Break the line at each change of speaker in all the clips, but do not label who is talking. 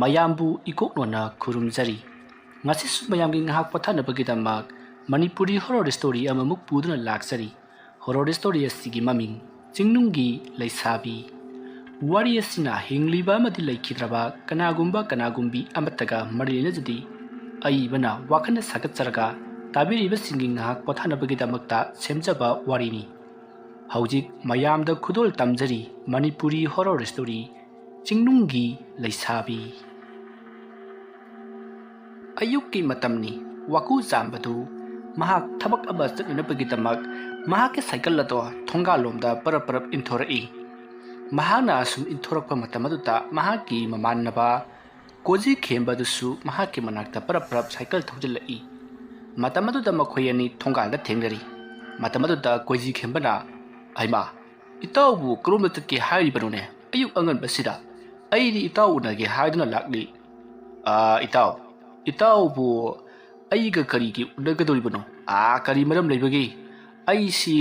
ꯃꯌꯥꯝꯕꯨ ꯏꯀꯣꯛꯅꯣꯅ ꯈꯨꯔꯨꯝꯖꯔꯤ ꯉꯁꯤꯁꯨ ꯃꯌꯥꯝꯒꯤ ꯉꯥꯏꯍꯥꯛ ꯄꯣꯊꯥꯅꯕꯒꯤꯗꯃꯛ ꯃꯅꯤꯄꯨꯔꯤ ꯍꯣꯔꯔ ꯁ꯭ꯇꯣꯔꯤ ꯑꯃꯃꯨꯛ ꯄꯨꯗꯨꯅ ꯂꯥꯛꯆꯔꯤ ꯍꯣꯔꯔ ꯁ꯭ꯇꯣꯔꯤ ꯑꯁꯤꯒꯤ ꯃꯃꯤꯡ ꯆꯤꯡꯅꯨꯡꯒꯤ ꯂꯩꯁꯥꯕꯤ ꯋꯥꯔꯤ ꯑꯁꯤꯅ ꯍꯤꯡꯂꯤꯕ ꯑꯃꯗꯤ ꯂꯩꯈꯤꯗ꯭ꯔꯕ ꯀꯅꯥꯒꯨꯝꯕꯤ ꯑꯃꯠꯇꯒ ꯃꯔꯤ ꯂꯩꯅꯖꯗꯤ ꯑꯏꯕꯅ ꯋꯥꯈꯜꯅ ꯁꯥꯒꯠꯆꯔꯒ ꯇꯥꯕꯤꯔꯤꯕꯁꯤꯡꯒꯤ ꯉꯥꯏꯍꯥꯛ ꯄꯣꯊꯥꯅꯕꯒꯤꯗꯃꯛꯇ ꯁꯦꯝꯖꯕ ꯋꯥꯔꯤꯅꯤ ꯍꯧꯖꯤꯛ ꯃꯌꯥꯝꯗ ꯈꯨꯗꯣꯜ ꯇꯝꯖꯔꯤ ꯃꯅꯤꯄꯨꯔꯤ ꯍꯣꯔꯔ ꯁ꯭ꯇꯣꯔꯤ ꯆꯤꯡꯅꯨꯡꯒꯤ ꯂꯩꯁꯥꯕꯤ ꯑꯌꯨꯛꯀꯤ ꯃꯇꯝꯅꯤ ꯋꯥꯀꯨ ꯆꯥꯝꯕꯗꯨ ꯃꯍꯥꯛ ꯊꯕꯛ ꯑꯃ ꯆꯠꯅꯅꯕꯒꯤꯗꯃꯛ ꯃꯍꯥꯛꯀꯤ ꯁꯥꯏꯀꯜ ꯑꯗꯣ ꯊꯣꯡꯒꯥꯜꯂꯣꯝꯗ ꯄꯔꯞ ꯏꯟꯊꯣꯔꯛꯏ ꯃꯍꯥꯛꯅ ꯑꯁꯨꯝ ꯏꯟꯊꯣꯔꯛꯄ ꯃꯇꯝ ꯑꯗꯨꯗ ꯃꯍꯥꯛꯀꯤ ꯃꯃꯥꯟꯅꯕ ꯀꯣꯖꯤ ꯈꯦꯝꯕꯗꯨꯁꯨ ꯃꯍꯥꯛꯀꯤ ꯃꯅꯥꯛꯇ ꯄꯔꯞ ꯁꯥꯏꯀꯜ ꯊꯧꯖꯤꯜꯂꯛꯏ ꯃꯇꯝ ꯑꯗꯨꯗ ꯃꯈꯣꯏ ꯑꯅꯤ ꯊꯣꯡꯒꯥꯜꯗ ꯊꯦꯡꯅꯔꯤ ꯃꯇꯝ ꯑꯗꯨꯗ ꯀꯣꯖꯤ ꯈꯦꯝꯕꯅ ꯍꯩꯃꯥ ꯏꯇꯥꯎꯕꯨ ꯀꯔꯣꯝꯗ ꯆꯠꯀꯦ ꯍꯥꯏꯔꯤꯕꯅꯣꯅꯦ ꯑꯌꯨꯛ ꯑꯉꯟꯕꯁꯤꯗ ꯑꯩꯗꯤ ꯏꯇꯥꯎ ꯎꯅꯒꯦ ꯍꯥꯏꯗꯨꯅ ꯂꯥꯛꯂꯤ ꯏꯇꯥꯎꯕꯨ ꯑꯩꯒ ꯀꯔꯤꯒꯤ ꯎꯅꯒꯗꯧꯔꯤꯕꯅꯣ ꯀꯔꯤ ꯃꯔꯝ ꯂꯩꯕꯒꯦ ꯑꯩꯁꯤ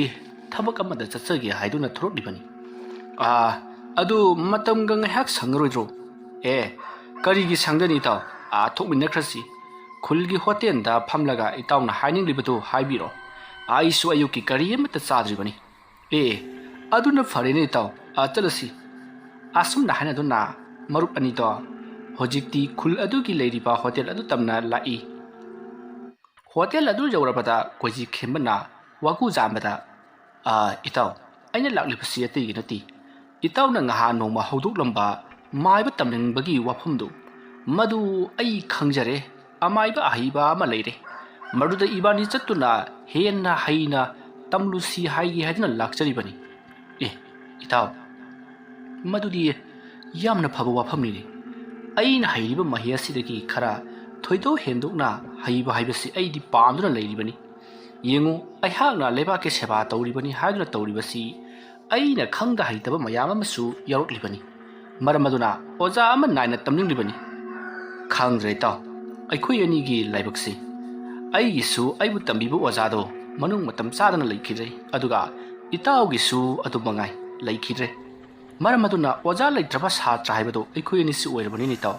ꯊꯕꯛ ꯑꯃꯗ ꯆꯠꯆꯒꯦ ꯍꯥꯏꯗꯨꯅ ꯊꯣꯔꯛꯂꯤꯕꯅꯤ ꯑꯗꯨ ꯃꯇꯝꯒ ꯉꯥꯏꯍꯥꯛ ꯁꯪꯉꯔꯣꯏꯗ꯭ꯔꯣ ꯀꯔꯤꯒꯤ ꯁꯪꯒꯅꯤ ꯏꯇꯥꯎ ꯊꯣꯛꯃꯤꯟꯅꯈ꯭ꯔꯁꯤ ꯈꯨꯜꯒꯤ ꯍꯣꯇꯦꯜꯗ ꯐꯝꯂꯒ ꯏꯇꯥꯎꯅ ꯍꯥꯏꯅꯤꯡꯂꯤꯕꯗꯨ ꯍꯥꯏꯕꯤꯔꯣ ꯑꯩꯁꯨ ꯑꯌꯨꯛꯀꯤ ꯀꯔꯤ ꯑꯃꯠꯇ ꯆꯥꯗ꯭ꯔꯤꯕꯅꯤ ꯑꯗꯨꯅ ꯐꯔꯦꯅꯦ ꯏꯇꯥꯎ ꯆꯠꯂꯁꯤ ꯑꯁꯨꯝꯅ ꯍꯥꯏꯅꯗꯨꯅ ꯃꯔꯨꯞ ꯑꯅꯤꯗꯣ ꯍꯧꯖꯤꯛꯇꯤ ꯈꯨꯜ ꯑꯗꯨꯒꯤ ꯂꯩꯔꯤꯕ ꯍꯣꯇꯦꯜ ꯑꯗꯨ ꯇꯝꯅ ꯂꯥꯛꯏ ꯍꯣꯇꯦꯜ ꯑꯗꯨ ꯌꯧꯔꯕꯗ ꯀꯣꯏꯖꯤ ꯈꯦꯝꯕꯅ ꯋꯥꯀꯨ ꯆꯥꯝꯕꯗ ꯏꯇꯥꯎ ꯑꯩꯅ ꯂꯥꯛꯂꯤꯕꯁꯤ ꯑꯇꯩꯒꯤ ꯅꯠꯇꯦ ꯏꯇꯥꯎꯅ ꯉꯍꯥꯟ ꯅꯣꯡꯃ ꯍꯧꯗꯣꯛꯂꯝꯕ ꯃꯥꯏꯕ ꯇꯝꯅꯤꯡꯕꯒꯤ ꯋꯥꯐꯝꯗꯨ ꯃꯗꯨ ꯑꯩ ꯈꯪꯖꯔꯦ ꯑꯃꯥꯏꯕ ꯑꯍꯩꯕ ꯑꯃ ꯂꯩꯔꯦ ꯃꯗꯨꯗ ꯏꯕꯥꯅꯤ ꯆꯠꯇꯨꯅ ꯍꯦꯟꯅ ꯍꯩꯅ ꯇꯝꯂꯨꯁꯤ ꯍꯥꯏꯒꯦ ꯍꯥꯏꯗꯨꯅ ꯂꯥꯛꯆꯔꯤꯕꯅꯤ ꯏꯇꯥꯎ ꯃꯗꯨꯗꯤ ꯌꯥꯝꯅ ꯐꯕ ꯋꯥꯐꯝꯅꯤꯅꯦ ꯑꯩꯅ ꯍꯩꯔꯤꯕ ꯃꯍꯩ ꯑꯁꯤꯗꯒꯤ ꯈꯔ ꯊꯣꯏꯗꯣꯛ ꯍꯦꯟꯗꯣꯛꯅ ꯍꯩꯕ ꯍꯥꯏꯕꯁꯤ ꯑꯩꯗꯤ ꯄꯥꯝꯗꯨꯅ ꯂꯩꯔꯤꯕꯅꯤ ꯌꯦꯡꯉꯨ ꯑꯩꯍꯥꯛꯅ ꯂꯩꯕꯥꯛꯀꯤ ꯁꯦꯕꯥ ꯇꯧꯔꯤꯕꯅꯤ ꯍꯥꯏꯗꯨꯅ ꯇꯧꯔꯤꯕꯁꯤ ꯑꯩꯅ ꯈꯪꯗ ꯍꯩꯇꯕ ꯃꯌꯥꯝ ꯑꯃꯁꯨ ꯌꯥꯎꯔꯛꯂꯤꯕꯅꯤ ꯃꯔꯝ ꯑꯗꯨꯅ ꯑꯣꯖꯥ ꯑꯃ ꯅꯥꯏꯅ ꯇꯝꯅꯤꯡꯂꯤꯕꯅꯤ ꯈꯪꯗ꯭ꯔꯦ ꯏꯇꯥꯎ ꯑꯩꯈꯣꯏ ꯑꯅꯤꯒꯤ ꯂꯥꯏꯕꯛꯁꯤ ꯑꯩꯒꯤꯁꯨ ꯑꯩꯕꯨ ꯇꯝꯕꯤꯕ ꯑꯣꯖꯥꯗꯣ ꯃꯅꯨꯡ ꯃꯇꯝ ꯆꯥꯗꯅ ꯂꯩꯈꯤꯗ꯭ꯔꯦ ꯑꯗꯨꯒ ꯏꯇꯥꯎꯒꯤꯁꯨ ꯑꯗꯨꯃꯉꯥꯏ ꯂꯩꯈꯤꯗ꯭ꯔꯦ ꯃꯔꯝ ꯑꯗꯨꯅ ꯑꯣꯖꯥ ꯂꯩꯇ꯭ꯔꯕ ꯁꯥꯇ꯭ꯔ ꯍꯥꯏꯕꯗꯣ ꯑꯩꯈꯣꯏ ꯑꯅꯤꯁꯤ ꯑꯣꯏꯔꯕꯅꯤꯅ ꯏꯇꯥꯎ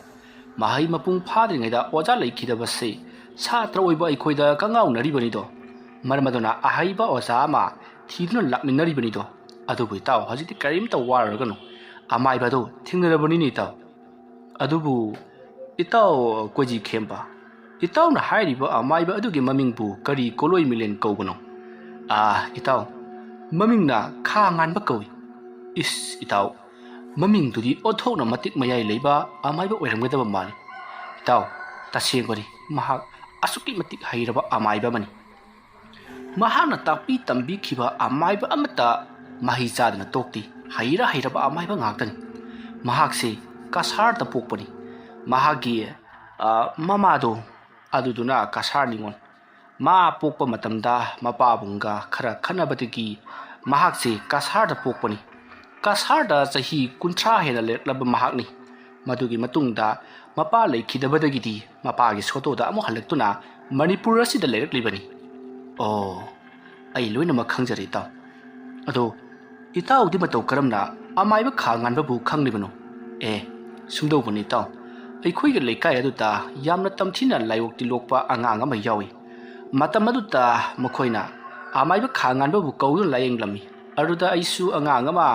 ꯃꯍꯩ ꯃꯄꯨꯡ ꯐꯥꯗ꯭ꯔꯤꯉꯩꯗ ꯑꯣꯖꯥ ꯂꯩꯈꯤꯗꯕꯁꯤ ꯁꯥꯇ꯭ꯔ ꯑꯣꯏꯕ ꯑꯩꯈꯣꯏꯗ ꯀꯉꯥꯎꯅꯔꯤꯕꯅꯤꯗꯣ ꯃꯔꯝ ꯑꯗꯨꯅ ꯑꯍꯩꯕ ꯑꯣꯖꯥ ꯑꯃ ꯊꯤꯗꯨꯅ ꯂꯥꯛꯃꯤꯟꯅꯔꯤꯕꯅꯤꯗꯣ ꯑꯗꯨꯕꯨ ꯏꯇꯥꯎ ꯍꯧꯖꯤꯛꯇꯤ ꯀꯔꯤꯝꯇ ꯋꯥꯔꯨꯔꯒꯅꯨ ꯑꯃꯥꯏꯕꯗꯣ ꯊꯦꯡꯅꯔꯕꯅꯤꯅ ꯏꯇꯥꯎ ꯑꯗꯨꯕꯨ ꯏꯇꯥꯎ ꯀꯣꯏꯖꯤ ꯈꯦꯝꯕ ꯏꯇꯥꯎꯅ ꯍꯥꯏꯔꯤꯕ ꯑꯃꯥꯏꯕ ꯑꯗꯨꯒꯤ ꯃꯃꯤꯡꯕꯨ ꯀꯔꯤ ꯀꯣꯂꯣꯏ ꯃꯤꯂꯦꯟ ꯀꯧꯕꯅꯣ ꯏꯇꯥꯎ ꯃꯃꯤꯡꯅ ꯈꯥ ꯉꯥꯟꯕ ꯀꯧꯏ ꯏꯇꯥꯎ ꯃꯃꯤꯡꯗꯨꯗꯤ ꯑꯣꯟꯊꯣꯛꯅ ꯃꯇꯤꯛ ꯃꯌꯥꯏ ꯂꯩꯕ ꯑꯃꯥꯏꯕ ꯑꯣꯏꯔꯝꯒꯗꯕ ꯃꯥꯜꯂꯤ ꯏꯇꯥꯎ ꯇꯁꯦꯡꯕꯅꯤ ꯃꯍꯥꯛ ꯑꯁꯨꯛꯀꯤ ꯃꯇꯤꯛ ꯍꯩꯔꯕ ꯑꯃꯥꯏꯕ ꯑꯃꯅꯤ ꯃꯍꯥꯛꯅ ꯇꯥꯛꯄꯤ ꯇꯝꯕꯤꯈꯤꯕ ꯑꯃꯥꯏꯕ ꯑꯃꯠꯇ ꯃꯍꯩ ꯆꯥꯗꯅ ꯇꯣꯛꯇꯦ ꯍꯩꯔꯕ ꯑꯃꯥꯏꯕ ꯉꯥꯛꯇꯅꯤ ꯃꯍꯥꯛꯁꯦ ꯀꯁꯥꯔꯗ ꯄꯣꯛꯄꯅꯤ ꯃꯍꯥꯛꯀꯤ ꯃꯃꯥꯗꯣ ꯑꯗꯨꯗꯨꯅ ꯀꯁꯥꯔ ꯅꯤꯉꯣꯜ ꯃꯥ ꯄꯣꯛꯄ ꯃꯇꯝꯗ ꯃꯄꯥꯕꯨꯡꯒ ꯈꯔ ꯈꯠꯅꯕꯗꯒꯤ ꯃꯍꯥꯛꯁꯦ ꯀꯁꯥꯔꯗ ꯄꯣꯛꯄꯅꯤ ꯀꯁꯥꯔꯗ ꯆꯍꯤ 30 ꯍꯦꯟꯅ ꯂꯩꯔꯛꯂꯕ ꯃꯍꯥꯛꯅꯤ ꯃꯗꯨꯒꯤ ꯃꯇꯨꯡꯗ ꯃꯄꯥ ꯂꯩꯈꯤꯗꯕꯗꯒꯤꯗꯤ ꯃꯄꯥꯒꯤ ꯁꯣꯇꯣꯗ ꯑꯃꯨꯛ ꯍꯜꯂꯛꯇꯨꯅ ꯃꯅꯤꯄꯨꯔ ꯑꯁꯤꯗ ꯂꯩꯔꯛꯂꯤꯕꯅꯤ ꯑꯩ ꯂꯣꯏꯅꯃꯛ ꯈꯪꯖꯔꯦ ꯏꯇꯥꯎ ꯑꯗꯣ ꯏꯇꯥꯎꯗꯤ ꯃꯇꯧ ꯀꯔꯝꯅ ꯑꯃꯥꯏꯕ ꯈꯥ ꯉꯥꯟꯕꯕꯨ ꯈꯪꯂꯤꯕꯅꯣ ꯁꯨꯝꯗꯧꯕꯅꯤ ꯏꯇꯥꯎ ꯑꯩꯈꯣꯏꯒꯤ ꯂꯩꯀꯥꯏ ꯑꯗꯨꯗ ꯌꯥꯝꯅ ꯇꯝꯊꯤꯅ ꯂꯥꯏꯑꯣꯛꯇꯤ ꯂꯣꯛꯄ ꯑꯉꯥꯡ ꯑꯃ ꯌꯥꯎꯏ ꯃꯇꯝ ꯑꯗꯨꯗ ꯃꯈꯣꯏꯅ ꯑꯃꯥꯏꯕ ꯈꯥ ꯉꯥꯟꯕꯕꯨ ꯀꯧꯗꯨꯅ ꯂꯥꯌꯦꯡꯂꯝꯃꯤ ꯑꯗꯨꯗ ꯑꯩꯁꯨ ꯑꯉꯥꯡ ꯑꯃ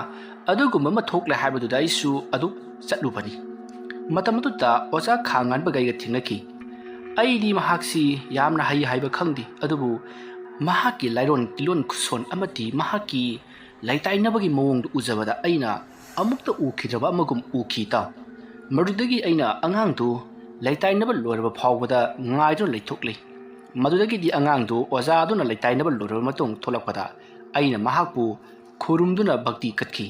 ꯑꯗꯨꯒꯨꯝꯕ ꯑꯃ ꯊꯣꯛꯂꯦ ꯍꯥꯏꯕꯗꯨꯗ ꯑꯩꯁꯨ ꯑꯗꯨ ꯆꯠꯂꯨꯕꯅꯤ ꯃꯇꯝ ꯑꯗꯨꯗ ꯑꯣꯖꯥ ꯈꯥ ꯉꯥꯟꯕꯒ ꯑꯩꯒ ꯊꯦꯡꯅꯈꯤ ꯑꯩꯗꯤ ꯃꯍꯥꯛꯁꯤ ꯌꯥꯝꯅ ꯍꯩ ꯍꯥꯏꯕ ꯈꯪꯗꯦ ꯑꯗꯨꯕꯨ ꯃꯍꯥꯛꯀꯤ ꯂꯥꯏꯔꯣꯟ ꯇꯤꯂꯣꯟ ꯈꯨꯠꯁꯣꯟ ꯑꯃꯗꯤ ꯃꯍꯥꯛꯀꯤ ꯂꯩꯇꯥꯏꯅꯕꯒꯤ ꯃꯑꯣꯡꯗꯨ ꯎꯖꯕꯗ ꯑꯩꯅ ꯑꯃꯨꯛꯇ ꯎꯈꯤꯗ꯭ꯔꯕ ꯑꯃꯒꯨꯝ ꯎꯈꯤ ꯏꯇꯥꯎ ꯃꯗꯨꯗꯒꯤ ꯑꯩꯅ ꯑꯉꯥꯡꯗꯨ ꯂꯩꯇꯥꯏꯅꯕ ꯂꯣꯏꯔꯕ ꯐꯥꯎꯕꯗ ꯉꯥꯏꯗꯨꯅ ꯂꯩꯊꯣꯛꯂꯤ ꯃꯗꯨꯗꯒꯤꯗꯤ ꯑꯉꯥꯡꯗꯨ ꯑꯣꯖꯥ ꯑꯗꯨꯅ ꯂꯩꯇꯥꯏꯅꯕ ꯂꯣꯏꯔꯕ ꯃꯇꯨꯡ ꯊꯣꯛꯂꯛꯄꯗ ꯑꯩꯅ ꯃꯍꯥꯛꯄꯨ ꯈꯨꯔꯨꯝꯗꯨꯅ ꯚꯛꯇꯤ ꯀꯠꯈꯤ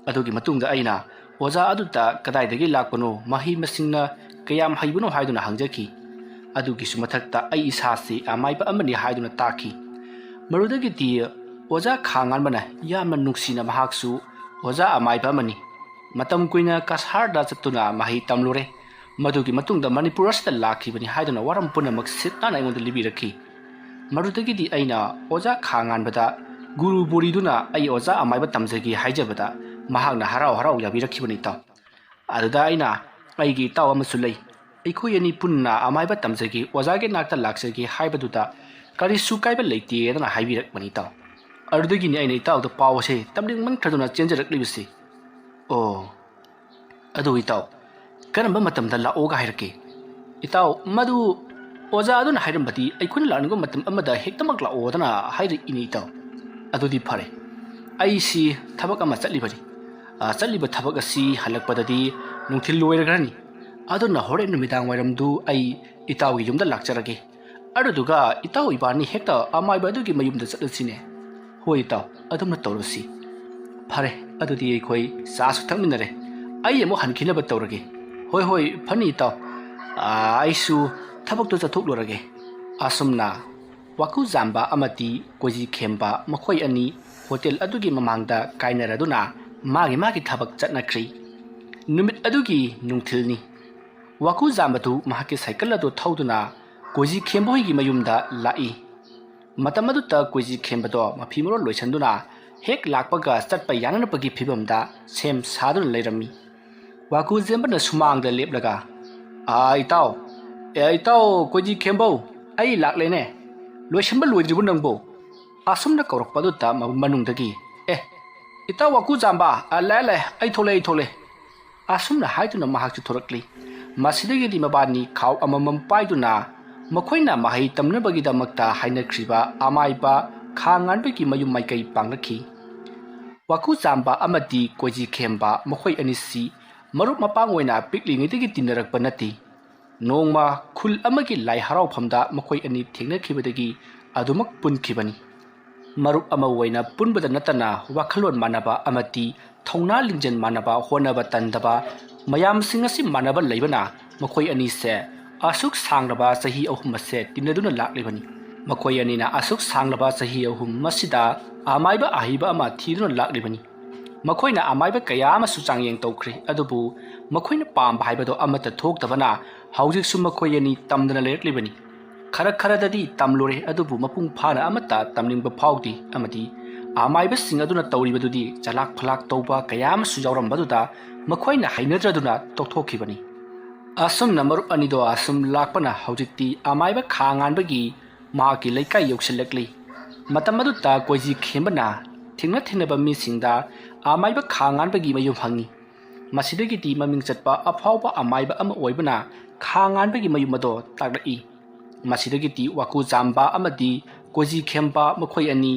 ꯑꯗꯨꯒꯤ ꯃꯇꯨꯡꯗ ꯑꯩꯅ ꯑꯣꯖꯥ ꯑꯗꯨꯗ ꯀꯗꯥꯏꯗꯒꯤ ꯂꯥꯛꯄꯅꯣ ꯃꯍꯩ ꯃꯁꯤꯡꯅ ꯀꯌꯥꯝ ꯍꯩꯕꯅꯣ ꯍꯥꯏꯗꯨꯅ ꯍꯪꯖꯈꯤ ꯑꯗꯨꯒꯤꯁꯨ ꯃꯊꯛꯇ ꯑꯩ ꯏꯁꯥꯁꯤ ꯑꯃꯥꯏꯕ ꯑꯃꯅꯤ ꯍꯥꯏꯗꯨꯅ ꯇꯥꯛꯈꯤ ꯃꯗꯨꯗꯒꯤꯗꯤ ꯑꯣꯖꯥ ꯈꯥ ꯉꯥꯟꯕꯅ ꯌꯥꯝꯅ ꯅꯨꯡꯁꯤꯅ ꯃꯍꯥꯛꯁꯨ ꯑꯣꯖꯥ ꯑꯃꯥꯏꯕ ꯑꯃꯅꯤ ꯃꯇꯝ ꯀꯨꯏꯅ ꯀꯁꯥꯔꯗ ꯆꯠꯇꯨꯅ ꯃꯍꯩ ꯇꯝꯂꯨꯔꯦ ꯃꯗꯨꯒꯤ ꯃꯇꯨꯡꯗ ꯃꯅꯤꯄꯨꯔ ꯑꯁꯤꯗ ꯂꯥꯛꯈꯤꯕꯅꯤ ꯍꯥꯏꯗꯨꯅ ꯋꯥꯔꯝ ꯄꯨꯝꯅꯃꯛ ꯁꯤꯠ ꯅꯥꯟꯅ ꯑꯩꯉꯣꯟꯗ ꯂꯤꯕꯤꯔꯛꯈꯤ ꯃꯗꯨꯗꯒꯤꯗꯤ ꯑꯩꯅ ꯑꯣꯖꯥ ꯈꯥ ꯉꯥꯟꯕꯗ ꯒꯨꯔꯨ ꯕꯣꯔꯤꯗꯨꯅ ꯑꯩ ꯑꯣꯖꯥ ꯑꯃꯥꯏꯕ ꯇꯝꯖꯒꯦ ꯍꯥꯏꯖꯕꯗ ꯃꯍꯥꯛꯅ ꯍꯔꯥꯎ ꯌꯥꯕꯤꯔꯛꯈꯤꯕꯅꯤ ꯏꯇꯥꯎ ꯑꯗꯨꯗ ꯑꯩꯅ ꯑꯩꯒꯤ ꯏꯇꯥꯎ ꯑꯃꯁꯨ ꯂꯩ ꯑꯩꯈꯣꯏ ꯑꯅꯤ ꯄꯨꯟꯅ ꯑꯃꯥꯏꯕ ꯇꯝꯖꯒꯦ ꯑꯣꯖꯥꯒꯤ ꯅꯥꯛꯇ ꯂꯥꯛꯆꯒꯦ ꯍꯥꯏꯕꯗꯨꯗ ꯀꯔꯤꯁꯨ ꯀꯥꯏꯕ ꯂꯩꯇꯦꯗꯅ ꯍꯥꯏꯕꯤꯔꯛꯄꯅꯤ ꯏꯇꯥꯎ ꯑꯗꯨꯗꯒꯤꯅꯤ ꯑꯩꯅ ꯏꯇꯥꯎꯗ ꯄꯥꯎ ꯑꯁꯦ ꯇꯝꯅꯤꯡꯃꯟꯈ꯭ꯔꯗꯨꯅ ꯆꯦꯟꯖꯔꯛꯂꯤꯕꯁꯤ ꯑꯣ ꯑꯗꯨ ꯏꯇꯥꯎ ꯀꯔꯝꯕ ꯃꯇꯝꯗ ꯂꯥꯛꯑꯣꯒ ꯍꯥꯏꯔꯛꯀꯦ ꯏꯇꯥꯎ ꯃꯗꯨ ꯑꯣꯖꯥ ꯑꯗꯨꯅ ꯍꯥꯏꯔꯝꯕꯗꯤ ꯑꯩꯈꯣꯏꯅ ꯂꯥꯛꯅꯤꯡꯕ ꯃꯇꯝ ꯑꯃꯗ ꯍꯦꯛꯇꯃꯛ ꯂꯥꯛꯑꯣꯗꯅ ꯍꯥꯏꯔꯛꯏꯅꯤ ꯏꯇꯥꯎ ꯑꯗꯨꯗꯤ ꯐꯔꯦ ꯑꯩꯁꯤ ꯊꯕꯛ ꯑꯃ ꯆꯠꯂꯤꯕꯅꯤ ꯆꯠꯂꯤꯕ ꯊꯕꯛ ꯑꯁꯤ ꯍꯜꯂꯛꯄꯗꯗꯤ ꯅꯨꯡꯊꯤꯜ ꯂꯣꯏꯔꯒ꯭ꯔꯅꯤ ꯑꯗꯨꯅ ꯍꯣꯔꯦꯟ ꯅꯨꯃꯤꯗꯥꯡ ꯋꯥꯏꯔꯝꯗꯨ ꯑꯩ ꯏꯇꯥꯎꯒꯤ ꯌꯨꯝꯗ ꯂꯥꯛꯆꯔꯒꯦ ꯑꯗꯨꯗꯨꯒ ꯏꯇꯥꯎ ꯏꯕꯥꯅꯤ ꯍꯦꯛꯇ ꯑꯃꯥꯏꯕ ꯑꯗꯨꯒꯤ ꯃꯌꯨꯝꯗ ꯆꯠꯂꯁꯤꯅꯦ ꯍꯣꯏ ꯏꯇꯥꯎ ꯑꯗꯨꯝꯅ ꯇꯧꯔꯁꯤ ꯐꯔꯦ ꯑꯗꯨꯗꯤ ꯑꯩꯈꯣꯏ ꯆꯥꯁꯨ ꯊꯛꯃꯤꯟꯅꯔꯦ ꯑꯩ ꯑꯃꯨꯛ ꯍꯟꯈꯤꯅꯕ ꯇꯧꯔꯒꯦ ꯍꯣꯏ ꯍꯣꯏ ꯐꯅꯤ ꯏꯇꯥꯎ ꯑꯩꯁꯨ ꯊꯕꯛꯇꯣ ꯆꯠꯊꯣꯛꯂꯨꯔꯒꯦ ꯑꯁꯨꯝꯅ ꯋꯥꯀꯨꯖꯥꯝꯕ ꯑꯃꯗꯤ ꯀꯣꯏꯖꯤ ꯈꯦꯝꯕ ꯃꯈꯣꯏ ꯑꯅꯤ ꯍꯣꯇꯦꯜ ꯑꯗꯨꯒꯤ ꯃꯃꯥꯡꯗ ꯀꯥꯏꯅꯔꯗꯨꯅ ꯃꯥꯒꯤ ꯊꯕꯛ ꯆꯠꯅꯈ꯭ꯔꯤ ꯅꯨꯃꯤꯠ ꯑꯗꯨꯒꯤ ꯅꯨꯡꯊꯤꯜꯅꯤ ꯋꯥꯀꯨꯖꯥꯝꯕꯗꯨ ꯃꯍꯥꯛꯀꯤ ꯁꯥꯏꯀꯜ ꯑꯗꯨ ꯊꯧꯗꯨꯅ ꯀꯣꯏꯖꯤ ꯈꯦꯝꯕ ꯍꯣꯏꯒꯤ ꯃꯌꯨꯝꯗ ꯂꯥꯛꯏ ꯃꯇꯝ ꯑꯗꯨꯗ ꯀꯣꯏꯖꯤ ꯈꯦꯝꯕꯗꯣ ꯃꯐꯤ ꯃꯔꯣꯜ ꯂꯣꯏꯁꯟꯗꯨꯅ ꯍꯦꯛ ꯂꯥꯛꯄꯒ ꯆꯠꯄ ꯌꯥꯅꯅꯕꯒꯤ ꯐꯤꯕꯝꯗ ꯁꯦꯝ ꯁꯥꯗꯨꯅ ꯂꯩꯔꯝꯃꯤ ꯋꯥꯀꯨꯖꯥꯝꯕꯅ ꯁꯨꯃꯥꯡꯗ ꯂꯦꯞꯂꯒ ꯏꯇꯥꯎ ꯏꯇꯥꯎ ꯀꯣꯏꯖꯤ ꯈꯦꯝꯕꯧ ꯑꯩ ꯂꯥꯛꯂꯦꯅꯦ ꯂꯣꯏꯁꯟꯕ ꯂꯣꯏꯗ꯭ꯔꯤꯕꯣ ꯅꯪꯕꯣ ꯑꯁꯨꯝꯅ ꯀꯧꯔꯛꯄ ꯑꯗꯨꯗ ꯃꯅꯨꯡꯗꯒꯤ ꯏꯇꯥꯎ ꯋꯥꯀꯨꯖꯥꯝꯕ ꯂꯥꯛꯑꯦ ꯑꯩ ꯊꯣꯛꯂꯛꯑꯦ ꯑꯁꯨꯝꯅ ꯍꯥꯏꯗꯨꯅ ꯃꯍꯥꯛꯁꯨ ꯊꯣꯔꯛꯂꯤ ꯃꯁꯤꯗꯒꯤꯗꯤ ꯃꯕꯥꯅꯤ ꯈꯥꯎ ꯑꯃꯃꯝ ꯄꯥꯏꯗꯨꯅ ꯃꯈꯣꯏꯅ ꯃꯍꯩ ꯇꯝꯅꯕꯒꯤꯗꯃꯛꯇ ꯍꯥꯏꯅꯈ꯭ꯔꯤꯕ ꯑꯃꯥꯏꯕ ꯈꯥ ꯉꯥꯟꯕꯒꯤ ꯃꯌꯨꯝ ꯃꯥꯏꯀꯩ ꯄꯥꯡꯂꯛꯈꯤ ꯋꯥꯀꯨꯖꯥꯝꯕ ꯑꯃꯗꯤ ꯀꯣꯏꯖꯤ ꯈꯦꯝꯕ ꯃꯈꯣꯏ ꯑꯅꯤꯁꯤ ꯃꯔꯨꯞ ꯃꯄꯥꯡ ꯑꯣꯏꯅ ꯄꯤꯛꯂꯤꯉꯩꯗꯒꯤ ꯇꯤꯟꯅꯔꯛꯄ ꯅꯠꯇꯦ ꯅꯣꯡꯃ ꯈꯨꯜ ꯑꯃꯒꯤ ꯂꯥꯏ ꯍꯔꯥꯎꯐꯝꯗ ꯃꯈꯣꯏ ꯑꯅꯤ ꯊꯦꯡꯅꯈꯤꯕꯗꯒꯤ ꯑꯗꯨꯃꯛ ꯄꯨꯟꯈꯤꯕꯅꯤ ꯃꯔꯨꯞ ꯑꯃ ꯑꯣꯏꯅ ꯄꯨꯟꯕꯗ ꯅꯠꯇꯅ ꯋꯥꯈꯜꯂꯣꯟ ꯃꯥꯟꯅꯕ ꯑꯃꯗꯤ ꯊꯧꯅꯥ ꯂꯤꯡꯖꯦꯜ ꯃꯥꯟꯅꯕ ꯍꯣꯠꯅꯕ ꯇꯟꯗꯕ ꯃꯌꯥꯝꯁꯤꯡ ꯑꯁꯤ ꯃꯥꯟꯅꯕ ꯂꯩꯕꯅ ꯃꯈꯣꯏ ꯑꯅꯤꯁꯦ ꯑꯁꯨꯛ ꯁꯥꯡꯂꯕ ꯆꯍꯤ 3 ꯑꯁꯦ ꯇꯤꯟꯅꯗꯨꯅ ꯂꯥꯛꯂꯤꯕꯅꯤ ꯃꯈꯣꯏ ꯑꯅꯤꯅ ꯑꯁꯨꯛ ꯁꯥꯡꯂꯕ ꯆꯍꯤ 3 ꯃꯁꯤꯗ ꯑꯃꯥꯏꯕ ꯑꯍꯩꯕ ꯑꯃ ꯊꯤꯗꯨꯅ ꯂꯥꯛꯂꯤꯕꯅꯤ ꯃꯈꯣꯏꯅ ꯑꯃꯥꯏꯕ ꯀꯌꯥ ꯑꯃꯁꯨ ꯆꯥꯡꯌꯦꯡ ꯇꯧꯈ꯭ꯔꯦ ꯑꯗꯨꯕꯨ ꯃꯈꯣꯏꯅ ꯄꯥꯝꯕ ꯍꯥꯏꯕꯗꯣ ꯑꯃꯠꯇ ꯊꯣꯛꯇꯕꯅ ꯍꯧꯖꯤꯛꯁꯨ ꯃꯈꯣꯏ ꯑꯅꯤ ꯇꯝꯗꯅ ꯂꯩꯔꯛꯂꯤꯕꯅꯤ ꯈꯔꯗꯗꯤ ꯇꯝꯂꯨꯔꯦ ꯑꯗꯨꯕꯨ ꯃꯄꯨꯡ ꯐꯥꯅ ꯑꯃꯠꯇ ꯇꯝꯅꯤꯡꯕ ꯐꯥꯎꯗꯦ ꯑꯃꯗꯤ ꯑꯃꯥꯏꯕꯁꯤꯡ ꯑꯗꯨꯅ ꯇꯧꯔꯤꯕꯗꯨꯗꯤ ꯆꯂꯥꯛ ꯐꯂꯥꯛ ꯇꯧꯕ ꯀꯌꯥ ꯑꯃꯁꯨ ꯌꯥꯎꯔꯝꯕꯗꯨꯗ ꯃꯈꯣꯏꯅ ꯍꯩꯅꯗ꯭ꯔꯗꯨꯅ ꯇꯣꯛꯊꯣꯛꯈꯤꯕꯅꯤ ꯑꯁꯨꯝꯅ ꯃꯔꯨꯞ ꯑꯅꯤꯗꯣ ꯑꯁꯨꯝ ꯂꯥꯛꯄꯅ ꯍꯧꯖꯤꯛꯇꯤ ꯑꯃꯥꯏꯕ ꯈꯥ ꯉꯥꯟꯕꯒꯤ ꯃꯍꯥꯛꯀꯤ ꯂꯩꯀꯥꯏ ꯌꯧꯁꯤꯜꯂꯛꯂꯤ ꯃꯇꯝ ꯑꯗꯨꯗ ꯀꯣꯏꯖꯤ ꯈꯦꯝꯕꯅ ꯊꯦꯡꯅꯕ ꯃꯤꯁꯤꯡꯗ ꯑꯃꯥꯏꯕ ꯈꯥ ꯉꯥꯟꯕꯒꯤ ꯃꯌꯨꯝ ꯍꯪꯉꯤ ꯃꯁꯤꯗꯒꯤꯗꯤ ꯃꯃꯤꯡ ꯆꯠꯄ ꯑꯐꯥꯎꯕ ꯑꯃꯥꯏꯕ ꯑꯃ ꯑꯣꯏꯕꯅ ꯈꯥ ꯉꯥꯟꯕꯒꯤ ꯃꯌꯨꯝ ꯑꯗꯣ ꯇꯥꯛꯂꯛꯏ ꯃꯁꯤꯗꯒꯤꯗꯤ ꯋꯥꯀꯨꯖꯥꯝꯕ ꯑꯃꯗꯤ ꯀꯣꯏꯖꯤ ꯈꯦꯝꯕ ꯃꯈꯣꯏ ꯑꯅꯤ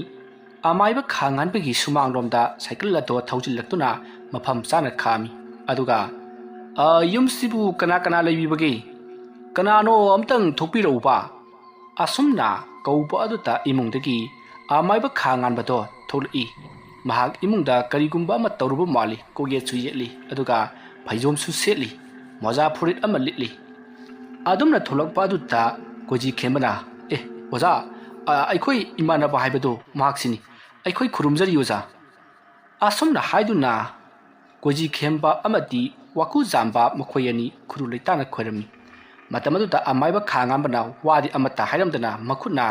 ꯑꯃꯥꯏꯕ ꯈꯥ ꯉꯥꯟꯕꯒꯤ ꯁꯨꯃꯥꯡꯂꯣꯝꯗ ꯁꯥꯏꯀꯜ ꯑꯗꯣ ꯊꯧꯖꯤꯜꯂꯛꯇꯨꯅ ꯃꯐꯝ ꯆꯥꯅ ꯈꯥꯝꯃꯤ ꯑꯗꯨꯒ ꯌꯨꯝꯁꯤꯕꯨ ꯀꯅꯥ ꯂꯩꯕꯤꯕꯒꯦ ꯀꯅꯥꯅꯣ ꯑꯝꯇꯪ ꯊꯣꯛꯄꯤꯔꯛꯎꯕ ꯑꯁꯨꯝꯅ ꯀꯧꯕ ꯑꯗꯨꯗ ꯏꯃꯨꯡꯗꯒꯤ ꯑꯃꯥꯏꯕ ꯈꯥ ꯉꯥꯟꯕꯗꯣ ꯊꯣꯛꯂꯛꯏ ꯃꯍꯥꯛ ꯏꯃꯨꯡꯗ ꯀꯔꯤꯒꯨꯝꯕ ꯑꯃ ꯇꯧꯔꯨꯕ ꯃꯥꯜꯂꯤ ꯀꯣꯛꯌꯦꯠꯁꯨ ꯌꯦꯠꯂꯤ ꯑꯗꯨꯒ ꯐꯩꯖꯣꯝꯁꯨ ꯁꯦꯠꯂꯤ ꯃꯣꯖꯥ ꯐꯨꯔꯤꯠ ꯑꯃ ꯂꯤꯠꯂꯤ ꯑꯗꯨꯝꯅ ꯊꯣꯛꯂꯛꯄ ꯑꯗꯨꯗ ꯀꯣꯏꯖꯤ ꯈꯦꯝꯕꯅ ꯑꯣꯖꯥ ꯑꯩꯈꯣꯏ ꯏꯃꯥꯟꯅꯕ ꯍꯥꯏꯕꯗꯣ ꯃꯍꯥꯛꯁꯤꯅꯤ ꯑꯩꯈꯣꯏ ꯈꯨꯔꯨꯝꯖꯔꯤ ꯑꯣꯖꯥ ꯑꯁꯨꯝꯅ ꯍꯥꯏꯗꯨꯅ ꯀꯣꯏꯖꯤ ꯈꯦꯝꯕ ꯑꯃꯗꯤ ꯋꯥꯀꯨꯖꯥꯝꯕ ꯃꯈꯣꯏ ꯑꯅꯤ ꯈꯨꯔꯨ ꯂꯩꯇꯥꯅ ꯈꯣꯏꯔꯝꯃꯤ ꯃꯇꯝ ꯑꯗꯨꯗ ꯑꯃꯥꯏꯕ ꯈꯥ ꯉꯥꯟꯕꯅ ꯋꯥꯗꯤ ꯑꯃꯠꯇ ꯍꯥꯏꯔꯝꯗꯅ ꯃꯈꯨꯠꯅ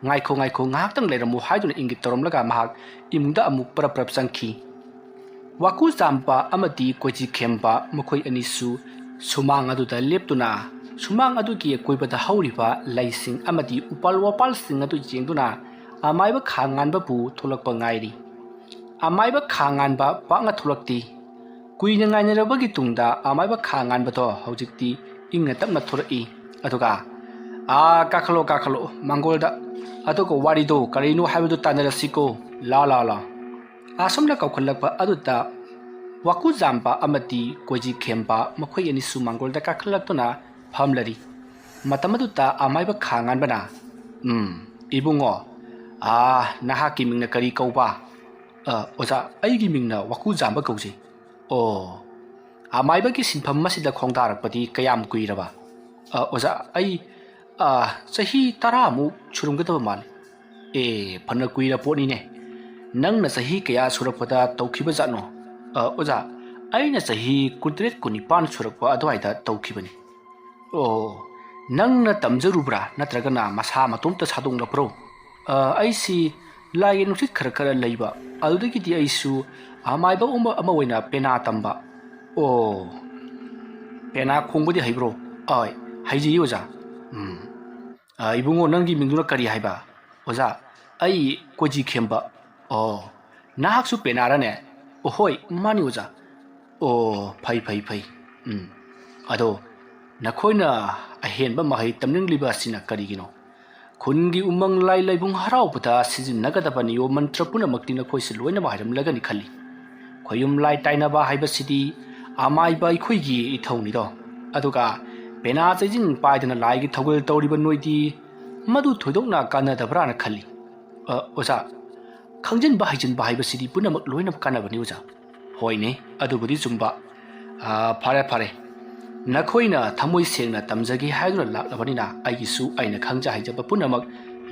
ꯉꯥꯏꯈꯣ ꯉꯥꯏꯍꯥꯛꯇꯪ ꯂꯩꯔꯝꯃꯨ ꯍꯥꯏꯗꯨꯅ ꯏꯪꯒꯤꯠ ꯇꯧꯔꯝꯂꯒ ꯃꯍꯥꯛ ꯏꯃꯨꯡꯗ ꯑꯃꯨꯛ ꯄꯔꯞ ꯆꯪꯈꯤ ꯋꯥꯀꯨꯖꯥꯝꯕ ꯑꯃꯗꯤ ꯀꯣꯏꯖꯤ ꯈꯦꯝꯕ ꯃꯈꯣꯏ ꯑꯅꯤꯁꯨ ꯁꯨꯃꯥꯡ ꯑꯗꯨꯗ ꯂꯦꯞꯇꯨꯅ ꯁꯨꯃꯥꯡ ꯑꯗꯨꯒꯤ ꯑꯀꯣꯏꯕꯗ ꯍꯧꯔꯤꯕ ꯂꯩꯁꯤꯡ ꯑꯃꯗꯤ ꯎꯄꯥꯜ ꯋꯥꯄꯥꯜꯁꯤꯡ ꯑꯗꯨ ꯌꯦꯡꯗꯨꯅ ꯑꯃꯥꯏꯕ ꯈꯥ ꯉꯥꯟꯕꯕꯨ ꯊꯣꯛꯂꯛꯄ ꯉꯥꯏꯔꯤ ꯑꯃꯥꯏꯕ ꯈꯥ ꯉꯥꯟꯕ ꯄꯥꯛꯅ ꯊꯣꯛꯂꯛꯇꯦ ꯀꯨꯏꯅ ꯉꯥꯏꯅꯔꯕꯒꯤ ꯇꯨꯡꯗ ꯑꯃꯥꯏꯕ ꯈꯥ ꯉꯥꯟꯕꯗꯣ ꯍꯧꯖꯤꯛꯇꯤ ꯏꯪꯅ ꯇꯞꯅ ꯊꯣꯔꯛꯏ ꯑꯗꯨꯒ ꯀꯥꯈꯠꯂꯣ ꯃꯥꯡꯒꯣꯜꯗ ꯑꯗꯨꯒ ꯋꯥꯔꯤꯗꯣ ꯀꯔꯤꯅꯣ ꯍꯥꯏꯕꯗꯨ ꯇꯥꯟꯅꯔꯁꯤꯀꯣ ꯂꯥ ꯑꯁꯨꯝꯅ ꯀꯧꯈꯠꯂꯛꯄ ꯑꯗꯨꯗ ꯋꯥꯀꯨꯖꯥꯝꯕ ꯑꯃꯗꯤ ꯀꯣꯏꯖꯤ ꯈꯦꯝꯕ ꯃꯈꯣꯏ ꯑꯅꯤꯁꯨ ꯃꯥꯡꯒꯣꯜꯗ ꯀꯥꯈꯠꯂꯛꯇꯨꯅ ꯐꯝꯂꯔꯤ ꯃꯇꯝ ꯑꯗꯨꯗ ꯑꯃꯥꯏꯕ ꯈꯥ ꯉꯥꯟꯕꯅ ꯏꯕꯨꯡꯉꯣ ꯅꯍꯥꯛꯀꯤ ꯃꯤꯡꯅ ꯀꯔꯤ ꯀꯧꯕ ꯑꯣꯖꯥ ꯑꯩꯒꯤ ꯃꯤꯡꯅ ꯋꯥꯀꯨꯖꯥꯝꯕ ꯀꯧꯖꯩ ꯑꯣ ꯑꯃꯥꯏꯕꯒꯤ ꯁꯤꯟꯐꯝ ꯑꯁꯤꯗ ꯈꯣꯡꯗꯥꯔꯛꯄꯗꯤ ꯀꯌꯥꯝ ꯀꯨꯏꯔꯕ ꯑꯣꯖꯥ ꯑꯩ ꯆꯍꯤ 10 ꯁꯨꯔꯝꯒꯗꯕ ꯃꯥꯜꯂꯤ ꯐꯅ ꯀꯨꯏꯔ ꯄꯣꯠꯅꯤꯅꯦ ꯅꯪꯅ ꯆꯍꯤ ꯀꯌꯥ ꯁꯨꯔꯛꯄꯗ ꯇꯧꯈꯤꯕ ꯖꯥꯠꯅꯣ ꯑꯣꯖꯥ ꯑꯩꯅ ꯆꯍꯤ 19 ꯁꯨꯔꯛꯄ ꯑꯗꯨꯋꯥꯏꯗ ꯇꯧꯈꯤꯕꯅꯤ ꯑꯣ ꯅꯪꯅ ꯇꯝꯖꯔꯨꯕ꯭ꯔꯥ ꯅꯠꯇ꯭ꯔꯒꯅ ꯃꯁꯥ ꯃꯇꯣꯝꯇ ꯁꯥꯗꯣꯡꯂꯛꯄ꯭ꯔꯣ ꯑꯩꯁꯤ ꯂꯥꯏꯒꯤ ꯅꯨꯡꯁꯤꯠ ꯈꯔ ꯂꯩꯕ ꯑꯗꯨꯗꯒꯤꯗꯤ ꯑꯩꯁꯨ ꯑꯃꯥꯏꯕ ꯑꯃ ꯑꯣꯏꯅ ꯄꯦꯅꯥ ꯇꯝꯕ ꯑꯣ ꯄꯦꯅꯥ ꯈꯣꯡꯕꯗꯤ ꯍꯩꯕ꯭ꯔꯣ? ꯑꯣꯏ ꯍꯩꯖꯩ ꯑꯣꯖꯥ. ꯏꯕꯨꯡꯉꯣ ꯅꯪꯒꯤ ꯃꯤꯡꯗꯨꯅ ꯀꯔꯤ ꯍꯥꯏꯕ? ꯑꯣꯖꯥ ꯑꯩ ꯀꯣꯏꯖꯤ ꯈꯦꯝꯕ. ꯑꯣ ꯅꯍꯥꯛꯁꯨ ꯄꯦꯅꯥꯔꯅꯦ? ꯍꯣꯏ ꯃꯥꯅꯤ ꯑꯣꯖꯥ. ꯑꯣ ꯐꯩ. ꯑꯗꯣ ꯅꯈꯣꯏꯅ ꯑꯍꯦꯟꯕ ꯃꯍꯩ ꯇꯝꯅꯤꯡꯂꯤꯕ ꯑꯁꯤꯅ ꯀꯔꯤꯒꯤꯅꯣ? ꯈꯨꯟꯒꯤ ꯎꯃꯪ ꯂꯥꯏ ꯂꯩꯕꯨꯡ ꯍꯔꯥꯎꯕꯗ ꯁꯤꯖꯤꯟꯅꯒꯗꯕ ꯅꯤꯌꯣꯝ ꯃꯟꯇ꯭ꯔ ꯄꯨꯝꯅꯃꯛꯇꯤ ꯅꯈꯣꯏꯁꯨ ꯂꯣꯏꯅꯃꯛ ꯍꯩꯔꯝꯂꯒꯅꯤ ꯈꯜꯂꯤ. ꯈꯣꯌꯨꯝ ꯂꯥꯏ ꯇꯥꯏꯅꯕ ꯍꯥꯏꯕꯁꯤꯗꯤ ꯑꯃꯥꯏꯕ ꯑꯩꯈꯣꯏꯒꯤ ꯏꯊꯧꯅꯤꯗꯣ. ꯑꯗꯨꯒ ꯄꯦꯅꯥ ꯆꯩꯖꯤꯡ ꯄꯥꯏꯗꯨꯅ ꯂꯥꯏꯒꯤ ꯊꯧꯒꯜ ꯇꯧꯔꯤꯕ ꯅꯣꯏꯗꯤ ꯃꯗꯨ ꯊꯣꯏꯗꯣꯛꯅ ꯀꯥꯟꯅꯗꯕ꯭ꯔꯥꯅ ꯈꯜꯂꯤ. ꯑꯣꯖꯥ ꯈꯪꯖꯤꯟꯕ ꯍꯩꯖꯤꯟꯕ ꯍꯥꯏꯕꯁꯤꯗꯤ ꯄꯨꯝꯅꯃꯛ ꯂꯣꯏꯅꯃꯛ ꯀꯥꯟꯅꯕꯅꯤ ꯑꯣꯖꯥ. ꯍꯣꯏꯅꯦ ꯑꯗꯨꯕꯨꯗꯤ ꯆꯨꯝꯕ. ꯐꯔꯦ. ꯅꯈꯣꯏꯅ ꯊꯃꯣꯏ ꯁꯦꯡꯅ ꯇꯝꯖꯒꯦ ꯍꯥꯏꯗꯨꯅ ꯂꯥꯛꯂꯕꯅꯤ나 ꯑꯩꯒꯤꯁꯨ ꯑꯩꯅ ꯈꯪꯖ ꯍꯩꯖꯕ ꯄꯨꯝꯅꯃꯛ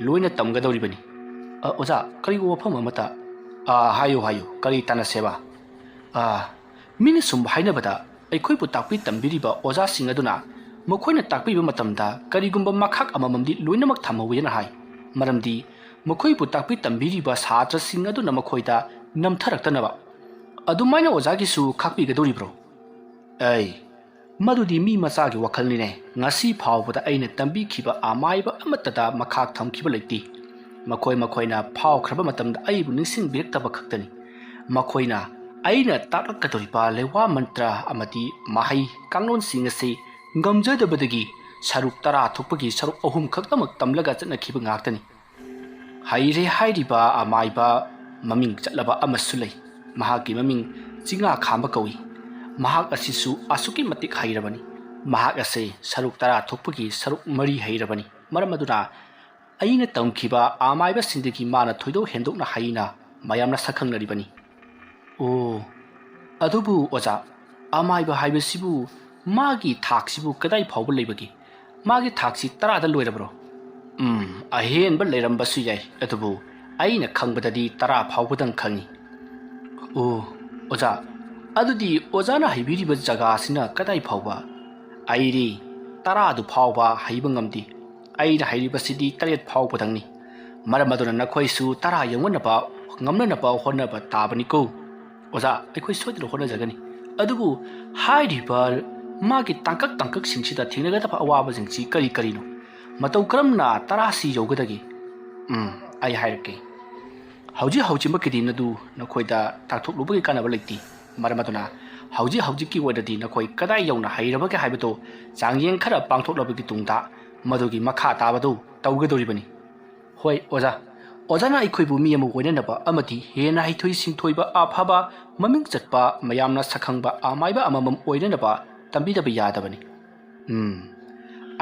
ꯂꯣꯏꯅ ꯇꯝꯒꯗꯧꯔꯤꯕꯅꯤ. ꯑꯣꯖꯥ ꯀꯔꯤꯒꯨꯝꯕ ꯋꯥꯐꯝ ꯑꯃꯇ? ꯍꯥꯏꯌꯨ ꯀꯔꯤ ꯇꯥꯟꯅꯁꯦꯕ? ꯃꯤꯅ ꯁꯨꯝ ꯍꯥꯏꯅꯕꯗ ꯑꯩꯈꯣꯏꯕꯨ ꯇꯥꯛꯄꯤ ꯇꯝꯕꯤꯔꯤꯕ ꯑꯣꯖꯥꯁꯤꯡ ꯑꯗꯨꯅ ꯃꯈꯣꯏꯅ ꯇꯥꯛꯄꯤꯕ ꯃꯇꯝꯗ ꯀꯔꯤꯒꯨꯝꯕ ꯃꯈꯥꯛ ꯑꯃꯃꯝꯗꯤ ꯂꯣꯏꯅꯃꯛ ꯊꯝꯍꯧꯋꯦꯅ ꯍꯥꯏ. ꯃꯔꯝꯗꯤ ꯃꯈꯣꯏꯕꯨ ꯇꯥꯛꯄꯤ ꯇꯝꯕꯤꯔꯤꯕ ꯁꯥꯇ꯭ꯔꯁꯤꯡ ꯑꯗꯨꯅ ꯃꯈꯣꯏꯗ ꯅꯝꯊꯔꯛꯇꯅꯕ. ꯑꯗꯨꯃꯥꯏꯅ ꯑꯣꯖꯥꯒꯤꯁꯨ ꯈꯥꯛꯄꯤꯒꯗꯧꯔꯤꯕ꯭ꯔꯣ? ꯃꯗꯨꯗꯤ ꯃꯤ ꯃꯆꯥꯒꯤ ꯋꯥꯈꯜꯅꯤꯅꯦ. ꯉꯁꯤ ꯐꯥꯎꯕꯗ ꯑꯩꯅ ꯇꯝꯕꯤꯈꯤꯕ ꯑꯃꯥꯏꯕ ꯑꯃꯠꯇꯗ ꯃꯈꯥꯛ ꯊꯝꯈꯤꯕ ꯂꯩꯇꯦ. ꯃꯈꯣꯏꯅ ꯐꯥꯎꯈ꯭ꯔꯕ ꯃꯇꯝꯗ ꯑꯩꯕꯨ ꯅꯤꯡꯁꯤꯡꯕꯤꯔꯛꯇꯕ ꯈꯛꯇꯅꯤ. ꯃꯈꯣꯏꯅ ꯑꯩꯅ ꯇꯥꯛꯂꯛꯀꯗꯧꯔꯤꯕ ꯂꯩꯋꯥ ꯃꯟꯇ꯭ꯔ ꯑꯃꯗꯤ ꯃꯍꯩ ꯀꯥꯡꯂꯣꯟꯁꯤꯡ ꯑꯁꯤ ꯉꯝꯖꯗꯕꯗꯒꯤ ꯁꯔꯨꯛ 10 ꯊꯣꯛꯄꯒꯤ ꯁꯔꯨꯛ 3 ꯈꯛꯇꯃꯛ ꯇꯝꯂꯒ ꯆꯠꯅꯈꯤꯕ ꯉꯥꯛꯇꯅꯤ. ꯍꯩꯔꯦ ꯍꯥꯏꯔꯤꯕ ꯑꯃꯥꯏꯕ ꯃꯃꯤꯡ ꯆꯠꯂꯕ ꯑꯃꯁꯨ ꯂꯩ. ꯃꯍꯥꯛꯀꯤ ꯃꯃꯤꯡ ꯆꯤꯉꯥ ꯈꯥꯝꯕ ꯀꯧꯏ. ꯃꯍꯥꯛ ꯑꯁꯤꯁꯨ ꯑꯁꯨꯛꯀꯤ ꯃꯇꯤꯛ ꯍꯩꯔꯕꯅꯤ. ꯃꯍꯥꯛ ꯑꯁꯤ ꯁꯔꯨꯛ 10 ꯊꯣꯛꯄꯒꯤ ꯁꯔꯨꯛ 3 ꯍꯩꯔꯕꯅꯤ. ꯃꯔꯝ ꯑꯗꯨꯅ ꯑꯩꯅ ꯇꯝꯈꯤꯕ ꯑꯃꯥꯏꯕꯁꯤꯡꯗꯒꯤ ꯃꯥꯅ ꯊꯣꯏꯗꯣꯛ ꯍꯦꯟꯗꯣꯛꯅ ꯍꯩꯅ ꯃꯌꯥꯝꯅ ꯁꯛꯈꯪꯅꯔꯤꯕꯅꯤ. ꯑꯣ ꯑꯗꯨꯕꯨ ꯑꯣꯖꯥ ꯑꯃꯥꯏꯕ ꯍꯥꯏꯕꯁꯤꯕꯨ ꯃꯥꯒꯤ ꯊꯥꯛꯁꯤꯕꯨ ꯀꯗꯥꯏ ꯐꯥꯎꯕ ꯂꯩꯕꯒꯦ? ꯃꯥꯒꯤ ꯊꯥꯛꯁꯤ 10ꯗ ꯂꯣꯏꯔꯕ꯭ꯔꯣ? ꯑꯍꯦꯟꯕ ꯂꯩꯔꯝꯕꯁꯨ ꯌꯥꯏ. ꯑꯗꯨꯕꯨ ꯑꯩꯅ ꯈꯪꯕꯗꯗꯤ 10 ꯐꯥꯎꯕꯗꯪ ꯈꯪꯏ. ꯑꯣ ꯑꯣꯖꯥ ꯑꯗꯨꯗꯤ ꯑꯣꯖꯥꯅ ꯍꯩꯕꯤꯔꯤꯕ ꯖꯒꯥꯁꯤꯅ ꯀꯗꯥꯏ ꯐꯥꯎꯕ? ꯑꯩꯗꯤ 10 ꯐꯥꯎꯕ ꯍꯩꯕ ꯉꯝꯗꯦ. ꯑꯩꯅ ꯍꯩꯔꯤꯕꯁꯤꯗꯤ 7 ꯐꯥꯎꯕꯗꯪꯅꯤ. ꯃꯔꯝ ꯑꯗꯨꯅ ꯅꯈꯣꯏꯁꯨ 10 ꯉꯝꯅꯅꯕ ꯍꯣꯠꯅꯕ ꯇꯥꯕꯅꯤꯀꯣ. ꯑꯣꯖꯥ ꯑꯩꯈꯣꯏ ꯁꯣꯏꯗꯅ ꯍꯣꯠꯅꯖꯒꯅꯤ. ꯑꯗꯨꯕꯨ ꯍꯥꯏꯔꯤꯕ ꯃꯥꯒꯤ ꯇꯥꯡꯀꯛꯁꯤꯡꯁꯤꯗ ꯊꯦꯡꯅꯒꯗꯕ ꯑꯋꯥꯕꯁꯤꯡꯁꯤ ꯀꯔꯤꯅꯣ? ꯃꯇꯧ ꯀꯔꯝꯅ 10ꯁꯤ ꯌꯧꯒꯗꯒꯦ? ꯑꯩ ꯍꯥꯏꯔꯛꯀꯦ. ꯍꯧꯖꯤꯛꯃꯛꯀꯤꯗꯤ ꯅꯗꯨ ꯅꯈꯣꯏꯗ ꯇꯥꯛꯊꯣꯛꯂꯨꯕꯒꯤ ꯀꯥꯟꯅꯕ ꯂꯩꯇꯦ. ꯃꯔꯝ ꯑꯗꯨꯅ ꯍꯧꯖꯤꯛꯀꯤ ꯑꯣꯏꯅꯗꯤ ꯅꯈꯣꯏ ꯀꯗꯥꯏ ꯌꯧꯅ ꯍꯩꯔꯕꯒꯦ ꯍꯥꯏꯕꯗꯨ ꯆꯥꯡꯌꯦꯡ ꯈꯔ ꯄꯥꯡꯊꯣꯛꯂꯕꯒꯤ ꯇꯨꯡꯗ ꯃꯗꯨꯒꯤ ꯃꯈꯥ ꯇꯥꯕꯗꯨ ꯇꯧꯒꯗꯧꯔꯤꯕꯅꯤ. ꯍꯣꯏ ꯑꯣꯖꯥꯅ ꯑꯩꯈꯣꯏꯕꯨ ꯃꯤ ꯑꯃ ꯑꯣꯏꯅꯅꯕ ꯑꯃꯗꯤ ꯍꯦꯟꯅ ꯍꯩꯊꯣꯏ ꯁꯤꯡꯊꯣꯏꯕ ꯑꯐꯕ ꯃꯃꯤꯡ ꯆꯠꯄ ꯃꯌꯥꯝꯅ ꯁꯛꯈꯪꯕ ꯑꯃꯥꯏꯕ ꯑꯃꯃꯝ ꯑꯣꯏꯅꯅꯕ ꯇꯝꯕꯤꯗꯕ ꯌꯥꯗꯕꯅꯤ.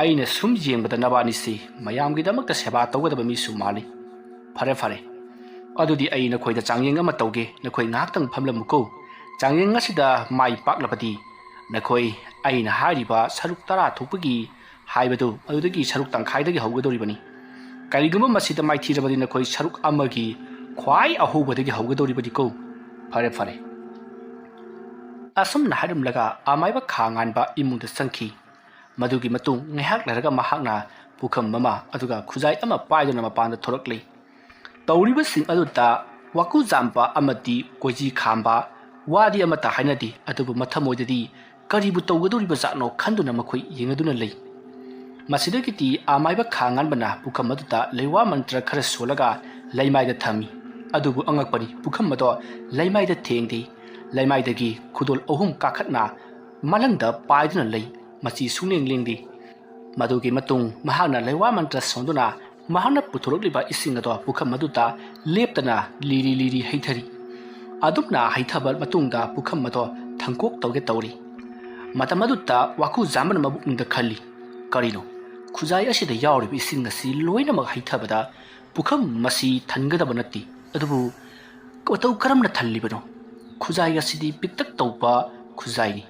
ꯑꯩꯅ ꯁꯨꯝ ꯌꯦꯡꯕꯗ ꯅꯕꯥꯅꯤꯁꯤ ꯃꯌꯥꯝꯒꯤꯗꯃꯛꯇ ꯁꯦꯕꯥ ꯇꯧꯒꯗꯕ ꯃꯤꯁꯨ ꯃꯥꯜꯂꯤ. ꯐꯔꯦ ꯑꯗꯨꯗꯤ ꯑꯩ ꯅꯈꯣꯏꯗ ꯆꯥꯡꯌꯦꯡ ꯑꯃ ꯇꯧꯒꯦ. ꯅꯈꯣꯏ ꯉꯥꯏꯍꯥꯛꯇꯪ ꯐꯝꯂꯝꯃꯨꯀꯣ. ꯆꯥꯡꯌꯦꯡ ꯑꯁꯤꯗ ꯃꯥꯏ ꯄꯥꯛꯂꯕꯗꯤ ꯅꯈꯣꯏ ꯑꯩꯅ ꯍꯥꯏꯔꯤꯕ ꯁꯔꯨꯛ 10 ꯊꯣꯛꯄꯒꯤ ꯍꯥꯏꯕꯗꯨ ꯑꯗꯨꯗꯒꯤ ꯁꯔꯨꯛ ꯇꯪꯈꯥꯏꯗꯒꯤ ꯍꯧꯒꯗꯧꯔꯤꯕꯅꯤ. ꯀꯔꯤꯒꯨꯝꯕ ꯃꯁꯤꯗ ꯃꯥꯏꯊꯤꯔꯕꯗꯤ ꯅꯈꯣꯏ ꯁꯔꯨꯛ 1ꯒꯤ ꯈ꯭ꯋꯥꯏ ꯑꯍꯧꯕꯗꯒꯤ ꯍꯧꯒꯗꯧꯔꯤꯕꯅꯤꯀꯣ. ꯐꯔꯦ ꯑꯁꯨꯝꯅ ꯍꯥꯏꯔꯝꯂꯒ ꯑꯃꯥꯏꯕ ꯈꯥ ꯉꯥꯟꯕ ꯏꯃꯨꯡꯗ ꯆꯪꯈꯤ. ꯃꯗꯨꯒꯤ ꯃꯇꯨꯡ ꯉꯥꯏꯍꯥꯛ ꯂꯩꯔꯒ ꯃꯍꯥꯛꯅ ꯄꯨꯈꯝ ꯑꯃ ꯑꯗꯨꯒ ꯈꯨꯖꯥꯏ ꯑꯃ ꯄꯥꯏꯗꯨꯅ ꯃꯄꯥꯟꯗ ꯊꯣꯔꯛꯂꯤ. ꯇꯧꯔꯤꯕꯁꯤꯡ ꯑꯗꯨꯗ ꯋꯥꯀꯨꯖꯥꯝꯕ ꯑꯃꯗꯤ ꯀꯣꯏꯖꯤ ꯈꯥꯝꯕ ꯋꯥꯗꯤ ꯑꯃꯠꯇ ꯍꯥꯏꯅꯗꯦ. ꯑꯗꯨꯕꯨ ꯃꯊꯃꯣꯏꯗꯗꯤ ꯀꯔꯤꯕꯨ ꯇꯧꯒꯗꯧꯔꯤꯕꯖꯥꯠꯅꯣ ꯈꯟꯗꯨꯅ ꯃꯈꯣꯏ ꯌꯦꯡꯅꯗꯨꯅ ꯂꯩ. ꯃꯁꯤꯗꯒꯤꯗꯤ ꯑꯃꯥꯏꯕ ꯈꯥ ꯉꯥꯟꯕꯅ ꯄꯨꯈꯝ ꯑꯗꯨꯗ ꯂꯩꯋꯥ ꯃꯟꯇ꯭ꯔ ꯈꯔ ꯁꯣꯜꯂꯒ ꯂꯩꯃꯥꯏꯗ ꯊꯝꯃꯤ. ꯑꯗꯨꯕꯨ ꯑꯉꯛꯄꯅꯤ, ꯄꯨꯈꯝ ꯑꯗꯣ ꯂꯩꯃꯥꯏꯗ ꯊꯦꯡꯗꯦ. ꯂꯩꯃꯥꯏꯗꯒꯤ ꯈꯨꯗꯣꯜ 3 ꯀꯥꯈꯠꯅ ꯃꯂꯪꯗ ꯄꯥꯏꯗꯨꯅ ꯂꯩ. ꯃꯆꯤ ꯁꯨꯡꯂꯦꯡ ꯂꯦꯡꯗꯦ. ꯃꯗꯨꯒꯤ ꯃꯇꯨꯡ ꯃꯍꯥꯛꯅ ꯂꯩꯋꯥ ꯃꯟꯇ꯭ꯔ ꯁꯣꯟꯗꯨꯅ ꯃꯍꯥꯛꯅ ꯄꯨꯊꯣꯔꯛꯂꯤꯕ ꯏꯁꯤꯡ ꯑꯗꯣ ꯄꯨꯈꯝ ꯑꯗꯨꯗ ꯂꯦꯞꯇꯅ ꯂꯤꯔꯤ ꯍꯩꯊꯔꯤ. ꯑꯗꯨꯝꯅ ꯍꯩꯊꯕ ꯃꯇꯨꯡꯗ ꯄꯨꯈꯝ ꯑꯗꯣ ꯊꯪꯀꯣꯛ ꯇꯧꯒꯦ ꯇꯧꯔꯤ. ꯃꯇꯝ ꯑꯗꯨꯗ ꯋꯥꯀꯨꯖꯥꯝꯕꯅ ꯃꯕꯨꯛꯅꯤꯡꯗ ꯈꯜꯂꯤ, ꯀꯔꯤꯅꯣ ꯈꯨꯖꯥꯏ ꯑꯁꯤꯗ ꯌꯥꯎꯔꯤꯕ ꯏꯁꯤꯡ ꯑꯁꯤ ꯂꯣꯏꯅꯃꯛ ꯍꯩꯊꯕꯗ ꯄꯨꯈꯝ ꯃꯁꯤ ꯊꯟꯒꯗꯕ ꯅꯠꯇꯦ. ꯑꯗꯨꯕꯨ ꯃꯇꯧ ꯀꯔꯝꯅ ꯊꯜꯂꯤꯕꯅꯣ? ꯈꯨꯖꯥꯏ ꯑꯁꯤꯗꯤ ꯄꯤꯛꯇꯛ ꯇꯧꯕ ꯈꯨꯖꯥꯏꯅꯤ.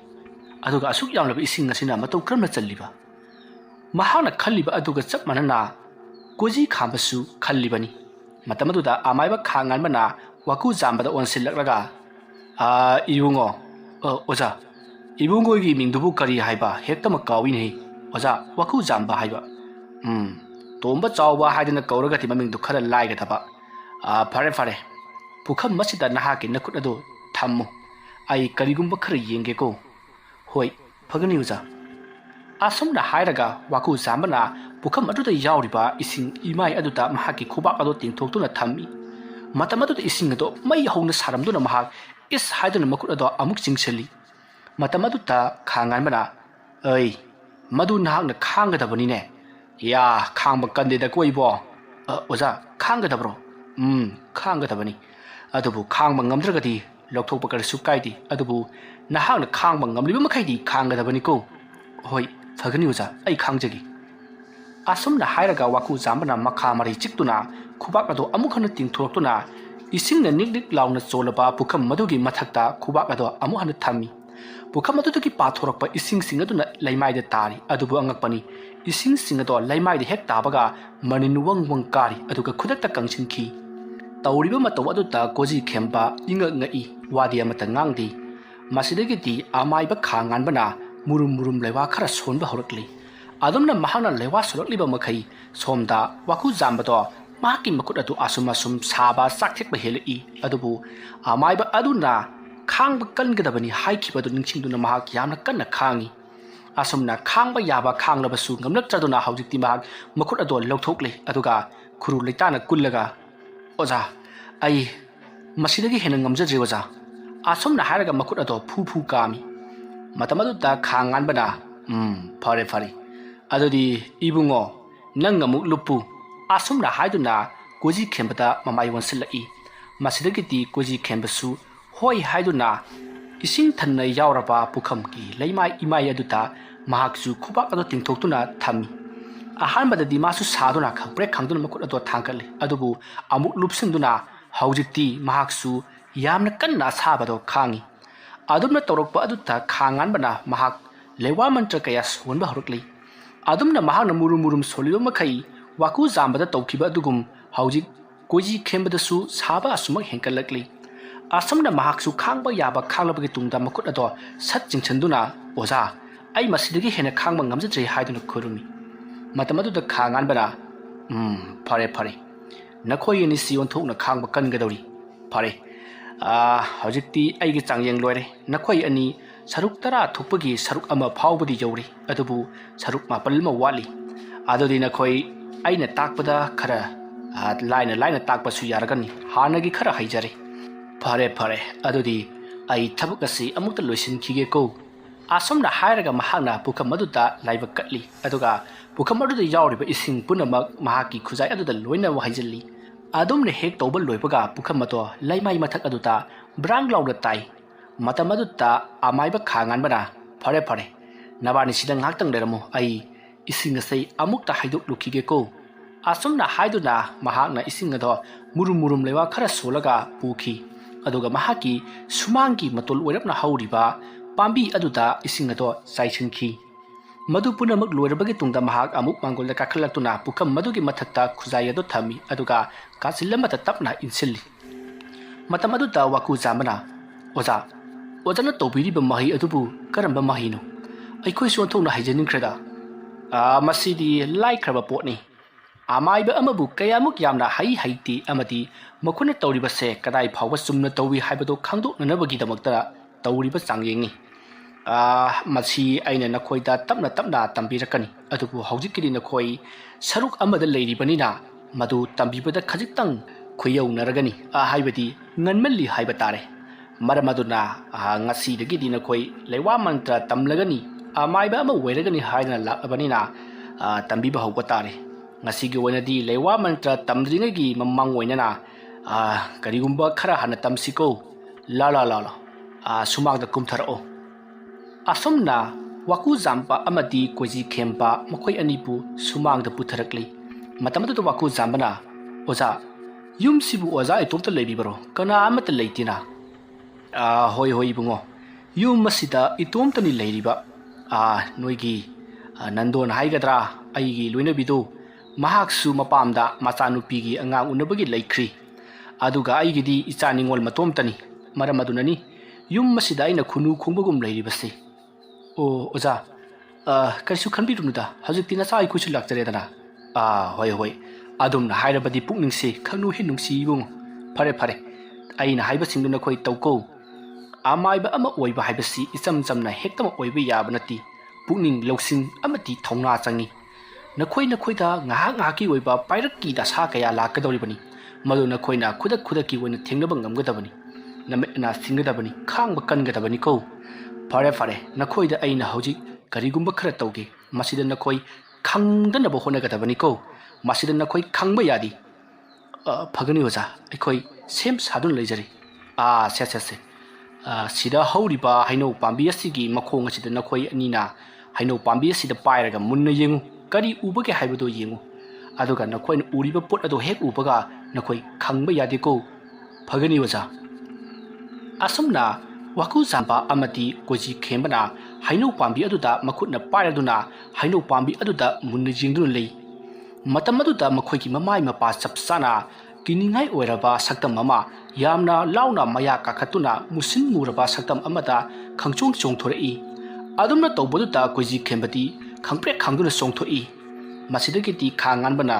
ꯑꯗꯨꯒ ꯑꯁꯨꯛ ꯌꯥꯝꯂꯕ ꯏꯁꯤꯡ ꯑꯁꯤꯅ ꯃꯇꯧ ꯀꯔꯝꯅ ꯆꯜꯂꯤꯕ? ꯃꯍꯥꯛꯅ ꯈꯜꯂꯤꯕ ꯑꯗꯨꯒ ꯆꯞ ꯃꯥꯟꯅꯅ ꯀꯣꯏꯖꯤ ꯈꯥꯝꯕꯁꯨ ꯈꯜꯂꯤꯕꯅꯤ. ꯃꯇꯝ ꯑꯗꯨꯗ ꯑꯃꯥꯏꯕ ꯈꯥ ꯉꯥꯟꯕꯅ ꯋꯥꯀꯨꯖꯥꯝꯕꯗ ꯑꯣꯟꯁꯤꯜꯂꯛꯂꯒ ꯏꯕꯨꯡꯉꯣ. ꯑꯣꯖꯥ ꯏꯕꯨꯡꯉꯣꯒꯤ ꯃꯤꯡꯗꯨꯕꯨ ꯀꯔꯤ ꯍꯥꯏꯕ? ꯍꯦꯛꯇꯃꯛ ꯀꯥꯎꯏꯅꯦ. ꯑꯣꯖꯥ ꯋꯥꯀꯨꯖꯥꯝꯕ ꯍꯥꯏꯕ. ꯇꯣꯝꯕ ꯆꯥꯎꯕ ꯍꯥꯏꯗꯅ ꯀꯧꯔꯒꯗꯤ ꯃꯃꯤꯡꯗꯨ ꯈꯔ ꯂꯥꯏꯒꯗꯕ. ꯐꯔꯦ ꯄꯨꯈꯝ ꯑꯁꯤꯗ ꯅꯍꯥꯛꯀꯤ ꯅꯈꯨꯠ ꯑꯗꯨ ꯊꯝꯃꯨ. ꯑꯩ ꯀꯔꯤꯒꯨꯝꯕ ꯈꯔ ꯌꯦꯡꯒꯦꯀꯣ. ꯍꯣꯏ ꯐꯒꯅꯤ ꯑꯣꯖꯥ. asumna hairaga waku zambana pukham aduda yauriba ising imai aduda mahaki khubak ado tingthoktuna thammi matam aduda ising ado mai hauna saramduna mahak is haiduna makut ado amuk chingsali matam aduda khangan bana ai madu nahakna khanggadabani ne ya khangba kandeda koibo oza khanggadabro khanggadabani adubu khangba ngamdragadi lokthokpa karasu kaidi adubu nahakna khangba ngamliba makhaydi khanggadabani ko hoi fagani oza ai khangjagi asumna hairaga waku zambana makha mari chiktuna khubak ado amukhana tingthoroktuna isingna niknik launa cholaba pukham madugi mathakta khubak ado amuhana thammi pukham adugi pathorakpa ising sing aduna laimaida tari adubu angakpani ising sing ado laimaida hek tabaga manin wangwang kari aduga khudakta kangsinki tawriba mataw aduta koji khemba inga ngai wadi amata ngangdi masidagiti amaiba khangan bana murum murum lewa khara sonba horakli adumna mahana lewa solakliba makhai somda waku zambado maki makut adu asuma sum saba sakthekba helai adubu amaiba aduna khangba kangadabani haikibadu ningchingduna mahak yamna kanna khangi asumna khangba yaba khanglabasu ngamnak chaduna haujikti mahak makut adu lokthokle aduga khuru leitana kullaga oza ai masidagi hena ngamjadre oza asumna hairaga makut adu phu kami matamadu ta khangan bana fare fare adodi ibungo nang amuk lupu asumna haiduna koji khembada mamai wansilai masidagiti koji khembasu hoi haiduna ising thanna yauraba pukham ki leimai imai aduta mahaksu khubak ado tingthoktuna thami ahanbadadi masu saduna khangpre khangduna makut ado thangkali adubu amuk lupsingduna haujikti mahaksu yamna kanna sabado khangi adumna torokpa aduta khangan bana mahak lewa mantra kaya sonba horukli adumna mahakna murum soliyo makai waku zambada tawkiba adugum haujik koji khembadasu saba asumak henkalakli asamna mahaksu khangba yaba khanglabagi tungda makut ado sat jingchanduna oza ai masidagi hena khangba ngamjadre haiduna khurumi matamaduda khangan bana fare nakhoi ni sion thokna khangba kangadori fare hojikti aigi changyeng loire nakhoi ani saruk tara thupagi saruk ama phawbadi jawri adubu saruk mapal ma wali adodi nakhoi aina takpada khara laina takpa su yaragani hanagi khara haijare fare adodi ai thabuk asi amukta loisin khige ko asomna hairaga mahakna pukham maduta laiba katli aduga pukham maduda yawriba ising punamak mahaki khuzai aduda loina wahaijalli adumne hek tawbal loibaga pukham mato laimai mathak aduta brang launa tai matamaduta amaiba khangan bana fare nabani sidang haktang leramo ai ising asai amukta haiduk lukhige ko asomna haiduna mahakna ising ado murum lewa khara solaga pukhi aduga mahaki sumangi matol oirapna hauriba pambi aduda ising ado saichinki madu punamak loirabagi tungda mahak amuk mangolda kakhalatuna pukham madugi mathakta khuzai ado thami aduga kasilamata tapna insilli matam aduda waku zamana ojana tobiriba mahi adubu karamba mahino aikhoi sonthona haijaningkrada masidi laikraba potni amaiba amabu kayamuk yamna haiti amati makuna tawriba se kadai phawba sumna tawi haibado khangdoknanabagi damakta tawriba changyengni masi aina nakhoida tapna tambirakani adubu haujikiri nakhoi saruk amada leiribanina madu tambibada khajitang khoyaunaragani haibadi nganmalli haiba tare maramaduna ngasi dagidi nakhoi lewa mantra tamlagani amaiba ama weragani haina labanina tambiba hauba tare ngasi gi wenadi lewa mantra tamdringagi mamang wenana karigumba khara hana tamsiko la sumagda kumtharao asomna waku zampa amadi koji khempa makhoi anipu sumangda putharakli matamadu waku zambana oza yumsibu oza itopta leibibaro kana amata leitina hoi bungo yum masida itomtani leiriba noigi nandon haigadra aigi loinabidu mahaksu mapamda machanupigi angang unabagi laikri aduga aigidi ichaningol matomtani maramadunani yum masida aina khunu khongbagum leiribase oza karisu khanbirumda hajikti na sai khusu lakjaredana hoi adumna hairabadi pukningse khanu hinungsi bung fare aina haiba singduna khoi tawko amaiba ama oiba haibasi ichamna hektama oiba yabanati ꯄꯨꯛꯅꯤꯡ ꯂꯧꯁꯤꯡ ꯑꯃꯗꯤ ꯊꯧꯅꯥ ꯆꯪꯏ ꯅꯈꯣꯏꯗ ꯉꯥꯏꯍꯥꯛ ꯉꯥꯏꯍꯥꯛꯀꯤ ꯑꯣꯏꯕ ꯄꯥꯏꯔꯛꯀꯤ ꯗꯁꯥ ꯀꯌꯥ ꯂꯥꯛꯀꯗꯧꯔꯤꯕꯅꯤ ꯃꯗꯨ ꯅꯈꯣꯏꯅ ꯈꯨꯗꯛꯀꯤ ꯑꯣꯏꯅ ꯊꯦꯡꯅꯕ ꯉꯝꯒꯗꯕꯅꯤ ꯅꯃꯤꯠꯅ ꯁꯤꯡꯒꯗꯕꯅꯤ ꯈꯥꯡꯕ ꯀꯟꯒꯗꯕꯅꯤ ꯀꯣ ꯐꯔꯦ ꯅꯈꯣꯏꯗ ꯑꯩꯅ ꯍꯧꯖꯤꯛ ꯀꯔꯤꯒꯨꯝꯕ ꯈꯔ ꯇꯧꯒꯦ ꯃꯁꯤꯗ ꯅꯈꯣꯏ ꯈꯪꯗꯅꯕ ꯍꯣꯠꯅꯒꯗꯕꯅꯤ ꯀꯣ ꯃꯁꯤꯗ ꯅꯈꯣꯏ ꯈꯪꯕ ꯌꯥꯗꯦ ꯐꯒꯅꯤ ꯑꯣꯖꯥ ꯑꯩꯈꯣꯏ ꯁꯦꯝ ꯁꯥꯗꯨꯅ ꯂꯩꯖꯔꯤ ꯁꯦ ꯁꯤꯗ ꯍꯧꯔꯤꯕ ꯍꯩꯅꯧ ꯄꯥꯝꯕꯤ ꯑꯁꯤꯒꯤ ꯃꯈꯣꯡ ꯑꯁꯤꯗ ꯅꯈꯣꯏ ꯑꯅꯤꯅ ꯍꯩꯅꯧ ꯄꯥꯝꯕꯤ ꯑꯁꯤꯗ ꯄꯥꯏꯔꯒ ꯃꯨꯟꯅ ꯌꯦꯡꯉꯨ ꯀꯔꯤ ꯎꯕꯒꯦ ꯍꯥꯏꯕꯗꯨ ꯌꯦꯡꯉꯨ ꯑꯗꯨꯒ ꯅꯈꯣꯏꯅ ꯎꯔꯤꯕ ꯄꯣꯠ ꯑꯗꯨ ꯍꯦꯛ ꯎꯕꯒ ꯅꯈꯣꯏ ꯈꯪꯕ ꯌꯥꯗꯦꯀꯣ ꯐꯒꯅꯤ ꯑꯣꯖꯥ ꯑꯁꯨꯝꯅ ꯋꯥꯀꯨꯖꯥꯝꯕ ꯑꯃꯗꯤ ꯀꯣꯏꯖꯤ ꯈꯦꯝꯕꯅ ꯍꯩꯅꯧ ꯄꯥꯝꯕꯤ ꯑꯗꯨꯗ ꯃꯈꯨꯠꯅ ꯄꯥꯏꯔꯗꯨꯅ ꯍꯩꯅꯧ ꯄꯥꯝꯕꯤ ꯑꯗꯨꯗ ꯃꯨꯟꯅ ꯌꯦꯡꯗꯨꯅ ꯂꯩ ꯃꯇꯝ ꯑꯗꯨꯗ ꯃꯈꯣꯏꯒꯤ ꯃꯃꯥꯏ ꯃꯄꯥ ꯆꯞ ꯆꯥꯅ ꯀꯤꯅꯤꯡꯉꯥꯏ ꯑꯣꯏꯔꯕ ꯁꯛꯇꯝ ꯑꯃ ꯌꯥꯝꯅ ꯂꯥꯎꯅ ꯃꯌꯥ ꯀꯥꯈꯠꯇꯨꯅ ꯃꯨꯁꯤꯟ ꯃꯨꯔꯕ ꯁꯛꯇꯝ ꯑꯃꯗ ꯈꯪꯆꯣꯡ ꯆꯣꯡꯊꯣꯔꯛꯏ ꯑꯗꯨꯝꯅ ꯇꯧꯕꯗꯨꯗ ꯀꯣꯏꯖꯤ ꯈꯦꯝꯕꯗꯤ ꯈꯪꯄ꯭ꯔꯦꯛ ꯈꯪꯗꯨꯅ ꯆꯣꯡꯊꯣꯛꯏ ꯃꯁꯤꯗꯒꯤꯗꯤ ꯈꯥ ꯉꯥꯟꯕꯅ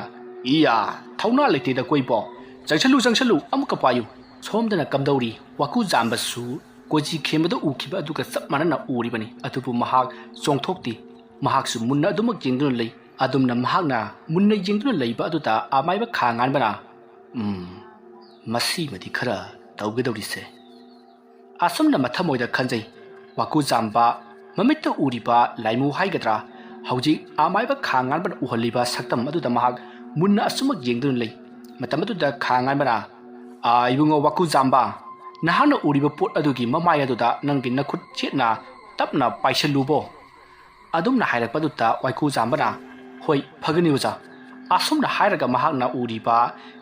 ꯏꯌꯥ ꯊꯧꯅꯥ ꯂꯩꯇꯦꯗ ꯀꯣꯏꯕꯣ ꯆꯪꯁꯜꯂꯨ ꯑꯃꯨꯛꯀ ꯄꯥꯏꯌꯨ ꯁꯣꯝꯗꯅ ꯀꯝꯗꯧꯔꯤ ꯋꯥꯀꯨꯖꯥꯝꯕꯁꯨ ꯀꯣꯏꯖꯤ ꯈꯦꯝꯕꯗ ꯎꯈꯤꯕ ꯑꯗꯨꯒ ꯆꯞ ꯃꯥꯟꯅꯅ ꯎꯔꯤꯕꯅꯤ ꯑꯗꯨꯕꯨ ꯃꯍꯥꯛ ꯆꯣꯡꯊꯣꯛꯇꯦ ꯃꯍꯥꯛꯁꯨ ꯃꯨꯟꯅ ꯑꯗꯨꯃꯛ ꯌꯦꯡꯗꯨꯅ ꯂꯩ ꯑꯗꯨꯝꯅ ꯃꯍꯥꯛꯅ ꯃꯨꯟꯅ ꯌꯦꯡꯗꯨꯅ ꯂꯩꯕ ꯑꯗꯨꯗ ꯑꯃꯥꯏꯕ ꯈꯥ ꯉꯥꯟꯕꯅ ꯃꯁꯤꯃꯗꯤ ꯈꯔ ꯇꯧꯒꯗꯧꯔꯤꯁꯦ ꯑꯁꯨꯝꯅ ꯃꯊꯃꯣꯏꯗ ꯈꯟꯖꯩ ꯋꯥꯀꯨꯖꯥꯝꯕ ꯃꯃꯤꯠꯇ ꯎꯔꯤꯕ ꯂꯥꯏꯃꯨ ꯍꯥꯏꯒꯗ꯭ꯔꯥ ꯍꯧꯖꯤꯛ ꯑꯃꯥꯏꯕ ꯈꯥ ꯉꯥꯟꯕꯅ ꯎꯍꯜꯂꯤꯕ ꯁꯛꯇꯝ ꯑꯗꯨꯗ ꯃꯍꯥꯛ ꯃꯨꯟꯅ ꯑꯁꯨꯃꯛ ꯌꯦꯡꯗꯨꯅ ꯂꯩ ꯃꯇꯝ ꯑꯗꯨꯗ ꯈꯥ ꯉꯥꯟꯕꯅ ꯏꯕꯨꯡꯉꯣ ꯋꯥꯀꯨꯖꯥꯝꯕ ꯅꯍꯥꯛꯅ ꯎꯔꯤꯕ ꯄꯣꯠ ꯑꯗꯨꯒꯤ ꯃꯃꯥꯏ ꯑꯗꯨꯗ ꯅꯪꯒꯤ ꯅꯈꯨꯠ ꯆꯦꯠꯅ ꯇꯞꯅ ꯄꯥꯏꯁꯜꯂꯨꯕꯣ ꯑꯗꯨꯝꯅ ꯍꯥꯏꯔꯛꯄꯗꯨꯗ ꯋꯥꯀꯨꯖꯥꯝꯕꯅ ꯍꯣꯏ ꯐꯒꯅꯤ ꯑꯣꯖꯥ ꯑꯁꯨꯝꯅ ꯍꯥꯏꯔꯒ ꯃꯍꯥꯛꯅ ꯎꯔꯤꯕ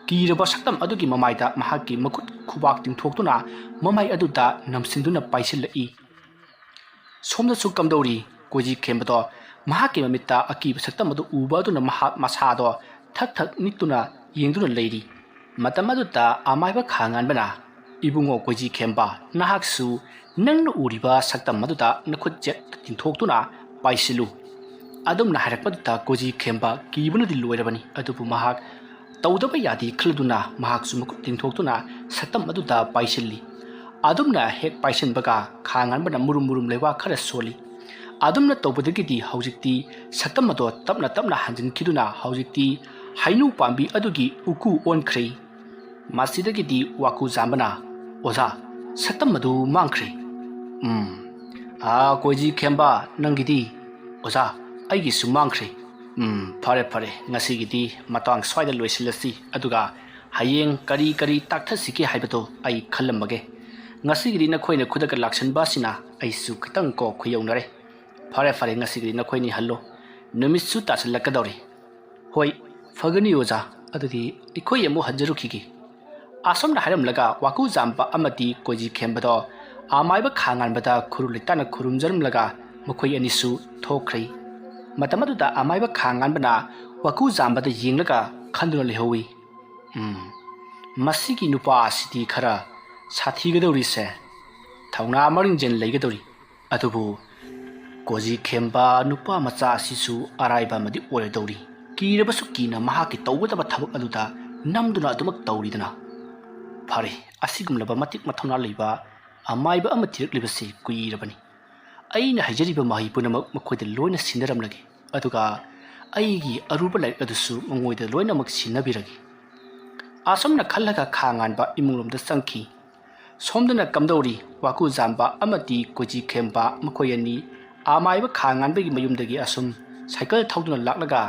ꯀꯤꯔꯕ ꯁꯛꯇꯝ ꯑꯗꯨꯒꯤ ꯃꯃꯥꯏꯗ ꯃꯍꯥꯛꯀꯤ ꯃꯈꯨꯠ ꯈꯨꯕꯥꯛ ꯇꯤꯡꯊꯣꯛꯇꯨꯅ ꯃꯃꯥꯏ ꯑꯗꯨꯗ ꯅꯝꯁꯤꯟꯗꯨꯅ ꯄꯥꯏꯁꯤꯜꯂꯛꯏ ꯁꯣꯝꯗꯁꯨ ꯀꯝꯗꯧꯔꯤ ꯀꯣꯏꯖꯤ ꯈꯦꯝꯕꯗꯣ ꯃꯍꯥꯛꯀꯤ ꯃꯃꯤꯠꯇ ꯑꯀꯤꯕ ꯁꯛꯇꯝ ꯑꯗꯨ ꯎꯕ ꯑꯗꯨꯅ ꯃꯍꯥꯛ ꯃꯁꯥꯗꯣ ꯊꯛ ꯅꯤꯛꯇꯨꯅ ꯌꯦꯡꯗꯨꯅ ꯂꯩꯔꯤ ꯃꯇꯝ ꯑꯗꯨꯗ ꯑꯃꯥꯏꯕ ꯈꯥ ꯉꯥꯟꯕꯅ ꯏꯕꯨꯡꯉꯣ ꯀꯣꯏꯖꯤ ꯈꯦꯝꯕ ꯅꯍꯥꯛꯁꯨ ꯅꯪꯅ ꯎꯔꯤꯕ ꯁꯛꯇꯝ ꯑꯗꯨꯗ ꯅꯈꯨꯠ ꯆꯦꯠ ꯇꯤꯡꯊꯣꯛꯇꯨꯅ ꯄꯥꯏꯁꯤꯜꯂꯨ ꯑꯗꯨꯝꯅ ꯍꯥꯏꯔꯛꯄꯗꯨꯗ ꯀꯣꯏꯖꯤ ꯈꯦꯝꯕ ꯀꯤꯕꯅꯗꯤ ꯂꯣꯏꯔꯕꯅꯤ ꯑꯗꯨꯕꯨ ꯃꯍꯥꯛ ꯇꯧꯗꯕ ꯌꯥꯗꯦ ꯈꯜꯂꯗꯨꯅ ꯃꯍꯥꯛꯁꯨ ꯃꯈꯨꯠ ꯇꯤꯡꯊꯣꯛꯇꯨꯅ ꯁꯛꯇꯝ ꯑꯗꯨꯗ ꯄꯥꯏꯁꯤꯜꯂꯤ ꯑꯗꯨꯝꯅ ꯍꯦꯛ ꯄꯥꯏꯁꯤꯟꯕꯒ ꯈꯥ ꯉꯥꯟꯕꯅ ꯃꯨꯔꯨꯝ ꯂꯩꯕꯥꯛ ꯈꯔ ꯁꯣꯜꯂꯤ ꯑꯗꯨꯝꯅ ꯇꯧꯕꯗꯒꯤꯗꯤ ꯍꯧꯖꯤꯛꯇꯤ ꯁꯛꯇꯝ ꯑꯗꯣ ꯇꯞꯅ ꯍꯟꯖꯤꯟꯈꯤꯗꯨꯅ ꯍꯧꯖꯤꯛꯇꯤ ꯍꯩꯅꯧ ꯄꯥꯝꯕꯤ ꯑꯗꯨꯒꯤ ꯎꯀꯨ ꯑꯣꯟꯈ꯭ꯔꯦ ꯃꯁꯤꯗꯒꯤꯗꯤ ꯋꯥꯀꯨꯖꯥꯝꯕꯅ ꯑꯣꯖꯥ ꯁꯛꯇꯝ ꯑꯗꯨ ꯃꯥꯡꯈ꯭ꯔꯦ ꯀꯣꯏꯖꯤ ꯈꯦꯝꯕ ꯅꯪꯒꯤꯗꯤ ꯑꯣꯖꯥ ꯑꯩꯒꯤꯁꯨ ꯃꯥꯡꯈ꯭ꯔꯦ ꯐꯔꯦ ꯉꯁꯤꯒꯤꯗꯤ ꯃꯇꯥꯡ ꯁ꯭ꯋꯥꯏꯗ ꯂꯣꯏꯁꯤꯜꯂꯁꯤ ꯑꯗꯨꯒ ꯍꯌꯦꯡ ꯀꯔꯤ ꯇꯥꯛꯊꯁꯤꯒꯦ ꯍꯥꯏꯕꯗꯣ ꯑꯩ ꯈꯜꯂꯝꯃꯒꯦ ꯉꯁꯤꯒꯤꯗꯤ ꯅꯈꯣꯏꯅ ꯈꯨꯗꯛꯇ ꯂꯥꯛꯁꯟꯕ ꯑꯁꯤꯅ ꯑꯩꯁꯨ ꯈꯤꯇꯪ ꯈꯨꯌꯧꯅꯔꯦ ꯐꯔꯦ ꯉꯁꯤꯒꯤꯗꯤ ꯅꯈꯣꯏꯅꯤ ꯍꯜꯂꯣ ꯅꯨꯃꯤꯠꯁꯨ ꯇꯥꯁꯤꯜꯂꯛꯀꯗꯧꯔꯦ ꯍꯣꯏ ꯐꯒꯅꯤ ꯑꯣꯖꯥ ꯑꯗꯨꯗꯤ ꯑꯩꯈꯣꯏ ꯑꯃꯨꯛ ꯍꯟꯖꯔꯨꯈꯤꯒꯦ ꯑꯁꯨꯝꯅ ꯍꯥꯏꯔꯝꯂꯒ ꯋꯥꯀꯨꯖꯥꯝꯕ ꯑꯃꯗꯤ ꯀꯣꯏꯖꯤ ꯈꯦꯝꯕꯗꯣ ꯑꯃꯥꯏꯕ ꯈꯥ ꯉꯥꯟꯕꯗ ꯈꯨꯔꯨ ꯂꯩꯇꯥꯅ ꯈꯨꯔꯨꯝꯖꯔꯝꯂꯒ ꯃꯈꯣꯏ ꯑꯅꯤꯁꯨ ꯊꯣꯛꯈ꯭ꯔꯦ ꯃꯇꯝ ꯑꯗꯨꯗ ꯑꯃꯥꯏꯕ ꯈꯥ ꯉꯥꯟꯕꯅ ꯋꯥꯀꯨꯖꯥꯝꯕꯗ ꯌꯦꯡꯂꯒ ꯈꯟꯗꯨꯅ ꯂꯩꯍꯧꯏ ꯃꯁꯤꯒꯤ ꯅꯨꯄꯥ ꯑꯁꯤꯗꯤ ꯈꯔ ꯁꯥꯊꯤꯒꯗꯧꯔꯤꯁꯦ ꯊꯧꯅꯥ ꯃꯔꯤꯡꯖꯦꯜ ꯂꯩꯒꯗꯧꯔꯤ ꯑꯗꯨꯕꯨ ꯀꯣꯏꯖꯤ ꯈꯦꯝꯕ ꯅꯨꯄꯥ ꯃꯆꯥ ꯑꯁꯤꯁꯨ ꯑꯔꯥꯏꯕ ꯑꯃꯗꯤ ꯑꯣꯏꯔꯗꯧꯔꯤ ꯀꯤꯔꯕꯁꯨ ꯀꯤꯅ ꯃꯍꯥꯛꯀꯤ ꯇꯧꯒꯗꯕ ꯊꯕꯛ ꯑꯗꯨꯗ ꯅꯝꯗꯨꯅ ꯑꯗꯨꯃꯛ ꯇꯧꯔꯤꯗꯅ ꯐꯔꯦ ꯑꯁꯤꯒꯨꯝꯂꯕ ꯃꯇꯤꯛ ꯃꯊꯧꯅꯥ ꯂꯩꯕ ꯑꯃꯥꯏꯕ ꯑꯃ ꯊꯤꯔꯛꯂꯤꯕꯁꯤ ꯀꯨꯏꯔꯕꯅꯤ ꯑꯩꯅ ꯍꯩꯖꯔꯤꯕ ꯃꯍꯩ ꯄꯨꯝꯅꯃꯛ ꯃꯈꯣꯏꯗ ꯂꯣꯏꯅ ꯁꯤꯟꯅꯔꯝꯂꯒꯦ ꯑꯗꯨꯒ ꯑꯩꯒꯤ ꯑꯔꯨꯕ ꯂꯥꯏꯔꯤꯛ ꯑꯗꯨꯁꯨ ꯃꯉꯣꯏꯗ ꯂꯣꯏꯅꯃꯛ ꯁꯤꯟꯅꯕꯤꯔꯒꯦ ꯑꯁꯨꯝꯅ ꯈꯜꯂꯒ ꯈꯥ ꯉꯥꯟꯕ ꯏꯃꯨꯡꯂꯣꯝꯗ ꯆꯪꯈꯤ ꯁꯣꯝꯗꯅ ꯀꯝꯗꯧꯔꯤ ꯋꯥꯀꯨꯖꯥꯝꯕ ꯑꯃꯗꯤ ꯀꯣꯏꯖꯤ ꯈꯦꯝꯕ ꯃꯈꯣꯏ ꯑꯅꯤ ꯑꯃꯥꯏꯕ ꯈꯥ ꯉꯥꯟꯕꯒꯤ ꯃꯌꯨꯝꯗꯒꯤ ꯑꯁꯨꯝ ꯁꯥꯏꯀꯜ ꯊꯧꯗꯨꯅ ꯂꯥꯛꯂꯒ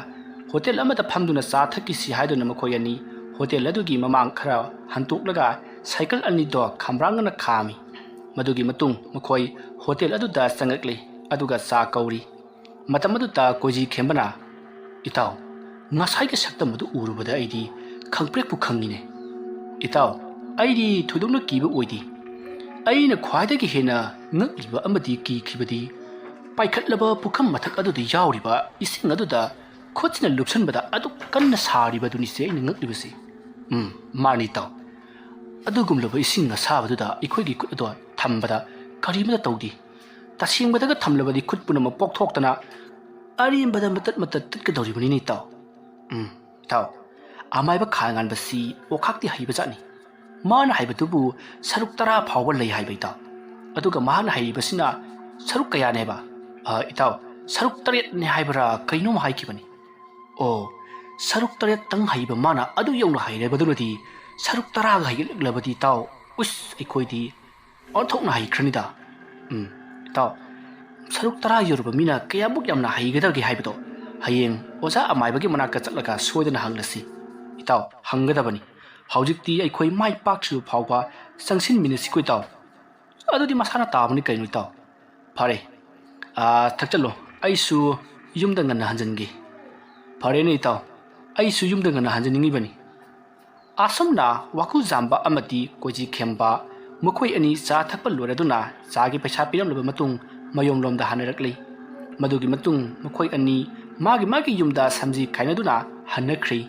ꯍꯣꯇꯦꯜ ꯑꯃꯗ ꯐꯝꯗꯨꯅ ꯆꯥ ꯊꯛꯈꯤꯁꯤ ꯍꯥꯏꯗꯨꯅ ꯃꯈꯣꯏ ꯑꯅꯤ ꯍꯣꯇꯦꯜ ꯑꯗꯨꯒꯤ ꯃꯃꯥꯡ ꯈꯔ ꯍꯟꯇꯣꯛꯂꯒ ꯁꯥꯏꯀꯜ ꯑꯅꯤꯗꯣ ꯈꯝꯕ꯭ꯔꯥꯡꯅꯅ ꯈꯥꯝꯃꯤ ꯃꯗꯨꯒꯤ ꯃꯇꯨꯡ ꯃꯈꯣꯏ ꯍꯣꯇꯦꯜ ꯑꯗꯨꯗ ꯆꯪꯂꯛꯂꯤ ꯑꯗꯨꯒ ꯆꯥ ꯀꯧꯔꯤ ꯃꯇꯝ ꯑꯗꯨꯗ ꯀꯣꯏꯖꯤ ꯈꯦꯝꯕꯅ ꯏꯇꯥꯎ ꯉꯁꯥꯏꯒꯤ ꯁꯛꯇꯝ ꯑꯗꯨ ꯎꯔꯨꯕꯗ ꯑꯩꯗꯤ ꯈꯪꯄ꯭ꯔꯦꯛꯄꯨ ꯈꯪꯉꯤꯅꯦ ꯏꯇꯥꯎ ꯑꯩꯗꯤ ꯊꯣꯏꯗꯣꯛꯅ ꯀꯤꯕ ꯑꯣꯏꯗꯦ ꯑꯩꯅ ꯈ꯭ꯋꯥꯏꯗꯒꯤ ꯍꯦꯟꯅ ꯉꯛꯂꯤꯕ ꯑꯃꯗꯤ ꯀꯤꯈꯤꯕꯗꯤ ꯄꯥꯏꯈꯠꯂꯕ ꯄꯨꯈꯝ ꯃꯊꯛ ꯑꯗꯨꯗ ꯌꯥꯎꯔꯤꯕ ꯏꯁꯤꯡ ꯑꯗꯨꯗ ꯈꯨꯠꯁꯤꯅ ꯂꯨꯞꯁꯟꯕꯗ ꯑꯗꯨꯛ ꯀꯟꯅ ꯁꯥꯔꯤꯕꯗꯨꯅꯤꯁꯦ ꯑꯩꯅ ꯉꯛꯂꯤꯕꯁꯤ ꯃꯥꯅꯤ ꯏꯇꯥꯎ ꯑꯗꯨꯒꯨꯝꯂꯕ ꯏꯁꯤꯡ ꯑꯁꯥꯕꯗꯨꯗ ꯑꯩꯈꯣꯏꯒꯤ ꯈꯨꯠ ꯑꯗꯣ ꯊꯝꯕꯗ ꯀꯔꯤꯃꯇ ꯇꯧꯗꯦ ꯇꯁꯦꯡꯕꯗꯒ ꯊꯝꯂꯕꯗꯤ ꯈꯨꯠ ꯄꯨꯝꯅꯃꯛ ꯄꯣꯛꯊꯣꯛꯇꯅ ꯑꯔꯦꯝꯕꯗ ꯃꯇꯠ ꯇꯠꯀꯗꯧꯔꯤꯕꯅꯤꯅꯦ ꯏꯇꯥꯎ ꯏꯇꯥꯎ ꯑꯃꯥꯏꯕ ꯈꯥ ꯉꯥꯟꯕꯁꯤ ꯋꯥꯈꯥꯛꯇꯤ ꯍꯩꯕꯖꯥꯠꯅꯤ ꯃꯥꯅ ꯍꯩꯕꯗꯨꯕꯨ ꯁꯔꯨꯛ 10 ꯐꯥꯎꯕ ꯂꯩ ꯍꯥꯏꯕ ꯏꯇꯥꯎ ꯑꯗꯨꯒ ꯃꯥꯅ ꯍꯩꯔꯤꯕꯁꯤꯅ ꯁꯔꯨꯛ ꯀꯌꯥꯅꯦꯕ ꯏꯇꯥꯎ saruk taret ne haibra kaino ma haikibani o saruk taret tang haiba mana adu yongna haire badunati saruk tara ga haiglabadi taw us ikhoidi on thokna haikhrani da taw saruk tara yoruba mina kaya buk yamna haigada ge haibado hayeng oza amaibagi manaka chatlaga soidana hanglasi itaw hanggadabani haujikti aikhoi mai pakchu phawba sangsin minasi koi taw adudi masana tabani kainu taw phare thakchalo aisu yumda ngana hanjangi phare ne taw aisu yumda ngana hanjaningi bani asomna waku zamba amati koji khemba mukhoi ani cha thakpa loraduna chagi paisa piram loba matung mayom lomda hanarakli madugi matung mukhoi ani magi yumda samji khainaduna hanakhri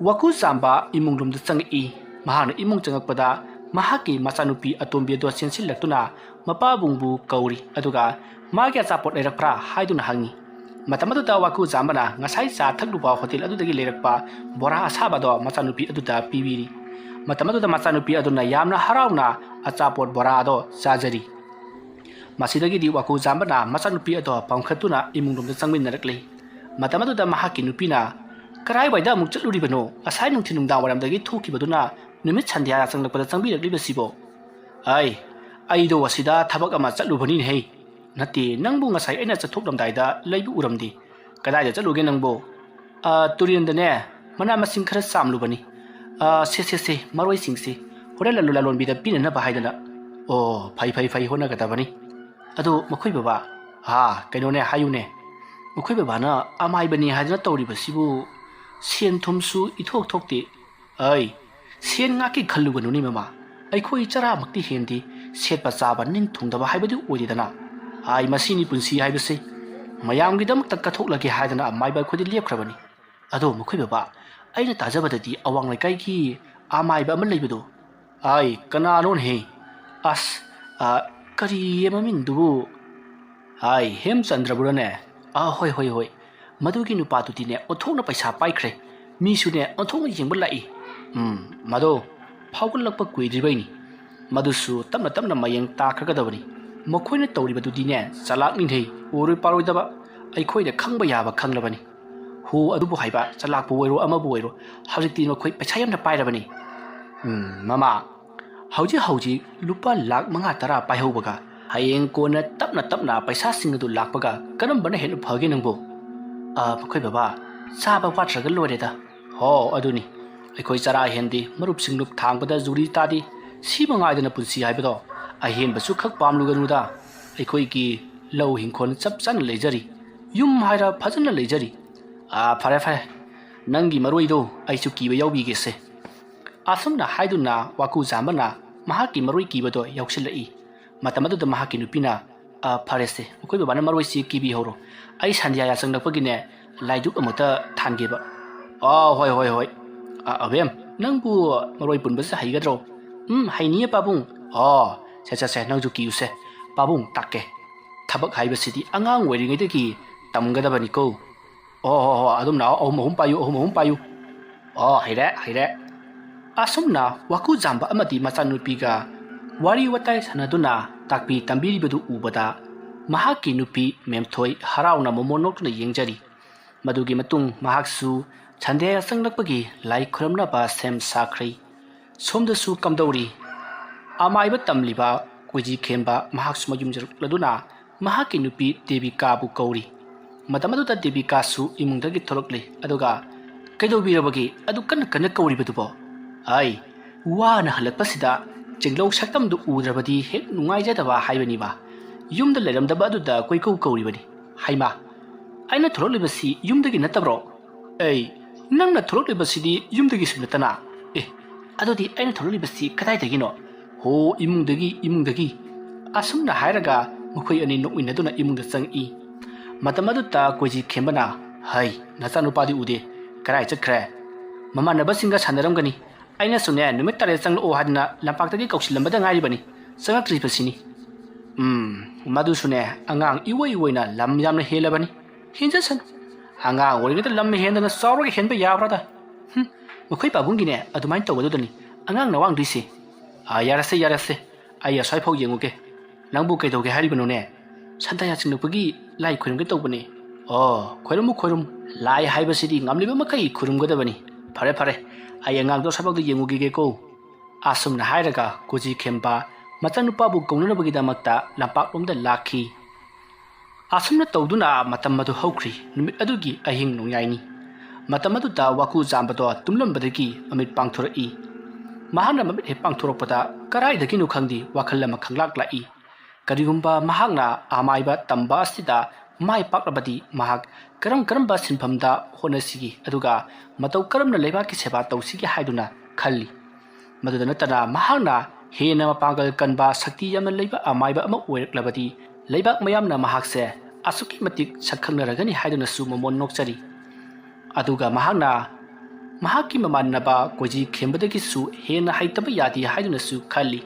waku zamba imung lomda changi mahana imung changakpada mahaki machanupi atombi do sensil laktuna mapa bungbu kauri aduga magi achapot lerakpra haiduna hangi matamadu da waku zambana ngasai cha thakluba hotel adudagi lerakpa bora asaba do machanupi aduda pibiri matamadu da machanupi aduna yamna harauna achapot bora do chajari masidagi di waku zambana machanupi ado pangkhatuna imung lomda changmin narakle matamadu da mahaki nupina karai waida amuk chatluribano asai nungthi nungda waramdagi thokibaduna numit chandya changlakpada changbiraklibasibo ai do wasida thabak ama chatlubani hei nati nangbu ngasai aina chathoklamdaida laibu uramdi kadai da chaluge nangbo turianda ne mana masing khara samlubani se maroi singse horela lulalon bida pinana bahaidana o phai hona gadabani adu makhoi baba kaino ne hayune makhoi baba na amai bani hadna tawribasibu sen thumsu ithok thokti sen ngaki khalluganu ni mama aikhoi chara makti hendi setpa chaba ning thungdaba haibadi oididana masini punsi haibase mayamgi dam tak kathoklage haidana amai ba khodi lepkhrabani ado makhoi baba aina tajabadadi awang laikai ki amai ba man leibado kananon he as kari maming dubu hemchandra burane hoi madugi nupatuti ne othongna paisa paikhre misu ne othongna yengba lai mado phawgulakpa kuidribaini madusu tamna mayeng takhagadabani makhoina tawribadudi ne chalak ninhei oroi paroidaba aikhoina khangba yaba khanglabani hu adubu haiba chalak bu oiro ama bu oiro hawjikti no khoi paisa yamna pairabani mama hauji lupa lakh manga tara paihaubaga hayeng kona tapna paisa singadu lakpaga karambana henu phage nangbo makhoi baba chaba watraga loireda aduni aikhoi chara hendi marup singluk thangpada juri tadi siba ngaidana punsi haibado ahen basu khak pamluganuda aikhoi ki lau hingkhon chap chan leijari yum haira phajana leijari phare nangi maroido aichu kiba yaubi gese asumna haiduna waku zambana mahaki maroi kibado yauksilai matamadu da mahaki nupina farese makhoi baba na maroi si kibi horo ai sandia ya changlakpagine laiduk amata thangeba hoi abem nangbu maroi punbasa haigadro hainiya babung se nangju kiuse babung takke thabak haibasidi angang weringaidagi tamgadabani ko adum na ahum payu haire asumna waku zamba amati machanupiga wari watai sanaduna takpi tambiribadu ubada mahaki nupi memthoi harauna momonokna yengjari madugi matung mahaksu chandya sanglakpagi lai khuramna ba sem sakhri somdasu kamdauri amaiba tamliba koji khemba mahaksu mayumjarukladuna mahaki nupi devika bu kauri matamaduta devika su imungdagi tholokle aduga kaidobirabagi adu kan kauribadubo wana halakpasida chenglau saktamdu udrabadi hek nungaijadaba haibani ba yumda leramdaba aduda koikau kauribani haima aina thololibasi yumdagi natabro nangna thololibasidi yumdagi sunatana adudi aina thololibasi kadaidagino ho imungdagi asumna hairaga mukhoi ani nokminaduna imungda changi matamaduta koji khembana nachanupadi ude karai chakre mamanabasinga sanaramgani aina sune numit tare changlo hadna lampaktagi kausilambada ngairibani changaktribasini madu sune angang iwoina lam yamna helabani hinjasan angang origita lam hendana sawra henba yabrada mukhoi pabungine adumain tawdudani angang nawang dise yarase aya soifau yenguge nangbu kaidoge haribano ne ꯁꯟꯇꯥꯌꯥ ꯆꯤꯡꯂꯛꯄꯒꯤ ꯂꯥꯏ ꯈꯨꯔꯨꯝꯒꯦ ꯇꯧꯕꯅꯦ ꯈꯣꯏꯔꯝꯃꯨ ꯈꯣꯏꯔꯝ ꯂꯥꯏ ꯍꯥꯏꯕꯁꯤꯗꯤ ꯉꯝꯂꯤꯕ ꯃꯈꯩ ꯈꯨꯔꯨꯝꯒꯗꯕꯅꯤ ꯐꯔꯦ ꯐꯔꯦ ꯑꯩ ꯑꯉꯥꯡꯗꯣ ꯁꯕꯛꯇ ꯌꯦꯡꯉꯨꯈꯤꯒꯦꯀꯣ ꯑꯁꯨꯝꯅ ꯍꯥꯏꯔꯒ ꯀꯣꯖꯤ ꯈꯦꯝꯕ ꯃꯆꯥꯅꯨꯄꯥꯕꯨ ꯀꯧꯅꯅꯕꯒꯤꯗꯃꯛꯇ ꯂꯝꯄꯥꯛꯂꯣꯝꯗ ꯂꯥꯛꯈꯤ ꯑꯁꯨꯝꯅ ꯇꯧꯗꯨꯅ ꯃꯇꯝ ꯑꯗꯨ ꯍꯧꯈ꯭ꯔꯤ ꯅꯨꯃꯤꯠ ꯑꯗꯨꯒꯤ ꯑꯍꯤꯡ ꯅꯣꯡꯌꯥꯏꯅꯤ ꯃꯇꯝ ꯑꯗꯨꯗ ꯋꯥꯀꯨ ꯖꯥꯝꯕꯗꯣ ꯇꯨꯝꯂꯝꯕꯗꯒꯤ ꯃꯃꯤꯠ ꯄꯥꯡꯊꯣꯔꯛꯏ ꯃꯍꯥꯛꯅ ꯃꯃꯤꯠ ꯍꯦꯛ ꯄꯥꯡꯊꯣꯔꯛꯄꯗ ꯀꯔꯥꯏꯗꯒꯤꯅꯣ ꯈꯪꯗꯦ ꯋꯥꯈꯜ ꯑꯃ ꯈꯪꯂꯥꯛꯂꯛꯏ ꯀꯔꯤꯒꯨꯝꯕ ꯃꯍꯥꯛꯅ ꯑꯃꯥꯏꯕ ꯇꯝꯕ ꯑꯁꯤꯗ ꯃꯥꯏ ꯄꯥꯛꯂꯕꯗꯤ ꯃꯍꯥꯛ ꯀꯔꯝꯕ ꯁꯤꯟꯐꯝꯗ ꯍꯣꯠꯅꯁꯤꯒꯦ ꯑꯗꯨꯒ ꯃꯇꯧ ꯀꯔꯝꯅ ꯂꯩꯕꯥꯛꯀꯤ ꯁꯦꯕꯥ ꯇꯧꯁꯤꯒꯦ ꯍꯥꯏꯗꯨꯅ ꯈꯜꯂꯤ ꯃꯗꯨꯗ ꯅꯠꯇꯅ ꯃꯍꯥꯛꯅ ꯍꯦꯟꯅ ꯃꯄꯥꯡꯒꯜ ꯀꯟꯕ ꯁꯛꯇꯤ ꯌꯥꯝꯅ ꯂꯩꯕ ꯑꯃꯥꯏꯕ ꯑꯃ ꯑꯣꯏꯔꯛꯂꯕꯗꯤ ꯂꯩꯕꯥꯛ ꯃꯌꯥꯝꯅ ꯃꯍꯥꯛꯁꯦ ꯑꯁꯨꯛꯀꯤ ꯃꯇꯤꯛ ꯁꯛꯈꯪꯅꯔꯒꯅꯤ ꯍꯥꯏꯗꯨꯅꯁꯨ ꯃꯃꯣꯟ ꯅꯣꯛꯆꯔꯤ ꯑꯗꯨꯒ ꯃꯍꯥꯛꯅ ꯃꯍꯥꯛꯀꯤ ꯃꯃꯥꯟꯅꯕ ꯀꯣꯏꯖꯤ ꯈꯦꯝꯕꯗꯒꯤꯁꯨ ꯍꯦꯟꯅ ꯍꯩꯇꯕ ꯌꯥꯗꯦ ꯍꯥꯏꯗꯨꯅꯁꯨ ꯈꯜꯂꯤ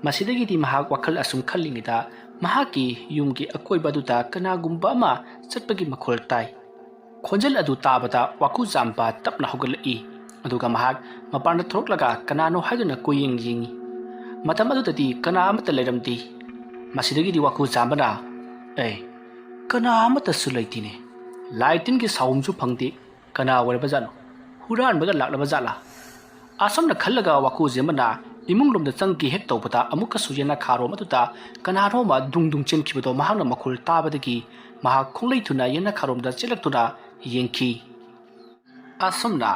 ꯃꯁꯤꯗꯒꯤꯗꯤ ꯃꯍꯥꯛ ꯋꯥꯈꯜ ꯑꯁꯨꯝ ꯈꯜꯂꯤꯉꯩꯗ ꯃꯍꯥꯛꯀꯤ ꯌꯨꯝꯒꯤ ꯑꯀꯣꯏꯕ ꯑꯗꯨꯗ ꯀꯅꯥꯒꯨꯝꯕ ꯑꯃ ꯆꯠꯄꯒꯤ ꯃꯈꯣꯜ ꯇꯥꯏ ꯈꯣꯟꯖꯦꯜ ꯑꯗꯨ ꯇꯥꯕꯗ ꯋꯥꯀꯨ ꯖꯥꯝꯕ ꯇꯞꯅ ꯍꯧꯒꯠꯂꯛꯏ ꯑꯗꯨꯒ ꯃꯍꯥꯛ ꯃꯄꯥꯟꯗ ꯊꯣꯛꯂꯒ ꯀꯅꯥꯅꯣ ꯍꯥꯏꯗꯨꯅ ꯀꯣꯏꯌꯦꯡ ꯌꯦꯡꯉꯤ ꯃꯇꯝ ꯑꯗꯨꯗꯗꯤ ꯀꯅꯥ ꯑꯃꯠꯇ ꯂꯩꯔꯝꯗꯦ ꯃꯁꯤꯗꯒꯤꯗꯤ ꯋꯥꯀꯨ ꯖꯥꯝꯕꯅ ꯀꯅꯥ ꯑꯃꯠꯇꯁꯨ ꯂꯩꯇꯦꯅꯦ ꯂꯥꯏ ꯇꯤꯟꯒꯤ ꯁꯥꯎꯝꯁꯨ ꯐꯪꯗꯦ ꯀꯅꯥ ꯑꯣꯏꯔꯕꯖꯥꯠꯅꯣ ꯍꯨꯔꯥꯟꯕꯒ ꯂꯥꯛꯂꯕ ꯖꯥꯠꯂꯥ ꯑꯁꯨꯝꯅ ꯈꯜꯂꯒ ꯋꯥꯀꯨ ꯖꯥꯝꯕꯅ ꯏꯃꯨꯡꯂꯣꯝꯗ ꯆꯪꯒꯦ ꯍꯦꯛ ꯇꯧꯕꯗ ꯑꯃꯨꯛꯀꯁꯨ ꯌꯦꯅꯈꯥꯔꯣꯝ ꯑꯗꯨꯗ ꯀꯅꯥꯅꯣꯃ ꯗꯨꯡ ꯗꯨꯡ ꯆꯦꯟꯈꯤꯕꯗꯣ ꯃꯍꯥꯛꯅ ꯃꯈꯣꯜ ꯇꯥꯕꯗꯒꯤ ꯃꯍꯥꯛ ꯈꯣꯡꯂꯩ ꯊꯨꯅ ꯌꯦꯅꯈꯥꯔꯣꯝꯗ ꯆꯦꯜꯂꯛꯇꯨꯅ ꯌꯦꯡꯈꯤ ꯑꯁꯨꯝꯅ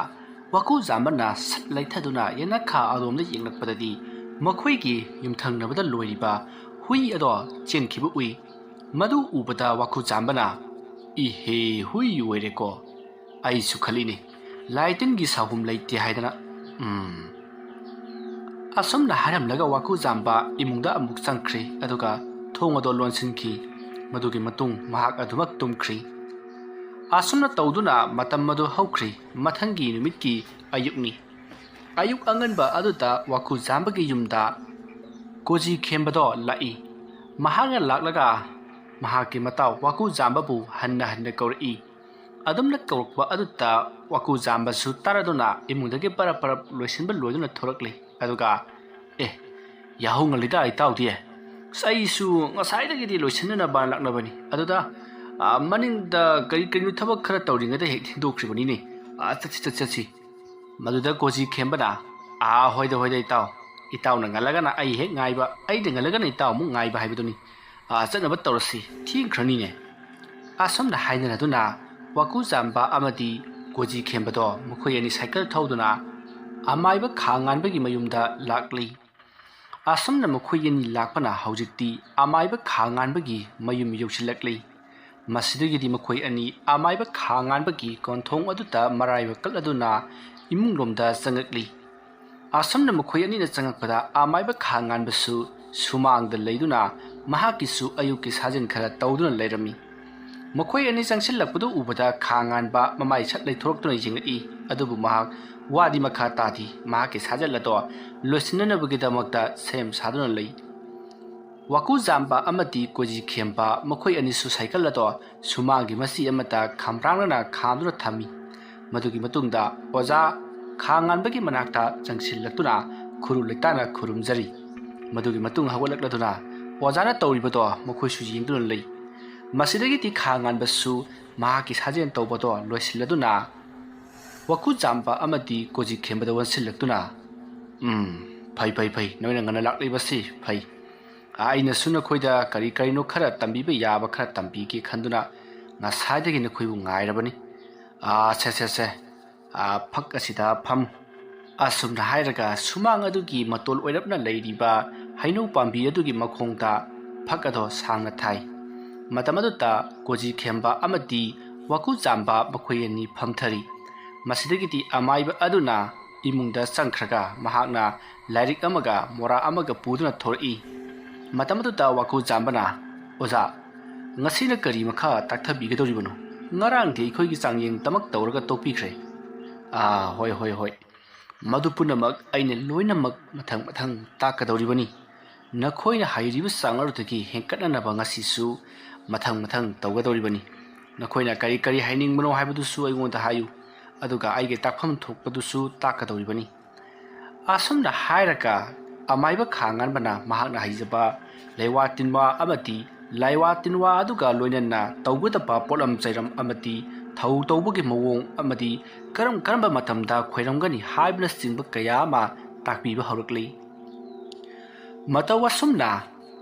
ꯋꯥꯀꯨ ꯖꯥꯝꯕꯅ ꯁꯠ ꯂꯩꯊꯗꯨꯅ ꯌꯦꯅꯈꯥ ꯑꯗꯣꯝꯗ ꯌꯦꯡꯂꯛꯄꯗꯗꯤ ꯃꯈꯣꯏꯒꯤ ꯌꯨꯝꯊꯪꯅꯕꯗ ꯂꯣꯏꯔꯤꯕ ꯍꯨꯏ ꯑꯗꯣ ꯆꯦꯟꯈꯤꯕ ꯎꯏ ꯃꯗꯨ ꯎꯕꯗ ꯋꯥꯀꯨ ꯖꯥꯝꯕꯅ ꯏꯍꯦ ꯍꯨꯏ ꯑꯣꯏꯔꯦꯀꯣ ꯑꯩꯁꯨ ꯈꯜꯂꯤꯅꯦ ꯂꯥꯏ ꯇꯤꯟꯒꯤ ꯁꯥꯍꯨꯝ ꯂꯩꯇꯦ ꯍꯥꯏꯗꯅ ꯑꯁꯨꯝꯅ ꯍꯥꯏꯔꯝꯂꯒ ꯋꯥꯀꯨ ꯖꯥꯝꯕ ꯏꯃꯨꯡꯗ ꯑꯃꯨꯛ ꯆꯪꯈ꯭ꯔꯤ ꯑꯗꯨꯒ ꯊꯣꯡ ꯑꯗꯣ ꯂꯣꯟꯁꯤꯟꯈꯤ ꯃꯗꯨꯒꯤ ꯃꯇꯨꯡ ꯃꯍꯥꯛ ꯑꯗꯨꯃꯛ ꯇꯨꯝꯈ꯭ꯔꯤ ꯑꯁꯨꯝꯅ ꯇꯧꯗꯨꯅ ꯃꯇꯝ ꯑꯗꯨ ꯍꯧꯈ꯭ꯔꯤ ꯃꯊꯪꯒꯤ ꯅꯨꯃꯤꯠꯀꯤ ꯑꯌꯨꯛꯅꯤ ꯑꯌꯨꯛ ꯑꯉꯟꯕ ꯑꯗꯨꯗ ꯋꯥꯀꯨ ꯖꯥꯝꯕꯒꯤ ꯌꯨꯝꯗ ꯀꯣꯖꯤ ꯈꯦꯝꯕꯗꯣ ꯂꯥꯛꯏ ꯃꯍꯥꯛꯅ ꯂꯥꯛꯂꯒ ꯃꯍꯥꯛꯀꯤ ꯃꯇꯥꯎ ꯋꯥꯀꯨ ꯖꯥꯝꯕꯕꯨ ꯍꯟꯅ ꯍꯟꯅ ꯀꯧꯔꯛꯏ ꯑꯗꯨꯝꯅ ꯀꯧꯔꯛꯄ ꯑꯗꯨꯗ ꯋꯥꯀꯨ ꯖꯥꯝꯕꯁꯨ ꯇꯥꯔꯗꯨꯅ ꯏꯃꯨꯡꯗꯒꯤ ꯄꯔꯞ ꯂꯣꯏꯁꯤꯟꯕ ꯂꯣꯏꯗꯨꯅ ꯊꯣꯔꯛꯂꯤ ꯑꯗꯨꯒ ꯌꯥꯍꯧ ꯉꯜꯂꯤꯗ ꯑꯩꯇꯥꯎꯗꯤ ꯑꯩꯁꯨ ꯉꯁꯥꯏꯗꯒꯤꯗꯤ ꯂꯣꯏꯁꯤꯟꯅꯅꯕ ꯂꯥꯛꯅꯕꯅꯤ ꯑꯗꯨꯗ ꯃꯅꯤꯡꯗ ꯀꯔꯤꯅꯣ ꯊꯕꯛ ꯈꯔ ꯇꯧꯔꯤꯉꯩꯗ ꯍꯦꯛ ꯊꯦꯡꯗꯣꯛꯈ꯭ꯔꯤꯕꯅꯤꯅꯦ ꯆꯠꯁꯤ ꯃꯗꯨꯗ ꯀꯣꯖꯤ ꯈꯦꯝꯕꯅ ꯍꯣꯏꯗ ꯏꯇꯥꯎꯅ ꯉꯜꯂꯒꯅ ꯑꯩ ꯍꯦꯛ ꯉꯥꯏꯕ ꯑꯩꯅ ꯉꯜꯂꯒꯅ ꯏꯇꯥꯎ ꯑꯃꯨꯛ ꯉꯥꯏꯕ ꯍꯥꯏꯕꯗꯨꯅꯤ ꯆꯠꯅꯕ ꯇꯧꯔꯁꯤ ꯊꯦꯡꯈ꯭ꯔꯅꯤꯅꯦ ꯑꯁꯨꯝꯅ ꯍꯥꯏꯅꯔꯗꯨꯅ ꯋꯥꯀꯨ ꯖꯥꯝꯕ ꯑꯃꯗꯤ ꯀꯣꯖꯤ ꯈꯦꯝꯕꯗꯣ ꯃꯈꯣꯏ ꯑꯅꯤ ꯁꯥꯏꯀꯜ ꯊꯧꯗꯨꯅ ꯑꯃꯥꯏꯕ ꯈꯥ ꯉꯥꯟꯕꯒꯤ ꯃꯌꯨꯝꯗ ꯂꯥꯛꯂꯤ ꯑꯁꯨꯝꯅ ꯃꯈꯣꯏ ꯑꯅꯤ ꯂꯥꯛꯄꯅ ꯍꯧꯖꯤꯛꯇꯤ ꯑꯃꯥꯏꯕ ꯈꯥ ꯉꯥꯟꯕꯒꯤ ꯃꯌꯨꯝ ꯌꯧꯁꯤꯜꯂꯛꯂꯤ ꯃꯁꯤꯗꯒꯤꯗꯤ ꯃꯈꯣꯏ ꯑꯅꯤ ꯑꯃꯥꯏꯕ ꯈꯥ ꯉꯥꯟꯕꯒꯤ ꯀꯣꯟꯊꯣꯡ ꯑꯗꯨꯗ ꯃꯔꯥꯏꯕ ꯀꯠꯂꯗꯨꯅ ꯏꯃꯨꯡꯂꯣꯝꯗ ꯆꯪꯉꯛꯂꯤ ꯑꯁꯨꯝꯅ ꯃꯈꯣꯏ ꯑꯅꯤꯅ ꯆꯪꯉꯛꯄꯗ ꯑꯃꯥꯏꯕ ꯈꯥ ꯉꯥꯟꯕꯁꯨ ꯁꯨꯃꯥꯡꯗ ꯂꯩꯗꯨꯅ ꯃꯍꯥꯛꯀꯤꯁꯨ ꯑꯌꯨꯛꯀꯤ ꯁꯥꯖꯤꯟ ꯈꯔ ꯇꯧꯗꯨꯅ ꯂꯩꯔꯝꯃꯤ ꯃꯈꯣꯏ ꯑꯅꯤ ꯆꯪꯁꯤꯜꯂꯛꯄꯗꯨ ꯎꯕꯗ ꯈꯥ ꯉꯥꯟꯕ ꯃꯃꯥꯏ ꯁꯠ ꯂꯩꯊꯣꯔꯛꯇꯨꯅ ꯌꯦꯡꯂꯛꯏ ꯑꯗꯨꯕꯨ ꯃꯍꯥꯛ ꯋꯥꯗꯤ ꯃꯈꯥ ꯇꯥꯗꯤ ꯃꯍꯥꯛꯀꯤ ꯁꯥꯖꯜ ꯑꯗꯣ ꯂꯣꯏꯁꯤꯟꯅꯅꯕꯒꯤꯗꯃꯛꯇ ꯁꯦꯝ ꯁꯥꯗꯨꯅ ꯂꯩ ꯋꯥꯀꯨ ꯖꯥꯝꯕ ꯑꯃꯗꯤ ꯀꯣꯖꯤ ꯈꯦꯝꯕ ꯃꯈꯣꯏ ꯑꯅꯤꯁꯨ ꯁꯥꯏꯀꯜ ꯑꯗꯣ ꯁꯨꯃꯥꯡꯒꯤ ꯃꯆꯤ ꯑꯃꯗ ꯈꯥꯝꯔꯥꯡꯅꯅ ꯈꯥꯝꯗꯨꯅ ꯊꯝꯃꯤ ꯃꯗꯨꯒꯤ ꯃꯇꯨꯡꯗ ꯑꯣꯖꯥ ꯈꯥ ꯉꯥꯟꯕꯒꯤ ꯃꯅꯥꯛꯇ ꯆꯪꯁꯤꯜꯂꯛꯇꯨꯅ ꯈꯨꯔꯨ ꯂꯩꯇꯥꯅ ꯈꯨꯔꯨꯝꯖꯔꯤ ꯃꯗꯨꯒꯤ ꯃꯇꯨꯡ ꯍꯧꯒꯠꯂꯛꯂꯗꯨꯅ ꯑꯣꯖꯥꯅ ꯇꯧꯔꯤꯕꯗꯣ ꯃꯈꯣꯏꯁꯨ ꯌꯦꯡꯗꯨꯅ ꯂꯩ ꯃꯁꯤꯗꯒꯤꯗꯤ ꯈꯥ ꯉꯥꯟꯕꯁꯨ ꯃꯍꯥꯛꯀꯤ ꯁꯥꯖꯦꯟ ꯇꯧꯕꯗꯣ ꯂꯣꯏꯁꯤꯜꯂꯗꯨꯅ ꯋꯥꯀꯨ ꯖꯥꯝꯕ ꯑꯃꯗꯤ ꯀꯣꯖꯤ ꯈꯦꯝꯕꯗ ꯑꯣꯟꯁꯤꯜꯂꯛꯇꯨꯅ ꯐꯩ ꯅꯣꯏꯅ ꯉꯟꯅ ꯂꯥꯛꯂꯤꯕꯁꯤ ꯐꯩ ꯑꯩꯅꯁꯨ ꯅꯈꯣꯏꯗ ꯀꯔꯤꯅꯣ ꯈꯔ ꯇꯝꯕꯤꯕ ꯌꯥꯕ ꯈꯔ ꯇꯝꯕꯤꯒꯦ ꯈꯟꯗꯨꯅ ꯉꯁꯥꯏꯗꯒꯤ ꯅꯈꯣꯏꯕꯨ ꯉꯥꯏꯔꯕꯅꯤ ꯁꯦ ꯐꯛ ꯑꯁꯤꯗ ꯐꯝ ꯑꯁꯨꯝꯅ ꯍꯥꯏꯔꯒ ꯁꯨꯃꯥꯡ ꯑꯗꯨꯒꯤ ꯃꯇꯣꯜ ꯑꯣꯏꯔꯞꯅ ꯂꯩꯔꯤꯕ ꯍꯩꯅꯧ ꯄꯥꯝꯕꯤ ꯑꯗꯨꯒꯤ ꯃꯈꯣꯡꯗ ꯐꯛ ꯑꯗꯣ ꯁꯥꯡꯅ ꯊꯥꯏ ꯃꯇꯝ ꯑꯗꯨꯗ ꯀꯣꯖꯤ ꯈꯦꯝꯕ ꯑꯃꯗꯤ ꯋꯥꯀꯨ ꯖꯥꯝꯕ ꯃꯈꯣꯏ ꯑꯅꯤ ꯐꯝꯊꯔꯤ ꯃꯁꯤꯗꯒꯤꯗꯤ ꯑꯃꯥꯏꯕ ꯑꯗꯨꯅ ꯏꯃꯨꯡꯗ ꯆꯪꯈ꯭ꯔꯒ ꯃꯍꯥꯛꯅ ꯂꯥꯏꯔꯤꯛ ꯑꯃꯒ ꯃꯣꯔꯥ ꯑꯃꯒ ꯄꯨꯗꯨꯅ ꯊꯣꯔꯛꯏ ꯃꯇꯝ ꯑꯗꯨꯗ ꯋꯥꯀꯨ ꯖꯥꯝꯕꯅ ꯑꯣꯖꯥ ꯉꯁꯤꯅ ꯀꯔꯤ ꯃꯈꯥ ꯇꯥꯛꯊꯕꯤꯒꯗꯧꯔꯤꯕꯅꯣ ꯉꯔꯥꯡꯗꯤ ꯑꯩꯈꯣꯏꯒꯤ ꯆꯥꯡꯌꯦꯡ ꯇꯧꯔꯒ ꯇꯣꯛꯄꯤꯈ꯭ꯔꯦ ꯍꯣꯏ ꯃꯗꯨ ꯄꯨꯝꯅꯃꯛ ꯑꯩꯅ ꯂꯣꯏꯅꯃꯛ ꯃꯊꯪ ꯇꯥꯛꯀꯗꯧꯔꯤꯕꯅꯤ ꯅꯈꯣꯏꯅ ꯍꯩꯔꯤꯕ ꯆꯥꯡ ꯑꯗꯨꯗꯒꯤ ꯍꯦꯟꯀꯠꯅꯅꯕ ꯉꯁꯤꯁꯨ ꯃꯊꯪ ꯇꯧꯒꯗꯧꯔꯤꯕꯅꯤ ꯅꯈꯣꯏꯅ ꯀꯔꯤ ꯍꯥꯏꯅꯤꯡꯕꯅꯣ ꯍꯥꯏꯕꯗꯨꯁꯨ ꯑꯩꯉꯣꯟꯗ ꯍꯥꯏꯌꯨ ꯑꯗꯨꯒ ꯑꯩꯒꯤ ꯇꯥꯛꯐꯝ ꯊꯣꯛꯄꯗꯨꯁꯨ ꯇꯥꯛꯀꯗꯧꯔꯤꯕꯅꯤ ꯑꯁꯨꯝꯅ ꯍꯥꯏꯔꯒ ꯑꯃꯥꯏꯕ ꯈꯥ ꯉꯥꯟꯕꯅ ꯃꯍꯥꯛꯅ ꯍꯩꯖꯕ ꯂꯩꯋꯥ ꯇꯤꯟꯋꯥ ꯑꯃꯗꯤ ꯂꯥꯏꯋꯥ ꯇꯤꯟꯋꯥ ꯑꯗꯨꯒ ꯂꯣꯏꯅꯅ ꯇꯧꯒꯗꯕ ꯄꯣꯠꯂꯝ ꯆꯩꯔꯝ ꯑꯃꯗꯤ ꯊꯧ ꯇꯧꯕꯒꯤ ꯃꯑꯣꯡ ꯑꯃꯗꯤ ꯀꯔꯝꯕ ꯃꯇꯝꯗ ꯈꯣꯏꯔꯝꯒꯅꯤ ꯍꯥꯏꯕꯅꯆꯤꯡꯕ ꯀꯌꯥ ꯑꯃ ꯇꯥꯛꯄꯤꯕ ꯍꯧꯔꯛꯂꯤ꯫ ꯃꯇꯧ ꯑꯁꯨꯝꯅ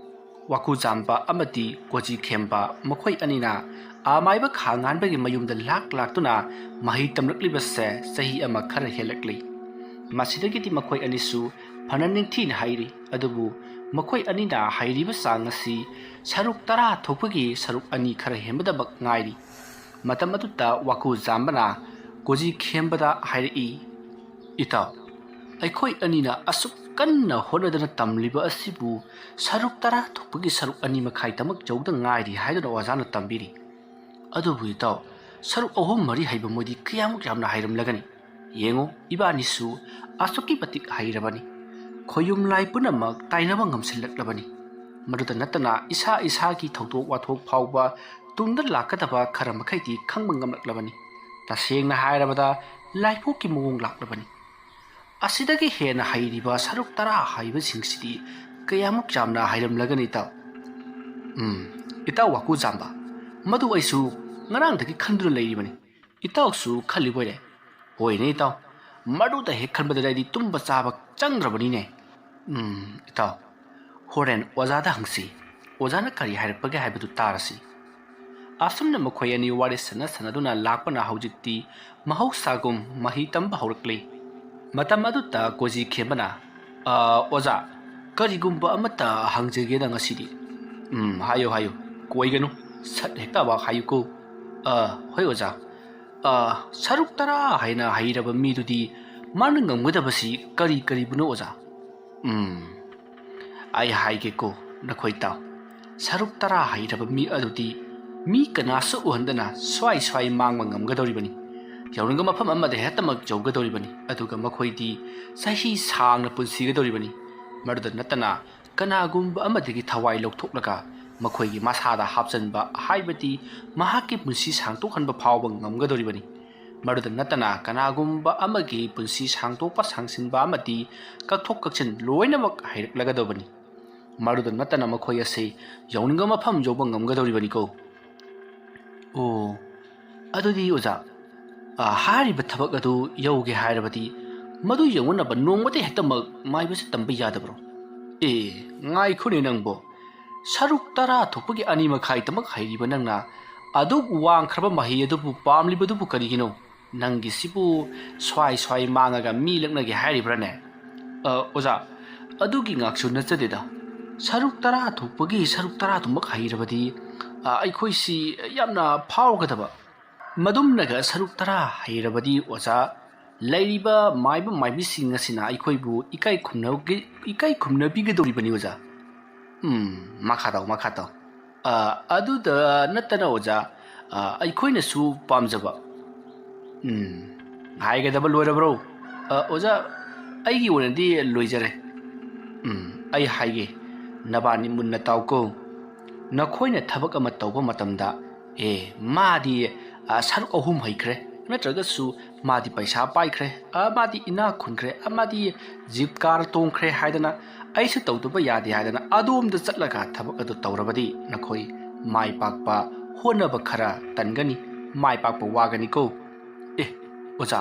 ꯋꯥꯀꯨꯖꯥꯝꯕ ꯑꯃꯗꯤ ꯀꯣꯖꯤ ꯈꯦꯝꯕ ꯃꯈꯣꯏ ꯑꯅꯤꯅ ꯑꯃꯥꯏꯕ ꯈꯥ ꯉꯥꯟꯕꯒꯤ ꯃꯌꯨꯝꯗ ꯂꯥꯛꯇꯨꯅ ꯃꯍꯩ ꯇꯝꯂꯛꯂꯤꯕꯁꯦ ꯆꯍꯤ ꯑꯃ ꯈꯔ ꯍꯦꯜꯂꯛꯂꯤ꯫ ꯃꯁꯤꯗꯒꯤꯗꯤ ꯃꯈꯣꯏ ꯑꯅꯤꯁꯨ ꯐꯅ ꯅꯤꯡꯊꯤꯅ ꯍꯩꯔꯤ, ꯑꯗꯨꯕꯨ ꯃꯈꯣꯏ ꯑꯅꯤꯅ ꯍꯩꯔꯤꯕ ꯆꯥꯡ ꯑꯁꯤ ꯁꯔꯨꯛ 10 ꯊꯣꯛꯄꯒꯤ ꯁꯔꯨꯛ 2 ꯈꯔ ꯍꯦꯟꯕꯗꯃꯛ ꯉꯥꯏꯔꯤ꯫ ꯃꯇꯝ ꯑꯗꯨꯗ ꯋꯥꯀꯨꯖꯥꯝꯕꯅ ꯀꯣꯖꯤ ꯈꯦꯝꯕꯗ ꯍꯥꯏꯔꯛꯏ, "ꯏꯇꯥꯎ, ꯑꯩꯈꯣꯏ ꯑꯅꯤꯅ ꯑꯁꯨꯛ ꯀꯟꯅ ꯍꯣꯠꯅꯗꯅ ꯇꯝꯂꯤꯕ ꯑꯁꯤꯕꯨ ꯁꯔꯨꯛ 10 ꯊꯣꯛꯄꯒꯤ ꯁꯔꯨꯛ 2.5ꯇꯃꯛ ꯌꯧꯗ ꯉꯥꯏꯔꯤ ꯍꯥꯏꯗꯨꯅ ꯑꯣꯖꯥꯅ ꯇꯝꯕꯤꯔꯤ꯫ ꯑꯗꯨꯕꯨ ꯏꯇꯥꯎ, ꯁꯔꯨꯛ 3-4 ꯍꯩꯕ ꯃꯣꯏꯗꯤ ꯀꯌꯥꯃꯨꯛ ꯌꯥꯝꯅ ꯍꯩꯔꯝꯂꯒꯅꯤ? ꯌꯦꯡꯉꯨ, ꯏꯕꯥꯅꯤꯁꯨ ꯑꯁꯨꯛꯀꯤ ꯃꯇꯤꯛ ꯍꯩꯔꯕꯅꯤ, ꯈꯣꯌꯨꯝ ꯂꯥꯏ ꯄꯨꯝꯅꯃꯛ ꯇꯥꯏꯅꯕ ꯉꯝꯁꯤꯜꯂꯛꯂꯕꯅꯤ꯫ ꯃꯗꯨꯗ ꯅꯠꯇꯅ ꯏꯁꯥꯒꯤ ꯊꯧꯗꯣꯛ ꯋꯥꯊꯣꯛ ꯐꯥꯎꯕ ꯇꯨꯡꯗ ꯂꯥꯛꯀꯗꯕ ꯈꯔ ꯃꯈꯩꯗꯤ ꯈꯪꯕ ꯉꯝꯂꯛꯂꯕꯅꯤ꯫ ꯇꯁꯦꯡꯅ ꯍꯥꯏꯔꯕꯗ ꯂꯥꯏꯄꯣꯛꯀꯤ ꯃꯑꯣꯡ ꯂꯥꯛꯂꯕꯅꯤ꯫ ꯑꯁꯤꯗꯒꯤ ꯍꯦꯟꯅ ꯍꯩꯔꯤꯕ ꯁꯔꯨꯛ 10 ꯍꯩꯕꯁꯤꯡꯁꯤꯗꯤ ꯀꯌꯥꯃꯨꯛ ꯌꯥꯝꯅ ꯍꯩꯔꯝꯂꯒꯅꯤ ꯏꯇꯥꯎ?" "ꯏꯇꯥꯎ ꯋꯥꯀꯨꯖꯥꯝꯕ, ꯃꯗꯨ ꯑꯩꯁꯨ ꯉꯔꯥꯡꯗꯒꯤ ꯈꯟꯗꯨꯅ ꯂꯩꯔꯤꯕꯅꯤ꯫ ꯏꯇꯥꯎꯁꯨ ꯈꯜꯂꯤꯕꯣꯏꯔꯦ?" "ꯍꯣꯏꯅꯦ ꯏꯇꯥꯎ, ꯃꯗꯨꯗ ꯍꯦꯛ ꯈꯟꯕꯗ ꯑꯩꯗꯤ ꯇꯨꯝꯕ ꯆꯥꯕ ꯆꯪꯗ꯭ꯔꯕꯅꯤꯅꯦ." "ꯏꯇꯥꯎ, ꯍꯣꯔꯦꯟ ꯑꯣꯖꯥꯗ ꯍꯪꯁꯤ, ꯑꯣꯖꯥꯅ ꯀꯔꯤ ꯍꯥꯏꯔꯛꯄꯒꯦ ꯍꯥꯏꯕꯗꯨ ꯇꯥꯔꯁꯤ." ꯑꯁꯨꯝꯅ ꯃꯈꯣꯏ ꯑꯅꯤ ꯋꯥꯔꯤ ꯁꯥꯟꯅꯗꯨꯅ ꯂꯥꯛꯄꯅ ꯍꯧꯖꯤꯛꯇꯤ ꯃꯍꯧꯁꯥꯒꯨꯝ ꯃꯍꯩ ꯇꯝꯕ ꯍꯧꯔꯛꯂꯤ꯫ ꯃꯇꯝ ꯑꯗꯨꯗ ꯀꯣꯖꯤ ꯈꯦꯝꯕꯅ, "ꯑꯣꯖꯥ, ꯀꯔꯤꯒꯨꯝꯕ ꯑꯃꯠꯇ ꯍꯪꯖꯒꯦꯗ ꯉꯁꯤꯗꯤ." "ꯍꯥꯏꯌꯨ ꯍꯥꯏꯌꯨ, ꯀꯣꯏꯒꯅꯨ, ꯁꯠ ꯍꯦꯛꯇ ꯍꯥꯏꯌꯨꯀꯣ." "ꯍꯣꯏ ꯑꯣꯖꯥ, ꯁꯔꯨꯛ 10 ꯍꯥꯏꯅ ꯍꯩꯔꯕ ꯃꯤꯗꯨꯗꯤ ꯃꯥꯅ ꯉꯝꯒꯗꯕꯁꯤ ꯀꯔꯤꯕꯨꯅꯣ ꯑꯣꯖꯥ?" "ꯑꯩ ꯍꯥꯏꯒꯦꯀꯣ ꯅꯈꯣꯏ ꯇꯥꯎ, ꯁꯔꯨꯛ 10 ꯍꯩꯔꯕ ꯃꯤ ꯑꯗꯨꯗꯤ ꯃꯤ ꯀꯅꯥꯁꯨ ꯎꯍꯟꯗꯅ ꯁ꯭ꯋꯥꯏ ꯃꯥꯡꯕ ꯉꯝꯒꯗꯧꯔꯤꯕꯅꯤ꯫ ꯌꯧꯅꯤꯡꯕ ꯃꯐꯝ ꯑꯃꯗ ꯍꯦꯛꯇꯃꯛ ꯌꯧꯒꯗꯧꯔꯤꯕꯅꯤ, ꯑꯗꯨꯒ ꯃꯈꯣꯏꯗꯤ ꯆꯍꯤ ꯁꯥꯡꯅ ꯄꯨꯟꯁꯤꯒꯗꯧꯔꯤꯕꯅꯤ꯫ ꯃꯗꯨꯗ ꯅꯠꯇꯅ ꯀꯅꯥꯒꯨꯝꯕ ꯑꯃꯗꯒꯤ ꯊꯋꯥꯏ ꯂꯧꯊꯣꯛꯂꯒ ꯃꯈꯣꯏꯒꯤ ꯃꯁꯥꯗ ꯍꯥꯞꯆꯟꯕ, ꯍꯥꯏꯕꯗꯤ ꯃꯍꯥꯛꯀꯤ ꯄꯨꯟꯁꯤ ꯁꯥꯡꯇꯣꯛꯍꯟꯕ ꯐꯥꯎꯕ ꯉꯝꯒꯗꯧꯔꯤꯕꯅꯤ꯫ ꯃꯗꯨꯗ ꯅꯠꯇꯅ ꯀꯅꯥꯒꯨꯝꯕ ꯑꯃꯒꯤ ꯄꯨꯟꯁꯤ ꯁꯥꯡꯇꯣꯛꯄ, ꯁꯥꯡꯁꯤꯟꯕ ꯑꯃꯗꯤ ꯀꯛꯊꯣꯛ ꯀꯛꯁꯤꯟ ꯂꯣꯏꯅꯃꯛ ꯍꯩꯔꯛꯂꯒꯗꯧꯕꯅꯤ꯫ ꯃꯗꯨꯗ ꯅꯠꯇꯅ ꯃꯈꯣꯏ ꯑꯁꯤ ꯌꯧꯅꯤꯡꯕ ꯃꯐꯝ ꯌꯧꯕ ꯉꯝꯒꯗꯧꯔꯤꯕꯅꯤꯀꯣ." "ꯑꯣ, ꯑꯗꯨꯗꯤ ꯑꯣꯖꯥ, ꯍꯥꯏꯔꯤꯕ ꯊꯕꯛ ꯑꯗꯨ ꯌꯧꯒꯦ ꯍꯥꯏꯔꯕꯗꯤ ꯃꯗꯨ ꯌꯧꯅꯅꯕ ꯅꯣꯡꯃꯗ ꯍꯦꯛꯇꯃꯛ ꯃꯥꯏꯕꯁꯤ ꯇꯝꯕ ꯌꯥꯗꯕ꯭ꯔꯣ?" "ꯉꯥꯏꯈꯣꯅꯦ ꯅꯪꯕꯣ, ꯁꯔꯨꯛ 10 ꯊꯣꯛꯄꯒꯤ 2.5ꯇꯃꯛ ꯍꯩꯔꯤꯕ ꯅꯪꯅ ꯑꯗꯨꯛ ꯋꯥꯡꯈ꯭ꯔꯕ ꯃꯍꯩ ꯑꯗꯨꯕꯨ ꯄꯥꯝꯂꯤꯕꯗꯨꯕꯨ ꯀꯔꯤꯒꯤꯅꯣ? ꯅꯪꯒꯤꯁꯤꯕꯨ ꯁ꯭ꯋꯥꯏ ꯃꯥꯡꯉꯒ ꯃꯤ ꯂꯛꯅꯒꯦ ꯍꯥꯏꯔꯤꯕ꯭ꯔꯥꯅꯦ?" "ꯑꯣꯖꯥ, ꯑꯗꯨꯒꯤ ꯉꯥꯛꯁꯨ ꯅꯠꯆꯗꯦꯗ꯫ ꯁꯔꯨꯛ 10 ꯊꯣꯛꯄꯒꯤ ꯁꯔꯨꯛ 10ꯗꯨꯃꯛ ꯍꯩꯔꯕꯗꯤ ꯑꯩꯈꯣꯏꯁꯤ ꯌꯥꯝꯅ ꯐꯥꯎꯒꯗꯕ꯫ ꯃꯗꯨꯝꯅꯒ ꯁꯔꯨꯛ 10 ꯍꯩꯔꯕꯗꯤ ꯑꯣꯖꯥ, ꯂꯩꯔꯤꯕ ꯃꯥꯏꯕ ꯃꯥꯏꯕꯤꯁꯤꯡ ꯑꯁꯤꯅ ꯑꯩꯈꯣꯏꯕꯨ ꯏꯀꯥꯏ ꯈꯨꯝꯅꯕꯤꯒꯗꯧꯔꯤꯕꯅꯤ ꯑꯣꯖꯥ." "ꯃꯈꯥ ꯇꯥꯎ꯫ ꯑꯗꯨꯗ ꯅꯠꯇꯅ ꯑꯣꯖꯥ, ꯑꯩꯈꯣꯏꯅꯁꯨ ꯄꯥꯝꯖꯕ." "ꯍꯥꯏꯒꯗꯕ ꯂꯣꯏꯔꯕ꯭ꯔꯣ?" "ꯑꯣꯖꯥ, ꯑꯩꯒꯤ ꯑꯣꯏꯅꯗꯤ ꯂꯣꯏꯖꯔꯦ." "ꯑꯩ ꯍꯥꯏꯒꯦ, ꯅꯕꯥꯅꯤ ꯃꯨꯟꯅ ꯇꯥꯎꯀꯣ꯫ ꯅꯈꯣꯏꯅ ꯊꯕꯛ ꯑꯃ ꯇꯧꯕ ꯃꯇꯝꯗ, ꯃꯥꯗꯤ ꯁꯔꯨꯛ 3 ꯍꯩꯈ꯭ꯔꯦ, ꯅꯠꯇ꯭ꯔꯒꯁꯨ ꯃꯥꯗꯤ ꯄꯩꯁꯥ ꯄꯥꯏꯈ꯭ꯔꯦ, ꯃꯥꯗꯤ ꯏꯅꯥꯛ ꯈꯨꯟꯈ꯭ꯔꯦ, ꯃꯥꯗꯤ ꯖꯤꯞ ꯀꯥꯔ ꯇꯣꯡꯈ꯭ꯔꯦ ꯍꯥꯏꯗꯅ ꯑꯩꯁꯨ ꯇꯧꯗꯕ ꯌꯥꯗꯦ ꯍꯥꯏꯗꯅ ꯑꯗꯣꯝꯗ ꯆꯠꯂꯒ ꯊꯕꯛ ꯑꯗꯨ ꯇꯧꯔꯕꯗꯤ ꯅꯈꯣꯏ ꯃꯥꯏ ꯄꯥꯛꯄ ꯍꯣꯠꯅꯕ ꯈꯔ ꯇꯟꯒꯅꯤ, ꯃꯥꯏ ꯄꯥꯛꯄ ꯋꯥꯒꯅꯤꯀꯣ." "ꯑꯣꯖꯥ,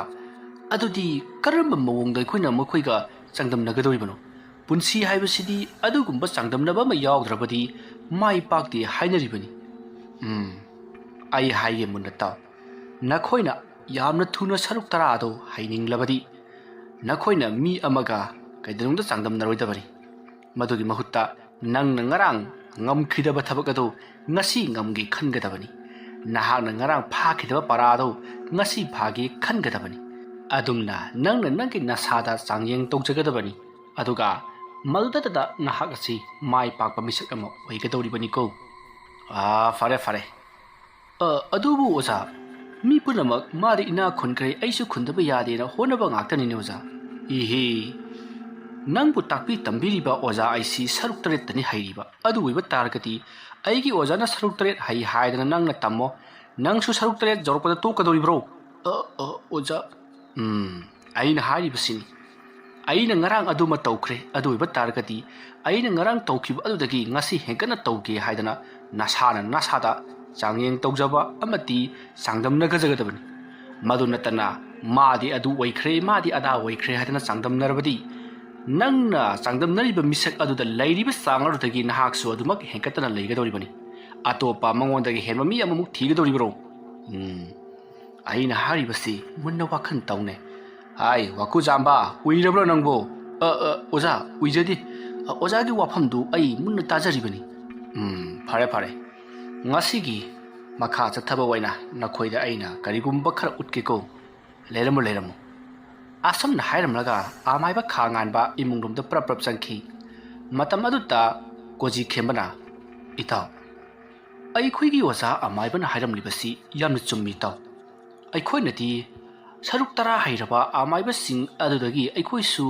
ꯑꯗꯨꯗꯤ ꯀꯔꯝꯕ ꯃꯑꯣꯡꯗ ꯑꯩꯈꯣꯏꯅ ꯃꯈꯣꯏꯒ ꯆꯥꯡꯗꯝꯅꯒꯗꯧꯔꯤꯕꯅꯣ? ꯄꯨꯟꯁꯤ ꯍꯥꯏꯕꯁꯤꯗꯤ ꯑꯗꯨꯒꯨꯝꯕ ꯆꯥꯡꯗꯝꯅꯕ ꯑꯃ ꯌꯥꯎꯗ꯭ꯔꯕꯗꯤ ꯃꯥꯏ ꯄꯥꯛꯇꯦ ꯍꯥꯏꯅꯔꯤꯕꯅꯤ." "ꯑꯩ ꯍꯥꯏꯒꯦ, ꯃꯨꯟꯅ ꯇꯥꯎ꯫ ꯅꯈꯣꯏꯅ ꯌꯥꯝꯅ ꯊꯨꯅ ꯁꯔꯨꯛ 10 ꯍꯩꯅꯤꯡꯂꯕꯗꯤ ꯅꯈꯣꯏꯅ ꯃꯤ ꯑꯃꯒ ꯀꯩꯗꯧꯅꯨꯡꯗ ꯆꯥꯡꯗꯝꯅꯔꯣꯏꯗꯕꯅꯤ꯫ ꯃꯗꯨꯒꯤ ꯃꯍꯨꯠꯇ ꯅꯪꯅ ꯉꯔꯥꯡ ꯉꯝꯈꯤꯗꯕ ꯊꯕꯛ ꯑꯗꯨ ꯉꯁꯤ ꯉꯝꯒꯦ ꯈꯟꯒꯗꯕꯅꯤ꯫ ꯅꯍꯥꯛꯅ ꯉꯔꯥꯡ ꯐꯥꯈꯤꯗꯕ ꯄꯔꯥ ꯑꯗꯨ ꯉꯁꯤ ꯐꯥꯒꯦ ꯈꯟꯒꯗꯕꯅꯤ꯫ ꯑꯗꯨꯝꯅ ꯅꯪꯅ ꯅꯪꯒꯤ ꯅꯁꯥꯗ ꯆꯥꯡꯌꯦꯡ ꯇꯧꯖꯒꯗꯕꯅꯤ, ꯑꯗꯨꯒ ꯃꯗꯨꯗꯇ ꯅꯍꯥꯛ ꯑꯁꯤ ꯃꯥꯏ ꯄꯥꯛꯄ ꯃꯤꯁꯛ ꯑꯃ ꯑꯣꯏꯒꯗꯧꯔꯤꯕꯅꯤꯀꯣ." "ꯐꯔꯦ꯫ ꯑꯗꯨꯕꯨ ꯑꯣꯖꯥ, ꯃꯤ ꯄꯨꯝꯅꯃꯛ ꯃꯥꯗꯤ ꯏꯅꯥꯛ ꯈꯨꯟꯈ꯭ꯔꯦ, ꯑꯩꯁꯨ ꯈꯨꯟꯗꯕ ꯌꯥꯗꯦꯅ ꯍꯣꯠꯅꯕ ꯉꯥꯛꯇꯅꯤꯅꯦ ꯑꯣꯖꯥ." "ꯅꯪꯕꯨ ꯇꯥꯛꯄꯤ ꯇꯝꯕꯤꯔꯤꯕ ꯑꯣꯖꯥ ꯑꯩꯁꯤ ꯁꯔꯨꯛ 9ꯇꯅꯤ ꯍꯩꯔꯤꯕ꯫ ꯑꯗꯨ ꯑꯣꯏꯕ ꯇꯥꯔꯒꯗꯤ ꯑꯩꯒꯤ ꯑꯣꯖꯥꯅ ꯁꯔꯨꯛ 9 ꯍꯩ ꯍꯥꯏꯗꯅ9ꯅ ꯇꯝꯃꯣ, ꯅꯪꯁꯨ ꯁꯔꯨꯛ 9 ꯌꯧꯔꯛꯄꯗ ꯇꯣꯛꯀꯗꯧꯔꯤꯕ꯭ꯔꯣ?" "ꯑꯣꯖꯥ." "ꯑꯩꯅ ꯍꯥꯏꯔꯤꯕꯁꯤꯅꯤ, ꯑꯩꯅ ꯉꯔꯥꯡ ꯑꯗꯨꯃ ꯇꯧꯈ꯭ꯔꯦ ꯑꯗꯨ ꯑꯣꯏꯕ ꯇꯥꯔꯒꯗꯤ ꯑꯩꯅ ꯉꯔꯥꯡ ꯇꯧꯈꯤꯕ ꯑꯗꯨꯗꯒꯤ ꯉꯁꯤ ꯍꯦꯟꯒꯠꯅ ꯇꯧꯒꯦ ꯍꯥꯏꯗꯅ ꯅꯁꯥꯅ ꯅꯁꯥꯗ ꯆꯥꯡꯌꯦꯡ ꯇꯧꯖꯕ ꯑꯃꯗꯤ ꯆꯥꯡꯗꯝꯅꯒꯖꯒꯗꯕꯅꯤ ꯃꯗꯨ ꯅꯠꯇꯅ मादी अदु ओइख्रे मादी अदा ओइख्रे हादना चांगदमनरबदी नंगना चांगदमनरिबा मिसक अदुदा लैरिबा चांगरुदगी नाहाकसु अदुमक हेंकतना लैगदौरिबनी अतोपा मंगोंदगी हेनबा मी अममुक थीगदौरिबरो आइना हारिबसी मुन्ना वाखन तौने हाय वाकु जांबा उइरब्रो नंगबो ओजा उइजदी ओजागी वाफमदु आई मुन्ना ताजरिबनी फारे फारे ngasi makha chathaba waina nakhoida aina karigumba khara utkeko लेरमो Assam हायरमलगा आमाइबा खांगानबा इमुंगदुमदा प्रप्रप चंखी मतम अदुता कोजी खेमबना इताव अइखोइगी ओजा आमाइबना हायरमलिबसी यामन चुम्मी ताव अइखोइनदी सरुक तरा हायरबा आमाइबा सिंग अदुदगी अइखोइसु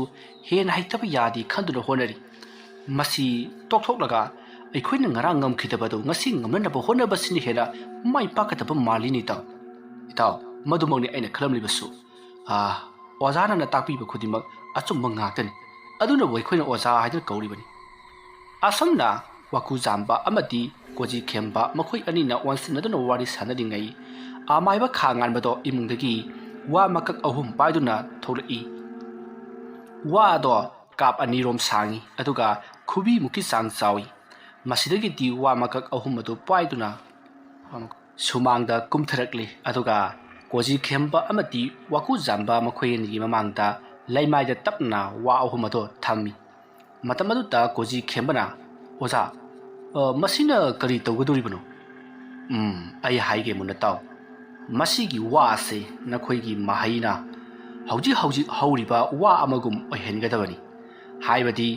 हेन हाइतबा यादी खंदुना होनरी मसी तोकथोकलगा अइखोइना ngarang ngamखिदबदो ngasi ngamननबा होनबसिनि हेना माइ पाकतबा मालिनि ताव इताव मधुमगनी अने खलमलिबसु ओजाना न ताकपीब खुदिमक अचुम्ब ngaktani aduna boikhoi oza haidन कौरिबनी असमना वाकु जांबा अमदी कोजी खेमबा मखोइ अनि न वंसनदुना वारी सानदिङै आमाइबा खांगानबदो इमुंगदगी वा मकक अहुम पाइदुना थोलई वा दो काप अनिरोम सांगी अदुगा खुबी मुकी सांग चावी मसिदगी दी वा मकक अहुम मदु पाइदुना सुमांगदा कुमथरकली अदुगा कोजी खेमबा अमदी वाकु जांबा मखोयनि ममांगदा लैमाइदा तपना वा अहुमदो थामी मतमदुता कोजी खेमबना ओजा मसिना करी तौगदोरिबनो आई हाइगे मुनताव मसिगी वा से नखोइगी माहाइना हौजी हौजी हौरिबा वा अमगुम ओहेनगदबनी हाइबदी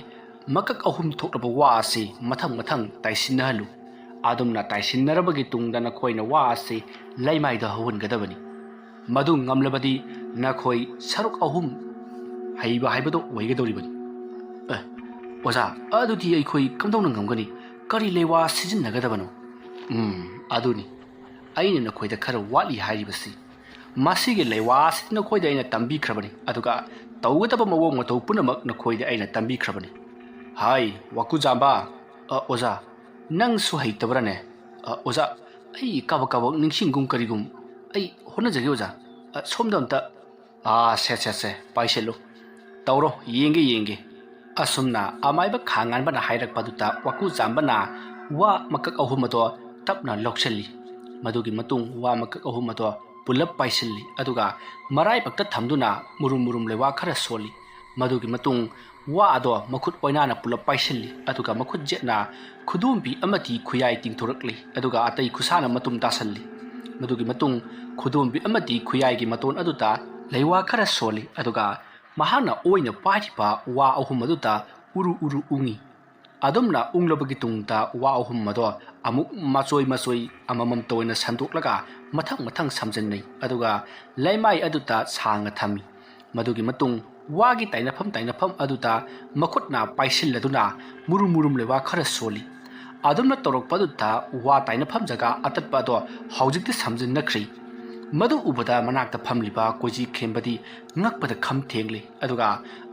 मकक अहुम थोकलबा वा से मथंग मथंग ताइसिनहलु आदुमना ताइसिनरबगी तुंगदा नखोइना वा से लैमाइदा हौहनगदबनी मधु ngamlabadi nakhoi saruk ahum haiba haibado oigedoribani oza adudi aikhoi kamdong ngamgani kari lewa sizin nagadabano aduni aina nakhoida khara wali hairibasi masige lewa sin nakhoida aina tambi khrabani aduga tawgataba mawong mato punamak nakhoida aina tambi khrabani hai waku jamba oza nang su haitabrane oza ai kaba ningsingum karigum आई होना जगे ओजा सोमदमता से पाइसेलो तौरो येंगे असुमना अमाइबा खांगानबना हाइरकपदुता वाकु जांबना वा मकक अहुमदो तपना लौक्षली मदुगी मतुंग वा मकक अहुमदो pull-up पाइसली अदुगा मराइ पक्ता थमदुना मुरुम लेवा खरा सोली मदुगी मतुंग वा अदो मखुत ओइनाना पुलप पाइसली अदुगा मखुत जेना खुदुमबी अमति खुयाइ तिंथोरकली अदुगा अतै खुसाना मतुम तासली मदुगी मतुंग खुदुमबी अमति खुयाइगी मतोन अदुता लेवा खरा सोली अदुगा महाना ओइना पाइबा वा अहुम अदुता उरु उंगी अदुमना उंगलबगी तुंगता वा अहुम मदो अमुक मचोई अममम तोइना संदोकलगा मथंग समजन्नै अदुगा लैमाइ अदुता सांगा थमी मदुगी मतुंग वागी ताइनाफम अदुता मखुतना पाइसिल्लदुना मुरुम लेवा खरा सोली अदुमना तोरकपदुता वा ताइनाफम जगा अततपदो हौजिकति समजन्नख्री मदु उबदा मनाक्ता फमलिबा कोजी खेमबदी ngakpada kham thengli aduga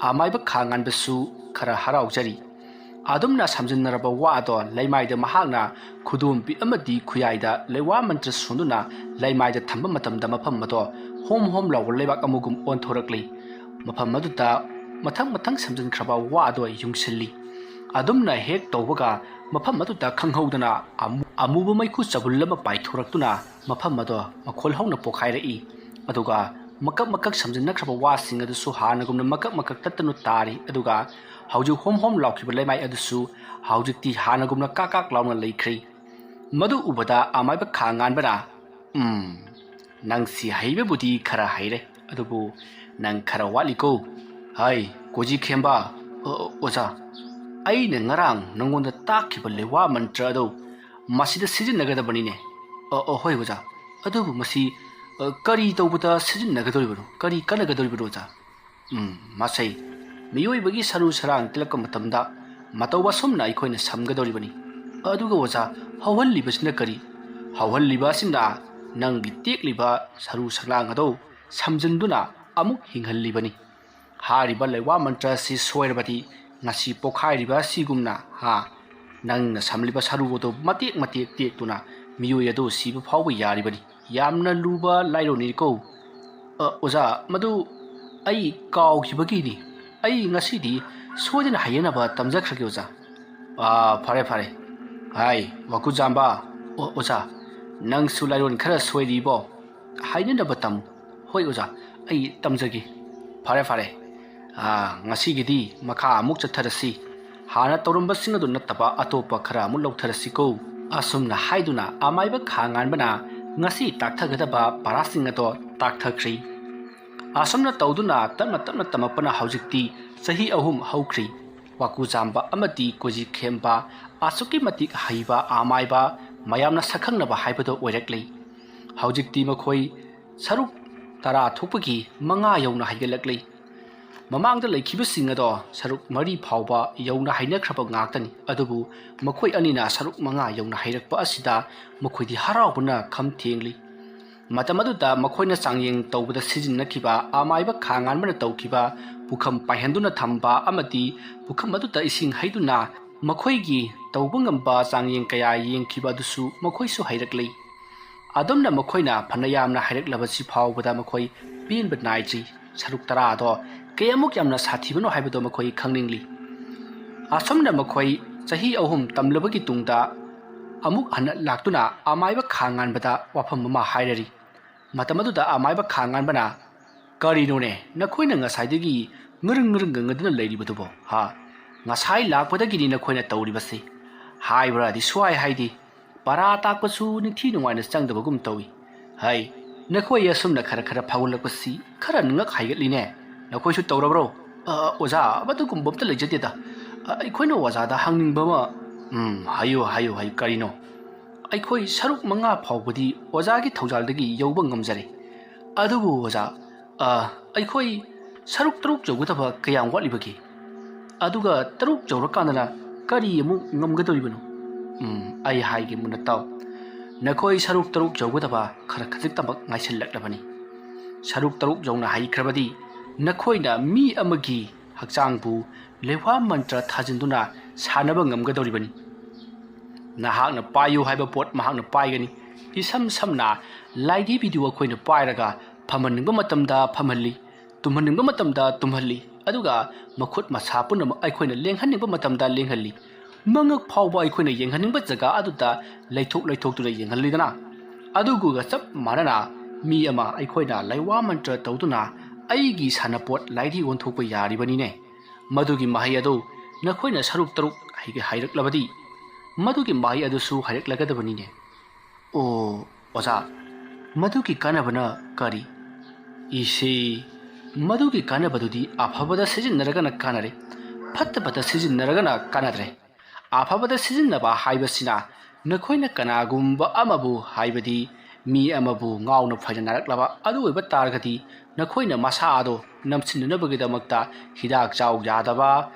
amaibा खांगानबसु खरा हराउजरी आदुमना समजन्नरबा वादो लैमाइदा महागना खुदुमपि अमदी खुयाइदा लेवा मंत्र सुनुना लैमाइदा थंबा मतमदा मफम मदो होम लाव लेबाक अमुगुम ओनथोरकली मफम मदुता मथंग समजनख्रबा वादो युंगसिल्ली आदुमना हेक तौबगा मफम मदुता खंगहौदना अमुबा मैखु चबुल्लमा पाइथोरक्तुना मफम मदो मखोल हौना पोखाइरई अदुगा मकक समजनख्रबा वासिंग अदुसु हानगुमना मकक तत्तनु तारी अदुगा हौजु होम लाउखिबा लैमाइ अदुसु हौजिकति हानगुमना काकाक लाउना लैख्री मदु उबदा आमाइबा खांगानबना नंगसी हाइबेबुदी खरा हाइरे अदुबु नंग खरा वालिको हाय कोजी खेमबा ओजा अइना ngarang नंगोंदा ताखिबा लेवा मंत्र अदो मसिदा सिजिनगदबनिने होय ओजा अदुबु मसी करी तौबदा सिजिनगदोरिबनो करी कनगदोरिबनो ओजा मसै मियोइबगी सरू सरांग तिलक मतमदा मतौबा सोमना अइखोइना समगदोरिबनी अदुगा ओजा हौहल्लिबसिना करी हौहल्लिबासिना नंगी टेकलिबा सरू सरांग अदो समजनदुना अमुक हिंगहल्लिबनी ꯍꯥꯏꯔꯤꯕ ꯂꯩꯋꯥ ꯃꯟꯇ꯭ꯔ ꯑꯁꯤ ꯁꯣꯏꯔꯕꯗꯤ ꯉꯁꯤ ꯄꯣꯛꯈꯥꯏꯔꯤꯕ ꯑꯁꯤꯒꯨꯝꯅ ꯅꯪꯅ ꯁꯝꯂꯤꯕ ꯁꯔꯨ ꯑꯗꯨ ꯃꯇꯦꯛ ꯃꯇꯦꯛ ꯇꯦꯛꯇꯨꯅ ꯃꯤꯑꯣꯏ ꯑꯗꯨ ꯁꯤꯕ ꯐꯥꯎꯕ ꯌꯥꯔꯤꯕꯅꯤ ꯌꯥꯝꯅ ꯂꯨꯕ ꯂꯥꯏꯔꯣꯅꯤꯀꯣ ꯑꯣꯖꯥ ꯃꯗꯨ ꯑꯩ ꯀꯥꯎꯈꯤꯕꯒꯤꯅꯤ ꯑꯩ ꯉꯁꯤꯗꯤ ꯁꯣꯏꯗꯅ ꯍꯩꯌꯦꯅꯕ ꯇꯝꯖꯈ꯭ꯔꯒꯦ ꯑꯣꯖꯥ ꯐꯔꯦ ꯐꯔꯦ ꯍꯥꯏ ꯋꯥꯀꯨꯖꯥꯝꯕ ꯑꯣꯖꯥ ꯅꯪꯁꯨ ꯂꯥꯏꯔꯣꯟ ꯈꯔ ꯁꯣꯏꯔꯤꯕꯣ ꯍꯩꯅꯅꯕ ꯇꯝꯃꯨ ꯍꯣꯏ ꯑꯣꯖꯥ ꯑꯩ ꯇꯝꯖꯒꯦ ꯐꯔꯦ ꯐꯔꯦ ꯉꯁꯤꯒꯤꯗꯤ ꯃꯈꯥ ꯑꯃꯨꯛ ꯆꯠꯊꯔꯁꯤ ꯍꯥꯟꯅ ꯇꯧꯔꯝꯕꯁꯤꯡ ꯑꯗꯨ ꯅꯠꯇꯕ ꯑꯇꯣꯞꯄ ꯈꯔ ꯑꯃꯨꯛ ꯂꯧꯊꯔꯁꯤꯀꯣ ꯑꯁꯨꯝꯅ ꯍꯥꯏꯗꯨꯅ ꯑꯃꯥꯏꯕ ꯈꯥ ꯉꯥꯟꯕꯅ ꯉꯁꯤ ꯇꯥꯛꯊꯒꯗꯕ ꯄꯥꯔꯥꯁꯤꯡ ꯑꯗꯣ ꯇꯥꯛꯊꯈ꯭ꯔꯤ ꯑꯁꯨꯝꯅ ꯇꯧꯗꯨꯅ ꯇꯞꯅ ꯇꯞꯅ ꯇꯝꯃꯛꯄꯅ ꯍꯧꯖꯤꯛꯇꯤ ꯆꯍꯤ 3 ꯍꯧꯈ꯭ꯔꯤ ꯋꯥꯀꯨꯖꯥꯝꯕ ꯑꯃꯗꯤ ꯀꯣꯖꯤꯈꯦꯝꯕ ꯑꯁꯨꯛꯀꯤ ꯃꯇꯤꯛ ꯍꯩꯕ ꯑꯃꯥꯏꯕ ꯃꯌꯥꯝꯅ ꯁꯛꯈꯪꯅꯕ ꯍꯥꯏꯕꯗꯣ ꯑꯣꯏꯔꯛꯂꯤ ꯍꯧꯖꯤꯛꯇꯤ ꯃꯈꯣꯏ ꯁꯔꯨꯛ 10 ꯊꯣꯛꯄꯒꯤ 5 ꯌꯧꯅ ꯍꯩꯒꯠꯂꯛꯂꯤ ꯃꯃꯥꯡꯗ ꯂꯩꯈꯤꯕꯁꯤꯡ ꯑꯗꯣ ꯁꯔꯨꯛ 4 ꯐꯥꯎꯕ ꯌꯧꯅ ꯍꯩꯅꯈ꯭ꯔꯕ ꯉꯥꯛꯇꯅꯤ ꯑꯗꯨꯕꯨ ꯃꯈꯣꯏ ꯑꯅꯤꯅ ꯁꯔꯨꯛ 5 ꯌꯧꯅ ꯍꯩꯔꯛꯄ ꯑꯁꯤꯗ ꯃꯈꯣꯏꯗꯤ ꯍꯔꯥꯎꯕꯅ ꯈꯝ ꯊꯦꯡꯂꯤ ꯃꯇꯝ ꯑꯗꯨꯗ ꯃꯈꯣꯏꯅ ꯆꯥꯡꯌꯦꯡ ꯇꯧꯕꯗ ꯁꯤꯖꯤꯟꯅꯈꯤꯕ ꯑꯃꯥꯏꯕ ꯈꯥ ꯉꯥꯟꯕꯅ ꯇꯧꯈꯤꯕ ꯄꯨꯈꯝ ꯄꯥꯏꯍꯟꯗꯨꯅ ꯊꯝꯕ ꯑꯃꯗꯤ ꯄꯨꯈꯝ ꯑꯗꯨꯗ ꯏꯁꯤꯡ ꯍꯩꯗꯨꯅ ꯃꯈꯣꯏꯒꯤ ꯇꯧꯕ ꯉꯝꯕ ꯆꯥꯡꯌꯦꯡ ꯀꯌꯥ ꯌꯦꯡꯈꯤꯕ ꯑꯗꯨꯁꯨ ꯃꯈꯣꯏꯁꯨ ꯍꯩꯔꯛꯂꯤ ꯑꯗꯨꯝꯅ ꯃꯈꯣꯏꯅ ꯐꯅ ꯌꯥꯝꯅ ꯍꯩꯔꯛꯂꯕꯁꯤ ꯐꯥꯎꯕꯗ ꯃꯈꯣꯏ ꯄꯦꯟꯕ ꯅꯥꯏꯗ꯭ꯔꯤ ꯁꯔꯨꯛ 10 ꯑꯗꯣ ꯀꯌꯥꯃꯨꯛ ꯌꯥꯝꯅ ꯁꯥꯊꯤꯕꯅꯣ ꯍꯥꯏꯕꯗꯣ ꯃꯈꯣꯏ ꯈꯪꯅꯤꯡꯂꯤ ꯑꯁꯨꯝꯅ ꯃꯈꯣꯏ ꯆꯍꯤ 3 ꯇꯝꯂꯕꯒꯤ ꯇꯨꯡꯗ ꯑꯃꯨꯛ ꯍꯟꯅ ꯂꯥꯛꯇꯨꯅ ꯑꯃꯥꯏꯕ ꯈꯥ ꯉꯥꯟꯕꯗ ꯋꯥꯐꯝ ꯑꯃ ꯍꯥꯏꯔꯔꯤ ꯃꯇꯝ ꯑꯗꯨꯗ ꯑꯃꯥꯏꯕ ꯈꯥ ꯉꯥꯟꯕꯅ ꯀꯔꯤꯅꯣꯅꯦ ꯅꯈꯣꯏꯅ ꯉꯁꯥꯏꯗꯒꯤ ꯉꯔꯪ ꯉꯪꯗꯨꯅ ꯂꯩꯔꯤꯕꯗꯨꯕꯣ ꯉꯁꯥꯏ ꯂꯥꯛꯄꯗꯒꯤꯅꯤ ꯅꯈꯣꯏꯅ ꯇꯧꯔꯤꯕꯁꯤ ꯍꯥꯏꯕ꯭ꯔꯥꯗꯤ ꯁꯨꯋꯥꯏ ꯍꯥꯏꯗꯤ ꯄꯔꯥ ꯇꯥꯛꯄꯁꯨ ꯅꯤꯡꯊꯤ ꯅꯨꯡꯉꯥꯏꯅ ꯆꯪꯗꯕꯒꯨꯝ ꯇꯧꯏ ꯍꯥꯏ ꯅꯈꯣꯏ ꯑꯁꯨꯝꯅ ꯈꯔ ꯈꯔ ꯐꯥꯎꯒꯠꯂꯛꯄꯁꯤ ꯈꯔ ꯉꯛ ꯍꯥꯏꯒꯠꯂꯤꯅꯦ ꯅꯈꯣꯏꯁꯨ ꯇꯧꯔꯕ꯭ꯔꯣ ꯑꯣꯖꯥ ꯃꯗꯨꯒꯨꯝꯕ ꯑꯝꯇ ꯂꯩꯖꯗꯦꯗ ꯑꯩꯈꯣꯏꯅ ꯑꯣꯖꯥꯗ ꯍꯪꯅꯤꯡꯕ ꯑꯃ ꯍꯥꯏꯌꯨ ꯀꯔꯤꯅꯣ ꯑꯩꯈꯣꯏ ꯁꯔꯨꯛ 5 ꯐꯥꯎꯕꯗꯤ ꯑꯣꯖꯥꯒꯤ ꯊꯧꯖꯥꯜꯗꯒꯤ ꯌꯧꯕ ꯉꯝꯖꯔꯦ ꯑꯗꯨꯕꯨ ꯑꯣꯖꯥ ꯑꯩꯈꯣꯏ ꯁꯔꯨꯛ 3 ꯌꯧꯒꯗꯕ ꯀꯌꯥꯝ ꯋꯥꯠꯂꯤꯕꯒꯦ ꯑꯗꯨꯒ 3 ꯌꯧꯔꯀꯥꯟꯗꯅ ꯀꯔꯤ ꯑꯃꯨꯛ ꯉꯝꯒꯗꯧꯔꯤꯕꯅꯣ ꯑꯩ ꯍꯥꯏꯒꯦ ꯃꯨꯟꯅ ꯇꯥꯎ ꯅꯈꯣꯏ ꯁꯔꯨꯛ 3 ꯌꯧꯒꯗꯕ ꯈꯔ ꯈꯖꯤꯛꯇꯃꯛ ꯉꯥꯏꯁꯤꯜꯂꯛꯂꯕꯅꯤ ꯁꯔꯨꯛ 3 ꯌꯧꯅ ꯍꯩꯈ꯭ꯔꯕꯗꯤ ꯅꯈꯣꯏꯅ ꯃꯤ ꯑꯃꯒꯤ ꯍꯛꯆꯥꯡꯕꯨ ꯂꯩꯋꯥ ꯃꯟꯇ꯭ꯔ ꯊꯥꯖꯤꯟꯗꯨꯅ ꯁꯥꯟꯅꯕ ꯉꯝꯒꯗꯧꯔꯤꯕꯅꯤ ꯅꯍꯥꯛꯅ ꯄꯥꯏꯌꯨ ꯍꯥꯏꯕ ꯄꯣꯠ ꯃꯍꯥꯛꯅ ꯄꯥꯏꯒꯅꯤ ꯏꯁꯝ ꯁꯝꯅ ꯂꯥꯏꯙꯤꯕꯤꯗꯨ ꯑꯩꯈꯣꯏꯅ ꯄꯥꯏꯔꯒ ꯐꯝꯍꯟꯅꯤꯡꯕ ꯃꯇꯝꯗ ꯐꯝꯍꯜꯂꯤ ꯇꯨꯝꯍꯟꯅꯤꯡꯕ ꯃꯇꯝꯗ ꯇꯨꯝꯍꯜꯂꯤ ꯑꯗꯨꯒ ꯃꯈꯨꯠ ꯃꯁꯥ ꯄꯨꯝꯅꯃꯛ ꯑꯩꯈꯣꯏꯅ ꯂꯦꯡꯍꯟꯅꯤꯡꯕ ꯃꯇꯝꯗ ꯂꯦꯡꯍꯜꯂꯤ ꯃꯉꯛ ꯐꯥꯎꯕ ꯑꯩꯈꯣꯏꯅ ꯌꯦꯡꯍꯟꯅꯤꯡꯕ ꯖꯒꯥ ꯑꯗꯨꯗ ꯂꯩꯊꯣꯛꯇꯨꯅ ꯌꯦꯡꯍꯜꯂꯤꯗꯅ ꯑꯗꯨꯒ ꯆꯞ ꯃꯥꯟꯅꯅ ꯃꯤ ꯑꯃ ꯑꯩꯈꯣꯏꯅ ꯂꯩꯋꯥ ꯃꯟꯇ꯭ꯔ ꯇꯧꯗꯨꯅ ꯑꯩꯒꯤ ꯁꯥꯟꯅꯄꯣꯠ ꯂꯥꯏꯙꯤ ꯑꯣꯟꯊꯣꯛꯄ ꯌꯥꯔꯤꯕꯅꯤꯅꯦ ꯃꯗꯨꯒꯤ ꯃꯍꯩ ꯑꯗꯨ ꯅꯈꯣꯏꯅ ꯁꯔꯨꯛ 3 ꯍꯩꯔꯛꯂꯕꯗꯤ मधुकी माही अदुसु हरिक्लगदबनीने ओ ओजा मधुकी कानबना करी इसे मधुकी कानबदुदी अफबदा सिजिन्नरगना कानरे फत्तबदा सिजिन्नरगना कानद्रे अफबदा सिजिन्नबा हाइबसिना नखोइना कनागुम्बा अमबु हाइबदी मी अमबु गाउन फैना नारक्लबा अदु ओइबा तारगदी नखोइना मसादो नमसिन्नबगीदमक्ता हिदाक चाउ यादबा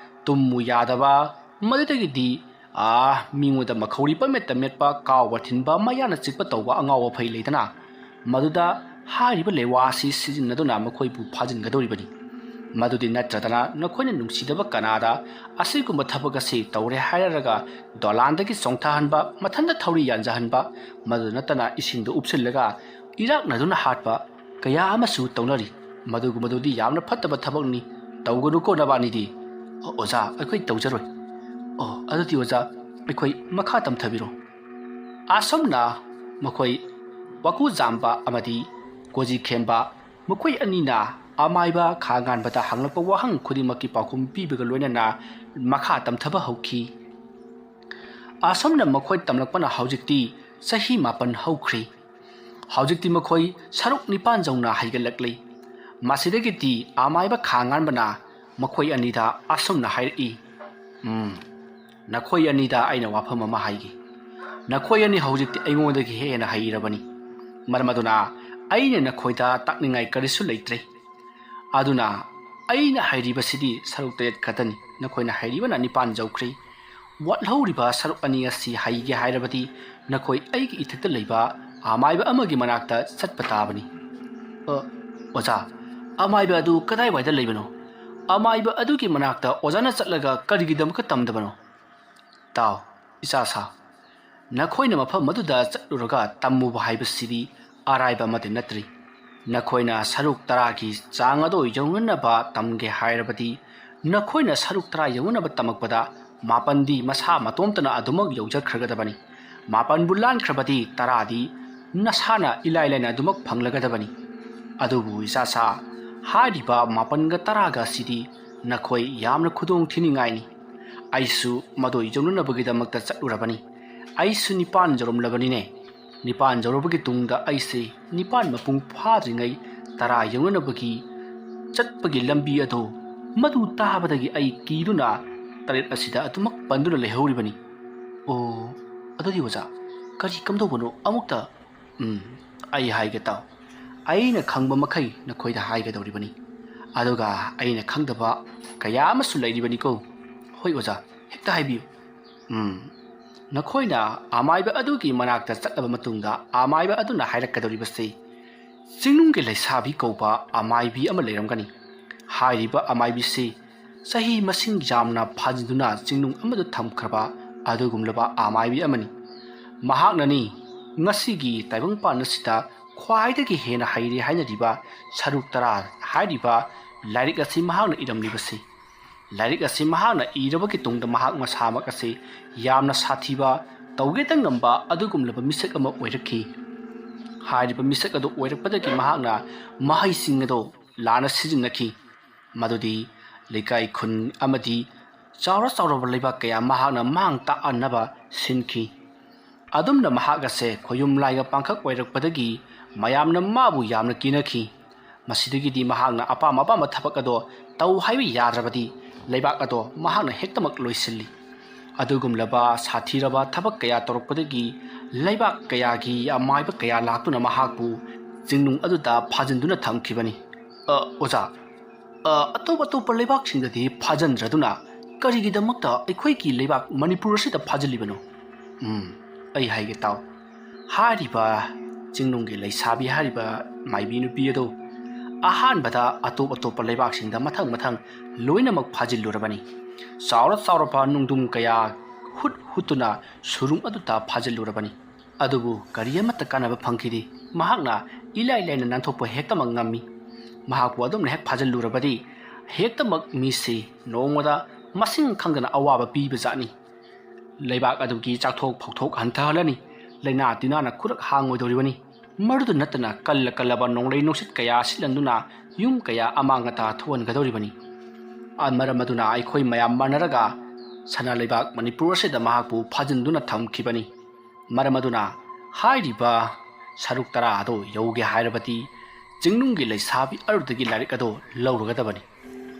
तुम्मु यादबा मदुदगिदी मींगोदा मखौरी पमेट मेटपा काव थिनबा मयाना चिकपा तौबा अंगाव फै लेदना मदुदा हारिबा लेवासी सिजिन्नदुना मखोइबु फाजिनगदोरिबनी मदुदी नत्रदना नखोइना नुंसिदबा कनादा असिगुम्बा थबक असि तौरे हायरगा दोलानदगी सोंथाहनबा मथंदा थौरी यानजाहनबा मदु नतना इसिंदु उपसिलगा इराक नदुना हाटबा कया अमसु तौनरी मदुगुमदुदी यामना फत्तबा थबकनी तौगनुको नबानीदी ओजा अखोइ तौजरोय अदुदी ओजा अखोइ मखा तमथबिरो आसमना मखोइ वकु जाम्बा अमदी कोजी खेम्बा मखोइ अनिना अमाइबा खागानबदा हंगलपा वहंग खुदिमकी पाखुम पीबगा लोइनना मखा तमथबा हौखी आसमना मखोइ तमलकपना हौजिक्ति सही 9 हौख्री हौजिक्ति मखोइ सरुक 9 जौना हाइगलकलै मासिदगिति अमाइबा खागानबना मखोइ अनिदा आसमना हाइरई नखोइ अनिदा आइना वाफम अमा हाइगी नखोइ अनि हौजिक्ति अइगोंदगी हेना हाइरबनी मरमदुना आइना नखोइदा ताकनिंगाइ करिसु लैत्रे अदुना आइना हाइरिबसिदी सरुक 3 खतनी नखोइना हाइरिबना 9 जौख्री वाटलौरिबा सरुक अनि असि हाइगे हाइरबदी नखोइ आइगी इथक्ता लैबा अमाइबा अमगी मनाक्ता चटपा ताबनी ओजा अमाइबा अदु कदाइ वाइदा लैबनो ꯑꯃꯥꯏꯕ ꯑꯗꯨꯒꯤ ꯃꯅꯥꯛꯇ ꯑꯣꯖꯥꯅ ꯆꯠꯂꯒ ꯀꯔꯤꯒꯤꯗꯃꯛꯇ ꯇꯝꯗꯕꯅꯣ? ꯇꯥꯎ ꯏꯆꯥꯁꯥ, ꯅꯈꯣꯏꯅ ꯃꯐꯝ ꯑꯗꯨꯗ ꯆꯠꯂꯨꯔꯒ ꯇꯝꯃꯨꯕ ꯍꯥꯏꯕꯁꯤꯗꯤ ꯑꯔꯥꯏꯕ ꯑꯃꯗꯤ ꯅꯠꯇ꯭ꯔꯤ꯫ ꯅꯈꯣꯏꯅ ꯁꯔꯨꯛ 10ꯒꯤ ꯆꯥꯡ ꯑꯗꯨ ꯌꯧꯅꯅꯕ ꯇꯝꯒꯦ ꯍꯥꯏꯔꯕꯗꯤ ꯅꯈꯣꯏꯅ ꯁꯔꯨꯛ 10 ꯌꯧꯅꯅꯕ ꯇꯝꯃꯛꯄꯗ 9ꯗꯤ ꯃꯁꯥ ꯃꯇꯣꯝꯇꯅ ꯑꯗꯨꯃꯛ ꯌꯧꯖꯈ꯭ꯔꯒꯗꯕꯅꯤ꯫ 9ꯕꯨ ꯂꯥꯟꯈ꯭ꯔꯕꯗꯤ 10ꯗꯤ ꯅꯁꯥꯅ ꯏꯂꯥꯏ ꯂꯥꯏꯅ ꯑꯗꯨꯃꯛ ꯐꯪꯂꯒꯗꯕꯅꯤ꯫ ꯑꯗꯨꯕꯨ ꯏꯆꯥꯁꯥ, ꯍꯥꯏꯔꯤꯕ 9ꯒ 10ꯒ ꯑꯁꯤꯗꯤ ꯅꯈꯣꯏ ꯌꯥꯝꯅ ꯈꯨꯗꯣꯡ ꯊꯤꯅꯤꯡꯉꯥꯏꯅꯤ꯫ ꯑꯩꯁꯨ ꯃꯗꯨ ꯌꯧꯅꯅꯕꯒꯤꯗꯃꯛꯇ ꯆꯠꯂꯨꯔꯕꯅꯤ꯫ ꯑꯩꯁꯨ 9 ꯌꯧꯔꯝꯂꯕꯅꯤꯅꯦ꯫ 9 ꯌꯧꯔꯕꯒꯤ ꯇꯨꯡꯗ ꯑꯩꯁꯦ 9 ꯃꯄꯨꯡ ꯐꯥꯗ꯭ꯔꯤꯉꯩ 10 ꯌꯧꯅꯅꯕꯒꯤ ꯆꯠꯄꯒꯤ ꯂꯝꯕꯤ ꯑꯗꯨ ꯃꯗꯨ ꯇꯥꯕꯗꯒꯤ ꯑꯩ ꯀꯤꯗꯨꯅ 9 ꯑꯁꯤꯗ ꯑꯗꯨꯃꯛ ꯄꯟꯗꯨꯅ ꯂꯩꯍꯧꯔꯤꯕꯅꯤ꯫ ꯑꯣ, ꯑꯗꯨꯗꯤ ꯑꯣꯖꯥ, ꯀꯔꯤ ꯀꯝꯗꯧꯕꯅꯣ ꯑꯃꯨꯛꯇ ꯑꯩ ꯍꯥꯏꯒꯦ ꯇꯥꯎ꯫ ꯑꯩꯅ ꯈꯪꯕ ꯃꯈꯩ ꯅꯈꯣꯏꯗ ꯍꯥꯏꯒꯗꯧꯔꯤꯕꯅꯤ꯫ ꯑꯗꯨꯒ ꯑꯩꯅ ꯈꯪꯗꯕ ꯀꯌꯥ ꯑꯃꯁꯨ ꯂꯩꯔꯤꯕꯅꯤꯀꯣ꯫ ꯍꯣꯏ ꯑꯣꯖꯥ, ꯍꯦꯛꯇ ꯍꯥꯏꯕꯤꯌꯨ꯫ ꯅꯈꯣꯏꯅ ꯑꯃꯥꯏꯕ ꯑꯗꯨꯒꯤ ꯃꯅꯥꯛꯇ ꯆꯠꯂꯕ ꯃꯇꯨꯡꯗ ꯑꯃꯥꯏꯕ ꯑꯗꯨꯅ ꯍꯥꯏꯔꯛꯀꯗꯧꯔꯤꯕꯁꯤ ꯆꯤꯡꯅꯨꯡꯒꯤ ꯂꯩꯁꯥꯕꯤ ꯀꯧꯕ ꯑꯃꯥꯏꯕꯤ ꯑꯃ ꯂꯩꯔꯝꯒꯅꯤ꯫ ꯍꯥꯏꯔꯤꯕ ꯑꯃꯥꯏꯕꯤꯁꯤ ꯆꯍꯤ ꯃꯁꯤꯡ ꯌꯥꯝꯅ ꯐꯥꯖꯤꯟꯗꯨꯅ ꯆꯤꯡꯅꯨꯡ ꯑꯃꯗ ꯊꯝꯈ꯭ꯔꯕ ꯑꯗꯨꯒꯨꯝꯂꯕ ꯑꯃꯥꯏꯕꯤ ꯑꯃꯅꯤ꯫ ꯃꯍꯥꯛꯅꯅꯤ ꯉꯁꯤꯒꯤ ꯇꯥꯏꯕꯪꯄꯥꯟ ꯑꯁꯤꯗ ꯈ꯭ꯋꯥꯏꯗꯒꯤ ꯍꯦꯟꯅ ꯍꯩꯔꯦ ꯍꯥꯏꯅꯔꯤꯕ ꯁꯔꯨꯛ 10 ꯍꯥꯏꯔꯤꯕ ꯂꯥꯏꯔꯤꯛ ꯑꯁꯤ ꯃꯍꯥꯛꯅ ꯏꯔꯝꯂꯤꯕꯁꯤ꯫ ꯂꯥꯏꯔꯤꯛ ꯑꯁꯤ ꯃꯍꯥꯛꯅ ꯏꯔꯕꯒꯤ ꯇꯨꯡꯗ ꯃꯍꯥꯛ ꯃꯁꯥꯃꯛ ꯑꯁꯤ ꯌꯥꯝꯅ ꯁꯥꯊꯤꯕ, ꯇꯧꯒꯦꯇ ꯉꯝꯕ ꯑꯗꯨꯒꯨꯝꯂꯕ ꯃꯤꯁꯛ ꯑꯃ ꯑꯣꯏꯔꯛꯈꯤ꯫ ꯍꯥꯏꯔꯤꯕ ꯃꯤꯁꯛ ꯑꯗꯨ ꯑꯣꯏꯔꯛꯄꯗꯒꯤ ꯃꯍꯥꯛꯅ ꯃꯍꯩꯁꯤꯡ ꯑꯗꯨ ꯂꯥꯟꯅ ꯁꯤꯖꯤꯟꯅꯈꯤ꯫ ꯃꯗꯨꯗꯤ ꯂꯩꯀꯥꯏ ꯈꯨꯟ ꯑꯃꯗꯤ ꯆꯥꯎꯔꯕ ꯂꯩꯕꯥꯛ ꯀꯌꯥ ꯃꯍꯥꯛꯅ ꯃꯥꯡ ꯇꯥꯛꯍꯟꯅꯕ ꯁꯤꯟꯈꯤ꯫ ꯑꯗꯨꯝꯅ ꯃꯍꯥꯛ ꯑꯁꯦ ꯈꯣꯌꯨꯝ ꯂꯥꯏꯒ ꯄꯥꯡꯈꯛ ꯑꯣꯏꯔꯛꯄꯗꯒꯤ ꯃꯌꯥꯝꯅ ꯃꯥꯕꯨ ꯌꯥꯝꯅ ꯀꯤꯅꯈꯤ꯫ ꯃꯁꯤꯗꯒꯤꯗꯤ ꯃꯍꯥꯛꯅ ꯑꯄꯥꯝ ꯑꯄꯥꯝꯕ ꯊꯕꯛ ꯑꯗꯣ ꯇꯧ ꯍꯥꯏꯕ ꯌꯥꯗ꯭ꯔꯕꯗꯤ ꯂꯩꯕꯥꯛ ꯑꯗꯣ ꯃꯍꯥꯛꯅ ꯍꯦꯛꯇꯃꯛ ꯂꯣꯏꯁꯤꯜꯂꯤ꯫ ꯑꯗꯨꯒꯨꯝꯂꯕ ꯁꯥꯊꯤꯔꯕ ꯊꯕꯛ ꯀꯌꯥ ꯇꯧꯔꯛꯄꯗꯒꯤ ꯂꯩꯕꯥꯛ ꯀꯌꯥꯒꯤ ꯑꯃꯥꯏꯕ ꯀꯌా ꯂꯥꯛꯇꯨꯅ ꯃꯍꯥꯛꯄꯨ ꯆꯤꯡꯅꯨꯡ ꯑꯗꯨꯗ ꯐꯥꯖꯤꯟꯗꯨꯅ ꯊꯝꯈꯤꯕꯅꯤ꯫ ꯑꯣꯖꯥ, ꯑꯇꯣꯞꯄ ꯂꯩꯕꯥꯛꯁꯤꯡꯗꯗꯤ ꯐꯥꯖꯤꯟꯗ꯭ꯔꯗꯨꯅ ꯀꯔꯤꯒꯤꯗꯃꯛꯇ ꯑꯩꯈꯣꯏꯒꯤ ꯂꯩꯕꯥꯛ ꯃꯅꯤꯄꯨꯔ ꯑꯁꯤꯗ ꯐꯥꯖꯤꯜꯂꯤꯕꯅꯣ? ꯑꯩ ꯍꯥꯏꯒꯦ ꯇꯥꯎ꯫ ꯍꯥꯏꯔꯤꯕ ꯆꯤꯡꯅꯨꯡꯒꯤ ꯂꯩꯁꯥꯕꯤ ꯍꯥꯏꯔꯤꯕ ꯃꯥꯏꯕꯤ ꯅꯨꯄꯤ ꯑꯗꯨ ꯑꯍꯥꯟꯕꯗ ꯑꯇꯣꯞꯄ ꯂꯩꯕꯥꯛꯁꯤꯡꯗ ꯃꯊꯪ ꯂꯣꯏꯅꯃꯛ ꯐꯥꯖꯤꯜꯂꯨꯔꯕꯅꯤ꯫ ꯆꯥꯎꯔꯕ ꯅꯨꯡꯗꯨꯡ ꯀꯌꯥ ꯍꯨꯠꯇꯨꯅ ꯁꯨꯔꯨꯡ ꯑꯗꯨꯗ ꯐꯥꯖꯤꯜꯂꯨꯔꯕꯅꯤ꯫ ꯑꯗꯨꯕꯨ ꯀꯔꯤ ꯑꯃꯠꯇ ꯀꯥꯟꯅꯕ ꯐꯪꯈꯤꯗꯦ꯫ ꯃꯍꯥꯛꯅ ꯏꯂꯥꯏ ꯂꯥꯏꯅ ꯅꯥꯟꯊꯣꯛꯄ ꯍꯦꯛꯇꯃꯛ ꯉꯝꯃꯤ꯫ ꯃꯍꯥꯛꯄꯨ ꯑꯗꯨꯝꯅ ꯍꯦꯛ ꯐꯥꯖꯤꯜꯂꯨꯔꯕꯗꯤ ꯍꯦꯛꯇꯃꯛ ꯃꯤꯁꯤ ꯅꯣꯡꯃꯗ ꯃꯁꯤꯡ ꯈꯪꯗꯅ ꯑꯋꯥꯕ ꯄꯤꯕꯖꯥꯠꯅꯤ꯫ ꯂꯩꯕꯥꯛ ꯑꯗꯨꯒꯤ ꯆꯥꯛꯊꯣꯛ ꯐꯧꯊꯣꯛ ꯍꯟꯊꯍꯜꯂꯅꯤ꯫ ꯂꯩꯅꯥ ꯇꯤꯟꯅꯥꯅ ꯈꯨꯔꯛ ꯍꯥꯡꯉꯣꯏꯗꯧꯔꯤꯕꯅꯤ꯫ ꯃꯗꯨꯗ ꯅꯠꯇꯅ ꯀꯜꯂꯕ ꯅꯣꯡꯂꯩ ꯅꯨꯡꯁꯤꯠ ꯀꯌꯥ ꯁꯤꯠꯍꯟꯗꯨꯅ ꯌꯨꯝ ꯀꯌꯥ ꯑꯃꯥꯡ ꯑꯇꯥ ꯊꯣꯛꯍꯟꯒꯗꯧꯔꯤꯕꯅꯤ꯫ ꯃꯔꯝ ꯑꯗꯨꯅ ꯑꯩꯈꯣꯏ ꯃꯌꯥꯝ ꯃꯥꯟꯅꯔꯒ ꯁꯅꯥ ꯂꯩꯕꯥꯛ ꯃꯅꯤꯄꯨꯔ ꯑꯁꯤꯗ ꯃꯍꯥꯛꯄꯨ ꯐꯥꯖꯤꯟꯗꯨꯅ ꯊꯝꯈꯤꯕꯅꯤ꯫ ꯃꯔꯝ ꯑꯗꯨꯅ ꯍꯥꯏꯔꯤꯕ ꯁꯔꯨꯛ 10 ꯑꯗꯨ ꯌꯧꯒꯦ ꯍꯥꯏꯔꯕꯗꯤ ꯆꯤꯡꯅꯨꯡꯒꯤ ꯂꯩꯁꯥꯕꯤ ꯑꯗꯨꯗꯒꯤ ꯂꯥꯏꯔꯤꯛ ꯑꯗꯨ ꯂꯧꯔꯒꯗꯕꯅꯤ꯫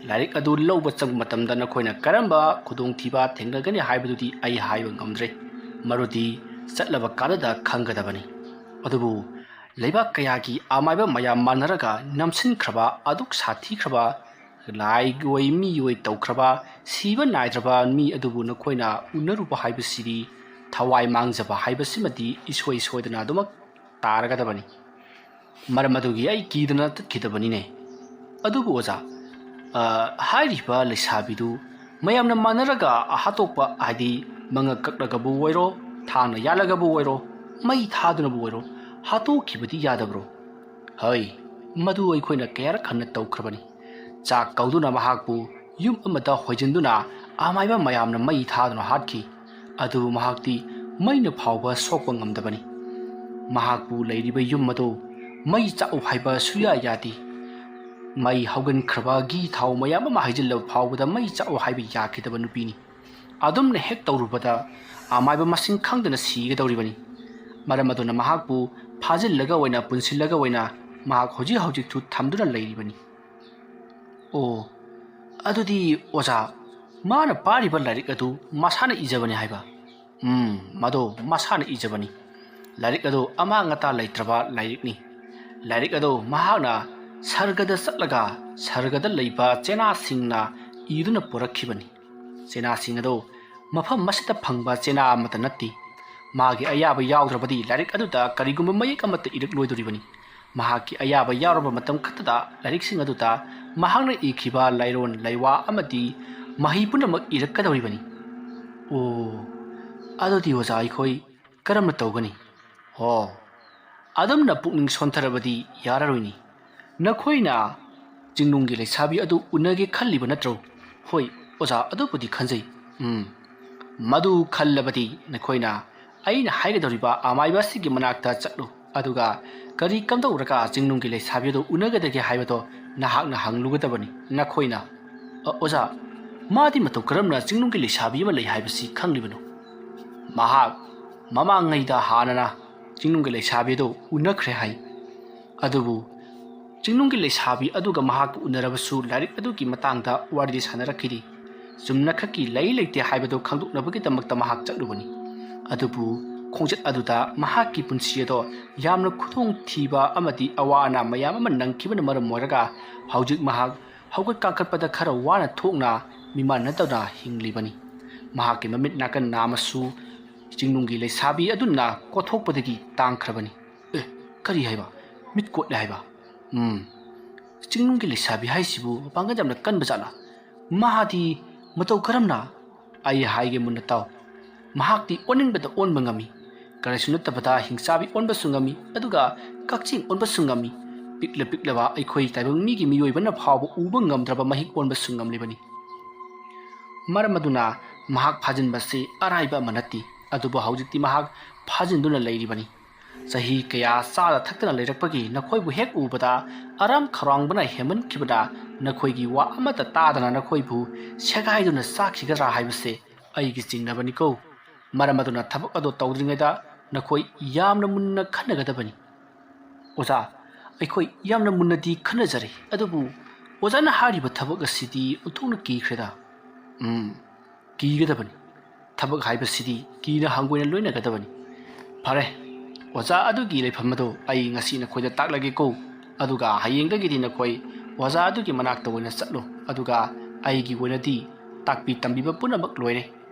ꯂꯥꯏꯔꯤꯛ ꯑꯗꯨ ꯂꯧꯕ ꯆꯪꯕ ꯃꯇꯝꯗ ꯅꯈꯣꯏꯅ ꯀꯔꯝꯕ ꯈꯨꯗꯣꯡꯊꯤꯕ ꯊꯦꯡꯅꯒꯅꯤ ꯍꯥꯏꯕꯗꯨꯗꯤ ꯑꯩ ꯍꯥꯏꯕ ꯉꯝꯗ꯭ꯔꯦ꯫ ꯃꯗꯨꯗꯤ ꯆꯠꯂꯕ ꯀꯥꯟꯗ ꯈꯪꯒꯗꯕꯅꯤ꯫ ꯑꯗꯨꯕꯨ ꯂꯩꯕꯥꯛ ꯀꯌꯥꯒꯤ ꯑꯃꯥꯏꯕ ꯃꯌꯥꯝ ꯃꯥꯟꯅꯔꯒ ꯅꯝꯁꯤꯟꯈ꯭ꯔꯕ ꯑꯗꯨꯛ ꯁꯥꯊꯤꯈ꯭ꯔꯕ ꯂꯥꯏꯑꯣꯏ ꯃꯤꯑꯣꯏ ꯇꯧꯈ꯭ꯔꯕ ꯁꯤꯕ ꯅꯥꯏꯗ꯭ꯔꯕ ꯃꯤ ꯑꯗꯨꯕꯨ ꯅꯈꯣꯏꯅ ꯎꯅꯔꯨꯕ ꯍꯥꯏꯕꯁꯤꯗꯤ ꯊꯋꯥꯏ ꯃꯥꯡꯖꯕ ꯍꯥꯏꯕꯁꯤꯃꯗꯤ ꯏꯁꯣꯏ ꯁꯣꯏꯗꯅ ꯑꯗꯨꯃꯛ ꯇꯥꯔꯒꯗꯕꯅꯤ꯫ ꯃꯔꯝ ꯑꯗꯨꯒꯤ ꯑꯩ ꯀꯤꯗꯅ ꯆꯠꯈꯤꯗꯕꯅꯤꯅꯦ꯫ ꯑꯗꯨꯕꯨ ꯑꯣꯖꯥ, ꯍꯥꯏꯔꯤꯕ ꯂꯩꯁꯥꯕꯤꯗꯨ ꯃꯌꯥꯝꯅ ꯃꯥꯟꯅꯔꯒ ꯍꯥꯠꯇꯣꯛꯄ ꯍꯥꯏꯗꯤ ꯃꯉꯛ ꯀꯛꯂꯒꯕꯨ ꯑꯣꯏꯔꯣ, ꯊꯥꯡꯅ ꯌꯥꯜꯂꯒꯕꯨ ꯑꯣꯏꯔꯣ, ꯃꯩ ꯊꯥꯗꯨꯅꯕꯨ ꯑꯣꯏꯔോ ꯍꯥꯠꯇꯣꯛꯈꯤꯕꯗꯤ ꯌꯥꯗꯕ꯭ꯔꯣ? ꯍꯣꯏ, ꯃꯗꯨ ꯑꯩꯈꯣꯏꯅ ꯀꯌꯥꯔꯛ ꯍꯟꯅ ꯇꯧꯈ꯭ꯔꯕꯅꯤ꯫ ꯆꯥꯛ ꯀꯧꯗꯨꯅ ꯃꯍꯥꯛꯄꯨ ꯌꯨꯝ ꯑꯃꯗ ꯍꯣꯏꯖꯤꯟꯗꯨꯅ ꯑꯃꯥꯏꯕ ꯃꯌꯥꯝꯅ ꯃꯩ ꯊꯥꯗꯨꯅ ꯍꯥꯠꯈꯤ꯫ ꯑꯗꯨꯕꯨ ꯃꯍꯥꯛꯇꯤ ꯃꯩꯅ ꯐꯥꯎꯕ ꯁꯣꯛꯄ ꯉꯝꯗꯕꯅꯤ꯫ ꯃꯍꯥꯛꯄꯨ ꯂꯩꯔꯤꯕ ꯌꯨꯝ ꯑꯗꯨ ꯃꯩ ꯆꯥꯛꯎ ꯍꯥꯏꯕ ꯁꯨꯌꯥ ꯌꯥꯗꯦ꯫ ꯃꯩ ꯍꯧꯒꯟꯈ꯭ꯔꯕ ꯘꯤ ꯊꯥꯎ ꯃꯌꯥꯝ ꯑꯃ ꯍꯩꯖꯤꯜꯂꯕ ꯐꯥꯎꯕꯗ ꯃꯩ ꯆꯥꯛꯎ ꯍꯥꯏꯕ ꯌꯥꯈꯤꯗꯕ ꯅꯨꯄꯤꯅꯤ꯫ ꯑꯗꯨꯝꯅ ꯍꯦꯛ ꯇꯧꯔꯨꯕꯗ ꯑꯃꯥꯏꯕ ꯃꯁꯤꯡ ꯈꯪꯗꯅ ꯁꯤꯒꯗꯧꯔꯤꯕꯅꯤ꯫ ꯃꯔꯝ ꯑꯗꯨꯅ ꯃꯍꯥꯛꯄꯨ ꯐꯥꯖꯤꯜꯂꯒ ꯑꯣꯏꯅ ꯄꯨꯟꯁꯤꯜꯂꯒ ꯑꯣꯏꯅ ꯃꯍꯥꯛ ꯍꯧꯖꯤꯛꯁꯨ ꯊꯝꯗꯨꯅ ꯂꯩꯔꯤꯕꯅꯤ꯫ ꯑꯣ, ꯑꯗꯨꯗꯤ ꯑꯣꯖꯥ, ꯃꯥꯅ ꯄꯥꯔꯤꯕ ꯂꯥꯏꯔꯤꯛ ꯑꯗꯨ ꯃꯁꯥꯅ ꯏꯖꯕꯅꯤ ꯍꯥꯏꯕ? ꯃꯗꯣ ꯃꯁꯥꯅ ꯏꯖꯕꯅꯤ꯫ ꯂꯥꯏꯔꯤꯛ ꯑꯗꯨ ꯑꯃꯥꯡ ꯑꯇꯥ ꯂꯩꯇ꯭ꯔꯕ ꯂꯥꯏꯔꯤꯛꯅꯤ꯫ ꯂꯥꯏꯔꯤꯛ ꯑꯗꯨ ꯃꯍꯥꯛꯅ ꯁꯔꯒꯗ ꯆꯠꯂꯒ ꯁꯔꯒꯗ ꯂꯩꯕ ꯆꯦꯅꯥꯁꯤꯡꯅ ꯏꯗꯨꯅ ꯄꯨꯔꯛꯈꯤꯕꯅꯤ꯫ ꯆꯦꯅꯥꯁꯤꯡ ꯑꯗꯨ ꯃꯐꯝ ꯑꯁꯤꯗ ꯐꯪꯕ ꯆꯦꯅꯥ ꯑꯃꯠꯇ ꯅꯠꯇꯦ꯫ ꯃꯥꯒꯤ ꯑꯌꯥꯕ ꯌꯥꯎꯗ꯭ꯔꯕꯗꯤ ꯂꯥꯏꯔꯤꯛ ꯑꯗꯨꯗ ꯀꯔꯤꯒꯨꯝꯕ ꯃꯌꯦꯛ ꯑꯃꯠꯇ ꯏꯔꯛꯂꯣꯏꯗꯧꯔꯤꯕꯅꯤ꯫ ꯃꯍꯥꯛꯀꯤ ꯑꯌꯥꯕ ꯌꯥꯎꯔꯕ ꯃꯇꯝ ꯈꯛꯇꯗ ꯂꯥꯏꯔꯤꯛꯁꯤꯡ ꯑꯗꯨꯗ ꯃꯍꯥꯛꯅ ꯏꯈꯤꯕ ꯂꯩꯔꯣꯟ ꯂꯩꯋꯥ ꯑꯃꯗꯤ ꯃꯍꯩ ꯄꯨꯝꯅꯃꯛ ꯏꯔꯛꯀꯗꯧꯔꯤꯕꯅꯤ꯫ ꯑꯣ, ꯑꯗꯨꯗꯤ ꯑꯣꯖꯥ ꯑꯩꯈꯣꯏ ꯀꯔꯝꯅ ꯇꯧꯒꯅꯤ? ꯍꯣ, ꯑꯗꯨꯝꯅ ꯄꯨꯛꯅꯤꯡ ꯁꯣꯟꯊꯔꯕꯗꯤ ꯌꯥꯔꯔꯣꯏꯅꯤ꯫ ꯅꯈꯣꯏꯅ ꯆꯤꯡꯅꯨꯡꯒꯤ ꯂꯩꯁꯥꯕꯤ ꯑꯗꯨ ꯎꯅꯒꯦ ꯈꯜꯂꯤꯕ ꯅꯠꯇ꯭ꯔꯣ? ꯍꯣꯏ ꯑꯣꯖꯥ, ꯑꯗꯨꯕꯨꯗꯤ ꯈꯟꯖꯩ꯫ ꯃꯗꯨ ꯈꯜꯂꯕꯗꯤ ꯅꯈꯣꯏꯅ ꯑꯩꯅ ꯍꯥꯏꯒꯗꯧꯔꯤꯕ ꯑꯃꯥꯏꯕ ꯑꯁꯤꯒꯤ ꯃꯅꯥꯛꯇ ꯆꯠꯂꯨ, ꯑꯗꯨꯒ ꯀꯔꯤ ꯀꯝꯗꯧꯔꯒ ꯆꯤꯡꯅꯨꯡꯒꯤ ꯂꯩꯁꯥꯕꯤ ꯑꯗꯨ ꯎꯅꯒꯗꯒꯦ ꯍꯥꯏꯕꯗꯣ ꯅꯍꯥꯛꯅ ꯍꯪꯂꯨꯒꯗꯕꯅꯤ꯫ ꯅꯈꯣꯏꯅ ꯑꯣꯖꯥ, ꯃꯥꯗꯤ ꯃꯇꯧ ꯀꯔꯝꯅ ꯆꯤꯡꯅꯨꯡꯒꯤ ꯂꯩꯁꯥꯕꯤ ꯑꯃ ꯂꯩ ꯍꯥꯏꯕꯁꯤ ꯈꯪꯂꯤꯕꯅꯣ? ꯃꯍꯥꯛ ꯃꯃꯥꯡꯉꯩꯗ ꯍꯥꯟꯅꯅ ꯆꯤꯡꯅꯨꯡꯒꯤ ꯂꯩꯁꯥꯕꯤ ꯑꯗꯨ ꯎꯅꯈ꯭ꯔꯦ ꯍꯥꯏ꯫ ꯑꯗꯨꯕꯨ ꯆꯤꯡꯅꯨꯡꯒꯤ ꯂꯩꯁꯥꯕꯤ ꯑꯗꯨꯒ ꯃꯍꯥꯛꯀ ꯎꯅꯔꯕꯁꯨ ꯂꯥꯏꯔꯤꯛ ꯑꯗꯨꯒꯤ ꯃꯇꯥꯡꯗ ꯋꯥꯔꯤꯗꯤ ꯁꯥꯅꯔꯛꯈꯤꯗꯦ꯫ ꯆꯨꯝꯅꯈꯛꯀꯤ ꯂꯩ ꯂꯩꯇꯦ ꯍꯥꯏꯕꯗꯨ ꯈꯪꯗꯣꯛꯅꯕꯒꯤꯗꯃꯛꯇ ꯃꯍꯥꯛ ꯆꯠꯂꯨꯕꯅꯤ꯫ ꯑꯗꯨꯕꯨ ꯈꯣꯡꯆꯠ ꯑꯗꯨꯗ ꯃꯍꯥꯛꯀꯤ ꯄꯨꯟꯁꯤ ꯑꯗꯣ ꯌꯥꯝꯅ ꯈꯨꯗꯣꯡꯊꯤꯕ ꯑꯃꯗꯤ ꯑꯋꯥ ꯑꯅꯥ ꯃꯌꯥꯝ ꯑꯃ ꯅꯪꯈꯤꯕꯅ ꯃꯔꯝ ꯑꯣꯏꯔꯒ ꯍꯧꯖꯤꯛ ꯃꯍꯥꯛ ꯍꯧꯒꯠ ꯀꯥꯡꯈꯠꯄꯗ ꯈꯔ ꯋꯥꯅ ꯊꯣꯛꯅ ꯃꯤꯃꯥꯟꯅꯗꯅ ꯍꯤꯡꯂꯤꯕꯅꯤ꯫ ꯃꯍꯥꯛꯀꯤ ꯃꯃꯤꯠ ꯅꯥꯀꯟ ꯅꯥꯝꯃꯁꯨ ꯆꯤꯡꯅꯨꯡꯒꯤ ꯂꯩꯁꯥꯕꯤ ꯑꯗꯨꯅ ꯀꯣꯠꯊꯣꯛꯄꯗꯒꯤ ꯇꯥꯡꯈ꯭ꯔꯕꯅꯤ꯫ ꯀꯔꯤ ꯍꯥꯏꯕ? ꯃꯤꯠ ꯀꯣꯠꯂꯦ ꯍꯥꯏꯕ? ꯆꯤꯡꯅꯨꯡꯒꯤ ꯂꯩꯁꯥꯕꯤ ꯍꯥꯏꯁꯤꯕꯨ ꯃꯄꯥꯡꯒꯜ ꯌꯥꯝꯅ ꯀꯟꯕ ꯖꯥꯠꯂꯥ? ꯃꯍꯥꯛꯗꯤ ꯃꯇꯧ ꯀꯔꯝꯅ? ꯑꯩ ꯍꯥꯏꯒꯦ ꯃꯨꯟꯅ ꯇꯥꯎ꯫ ꯃꯍꯥꯛꯇꯤ ꯑꯣꯟꯅꯤꯡꯕꯗ ꯑꯣꯟꯕ ꯉꯝꯃꯤ, ꯀꯔꯤꯁꯨ ꯅꯠꯇꯕꯗ ꯍꯤꯡꯆꯥꯕꯤ ꯑꯣꯟꯕꯁꯨ ꯉꯝꯃꯤ, ꯑꯗꯨꯒ ꯀꯛꯆꯤꯡ ꯑꯣꯟꯕꯁꯨ ꯉꯝꯃꯤ꯫ ꯄꯤꯛꯂꯕ ꯑꯩꯈꯣꯏ ꯇꯥꯏꯕꯪ ꯃꯤꯒꯤ ꯃꯤꯑꯣꯏꯕꯅ ꯐꯥꯎꯕ ꯎꯕ ꯉꯝꯗ꯭ꯔꯕ ꯃꯍꯤꯛ ꯑꯣꯟꯕꯁꯨ ꯉꯝꯂꯤꯕꯅꯤ꯫ ꯃꯔꯝ ꯑꯗꯨꯅ ꯃꯍꯥꯛ ꯐꯥꯖꯤꯟꯕꯁꯤ ꯑꯔꯥꯏꯕ ꯑꯃ ꯅꯠꯇꯦ꯫ ꯑꯗꯨꯕꯨ ꯍꯧꯖꯤꯛꯇꯤ ꯃꯍꯥꯛ ꯐꯥꯖꯤꯟꯗꯨꯅ ꯂꯩꯔꯤꯕꯅꯤ꯫ ꯆꯍꯤ ꯀꯌꯥ ꯆꯥꯗ ꯊꯛꯇꯅ ꯂꯩꯔꯛꯄꯒꯤ ꯅꯈꯣꯏꯕꯨ ꯍꯦꯛ ꯎꯕꯗ ꯑꯔꯥꯝ ꯈꯧꯔꯥꯡꯕꯅ ꯍꯦꯟꯃꯟꯈꯤꯕꯅ ꯅꯈꯣꯏꯒꯤ ꯋꯥ ꯑꯃꯠꯇ ꯇꯥꯗꯅ ꯅꯈꯣꯏꯕꯨ ꯁꯦꯒꯥꯏꯗꯨꯅ ꯆꯥꯈꯤꯒꯗ꯭ꯔꯥ ꯍꯥꯏꯕꯁꯦ ꯑꯩꯒꯤ ꯆꯤꯡꯅꯕꯅꯤꯀꯣ꯫ ꯃꯔꯝ ꯑꯗꯨꯅ ꯊꯕꯛ ꯑꯗꯨ ꯇꯧꯗ꯭ꯔꯤꯉꯩꯗ ꯅꯈꯣꯏ ꯌꯥꯝꯅ ꯃꯨꯟꯅ ꯈꯟꯅꯒꯗꯕꯅꯤ꯫ ꯑꯣꯖꯥ, ꯑꯩꯈꯣꯏ ꯌꯥꯝꯅ ꯃꯨꯟꯅꯗꯤ ꯈꯟꯅꯖꯔꯦ, ꯑꯗꯨꯕꯨ ꯑꯣꯖꯥꯅ ꯍꯥꯏꯔꯤꯕ ꯊꯕꯛ ꯑꯁꯤꯗꯤ ꯑꯣꯟꯊꯣꯛꯅ ꯀꯤꯈ꯭ꯔꯦꯗ꯫ ꯀꯤꯒꯗꯕꯅꯤ꯫ ꯊꯕꯛ ꯍꯥꯏꯕꯁꯤꯗꯤ ꯀꯤꯅ ꯍꯪꯒꯣꯏꯅ ꯂꯣꯏꯅꯒꯗꯕꯅꯤ꯫ ꯐꯔꯦ, ꯑꯣꯖꯥ ꯑꯗꯨꯒꯤ ꯂꯩꯐꯝ ꯑꯗꯨ ꯑꯩ ꯉꯁꯤ ꯅꯈꯣꯏꯗ ꯇꯥꯛꯂꯒꯦꯀꯣ, ꯑꯗꯨꯒ ꯍꯌꯦꯡꯗꯒꯤꯗꯤ ꯅꯈꯣꯏ ꯑꯣꯖꯥ ꯑꯗꯨꯒꯤ ꯃꯅꯥꯛꯇ ꯑꯣꯏꯅ ꯆꯠꯂꯨ, ꯑꯗꯨꯒ ꯑꯩꯒꯤ ꯑꯣꯏꯅꯗꯤ ꯇꯥꯛꯄꯤ ꯇꯝꯕꯤꯕ ꯄꯨꯝꯅꯃꯛ ꯂꯣꯏꯔꯦ꯫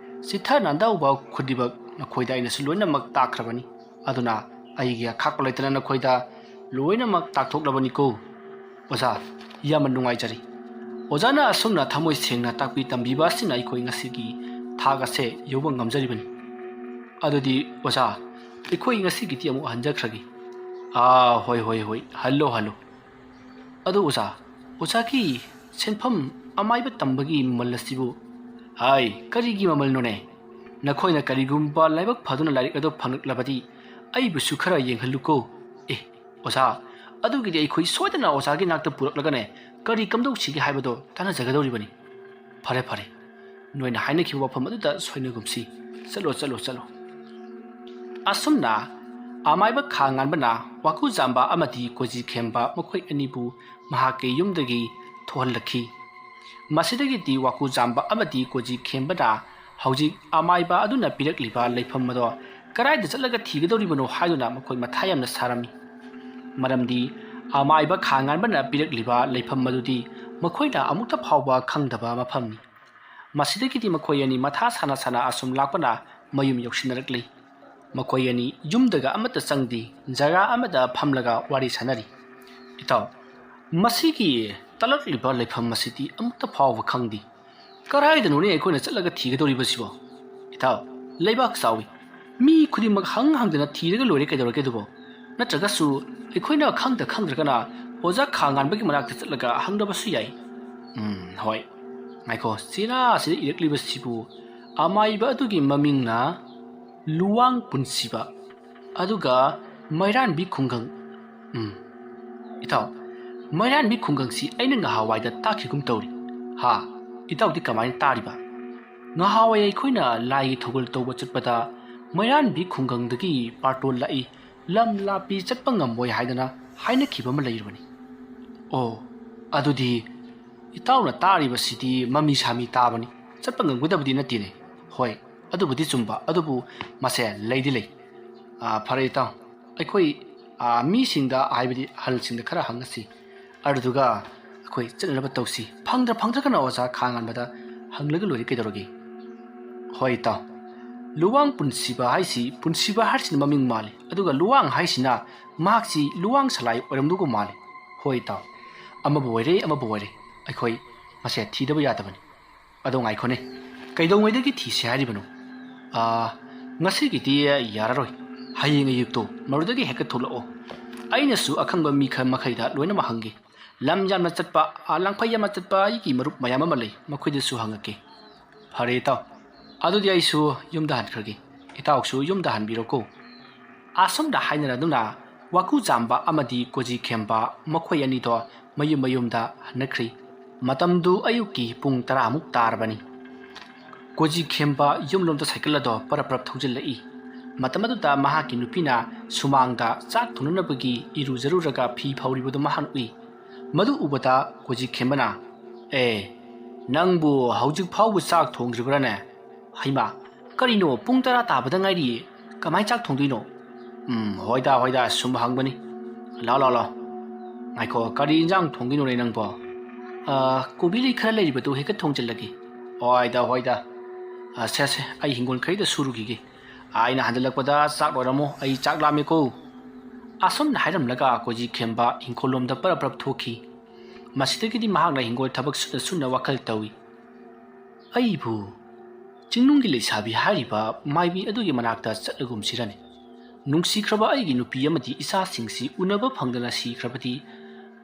ꯆꯤꯊ ꯅꯥꯟꯗꯧꯕ ꯈꯨꯗꯤꯡꯃꯛ ꯅꯈꯣꯏꯗ ꯑꯩꯅꯁꯨ ꯂꯣꯏꯅꯃꯛ ꯇꯥꯛꯈ꯭ꯔꯕꯅꯤ꯫ ꯑꯗꯨꯅ ꯑꯩꯒꯤ ꯑꯈꯥꯛꯄ ꯂꯩꯇꯅ ꯅꯈꯣꯏꯗ ꯂꯣꯏꯅꯃꯛ ꯇꯥꯛꯊꯣꯛꯂꯕꯅꯤꯀꯣ꯫ ꯑꯣꯖꯥ, ꯌꯥꯝꯅ ꯅꯨꯡꯉꯥꯏꯖꯔꯤ꯫ ꯑꯣꯖꯥꯅ ꯑꯁꯨꯝꯅ ꯊꯃꯣꯏ ꯁꯦꯡꯅ ꯇꯥꯛꯄꯤ ꯇꯝꯕꯤꯕ ꯑꯁꯤꯅ ꯑꯩꯈꯣꯏ ꯉꯁꯤꯒꯤ ꯊꯥꯛ ꯑꯁꯦ ꯌꯧꯕ ꯉꯝꯖꯔꯤꯕꯅꯤ꯫ ꯑꯗꯨꯗꯤ ꯑꯣꯖꯥ, ꯑꯩꯈꯣꯏ ꯉꯁꯤꯒꯤꯗꯤ ꯑꯃꯨꯛ ꯍꯟꯖꯈ꯭ꯔꯒꯦ꯫ ꯍꯣꯏ, ꯍꯜꯂꯣ꯫ ꯑꯗꯨ ꯑꯣꯖꯥꯒꯤ ꯁꯦꯟꯐꯝ ꯑꯃꯥꯏꯕ ꯇꯝꯕꯒꯤ ꯃꯃꯜ ꯑꯁꯤꯕꯨ? ꯀꯔꯤꯒꯤ ꯃꯃꯜꯅꯣꯅꯦ? ꯅꯈꯣꯏꯅ ꯀꯔꯤꯒꯨꯝꯕ ꯂꯥꯏꯕꯛ ꯐꯗꯨꯅ ꯂꯥꯏꯔꯤꯛ ꯑꯗꯨ ꯐꯪꯂꯛꯂꯕꯗꯤ ꯑꯩꯕꯨꯁꯨꯈꯔ ꯌꯦꯡꯍꯜꯂꯨꯀꯣ꯫ ꯑꯣꯖꯥ, ꯑꯗꯨꯒꯤꯗꯤ ꯑꯩꯈꯣꯏ ꯁꯣꯏꯗꯅ ꯑꯣꯖꯥꯒꯤ ꯅꯥꯛꯇ ꯄꯨꯔꯛꯂꯒꯅꯦ ꯀꯔꯤ ꯀꯝꯗꯧꯁꯤꯒꯦ ꯍꯥꯏꯕꯗꯣ ꯇꯥꯟꯅꯖꯒꯗꯧꯔꯤꯕꯅꯤ꯫ ꯐꯔꯦ, ꯅꯣꯏꯅ ꯍꯥꯏꯅꯈꯤꯕ ꯋꯥꯐꯝ ꯑꯗꯨꯗ ꯁꯣꯏꯅꯒꯨꯝꯁꯤ꯫ ꯆꯠꯂꯣ꯫ ꯑꯁꯨꯝꯅ ꯑꯃꯥꯏꯕ ꯈꯥ ꯉꯥꯟꯕꯅ ꯋꯥꯀꯨꯖꯥꯝꯕ ꯑꯃꯗꯤ ꯀꯣꯖꯤ ꯈꯦꯝꯕ ꯃꯈꯣꯏ ꯑꯅꯤꯕꯨ ꯃꯍꯥꯛꯀꯤ ꯌꯨꯝꯗꯒꯤ ꯊꯣꯛꯍꯜꯂꯛꯈꯤ꯫ ꯃꯁꯤꯗꯒꯤꯗꯤ ꯋꯥꯀꯨꯖꯥꯝꯕ ꯑꯃꯗꯤ ꯀꯣꯖꯤ ꯈꯦꯝꯕꯅ ꯍꯧꯖꯤꯛ ꯑꯃꯥꯏꯕ ꯑꯗꯨꯅ ꯄꯤꯔꯛꯂꯤꯕ ꯂꯩꯐꯝ ꯑꯗꯣ ꯀꯗꯥꯏꯗ ꯆꯠꯂꯒ ꯊꯤꯒꯗꯧꯔꯤꯕꯅꯣ ꯍꯥꯏꯗꯨꯅ ꯃꯈꯣꯏ ꯃꯊꯥ ꯌꯥꯝꯅ ꯁꯥꯔꯝꯃꯤ꯫ ꯃꯔꯝꯗꯤ ꯑꯃꯥꯏꯕ ꯈꯥ ꯉꯥꯟꯕꯅ ꯄꯤꯔꯛꯂꯤꯕ ꯂꯩꯐꯝ ꯑꯗꯨꯗꯤ ꯃꯈꯣꯏꯅ ꯑꯃꯨꯛꯇ ꯐꯥꯎꯕ ꯈꯪꯗꯕ ꯃꯐꯝꯅꯤ꯫ ꯃꯁꯤꯗꯒꯤꯗꯤ ꯃꯈꯣꯏ ꯑꯅꯤ ꯃꯊꯥ ꯁꯥꯅ ꯑꯁꯨꯝ ꯂꯥꯛꯄꯅ ꯃꯌꯨꯝ ꯌꯧꯁꯤꯟꯅꯔꯛꯂꯤ꯫ ꯃꯈꯣꯏ ꯑꯅꯤ ꯌꯨꯝꯗꯒ ꯑꯃꯠꯇ ꯆꯪꯗꯦ, ꯖꯒꯥ ꯑꯃꯗ ꯐꯝꯂꯒ ꯋꯥꯔꯤ ꯁꯥꯅꯔꯤ꯫ ꯏꯇꯥꯎ, ꯃꯁꯤꯒꯤ ꯇꯂꯛꯂꯤꯕ ꯂꯩꯐꯝ ꯑꯁꯤꯗꯤ ꯑꯃꯨꯛꯇ ꯐꯥꯎꯕ ꯈꯪꯗꯦ꯫ ꯀꯗꯥꯏꯗꯅꯣꯅꯦ ꯑꯩꯈꯣꯏꯅ ꯆꯠꯂꯒ ꯊꯤꯒꯗꯧꯔꯤꯕꯁꯤꯕꯣ? ꯏꯇꯥꯎ, ꯂꯩꯕꯥꯛ ꯆꯥꯎꯏ, ꯃꯤ ꯈꯨꯗꯤꯡꯃꯛ ꯍꯪꯗꯅ ꯊꯤꯔꯒ ꯂꯣꯏꯔꯦ ꯀꯩꯗꯧꯔꯒꯦ ꯑꯗꯨꯕꯣ? ꯅꯠꯇ꯭ꯔꯒꯁꯨ ꯑꯩꯈꯣꯏꯅ ꯈꯪꯗ꯭ꯔꯒꯅ ꯑꯣꯖꯥ ꯈꯥ ꯉꯥꯟꯕꯒꯤ ꯃꯅꯥꯛꯇ ꯆꯠꯂꯒ ꯍꯪꯗꯕꯁꯨ ꯌꯥꯏ꯫ ꯍꯣꯏ, ꯉꯥꯏꯈꯣ, ꯆꯦꯔꯥꯁꯤꯗ ꯏꯔꯛꯂꯤꯕꯁꯤꯕꯨ ꯑꯃꯥꯏꯕ ꯑꯗꯨꯒꯤ ꯃꯃꯤꯡꯅ ꯂꯨꯋꯥꯡ ꯄꯨꯟꯁꯤꯕ, ꯑꯗꯨꯒ ꯃꯩꯔꯥꯟꯕꯤ ꯈꯨꯡꯒꯪ꯫ ꯏꯇꯥꯎ, ꯃꯩꯔꯥꯟꯕꯤ ꯈꯨꯡꯒꯪꯁꯤ ꯑꯩꯅ ꯉꯍꯥꯟꯋꯥꯏꯗ ꯇꯥꯈꯤꯒꯨꯝ ꯇꯧꯔꯤ꯫ ꯏꯇꯥꯎꯗꯤ ꯀꯃꯥꯏꯅ ꯇꯥꯔꯤꯕ? ꯉꯍꯥꯟꯋꯥꯏ ꯑꯩꯈꯣꯏꯅ ꯂꯥꯏꯒꯤ ꯊꯧꯒꯜ ꯇꯧꯕ ꯆꯠꯄꯗ ꯃꯩꯔꯥꯟꯕꯤ ꯈꯨꯡꯒꯪꯗꯒꯤ ꯄꯥꯔꯇꯣꯜ ꯂꯥꯛꯏ, ꯂꯝ ꯂꯥꯞꯄꯤ ꯆꯠꯄ ꯉꯝꯃꯣꯏ ꯍꯥꯏꯗꯅ ꯍꯥꯏꯅꯈꯤꯕ ꯑꯃ ꯂꯩꯔꯕꯅꯤ꯫ ꯑꯗꯨꯗꯤ ꯏꯇꯥꯎꯅ ꯇꯥꯔꯤꯕꯁꯤꯗꯤ ꯃꯃꯤ ꯁꯥꯃꯤ ꯇꯥꯕꯅꯤ, ꯆꯠꯄ ꯉꯝꯒꯗꯕꯗꯤ ꯅꯠꯇꯦꯅꯦ꯫ ꯍꯣꯏ, ꯑꯗꯨꯕꯨꯗꯤ ꯆꯨꯝꯕ, ꯑꯗꯨꯕꯨ ꯃꯁꯦ ꯂꯩꯗꯤ ꯂꯩ꯫ ꯐꯔꯦ ꯏꯇꯥꯎ, ꯑꯩꯈꯣꯏ ꯃꯤꯁꯤꯡꯗ ꯍꯥꯏꯕꯗꯤ ꯑꯍꯜꯁꯤꯡꯗ ꯈꯔ ꯍꯪꯉꯁꯤ, ꯑꯗꯨꯗꯨꯒ ꯑꯩꯈꯣই ꯆꯠꯅꯅꯕ ꯇꯧꯁꯤ꯫ ꯐꯪꯗ꯭ꯔꯒꯅ ꯑꯣꯖꯥ ꯈꯥ ꯉꯥꯟꯕꯗ ꯍꯪꯂꯒ ꯂꯣꯏꯔꯦ ꯀꯩꯗꯧꯔꯒꯦ? ꯍꯣꯏ ꯏꯇꯥꯎ, luwang punsiba haisi punsiba harsina maming mali aduga luwang haisina maksi luwang salai oramdugo mali hoi taw ama boire aikhoi mase thidaba yadabani ado ngai khone kaidong waidagi thise haribano ngasi gidi yararoi hayeng ayukto marudagi heka tholao aina su akhangba mi kha makhaida loina ma hangi lam jamna chatpa langphai yama chatpa ki marup mayama malai makhoi su hangake phare taw adudi aisu yumda han khragi itaw su yumda han biroko asam da hainara duna waku jamba amadi koji khemba makhoi ani to mayum da hanakri matamdu ayuki pung 10 muk tarbani koji khemba yumlomda cycle do paraprap thujil lai matamadu da mahaki nupina sumangda chak thununabagi iru jaruraga phi phawribudu mahan ui madu ubata koji khembana nangbu haujik phawbu chak thongribrane haima karino pung 10 tabada ngairi kamai chak thongduino hoida sum hangbani la ngaiko kari injang thongino nei nangbo kobili khara leiribatu heka thongjillagi hoida se ai hingol khaida surugigi aina handalakpada chak loramo ai chak lame ko asam na hairam laga koji khemba hingkolom da paraprap thoki masitagi di mahak na hingol thabak sunna wakal tawi ai bu jingnungi lesabi hariba maibi adugi manakta chatlagum sirane nungsi khraba ai gi nupi amati isa singsi unaba phangdana si khrabati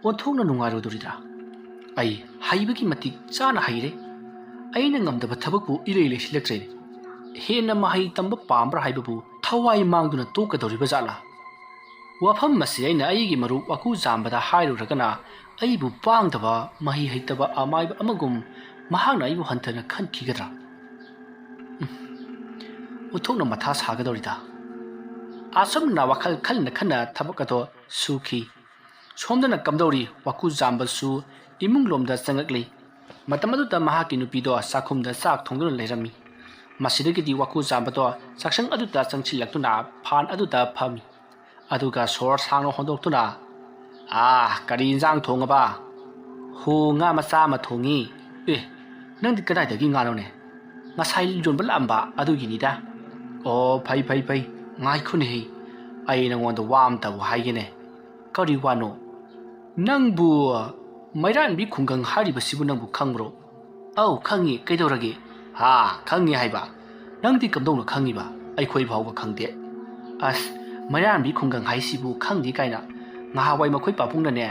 onthongna nungaru durida ai haibagi matik chana haire aina ngamdaba thabakbu ilele silaktre hena mahai tamba pambra haibabu thawai mangduna tokadoriba jala wafam masi aina aigi maru waku jambada hairu ragana aibu pangdaba mahi haitaba amaiba amagum mahangna aibu hantana khankigadra uthongna matha sagadorida asamna wakal khalna khana thabakato suki somdana kamdori waku jambasu imunglomda changakli matamadu da mahaki nupido sakhumda sak thongduna leirami masidagidi waku jambato saksang aduta changchilaktuna phan aduta phami aduga sor sangno hondoktuna kari injang thongaba hu nga macha ma thongi nangdi kadai dagi ngalo ne ngasai jonbal amba aduginida phai ngai khune hi ai nangwanda wam ta haigene kari wano nangbu mairan bi khungang hariba sibu nangbu khangbro khangi kaidorage khangi haiba nangdi kamdongno khangi ba ai khoi phawga khangde mairan bi khungang haisibu khangdi kaina ngahawai makhoi papungna ne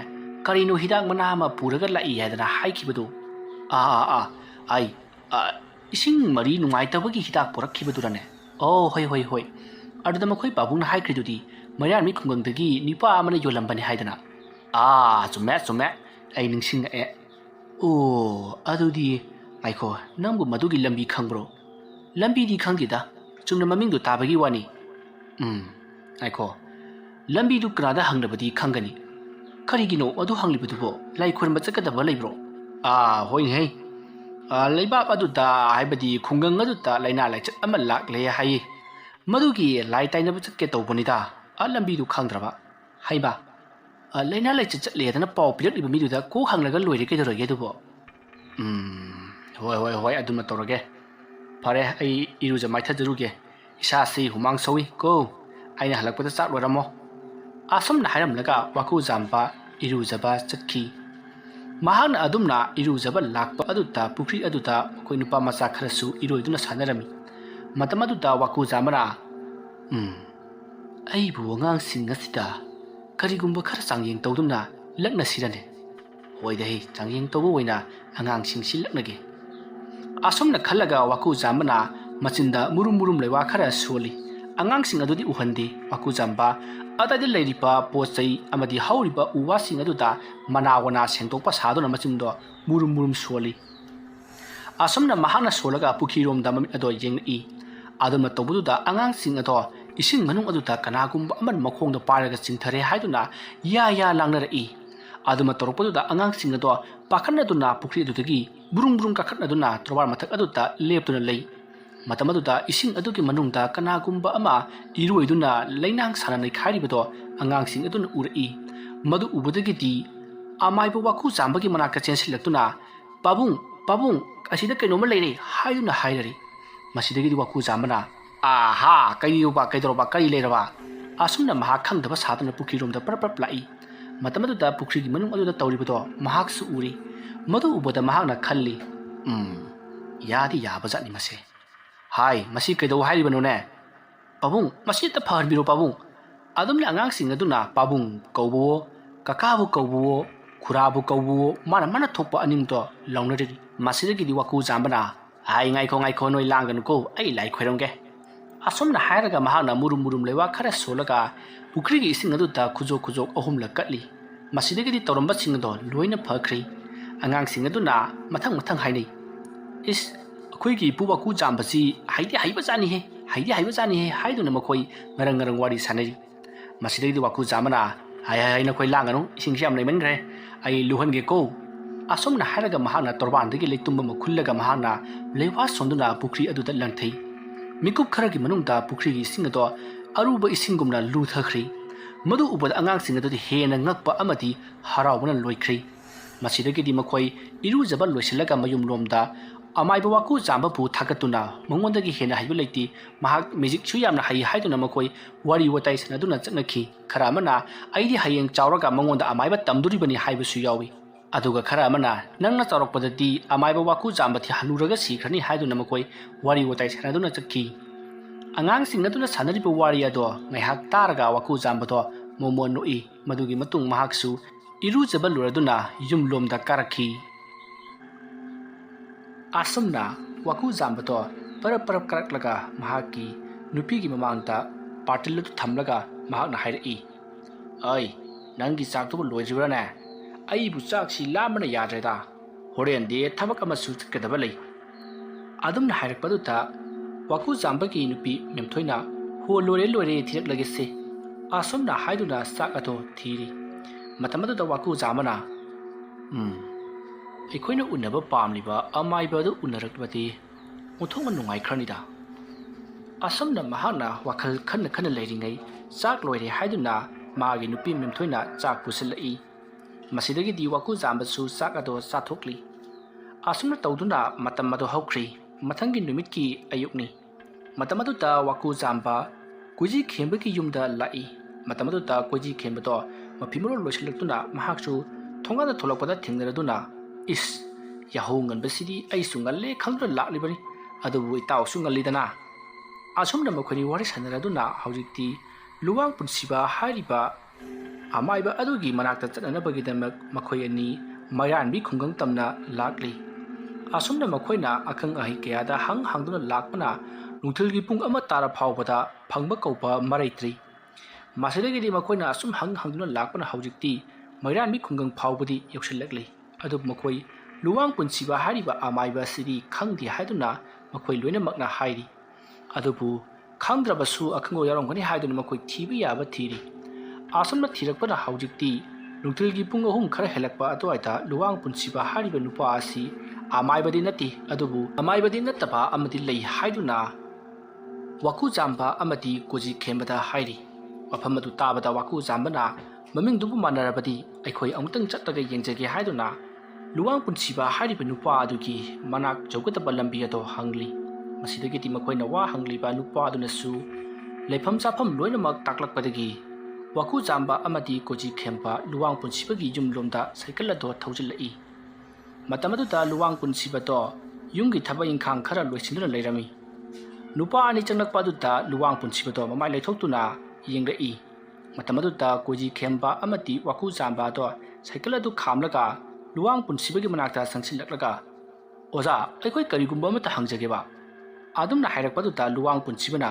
karino hidak mana ma puraga lai haidana haikibadu ai ising mari nungai tabagi hidak porakhibadurane hoi aduda makhoi babungna haikridudi mairan mi khungang nipa amana yolambani haidana chume ai ningsing adudi aiko nangbu madugi lambi khangbro lambi di khangida chungna mamingdu tabagi wani aiko lambi du krada hanglabadi khangani karigino adu hanglibudubo lai khurma chakadaba leibro hoi hei leiba aduda haibadi khungang aduta laina laichat ama lak le hai madugi lai tainaba chakke tawbonida lambi du khangdraba haiba laina laichat chatle paw pirak liba miduda ko hanglaga loire kedorage dubo hoi aduma torage phare ai iruja maitha jaruge isa si humang sawi ko aina halakpada chak loramo asam na hairam laga waku jamba irujaba chakki mahana adumna irujaba lakpa aduta pukri aduta koi nupa macha kharasu iroiduna sanarami matam aduta waku jamara ai bu ngang singasida karigumba khara changyeng tawduna lakna sirane hoidai changyeng tawbo oina angang singsi laknage asomna khalaga waku jamana machinda murum lewa khara soli angang sing adudi uhandi waku jamba adadi leiripa posai amadi hauriba uwa sing aduda manawana sengtokpa sadona machindo murum soli asomna mahana solaga pukhirom da mami ado yengni aduma tawbuda angang sing ado ising manung aduta kanagumba aman makhongda paraga chingthare haiduna ya langnara aduma toropduda angang sing ado pakhanaduna pukri adudagi burung kakhatnaduna trobar mathak aduta leptuna lei matamaduda ising adugi manungda kanagumba ama iruiduna leinang sananai kharibado angang sing aduna urai madu ubudagidi amaibu waku jambagi manaka chensilaktuna babung asida kainoma leire haiduna hairari masidagidi waku jambana ꯑꯥꯍꯥ ꯀꯩꯗꯧꯕ ꯀꯩꯗꯧꯔꯕ ꯀꯔꯤ ꯂꯩꯔꯕ ꯑꯁꯨꯝꯅ ꯃꯍꯥꯛ ꯈꯪꯗꯕ ꯁꯥꯗꯨꯅ ꯄꯨꯈ꯭ꯔꯤꯔꯣꯝꯗ ꯄꯔꯞ ꯂꯥꯛꯏ ꯃꯇꯝ ꯑꯗꯨꯗ ꯄꯨꯈ꯭ꯔꯤꯒꯤ ꯃꯅꯨꯡ ꯑꯗꯨꯗ ꯇꯧꯔꯤꯕꯗꯣ ꯃꯍꯥꯛꯁꯨ ꯎꯔꯤ ꯃꯗꯨ ꯎꯕꯗ ꯃꯍꯥꯛꯅ ꯈꯜꯂꯤ ꯌꯥꯗꯤ ꯌꯥꯕꯖꯥꯠꯅꯤ ꯃꯁꯦ ꯍꯥꯏ ꯃꯁꯤ ꯀꯩꯗꯧ ꯍꯥꯏꯔꯤꯕꯅꯣꯅꯦ ꯄꯥꯕꯨꯡ ꯃꯁꯤ ꯑꯝꯇ ꯐꯍꯟꯕꯤꯔꯣ ꯄꯥꯕꯨꯡ ꯑꯗꯨꯝꯅ ꯑꯉꯥꯡꯁꯤꯡ ꯑꯗꯨꯅ ꯄꯥꯕꯨꯡ ꯀꯧꯕꯋꯣ ꯀꯀꯥꯕꯨ ꯀꯧꯕꯋꯣ ꯈꯨꯔꯥꯕꯨ ꯀꯧꯕꯋꯣ ꯃꯥꯅ ꯊꯣꯛꯄ ꯑꯅꯤꯡꯗꯣ ꯂꯧꯅꯔꯤ ꯃꯁꯤꯗꯒꯤꯗꯤ ꯋꯥꯀꯨ ꯖꯥꯝꯕꯅ ꯍꯥꯏ ꯉꯥꯏꯈꯣ ꯅꯣꯏ ꯂꯥꯡꯒꯅꯨꯀꯣ ꯑꯩ ꯂꯥꯏ ꯈꯣꯏꯔꯝꯒꯦ ꯑꯁꯨꯝꯅ ꯍꯥꯏꯔꯒ ꯃꯍꯥꯛꯅ ꯃꯨꯔꯨꯝ ꯂꯩꯋꯥ ꯈꯔ ꯁꯣꯜꯂꯒ ꯄꯨꯈ꯭ꯔꯤꯒꯤ ꯏꯁꯤꯡ ꯑꯗꯨꯗ ꯈꯨꯖꯣꯛ ꯑꯍꯨꯝꯂꯛ ꯀꯠꯂꯤ ꯃꯁꯤꯗꯒꯤꯗꯤ ꯇꯧꯔꯝꯕꯁꯤꯡ ꯑꯗꯣ ꯂꯣꯏꯅ ꯐꯈ꯭ꯔꯤ ꯑꯉꯥꯡꯁꯤꯡ ꯑꯗꯨꯅ ꯃꯊꯪ ꯍꯥꯏꯅꯩ ꯏꯁ ꯑꯩꯈꯣꯏꯒꯤ ꯏꯄꯨ ꯋꯥꯀꯨ ꯖꯥꯝꯕꯁꯤ ꯍꯩꯗꯤ ꯍꯩꯕꯖꯥꯠꯅꯤꯍꯦ ꯍꯥꯏꯗꯨꯅ ꯃꯈꯣꯏ ꯉꯔꯪ ꯋꯥꯔꯤ ꯁꯥꯟꯅꯔꯤ ꯃꯁꯤꯗꯒꯤꯗꯤ ꯋꯥꯀꯨ ꯖꯥꯝꯕꯅ ꯍꯥꯏ ꯅꯈꯣꯏ ꯂꯥꯡꯒꯅꯨ ꯏꯁꯤꯡꯁꯤ ꯌꯥꯝ ꯂꯩꯃꯟꯈ꯭ꯔꯦ ꯑꯩ ꯂꯨꯍꯟꯒꯦꯀꯣ ꯑꯁꯨꯝꯅ ꯍꯥꯏꯔꯒ ꯃꯍꯥꯛꯅ ꯇꯣꯔꯕꯥꯟꯗꯒꯤ ꯂꯩꯇꯨꯝ ꯑꯃ ꯈꯨꯜꯂꯒ ꯃꯍꯥꯛꯅ ꯂꯩꯋꯥ ꯁꯣꯟꯗꯨꯅ ꯄꯨꯈ꯭ꯔꯤ ꯑꯗꯨꯗ ꯂꯪꯊꯩ ꯃꯤꯀꯨꯞ ꯈꯔꯒꯤ ꯃꯅꯨꯡꯗ ꯄꯨꯈ꯭ꯔꯤꯒꯤ ꯏꯁꯤꯡ ꯑꯗꯣ ꯑꯔꯨꯕ ꯏꯁꯤꯡꯒꯨꯝꯅ ꯂꯨꯊꯈ꯭ꯔꯤ ꯃꯗꯨ ꯎꯕꯗ ꯑꯉꯥꯡꯁꯤꯡ ꯑꯗꯨꯗꯤ ꯍꯦꯟꯅ ꯉꯛꯄ ꯑꯃꯗꯤ ꯍꯔꯥꯎꯕꯅ ꯂꯣꯏꯈ꯭ꯔꯤ ꯃꯁꯤꯗꯒꯤꯗꯤ ꯃꯈꯣꯏ ꯏꯔꯨꯖꯕ ꯂꯣꯏꯁꯤꯜꯂꯒ ꯃꯌꯨꯝꯂꯣꯝꯗ ꯑꯃꯥꯏꯕ ꯋꯥꯀꯨ ꯖꯥꯝꯕꯕꯨ ꯊꯥꯒꯠꯇꯨꯅ ꯃꯉꯣꯟꯗꯒꯤ ꯍꯦꯟꯅ ꯍꯩꯕ ꯂꯩꯇꯦ ꯃꯍꯥꯛ ꯃꯦꯖꯤꯛꯁꯨ ꯌꯥꯝꯅ ꯍꯩ ꯍꯥꯏꯗꯨꯅ ꯃꯈꯣꯏ ꯋꯥꯔꯤ ꯋꯥꯇꯥꯏ ꯁꯥꯟꯅꯗꯨꯅ ꯆꯠꯅꯈꯤ ꯈꯔ ꯑꯃꯅ ꯑꯩꯗꯤ ꯍꯌꯦꯡ ꯆꯥꯎꯔꯒ ꯃꯉꯣꯟꯗ ꯑꯃꯥꯏꯕ ꯇꯝꯗꯣꯔꯤꯕꯅꯤ ꯍꯥꯏꯕꯁꯨ ꯌꯥꯎꯏ ꯑꯗꯨꯒ ꯈꯔ ꯑꯃꯅ ꯅꯪꯅ ꯆꯥꯎꯔꯛꯄꯗꯗꯤ ꯑꯃꯥꯏꯕ ꯋꯥꯀꯨ ꯖꯥꯝꯕꯗꯤ ꯍꯅꯨꯔꯒ ꯁꯤꯈ꯭ꯔꯅꯤ ꯍꯥꯏꯗꯨꯅ ꯃꯈꯣꯏ ꯋꯥꯔꯤ ꯋꯥꯇꯥꯏ ꯁꯥꯟꯅꯗꯨꯅ ꯆꯠꯈꯤ ꯑꯉꯥꯡꯁꯤꯡ ꯑꯗꯨꯅ ꯁꯥꯟꯅꯔꯤꯕ ꯋꯥꯔꯤ ꯑꯗꯣ ꯉꯥꯏꯍꯥꯛ ꯇꯥꯔꯒ ꯋꯥꯀꯨ ꯖꯥꯝꯕꯗꯣ ꯃꯣꯃꯣꯟ ꯅꯣꯛꯏ ꯃꯗꯨꯒꯤ ꯃꯇꯨꯡ ꯃꯍꯥꯛꯁꯨ ꯏꯔꯨꯖꯕ ꯂꯣꯏꯔꯗꯨꯅ ꯌꯨꯝꯂꯣꯝꯗ ꯀꯥꯔꯛꯈꯤ ꯑꯁꯨꯝꯅ ꯋꯥꯀꯨ ꯖꯥꯝꯕꯗꯣ ꯄꯔꯞ ꯀꯥꯔꯛꯂꯒ ꯃꯍꯥꯛꯀꯤ ꯅꯨꯄꯤꯒꯤ ꯃꯃꯥꯡꯗ ꯄꯥꯔꯇꯤꯜ ꯑꯗꯨ ꯊꯝꯂꯒ ꯃꯍꯥꯛꯅ ꯍꯥꯏꯔꯛꯏ ꯑꯩ ꯅꯪꯒꯤ ꯆꯥꯛꯇꯨꯕꯨ ꯂꯣꯏꯗ꯭ꯔꯤꯕ꯭ꯔꯥꯅꯦ ꯑꯩꯕꯨ ꯆꯥꯛꯁꯤ ꯂꯥꯝꯕꯅ ꯌꯥꯗ꯭ꯔꯦꯗ ꯍꯣꯔꯦꯟꯗꯤ ꯊꯕꯛ ꯑꯃꯁꯨ ꯆꯠꯀꯗꯕ ꯂꯩ ꯑꯗꯨꯝꯅ ꯍꯥꯏꯔꯛꯄꯗꯨꯗ ꯋꯥꯀꯨ ꯖꯥꯝꯕꯒꯤ ꯅꯨꯄꯤ ꯃꯦꯝꯊꯣꯏꯅ ꯍꯣ ꯂꯣꯏꯔꯦ ꯊꯤꯔꯛꯂꯒꯦꯁꯦ ꯑꯁꯨꯝꯅ ꯍꯥꯏꯗꯨꯅ ꯆꯥꯛ ꯑꯗꯣ ꯊꯤꯔꯤ ꯃꯇꯝ ꯑꯗꯨꯗ ꯋꯥꯀꯨ ꯖꯥꯝꯕꯅ ꯑꯩꯈꯣꯏꯅ ꯎꯅꯕ ꯄꯥꯝꯂꯤꯕ ꯑꯃꯥꯏꯕ ꯑꯗꯨ ꯎꯅꯔꯛꯄꯗꯤ ꯑꯣꯟꯊꯣꯛꯅ ꯅꯨꯡꯉꯥꯏꯈ꯭ꯔꯅꯤꯗ ꯑꯁꯨꯝꯅ ꯃꯍꯥꯛꯅ ꯋꯥꯈꯜ ꯈꯟꯅ ꯂꯩꯔꯤꯉꯩ ꯆꯥꯛ ꯂꯣꯏꯔꯦ ꯍꯥꯏꯗꯨꯅ ꯃꯥꯒꯤ ꯅꯨꯄꯤ ꯃꯦꯝꯊꯣꯏꯅ ꯆꯥꯛ ꯄꯨꯁꯤꯜꯂꯛꯏ ꯃꯁꯤꯗꯒꯤꯗꯤ ꯋꯥꯀꯨ ꯖꯥꯝꯕꯁꯨ ꯆꯥꯛ ꯑꯗꯣ ꯆꯥꯊꯣꯛꯂꯤ ꯑꯁꯨꯝꯅ ꯇꯧꯗꯨꯅ ꯃꯇꯝ ꯑꯗꯣ ꯍꯧꯈ꯭ꯔꯤ ꯃꯊꯪꯒꯤ ꯅꯨꯃꯤꯠꯀꯤ ꯑꯌꯨꯛꯅꯤ ꯃꯇꯝ ꯑꯗꯨꯗ ꯋꯥꯀꯨ ꯖꯥꯝꯕ ꯀꯣꯏꯖꯤ ꯈꯦꯝꯕꯒꯤ ꯌꯨꯝꯗ ꯂꯥꯛꯏ ꯃꯇꯝ ꯑꯗꯨꯗ ꯀꯣꯏꯖꯤ ꯈꯦꯝꯕꯗꯣ ꯃꯐꯤ ꯃꯔꯣꯜ ꯂꯣꯏꯁꯤꯜꯂꯛꯇꯨꯅ ꯃꯍꯥꯛꯁꯨ ꯊꯣꯡꯒꯥꯟꯗ ꯊꯣꯛꯂꯛꯄꯗ ꯊꯦꯡꯅꯔꯗꯨꯅ ꯏꯁ ꯌꯥꯍꯧ ꯉꯟꯕꯁꯤꯗꯤ ꯑꯩꯁꯨ ꯉꯜꯂꯦ ꯈꯪꯗꯨꯅ ꯂꯥꯛꯂꯤꯕꯅꯤ ꯑꯗꯨꯕꯨ ꯏꯇꯥꯎꯁꯨ ꯉꯜꯂꯤꯗꯅ ꯑꯁꯨꯝꯅ ꯃꯈꯣꯏꯅꯤ ꯋꯥꯔꯤ ꯁꯥꯟꯅꯔꯗꯨꯅ ꯍꯧꯖꯤꯛꯇꯤ ꯂꯨꯋꯥꯡ ꯄꯨꯟꯁꯤꯕ ꯍꯥꯏꯔꯤꯕ ꯑꯃꯥꯏꯕ ꯑꯗꯨꯒꯤ ꯃꯅꯥꯛꯇ ꯆꯠꯅꯅꯕꯒꯤꯗꯃꯛ ꯃꯈꯣꯏ ꯑꯅꯤ ꯃꯩꯔꯥꯟꯕꯤ ꯈꯨꯡꯒꯪ ꯇꯝꯅ ꯂꯥꯛꯂꯤ ꯑꯁꯨꯝꯅ ꯃꯈꯣꯏꯅ ꯑꯈꯪ ꯑꯍꯩ ꯀꯌꯥꯗ ꯍꯪꯗꯨꯅ ꯂꯥꯛꯄꯅ ꯅꯨꯡꯊꯤꯜꯒꯤ ꯄꯨꯡ 1 ꯇꯥꯔ ꯐꯥꯎꯕꯗ ꯐꯪꯕ ꯀꯧꯕ ꯃꯔꯩꯇ꯭ꯔꯤ ꯃꯁꯤꯗꯒꯤꯗꯤ ꯃꯈꯣꯏꯅ ꯑꯁꯨꯝ ꯍꯪꯗꯨꯅ ꯂꯥꯛꯄꯅ ꯍꯧꯖꯤꯛꯇꯤ ꯃꯩꯔꯥꯟꯕꯤ ꯈꯨꯡꯒꯪ ꯐꯥꯎꯕꯗꯤ ꯌꯧꯁꯤꯜꯂꯛꯂꯤ ꯑꯗꯨꯕꯨ ꯃꯈꯣꯏ ꯂꯨꯋꯥꯡ ꯄꯨꯟꯁꯤꯕ ꯍꯥꯏꯔꯤꯕ ꯑꯃꯥꯏꯕ ꯑꯁꯤꯗꯤ ꯈꯪꯗꯦ ꯍꯥꯏꯗꯨꯅ ꯃꯈꯣꯏ ꯂꯣꯏꯅꯃꯛꯅ ꯍꯥꯏꯔꯤ ꯑꯗꯨꯕꯨ ꯈꯪꯗ꯭ꯔꯕꯁꯨ ꯑꯈꯪꯕ ꯌꯥꯎꯔꯝꯒꯅꯤ ꯍꯥꯏꯗꯨꯅ ꯃꯈꯣꯏ ꯊꯤꯕ ꯌꯥꯕ ꯊꯤꯔꯤ ꯑꯁꯨꯝꯅ ꯊꯤꯔꯛꯄꯅ ꯍꯧꯖꯤꯛꯇꯤ ꯅꯨꯡꯊꯤꯜꯒꯤ ꯄꯨꯡ 3 ꯈꯔ ꯍꯦꯜꯂꯛꯄ ꯑꯗꯨꯋꯥꯏꯗ ꯂꯨꯋꯥꯡ ꯄꯨꯟꯁꯤꯕ ꯍꯥꯏꯔꯤꯕ ꯅꯨꯄꯥ ꯑꯁꯤ ꯑꯃꯥꯏꯕꯗꯤ ꯅꯠꯇꯦ ꯑꯗꯨꯕꯨ ꯑꯃꯥꯏꯕꯗꯤ ꯅꯠꯇꯕ ꯑꯃꯗꯤ ꯂꯩ ꯍꯥꯏꯗꯨꯅ ꯋꯥꯀꯨ ꯖꯥꯝꯕ ꯑꯃꯗꯤ ꯀꯣꯖꯤ ꯈꯦꯝꯕꯗ ꯍꯥꯏꯔꯤ ꯋꯥꯐꯝ ꯑꯗꯨ ꯇꯥꯕꯗ ꯋꯥꯀꯨ ꯖꯥꯝꯕꯅ ꯃꯃꯤꯡꯗꯨꯕꯨ ꯃꯥꯟꯅꯔꯕꯗꯤ ꯑꯩꯈꯣꯏ ꯑꯃꯨꯛꯇꯪ ꯆꯠꯂꯒ ꯌꯦꯡꯖꯒꯦ ꯍꯥꯏꯗꯨꯅ ꯂꯨꯋꯥꯡ ꯄꯨꯟꯁꯤꯕ ꯍꯥꯏꯔꯤꯕ ꯅꯨꯄꯥ ꯑꯗꯨꯒꯤ ꯃꯅꯥꯛ ꯌꯧꯒꯗꯕ ꯂꯝꯕꯤ ꯑꯗꯣ ꯍꯪꯂꯤ ꯃꯁꯤꯗꯒꯤꯗꯤ ꯃꯈꯣꯏꯅ ꯋꯥ ꯍꯪꯂꯤꯕ ꯅꯨꯄꯥ ꯑꯗꯨꯅꯁꯨ ꯂꯩꯐꯝ ꯆꯥꯐꯝ ꯂꯣꯏꯅꯃꯛ ꯇꯥꯛꯂꯛꯄꯗꯒꯤ ꯋꯥꯀꯨ ꯖꯥꯝꯕ ꯑꯃꯗꯤ ꯀꯣꯖꯤ ꯈꯦꯝꯕ ꯂꯨꯋꯥꯡ ꯄꯨꯟꯁꯤꯕꯒꯤ ꯌꯨꯝꯂꯣꯝꯗ ꯁꯥꯏꯀꯜ ꯑꯗꯣ ꯊꯧꯖꯤꯜꯂꯛꯏ ꯃꯇꯝ ꯑꯗꯨꯗ ꯂꯨꯋꯥꯡ ꯄꯨꯟꯁꯤꯕꯗꯣ ꯌꯨꯝꯒꯤ ꯊꯕꯛ ꯏꯪꯈꯥꯡ ꯈꯔ ꯂꯣꯏꯁꯤꯟꯗꯨꯅ ꯂꯩꯔꯝꯃꯤ ꯅꯨꯄꯥ ꯑꯅꯤ ꯆꯪꯂꯛꯄ ꯑꯗꯨꯗ ꯂꯨꯋꯥꯡ ꯄꯨꯟꯁꯤꯕꯗꯣ ꯃꯃꯥꯏ ꯂꯩꯊꯣꯛꯇꯨꯅ ꯌꯦꯡꯂꯛꯏ ꯃꯇꯝ ꯑꯗꯨꯗ ꯀꯣꯖꯤ ꯈꯦꯝꯕ ꯑꯃꯗꯤ ꯋꯥꯀꯨ ꯖꯥꯝꯕ ꯑꯗꯣ ꯁꯥꯏꯀꯜ ꯑꯗꯨ ꯈꯥꯝꯂꯒ ꯂꯨꯋꯥꯡ ꯄꯨꯟꯁꯤꯕꯒꯤ ꯃꯅꯥꯛꯇ ꯆꯪꯁꯤꯜꯂꯛꯂꯒ ꯑꯣꯖꯥ ꯑꯩꯈꯣꯏ ꯀꯔꯤꯒꯨꯝꯕ ꯑꯃꯠꯇ ꯍꯪꯖꯒꯦꯕ ꯑꯗꯨꯝꯅ ꯍꯥꯏꯔꯛꯄꯗꯨꯗ ꯂꯨꯋꯥꯡ ꯄꯨꯟꯁꯤꯕꯅ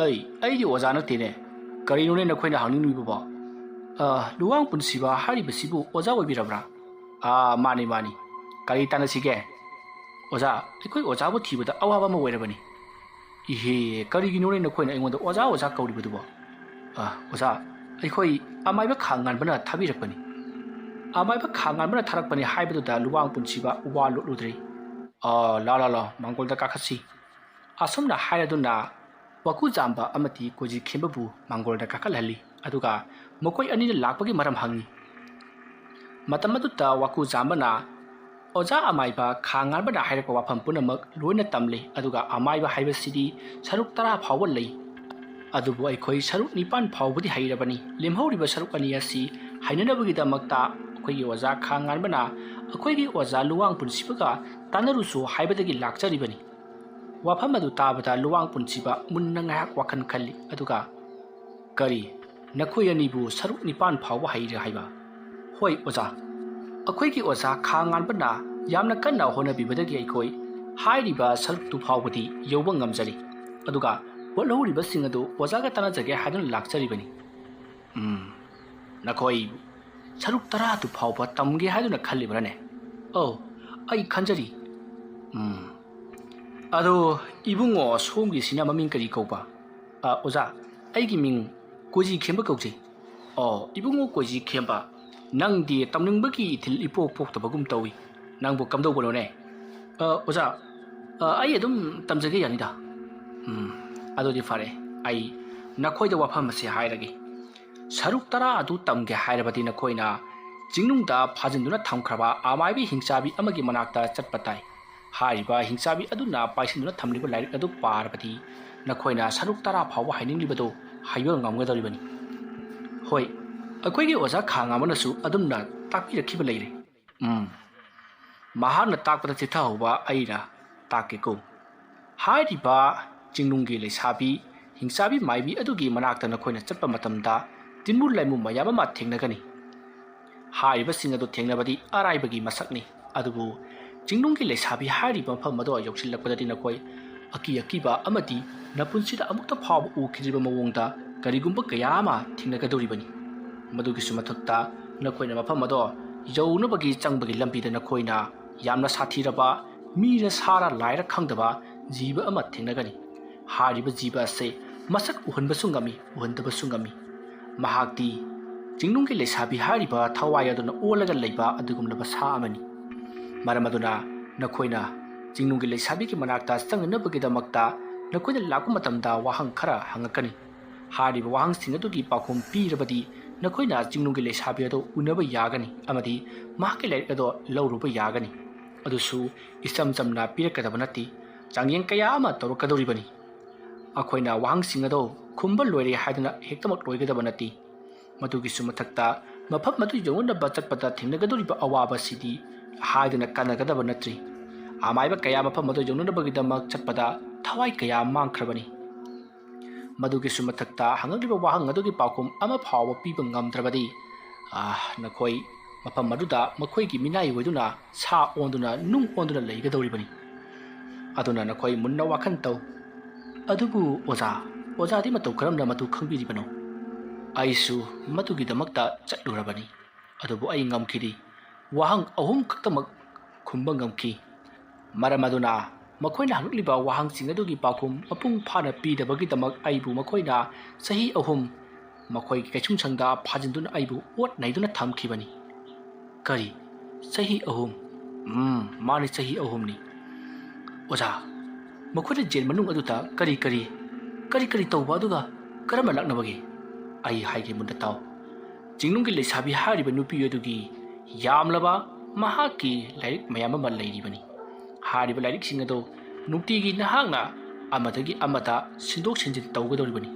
ꯑꯩꯗꯤ ꯑꯣꯖꯥ ꯅꯠꯇꯦꯅꯦ ꯀꯔꯤꯅꯣꯅꯦ ꯅꯈꯣꯏꯅ ꯍꯪꯅꯤꯡꯂꯤꯕꯕꯣ ꯂꯨꯋꯥꯡ ꯄꯨꯟꯁꯤꯕ ꯍꯥꯏꯔꯤꯕꯁꯤꯕꯨ ꯑꯣꯖꯥ ꯑꯣꯏꯕꯤꯔꯕ꯭ꯔꯥ ꯃꯥꯅꯤ ꯀꯔꯤ ꯇꯥꯟꯅꯁꯤꯒꯦ ꯑꯣꯖꯥ ꯑꯩꯈꯣꯏ ꯑꯣꯖꯥꯕꯨ ꯊꯤꯕꯗ ꯑꯋꯥꯕ ꯑꯃ ꯑꯣꯏꯔꯕꯅꯤ ꯏꯍꯦ ꯀꯔꯤꯒꯤꯅꯣꯅꯦ ꯅꯈꯣꯏꯅ ꯑꯩꯉꯣꯟꯗ ꯑꯣꯖꯥ ꯀꯧꯔꯤꯕꯗꯨꯕꯣ ꯑꯣꯖꯥ ꯑꯩꯈꯣꯏ ꯑꯃꯥꯏꯕ ꯈꯥ ꯉꯥꯟꯕꯅ ꯊꯥꯕꯤꯔꯛꯄꯅꯤ ꯑꯃꯥꯏꯕ ꯈꯥ ꯉꯥꯟꯕꯅ ꯊꯥꯔꯛꯄꯅꯤ ꯍꯥꯏꯕꯗꯨꯗ ꯂꯨꯋꯥꯡ ꯄꯨꯟꯁꯤꯕ ꯋꯥ ꯂꯣꯠꯂꯨꯗ꯭ꯔꯤ ꯂꯥ ꯃꯥꯡꯒꯣꯜꯗ ꯀꯥꯈꯠꯁꯤ ꯑꯁꯨꯝꯅ ꯍꯥꯏꯔꯗꯨꯅ ꯋꯥꯀꯨ ꯖꯥꯝꯕ ꯑꯃꯗꯤ ꯀꯣꯖꯤ ꯈꯦꯝꯕꯕꯨ ꯃꯥꯡꯒꯣꯜꯗ ꯀꯥꯈꯠꯍꯜꯂꯤ ꯑꯗꯨꯒ ꯃꯈꯣꯏ ꯑꯅꯤꯅ ꯂꯥꯛꯄꯒꯤ ꯃꯔꯝ ꯍꯪꯉꯤ ꯃꯇꯝ ꯑꯗꯨꯗ ꯋꯥꯀꯨ ꯖꯥꯝꯕꯅ ꯑꯣꯖꯥ ꯑꯃꯥꯏꯕ ꯈꯥ ꯉꯥꯟꯕꯅ ꯍꯥꯏꯔꯛꯄ ꯋꯥꯐꯝ ꯄꯨꯝꯅꯃꯛ ꯂꯣꯏꯅ ꯇꯝꯂꯤ ꯑꯗꯨꯒ ꯑꯃꯥꯏꯕ ꯍꯥꯏꯕꯁꯤꯗꯤ ꯁꯔꯨꯛ 10 ꯐꯥꯎꯕ ꯂꯩ ꯑꯗꯨꯕꯨ ꯑꯩꯈꯣꯏ ꯁꯔꯨꯛ 9 ꯐꯥꯎꯕꯗꯤ ꯍꯩꯔꯕꯅꯤ ꯂꯦꯝꯍꯧꯔꯤꯕ ꯁꯔꯨꯛ 2 ꯑꯁꯤ ꯍꯩꯅꯅꯕꯒꯤꯗꯃꯛꯇ ꯑꯩꯈꯣꯏꯒꯤ ꯑꯣꯖꯥ ꯈꯥ ꯉꯥꯟꯕꯅ ꯑꯩꯈꯣꯏꯒꯤ ꯑꯣꯖꯥ ꯂꯨꯋꯥꯡ ꯄꯨꯟꯁꯤꯕꯒ ꯇꯥꯟꯅꯔꯨꯆꯣ ꯍꯥꯏꯕꯗꯒꯤ ꯂꯥꯛꯆꯔꯤꯕꯅꯤ ꯋꯥꯐꯝ ꯑꯗꯨ ꯇꯥꯕꯗ ꯂꯨꯋꯥꯡ ꯄꯨꯟꯁꯤꯕ ꯃꯨꯟꯅ ꯉꯥꯏꯍꯥꯛ ꯋꯥꯈꯜ ꯈꯜꯂꯤ ꯑꯗꯨꯒ ꯀꯔꯤ ꯅꯈꯣꯏ ꯑꯅꯤꯕꯨ ꯁꯔꯨꯛ 9 ꯐꯥꯎꯕ ꯍꯩꯔꯦ ꯍꯥꯏꯕ ꯍꯣꯏ ꯑꯣꯖꯥ ꯑꯩꯈꯣꯏꯒꯤ ꯑꯣꯖꯥ ꯈꯥ ꯉꯥꯟꯕꯅ ꯌꯥꯝꯅ ꯀꯟꯅ ꯍꯣꯠꯅꯕꯤꯕꯗꯒꯤ ꯑꯩꯈꯣꯏ ꯍꯥꯏꯔꯤꯕ ꯁꯔꯨꯛ 2 ꯐꯥꯎꯕꯗꯤ ꯌꯧꯕ ꯉꯝꯖꯔꯤ ꯑꯗꯨꯒ ꯍꯣꯠꯍꯧꯔꯤꯕꯁꯤꯡ ꯑꯗꯨ ꯑꯣꯖꯥꯒ ꯇꯥꯟꯅꯖꯒꯦ ꯍꯥꯏꯗꯨꯅ ꯂꯥꯛꯆꯔꯤꯕꯅꯤ ꯅꯈꯣꯏ ꯁꯔꯨꯛ 10 ꯐꯥꯎꯕ ꯇꯝꯒꯦ ꯍꯥꯏꯗꯨꯅ ꯈꯜꯂꯤꯕ꯭ꯔꯥꯅꯦ ꯑꯧ ꯑꯩ ꯈꯟꯖꯔꯤ ꯑꯗꯣ 이붕어 ꯁꯣꯝꯒꯤꯁꯤꯅ ꯃꯃꯤꯡ ꯀꯔꯤ ꯀꯧꯕ ꯑꯣꯖꯥ ꯑꯩꯒꯤ ꯃꯤꯡ ꯀꯣꯏꯖꯤ ꯈꯦꯝꯕ ꯀꯧꯖꯩ 이붕어 ꯀꯣꯏꯖꯤ ꯈꯦꯝꯕ ꯅꯪꯗꯤ ꯇꯝꯅꯤꯡꯕꯒꯤ ꯏꯊꯤꯜ ꯏꯄꯣꯛ ꯄꯣꯛꯇꯕꯒꯨꯝ ꯇꯧꯏ ꯅꯪꯕꯨ ꯀꯝꯗꯧꯕꯅꯣꯅꯦ ꯑꯣꯖꯥ ꯑꯩ ꯑꯗꯨꯝ ꯇꯝꯖꯒꯦ ꯌꯥꯅꯤꯗ ꯑꯗꯨꯗꯤ ꯐꯔꯦ ꯑꯩ ꯅꯈꯣꯏꯗ ꯋꯥꯐꯝ ꯑꯁꯤ ꯍꯥꯏꯔꯒꯦ ꯁꯔꯨꯛ 10 ꯑꯗꯨ ꯇꯝꯒꯦ ꯍꯥꯏꯔꯕꯗꯤ ꯅꯈꯣꯏꯅ ꯆꯤꯡꯅꯨꯡꯗ ꯐꯥꯖꯤꯟꯗꯨꯅ ꯊꯝꯈ꯭ꯔꯕ ꯑꯃꯥꯏꯕꯤ ꯍꯤꯡꯆꯥꯕꯤ ꯑꯃꯒꯤ ꯃꯅꯥꯛꯇ ꯆꯠꯄ ꯇꯥꯏ ꯍꯥꯏꯔꯤꯕ ꯍꯤꯡꯆꯥꯕꯤ ꯑꯗꯨꯅ ꯄꯥꯏꯁꯤꯟꯗꯨꯅ ꯊꯝꯂꯤꯕ ꯂꯥꯏꯔꯤꯛ ꯑꯗꯨ ꯄꯥꯔꯕꯗꯤ ꯅꯈꯣꯏꯅ ꯁꯔꯨꯛ 10 ꯐꯥꯎꯕ ꯍꯩꯅꯤꯡꯂꯤꯕꯗꯨ ꯍꯩꯕ ꯉꯝꯒꯗꯧꯔꯤꯕꯅꯤ ꯍꯣꯏ ꯑꯩꯈꯣꯏꯒꯤ ꯑꯣꯖꯥ ꯈꯥ ꯉꯥꯟꯕꯅꯁꯨ ꯑꯗꯨꯝꯅ ꯇꯥꯛꯄꯤꯔꯛꯈꯤꯕ ꯂꯩꯔꯦ ꯃꯍꯥꯛꯅ ꯇꯥꯛꯄꯗ ꯆꯤꯊꯍꯧꯕ ꯑꯩꯅ ꯇꯥꯛꯀꯦꯀꯣ ꯍꯥꯏꯔꯤꯕ ꯆꯤꯡꯅꯨꯡꯒꯤ ꯂꯩꯁꯥꯕꯤ ꯍꯤꯡꯆꯥꯕꯤ ꯃꯥꯏꯕꯤ ꯑꯗꯨꯒꯤ ꯃꯅꯥꯛꯇ ꯅꯈꯣꯏꯅ ꯆꯠꯄ ꯃꯇꯝꯗ ꯇꯤꯟꯃꯨ ꯂꯩꯃꯨ ꯃꯌꯥꯝ ꯑꯃ ꯊꯦꯡꯅꯒꯅꯤ ꯍꯥꯏꯔꯤꯕꯁꯤꯡ ꯑꯗꯨ ꯊꯦꯡꯅꯕꯗꯤ ꯑꯔꯥꯏꯕꯒꯤ ꯃꯁꯛꯅꯤ ꯑꯗꯨꯕꯨ ꯆꯤꯡꯅꯨꯡꯒꯤ ꯂꯩꯁꯥꯕꯤ ꯍꯥꯏꯔꯤꯕ ꯃꯐꯝ ꯑꯗꯨ ꯌꯧꯁꯤꯜꯂꯛꯄꯗꯗꯤ ꯅꯈꯣꯏ ꯑꯀꯤ ꯑꯀꯤꯕ ꯑꯃꯗꯤ ꯅꯄꯨꯟꯁꯤꯗ ꯑꯃꯨꯛꯇ ꯐꯥꯎꯕ ꯎꯈꯤꯗ꯭ꯔꯤꯕ ꯃꯑꯣꯡꯗ ꯀꯔꯤꯒꯨꯝꯕ ꯀꯌꯥ ꯑꯃ ꯊꯦꯡꯅꯒꯗꯧꯔꯤꯕꯅꯤ ꯃꯗꯨꯒꯤꯁꯨ ꯃꯊꯛꯇ ꯅꯈꯣꯏꯅ ꯃꯐꯝ ꯑꯗꯣ ꯌꯧꯅꯕꯒꯤ ꯆꯪꯕꯒꯤ ꯂꯝꯕꯤꯗ ꯅꯈꯣꯏꯅ ꯌꯥꯝꯅ ꯁꯥꯊꯤꯔꯕ ꯃꯤꯔ ꯁꯥꯔ ꯂꯥꯏꯔ ꯈꯪꯗꯕ ꯖꯤꯕ ꯑꯃ ꯊꯦꯡꯅꯒꯅꯤ ꯍꯥꯏꯔꯤꯕ ꯖꯤꯕ ꯑꯁꯤ ꯃꯁꯛ ꯎꯍꯟꯕꯁꯨ ꯉꯝꯃꯤ ꯎꯍꯟꯗꯕꯁꯨ ꯉꯝꯃꯤ ꯃꯍꯥꯛꯇꯤ ꯆꯤꯡꯅꯨꯡꯒꯤ ꯂꯩꯁꯥꯕꯤ ꯍꯥꯏꯔꯤꯕ ꯊꯋꯥꯏ ꯑꯗꯨꯅ ꯑꯣꯜꯂꯒ ꯂꯩꯕ ꯑꯗꯨꯒꯨꯝꯂꯕ ꯁꯥ ꯑꯃꯅꯤ ꯃꯔꯝ ꯑꯗꯨꯅ ꯅꯈꯣꯏꯅ ꯆꯤꯡꯅꯨꯡꯒꯤ ꯂꯩꯁꯥꯕꯤꯒꯤ ꯃꯅꯥꯛꯇ ꯆꯪꯅꯅꯕꯒꯤꯗꯃꯛꯇ ꯅꯈꯣꯏꯅ ꯂꯥꯛꯄ ꯃꯇꯝꯗ ꯋꯥꯍꯪ ꯈꯔ ꯍꯪꯉꯛꯀꯅꯤ ꯍꯥꯏꯔꯤꯕ ꯋꯥꯍꯪꯁꯤꯡ ꯑꯗꯨꯒꯤ ꯄꯥꯎꯈꯨꯝ ꯄꯤꯔꯕꯗꯤ ꯅꯈꯣꯏꯅ ꯆꯤꯡꯅꯨꯡꯒꯤ ꯂꯩꯁꯥꯕꯤ ꯑꯗꯨ ꯎꯅꯕ ꯌꯥꯒꯅꯤ ꯑꯃꯗꯤ ꯃꯍꯥꯛꯀꯤ ꯂꯥꯏꯔꯤꯛ ꯑꯗꯨ ꯂꯧꯔꯨꯕ ꯌꯥꯒꯅꯤ ꯑꯗꯨꯁꯨ ꯏꯆꯝ ꯆꯝꯅ ꯄꯤꯔꯛꯀꯗꯕ ꯅꯠꯇꯦ ꯆꯥꯡꯌꯦꯡ ꯀꯌꯥ ꯑꯃ ꯇꯧꯔꯛꯀꯗꯧꯔꯤꯕꯅꯤ ꯑꯩꯈꯣꯏꯅ ꯋꯥꯍꯪꯁꯤꯡ ꯑꯗꯨ ꯈꯨꯝꯕ ꯂꯣꯏꯔꯦ ꯍꯥꯏꯗꯨꯅ ꯍꯦꯛꯇꯃꯛ ꯂꯣꯏꯒꯗꯕ ꯅꯠꯇꯦ ꯃꯗꯨꯒꯤꯁꯨ ꯃꯊꯛꯇ ꯃꯐꯝ ꯑꯗꯨ ꯌꯧꯅꯅꯕ ꯆꯠꯄꯗ ꯊꯦꯡꯅꯒꯗꯧꯔꯤꯕ ꯑꯋꯥꯕꯁꯤꯗꯤ ꯍꯥꯏꯗꯨꯅ ꯀꯥꯟꯅꯒꯗꯕ ꯅꯠꯇ꯭ꯔꯤ ꯑꯃꯥꯏꯕ ꯀꯌꯥ ꯃꯐꯝ ꯑꯗꯨ ꯌꯧꯅꯅꯕꯒꯤꯗꯃꯛ ꯆꯠꯄꯗ ꯊꯋꯥꯏ ꯀꯌꯥ ꯃꯥꯡꯈ꯭ꯔꯕꯅꯤ मधुगिसु मथक्ता हंगलिबा वाहंग अदुगी पाखुम अमा फावबा पीबा ngamdrabadi नखोई मफम मदुदा मखोईगी मिनाई वैदुना सा ओंदुना नुंग ओंदुना लेगदौरिबनी अदुना नखोई मुन्ना वाखन तौ अदुबु ओजादी मतौ करमना मतु खंबिरिबनो आइसु मतुगी दमक्ता चटलुरबनी अदुबु आई ngamखिदि वाहंग अहुम खक्तमक खुंबा ngamखि मरम अदुना मखोइना हंगलिबा वाहंगसिंग अदुगी पाखुम मपुंग फाना पीदबगिदमक आइबु मखोइना सही अहुम मखोई कैचुंगसंगदा फाजिंदुना आइबु ओट नाइदुना थमखिबनी करी सही अहुम माने सही अहुमनी ओजा मखोइना जेल मनुंग अदुता करी करी करी करी तौबा अदुगा करम लक्नबगे आई हाइगे मुंदा ताव जिंगनुंगी लेसाबी हारिबा नुपी अदुगी यामलबा महाकी लाइक मयाम अमा लैरिबनी हारिबा लाइक सिंग अदो नुक्तिगी नहांगना अमदगी अमता सिंदोक सिंजिन तौगदौरिबनी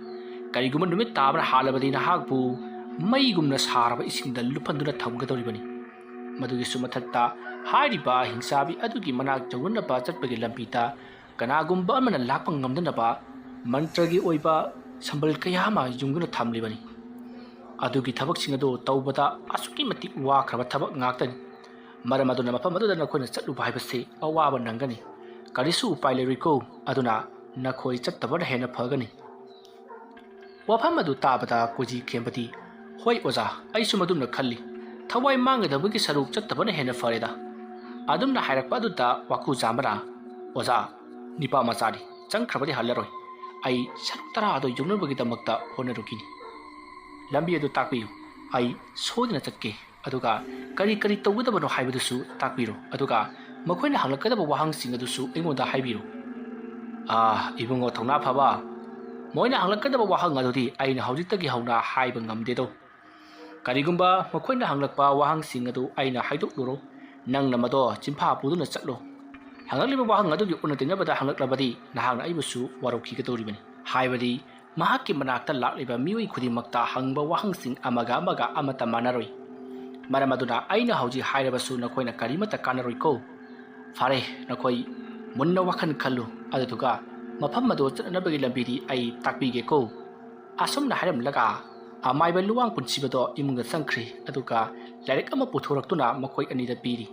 करिगुम नुमित ताबरा हालबदी नहागबु मईगुमना सारबा इसिंगदा लुफंदुना थमगदौरिबनी मदुगी सुमथक्ता हारिबा हिंसाबी अदुगी मनाक जौननबा चटपगी लंबीता कनागुम्बा अमना लाकपा ngamदनबा मंत्रगी ओइबा संबल कयामा युंगुना थमलिबनी अदुगी थबकसिंग अदो तौबदा असुकी मति वाखरबा थबक ngaktani मरम अदुना मफम अदुदा नखोइना चटलुबा हाइबसे अवाबा नंगनी करिसु उपाय लेरिको अदुना नखोइ चट्टबना हेना फगनी वफम अदु ताबदा कोजी खेमबदी होय ओजा आइसु मदुमना खल्ली थवाई मांगदबगी सरुक चट्टबना हेना फरेदा अदुमना हाइरकपा अदुदा वाकु जामरा ओजा निपा मचारी चंख्रबदी हल्लरोय आई सरुक तरा अदु युनबगी दमक्ता होनरुकिनी लंबी अदु ताकबियु आई सोदना चटके अदुगा करी करी तौगदबनो हाइबदुसु ताकबिरो अदुगा मखोइना हंगलकदबा वाहंगसिंग अदुसु एंगोंदा हाइबिरो इबुंगो थौना फबा मोइना हंगलकदबा वाहंग अदुदि आइना हौजितगी हौना हाइबा ngamदेदो करिगुंबा मखोइना हंगलकपा वाहंगसिंग अदु आइना हाइदोकलुरो ꯅꯪꯅ ꯃꯗꯣ ꯆꯤꯟꯐꯥ ꯄꯨꯗꯨꯅ ꯆꯠꯂꯣ ꯍꯪꯂꯛꯂꯤꯕ ꯋꯥꯍꯪ ꯑꯗꯨꯒꯤ ꯎꯟꯅ ꯇꯩꯅꯕꯗ ꯍꯪꯂꯛꯂꯕꯗꯤ ꯅꯍꯥꯛꯅ ꯑꯩꯕꯨꯁꯨ ꯋꯥꯔꯧꯈꯤꯒꯗꯧꯔꯤꯕꯅꯤ ꯍꯥꯏꯕꯗꯤ ꯃꯍꯥꯛꯀꯤ ꯃꯅꯥꯛꯇ ꯂꯥꯛꯂꯤꯕ ꯃꯤꯑꯣꯏ ꯈꯨꯗꯤꯡꯃꯛꯇ ꯍꯪꯕ ꯋꯥꯍꯪꯁꯤꯡ ꯑꯃꯒ ꯑꯃꯠꯇ ꯃꯥꯟꯅꯔꯣꯏ ꯃꯔꯝ ꯑꯗꯨꯅ ꯑꯩꯅ ꯍꯧꯖꯤꯛ ꯍꯥꯏꯔꯕꯁꯨ ꯅꯈꯣꯏꯅ ꯀꯔꯤꯃꯠꯇ ꯀꯥꯟꯅꯔꯣꯏꯀꯣ ꯐꯔꯦ ꯅꯈꯣꯏ ꯃꯨꯟꯅ ꯋꯥꯈꯜ ꯈꯜꯂꯨ ꯑꯗꯨꯗꯨꯒ ꯃꯐꯝ ꯑꯗꯨ ꯆꯠꯅꯕꯒꯤ ꯂꯝꯕꯤꯗꯤ ꯑꯩ ꯇꯥꯛꯄꯤꯒꯦꯀꯣ ꯑꯁꯨꯝꯅ ꯍꯥꯏꯔꯝꯂꯒ ꯑꯃꯥꯏꯕ ꯂꯨꯋꯥꯡ ꯄꯨꯟꯁꯤꯕꯗꯣ ꯏꯃꯨꯡꯗ ꯆꯪꯈ꯭ꯔꯤ ꯑꯗꯨꯒ ꯂꯥꯏꯔꯤꯛ ꯑꯃ ꯄꯨꯊꯣꯔꯛꯇꯨꯅ ꯃꯈꯣꯏ ꯑꯅꯤꯗ ꯄꯤꯔꯤ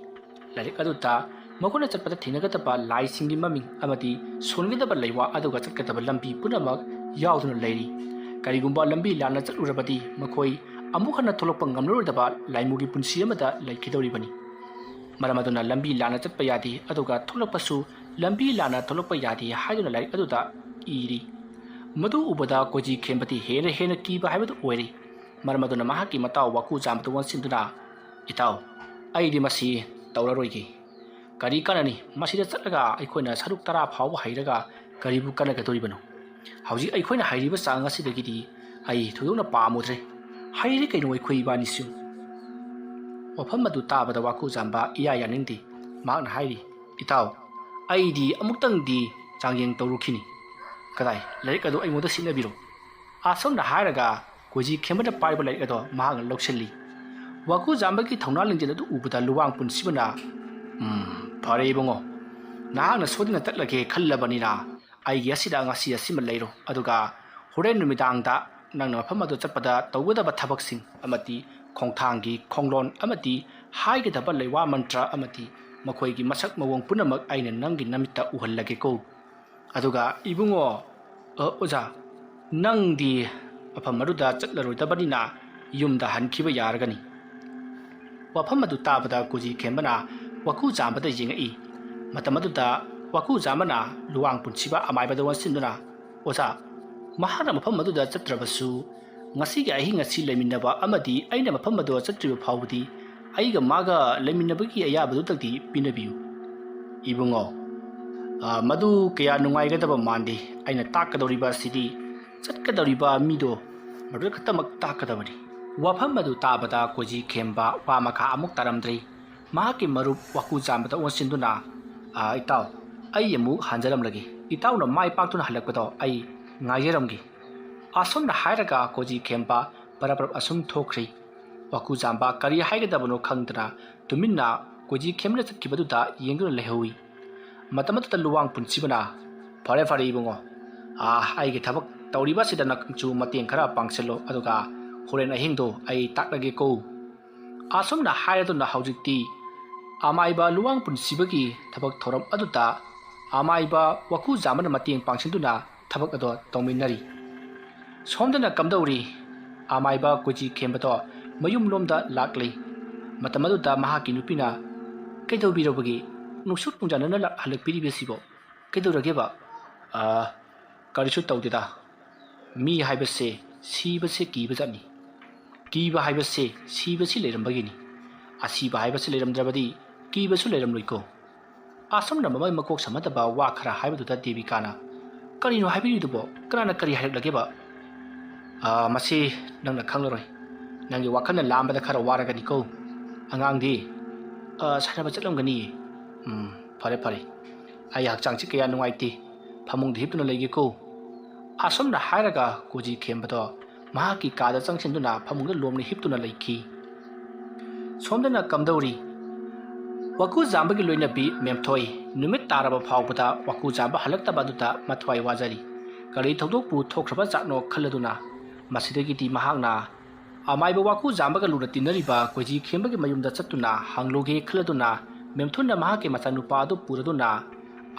ꯂꯥꯏꯔꯤꯛ ꯑꯗꯨꯗ ꯃꯈꯣꯏꯅ ꯆꯠꯄꯗ ꯊꯦꯡꯅꯒꯗꯕ ꯂꯥꯏꯁꯤꯡꯒꯤ ꯃꯃꯤꯡ ꯑꯃꯗꯤ ꯁꯣꯟꯒꯗꯕ ꯂꯩꯋꯥ ꯑꯗꯨꯒ ꯆꯠꯀꯗꯕ ꯂꯝꯕꯤ ꯄꯨꯝꯅꯃꯛ ꯌꯥꯎꯗꯨꯅ ꯂꯩꯔꯤ ꯀꯔꯤꯒꯨꯝꯕ ꯂꯝꯕꯤ ꯂꯥꯟꯅ ꯆꯠꯂꯨꯔꯕꯗꯤ ꯃꯈꯣꯏ ꯑꯃꯨꯛ ꯍꯟꯅ ꯊꯣꯛꯂꯛꯄ ꯉꯝꯂꯔꯣꯏꯗꯕ ꯂꯥꯏꯃꯨꯒꯤ ꯄꯨꯟꯁꯤ ꯑꯃꯗ ꯂꯩꯈꯤꯗꯧꯔꯤꯕꯅꯤ ꯃꯔꯝ ꯑꯗꯨꯅ ꯂꯝꯕꯤ ꯂꯥꯟꯅ ꯆꯠꯄ ꯌꯥꯗꯦ ꯑꯗꯨꯒ ꯊꯣꯛꯂꯛꯄꯁꯨ ꯂꯝꯕꯤ ꯂꯥꯟꯅ ꯊꯣꯛꯂꯛꯄ ꯌꯥꯗꯦ ꯍꯥꯏꯗꯨꯅ ꯂꯥꯏꯔꯤꯛ ꯑꯗꯨꯗ ꯏꯔꯤ ꯃꯗꯨ ꯎꯕꯗ ꯀꯣꯏꯖꯤ ꯈꯦꯝꯕꯗꯤ ꯍꯦꯟꯅ ꯀꯤꯕ ꯍꯥꯏꯕꯗꯨ ꯑꯣꯏꯔꯤ ꯃꯔꯝ ꯑꯗꯨꯅ ꯃꯍꯥꯛꯀꯤ ꯃꯇꯥꯎ ꯋꯥꯀꯨ ꯖꯥꯝꯕꯗ ꯋꯥꯟꯁꯤꯟꯗꯨꯅ ꯏꯇꯥꯎ ꯑꯩꯗꯤ ꯃꯁꯤ ꯇꯧꯔꯔꯣꯏꯒꯦ ꯀꯔꯤ ꯀꯥꯟꯅꯅꯤ ꯃꯁꯤꯗ ꯆꯠꯂꯒ ꯑꯩꯈꯣꯏꯅ ꯁꯔꯨꯛ 10 ꯐꯥꯎꯕ ꯍꯩꯔꯒ ꯀꯔꯤꯕꯨ ꯀꯥꯟꯅꯒꯗꯧꯔꯤꯕꯅꯣ ꯍꯧꯖꯤꯛ ꯑꯩꯈꯣꯏꯅ ꯍꯩꯔꯤꯕ ꯆꯥꯡ ꯑꯁꯤꯗꯒꯤꯗꯤ ꯑꯩ ꯊꯣꯏꯗꯣꯛꯅ ꯄꯥꯝꯃꯨꯗ꯭ꯔꯦ ꯍꯩꯔꯦ ꯀꯩꯅꯣ ꯑꯩꯈꯣꯏ ꯏꯕꯥꯅꯤꯁꯨ ꯋꯥꯐꯝ ꯑꯗꯨ ꯇꯥꯕꯗ ꯋꯥꯀꯨ ꯖꯥꯝꯕ ꯏꯌꯥ ꯌꯥꯅꯤꯡꯗꯦ ꯃꯍꯥꯛꯅ ꯍꯥꯏꯔꯤ ꯏꯇꯥꯎ ꯑꯩꯗꯤ ꯑꯃꯨꯛꯇꯪꯗꯤ ꯆꯥꯡꯌꯦꯡ ꯇꯧꯔꯨꯈꯤꯅꯤ ꯀꯗꯥꯏ ꯂꯥꯏꯔꯤꯛ ꯑꯗꯨ ꯑꯩꯉꯣꯟꯗ ꯁꯤꯟꯅꯕꯤꯔꯣ ꯑꯁꯣꯝꯅ ꯍꯥꯏꯔꯒ ꯀꯣꯏꯖꯤ ꯈꯦꯝꯕꯅ ꯄꯥꯏꯕ ꯂꯥꯏꯔꯤꯛ ꯑꯗꯣ ꯃꯍꯥꯛꯅ ꯂꯧꯁꯤꯜꯂꯤ ꯋꯥꯀꯨ ꯖꯥꯝꯕꯒꯤ ꯊꯧꯅꯥ ꯂꯤꯡꯖꯦꯜ ꯑꯗꯨ ꯎꯕꯗ ꯂꯨꯋꯥꯡ ꯄꯨꯟꯁꯤꯕꯅ ꯐꯔꯦ ꯏꯕꯨꯡꯉꯣ ꯅꯍꯥꯛꯅ ꯁꯣꯏꯗꯅ ꯆꯠꯂꯒꯦ ꯈꯜꯂꯕꯅꯤꯅ ꯑꯩꯒꯤ ꯑꯁꯤꯗ ꯉꯁꯤ ꯑꯁꯤꯃ ꯂꯩꯔꯣ ꯑꯗꯨꯒ ꯍꯣꯔꯦꯟ ꯅꯨꯃꯤꯗꯥꯡꯗ ꯅꯪꯅ ꯃꯐꯝ ꯑꯗꯨ ꯆꯠꯄꯗ ꯇꯧꯒꯗꯕ ꯊꯕꯛꯁꯤꯡ ꯑꯃꯗꯤ ꯈꯣꯡꯊꯥꯡꯒꯤ ꯈꯣꯡꯂꯣꯟ ꯑꯃꯗꯤ ꯍꯥꯏꯒꯗꯕ ꯂꯩꯋꯥ ꯃꯟꯇ꯭ꯔ ꯑꯃꯗꯤ ꯃꯈꯣꯏꯒꯤ ꯃꯁꯛ ꯃꯑꯣꯡ ꯄꯨꯝꯅꯃꯛ ꯑꯩꯅ ꯅꯪꯒꯤ ꯅꯃꯤꯠꯇ ꯎꯍꯜꯂꯒꯦꯀꯣ ꯑꯗꯨꯒ ꯏꯕꯨꯡꯉꯣ ꯑꯣꯖꯥ ꯅꯪꯗꯤ ꯃꯐꯝ ꯑꯗꯨꯗ ꯆꯠꯂꯔꯣꯏꯗꯕꯅꯤ나 ꯌꯨꯝꯗ ꯍꯟꯈꯤꯕ ꯌꯥꯔꯒꯅꯤ ꯋꯥꯐꯝ ꯑꯗꯨ ꯇꯥꯕꯗ ꯀꯨꯖꯤ ꯈꯦꯝꯕꯅ ꯋꯥꯀꯨ ꯖꯥꯝꯕꯗ ꯌꯦꯡꯉꯛꯏ ꯃꯇꯝ ꯑꯗꯨꯗ ꯋꯥꯀꯨ ꯖꯥꯝꯕꯅ ꯂꯨꯋꯥꯡ ꯄꯨꯟꯁꯤꯕ ꯑꯃꯥꯏꯕꯗ ꯋꯥꯟꯁꯤꯟꯗꯨꯅ ꯑꯣꯖꯥ ꯃꯍꯥꯛꯅ ꯃꯐꯝ ꯑꯗꯨꯗ ꯆꯠꯇ꯭ꯔꯕꯁꯨ ꯉꯁꯤꯒꯤ ꯑꯍꯤꯡ ꯑꯁꯤ ꯂꯩꯃꯤꯟꯅꯕ ꯑꯃꯗꯤ ꯑꯩꯅ ꯃꯐꯝ ꯑꯗꯨ ꯆꯠꯇ꯭ꯔꯤꯕ ꯐꯥꯎꯕꯗꯤ ꯑꯩꯒ ꯃꯥꯒ ꯂꯩꯃꯤꯟꯅꯕꯒꯤ ꯑꯌꯥꯕꯗꯨꯇꯪꯗꯤ ꯄꯤꯅꯕꯤꯌꯨ ꯏꯕꯨꯡꯉꯣ ꯃꯗꯨ ꯀꯌꯥ ꯅꯨꯡꯉꯥꯏꯒꯗꯕ ꯃꯥꯟꯗꯦ ꯑꯩꯅ ꯇꯥꯛꯀꯗꯧꯔꯤꯕ ꯑꯁꯤꯗꯤ ꯆꯠꯀꯗꯧꯔꯤꯕ ꯃꯤꯗꯣ ꯃꯗꯨꯗ ꯈꯛꯇꯃꯛ ꯇꯥꯛꯀꯗꯕꯅꯤ ꯋꯥꯐꯝ ꯑꯗꯨ ꯇꯥꯕꯗ ꯀꯣꯏꯖꯤ ꯈꯦꯝꯕ ꯋꯥ ꯃꯈꯥ ꯑꯃꯨꯛ ꯇꯥꯔꯝꯗ꯭ꯔꯤ ꯃꯍꯥꯛꯀꯤ ꯃꯔꯨꯞ ꯋꯥꯀꯨ ꯖꯥꯝꯕꯗ ꯑꯣꯟꯁꯤꯟꯗꯨꯅ ꯏꯇꯥꯎ ꯑꯩ ꯑꯃꯨꯛ ꯍꯟꯖꯔꯝꯂꯒꯦ ꯏꯇꯥꯎꯅ ꯃꯥꯏ ꯄꯥꯛꯇꯨꯅ ꯍꯜꯂꯛꯄꯗꯣ ꯑꯩ ꯉꯥꯏꯖꯔꯝꯒꯦ ꯑꯁꯨꯝꯅ ꯍꯥꯏꯔꯒ ꯀꯣꯏꯖꯤ ꯈꯦꯝꯕ ꯄꯔꯞ ꯑꯁꯨꯝ ꯊꯣꯛꯈ꯭ꯔꯤ ꯋꯥꯀꯨ ꯖꯥꯝꯕ ꯀꯔꯤ ꯍꯥꯏꯒꯗꯕꯅꯣ ꯈꯪꯗꯅ ꯇꯨꯃꯤꯟꯅ ꯀꯣꯏꯖꯤ ꯈꯦꯝꯕꯅ ꯆꯠꯈꯤꯕꯗꯨꯗ ꯌꯦꯡꯗꯨꯅ ꯂꯩꯍꯧꯏ ꯃꯇꯝ ꯑꯗꯨꯗ ꯂꯨꯋꯥꯡ ꯄꯨꯟꯁꯤꯕꯅ ꯐꯔꯦ ꯏꯕꯨꯡꯉꯣ ꯑꯩꯒꯤ ꯊꯕꯛ ꯇꯧꯔꯤꯕꯁꯤꯗ ꯅꯪꯁꯨ ꯃꯇꯦꯡ ꯈꯔ ꯄꯥꯡꯁꯤꯜꯂꯣ ꯑꯗꯨꯒ ꯍꯣꯔꯦꯟ ꯑꯍꯤꯡꯗꯣ ꯑꯩ ꯇꯥꯛꯂꯒꯦꯀꯣ ꯑꯁꯨꯝꯅ ꯍꯥꯏꯔꯗꯨꯅ ꯍꯧꯖꯤꯛꯇꯤ ꯑꯃꯥꯏꯕ ꯂꯨꯋꯥꯡ ꯄꯨꯟꯁꯤꯕꯒꯤ ꯊꯕꯛ ꯊꯧꯔꯝ ꯑꯗꯨꯗ ꯑꯃꯥꯏꯕ ꯋꯥꯀꯨ ꯖꯥꯝꯕꯅ ꯃꯇꯦꯡ ꯄꯥꯡꯁꯤꯟꯗꯨꯅ ꯊꯕꯛ ꯑꯗꯣ ꯇꯧꯃꯤꯟꯅꯔꯤ ꯁꯣꯝꯗꯅ ꯀꯝꯗꯧꯔꯤ ꯑꯃꯥꯏꯕ ꯀꯣꯏꯖꯤ ꯈꯦꯝꯕꯗꯣ ꯃꯌꯨꯝꯂꯣꯝꯗ ꯂꯥꯛꯂꯤ ꯃꯇꯝ ꯑꯗꯨꯗ ꯃꯍꯥꯛꯀꯤ ꯅꯨꯄꯤꯅ ꯀꯩꯗꯧꯕꯤꯔꯕꯒꯦ ꯅꯨꯡꯁꯨꯛ ꯅꯨꯡꯖꯥꯅꯅ ꯍꯜꯂꯛꯄꯤꯔꯤꯕꯁꯤꯕꯣ ꯀꯩꯗꯧꯔꯒꯦꯕ ꯀꯔꯤꯁꯨ ꯇꯧꯗꯦꯗ ꯃꯤ ꯍꯥꯏꯕꯁꯦ ꯁꯤꯕꯁꯦ ꯀꯤꯕꯖꯥꯠꯅꯤ ꯀꯤꯕ ꯍꯥꯏꯕꯁꯦ ꯁꯤꯕꯁꯤ ꯂꯩꯔꯝꯕꯒꯤꯅꯤ ꯑꯁꯤꯕ ꯍꯥꯏꯕꯁꯤ ꯂꯩꯔꯝꯗ꯭ꯔꯕꯗꯤ ꯀꯤꯕꯁꯨ ꯂꯩꯔꯝꯂꯣꯏꯀꯣ ꯑꯁꯨꯝꯅ ꯃꯃꯩ ꯃꯀꯣꯛ ꯁꯝꯅꯗꯕ ꯋꯥ ꯈꯔ ꯍꯥꯏꯕꯗꯨꯗ ꯗꯦꯕꯤꯀꯥꯅ ꯀꯔꯤꯅꯣ ꯍꯥꯏꯕꯤꯔꯤꯗꯨꯕꯣ ꯀꯅꯥꯅ ꯀꯔꯤ ꯍꯥꯏꯔꯛꯂꯒꯦꯕ ꯃꯁꯤ ꯅꯪꯅ ꯈꯪꯂꯔꯣꯏ ꯅꯪꯒꯤ ꯋꯥꯈꯜꯅ ꯂꯥꯝꯕꯗ ꯈꯔ ꯋꯥꯔꯒꯅꯤꯀꯣ ꯑꯉꯥꯡꯗꯤ ꯁꯥꯟꯅꯕ ꯆꯠꯂꯝꯒꯅꯤꯌꯦ ꯐꯔꯦ ꯑꯩ ꯍꯛꯆꯥꯡꯁꯤ ꯀꯌꯥ ꯅꯨꯡꯉꯥꯏꯇꯦ ꯐꯃꯨꯡꯗ ꯍꯤꯞꯇꯨꯅ ꯂꯩꯒꯦꯀꯣ ꯑꯁꯨꯝꯅ ꯍꯥꯏꯔꯒ ꯀꯣꯏꯖꯤ ꯈꯦꯝꯕꯗꯣ ꯃꯍꯥꯛꯀꯤ ꯀꯥꯗ ꯆꯪꯁꯤꯟꯗꯨꯅ ꯐꯃꯨꯡꯗ ꯂꯣꯝꯅ ꯍꯤꯞꯇꯨꯅ ꯂꯩꯈꯤ ꯁꯣꯝꯗꯅ ꯀꯝꯗꯧꯔꯤ ꯋꯥꯀꯨ ꯖꯥꯝꯕꯒꯤ ꯂꯣꯏꯅꯕꯤ ꯃꯦꯝꯊꯣꯏ ꯅꯨꯃꯤꯠ ꯇꯥꯔꯕ ꯐꯥꯎꯕꯗ ꯋꯥꯀꯨ ꯖꯥꯝꯕ ꯍꯜꯂꯛꯇꯕ ꯑꯗꯨꯗ ꯃꯊ꯭ꯋꯥꯏ ꯋꯥꯖꯔꯤ ꯀꯔꯤ ꯊꯧꯗꯣꯛꯄꯨ ꯊꯣꯛꯈ꯭ꯔꯕ ꯖꯥꯠꯅꯣ ꯈꯜꯂꯗꯨꯅ ꯃꯁꯤꯗꯒꯤꯗꯤ ꯃꯍꯥꯛꯅ ꯑꯃꯥꯏꯕ ꯋꯥꯀꯨ ꯖꯥꯝꯕꯒ ꯂꯨꯅ ꯇꯤꯟꯅꯔꯤꯕ ꯀꯣꯏꯖꯤ ꯈꯦꯝꯕꯒꯤ ꯃꯌꯨꯝꯗ ꯆꯠꯇꯨꯅ ꯍꯪꯂꯨꯒꯦ ꯈꯜꯂꯗꯨꯅ ꯃꯦꯝꯊꯣꯏꯅ ꯃꯍꯥꯛꯀꯤ ꯃꯆꯥꯅꯨꯄꯥ ꯑꯗꯨ ꯄꯨꯔꯗꯨꯅ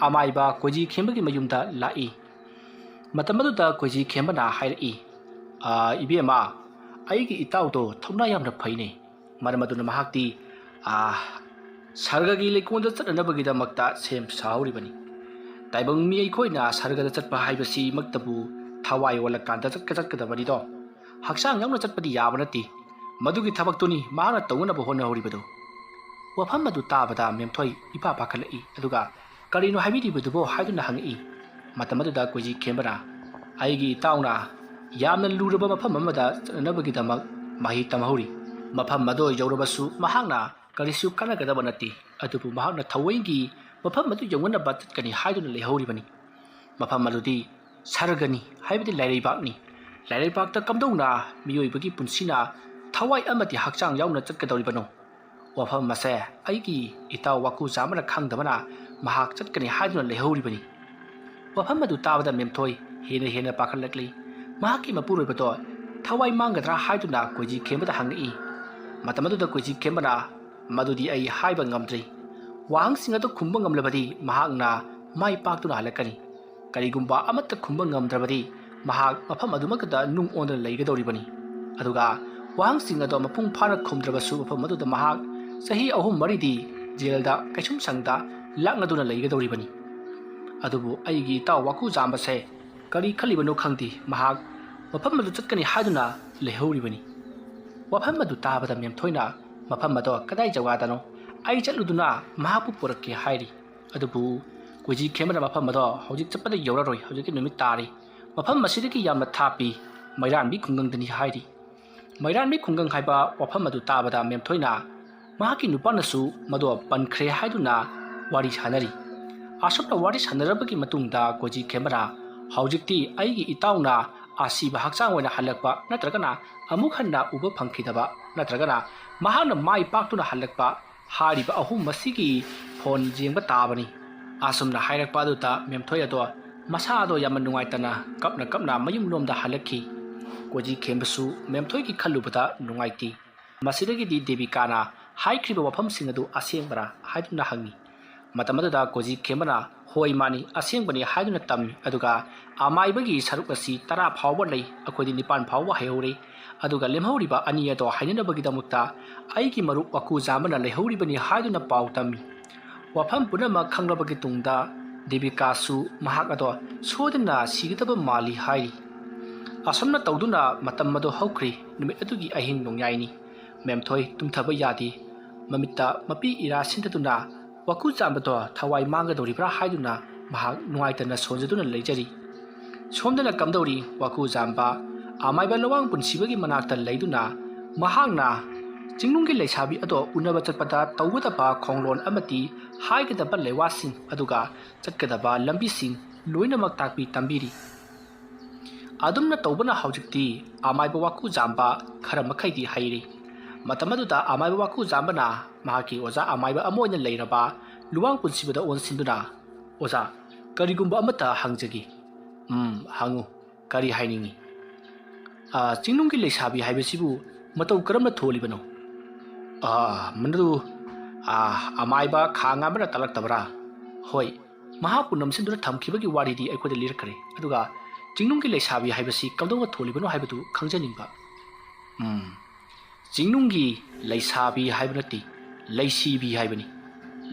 ꯑꯃꯥꯏꯕ ꯀꯣꯏꯖꯤ ꯈꯦꯝꯕꯒꯤ ꯃꯌꯨꯝꯗ ꯂꯥꯛꯏ ꯃꯇꯝ ꯑꯗꯨꯗ ꯀꯣꯏꯖꯤ ꯈꯦꯝꯕꯅ ꯍꯥꯏꯔꯛꯏ ꯏꯕꯦꯝꯃ ꯑꯩꯒꯤ ꯏꯇꯥꯎꯗꯣ ꯊꯧꯅꯥ ꯌꯥꯝꯅ ꯐꯩꯅꯦ ꯃꯔꯝ ꯑꯗꯨꯅ ꯃꯍꯥꯛꯇꯤ ꯁꯔꯒꯒꯤ ꯂꯩꯀꯣꯜꯗ ꯆꯠꯅꯅꯕꯒꯤꯗꯃꯛꯇ ꯁꯦꯝ ꯁꯥꯍꯧꯔꯤꯕꯅꯤ ꯇꯥꯏꯕꯪ ꯃꯤ ꯑꯩꯈꯣꯏꯅ ꯁꯔꯒꯗ ꯆꯠꯄ ꯍꯥꯏꯕꯁꯤꯃꯛꯇꯕꯨ ꯊꯋꯥꯏ ꯋꯥꯠꯂꯀꯥꯟꯗ ꯆꯠꯀꯗꯕꯅꯤꯗꯣ ꯍꯛꯆꯥꯡ ꯌꯥꯎꯅ ꯆꯠꯄꯗꯤ ꯌꯥꯕ ꯅꯠꯇꯦ ꯃꯗꯨꯒꯤ ꯊꯕꯛꯇꯨꯅꯤ ꯃꯍꯥꯛꯅ ꯇꯧꯅꯅꯕ ꯍꯣꯠꯅꯍꯧꯔꯤꯕꯗꯣ ꯋꯥꯐꯝ ꯑꯗꯨ ꯇꯥꯕꯗ ꯃꯦꯝꯊꯣꯏ ꯏꯄꯥ ꯄꯥꯈꯠꯂꯛꯏ ꯑꯗꯨꯒ ꯀꯔꯤꯅꯣ ꯍꯥꯏꯕꯤꯔꯤꯕꯗꯨꯕꯣ ꯍꯥꯏꯗꯨꯅ ꯍꯪꯉꯛꯏ ꯃꯇꯝ ꯑꯗꯨꯗ ꯀꯣꯏꯖꯤ ꯈꯦꯝꯕꯅ ꯑꯩꯒꯤ ꯏꯇꯥꯎꯅ ꯌꯥꯝꯅ ꯂꯨꯔꯕ ꯃꯐꯝ ꯑꯃꯗ ꯆꯠꯅꯅꯕꯒꯤꯗꯃꯛ ꯃꯍꯩ ꯇꯝꯍꯧꯔꯤ ꯃꯐꯝ ꯑꯗꯨ ꯌꯧꯔꯕꯁꯨ ꯃꯍꯥꯛꯅ ꯀꯔꯤꯁꯨ ꯀꯥꯟꯅꯒꯗꯕ ꯅꯠꯇꯦ ꯑꯗꯨꯕꯨ ꯃꯍꯥꯛꯅ ꯊꯑꯣꯏꯒꯤ ꯃꯐꯝ ꯑꯗꯨ ꯌꯧꯅꯅꯕ ꯆꯠꯀꯅꯤ ꯍꯥꯏꯗꯨꯅ ꯂꯩꯍꯧꯔꯤꯕꯅꯤ ꯃꯐꯝ ꯑꯗꯨꯗꯤ ꯁꯔꯒꯅꯤ ꯍꯥꯏꯕꯗꯤ ꯂꯥꯏꯔꯩꯕꯥꯛꯅꯤ ꯂꯥꯏꯔꯩꯕꯥꯛꯇ ꯀꯝꯗꯧꯅ ꯃꯤꯑꯣꯏꯕꯒꯤ ꯄꯨꯟꯁꯤꯅ ꯊꯋꯥꯏ ꯑꯃꯗꯤ ꯍꯛꯆꯥꯡ ꯌꯥꯎꯅ ꯆꯠꯀꯗꯧꯔꯤꯕꯅꯣ ꯋꯥꯐꯝ ꯑꯁꯦ ꯑꯩꯒꯤ ꯏꯇꯥꯎ ꯋꯥꯀꯨꯖꯥꯃꯅ ꯈꯪꯗꯕꯅ ꯃꯍꯥꯛ ꯆꯠꯀꯅꯤ ꯍꯥꯏꯗꯨꯅ ꯂꯩꯍꯧꯔꯤꯕꯅꯤ ꯋꯥꯐꯝ ꯑꯗꯨ ꯇꯥꯕꯗ ꯃꯦꯝꯊꯣꯏ ꯍꯦꯟꯅ ꯄꯥꯈꯠꯂꯛꯂꯤ ꯃꯍꯥꯛꯀꯤ ꯃꯄꯨꯔꯣꯏꯕꯗꯣ ꯊꯋꯥꯏ ꯃꯥꯡꯒꯗ꯭ꯔꯥ ꯍꯥꯏꯗꯨꯅ ꯀꯣꯏꯖꯤ ꯈꯦꯝꯕꯗ ꯍꯪꯉꯛꯏ ꯃꯇꯝ ꯑꯗꯨꯗ ꯀꯣꯏꯖꯤ ꯈꯦꯝꯕꯅ ꯃꯗꯨꯗꯤ ꯑꯩ ꯍꯥꯏꯕ ꯉꯝꯗ꯭ꯔꯤ ꯋꯥꯍꯪꯁꯤꯡ ꯑꯗꯨ ꯈꯨꯝꯕ ꯉꯝꯂꯕꯗꯤ ꯃꯍꯥꯛꯅ ꯃꯥꯏ ꯄꯥꯛꯇꯨꯅ ꯍꯜꯂꯛꯀꯅꯤ ꯀꯔꯤꯒꯨꯝꯕ ꯑꯃꯠꯇ ꯈꯨꯝꯕ ꯉꯝꯗ꯭ꯔꯕꯗꯤ ꯃꯍꯥꯛ ꯃꯐꯝ ꯑꯗꯨꯃꯛꯇꯗ ꯅꯨꯡ ꯑꯣꯟꯗꯨꯅ ꯂꯩꯒꯗꯧꯔꯤꯕꯅꯤ ꯑꯗꯨꯒ ꯋꯥꯍꯪꯁꯤꯡ ꯑꯗꯨ ꯃꯄꯨꯡ ꯐꯥꯅ ꯈꯨꯝꯗ꯭ꯔꯕꯁꯨ ꯃꯐꯝ ꯑꯗꯨꯗ ꯃꯍꯥꯛ ꯆꯍꯤ 3-4ꯗꯤ ꯖꯦꯜꯗ ꯀꯩꯁꯨꯝꯁꯪꯗ ꯂꯥꯛꯅꯗꯨꯅ ꯂꯩꯒꯗꯧꯔꯤꯕꯅꯤ ꯑꯗꯨꯕꯨ ꯑꯩꯒꯤ ꯏꯇꯥꯎ ꯋꯥꯀꯨꯖꯥꯝꯕꯁꯦ ꯀꯔꯤ ꯈꯜꯂꯤꯕꯅꯣ ꯈꯪꯗꯦ ꯃꯍꯥꯛ ꯃꯐꯝ ꯑꯗꯨ ꯆꯠꯀꯅꯤ ꯍꯥꯏꯗꯨꯅ ꯂꯩꯍꯧꯔꯤꯕꯅꯤ ꯋꯥꯐꯝ ꯑꯗꯨ ꯇꯥꯕꯗ ꯃꯦꯝꯊꯣꯏꯅ ꯃꯐꯝ ꯑꯗꯣ ꯀꯗꯥꯏ ꯖꯒꯥꯗꯅꯣ ꯑꯩ ꯆꯠꯂꯨꯗꯨꯅ ꯃꯍꯥꯛꯄꯨ ꯄꯨꯔꯛꯀꯦ ꯍꯥꯏꯔꯤ ꯑꯗꯨꯕꯨ ꯀꯣꯏꯖꯤ ꯈꯦꯝꯕꯅ ꯃꯐꯝ ꯑꯗꯣ ꯍꯧꯖꯤꯛ ꯆꯠꯄꯗ ꯌꯧꯔꯔꯣꯏ ꯍꯧꯖꯤꯛꯀꯤ ꯅꯨꯃꯤꯠ ꯇꯥꯔꯤ ꯃꯐꯝ ꯑꯁꯤꯗꯒꯤ ꯌꯥꯝꯅ ꯊꯥꯞꯄꯤ ꯃꯩꯔꯥꯟꯕꯤ ꯈꯨꯡꯒꯪꯗꯅꯤ ꯍꯥꯏꯔꯤ ꯃꯩꯔꯥꯟꯕꯤ ꯈꯨꯡꯒꯪ ꯍꯥꯏꯕ ꯋꯥꯐꯝ ꯑꯗꯨ ꯇꯥꯕꯗ ꯃꯦꯝꯊꯣꯏꯅ ꯃꯍꯥꯛꯀꯤ ꯅꯨꯄꯥꯅꯁꯨ ꯃꯗꯣ ꯄꯟꯈ꯭ꯔꯦ ꯍꯥꯏꯗꯨꯅ ꯋꯥꯔꯤ ꯁꯥꯟꯅꯔꯤ ꯑꯁꯨꯝꯅ ꯋꯥꯔꯤ ꯁꯥꯟꯅꯔꯕꯒꯤ ꯃꯇꯨꯡꯗ ꯀꯣꯏꯖꯤ ꯈꯦꯝꯕꯅ ꯍꯧꯖꯤꯛꯇꯤ ꯑꯩꯒꯤ ꯏꯇꯥꯎꯅ ꯑꯁꯤꯕ ꯍꯛꯆꯥꯡ ꯑꯣꯏꯅ ꯍꯜꯂꯛꯄ ꯅꯠꯇ꯭ꯔꯒꯅ ꯑꯃꯨꯛ ꯍꯟꯅ ꯎꯕ ꯐꯪꯈꯤꯗꯕ ꯅꯠꯇ꯭ꯔꯒꯅ ꯃꯍꯥꯛꯅ ꯃꯥꯏ ꯄꯥꯛꯇꯨꯅ ꯍꯜꯂꯛꯄ ꯍꯥꯏꯔꯤꯕ ꯑꯍꯨꯝ ꯃꯁꯤꯒꯤ ꯐꯣꯟ ꯌꯦꯡꯕ ꯇꯥꯕꯅꯤ ꯑꯁꯨꯝꯅ ꯍꯥꯏꯔꯛꯄ ꯑꯗꯨꯗ ꯃꯦꯝꯊꯣꯏ ꯑꯗꯣ ꯃꯁꯥꯗꯣ ꯌꯥꯝꯅ ꯅꯨꯡꯉꯥꯏꯇꯅ ꯀꯞꯅ ꯃꯌꯨꯝꯂꯣꯝꯗ ꯍꯜꯂꯛꯈꯤ ꯀꯣꯏꯖꯤ ꯈꯦꯝꯕꯁꯨ ꯃꯦꯝꯊꯣꯏꯒꯤ ꯈꯜꯂꯨꯕꯗ ꯅꯨꯡꯉꯥꯏꯇꯦ ꯃꯁꯤꯗꯒꯤꯗꯤ ꯗꯦꯕꯤꯀꯥꯅ ꯍꯥꯏꯈ꯭ꯔꯤꯕ ꯋꯥꯐꯝꯁꯤꯡ ꯑꯗꯨ ꯑꯁꯦꯡꯕꯔꯥ ꯍꯥꯏꯗꯨꯅ ꯍꯪꯉꯤ ꯃꯇꯝ ꯑꯗꯨꯗ ꯀꯣꯏꯖꯤ ꯈꯦꯝꯕꯅ ꯍꯣꯏ ꯃꯥꯅꯤ ꯑꯁꯦꯡꯕꯅꯤ ꯍꯥꯏꯗꯨꯅ ꯇꯝꯃꯤ ꯑꯗꯨꯒ ꯑꯃꯥꯏꯕꯒꯤ ꯁꯔꯨꯛ ꯑꯁꯤ 10 ꯐꯥꯎꯕ ꯂꯩ ꯑꯩꯈꯣꯏꯗꯤ 9 ꯐꯥꯎꯕ ꯍꯩꯍꯧꯔꯦ ꯑꯗꯨꯒ ꯂꯦꯝꯍꯧꯔꯤꯕ 2 ꯑꯗꯣ ꯍꯥꯏꯅꯅꯕꯒꯤꯗꯃꯛꯇ ꯑꯩꯒꯤ ꯃꯔꯨꯞ ꯋꯥꯀꯨꯖꯥꯃꯅ ꯂꯩꯍꯧꯔꯤꯕꯅꯤ ꯍꯥꯏꯗꯨꯅ ꯄꯥꯎ ꯇꯝꯃꯤ ꯋꯥꯐꯝ ꯄꯨꯝꯅꯃꯛ ꯈꯪꯂꯕꯒꯤ ꯇꯨꯡꯗ ꯗꯦꯕꯤꯀꯥꯁꯨ ꯃꯍꯥꯛ ꯑꯗꯣ ꯁꯣꯏꯗꯅ ꯁꯤꯒꯗꯕ ꯃꯥꯜꯂꯤ ꯍꯥꯏꯔꯤ ꯑꯁꯨꯝꯅ ꯇꯧꯗꯨꯅ ꯃꯇꯝ ꯑꯗꯨ ꯍꯧꯈ꯭ꯔꯤ ꯅꯨꯃꯤꯠ ꯑꯗꯨꯒꯤ ꯑꯍꯤꯡ ꯅꯣꯡꯌꯥꯏꯅꯤ ꯃꯦꯝꯊꯣꯏ ꯇꯨꯝꯊꯕ ꯌꯥꯗꯦ ꯃꯃꯤꯠꯇ ꯃꯄꯤ ꯏꯔꯥ ꯁꯤꯟꯊꯗꯨꯅ ꯋꯥꯀꯨꯖꯥꯝꯕꯗꯣ ꯊꯋꯥꯏ ꯃꯥꯡꯒꯗꯧꯔꯤꯕ꯭ꯔꯥ ꯍꯥꯏꯗꯨꯅ ꯃꯍꯥꯛ ꯅꯨꯡꯉꯥꯏꯇꯅ ꯁꯣꯟꯖꯗꯨꯅ ꯂꯩꯖꯔꯤ ꯁꯣꯝꯗꯅ ꯀꯝꯗꯧꯔꯤ ꯋꯥꯀꯨꯖꯥꯝꯕ ꯑꯃꯥꯏꯕ ꯂꯋꯥꯡ ꯄꯨꯟꯁꯤꯕꯒꯤ ꯃꯅꯥꯛꯇ ꯂꯩꯗꯨꯅ ꯃꯍꯥꯛꯅ ꯆꯤꯡꯅꯨꯡꯒꯤ ꯂꯩꯁꯥꯕꯤ ꯑꯗꯣ ꯎꯅꯕ ꯆꯠꯄꯗ ꯇꯧꯒꯗꯕ ꯈꯣꯡꯂꯣꯟ ꯑꯃꯗꯤ ꯍꯥꯏꯒꯗꯕ ꯂꯩꯋꯥꯁꯤꯡ ꯑꯗꯨꯒ ꯆꯠꯀꯗꯕ ꯂꯝꯕꯤꯁꯤꯡ ꯂꯣꯏꯅꯃꯛ ꯇꯥꯛꯄꯤ ꯇꯝꯕꯤꯔꯤ ꯑꯗꯨꯝꯅ ꯇꯧꯕꯅ ꯍꯧꯖꯤꯛꯇꯤ ꯑꯃꯥꯏꯕ ꯋꯥꯀꯨꯖꯥꯝꯕ ꯈꯔ ꯃꯈꯩꯗꯤ ꯍꯩꯔꯤ ꯃꯇꯝ ꯑꯗꯨꯗ ꯑꯃꯥꯏꯕ ꯋꯥꯀꯨꯖꯥꯝꯕꯅ ꯃꯍꯥꯛꯀꯤ ꯑꯣꯖꯥ ꯑꯃꯥꯏꯕ ꯑꯃ ꯑꯣꯏꯅ ꯂꯩꯔꯕ ꯂꯨꯋꯥꯡ ꯄꯨꯟꯁꯤꯕꯗ ꯑꯣꯟꯁꯤꯟꯗꯨꯅ ꯑꯣꯖꯥ ꯀꯔꯤꯒꯨꯝꯕ ꯑꯃꯠꯇ ꯍꯪꯖꯒꯦ ꯍꯪꯉꯨ ꯀꯔꯤ ꯍꯥꯏꯅꯤꯡꯉꯤ ꯆꯤꯡꯅꯨꯡꯒꯤ ꯂꯩꯁꯥꯕꯤ ꯍꯥꯏꯕꯁꯤꯕꯨ ꯃꯇꯧ ꯀꯔꯝꯅ ꯊꯣꯜꯂꯤꯕꯅꯣ ꯃꯗꯨ ꯑꯃꯥꯏꯕ ꯈꯥ ꯉꯥꯟꯕꯅ ꯇꯥꯛꯂꯛꯇꯕ꯭ꯔꯥ ꯍꯣꯏ ꯃꯍꯥꯛꯄꯨ ꯅꯝꯁꯤꯟꯗꯨꯅ ꯊꯝꯈꯤꯕꯒꯤ ꯋꯥꯔꯤꯗꯤ ꯑꯩꯈꯣꯏꯗ ꯂꯤꯔꯛꯈ꯭ꯔꯦ ꯑꯗꯨꯒ ꯆꯤꯡꯅꯨꯡꯒꯤ ꯂꯩꯁꯥꯕꯤ ꯍꯥꯏꯕꯁꯤ ꯀꯝꯗꯧꯅ ꯊꯣꯜꯂꯤꯕꯅꯣ ꯍꯥꯏꯕꯗꯨ ꯈꯪꯖꯅꯤꯡꯕ ꯆꯤꯡꯅꯨꯡꯒꯤ ꯂꯩꯁꯥꯕꯤ ꯍꯥꯏꯕ ꯅꯠꯇꯦ ꯂꯩꯁꯤꯕꯤ ꯍꯥꯏꯕꯅꯤ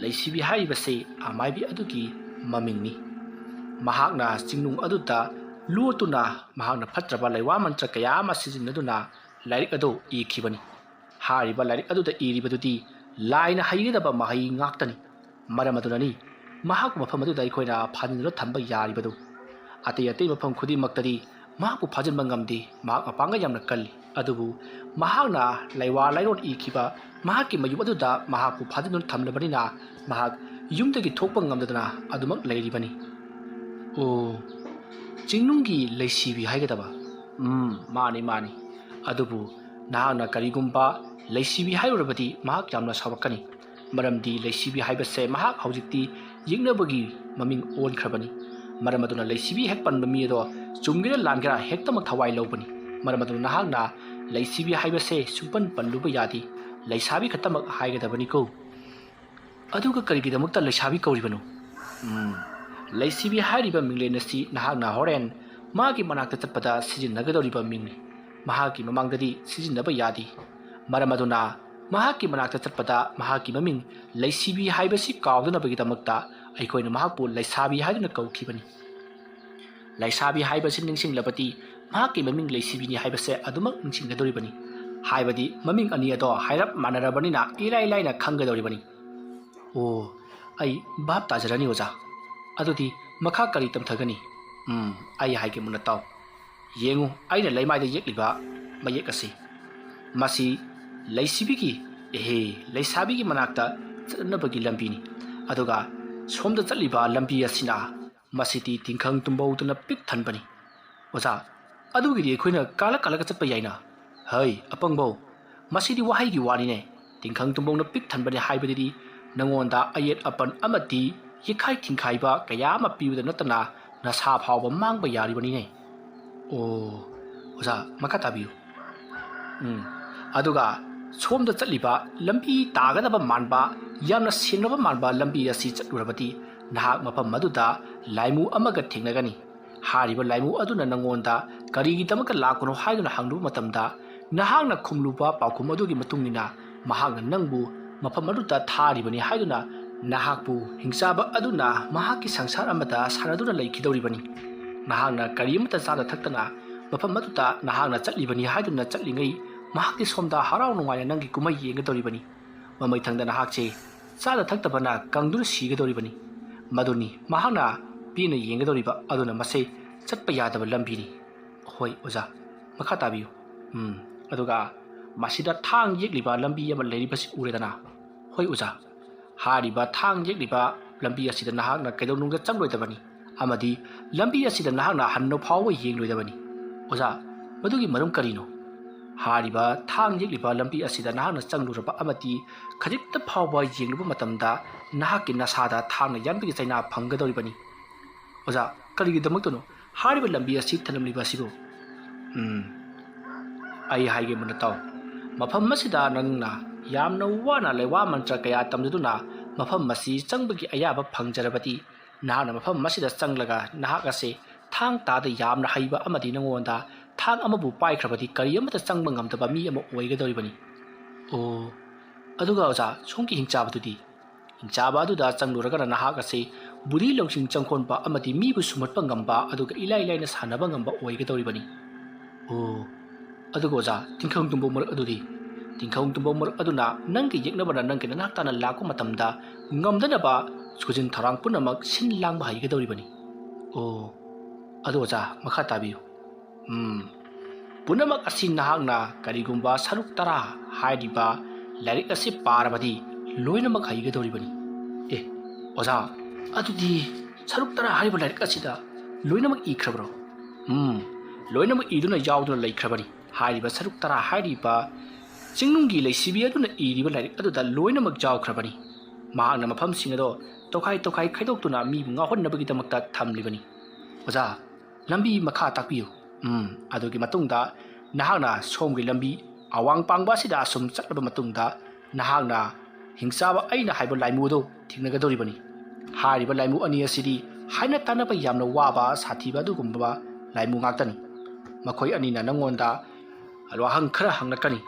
ꯂꯩꯁꯤꯕꯤ ꯍꯥꯏꯔꯤꯕꯁꯤ ꯑꯃꯥꯏꯕꯤ ꯑꯗꯨꯒꯤ ꯃꯃꯤꯡꯅꯤ ꯃꯍꯥꯛꯅ ꯆꯤꯡꯅꯨꯡ ꯑꯗꯨꯗ ꯂꯣꯠꯇꯨꯅ ꯃꯍꯥꯛꯅ ꯐꯠꯇ꯭ꯔꯕ ꯂꯩꯋꯥ ꯃꯟꯇ꯭ꯔ ꯀꯌꯥ ꯑꯃ ꯁꯤꯖꯤꯟꯅꯗꯨꯅ ꯂꯥꯏꯔꯤꯛ ꯑꯗꯨ ꯏꯈꯤꯕꯅꯤ ꯍꯥꯏꯔꯤꯕ ꯂꯥꯏꯔꯤꯛ ꯑꯗꯨꯗ ꯏꯔꯤꯕꯗꯨꯗꯤ ꯂꯥꯏꯅ ꯍꯩꯒꯗꯕ ꯃꯍꯩ ꯉꯥꯛꯇꯅꯤ ꯃꯔꯝ ꯑꯗꯨꯅꯅꯤ ꯃꯍꯥꯛꯄꯨ ꯃꯐꯝ ꯑꯗꯨꯗ ꯑꯩꯈꯣꯏꯅ ꯐꯥꯖꯤꯟꯗꯨꯅ ꯊꯝꯕ ꯌꯥꯔꯤꯕꯗꯨ ꯑꯇꯩ ꯃꯐꯝ ꯈꯨꯗꯤꯡꯃꯛꯇꯗꯤ ꯃꯍꯥꯛꯄꯨ ꯐꯥꯖꯤꯟꯕ ꯉꯝꯗꯦ ꯃꯍꯥꯛ ꯃꯄꯥꯡꯒꯜ ꯌꯥꯝꯅ ꯀꯜꯂꯤ ꯑꯗꯨꯕꯨ ꯃꯍꯥꯛꯅ ꯂꯩꯋꯥ ꯂꯥꯏꯔꯣꯟ ꯏꯈꯤꯕ ꯃꯍꯥꯛꯀꯤ ꯃꯌꯨꯝ ꯑꯗꯨꯗ ꯃꯍꯥꯛꯄꯨ ꯐꯥꯖꯤꯟꯗꯨꯅ ꯊꯝꯂꯕꯅꯤꯅ ꯃꯍꯥꯛ ꯌꯨꯝꯗꯒꯤ ꯊꯣꯛꯄ ꯉꯝꯗꯗꯅ ꯑꯗꯨꯃꯛ ꯂꯩꯔꯤꯕꯅꯤ ꯆꯤꯡꯅꯨꯡꯒꯤ ꯂꯩꯁꯤꯕꯤ ꯍꯥꯏꯒꯗꯕ ꯃꯥꯅꯤ ꯑꯗꯨꯕꯨ ꯅꯍꯥꯛꯅ ꯀꯔꯤꯒꯨꯝꯕ ꯂꯩꯁꯤꯕꯤ ꯍꯥꯏꯔꯨꯔꯕꯗꯤ ꯃꯍꯥꯛ ꯌꯥꯝꯅ ꯁꯥꯎꯔꯛꯀꯅꯤ ꯃꯔꯝꯗꯤ ꯂꯩꯁꯤꯕꯤ ꯍꯥꯏꯕꯁꯦ ꯃꯍꯥꯛ ꯍꯧꯖꯤꯛꯇꯤ ꯌꯦꯛꯅꯕꯒꯤ ꯃꯃꯤꯡ ꯑꯣꯟꯈ꯭ꯔꯕꯅꯤ ꯃꯔꯝ ꯑꯗꯨꯅ ꯂꯩꯁꯤꯕꯤ ꯍꯦꯛ ꯄꯟꯕ ꯃꯤ ꯑꯗꯣ ꯆꯨꯝꯒꯦꯔꯥ ꯂꯥꯟꯒꯦꯔꯥ ꯍꯦꯛꯇꯃꯛ ꯊꯋꯥꯏ ꯂꯧꯕꯅꯤ ꯃꯔꯝ ꯑꯗꯨꯅ ꯅꯍꯥꯛꯅ ꯂꯩꯁꯤꯕꯤ ꯍꯥꯏꯕꯁꯦ ꯁꯨꯡꯄꯟ ꯄꯜꯂꯨꯕ ꯌꯥꯗꯦ ꯂꯩꯁꯥꯕꯤ ꯈꯛꯇꯃꯛ ꯍꯥꯏꯒꯗꯕꯅꯤꯀꯣ ꯑꯗꯨꯒ ꯀꯔꯤꯒꯤꯗꯃꯛꯇ ꯂꯩꯁꯥꯕꯤ ꯀꯧꯔꯤꯕꯅꯣ ꯂꯩꯁꯤꯕꯤ ꯍꯥꯏꯔꯤꯕ ꯃꯤꯡꯂꯦꯟ ꯑꯁꯤ ꯅꯍꯥꯛꯅ ꯍꯣꯔꯦꯟ ꯃꯥꯒꯤ ꯃꯅꯥꯛꯇ ꯆꯠꯄꯗ ꯁꯤꯖꯤꯟꯅꯒꯗꯧꯔꯤꯕ ꯃꯤꯡꯅꯤ ꯃꯍꯥꯛꯀꯤ ꯃꯃꯥꯡꯗꯗꯤ ꯁꯤꯖꯤꯟꯅꯕ ꯌꯥꯗꯦ ꯃꯔꯝ ꯑꯗꯨꯅ ꯃꯍꯥꯛꯀꯤ ꯃꯅꯥꯛꯇ ꯆꯠꯄꯗ ꯃꯍꯥꯛꯀꯤ ꯃꯃꯤꯡ ꯂꯩꯁꯤꯕꯤ ꯍꯥꯏꯕꯁꯤ ꯀꯥꯎꯗꯅꯕꯒꯤꯗꯃꯛꯇ ꯑꯩꯈꯣꯏꯅ ꯃꯍꯥꯛꯄꯨ ꯂꯩꯁꯥꯕꯤ ꯍꯥꯏꯗꯨꯅ ꯀꯧꯈꯤꯕꯅꯤ ꯂꯩꯁꯥꯕꯤ ꯍꯥꯏꯕꯁꯤ ꯅꯤꯡꯁꯤꯡꯂꯕꯗꯤ ꯃꯍꯥꯛꯀꯤ ꯃꯃꯤꯡ ꯂꯩꯁꯤꯕꯤꯅꯤ ꯍꯥꯏꯕꯁꯦ ꯑꯗꯨꯃꯛ ꯅꯤꯡꯁꯤꯡꯒꯗꯧꯔꯤꯕꯅꯤ ꯍꯥꯏꯕꯗꯤ ꯃꯃꯤꯡ ꯑꯅꯤ ꯑꯗꯣ ꯍꯥꯏꯔꯞ ꯃꯥꯟꯅꯔꯕꯅꯤꯅ ꯏꯔꯥꯏ ꯂꯥꯏꯅ ꯈꯪꯒꯗꯧꯔꯤꯕꯅꯤ ꯑꯩ ꯚꯥꯞ ꯇꯥꯖꯔꯅꯤ ꯑꯣꯖꯥ ꯑꯗꯨꯗꯤ ꯃꯈꯥ ꯀꯔꯤ ꯇꯝꯊꯒꯅꯤ ꯑꯩ ꯍꯥꯏꯒꯦ ꯃꯨꯟꯅ ꯇꯥꯎ ꯌꯦꯡꯉꯨ ꯑꯩꯅ ꯂꯩꯃꯥꯏꯗ ꯌꯦꯛꯂꯤꯕ ꯃꯌꯦꯛ ꯑꯁꯤ ꯃꯁꯤ ꯂꯩꯁꯤꯕꯤꯒꯤ ehe leisabigi manakta chatnabagi lambini aduga somda chatliba lambi asina masiti tingkhang tumbauduna pik thanbani oza adugidi khoina kala kala ka chatpa yaina hai apangbo masidi wahai gi wani ne tingkhang tumbongna pik thanbani haibadi nangonda ayet apan amati yikhai tingkhaiba kaya ma piuda natana nasa phawba mangba yari bani ne o oza makata biu aduga somda chatliba lambi tagadaba manba yamna senaba manba lambi asi chatlurabati nahak mapam maduda laimu amaga thengnagani hariba laimu aduna nangonda karigi tamaka lakono haiduna hanglu matamda nahakna khumluba paukhum adugi matungina mahakna nangbu mapam aduda tharibani haiduna nahakpu hingsaba aduna mahaki sangsar amata saraduna laikidoribani nahakna karimata sada thaktana mapam aduda nahakna chatlibani haiduna chatlingai mahakti somda harau nungaya nangi kumai yengadoribani mamai thangda nahakche sada thaktabana kangduna sigadoribani maduni mahakna pina yengadoriba aduna masai chatpa yadaba lambini hoi oza makha tabiyu aduga masida thang yekliba lambi ama leribasi uredana hoi oza hariba thang yekliba lambi asida nahakna kaidonungda changloidabani amadi lambi asida nahakna hanno phawwa yengloidabani oza madugi marum karino hariba thang yekliba lambi asida nahakna changluraba amati khajikta phawwa yengluba matamda nahakki nasada thangna yanbigi chaina phanggadoribani oza karigi damaktono hariba lambi asi thanamliba sibo ai haige munataw mafam masida nangna yamna wana lewa mantra kaya tamduna mafam masi changbagi ayaba phangjarabati nahana mafam masida changlaga nahaka se thang ta da yamna haiba amadi nangonda thang amabu paikrabati kari amata changba ngamtaba mi ama oigadoribani o aduga oza songki hingchabadudi hingchaba aduda changluraga nahaka se budi longsing changkhonba amati mi bu sumatpa ngamba aduga ilai laina sanaba ngamba oigadoribani o aduga oza tingkhang tumbo mar adudi tingkhang tumbo mar aduna nangki yeknabana nangki naktana lakko matamda ngamdanaba sujin tharang punamak sin langba haigadoribani o adu oza makha tabiyu punamak asin nahakna karigumba saruk tara haidiba larik asi parabadi loinamak haigadoribani oza adudi saruk tara haiba larik asida loinamak ikhrabro loinamak iduna yauduna laikhrabani hariba saruk tara hariba chingnunggi leisibi aduna iriba larik aduda loinamak jawkhrabani mahakna mafam singado tokai tokai khaidoktuna mi bunga honnabagi damakta thamlibani oza lambi makha takpiyu adugi matungda nahakna somgi lambi awang pangba sida sum chatlaba matungda nahakna hingsaba aina haiba laimudo thingnagadoribani hariba laimu ani asidi haina tanaba yamna waba sathiba adugumba laimu ngaktani makhoi anina nangonda alwahang khara hangnakani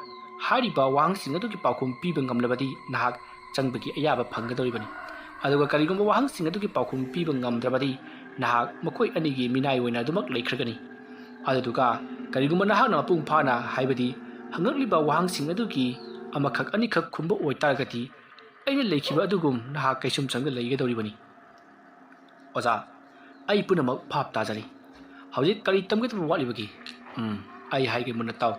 hariba wahang sing adugi paukhum piba ngamlabadi nahak changbagi ayaba phanggadoribani aduga karigumba wahang sing adugi paukhum piba ngamdrabadi nahak makhoi anigi minai oina adumak leikhraggani aduga karigumba nahakna mapung phana haibadi hangakliba wahang sing adugi amakhak anikhak khumba oitaragati aina leikhiba adugum nahak kaisum changda leigadoribani oza ai punamak phap tajari hauji kari tamgitba walibagi ai haige munataw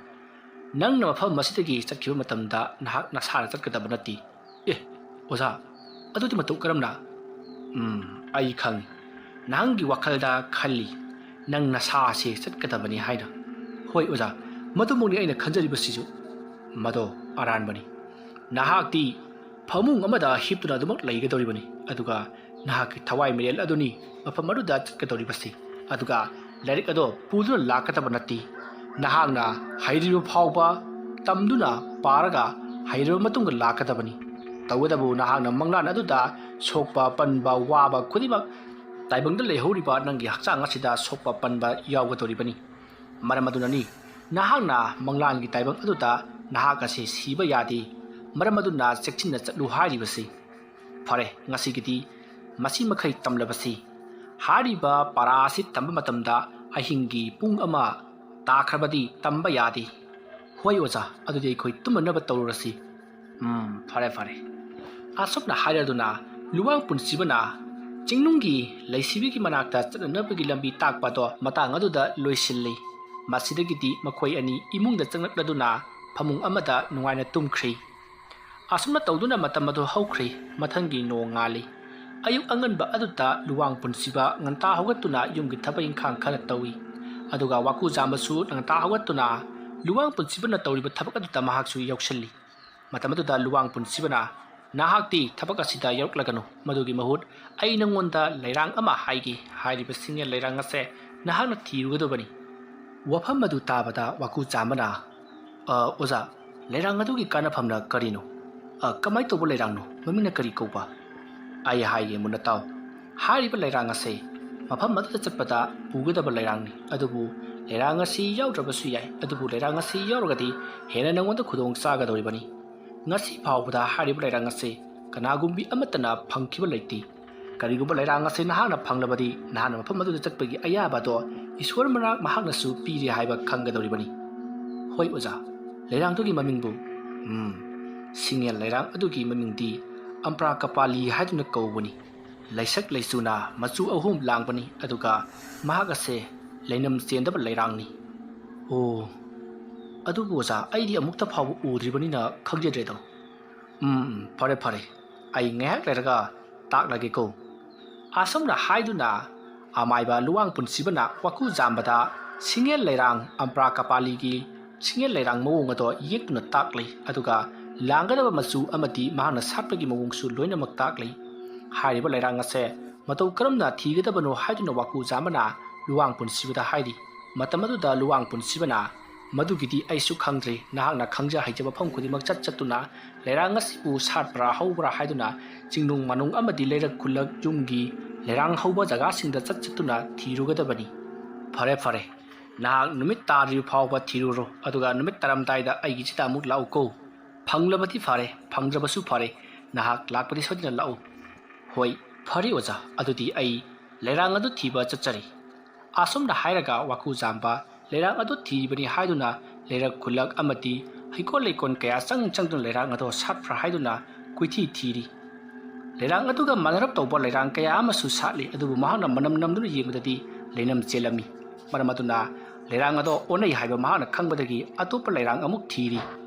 nangna mafam masidagi chakhiba matamda nahak nasara chatkadaba nati oza adudi matu karamna ai khang nangi wakhalda khalli nang nasa se chatkadabani haina hoi oza madu mongni aina khanjariba sisu mado aran bani nahak ti phamung amada hiptuna dumak leigadoribani aduga nahak thawai mirel aduni mafam aduda chatkadoribasi aduga larik ado puduna lakataba nati nahakna hairiba phawba tamduna paraga hairiba matunga lakatabani tawadabu nahakna manglan aduda sokpa panba waba khudimak taibangda lehoriba nangi hakchang asida sokpa panba yawgadoribani maramadunani nahakna manglangi taibang aduda nahaka se siba yadi maramaduna chekchinna chatlu haribasi fare ngasigidi masi makhai tamlabasi hariba parasi tamba matamda ahingi pung ama takhrabadi tamba yadi hoi oza adudi khoi tumanaba tawrasi fare fare asopna hairaduna luwang punsibana chingnunggi leisibigi manakta chananabagi lambi takpato matang aduda loisilli masidagidi makhoi ani imungda changnakladuna phamung amada nungaina tumkhri ꯑꯁꯨꯝꯅ ꯇꯧꯗꯨꯅ ꯃꯇꯝ ꯑꯗꯨ ꯍꯧꯈ꯭ꯔꯦ ꯃꯊꯪꯒꯤ ꯅꯣꯡ ꯉꯥꯜꯂꯤ ꯑꯌꯨꯛ ꯑꯉꯟꯕ ꯑꯗꯨꯗ ꯂꯨꯋꯥꯡ ꯄꯨꯟꯁꯤꯕ ꯉꯟꯇꯥ ꯍꯧꯒꯠꯇꯨꯅ ꯌꯨꯝꯒꯤ ꯊꯕꯛ ꯏꯪꯈꯥꯡ ꯈꯔ ꯇꯧꯏ ꯑꯗꯨꯒ ꯋꯥꯀꯨ ꯖꯥꯝꯕꯁꯨ ꯉꯟꯇꯥ ꯍꯧꯒꯠꯇꯨꯅ ꯂꯨꯋꯥꯡ ꯄꯨꯟꯁꯤꯕꯅ ꯇꯧꯔꯤꯕ ꯊꯕꯛ ꯑꯗꯨꯗ ꯃꯍꯥꯛꯁꯨ ꯌꯥꯎꯁꯜꯂꯤ ꯃꯇꯝ ꯑꯗꯨꯗ ꯂꯨꯋꯥꯡ ꯄꯨꯟꯁꯤꯕꯅ ꯅꯍꯥꯛꯇꯤ ꯊꯕꯛ ꯑꯁꯤꯗ ꯌꯥꯎꯔꯛꯂꯒꯅꯨ ꯃꯗꯨꯒꯤ ꯃꯍꯨꯠ ꯑꯩ ꯅꯉꯣꯟꯗ ꯂꯩꯔꯥꯡ ꯑꯃ ꯍꯥꯏꯒꯦ ꯍꯥꯏꯔꯤꯕ ꯁꯤꯡꯌꯦꯜ ꯂꯩꯔꯥꯡ ꯑꯁꯦ ꯅꯍꯥꯛꯅ ꯊꯤꯔꯨꯒꯗꯕꯅꯤ ꯋꯥꯐꯝ ꯑꯗꯨ ꯇꯥꯕꯗ ꯋꯥꯀꯨ ꯖꯥꯝꯕꯅ ꯑꯣꯖꯥ ꯂꯩꯔꯥꯡ ꯑꯗꯨꯒꯤ ꯀꯥꯟꯅꯐꯝꯅ ꯀꯔꯤꯅꯣ ꯀꯃꯥꯏ ꯇꯧꯕ ꯂꯩꯔꯥꯡꯅꯣ ꯃꯃꯤꯡꯅ ꯀꯔꯤ ꯀꯧꯕ ꯑꯩ ꯍꯥꯏꯒꯦ ꯃꯨꯟꯅ ꯇꯥꯎ ꯍꯥꯏꯔꯤꯕ ꯂꯩꯔꯥꯡ ꯑꯁꯦ ꯃꯐꯝ ꯑꯗꯨꯗ ꯆꯠꯄꯗ ꯎꯒꯗꯕ ꯂꯩꯔꯥꯡꯅꯤ ꯑꯗꯨꯕꯨ ꯂꯩꯔꯥꯡ ꯑꯁꯤ ꯌꯥꯎꯗ꯭ꯔꯕꯁꯨ ꯌꯥꯏ ꯑꯗꯨꯕꯨ ꯂꯩꯔꯥꯡ ꯑꯁꯤ ꯌꯥꯎꯔꯒꯗꯤ ꯍꯦꯟꯅ ꯅꯉꯣꯟꯗ ꯈꯨꯗꯣꯡ ꯆꯥꯒꯗꯧꯔꯤꯕꯅꯤ ꯉꯁꯤ ꯐꯥꯎꯕꯗ ꯍꯥꯏꯔꯤꯕ ꯂꯩꯔꯥꯡ ꯑꯁꯤ ꯀꯅꯥꯒꯨꯝꯕꯤ ꯑꯃꯠꯇꯅ ꯐꯪꯈꯤꯕ ꯂꯩꯇꯦ ꯀꯔꯤꯒꯨꯝꯕ ꯂꯩꯔꯥꯡ ꯑꯁꯤ ꯅꯍꯥꯛꯅ ꯐꯪꯂꯕꯗꯤ ꯅꯍꯥꯛꯅ ꯃꯐꯝ ꯑꯗꯨꯗ ꯆꯠꯄꯒꯤ ꯑꯌꯥꯕ ꯑꯗꯣ ꯏꯁ꯭ꯋꯔ ꯃꯍꯥꯛꯅꯁꯨ ꯄꯤꯔꯦ ꯍꯥꯏꯕ ꯈꯪꯒꯗꯧꯔꯤꯕꯅꯤ ꯍꯣꯏ ꯑꯣꯖꯥ ꯂꯩꯔꯥꯡꯗꯨꯒꯤ ꯃꯃꯤꯡꯕꯨ ꯁꯤꯡꯌꯦꯜ ꯂꯩꯔꯥꯡ ꯑꯗꯨꯒꯤ ꯃꯃꯤꯡꯗꯤ ꯑꯝꯄ꯭ꯔꯥ ꯀꯄꯥꯂꯤ ꯍꯥꯏꯗꯨꯅ ꯀꯧꯕꯅꯤ ꯂꯩꯁꯛ ꯂꯩꯆꯨꯅ ꯃꯆꯨ ꯑꯍꯨꯝ ꯂꯥꯡꯕꯅꯤ ꯑꯗꯨꯒ ꯃꯍꯥꯛ ꯑꯁꯦ ꯂꯩꯅꯝ ꯆꯦꯟꯗꯕ ꯂꯩꯔꯥꯡꯅꯤ ꯑꯣ ꯑꯗꯨꯕꯨ ꯑꯣꯖꯥ ꯑꯩꯗꯤ ꯑꯃꯨꯛꯇ ꯐꯥꯎꯕ ꯎꯗ꯭ꯔꯤꯕꯅꯤꯅ ꯈꯪꯖꯗ꯭ꯔꯦꯗꯣ ꯐꯔꯦ ꯐꯔꯦ ꯑꯩ ꯉꯥꯏꯍꯥꯛ ꯂꯩꯔꯒ ꯇꯥꯛꯂꯒꯦꯀꯣ ꯑꯁꯨꯝꯅ ꯍꯥꯏꯗꯨꯅ ꯑꯃꯥꯏꯕ ꯂꯨꯋꯥꯡ ꯄꯨꯟꯁꯤꯕꯅ ꯋꯥꯀꯨ ꯖꯥꯝꯕꯗ ꯁꯤꯡꯌꯦꯜ ꯂꯩꯔꯥꯡ ꯑꯝꯄ꯭ꯔꯥ ꯀꯄꯥꯂꯤꯒꯤ ꯁꯤꯡꯌꯦꯜ ꯂꯩꯔꯥꯡ ꯃꯑꯣꯡ ꯑꯗꯣ ꯌꯦꯛꯇꯨꯅ ꯇꯥꯛꯂꯤ ꯑꯗꯨꯒ ꯂꯥꯡꯒꯗꯕ ꯃꯆꯨ ꯑꯃꯗꯤ ꯃꯍꯥꯛꯅ ꯁꯥꯠꯄꯒꯤ ꯃꯑꯣꯡꯁꯨ ꯂꯣꯏꯅꯃꯛ ꯇꯥꯛꯂꯤ ꯍꯥꯏꯔꯤꯕ ꯂꯩꯔꯥꯡ ꯑꯁꯦ ꯃꯇꯧ ꯀꯔꯝꯅ ꯊꯤꯒꯗꯕꯅꯣ ꯍꯥꯏꯗꯨꯅ ꯋꯥꯀꯨ ꯖꯥꯝꯕꯅ ꯂꯨꯋꯥꯡ ꯄꯨꯟꯁꯤꯕꯗ ꯍꯥꯏꯔꯤ ꯃꯇꯝ ꯑꯗꯨꯗ ꯂꯨꯋꯥꯡ ꯄꯨꯟꯁꯤꯕꯅ ꯃꯗꯨꯒꯤꯗꯤ ꯑꯩꯁꯨ ꯈꯪꯗ꯭ꯔꯦ ꯅꯍꯥꯛꯅ ꯈꯪꯖ ꯍꯩꯖ ꯃꯐꯝ ꯈꯨꯗꯤꯡꯃꯛ ꯆꯠꯇꯨꯅ ꯂꯩꯔꯥꯡ ꯑꯁꯤꯕꯨ ꯁꯥꯠꯄ꯭ꯔꯥ ꯍꯧꯕ꯭ꯔꯥ ꯍꯥꯏꯗꯨꯅ ꯆꯤꯡꯅꯨꯡ ꯃꯥꯅꯨꯡ ꯑꯃꯗꯤ ꯂꯩꯔꯛ ꯈꯨꯜꯂꯛ ꯌꯨꯝꯒꯤ ꯂꯩꯔꯥꯡ ꯍꯧꯕ ꯖꯒꯥꯁꯤꯡꯗ ꯆꯠꯇꯨꯅ ꯊꯤꯔꯨꯒꯗꯕꯅꯤ ꯐꯔꯦ ꯐꯔꯦ ꯅꯍꯥꯛ ꯅꯨꯃꯤꯠ ꯇꯥꯗ꯭ꯔꯤꯕ ꯐꯥꯎꯕ ꯊꯤꯔꯨꯔꯣ ꯑꯗꯨꯒ ꯅꯨꯃꯤꯠ ꯇꯥꯔꯝꯗꯥꯏꯗ ꯑꯩꯒꯤꯁꯤꯗ ꯑꯃꯨꯛ ꯂꯥꯛꯎꯀꯣ ꯐꯪꯂꯕꯗꯤ ꯐꯔꯦ ꯐꯪꯗ꯭ꯔꯕꯁꯨ ꯐꯔꯦ ꯅꯍꯥꯛ ꯂꯥꯛꯄꯗꯤ ꯁꯣꯏꯗꯅ ꯂꯥꯛꯎ ꯍꯣꯏ ꯐꯔꯦ ꯑꯣꯖꯥ ꯑꯗꯨꯗꯤ ꯑꯩ ꯂꯩꯔꯥꯡ ꯑꯗꯨ ꯊꯤꯕ ꯆꯠꯆꯔꯤ ꯑꯁꯨꯝꯅ ꯍꯥꯏꯔꯒ ꯋꯥꯀꯨ ꯖꯥꯝꯕ ꯂꯩꯔꯥꯡ ꯑꯗꯨ ꯊꯤꯕꯅꯤ ꯍꯥꯏꯗꯨꯅ ꯂꯩꯔꯛ ꯈꯨꯜꯂꯛ ꯑꯃꯗꯤ ꯍꯩꯀꯣꯜ ꯂꯩꯀꯣꯜ ꯀꯌꯥ ꯆꯪꯗꯨꯅ ꯂꯩꯔꯥꯡ ꯑꯗꯣ ꯁꯥꯠꯄ꯭ꯔꯥ ꯍꯥꯏꯗꯨꯅ ꯀꯣꯏꯊꯤ ꯊꯤꯔꯤ ꯂꯩꯔꯥꯡ ꯑꯗꯨꯒ ꯃꯥꯟꯅꯔꯞ ꯇꯧꯕ ꯂꯩꯔꯥꯡ ꯀꯌా ꯑꯃꯁꯨ ꯁꯥꯠꯂꯤ ꯑꯗꯨꯕꯨ ꯃꯍꯥꯛꯅ ꯃꯅꯝ ꯅꯝꯗꯨꯅ ꯌꯦꯡꯕꯗꯗꯤ ꯂꯩꯅꯝ ꯆꯦꯜꯂꯝꯃꯤ ꯃꯔꯝ ꯑꯗꯨꯅ ꯂꯩꯔꯥꯡ ꯑꯗꯣ ꯑꯣꯟꯅꯩ ꯍꯥꯏꯕ ꯃꯍꯥꯛꯅ ꯈꯪꯕꯗꯒꯤ ꯑꯇꯣꯞꯄ ꯂꯩꯔꯥꯡ ꯑꯃꯨꯛ ꯊꯤꯔꯤ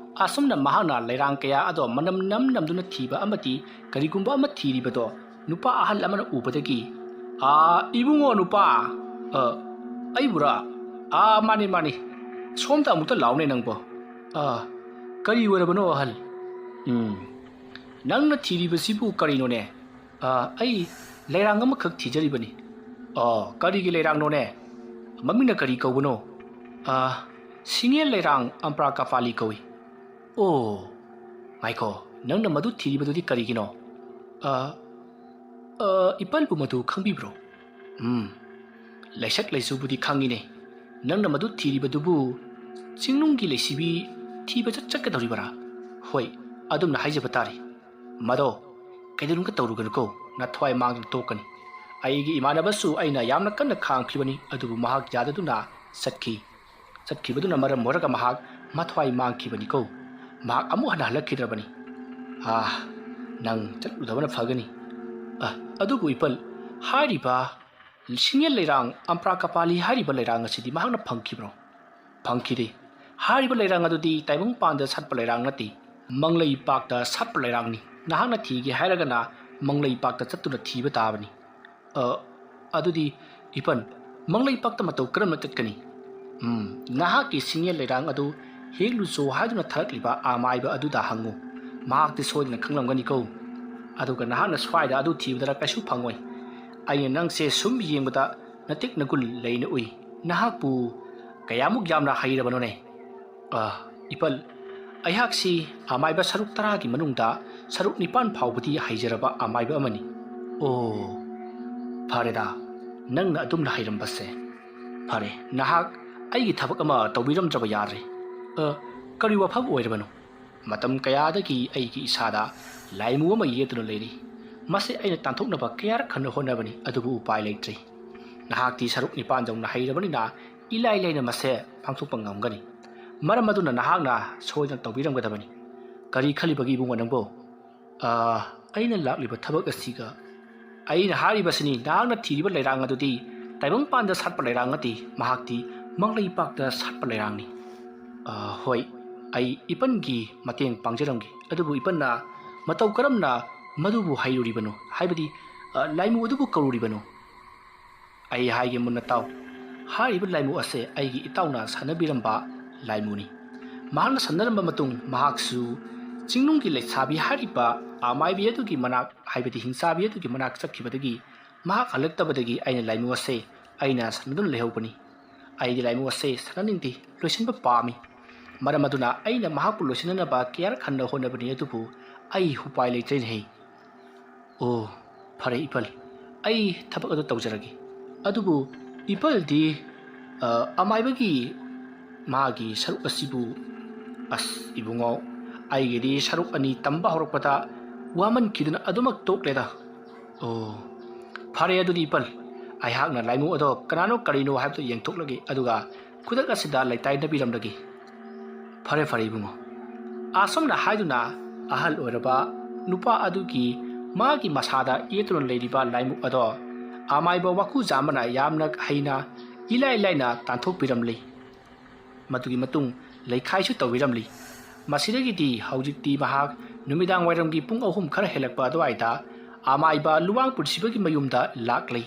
ꯑꯁꯨꯝꯅ ꯃꯍꯥꯛꯅ ꯂꯩꯔꯥꯡ ꯀꯌా ꯑꯗꯣ ꯃꯅꯝ ꯅꯝꯗꯨꯅ ꯊꯤꯕ ꯑꯃꯗꯤ ꯀꯔꯤꯒꯨꯝꯕ ꯑꯃ ꯊꯤꯔꯤꯕꯗꯣ ꯅꯨꯄꯥ ꯑꯍꯜ ꯑꯃꯅ ꯎꯕꯗꯒꯤ ꯏꯕꯨꯡꯉꯣ ꯅꯨꯄꯥ ꯑꯩꯕꯨꯔꯥ ꯃꯥꯅꯤ ꯁꯣꯝꯗ ꯑꯃꯨꯛꯇ ꯂꯥꯎꯅꯦ ꯅꯪꯕꯣ ꯀꯔꯤ ꯑꯣꯏꯔꯕꯅꯣ ꯑꯍꯜ ꯅꯪꯅ ꯊꯤꯔꯤꯕꯁꯤꯕꯨ ꯀꯔꯤꯅꯣꯅꯦ ꯑꯩ ꯂꯩꯔꯥꯡ ꯑꯃꯈꯛ ꯊꯤꯖꯔꯤꯕꯅꯤ ꯀꯔꯤꯒꯤ ꯂꯩꯔꯥꯡꯅꯣꯅꯦ ꯃꯃꯤꯡꯅ ꯀꯔꯤ ꯀꯧꯕꯅꯣ ꯁꯤꯡꯌꯦꯜ ꯂꯩꯔꯥꯡ ꯑꯝꯄ꯭ꯔꯥ ꯀꯄꯥꯂꯤ ꯀꯧꯏ ꯑꯣ ꯉꯥꯏꯈꯣ ꯅꯪꯅ ꯃꯗꯨ ꯊꯤꯔꯤꯕꯗꯨꯗꯤ ꯀꯔꯤꯒꯤꯅꯣ ꯏꯄꯜꯕꯨ ꯃꯗꯨ ꯈꯪꯕꯤꯕ꯭ꯔꯣ ꯂꯩꯁꯛ ꯂꯩꯆꯨꯕꯨꯗꯤ ꯈꯪꯉꯤꯅꯦ ꯅꯪꯅ ꯃꯗꯨ ꯊꯤꯔꯤꯕꯗꯨꯕꯨ ꯆꯤꯡꯅꯨꯡꯒꯤ ꯂꯩꯁꯤꯕꯤ ꯊꯤꯕ ꯆꯠꯀꯗꯧꯔꯤꯕꯔꯥ ꯍꯣꯏ ꯑꯗꯨꯝꯅ ꯍꯥꯏꯖꯕ ꯇꯥꯔꯦ ꯃꯗꯣ ꯀꯩꯗꯧꯅꯨꯡꯒ ꯇꯧꯔꯨꯒꯅꯨꯀꯣ ꯅꯊꯋꯥꯏ ꯃꯥꯡꯗꯨꯅ ꯇꯣꯛꯀꯅꯤ ꯑꯩꯒꯤ ꯏꯃꯥꯟꯅꯕꯁꯨ ꯑꯩꯅ ꯌꯥꯝꯅ ꯀꯟꯅ ꯈꯥꯡꯈꯤꯕꯅꯤ ꯑꯗꯨꯕꯨ ꯃꯍꯥꯛ ꯌꯥꯗꯗꯨꯅ ꯆꯠꯈꯤꯕꯗꯨꯅ ꯃꯔꯝ ꯑꯣꯏꯔꯒ ꯃꯍꯥꯛ ꯃꯊꯋꯥꯏ ꯃꯥꯡꯈꯤꯕꯅꯤꯀꯣ ꯃꯍꯥꯛ ꯑꯃꯨꯛ ꯍꯟꯅ ꯍꯜꯂꯛꯈꯤꯗ꯭ꯔꯕꯅꯤ ꯅꯪ ꯆꯠꯂꯨꯗꯕꯅ ꯐꯒꯅꯤ ꯑꯗꯨꯕꯨ ꯏꯄꯜ ꯍꯥꯏꯔꯤꯕ ꯁꯤꯡꯌꯦꯜ ꯂꯩꯔꯥꯡ ꯑꯝꯄ꯭ꯔꯥ ꯀꯄꯥꯂꯤ ꯍꯥꯏꯔꯤꯕ ꯂꯩꯔꯥꯡ ꯑꯁꯤꯗꯤ ꯃꯍꯥꯛꯅ ꯐꯪꯈꯤꯕ꯭ꯔꯣ ꯐꯪꯈꯤꯗꯦ ꯍꯥꯏꯔꯤꯕ ꯂꯩꯔꯥꯡ ꯑꯗꯨꯗꯤ ꯇꯥꯏꯕꯪꯄꯥꯟꯗ ꯁꯥꯠꯄ ꯂꯩꯔꯥꯡ ꯅꯠꯇꯦ ꯃꯪꯂꯩꯄꯥꯛꯇ ꯁꯥꯠꯄ ꯂꯩꯔꯥꯡꯅꯤ ꯅꯍꯥꯛꯅ ꯊꯤꯒꯦ ꯍꯥꯏꯔꯒꯅ ꯃꯪꯂꯩꯄꯥꯛꯇ ꯆꯠꯇꯨꯅ ꯊꯤꯕ ꯇꯥꯕꯅꯤ ꯑꯗꯨꯗꯤ ꯏꯄꯟ ꯃꯪꯂꯩꯄꯥꯛꯇ ꯃꯇꯧ ꯀꯔꯝꯅ ꯆꯠꯀꯅꯤ ꯅꯍꯥꯛꯀꯤ ꯁꯤꯡꯌꯦꯜ ꯂꯩꯔꯥꯡ ꯑꯗꯨ ꯍꯦꯛꯂꯨꯆꯣ ꯍꯥꯏꯗꯨꯅ ꯊꯥꯔꯛꯂꯤꯕ ꯑꯃꯥꯏꯕ ꯑꯗꯨꯗ ꯍꯪꯉꯨ ꯃꯍꯥꯛꯇꯤ ꯁꯣꯏꯗꯅ ꯈꯪꯂꯝꯒꯅꯤꯀꯣ ꯑꯗꯨꯒ ꯅꯍꯥꯛꯅ ꯁ꯭ꯋꯥꯏꯗ ꯑꯗꯨ ꯊꯤꯕꯗ ꯀꯩꯁꯨ ꯐꯪꯉꯣꯏ ꯑꯩꯅ ꯅꯪꯁꯦ ꯁꯨꯝ ꯌꯦꯡꯕꯗ ꯅꯇꯤꯛ ꯅꯒꯨꯟ ꯂꯩꯅ ꯎꯏ ꯅꯍꯥꯛꯄꯨ ꯀꯌꯥꯃꯨꯛ ꯌꯥꯝꯅ ꯍꯩꯔꯕꯅꯣꯅꯦ ꯏꯄꯜ ꯑꯩꯍꯥꯛꯁꯤ ꯑꯃꯥꯏꯕ ꯁꯔꯨꯛ 10ꯒꯤ ꯃꯅꯨꯡꯗ ꯁꯔꯨꯛ 9 ꯐꯥꯎꯕꯗꯤ ꯍꯩꯖꯔꯕ ꯑꯃꯥꯏꯕ ꯑꯃꯅꯤ ꯑꯣ ꯐꯔꯦꯗ ꯅꯪꯅ ꯑꯗꯨꯝꯅ ꯍꯩꯔꯝꯕꯁꯦ ꯐꯔꯦ ꯅꯍꯥꯛ ꯑꯩꯒꯤ ꯊꯕꯛ ꯑꯃ ꯇꯧꯕꯤꯔꯝꯗ꯭ꯔꯕ ꯌꯥꯗ꯭ꯔꯦ ꯀꯔꯤ ꯋꯥꯐꯝ ꯑꯣꯏꯔꯕꯅꯣ ꯃꯇꯝ ꯀꯌꯥꯗꯒꯤ ꯑꯩꯒꯤ ꯏꯁꯥꯗ ꯂꯥꯏꯃꯨ ꯑꯃ ꯌꯦꯠꯇꯨꯅ ꯂꯩꯔꯤ ꯃꯁꯤ ꯑꯩꯅ ꯇꯥꯟꯊꯣꯛꯅꯕ ꯀꯌꯥꯔꯛ ꯍꯟꯅ ꯍꯣꯠꯅꯕꯅꯤ ꯑꯗꯨꯕꯨ ꯎꯄꯥꯏ ꯂꯩꯇ꯭ꯔꯤ ꯅꯍꯥꯛꯇꯤ ꯁꯔꯨꯛ 9 ꯌꯧꯅ ꯍꯩꯔꯕꯅꯤꯅ इलाई लाइना मसे फांगथोकपा ngamgani maram aduna nahakna soidna tawbiramgadabani kari khalibagi ibunga nangbo aina lakliba thabak asiga aina haribasini nahakna thiriba lairang adudi taibang panda satpa lairang ati mahakti manglai pakta satpa lairangni hoi ai ipangi mateng pangjaramgi adubu ipanna ꯃꯇꯧ ꯀꯔꯝꯅ ꯃꯗꯨꯕꯨ ꯍꯩꯔꯨꯔꯤꯕꯅꯣ ꯍꯥꯏꯕꯗꯤ ꯂꯥꯏꯃꯨ ꯑꯗꯨꯕꯨ ꯀꯧꯔꯨꯔꯤꯕꯅꯣ? ꯑꯩ ꯍꯥꯏꯒꯦ ꯃꯨꯟꯅ ꯇꯥꯎ꯫ ꯍꯥꯏꯔꯤꯕ ꯂꯥꯏꯃꯨ ꯑꯁꯦ ꯑꯩꯒꯤ ꯏꯇꯥꯎꯅ ꯁꯥꯟꯅꯕꯤꯔꯝꯕ ꯂꯥꯏꯃꯨꯅꯤ꯫ ꯃꯍꯥꯛꯅ ꯁꯥꯟꯅꯔꯝꯕ ꯃꯇꯨꯡ ꯃꯍꯥꯛꯁꯨ ꯆꯤꯡꯅꯨꯡꯒꯤ ꯂꯩꯁꯥꯕꯤ ꯍꯥꯏꯔꯤꯕ ꯑꯃꯥꯏꯕꯤ ꯑꯗꯨꯒꯤ ꯃꯅꯥꯛ ꯍꯥꯏꯕꯗꯤ ꯍꯤꯡꯆꯥꯕꯤ ꯑꯗꯨꯒꯤ ꯃꯅꯥꯛ ꯆꯠꯈꯤꯕꯗꯒꯤ ꯃꯍꯥꯛ ꯍꯜꯂꯛꯇꯕꯗꯒꯤ ꯑꯩꯅ ꯂꯥꯏꯃꯨ ꯑꯁꯦ ꯑꯩꯅ ꯁꯥꯟꯅꯗꯨꯅ ꯂꯩꯍꯧꯕꯅꯤ꯫ ꯑꯩꯗꯤ ꯂꯥꯏꯃꯨ ꯑꯁꯦ ꯁꯥꯟꯅꯅꯤꯡꯗꯦ, ꯂꯣꯏꯁꯤꯟꯕ ꯄꯥꯝꯃꯤ꯫ ꯃꯔꯝ ꯑꯗꯨꯅ ꯑꯩꯅ ꯃꯍꯥꯛꯄꯨ ꯂꯣꯏꯁꯤꯟꯅꯅꯕ ꯀꯌꯥꯔꯛ ꯍꯟꯅ ꯍꯣꯠꯅꯕꯅꯤ, ꯑꯗꯨꯕꯨ ꯑꯩ ꯎꯄꯥꯏ ꯂꯩꯇ꯭ꯔꯦꯅꯦꯍꯦ꯫ ꯑꯣ ꯐꯔꯦ ꯏꯄꯜ, ꯑꯩ ꯊꯕꯛ ꯑꯗꯨ ꯇꯧꯖꯔꯒꯦ꯫ ꯑꯗꯨꯕꯨ ꯏꯄꯜꯗꯤ ꯑꯃꯥꯏꯕꯒꯤ ꯃꯥꯒꯤ ꯁꯔꯨꯛ ꯑꯁꯤꯕꯨ ꯑꯁ ꯏꯕꯨꯡꯉꯣ, ꯑꯩꯒꯤꯗꯤ ꯁꯔꯨꯛ ꯑꯅꯤ ꯇꯝꯕ ꯍꯧꯔꯛꯄꯗ ꯋꯥꯃꯟꯈꯤꯗꯨꯅ ꯑꯗꯨꯃꯛ ꯇꯣꯛꯂꯦꯗ꯫ ꯑꯣ ꯐꯔꯦ ꯑꯗꯨꯗꯤ ꯏꯄꯜ, ꯑꯩꯍꯥꯛꯅ ꯂꯥꯏꯃꯨ ꯑꯗꯣ ꯀꯅꯥꯅꯣ ꯀꯔꯤꯅꯣ ꯍꯥꯏꯕꯗꯨ ꯌꯦꯡꯊꯣꯛꯂꯒꯦ, ꯑꯗꯨꯒ ꯈꯨꯗꯛ ꯑꯁꯤꯗ ꯂꯩꯇꯥꯏꯅꯕꯤꯔꯝꯂꯒꯦ꯫ ꯐꯔꯦ ꯐꯔꯦ ꯏꯕꯨꯡꯉꯣ꯫ ꯑꯁꯨꯝꯅ ꯍꯥꯏꯗꯨꯅ ꯑꯍꯜ ꯑꯣꯏꯔꯕ ꯅꯨꯄꯥ ꯑꯗꯨꯒꯤ ꯃꯥꯒꯤ ꯃꯁꯥꯗ ꯌꯦꯠꯇꯨꯅ ꯂꯩꯔꯤꯕ ꯂꯥꯏꯃꯨꯛ ꯑꯗꯣ ꯑꯃꯥꯏꯕ ꯋꯥꯀꯨꯖꯥꯝꯕꯅ ꯌꯥꯝꯅ ꯍꯩꯅ ꯏꯂꯥꯏ ꯂꯥꯏꯅ ꯇꯥꯟꯊꯣꯛꯄꯤꯔꯝꯂꯤ꯫ ꯃꯗꯨꯒꯤ ꯃꯇꯨꯡ ꯂꯩꯈꯥꯏꯁꯨ ꯇꯧꯕꯤꯔꯝꯂꯤ꯫ ꯃꯁꯤꯗꯒꯤꯗꯤ ꯍꯧꯖꯤꯛꯇꯤ ꯃꯍꯥꯛ ꯅꯨꯃꯤꯗꯥꯡ ꯋꯥꯏꯔꯝꯒꯤ ꯄꯨꯡ 3 ꯈꯔ ꯍꯦꯜꯂꯛꯄ ꯑꯗꯨꯋꯥꯏꯗ ꯑꯃꯥꯏꯕ ꯂꯨꯋꯥꯡ ꯄꯨꯟꯁꯤꯕꯒꯤ ꯃꯌꯨꯝꯗ ꯂꯥꯛꯂꯤ꯫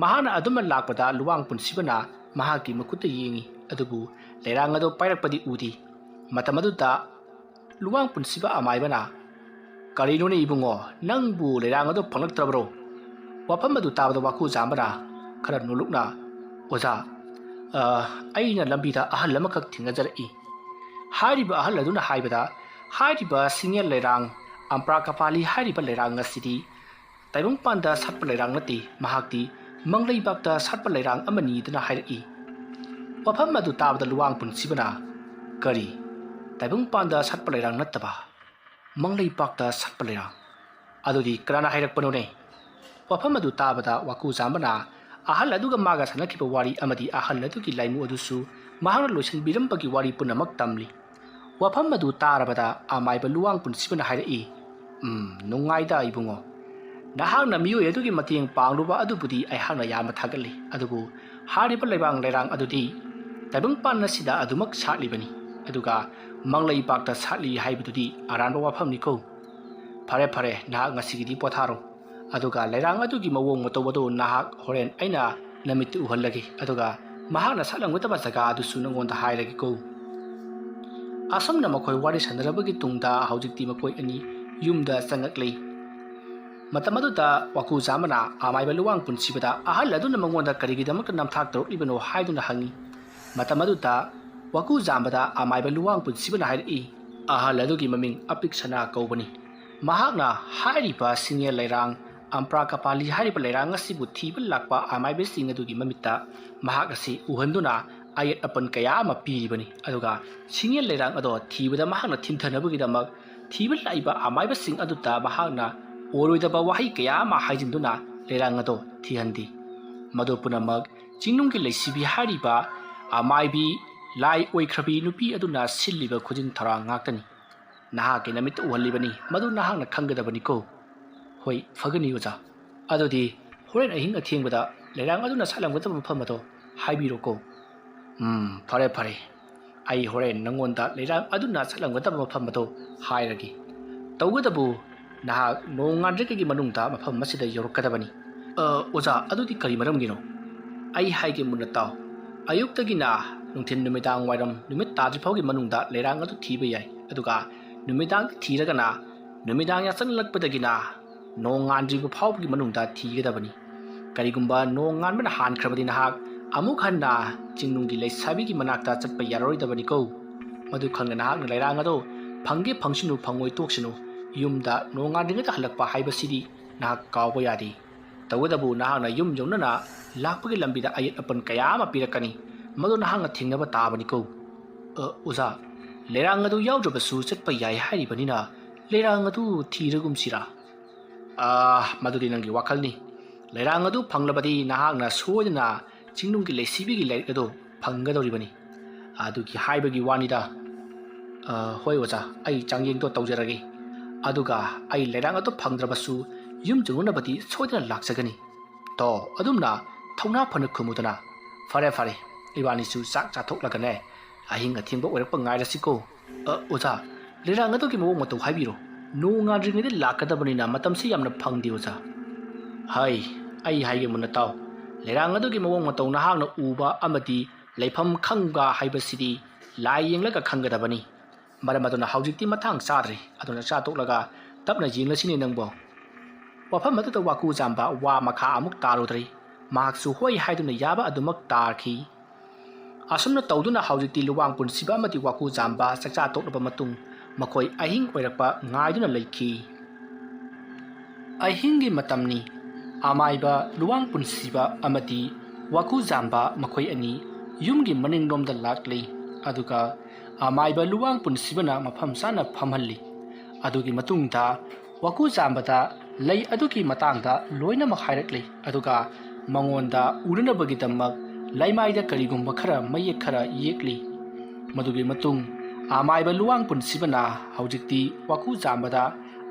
ꯃꯍꯥꯛꯅ ꯑꯗꯨꯝꯅ ꯂꯥꯛꯄꯗ ꯂꯨꯋꯥꯡ ꯄꯨꯟꯁꯤꯕꯅ ꯃꯍꯥꯛꯀꯤ ꯃꯈꯨꯠꯇ ꯌꯦꯡꯉꯤ, ꯑꯗꯨꯕꯨ ꯂꯩꯔꯥꯡ ꯑꯗꯨ ꯄꯥꯏꯔꯛꯄꯗꯤ ꯎꯗꯦ꯫ ꯃꯇꯝ ꯑꯗꯨꯗ ꯂꯨꯋꯥꯡ ꯄꯨꯟꯁꯤꯕ ꯑꯃꯥꯏꯕꯅ, ꯀꯔꯤꯅꯣꯅꯦ ꯏꯕꯨꯡꯉꯣ, ꯅꯪꯕꯨ ꯂꯩꯔꯥꯡ ꯑꯗꯨ ꯐꯪꯂꯛꯇ꯭ꯔꯕ꯭ꯔꯣ? ꯋꯥꯐꯝ ꯑꯗꯨ ꯇꯥꯕꯗ ꯋꯥꯀꯨꯖꯥꯝꯕꯅ ꯈꯔ ꯅꯣꯂꯨꯛꯅ, ꯑꯣꯖꯥ, ꯑꯩꯅ ꯂꯝꯕꯤꯗ ꯑꯍꯜ ꯑꯃꯈꯛ ꯊꯦꯡꯅꯖꯔꯛꯏ꯫ ꯍꯥꯏꯔꯤꯕ ꯑꯍꯜ ꯑꯗꯨꯅ ꯍꯥꯏꯕꯗ ꯍꯥꯏꯔꯤꯕ ꯁꯤꯡꯌꯦꯜ ꯂꯩꯔꯥꯡ ꯑꯝꯄ꯭ꯔꯥꯀꯄꯥꯂꯤ ꯍꯥꯏꯔꯤꯕ ꯂꯩꯔꯥꯡ ꯑꯁꯤꯗꯤ ꯇꯥꯏꯕꯪꯄꯥꯟꯗ ꯁꯥꯠꯄ ꯂꯩꯔꯥꯡ ꯅꯠꯇꯦ, ꯃꯍꯥꯛꯇꯤ ꯃꯪꯂꯩꯕꯥꯛꯇ ꯁꯥꯠꯄ ꯂꯩꯔꯥꯡ ꯑꯃꯅꯤꯗꯅ ꯍꯥꯏꯔꯛꯏ꯫ ꯋꯥꯐꯝ ꯑꯗꯨ ꯇꯥꯕꯗ ꯂꯨꯋꯥꯡ ꯄꯨꯟꯁꯤꯕꯅ, ꯀꯔꯤ ꯇꯥꯏꯕꯪꯄꯥꯟꯗ ꯁꯥꯠꯄ ꯂꯩꯔꯥꯡ ꯅꯠꯇꯕ ꯃꯪꯂꯩꯕꯥꯛꯇ ꯁꯥꯠꯄ ꯂꯩꯔꯥꯡ? ꯑꯗꯨꯗꯤ ꯀꯅꯥꯅ ꯍꯥꯏꯔꯛꯄꯅꯣꯅꯦ? ꯋꯥꯐꯝ ꯑꯗꯨ ꯇꯥꯕꯗ ꯋꯥꯀꯨꯖꯥꯝꯕꯅ ꯑꯍꯜ ꯑꯗꯨꯒ ꯃꯥꯒ ꯁꯥꯟꯅꯈꯤꯕ ꯋꯥꯔꯤ ꯑꯃꯗꯤ ꯑꯍꯜ ꯑꯗꯨꯒꯤ ꯂꯥꯏꯃꯨ ꯑꯗꯨꯁꯨ ꯃꯍꯥꯛꯅ ꯂꯣꯏꯁꯤꯟꯕꯤꯔꯝꯕꯒꯤ ꯋꯥꯔꯤ ꯄꯨꯝꯅꯃꯛ ꯇꯝꯂꯤ꯫ ꯋꯥꯐꯝ ꯑꯗꯨ ꯇꯥꯔꯕꯗ ꯑꯃꯥꯏꯕ ꯂꯨꯋꯥꯡ ꯄꯨꯟꯁꯤꯕꯅ ꯍꯥꯏꯔꯛꯏ, ꯅꯨꯡꯉꯥꯏꯗ ꯏꯕꯨꯡꯉꯣ, ꯅꯍꯥꯛꯅ ꯃꯤꯑꯣꯏ ꯑꯗꯨꯒꯤ ꯃꯇꯦꯡ ꯄꯥꯡꯂꯨꯕ ꯑꯗꯨꯕꯨꯗꯤ ꯑꯩꯍꯥꯛꯅ ꯌꯥꯝꯅ ꯊꯥꯒꯠꯂꯤ꯫ ꯑꯗꯨꯕꯨ ꯍꯥꯏꯔꯤꯕ ꯂꯩꯔꯥꯡ ꯑꯗꯨꯗꯤ ꯇꯥꯏꯕꯪꯄꯥꯟ ꯑꯁꯤꯗ ꯑꯗꯨꯃꯛ ꯁꯥꯠꯂꯤꯕꯅꯤ, ꯑꯗꯨꯒ ꯃꯪꯂꯩꯕꯥꯛꯇ ꯁꯥꯠꯂꯤ ꯍꯥꯏꯕꯗꯨꯗꯤ ꯑꯔꯥꯟꯕ ꯋꯥꯐꯝꯅꯤꯀꯣ꯫ ꯐꯔꯦ ꯐꯔꯦ, ꯅꯍꯥꯛ ꯉꯁꯤꯒꯤꯗꯤ ꯄꯣꯊꯥꯔꯣ, ꯑꯗꯨꯒ ꯂꯩꯔꯥꯡ ꯑꯗꯨꯒꯤ ꯃꯑꯣꯡ ꯃꯇꯧ ꯑꯗꯨ ꯅꯍꯥꯛ ꯍꯣꯔꯦꯟ ꯑꯩꯅ ꯅꯃꯤꯠꯇ ꯎꯍꯜꯂꯒꯦ, ꯑꯗꯨꯒ ꯃꯍꯥꯛꯅ ꯁꯥꯠꯂꯝꯒꯗꯕ ꯖꯒꯥ ꯑꯗꯨꯁꯨ ꯅꯉꯣꯟꯗ ꯍꯥꯏꯔꯒꯦꯀꯣ꯫ ꯑꯁꯨꯝꯅ ꯃꯈꯣꯏ ꯋꯥꯔꯤ ꯁꯥꯟꯅꯔꯕꯒꯤ ꯇꯨꯡꯗ ꯍꯧꯖꯤꯛꯇꯤ ꯃꯈꯣꯏ ꯑꯅꯤ ꯌꯨꯝꯗ ꯆꯪꯉꯛꯂꯤ꯫ ꯃꯇꯝ ꯑꯗꯨꯗ ꯋꯥꯀꯨꯖꯥꯝꯕꯅ ꯑꯃꯥꯏꯕ ꯂꯨꯋꯥꯡ ꯄꯨꯟꯁꯤꯕꯗ ꯑꯍꯜ ꯑꯗꯨꯅ ꯃꯉꯣꯟꯗ ꯀꯔꯤꯒꯤꯗꯃꯛꯇ ꯅꯝꯊꯥꯛ ꯇꯧꯔꯛꯂꯤꯕꯅꯣ ꯍꯥꯏꯗꯨꯅ ꯍꯪꯉꯤ꯫ ꯃꯇꯝ ꯑꯗꯨꯗ ꯋꯥꯀꯨꯖꯥꯝꯕꯗ ꯑꯃꯥꯏꯕ ꯂꯨꯋꯥꯡ ꯄꯨꯟꯁꯤꯕꯅ ꯍꯥꯏꯔꯛꯏ, ꯑꯍꯜ ꯑꯗꯨꯒꯤ ꯃꯃꯤꯡ ꯑꯄꯤꯛꯁꯅꯥ ꯀꯧꯕꯅꯤ꯫ ꯃꯍꯥꯛꯅ ꯍꯥꯏꯔꯤꯕ ꯁꯤꯡꯌꯦꯜ ꯂꯩꯔꯥꯡ ꯑꯝꯄ꯭ꯔꯥꯀꯄꯥꯂꯤ ꯍꯥꯏꯔꯤꯕ ꯂꯩꯔꯥꯡ ꯑꯁꯤꯕꯨ ꯊꯤꯕ ꯂꯥꯛꯄ ꯑꯃꯥꯏꯕꯁꯤꯡ ꯑꯗꯨꯒꯤ ꯃꯃꯤꯠꯇ ꯃꯍꯥꯛ ꯑꯁꯤ ꯎꯍꯟꯗꯨꯅ ꯑꯌꯦꯠ ꯑꯄꯟ ꯀꯌా ꯑꯃ ꯄꯤꯔꯤꯕꯅꯤ, ꯑꯗꯨꯒ ꯁꯤꯡꯌꯦꯜ ꯂꯩꯔꯥꯡ ꯑꯗꯣ ꯊꯤꯕꯗ ꯃꯍꯥꯛꯅ ꯊꯤꯟꯊꯅꯕꯒꯤꯗꯃꯛ ꯊꯤꯕ ꯂꯥꯛꯏꯕ ꯑꯃꯥꯏꯕꯁꯤꯡ ꯑꯗꯨꯗ ꯃꯍꯥꯛꯅ ꯑꯣꯏꯔꯣꯏꯗꯕ ꯋꯥꯍꯩ ꯀꯌా ꯑꯃ ꯍꯥꯏꯖꯤꯟꯗꯨꯅ ꯂꯩꯔꯥꯡ ꯑꯗꯣ ꯊꯤꯍꯟꯗꯦ꯫ ꯃꯗꯨ ꯄꯨꯝꯅꯃꯛ ꯆꯤꯡꯅꯨꯡꯒꯤ ꯂꯩꯁꯤꯕꯤ ꯍꯥꯏꯔꯤꯕ ꯑꯃꯥꯏꯕꯤ ꯂꯥꯏ ꯑꯣꯏꯈ꯭ꯔꯕꯤ ꯅꯨꯄꯤ ꯑꯗꯨꯅ ꯁꯤꯜꯂꯤꯕ ꯈꯨꯖꯤꯟ ꯊꯧꯔꯥꯡ ꯉꯥꯛꯇꯅꯤ꯫ ꯅꯍꯥꯛꯀꯤ ꯅꯃꯤꯠꯇ ꯎꯍꯜꯂꯤꯕꯅꯤ, ꯃꯗꯨ ꯅꯍꯥꯛꯅ ꯈꯪꯒꯗꯕꯅꯤꯀꯣ꯫ ꯍꯣꯏ ꯐꯒꯅꯤ ꯑꯣꯖꯥ, ꯑꯗꯨꯗꯤ ꯍꯣꯔꯦꯟ ꯑꯍꯤꯡ ꯑꯊꯦꯡꯕꯗ ꯂꯩꯔꯥꯡ ꯑꯗꯨꯅ ꯁꯥꯠꯂꯝꯒꯗꯕ ꯃꯐꯝ ꯑꯗꯣ ꯍꯥꯏꯕꯤꯔꯣꯀꯣ꯫ ꯐꯔꯦ ꯐꯔꯦ, ꯑꯩ ꯍꯣꯔꯦꯟ ꯅꯉꯣꯟꯗ ꯂꯩꯔꯥꯡ ꯑꯗꯨꯅ ꯁꯥꯠꯂꯝꯒꯗꯕ ꯃꯐꯝ ꯑꯗꯣ ꯍꯥꯏꯔꯒꯦ꯫ ꯇꯧꯕꯇꯕꯨ ꯅꯍꯥꯛ ꯅꯣꯡ ꯉꯥꯟꯗ꯭ꯔꯤꯉꯩꯒꯤ ꯃꯅꯨꯡꯗ ꯃꯐꯝ ꯑꯁꯤꯗ ꯌꯧꯔꯛꯀꯗꯕꯅꯤ꯫ ꯑꯣꯖꯥ, ꯑꯗꯨꯗꯤ ꯀꯔꯤ ꯃꯔꯝꯒꯤꯅꯣ? ꯑꯩ ꯍꯥꯏꯒꯦ ꯃꯨꯟꯅ ꯇꯥꯎ꯫ ꯑꯌꯨꯛꯇꯒꯤꯅ ꯅꯨꯡꯊꯤꯜ ꯅꯨꯃꯤꯗꯥꯡ ꯋꯥꯏꯔꯝ ꯅꯨꯃꯤꯠ ꯇꯥꯗ꯭ꯔꯤ ꯐꯥꯎꯒꯤ ꯃꯅꯨꯡꯗ ꯂꯩꯔꯥꯡ ꯑꯗꯨ ꯊꯤꯕ ꯌꯥꯏ, ꯑꯗꯨꯒ ꯅꯨꯃꯤꯗꯥꯡ ꯊꯤꯔꯒꯅ ꯅꯨꯃꯤꯗꯥꯡ ꯌꯥꯆꯪꯂꯛꯄꯗꯒꯤꯅ ꯅꯣꯡ ꯉꯥꯟꯗ꯭ꯔꯤꯕ ꯐꯥꯎꯕꯒꯤ ꯃꯅꯨꯡꯗ ꯊꯤꯒꯗꯕꯅꯤ꯫ ꯀꯔꯤꯒꯨꯝꯕ ꯅꯣꯡ ꯉꯥꯟꯕꯅ ꯍꯥꯟꯈ꯭ꯔꯕꯗꯤ ꯅꯍꯥꯛ ꯑꯃꯨꯛ ꯍꯟꯅ ꯆꯤꯡꯅꯨꯡꯒꯤ ꯂꯩꯁꯥꯕꯤꯒꯤ ꯃꯅꯥꯛꯇ ꯆꯠꯄ ꯌꯥꯔꯔꯣꯏꯗꯕꯅꯤꯀꯣ꯫ ꯃꯗꯨ ꯈꯪꯅ ꯅꯍꯥꯛꯅ ꯂꯩꯔꯥꯡ ꯑꯗꯣ ꯐꯪꯒꯦ ꯐꯪꯁꯅꯨ ꯐꯪꯉꯣꯏ ꯇꯣꯛꯁꯅꯨ, ꯌꯨꯝꯗ ꯅꯣꯡ ꯉꯥꯟꯗ꯭ꯔꯤꯉꯩꯗ ꯍꯜꯂꯛꯄ ꯍꯥꯏꯕꯁꯤꯗꯤ ꯅꯍꯥꯛ ꯀꯥꯎꯕ ꯌꯥꯗꯦ꯫ ꯇꯧꯕꯇꯕꯨ ꯅꯍꯥꯛꯅ ꯌꯨꯝ ꯌꯧꯅꯅ ꯂꯥꯛꯄꯒꯤ ꯂꯝꯕꯤꯗ ꯑꯌꯦꯠ ꯑꯄꯟ ꯀꯌా ꯑꯃ ꯄꯤꯔꯛꯀꯅꯤ, ꯃꯗꯨ ꯅꯍꯥꯛꯅ ꯊꯦꯡꯅꯕ ꯇꯥꯕꯅꯤꯀꯣ꯫ ꯑꯣꯖꯥ, ꯂꯩꯔꯥꯡ ꯑꯗꯨ ꯌꯥꯎꯗ꯭ꯔꯕꯁꯨ ꯆꯠꯄ ꯌꯥꯏ ꯍꯥꯏꯔꯤꯕꯅꯤꯅ ꯂꯩꯔꯥꯡ ꯑꯗꯨ ꯊꯤꯔꯒꯨꯝꯁꯤꯔꯥ? ꯃꯗꯨꯗꯤ ꯅꯪꯒꯤ ꯋꯥꯈꯜꯅꯤ꯫ ꯂꯩꯔꯥꯡ ꯑꯗꯨ ꯐꯪꯂꯕꯗꯤ ꯅꯍꯥꯛꯅ ꯁꯣꯏꯗꯅ ꯆꯤꯡꯅꯨꯡꯒꯤ ꯂꯩꯁꯤꯕꯤꯒꯤ ꯂꯥꯏꯔꯤꯛ ꯑꯗꯨ ꯐꯪꯒꯗꯧꯔꯤꯕꯅꯤ, ꯑꯗꯨꯒꯤ ꯍꯥꯏꯕꯒꯤ ꯋꯥꯅꯤꯗ꯫ ꯍꯣꯏ ꯑꯣꯖꯥ, ꯑꯩ ꯆꯥꯡꯌꯦꯡꯗꯣ ꯇꯧꯖꯔꯒꯦ, ꯑꯗꯨꯒ ꯑꯩ ꯂꯩꯔꯥꯡ ꯑꯗꯨ ꯐꯪꯗ꯭ꯔꯕꯁꯨ ꯌꯨꯝ ꯌꯧꯅꯅꯕꯗꯤ ꯁꯣꯏꯗꯅ ꯂꯥꯛꯆꯒꯅꯤ꯫ ꯑꯗꯨꯝꯅ ꯊꯧꯅꯥ ꯐꯅ ꯈꯨꯝꯃꯨꯗꯅ꯫ ꯐꯔꯦ ꯐꯔꯦ, ꯏꯕꯥꯅꯤꯁꯨ ꯆꯥꯛ ꯆꯥꯊꯣꯛꯂꯒꯅꯦ ꯑꯍꯤꯡ ꯑꯊꯦꯡꯕ ꯑꯣꯏꯔꯛꯄ ꯉꯥꯏꯔꯁꯤꯀꯣ꯫ ꯑꯣꯖꯥ, ꯂꯩꯔꯥꯡ ꯑꯗꯨꯒꯤ ꯃꯑꯣꯡ ꯃꯇꯧ ꯍꯥꯏꯕꯤꯔꯣ꯫ ꯅꯣꯡꯉꯥꯟꯗ꯭ꯔꯤꯉꯩꯗ ꯂꯥꯛꯀꯗꯕꯅꯤꯅ ꯃꯇꯝꯁꯤ ꯌꯥꯝꯅ ꯐꯪꯗꯦ ꯑꯣꯖꯥ꯫ ꯍꯩ, ꯑꯩ ꯍꯥꯏꯒꯦ ꯃꯨꯟꯅ ꯇꯥꯎ꯫ ꯂꯩꯔꯥꯡ ꯑꯗꯨꯒꯤ ꯃꯑꯣꯡ ꯃꯇꯧ ꯅꯍꯥꯛꯅ ꯎꯕ ꯑꯃꯗꯤ ꯂꯩꯐꯝ ꯈꯪꯕ ꯍꯥꯏꯕꯁꯤꯗꯤ ꯂꯥꯏ ꯌꯦꯡꯂꯒ ꯈꯪꯒꯗꯕꯅꯤ꯫ ꯃꯔꯝ ꯑꯗꯨꯅ ꯍꯧꯖꯤꯛꯇꯤ ꯃꯇꯥꯡ ꯆꯥꯗ꯭ꯔꯤ, ꯑꯗꯨꯅ ꯆꯥ ꯇꯣꯛꯂꯒ ꯇꯞꯅ ꯌꯦꯡꯂꯁꯤꯅꯦ ꯅꯪꯕꯣ꯫ ꯋꯥꯐꯝ ꯑꯗꯨꯗ ꯋꯥꯀꯨꯖꯥꯝꯕ ꯋꯥ ꯃꯈꯥ ꯑꯃꯨꯛ ꯇꯥꯔꯨꯗ꯭ꯔꯤ꯫ ꯃꯍꯥꯛꯁꯨ ꯍꯣꯏ ꯍꯥꯏꯗꯨꯅ ꯌꯥꯕ ꯑꯗꯨꯃꯛ ꯇꯥꯈꯤ꯫ ꯑꯁꯨꯝꯅ ꯇꯧꯗꯨꯅ ꯍꯧꯖꯤꯛꯇꯤ ꯂꯨꯋꯥꯡꯄꯨꯟꯁꯤꯕ ꯑꯃꯗꯤ ꯋꯥꯀꯨꯖꯥꯝꯕ ꯆꯥꯛꯆꯥ ꯇꯣꯛꯂꯕ ꯃꯇꯨꯡ ꯃꯈꯣꯏ ꯑꯍꯤꯡ ꯑꯣꯏꯔꯛꯄ ꯉꯥꯏꯗꯨꯅ ꯂꯩꯈꯤ꯫ ꯑꯍꯤꯡꯒꯤ ꯃꯇꯝꯅꯤ꯫ ꯑꯃꯥꯏꯕ, ꯂꯨꯋꯥꯡꯄꯨꯟꯁꯤꯕ ꯑꯃꯗꯤ ꯋꯥꯀꯨꯖꯥꯝꯕ ꯃꯈꯣꯏ ꯑꯅꯤ ꯌꯨꯝꯒꯤ ꯃꯅꯤꯡꯂꯣꯝꯗ ꯂꯥꯛꯂꯤ꯫ ꯑꯗꯨꯒ ꯑꯃꯥꯏꯕ ꯂꯨꯋꯥꯡꯄꯨꯟꯁꯤꯕꯅ ꯃꯐꯝ ꯆꯥꯅ ꯐꯝꯍꯜꯂꯤ꯫ ꯑꯗꯨꯒꯤ ꯃꯇꯨꯡꯗ ꯋꯥꯀꯨꯖꯥꯝꯕꯗ ꯂꯩ ꯑꯗꯨꯒꯤ ꯃꯇꯥꯡꯗ ꯂꯣꯏꯅꯃꯛ ꯍꯥꯏꯔꯛꯂꯤ꯫ ꯑꯗꯨꯒ ꯃꯉꯣꯟꯗ ꯎꯅꯅꯕꯒꯤꯗꯃꯛ ꯂꯩꯃꯥꯏꯗ ꯀꯔꯤꯒꯨꯝꯕ ꯈꯔ ꯃꯌꯦꯛ ꯈꯔ ꯌꯦꯛꯂꯤ꯫ ꯃꯗꯨꯒꯤ ꯃꯇꯨꯡ ꯑꯃꯥꯏꯕ ꯂꯨꯋꯥꯡꯄꯨꯟꯁꯤꯕꯅ ꯍꯧꯖꯤꯛꯇꯤ ꯋꯥꯀꯨꯖꯥꯝꯕꯗ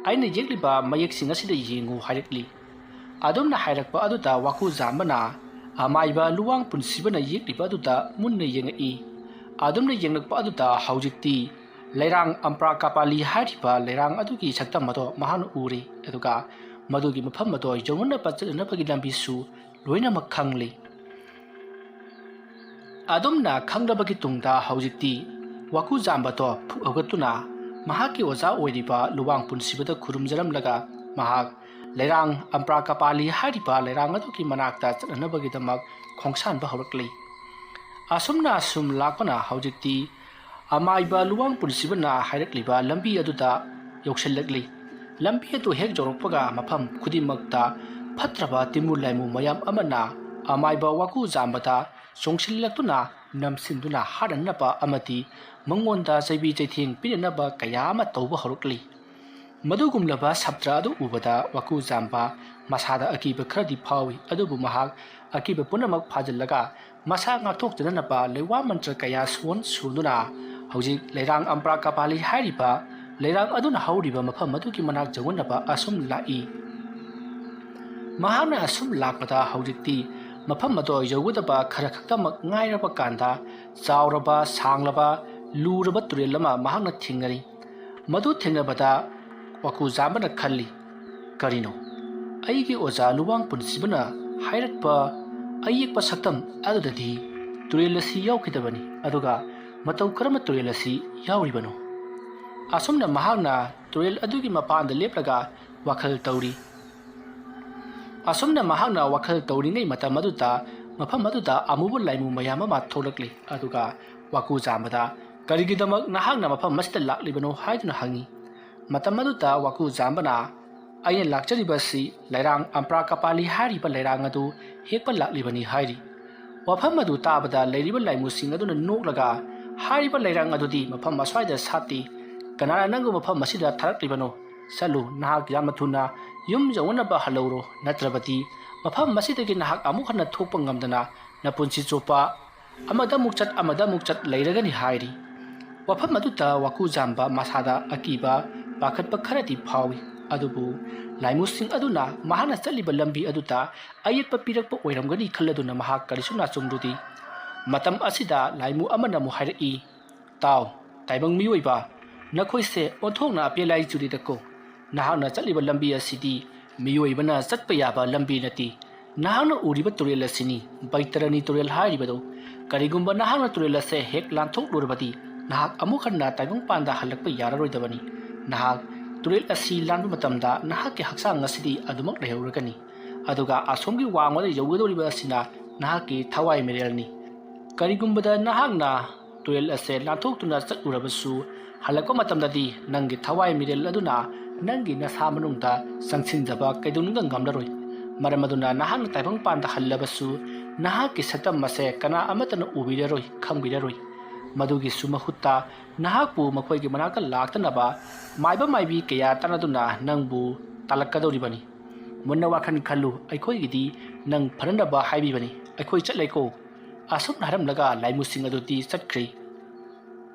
ꯑꯩꯅ ꯌꯦꯛꯂꯤꯕ ꯃꯌꯦꯛꯁꯤꯡ ꯑꯁꯤꯗ ꯌꯦꯡꯉꯨ ꯍꯥꯏꯔꯛꯂꯤ꯫ ꯑꯗꯨꯝꯅ ꯍꯥꯏꯔꯛꯄ ꯑꯗꯨꯗ ꯋꯥꯀꯨꯖꯥꯝꯕꯅ ꯑꯃꯥꯏꯕ ꯂꯨꯋꯥꯡꯄꯨꯟꯁꯤꯕꯅ ꯌꯦꯛꯂꯤꯕ ꯑꯗꯨꯗ ꯃꯨꯟꯅ ꯌꯦꯡꯉꯛꯏ꯫ ꯑꯗꯨꯝꯅ ꯌꯦꯡꯂꯛꯄ ꯑꯗꯨꯗ ꯍꯧꯖꯤꯛꯇꯤ ꯂꯩꯔꯥꯡ ꯑꯝꯄ꯭ꯔꯥꯀꯥꯄꯥꯂꯤ ꯍꯥꯏꯔꯤꯕ ꯂꯩꯔꯥꯡ ꯑꯗꯨꯒꯤ ꯁꯛꯇꯝ ꯑꯗꯣ ꯃꯍꯥꯛꯅ ꯎꯔꯤ꯫ ꯑꯗꯨꯒ ꯃꯗꯨꯒꯤ ꯃꯐꯝ ꯑꯗꯣ ꯌꯧꯅꯅꯕ ꯆꯠꯅꯅꯕꯒꯤ ꯂꯝꯕꯤꯁꯨ ꯂꯣꯏꯅꯃꯛ ꯈꯪꯂꯤ꯫ ꯑꯗꯨꯝꯅ ꯈꯪꯂꯕꯒꯤ ꯇꯨꯡꯗ ꯍꯧꯖꯤꯛꯇꯤ ꯋꯥꯀꯨꯖꯥꯝꯕꯗꯣ ꯐꯨꯛ ꯍꯧꯒꯠꯇꯨꯅ ꯃꯍꯥꯛꯀꯤ ꯑꯣꯖꯥ ꯑꯣꯏꯔꯤꯕ ꯂꯨꯋꯥꯡꯄꯨꯟꯁꯤꯕꯗ ꯈꯨꯔꯨꯝꯖꯔꯝꯂꯒ ꯃꯍꯥꯛ ꯂꯩꯔꯥꯡ ꯑꯝꯄ꯭ꯔꯥꯀꯥꯄꯥꯂꯤ ꯍꯥꯏꯔꯤꯕ ꯂꯩꯔꯥꯡ ꯑꯗꯨꯒꯤ ꯃꯅꯥꯛꯇ ꯆꯠꯅꯅꯕꯒꯤꯗꯃꯛ ꯈꯣꯡꯁꯥꯟꯕ ꯍꯧꯔꯛꯂꯤ꯫ ꯑꯁꯨꯝꯅ ꯑꯁꯨꯝ ꯂꯥꯛꯄꯅ ꯍꯧꯖꯤꯛꯇꯤ ꯑꯃꯥꯏꯕ ꯂꯨꯋꯥꯡꯄꯨꯟꯁꯤꯕꯅ ꯍꯥꯏꯔꯛꯂꯤꯕ ꯂꯝꯕꯤ ꯑꯗꯨꯗ ꯌꯧꯁꯤꯜꯂꯛꯂꯤ꯫ ꯂꯝꯕꯤ ꯑꯗꯨ ꯍꯦꯛ ꯌꯧꯔꯛꯄꯒ ꯃꯐꯝ ꯈꯨꯗꯤꯡꯃꯛꯇ ꯐꯠꯇ꯭ꯔꯕ ꯇꯤꯃꯨ ꯂꯩꯃꯨ ꯃꯌꯥꯝ ꯑꯃꯅ ꯑꯃꯥꯏꯕ ꯋꯥꯀꯨꯖꯥꯝꯕꯗ ꯆꯣꯡꯁꯤꯜꯂꯛꯇꯨꯅ ꯅꯝꯁꯤꯟꯗꯨꯅ ꯍꯥꯠꯅꯅꯕ ꯑꯃꯗꯤ ꯃꯉꯣꯟꯗ ꯆꯩꯕꯤ ꯆꯩꯊꯦꯡ ꯄꯤꯅꯅꯕ ꯀꯌꯥ ꯑꯃ ꯇꯧꯕ ꯍꯧꯔꯛꯂꯤ꯫ ꯃꯗꯨꯒꯨꯝꯂꯕ ꯁꯞꯇ꯭ꯔ ꯑꯗꯨ ꯎꯕꯗ ꯋꯥꯀꯨꯖꯥꯝꯕ ꯃꯁꯥꯗ ꯑꯀꯤꯕ ꯈꯔꯗꯤ ꯐꯥꯎꯏ꯫ ꯑꯗꯨꯕꯨ ꯃꯍꯥꯛ ꯑꯀꯤꯕ ꯄꯨꯝꯅꯃꯛ ꯐꯥꯖꯤꯜꯂꯒ ꯃꯁꯥ ꯉꯥꯛꯊꯣꯛꯆꯅꯅꯕ ꯂꯩꯋꯥ ꯃꯟꯇ꯭ꯔ ꯀꯌꯥ ꯁꯣꯟꯗꯨꯅ ꯍꯧꯖꯤꯛ ꯂꯩꯔꯥꯡ ꯑꯝꯄ꯭ꯔꯥꯀꯥꯄꯥꯂꯤ ꯍꯥꯏꯔꯤꯕ ꯂꯩꯔꯥꯡ ꯑꯗꯨꯅ ꯍꯧꯔꯤꯕ ꯃꯐꯝ ꯑꯗꯨꯒꯤ ꯃꯅꯥꯛ ꯌꯧꯅꯅꯕ ꯑꯁꯨꯝ ꯂꯥꯛꯏ꯫ ꯃꯍꯥꯛꯅ ꯑꯁꯨꯝ ꯂꯥꯛꯄꯗ ꯍꯧꯖꯤꯛꯇꯤ ꯃꯐꯝ ꯑꯗꯣ ꯌꯧꯒꯗꯕ ꯈꯔ ꯈꯛꯇꯃꯛ ꯉꯥꯏꯔꯕ ꯀꯥꯟꯗ ꯆꯥꯎꯔꯕ ꯁꯥꯡꯂꯕ ꯂꯨꯔꯕ ꯇꯨꯔꯦꯜ ꯑꯃ ꯃꯍꯥꯛꯅ ꯊꯦꯡꯅꯔꯤ꯫ ꯃꯗꯨ ꯊꯦꯡꯅꯕꯗ ꯋꯥꯀꯨꯖꯥꯝꯕꯅ ꯈꯜꯂꯤ, ꯀꯔꯤꯅꯣ ꯑꯩꯒꯤ ꯑꯣꯖꯥ ꯂꯨꯋꯥꯡꯄꯨꯟꯁꯤꯕꯅ ꯍꯥꯏꯔꯛꯄ ꯑꯌꯦꯛꯄ ꯁꯛꯇꯝ ꯑꯗꯨꯗꯗꯤ ꯇꯨꯔꯦꯜ ꯑꯁꯤ ꯌꯥꯎꯈꯤꯗꯕꯅꯤ꯫ ꯑꯗꯨꯒ ꯃꯇꯧ ꯀꯔꯝꯕ ꯇꯨꯔꯦꯜ ꯑꯁꯤ ꯌꯥꯎꯔꯤꯕꯅꯣ? ꯑꯁꯨꯝꯅ ꯃꯍꯥꯛꯅ ꯇꯨꯔꯦꯜ ꯑꯗꯨꯒꯤ ꯃꯄꯥꯟꯗ ꯂꯦꯞꯂꯒ ꯋꯥꯈꯜ ꯇꯧꯔꯤ꯫ ꯑꯁꯨꯝꯅ ꯃꯍꯥꯛꯅ ꯋꯥꯈꯜ ꯇꯧꯔꯤꯉꯩ ꯃꯇꯝ ꯑꯗꯨꯗ ꯃꯐꯝ ꯑꯗꯨꯗ ꯑꯃꯨꯕ ꯂꯥꯏꯃꯨ ꯃꯌꯥꯝ ꯑꯃ ꯊꯣꯛꯂꯛꯂꯤ꯫ ꯑꯗꯨꯒ ꯋꯥꯀꯨꯖꯥꯝꯕꯗ ꯀꯔꯤꯒꯤꯗꯃꯛ ꯅꯍꯥꯛꯅ ꯃꯐꯝ ꯑꯁꯤꯗ ꯂꯥꯛꯂꯤꯕꯅꯣ ꯍꯥꯏꯗꯨꯅ ꯍꯪꯉꯤ꯫ ꯃꯇꯝ ꯑꯗꯨꯗ ꯋꯥꯀꯨꯖꯥꯝꯕꯅ ꯑꯩꯅ ꯂꯥꯛꯆꯔꯤꯕꯁꯤ ꯂꯩꯔꯥꯡ ꯑꯝꯄ꯭ꯔꯥꯀꯥꯄꯥꯂꯤ ꯍꯥꯏꯔꯤꯕ ꯂꯩꯔꯥꯡ ꯑꯗꯨ ꯍꯦꯛꯄ ꯂꯥꯛꯂꯤꯕꯅꯤ ꯍꯥꯏꯔꯤ꯫ ꯋꯥꯐꯝ ꯑꯗꯨ ꯇꯥꯕꯗ ꯂꯩꯔꯤꯕ ꯂꯥꯏꯃꯨꯁꯤꯡ ꯑꯗꯨꯅ ꯅꯣꯛꯂꯒ ꯍꯥꯏꯔꯤꯕ ꯂꯩꯔꯥꯡ ꯑꯗꯨꯗꯤ ꯃꯐꯝ ꯑꯁ꯭ꯋꯥꯏꯗ ꯁꯥꯠꯇꯦ, ꯀꯅꯥꯅ ꯅꯪꯕꯨ ꯃꯐꯝ ꯑꯁꯤꯗ ꯊꯥꯔꯛꯂꯤꯕꯅꯣ? ꯆꯠꯂꯨ, ꯅꯍꯥꯛ ꯌꯥꯝꯅ ꯊꯨꯅ ꯌꯨꯝ ꯌꯧꯅꯅꯕ ꯍꯜꯂꯧꯔꯣ, ꯅꯠꯇ꯭ꯔꯕꯗꯤ ꯃꯐꯝ ꯑꯁꯤꯗꯒꯤ ꯅꯍꯥꯛ ꯑꯃꯨꯛ ꯍꯟꯅ ꯊꯣꯛꯄ ꯉꯝꯗꯅ ꯅꯄꯨꯟꯁꯤ ꯆꯨꯞꯄ ꯑꯃꯗ ꯑꯃꯨꯛ ꯆꯠ ꯂꯩꯔꯒꯅꯤ ꯍꯥꯏꯔꯤ꯫ ꯋꯥꯐꯝ ꯑꯗꯨꯗ ꯋꯥꯀꯨꯖꯥꯝꯕ ꯃꯁꯥꯗ ꯑꯀꯤꯕ ꯄꯥꯈꯠꯄ ꯈꯔꯗꯤ ꯐꯥꯎꯏ꯫ ꯑꯗꯨꯕꯨ ꯂꯥꯏꯃꯨꯁꯤꯡ ꯑꯗꯨꯅ ꯃꯍꯥꯛꯅ ꯆꯠꯂꯤꯕ ꯂꯝꯕꯤ ꯑꯗꯨꯗ ꯑꯌꯦꯠꯄ ꯄꯤꯔꯛꯄ ꯑꯣꯏꯔꯝꯒꯅꯤ ꯈꯜꯂꯗꯨꯅ ꯃꯍꯥꯛ ꯀꯔꯤꯁꯨ ꯅꯥꯆꯨꯡꯗꯨꯗꯤ꯫ ꯃꯇꯝ ꯑꯁꯤꯗ ꯂꯥꯏꯃꯨ ꯑꯃꯅ ꯑꯃꯨꯛ ꯍꯥꯏꯔꯛꯏ, ꯇꯥꯎ ꯇꯥꯏꯕꯪ ꯃꯤꯑꯣꯏꯕ, ꯅꯈꯣꯏꯁꯦ ꯑꯣꯟꯊꯣꯛꯅ ꯑꯄꯦꯂꯥꯏ ꯆꯨꯔꯤꯗꯀꯣ꯫ ꯅꯍꯥꯛꯅ ꯆꯠꯂꯤꯕ ꯂꯝꯕꯤ ꯑꯁꯤꯗꯤ ꯃꯤꯑꯣꯏꯕꯅ ꯆꯠꯄ ꯌꯥꯕ ꯂꯝꯕꯤ ꯅꯠꯇꯦ꯫ ꯅꯍꯥꯛꯅ ꯎꯔꯤꯕ ꯇꯨꯔꯦꯜ ꯑꯁꯤꯅꯤ, ꯕꯩꯇꯔꯅꯤ ꯇꯨꯔꯦꯜ ꯍꯥꯏꯔꯤꯕꯗꯣ꯫ ꯀꯔꯤꯒꯨꯝꯕ ꯅꯍꯥꯛꯅ ꯇꯨꯔꯦꯜ ꯑꯁꯦ ꯍꯦꯛ ꯂꯥꯟꯊꯣꯛꯂꯨꯔꯕꯗꯤ ꯅꯍꯥꯛ ꯑꯃꯨꯛ ꯍꯟꯅ ꯇꯥꯏꯕꯪꯄꯥꯟꯗ ꯍꯜꯂꯛꯄ ꯌꯥꯔꯔꯣꯏꯗꯕꯅꯤ꯫ ꯅꯍꯥꯛ ꯇꯨꯔꯦꯜ ꯑꯁꯤ ꯂꯥꯟꯕ ꯃꯇꯝꯗ ꯅꯍꯥꯛꯀꯤ ꯍꯛꯆꯥꯡ ꯑꯁꯤꯗꯤ ꯑꯗꯨꯃꯛ ꯂꯩꯍꯧꯔꯒꯅꯤ꯫ ꯑꯗꯨꯒ ꯑꯁꯣꯝꯒꯤ ꯋꯥꯡꯃꯗ ꯌꯧꯒꯗꯧꯔꯤꯕ ꯑꯁꯤꯅ ꯅꯍꯥꯛꯀꯤ ꯊꯋꯥꯏ ꯃꯤꯔꯦꯜꯅꯤ꯫ ꯀꯔꯤꯒꯨꯝꯕꯗ ꯅꯍꯥꯛꯅ ꯇꯨꯔꯦꯜ ꯑꯁꯦ ꯂꯥꯟꯊꯣꯛꯇꯨꯅ ꯆꯠꯂꯨꯔꯕꯁꯨ ꯍꯜꯂꯛꯄ ꯃꯇꯝꯗꯗꯤ ꯅꯪꯒꯤ ꯊꯋꯥꯏ ꯃꯤꯔꯦꯜ ꯑꯗꯨꯅ ꯅꯪꯒꯤ ꯅꯁꯥ ꯃꯅꯨꯡꯗ ꯆꯪꯁꯤꯟꯖꯕ ꯀꯩꯗꯧꯅꯨꯡꯗ ꯉꯝꯂꯔꯣꯏ꯫ ꯃꯔꯝ ꯑꯗꯨꯅ ꯅꯍꯥꯛꯅ ꯇꯥꯏꯕꯪꯄꯥꯟꯗ ꯍꯜꯂꯕꯁꯨ ꯅꯍꯥꯛꯀꯤ ꯁꯛꯇꯝ ꯑꯁꯦ ꯀꯅꯥ ꯑꯃꯠꯇꯅ ꯎꯕꯤꯔꯔꯣꯏ, ꯈꯪꯕꯤꯔꯔꯣꯏ꯫ ꯃꯗꯨꯒꯤꯁꯨ ꯃꯍꯨꯠꯇ ꯅꯍꯥꯛꯄꯨ ꯃꯈꯣꯏꯒꯤ ꯃꯅꯥꯛꯇ ꯂꯥꯛꯇꯅꯕ ꯃꯥꯏꯕ ꯃꯥꯏꯕꯤ ꯀꯌꯥ ꯇꯥꯟꯅꯗꯨꯅ ꯅꯪꯕꯨ ꯇꯥꯜꯂꯛꯀꯗꯧꯔꯤꯕꯅꯤ꯫ ꯃꯨꯟꯅ ꯋꯥꯈꯜ ꯈꯜꯂꯨ, ꯑꯩꯈꯣꯏꯒꯤꯗꯤ ꯅꯪ ꯐꯅꯅꯕ ꯍꯥꯏꯕꯤꯕꯅꯤ, ꯑꯩꯈꯣꯏ ꯆꯠꯂꯦꯀꯣ꯫ ꯑꯁꯨꯝꯅ ꯍꯥꯏꯔꯝꯂꯒ ꯂꯥꯏꯃꯨꯁꯤꯡ ꯑꯗꯨꯗꯤ ꯆꯠꯈ꯭ꯔꯤ꯫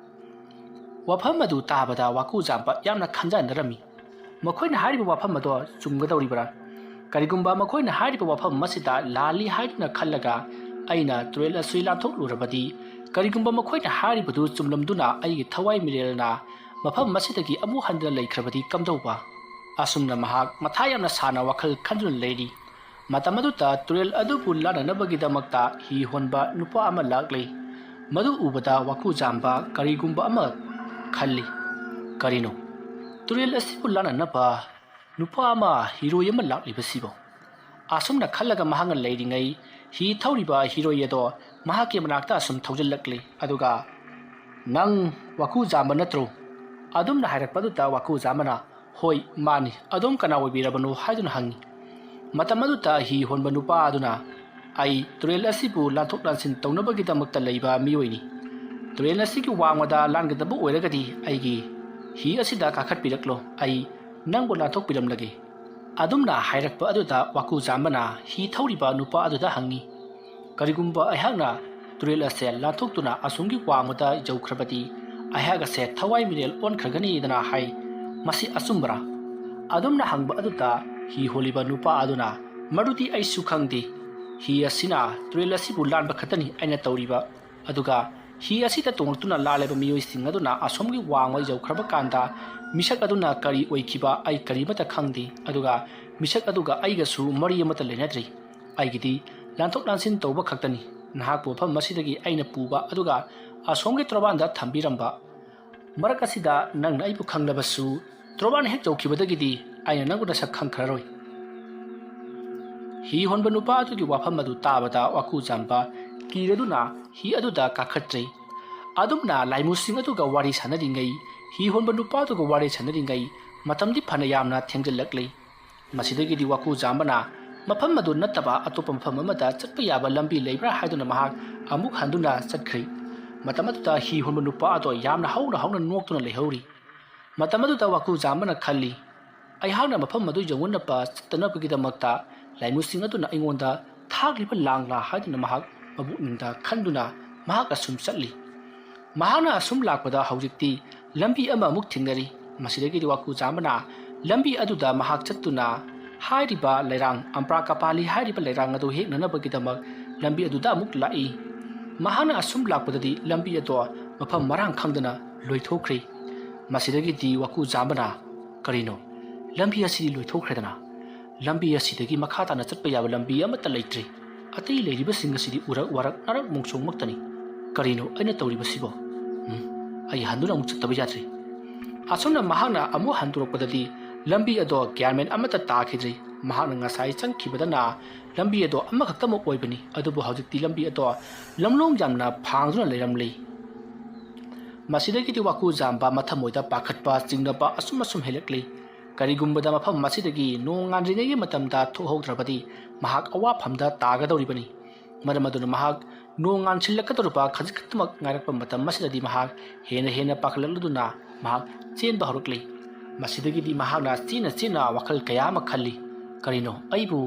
ꯋꯥꯐꯝ ꯑꯗꯨ ꯇꯥꯕꯗ ꯋꯥꯀꯨꯖꯥꯝꯕ ꯌꯥꯝꯅ ꯈꯟꯖꯥꯟꯅꯔꯝꯃꯤ꯫ ꯃꯈꯣꯏꯅ ꯍꯥꯏꯔꯤꯕ ꯋꯥꯐꯝ ꯑꯗꯣ ꯆꯨꯝꯒꯗꯧꯔꯤꯕ꯭ꯔꯥ? ꯀꯔꯤꯒꯨꯝꯕ ꯃꯈꯣꯏꯅ ꯍꯥꯏꯔꯤꯕ ꯋꯥꯐꯝ ꯑꯁꯤꯗ ꯂꯥꯜꯂꯤ ꯍꯥꯏꯗꯨꯅ ꯈꯜꯂꯒ ꯑꯩꯅ ꯇꯨꯔꯦꯜ ꯑꯁꯤ ꯂꯥꯟꯊꯣꯛꯂꯨꯔꯕꯗꯤ, ꯀꯔꯤꯒꯨꯝꯕ ꯃꯈꯣꯏꯅ ꯍꯥꯏꯔꯤꯕꯗꯨ ꯆꯨꯝꯂꯝꯗꯨꯅ ꯑꯩꯒꯤ ꯊꯋꯥꯏ ꯃꯤꯔꯦꯜꯅ ꯃꯐꯝ ꯃꯁꯤꯗꯒꯤ ꯑꯃꯨꯛ ꯍꯟꯗꯨꯅ ꯂꯩꯈ꯭ꯔꯕꯗꯤ ꯀꯝꯗꯧꯕ ꯑꯁꯨꯝꯅ ꯃꯍꯥꯛ ꯃꯊꯥ ꯌꯥꯝꯅ ꯁꯥꯅ ꯋꯥꯈꯜ ꯈꯟꯗꯨꯅ ꯂꯩꯔꯤ ꯃꯇꯝ ꯑꯗꯨꯗ ꯇꯨꯔꯦꯜ ꯑꯗꯨꯕꯨ ꯂꯥꯟꯅꯅꯕꯒꯤꯗꯃꯛꯇ ꯍꯤ ꯍꯣꯟꯕ ꯅꯨꯄꯥ ꯑꯃ ꯂꯥꯛꯂꯤ ꯃꯗꯨ ꯎꯕꯗ ꯋꯥꯀꯨꯖꯥꯝꯕ ꯀꯔꯤꯒꯨꯝꯕ ꯑꯃ ꯈꯜꯂꯤ ꯀꯔꯤꯅꯣ ꯇꯨꯔꯦꯜ ꯑꯁꯤꯕꯨ ꯂꯥꯟꯅꯅꯕ ꯅꯨꯄꯥ ꯑꯃ ꯍꯤꯔꯣꯏ ꯑꯃ ꯂꯥꯛꯂꯤꯕꯁꯤꯕꯣ ꯑꯁꯨꯝꯅ ꯈꯜꯂꯒ ꯃꯍꯥꯛꯅ ꯂꯩꯔꯤꯉꯩ हि थौरिबा हिरोई अदो महाके मनाक्ता असुम थौजिल्लक्ली अदुगा नंग वाकुजाम्बा नत्रो अदुमना हाइरकपदुता वाकुजाम्बना होय मानी अदुम कना ओइबिरबनो हाइदुना हंगी मतम अदुता हि होनबा नुपा अदुना आई तुरेल असिबु लाथोक लानसिन तौनबगिदमक्ता लैबा मियोइनी तुरेल असिगि वांगदा लानगदबु ओइरगदि आइगी हि असिदा काखटपिरक्लो आई नंगबु लाथोक पिरमलगे अदुमना हाइरकपा अदुदा वाकुजाम्बना हि थौरिबा नुपा अदुदा हंगी करिगुम्बा अहागना तुरेल असे लाथोक्तुना असुंगी वांगदा जौख्रबदी अहाग असे थवाई मिरेल ओनखरगनी दना हाई मसी असुम्बरा अदुमना हंगबा अदुदा हि होलिबा नुपा अदुना मरुदी आइसु खंगदी हि असिना तुरेल असिबु लानबा खतनी आइना तौरिबा अदुगा हि असिदा तोंगतुना लालेबा मियोइसिंग अदुना असुंगी वांगै जौख्रबा कांदा मिसक अदुना करी ओइखिबा आई करीमता खंगदी अदुगा मिसक अदुगा आइगसु मरी अमता लेनद्री आइगिदी लांथोक लांसिन तौबा खक्तनी नहाक पोफम मसिदगी आइना पुबा अदुगा असोंगे त्रोबानदा थंबिरंबा मरक असिदा नंगना आइबु खंगलबसु त्रोबान हेक जौखिबदगिदी आइना नंगु दसक खंखररोय हि होनबा नुपा अदुगी वाफम अदु ताबदा वाकुजाम्बा कीरदुना हि अदुदा काखत्रै अदुमना लाइमुसिंग अदुगा वारी सानरिंगै हि होनबा नुपा अदुगा वारी सानरिंगै मतमदि फना यामना थेंजलक्लै मसिदगिदी वाकुजाम्बना मफम मदु नत्तबा अतोप मफम अमदा चटप याबा लंबी लेब्रा हाइदुना महाक अमुक हंदुना चटख्रै मतम अदुदा हि होनबा नुपा अदो यामना हौना हौना नोक्तुना लेहौरी मतम अदुदा वाकुजाम्बना खल्ली अइहागना मफम मदु यौवनपा चतनबगिदमक्ता लाइमुसिंग अदुना अइंगोंदा थाग्लिबा लांगला हाइदुना महाक मबुकनिंदा खंदुना महाक असुम चटली महाना असुम लाकपदा हौजिक्ति लंबी अमा अमुक थिंगरी मसिदगिदी वाकुजाम्बना लंबी अदुदा महाक चत्तुना हाइरिबा लेरांग अम्प्रा कपाली हाइरिबा लेरांग अदु हेकननबगिदमक लंबी अदुदा अमुक लाई महाना असुम लाकपददी लंबी अदो मफम मरांग खंगदना लोइथोख्रे मसिदगिदी वाकुजाम्बना करिनो लंबी असि लोइथोख्रेदना लंबी असिदगी मखाताना चटपा याबा लंबी अमता लेत्रे अतै लेरिबसिंग असिदी उरक वरक नरक मोंगसोंगमक्तनी करिनो अइना तौरिबसिबो आई हंदुना अमुक चत्तबा यात्रे असुमना महाना अमु हंदुरकपददी लंबी अदो ग्यारमेन अमता ताखिद्री महाना ngasai changkhibadana lambi ado amakhaktam oibani adubu hawjikti lambi ado lamlong jamna phangduna leiramli masidagi ti waku jamba mathamoida pakhatpa chingnaba asum helakli karigumbada mafam masidagi nongan ringai matamda thohaudrabadi mahak awa phamda tagadoribani maramaduna mahak nongan chillakadorba khajikatmak ngairakpa matam masidadi mahak hena pakhalaluduna mahak chenba horukli masidagi di mahakna china wakal kaya ma khalli karino aibu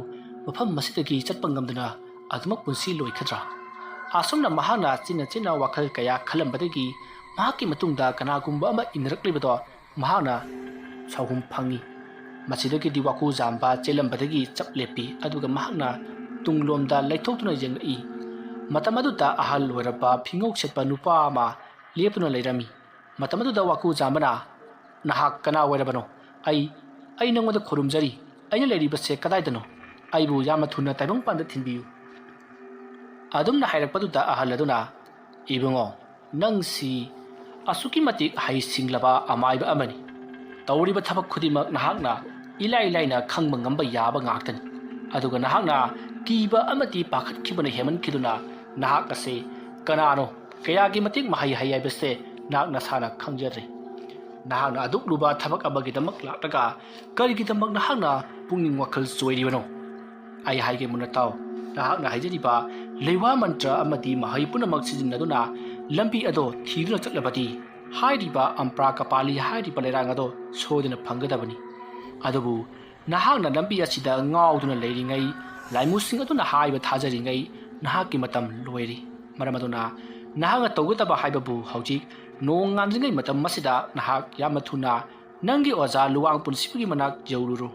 mafam masidagi chatpangamdana admak punsi loikhadra asumna mahakna china wakal kaya khalambadagi mahaki matungda kanagumba ama inraklibado mahakna chawhum phangi masidagi di waku jamba chelambadagi chaplepi aduga mahakna tunglomda laithoktuna jengai matamaduta ahal loiraba phingok setpa nupa ama lepuna leirami matamaduda waku jambana nahak kana oirabano ai nangoda khurumjari aina leiribase kadaidano aibu yama thuna taibang panda thinbiu adumna hairakpaduda ahaladuna ibungo nangsi asuki matik hai singlaba amaiba amani tawriba thabak khudimak nahakna ilaina khangba ngamba yaba ngaktani aduga nahakna kiba amati pakhat khibana heman khiduna nahak ase kanano kayagi matik mahai hayaibase nakna sana khangjare nahakna aduk luba thabak abagidamak laktaga karigidamak nahakna pungning wakhal choiribano ai haige munataw nahakna haijariba leiwa mantra amadi mahai punamak sijinaduna lambi ado thiruna chaklabadi hairiba ampra kapali hairiba lerang ado sodina phangadabani adubu nahakna lambi asida ngauduna leiringai laimusing aduna haiba thajaringai nahakki matam loiri maramaduna nahakna tawgataba haibabu haujik nong nganjingai matam masida nahak yamathuna nangi oja luwang punsipigi manak jawruru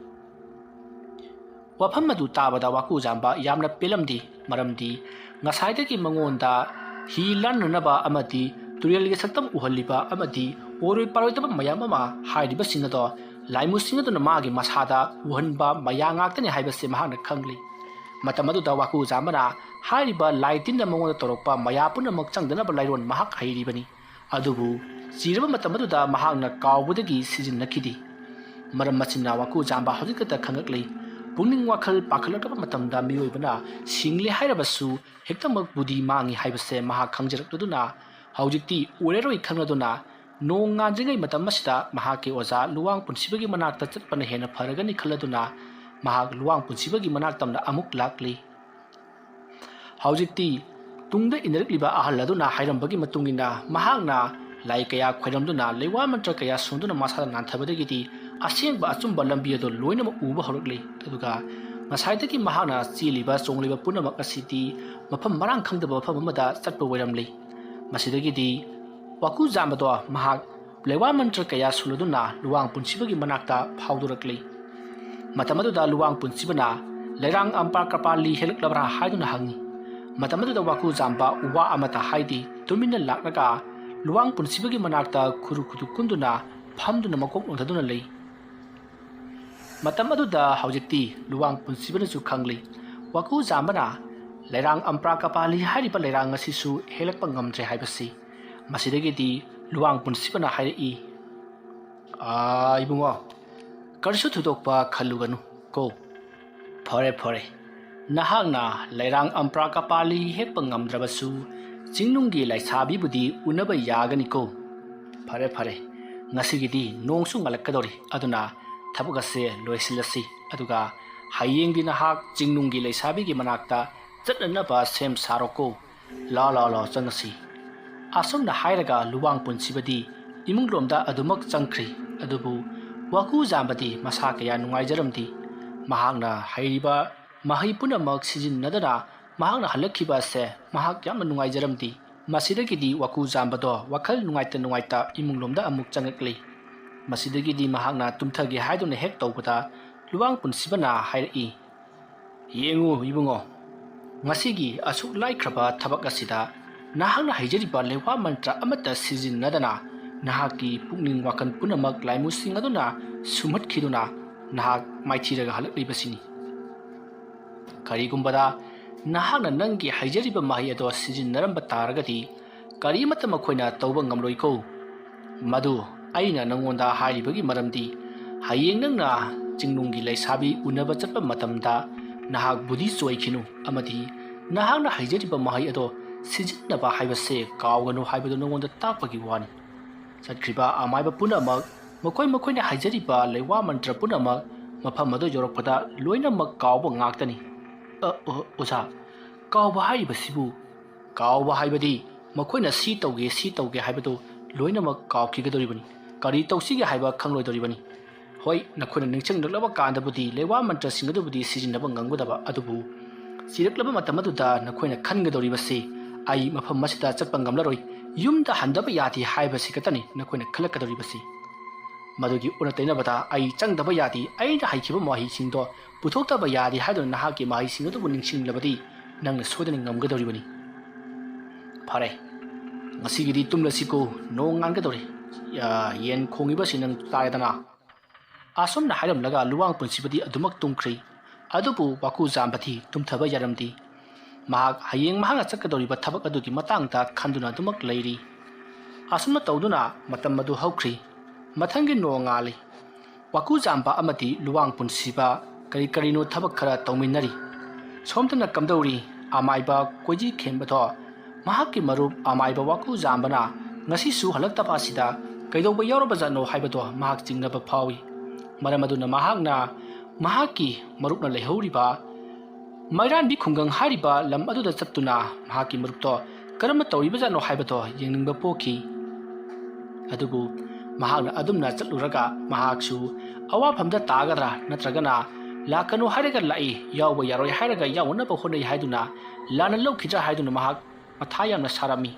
wafam madu tabada waku jamba yamna pelamdi maramdi ngasaidagi mangonda hi lannaba amati turelge saktam uhalliba amati ꯑꯣꯏꯔꯣꯏ ꯄꯥꯔꯣꯏꯗꯕ ꯃꯌꯥꯝ ꯑꯃ ꯍꯥꯏꯔꯤꯕꯁꯤꯡ ꯑꯗꯣ ꯂꯥꯏꯃꯨꯁꯤꯡ ꯑꯗꯨꯅ ꯃꯥꯒꯤ ꯃꯁꯥꯗ ꯎꯍꯟꯕ ꯃꯌꯥ ꯉꯥꯛꯇꯅꯤ ꯍꯥꯏꯕꯁꯤ ꯃꯍꯥꯛꯅ ꯈꯪꯂꯤ꯫ ꯃꯇꯝ ꯑꯗꯨꯗ ꯋꯥꯀꯨꯖꯥꯝꯕꯅ ꯍꯥꯏꯔꯤꯕ ꯂꯥꯏ ꯇꯤꯟꯅ ꯃꯉꯣꯟꯗ ꯇꯧꯔꯛꯄ ꯃꯌꯥ ꯄꯨꯝꯅꯃꯛ ꯆꯪꯗꯅꯕ ꯂꯥꯏꯔꯣꯟ ꯃꯍꯥꯛ ꯍꯩꯔꯤꯕꯅꯤ꯫ ꯑꯗꯨꯕꯨ ꯆꯤꯔꯕ ꯃꯇꯝ ꯑꯗꯨꯗ ꯃꯍꯥꯛꯅ ꯀꯥꯎꯕꯗꯒꯤ ꯁꯤꯖꯤꯟꯅꯈꯤꯗꯦ꯫ ꯃꯔꯝ ꯑꯁꯤꯅ ꯋꯥꯀꯨꯖꯥꯝꯕ ꯍꯧꯖꯤꯛꯈꯛꯇ ꯈꯪꯂꯛꯂꯤ ꯄꯨꯛꯅꯤꯡ ꯋꯥꯈꯜ ꯄꯥꯈꯠꯂꯛꯂꯕ ꯃꯇꯝꯗ ꯃꯤꯑꯣꯏꯕꯅ ꯁꯤꯡꯂꯦ ꯍꯥꯏꯔꯕꯁꯨ ꯍꯦꯛꯇꯃꯛ ꯕꯨꯙꯤ ꯃꯥꯡꯏ ꯍꯥꯏꯕꯁꯦ ꯃꯍꯥꯛ ꯈꯪꯖꯔꯛꯂꯗꯨꯅ ꯍꯧꯖꯤꯛꯇꯤ ꯑꯣꯏꯔꯔꯣꯏ ꯈꯪꯂꯗꯨꯅ ꯅꯣꯡ ꯉꯥꯟꯗ꯭ꯔꯤꯉꯩ ꯃꯇꯝ ꯑꯁꯤꯗ ꯃꯍꯥꯛꯀꯤ ꯑꯣꯖꯥ ꯂꯨꯋꯥꯡ ꯄꯨꯟꯁꯤꯕꯒꯤ ꯃꯅꯥꯛꯇ ꯆꯠꯄꯅ ꯍꯦꯟꯅ ꯐꯔꯒꯅꯤ ꯈꯜꯂꯗꯨꯅ ꯃꯍꯥꯛ ꯂꯨꯋꯥꯡ ꯄꯨꯟꯁꯤꯕꯒꯤ ꯃꯅꯥꯛꯇꯝꯅ ꯑꯃꯨꯛ ꯂꯥꯛꯂꯤ꯫ ꯍꯧꯖꯤꯛꯇꯤ ꯇꯨꯡꯗ ꯏꯟꯅꯔꯛꯂꯤꯕ ꯑꯍꯜ ꯑꯗꯨꯅ ꯍꯥꯏꯔꯝꯕꯒꯤ ꯃꯇꯨꯡꯏꯟꯅ ꯃꯍꯥꯛꯅ ꯂꯥꯏ ꯀꯌꯥ ꯈꯣꯏꯔꯝꯗꯨꯅ ꯂꯩꯋꯥ ꯃꯟꯇ꯭ꯔ ꯀꯌꯥ ꯁꯣꯟꯗꯨꯅ ꯃꯁꯥꯗ ꯅꯥꯟꯊꯕꯗꯒꯤꯗꯤ ꯑꯁꯦꯡꯕ ꯑꯆꯨꯝꯕ ꯂꯝꯕꯤ ꯑꯗꯨ ꯂꯣꯏꯅꯃꯛ ꯎꯕ ꯍꯧꯔꯛꯂꯤ꯫ ꯑꯗꯨꯒ ꯉꯁꯥꯏꯗꯒꯤ ꯃꯍꯥꯛꯅ ꯆꯦꯜꯂꯤꯕ ꯆꯣꯡꯂꯤꯕ ꯄꯨꯝꯅꯃꯛ ꯑꯁꯤꯗꯤ ꯃꯐꯝ ꯃꯔꯥꯡ ꯈꯪꯗꯕ ꯃꯐꯝ ꯑꯃꯗ ꯆꯠꯄ ꯑꯣꯏꯔꯝꯂꯤ꯫ ꯃꯁꯤꯗꯒꯤꯗꯤ ꯋꯥꯀꯨꯖꯥꯝꯕꯗꯣ ꯃꯍꯥꯛ ꯂꯩꯋꯥ ꯃꯟꯇ꯭ꯔ ꯀꯌꯥ ꯁꯣꯜꯂꯗꯨꯅ ꯂꯨꯋꯥꯡ ꯄꯨꯟꯁꯤꯕꯒꯤ ꯃꯅꯥꯛꯇ ꯐꯥꯎꯗꯣꯔꯛꯂꯤ꯫ ꯃꯇꯝ ꯑꯗꯨꯗ ꯂꯨꯋꯥꯡ ꯄꯨꯟꯁꯤꯕꯅ ꯂꯩꯔꯥꯡ ꯑꯝꯄꯥ ꯀꯄꯥꯂꯤ ꯍꯦꯜꯂꯛꯂꯕ꯭ꯔꯥ ꯍꯥꯏꯗꯨꯅ ꯍꯪꯉꯤ꯫ ꯃꯇꯝ ꯑꯗꯨꯗ ꯋꯥꯀꯨꯖꯥꯝꯕ ꯋꯥ ꯑꯃꯠꯇ ꯍꯥꯏꯗꯦ ꯇꯨꯃꯤꯟꯅ ꯂꯥꯛꯂꯒ ꯂꯨꯋꯥꯡ ꯄꯨꯟꯁꯤꯕꯒꯤ ꯃꯅꯥꯛꯇ ꯈꯨꯔꯨ ꯈꯨꯗꯨ ꯀꯨꯟꯗꯨꯅ ꯐꯝꯗꯨꯅ ꯃꯀꯣꯛ ꯅꯣꯟꯊꯗꯨꯅ ꯂꯩ꯫ ꯃꯇꯝ ꯑꯗꯨꯗ ꯍꯧꯖꯤꯛꯇꯤ ꯂꯨꯋꯥꯡ ꯄꯨꯟꯁꯤꯕꯅꯁꯨ ꯈꯪꯂꯤ ꯋꯥꯀꯨꯖꯥꯝꯕꯅ ꯂꯩꯔꯥꯡ ꯑꯝꯄ꯭ꯔꯥ ꯀꯄꯥꯂꯤ ꯍꯥꯏꯔꯤꯕ ꯂꯩꯔꯥꯡ ꯑꯁꯤꯁꯨ ꯍꯦꯜꯂꯛꯄ ꯉꯝꯗ꯭ꯔꯦ ꯍꯥꯏꯕꯁꯤ꯫ ꯃꯁꯤꯗꯒꯤꯗꯤ ꯂꯨꯋꯥꯡ ꯄꯨꯟꯁꯤꯕꯅ ꯍꯥꯏꯔꯛꯏ, ꯏꯕꯨꯡꯉꯣ, ꯀꯔꯤꯁꯨ ꯊꯣꯏꯗꯣꯛꯄ ꯈꯜꯂꯨꯒꯅꯨ ꯀꯣ꯫ ꯐꯔꯦ ꯅꯍꯥꯛꯅ ꯂꯩꯔꯥꯡ ꯑꯝꯄ꯭ꯔꯥ ꯀꯄꯥꯂꯤ ꯍꯦꯛꯄ ꯉꯝꯗ꯭ꯔꯕꯁꯨ ꯆꯤꯡꯅꯨꯡꯒꯤ ꯂꯩꯁꯥꯕꯤꯕꯨꯗꯤ ꯎꯅꯕ ꯌꯥꯒꯅꯤꯀꯣ꯫ ꯐꯔꯦ ꯉꯁꯤꯒꯤꯗꯤ ꯅꯣꯡꯁꯨ ꯉꯥꯜꯂꯛꯀꯗꯧꯔꯤ ꯑꯗꯨꯅ ꯊꯕꯛ ꯑꯁꯦ ꯂꯣꯏꯁꯤꯜꯂꯁꯤ ꯑꯗꯨꯒ ꯍꯌꯦꯡꯗꯤ ꯅꯍꯥꯛ ꯆꯤꯡꯅꯨꯡꯒꯤ ꯂꯩꯁꯥꯕꯤꯒꯤ ꯃꯅꯥꯛꯇ ꯆꯠꯅꯅꯕ ꯁꯦꯝ ꯁꯥꯔꯣꯀꯣ꯫ ꯂꯥꯎ ꯆꯪꯉꯁꯤ꯫ ꯑꯁꯨꯝꯅ ꯍꯥꯏꯔꯒ ꯂꯨꯋꯥꯡ ꯄꯨꯟꯁꯤꯕꯗꯤ ꯏꯃꯨꯡꯂꯣꯝꯗ ꯑꯗꯨꯃꯛ ꯆꯪꯈ꯭ꯔꯤ꯫ ꯑꯗꯨꯕꯨ ꯋꯥꯀꯨꯖꯥꯝꯕꯗꯤ ꯃꯁꯥ ꯀꯌꯥ ꯅꯨꯡꯉꯥꯏꯖꯔꯝꯗꯦ꯫ ꯃꯍꯥꯛꯅ ꯍꯩꯔꯤꯕ ꯃꯍꯩ ꯄꯨꯝꯅꯃꯛ ꯁꯤꯖꯤꯟꯅꯗꯅ ꯃꯍꯥꯛꯅ ꯍꯜꯂꯛꯈꯤꯕ ꯑꯁꯦ ꯃꯍꯥꯛ ꯌꯥꯝꯅ ꯅꯨꯡꯉꯥꯏꯖꯔꯝꯗꯦ꯫ ꯃꯁꯤꯗꯒꯤꯗꯤ ꯋꯥꯀꯨꯖꯥꯝꯕꯗꯣ ꯋꯥꯈꯜ ꯅꯨꯡꯉꯥꯏꯇ ꯏꯃꯨꯡꯂꯣꯝꯗ ꯑꯃꯨꯛ ꯆꯪꯉꯛꯂꯤ꯫ ꯃꯁꯤꯗꯒꯤꯗꯤ ꯃꯍꯥꯛꯅ ꯇꯨꯝꯊꯒꯦ ꯍꯥꯏꯗꯨꯅ ꯍꯦꯛ ꯇꯧꯕꯗ ꯂꯨꯋꯥꯡ ꯄꯨꯟꯁꯤꯕꯅ ꯍꯥꯏꯔꯛꯏ, ꯌꯦꯡꯉꯨ ꯏꯕꯨꯡꯉꯣ, ꯉꯁꯤꯒꯤ ꯑꯁꯨꯛ ꯂꯥꯏꯈ꯭ꯔꯕ ꯊꯕꯛ ꯑꯁꯤꯗ ꯅꯍꯥꯛꯅ ꯍꯩꯖꯔꯤꯕ ꯂꯩꯋꯥ ꯃꯟꯇ꯭ꯔ ꯑꯃꯠꯇ ꯁꯤꯖꯤꯟꯅꯗꯅ ꯅꯍꯥꯛꯀꯤ ꯄꯨꯛꯅꯤꯡ ꯋꯥꯈꯜ ꯄꯨꯝꯅꯃꯛ ꯂꯥꯏꯃꯨꯁꯤꯡ ꯑꯗꯨꯅ ꯁꯨꯝꯍꯠꯈꯤꯗꯨꯅ ꯅꯍꯥꯛ ꯃꯥꯏꯊꯤꯔꯒ ꯍꯜꯂꯛꯂꯤꯕꯁꯤꯅꯤ꯫ ꯀꯔꯤꯒꯨꯝꯕꯗ ꯅꯍꯥꯛꯅ ꯅꯪꯒꯤ ꯍꯩꯖꯔꯤꯕ ꯃꯍꯩ ꯑꯗꯣ ꯁꯤꯖꯤꯟꯅꯔꯝꯕ ꯇꯥꯔꯒꯗꯤ ꯀꯔꯤꯃꯠꯇ ꯃꯈꯣꯏꯅ ꯇꯧꯕ ꯉꯝꯂꯣꯏꯀꯣ꯫ ꯃꯗꯨ ꯑꯩꯅ ꯅꯪꯉꯣꯟꯗ ꯍꯥꯏꯔꯤꯕꯒꯤ ꯃꯔꯝꯗꯤ ꯍꯌꯦꯡ ꯅꯪꯅ ꯆꯤꯡꯅꯨꯡꯒꯤ ꯂꯩꯁꯥꯕꯤ ꯎꯅꯕ ꯆꯠꯄ ꯃꯇꯝꯗ ꯅꯍꯥꯛ ꯕꯨꯙꯤ ꯆꯣꯏꯈꯤꯅꯨ ꯑꯃꯗꯤ ꯅꯍꯥꯛꯅ ꯍꯩꯖꯔꯤꯕ ꯃꯍꯩ ꯑꯗꯣ ꯁꯤꯖꯤꯟꯅꯕ ꯍꯥꯏꯕꯁꯦ ꯀꯥꯎꯒꯅꯨ ꯍꯥꯏꯕꯗꯨ ꯅꯉꯣꯟꯗ ꯇꯥꯛꯄꯒꯤ ꯋꯥꯅꯤ꯫ ꯆꯠꯈ꯭ꯔꯤꯕ ꯑꯃꯥꯏꯕ ꯄꯨꯝꯅꯃꯛ ꯃꯈꯣꯏꯅ ꯍꯩꯖꯔꯤꯕ ꯂꯩꯋꯥ ꯃꯟꯇ꯭ꯔ ꯄꯨꯝꯅꯃꯛ ꯃꯐꯝ ꯑꯗꯨ ꯌꯧꯔꯛꯄꯗ ꯂꯣꯏꯅꯃꯛ ꯀꯥꯎꯕ ꯉꯥꯛꯇꯅꯤ꯫ ꯑꯣꯖꯥ, ꯀꯥꯎꯕ ꯍꯥꯏꯔꯤꯕꯁꯤꯕꯨ? ꯀꯥꯎꯕ ꯍꯥꯏꯕꯗꯤ ꯃꯈꯣꯏꯅ ꯁꯤ ꯇꯧꯒꯦ ꯍꯥꯏꯕꯗꯨ ꯂꯣꯏꯅꯃꯛ ꯀꯥꯎꯈꯤꯒꯗꯧꯔꯤꯕꯅꯤ꯫ ꯀꯔꯤ ꯇꯧꯁꯤꯒꯦ ꯍꯥꯏꯕ ꯈꯪꯂꯣꯏꯗꯧꯔꯤꯕꯅꯤ꯫ ꯍꯣꯏ, ꯅꯈꯣꯏꯅ ꯅꯤꯡꯁꯤꯡꯂꯛꯂꯕ ꯀꯥꯟꯗꯕꯨꯗꯤ ꯂꯩꯋꯥ ꯃꯟꯇ꯭ꯔꯁꯤꯡ ꯑꯗꯨꯕꯨꯗꯤ ꯁꯤꯖꯤꯟꯅꯕ ꯉꯝꯒꯗꯕ, ꯑꯗꯨꯕꯨ ꯆꯤꯔꯛꯂꯕ ꯃꯇꯝ ꯑꯗꯨꯗ ꯅꯈꯣꯏꯅ ꯈꯟꯒꯗꯧꯔꯤꯕꯁꯤ ꯑꯩ ꯃꯐꯝ ꯑꯁꯤꯗ ꯆꯠꯄ ꯉꯝꯂꯔꯣꯏ, ꯌꯨꯝꯗ ꯍꯟꯗꯕ ꯌꯥꯗꯦ ꯍꯥꯏꯕꯁꯤ ꯈꯛꯇꯅꯤ ꯅꯈꯣꯏꯅ ꯈꯜꯂꯛꯀꯗꯧꯔꯤꯕꯁꯤ꯫ ꯃꯗꯨꯒꯤ ꯑꯣꯟꯅ ꯇꯩꯅꯕꯗ ꯑꯩ ꯆꯪꯗꯕ ꯌꯥꯗꯦ, ꯑꯩꯅ ꯍꯩꯈꯤꯕ ꯃꯍꯩꯁꯤꯡꯗꯣ ꯄꯨꯊꯣꯛꯇꯕ ꯌꯥꯗꯦ ꯍꯥꯏꯗꯨꯅ ꯅꯍꯥꯛꯀꯤ ꯃꯍꯩꯁꯤꯡ ꯑꯗꯨꯕꯨ ꯅꯤꯡꯁꯤꯡꯂꯕꯗꯤ ꯅꯪꯅ ꯁꯣꯏꯗꯅ ꯉꯝꯒꯗꯧꯔꯤꯕꯅꯤ꯫ ꯐꯔꯦ, ꯉꯁꯤꯒꯤꯗꯤ ꯇꯨꯝꯂꯁꯤꯀꯣ, ꯅꯣꯡ ꯉꯥꯟꯒꯗꯧꯔꯤ, ꯌꯦꯟ ꯈꯣꯡꯉꯤꯕꯁꯤ ꯅꯪ ꯇꯥꯔꯦꯗꯅ꯫ ꯑꯁꯨꯝꯅ ꯍꯥꯏꯔꯝꯂꯒ ꯂꯨꯋꯥꯡ ꯄꯨꯟꯁꯤꯕꯗꯤ ꯑꯗꯨꯃꯛ ꯇꯨꯝꯈ꯭ꯔꯤ꯫ ꯑꯗꯨꯕꯨ ꯋꯥꯀꯨꯖꯥꯝꯕꯗꯤ ꯇꯨꯝꯊꯕ ꯌꯥꯔꯝꯗꯦ꯫ ꯃꯍꯥꯛ ꯍꯌꯦꯡ ꯃꯍꯥꯛꯅ ꯆꯠꯀꯗꯧꯔꯤꯕ ꯊꯕꯛ ꯑꯗꯨꯒꯤ ꯃꯇꯥꯡꯗ ꯈꯟꯗꯨꯅ ꯑꯗꯨꯃꯛ ꯂꯩꯔꯤ꯫ ꯑꯁꯨꯝꯅ ꯇꯧꯗꯨꯅ ꯃꯇꯝ ꯑꯗꯨ ꯍꯧꯈ꯭ꯔꯤ꯫ ꯃꯊꯪꯒꯤ ꯅꯣꯡ ꯉꯥꯜꯂꯤ꯫ ꯋꯥꯀꯨꯖꯥꯝꯕ ꯑꯃꯗꯤ ꯂꯨꯋꯥꯡ ꯄꯨꯟꯁꯤꯕ ꯀꯔꯤꯅꯣ ꯊꯕꯛ ꯈꯔ ꯇꯧꯃꯤꯟꯅꯔꯤ꯫ ꯁꯣꯝꯗꯅ ꯀꯝꯗꯧꯔꯤ ꯑꯃꯥꯏꯕ ꯀꯣꯏꯖꯤ ꯈꯦꯟꯕꯗꯣ ꯃꯍꯥꯛꯀꯤ ꯃꯔꯨꯞ ꯑꯃꯥꯏꯕ ꯋꯥꯀꯨꯖꯥꯝꯕꯅ ꯉꯁꯤꯁꯨ ꯍꯜꯂꯛꯇꯕ ꯑꯁꯤꯗ ꯀꯩꯗꯧꯕ ꯌꯥꯎꯔꯕꯖꯥꯠꯅꯣ ꯍꯥꯏꯕꯗꯣ ꯃꯍꯥꯛ ꯆꯤꯡꯅꯕ ꯐꯥꯎꯏ꯫ ꯃꯔꯝ ꯑꯗꯨꯅ ꯃꯍꯥꯛꯅ ꯃꯍꯥꯛꯀꯤ ꯃꯔꯨꯞꯅ ꯂꯩꯍꯧꯔꯤꯕ ꯃꯩꯔꯥꯟꯕꯤ ꯈꯨꯡꯒꯪ ꯍꯥꯏꯔꯤꯕ ꯂꯝ ꯑꯗꯨꯗ ꯆꯠꯇꯨꯅ ꯃꯍꯥꯛꯀꯤ ꯃꯔꯨꯞꯇꯣ ꯀꯔꯝꯅ ꯇꯧꯔꯤꯕꯖꯥꯠꯅꯣ ꯍꯥꯏꯕꯗꯣ ꯌꯦꯡꯅꯤꯡꯕ ꯄꯣꯛꯈꯤ꯫ ꯑꯗꯨꯕꯨ ꯃꯍꯥꯛꯅ ꯑꯗꯨꯝꯅ ꯆꯠꯂꯨꯔꯒ ꯃꯍꯥꯛꯁꯨ ꯑꯋꯥꯐꯝꯗ ꯇꯥꯒꯗ꯭ꯔꯥ ꯅꯠꯇ꯭ꯔꯒꯅ ꯂꯥꯛꯀꯅꯨ ꯍꯥꯏꯔꯒ ꯂꯥꯛꯏ, ꯌꯥꯎꯕ ꯌꯥꯔꯣꯏ ꯍꯥꯏꯔꯒ ꯌꯥꯎꯅꯅꯕ ꯍꯣꯠꯅꯩ ꯍꯥꯏꯗꯨꯅ ꯂꯥꯟꯅ ꯂꯧꯈꯤꯗ꯭ꯔꯥ ꯍꯥꯏꯗꯨꯅ ꯃꯍꯥꯛ ꯃꯊꯥ ꯌꯥꯝꯅ ꯁꯥꯔꯝꯃꯤ꯫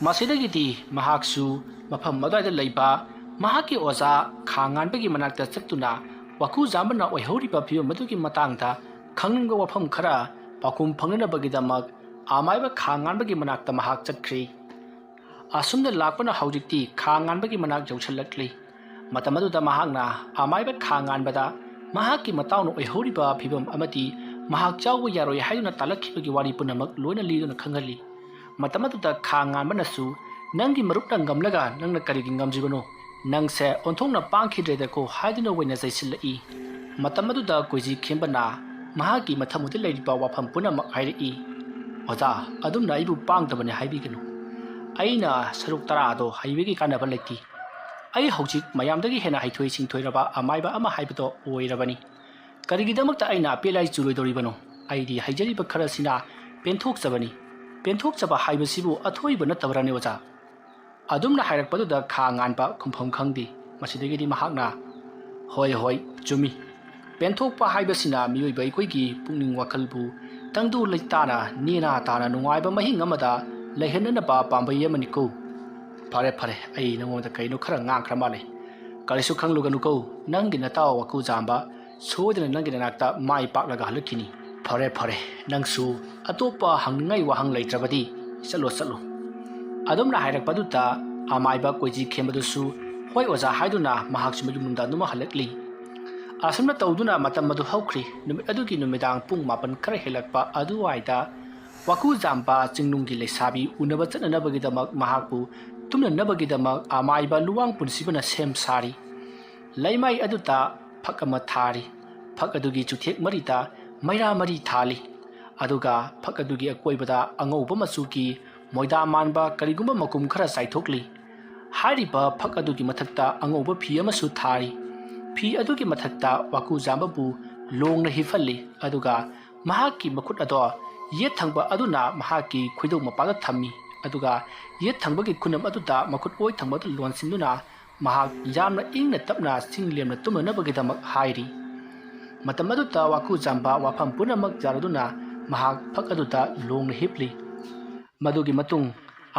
ꯃꯁꯤꯗꯒꯤꯗꯤ ꯃꯍꯥꯛꯁꯨ ꯃꯐꯝ ꯑꯗꯨꯋꯥꯏꯗ ꯂꯩꯕ ꯃꯍꯥꯛꯀꯤ ꯑꯣꯖꯥ ꯈꯥ ꯉꯥꯟꯕꯒꯤ ꯃꯅꯥꯛꯇ ꯆꯠꯇꯨꯅ ꯋꯥꯀꯨꯖꯥꯝꯕꯅ ꯑꯣꯏꯍꯧꯔꯤꯕ ꯐꯤꯕꯝ ꯑꯗꯨꯒꯤ ꯃꯇꯥꯡꯗ ꯈꯪꯅꯤꯡꯕ ꯋꯥꯐꯝ ꯈꯔ ꯄꯥꯎꯈꯨꯝ ꯐꯪꯅꯅꯕꯒꯤꯗꯃꯛ ꯑꯃꯥꯏꯕ ꯈꯥ ꯉꯥꯟꯕꯒꯤ ꯃꯅꯥꯛꯇ ꯃꯍꯥꯛ ꯆꯠꯈ꯭ꯔꯤ꯫ ꯑꯁꯨꯝꯅ ꯂꯥꯛꯄꯅ ꯍꯧꯖꯤꯛꯇꯤ ꯈꯥ ꯉꯥꯟꯕꯒꯤ ꯃꯅꯥꯛ ꯌꯧꯁꯤꯜꯂꯛꯂꯤ ꯃꯇꯝ ꯑꯗꯨꯗ ꯃꯍꯥꯛꯅ ꯑꯃꯥꯏꯕ ꯈꯥ ꯉꯥꯟꯕꯗ ꯃꯍꯥꯛꯀꯤ ꯃꯇꯥꯎꯅ ꯑꯣꯏꯍꯧꯔꯤꯕ ꯐꯤꯕꯝ ꯑꯃꯗꯤ ꯃꯍꯥꯛ ꯆꯥꯎꯕ ꯌꯥꯔꯣꯏ ꯍꯥꯏꯗꯨꯅ ꯇꯥꯜꯂꯛꯈꯤꯕꯒꯤ ꯋꯥꯔꯤ ꯄꯨꯝꯅꯃꯛ ꯂꯣꯏꯅ ꯂꯤꯗꯨꯅ ꯈꯪꯍꯜꯂꯤ ꯃꯇꯝ ꯑꯗꯨꯗ ꯈꯥ ꯉꯥꯟꯕꯅꯁꯨ ꯅꯪꯒꯤ ꯃꯔꯨꯞꯅ ꯉꯝꯂꯒ ꯅꯪꯅ ꯀꯔꯤꯒꯤ ꯉꯝꯗ꯭ꯔꯤꯕꯅꯣ ꯅꯪꯁꯦ ꯑꯣꯟꯊꯣꯛꯅ ꯄꯥꯡꯈꯤꯗ꯭ꯔꯦꯗꯀꯣ ꯍꯥꯏꯗꯨꯅ ꯑꯣꯏꯅ ꯆꯩꯁꯤꯜꯂꯛꯏ ꯃꯇꯝ ꯑꯗꯨꯗ ꯀꯣꯏꯖꯤ ꯈꯦꯝꯕꯅ ꯃꯍꯥꯛꯀꯤ ꯃꯊꯃꯨꯗ ꯂꯩꯔꯤꯕ ꯋꯥꯐꯝ ꯄꯨꯝꯅꯃꯛ ꯍꯥꯏꯔꯛꯏ ꯑꯣꯖꯥ ꯑꯗꯨꯝꯅ ꯑꯩꯕꯨ ꯄꯥꯡꯗꯕꯅꯤ ꯍꯥꯏꯕꯤꯒꯅꯨ ꯑꯩꯅ ꯁꯔꯨꯛ ꯇꯔꯥꯗꯣ ꯍꯩꯕꯒꯤ ꯀꯥꯟꯅꯕ ꯂꯩꯇꯦ ꯑꯩ ꯍꯧꯖꯤꯛ ꯃꯌꯥꯝꯗꯒꯤ ꯍꯦꯟꯅ ꯍꯩꯊꯣꯏ ꯁꯤꯡꯊꯣꯏꯔꯕ ꯑꯃꯥꯏꯕ ꯑꯃ ꯍꯥꯏꯕꯗꯣ ꯑꯣꯏꯔꯕꯅꯤ ꯀꯔꯤꯒꯤꯗꯃꯛꯇ ꯑꯩꯅ ꯑꯄꯦꯂꯥꯏ ꯆꯨꯔꯣꯏꯗꯧꯔꯤꯕꯅꯣ ꯑꯩꯗꯤ ꯍꯩꯖꯔꯤꯕ ꯈꯔꯁꯤꯅ ꯄꯦꯟꯊꯣꯛꯆꯕꯅꯤ ꯄꯦꯟꯊꯣꯛꯆꯕ ꯍꯥꯏꯕꯁꯤꯕꯨ ꯑꯊꯣꯏꯕ ꯅꯠꯇꯕ꯭ꯔꯅꯦ ꯑꯣꯖꯥ ꯑꯗꯨꯝꯅ ꯍꯥꯏꯔꯛꯄꯗꯨꯗ ꯈꯥ ꯉꯥꯟꯕ ꯈꯨꯝꯐꯝ ꯈꯪꯗꯦ ꯃꯁꯤꯗꯒꯤꯗꯤ ꯃꯍꯥꯛꯅ ꯍꯣꯏ ꯆꯨꯝꯃꯤ ꯄꯦꯟꯊꯣꯛꯄ ꯍꯥꯏꯕꯁꯤꯅ ꯃꯤꯑꯣꯏꯕ ꯑꯩꯈꯣꯏꯒꯤ ꯄꯨꯛꯅꯤꯡ ꯋꯥꯈꯜꯕꯨ ꯇꯪꯗꯨ ꯂꯩꯇꯥꯅ ꯅꯦꯅꯥ ꯇꯥꯅ ꯅꯨꯡꯉꯥꯏꯕ ꯃꯍꯤꯡ ꯑꯃꯗ ꯂꯩꯍꯟꯅꯅꯕ ꯄꯥꯝꯕꯩ ꯑꯃꯅꯤꯀꯣ ꯐꯔꯦ ꯑꯩ ꯅꯉꯣꯟꯗ ꯀꯩꯅꯣ ꯈꯔ ꯉꯥꯡꯈ꯭ꯔ ꯃꯥꯜꯂꯦ ꯀꯔꯤꯁꯨ ꯈꯪꯂꯨꯒꯅꯨꯀꯣ ꯅꯪꯒꯤ ꯅꯇꯥꯎ ꯋꯥꯀꯨ ꯖꯥꯝꯕ ꯁꯣꯏꯗꯅ ꯅꯪꯒꯤ ꯅꯅꯥꯛꯇ ꯃꯥꯏ ꯄꯥꯛꯂꯒ ꯍꯜꯂꯛꯈꯤꯅꯤ ꯐꯔꯦ ꯅꯪꯁꯨ ꯑꯇꯣꯞꯄ ꯍꯪꯅꯤꯡꯉꯥꯏ ꯋꯥꯍꯪ ꯂꯩꯇ꯭ꯔꯕꯗꯤ ꯆꯠꯂꯣ ꯑꯗꯨꯝꯅ ꯍꯥꯏꯔꯛꯄꯗꯨꯗ ꯑꯃꯥꯏꯕ ꯀꯣꯏꯖꯤ ꯈꯦꯝꯕꯗꯨꯁꯨ ꯍꯣꯏ ꯑꯣꯖꯥ ꯍꯥꯏꯗꯨꯅ ꯃꯍꯥꯛꯁꯨ ꯃꯌꯨꯝꯗ ꯑꯗꯨꯃꯛ ꯍꯜꯂꯛꯂꯤ ꯑꯁꯨꯝꯅ ꯇꯧꯗꯨꯅ ꯃꯇꯝ ꯑꯗꯨ ꯍꯧꯈ꯭ꯔꯤ ꯅꯨꯃꯤꯠ ꯑꯗꯨꯒꯤ ꯅꯨꯃꯤꯗꯥꯡ ꯄꯨꯡ 9 ꯈꯔ ꯍꯦꯜꯂꯛꯄ ꯑꯗꯨꯋꯥꯏꯗ ꯋꯥꯀꯨ ꯖꯥꯝꯕ ꯆꯤꯡꯅꯨꯡꯒꯤ ꯂꯩꯁꯥꯕꯤ ꯎꯅꯕ ꯆꯠꯅꯅꯕꯒꯤꯗꯃꯛ ꯃꯍꯥꯛꯄꯨ ꯇꯨꯝꯅꯅꯕꯒꯤꯗꯃꯛ ꯑꯃꯥꯏꯕ ꯂꯨꯋꯥꯡ ꯄꯨꯟꯁꯤꯕꯅ ꯁꯦꯝ ꯁꯥꯔꯤ ꯂꯩꯃꯥꯏ ꯑꯗꯨꯗ ꯐꯛ ꯑꯃ ꯊꯥꯔꯤ ꯐꯛ ꯑꯗꯨꯒꯤ ꯆꯨꯊꯦꯛ ꯃꯔꯤꯗ ꯃꯩꯔꯥ ꯃꯔꯤ ꯊꯥꯜꯂꯤ ꯑꯗꯨꯒ ꯐꯛ ꯑꯗꯨꯒꯤ ꯑꯀꯣꯏꯕꯗ ꯑꯉꯧꯕ ꯃꯆꯨꯒꯤ ꯃꯣꯏꯗꯥ ꯃꯥꯟꯕ ꯀꯔꯤꯒꯨꯝꯕ ꯃꯀꯨꯝ ꯈꯔ ꯆꯥꯏꯊꯣꯛꯂꯤ ꯍꯥꯏꯔꯤꯕ ꯐꯛ ꯑꯗꯨꯒꯤ ꯃꯊꯛꯇ ꯑꯉꯧꯕ ꯐꯤ ꯑꯃꯁꯨ ꯊꯥꯔꯤ ꯐꯤ ꯑꯗꯨꯒꯤ ꯃꯊꯛꯇ ꯋꯥꯀꯨ ꯖꯥꯝꯕꯕꯨ ꯂꯣꯡꯅ ꯍꯤꯞꯍꯜꯂꯤ ꯑꯗꯨꯒ ꯃꯍꯥꯛꯀꯤ ꯃꯈꯨꯠ ꯑꯗꯣ ꯌꯦꯠ ꯊꯪꯕ ꯑꯗꯨꯅ ꯃꯍꯥꯛꯀꯤ ꯈꯣꯏꯗꯧ ꯃꯄꯥꯗ ꯊꯝꯃꯤ ꯑꯗꯨꯒ ꯌꯦꯠ ꯊꯪꯕꯒꯤ ꯈꯨꯅꯝ ꯑꯗꯨꯗ ꯃꯈꯨꯠ ꯑꯣꯏ ꯊꯪꯕꯗ ꯂꯣꯟꯁꯤꯟꯗꯨꯅ ꯃꯍꯥꯛ ꯌꯥꯝꯅ ꯏꯪꯅ ꯇꯞꯅ ꯆꯤꯡ ꯂꯦꯝꯅ ꯇꯨꯝꯅꯅꯕꯒꯤꯗꯃꯛ ꯍꯥꯏꯔꯤ ꯃꯇꯝ ꯑꯗꯨꯗ ꯋꯥꯀꯨ ꯖꯥꯝꯕ ꯋꯥꯐꯝ ꯄꯨꯝꯅꯃꯛ ꯌꯥꯔꯗꯨꯅ ꯃꯍꯥꯛ ꯐꯛ ꯑꯗꯨꯗ ꯂꯣꯡꯅ ꯍꯤꯞꯂꯤ ꯃꯗꯨꯒꯤ ꯃꯇꯨꯡ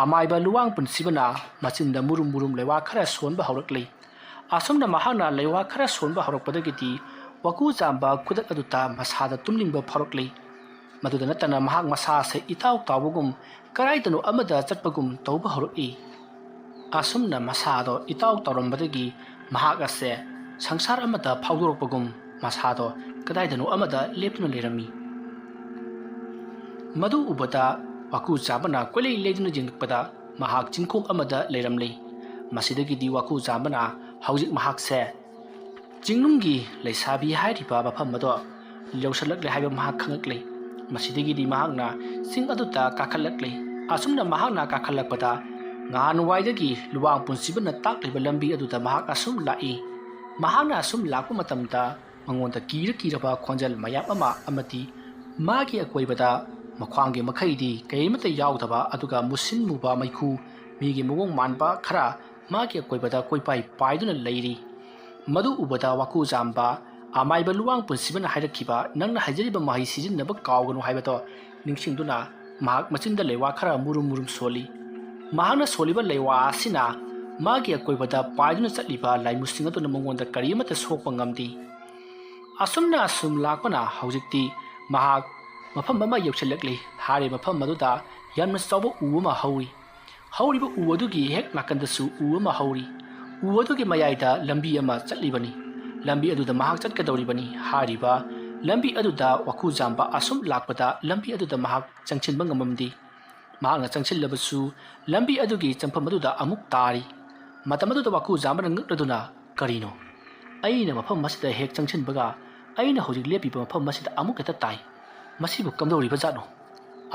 ꯑꯃꯥꯏꯕ ꯂꯨꯋꯥꯡ ꯄꯨꯟꯁꯤꯕꯅ ꯃꯆꯤꯟꯗ ꯃꯨꯔꯨꯝ ꯂꯩꯋꯥ ꯈꯔ ꯁꯣꯟꯕ ꯍꯧꯔꯛꯂꯤ ꯑꯁꯨꯝꯅ ꯃꯍꯥꯛꯅ ꯂꯩꯋꯥ ꯈꯔ ꯁꯣꯟꯕ ꯍꯧꯔꯛꯄꯗꯒꯤꯗꯤ ꯋꯥꯀꯨ ꯖꯥꯝꯕ ꯈꯨꯗꯛ ꯑꯗꯨꯗ ꯃꯁꯥꯗ ꯇꯨꯝꯅꯤꯡꯕ ꯐꯥꯎꯔꯛꯂꯤ ꯃꯗꯨꯗ ꯅꯠꯇꯅ ꯃꯍꯥꯛ ꯃꯁꯥꯁꯦ ꯏꯇꯥꯎ ꯇꯥꯎꯕꯒꯨꯝ ꯀꯔꯥꯏꯗꯅꯣ ꯑꯃꯗ ꯆꯠꯄꯒꯨꯝ ꯇꯧꯕ ꯍꯧꯔꯛꯏ ꯑꯁꯨꯝꯅ ꯃꯁꯥꯗꯣ ꯏꯇꯥꯎ ꯇꯥꯎꯔꯝꯕꯗꯒꯤ ꯃꯍꯥꯛ ꯑꯁꯦ ꯁꯪꯁꯥꯔ ꯑꯃꯗ ꯐꯥꯎꯗꯣꯔꯛꯄꯒꯨꯝ ꯃꯁꯥꯗꯣ ꯀꯗꯥꯏꯗꯅꯣ ꯑꯃꯗ ꯂꯦꯞꯇꯨꯅ ꯂꯩꯔꯝꯃꯤ ꯃꯗꯨ ꯎꯕꯗ ꯋꯥꯀꯨ ꯖꯥꯝꯕꯅ ꯀꯣꯏꯂꯩ ꯂꯩꯗꯨꯅ ꯌꯦꯡꯂꯛꯄꯗ ꯃꯍꯥꯛ ꯆꯤꯡꯈꯣꯡ ꯑꯃꯗ ꯂꯩꯔꯝꯂꯤ ꯃꯁꯤꯗꯒꯤꯗꯤ ꯋꯥꯀꯨ ꯖꯥꯝꯕꯅ ꯍꯧꯖꯤꯛ ꯃꯍꯥꯛꯁꯦ ꯆꯤꯡꯅꯨꯡꯒꯤ ꯂꯩꯁꯥꯕꯤ ꯍꯥꯏꯔꯤꯕ ꯃꯐꯝ ꯑꯗꯣ ꯌꯧꯁꯤꯜꯂꯛꯂꯦ ꯍꯥꯏꯕ ꯃꯍꯥꯛ ꯈꯪꯂꯛꯂꯤ ꯃꯁꯤꯗꯒꯤꯗꯤ ꯃꯍꯥꯛꯅ ꯆꯤꯡ ꯑꯗꯨꯗ ꯀꯥꯈꯠꯂꯛꯂꯤ ꯑꯁꯨꯝꯅ ꯃꯍꯥꯛꯅ ꯀꯥꯈꯠꯂꯛꯄꯗ ꯉꯍꯥꯟꯋꯥꯏꯗꯒꯤ ꯂꯨꯋꯥꯡ ꯄꯨꯟꯁꯤꯕꯅ ꯇꯥꯛꯂꯤꯕ ꯂꯝꯕꯤ ꯑꯗꯨꯗ ꯃꯍꯥꯛ ꯑꯁꯨꯝ ꯂꯥꯛꯏ ꯃꯍꯥꯛꯅ ꯑꯁꯨꯝ ꯂꯥꯛꯄ ꯃꯇꯝꯗ ꯃꯉꯣꯟꯗ ꯀꯤꯔꯕ ꯈꯣꯟꯖꯦꯜ ꯃꯌꯥꯝ ꯑꯃ ꯑꯃꯗꯤ ꯃꯥꯒꯤ ꯑꯀꯣꯏꯕꯗ ꯃꯈ꯭ꯋꯥꯡꯒꯤ ꯃꯈꯩꯗꯤ ꯀꯔꯤꯃꯠꯇ ꯌꯥꯎꯗꯕ ꯑꯗꯨꯒ ꯃꯨꯁꯤꯟ ꯃꯨꯕ ꯃꯩꯈꯨ ꯃꯤꯒꯤ ꯃꯑꯣꯡ ꯃꯥꯟꯕ ꯈꯔ ꯃꯥꯒꯤ ꯑꯀꯣꯏꯕꯗ ꯀꯣꯏꯄꯥꯏ ꯄꯥꯏꯗꯨꯅ ꯂꯩꯔꯤ ꯃꯗꯨ ꯎꯕꯗ ꯋꯥꯀꯨ ꯖꯥꯝꯕ ꯑꯃꯥꯏꯕ ꯂꯨꯋꯥꯡ ꯄꯨꯟꯁꯤꯕꯅ ꯍꯥꯏꯔꯛꯈꯤꯕ ꯅꯪꯅ ꯍꯩꯖꯔꯤꯕ ꯃꯍꯩ ꯁꯤꯖꯤꯟꯅꯕ ꯀꯥꯎꯒꯅꯨ ꯍꯥꯏꯕꯗꯣ ꯅꯤꯡꯁꯤꯡꯗꯨꯅ ꯃꯍꯥꯛ ꯃꯆꯤꯟꯗ ꯂꯩꯋꯥ ꯈꯔ ꯃꯨꯔꯨꯝ ꯁꯣꯜꯂꯤ ꯃꯍꯥꯛꯅ ꯁꯣꯜꯂꯤꯕ ꯂꯩꯋꯥ ꯑꯁꯤꯅ ꯃꯥꯒꯤ ꯑꯀꯣꯏꯕꯗ ꯄꯥꯏꯗꯨꯅ ꯆꯠꯂꯤꯕ ꯂꯥꯏꯃꯨꯁꯤꯡ ꯑꯗꯨꯅ ꯃꯉꯣꯟꯗ ꯀꯔꯤꯃꯠꯇ ꯁꯣꯛꯄ ꯉꯝꯗꯦ ꯑꯁꯨꯝꯅ ꯑꯁꯨꯝ ꯂꯥꯛꯄꯅ ꯍꯧꯖꯤꯛꯇꯤ ꯃꯍꯥꯛ ꯃꯐꯝ ꯑꯃ ꯌꯧꯁꯤꯜꯂꯛꯂꯤ ꯍꯥꯏꯔꯤꯕ ꯃꯐꯝ ꯑꯗꯨꯗ ꯌꯥꯝꯅ ꯆꯥꯎꯕ ꯎ ꯑꯃ ꯍꯧꯏ ꯍꯧꯔꯤꯕ ꯎ ꯑꯗꯨꯒꯤ ꯍꯦꯛ ꯅꯥꯀꯟꯗꯁꯨ ꯎ ꯑꯃ ꯍꯧꯔꯤ ꯎ ꯑꯗꯨꯒꯤ ꯃꯌꯥꯏꯗ ꯂꯝꯕꯤ ꯑꯃ ꯆꯠꯂꯤꯕꯅꯤ ꯂꯝꯕꯤ ꯑꯗꯨꯗ ꯃꯍꯥꯛ ꯆꯠꯀꯗꯧꯔꯤꯕꯅꯤ ꯍꯥꯏꯔꯤꯕ ꯂꯝꯕꯤ ꯑꯗꯨꯗ ꯋꯥꯀꯨ ꯖꯥꯝꯕ ꯑꯁꯨꯝ ꯂꯥꯛꯄꯗ ꯂꯝꯕꯤ ꯑꯗꯨꯗ ꯃꯍꯥꯛ ꯆꯪꯁꯤꯟꯕ ꯉꯝꯃꯝꯗꯦ ꯃꯍꯥꯛꯅ ꯆꯪꯁꯤꯜꯂꯕꯁꯨ ꯂꯝꯕꯤ ꯑꯗꯨꯒꯤ ꯆꯪꯐꯝ ꯑꯗꯨꯗ ꯑꯃꯨꯛ ꯇꯥꯔꯤ ꯃꯇꯝ ꯑꯗꯨꯗ ꯋꯥꯀꯨ ꯖꯥꯝꯕꯅ ꯉꯛꯂꯗꯨꯅ ꯀꯔꯤꯅꯣ ꯑꯩꯅ ꯃꯐꯝ ꯑꯁꯤꯗ ꯍꯦꯛ ꯆꯪꯁꯤꯟꯕꯒ ꯑꯩꯅ ꯍꯧꯖꯤꯛ ꯂꯦꯞꯄꯤꯕ ꯃꯐꯝ ꯑꯁꯤꯗ ꯑꯃꯨꯛ ꯍꯦꯛꯇ ꯇꯥꯏ ꯃꯁꯤꯕꯨ ꯀꯝꯗꯧꯔꯤꯕ ꯖꯥꯠꯅꯣ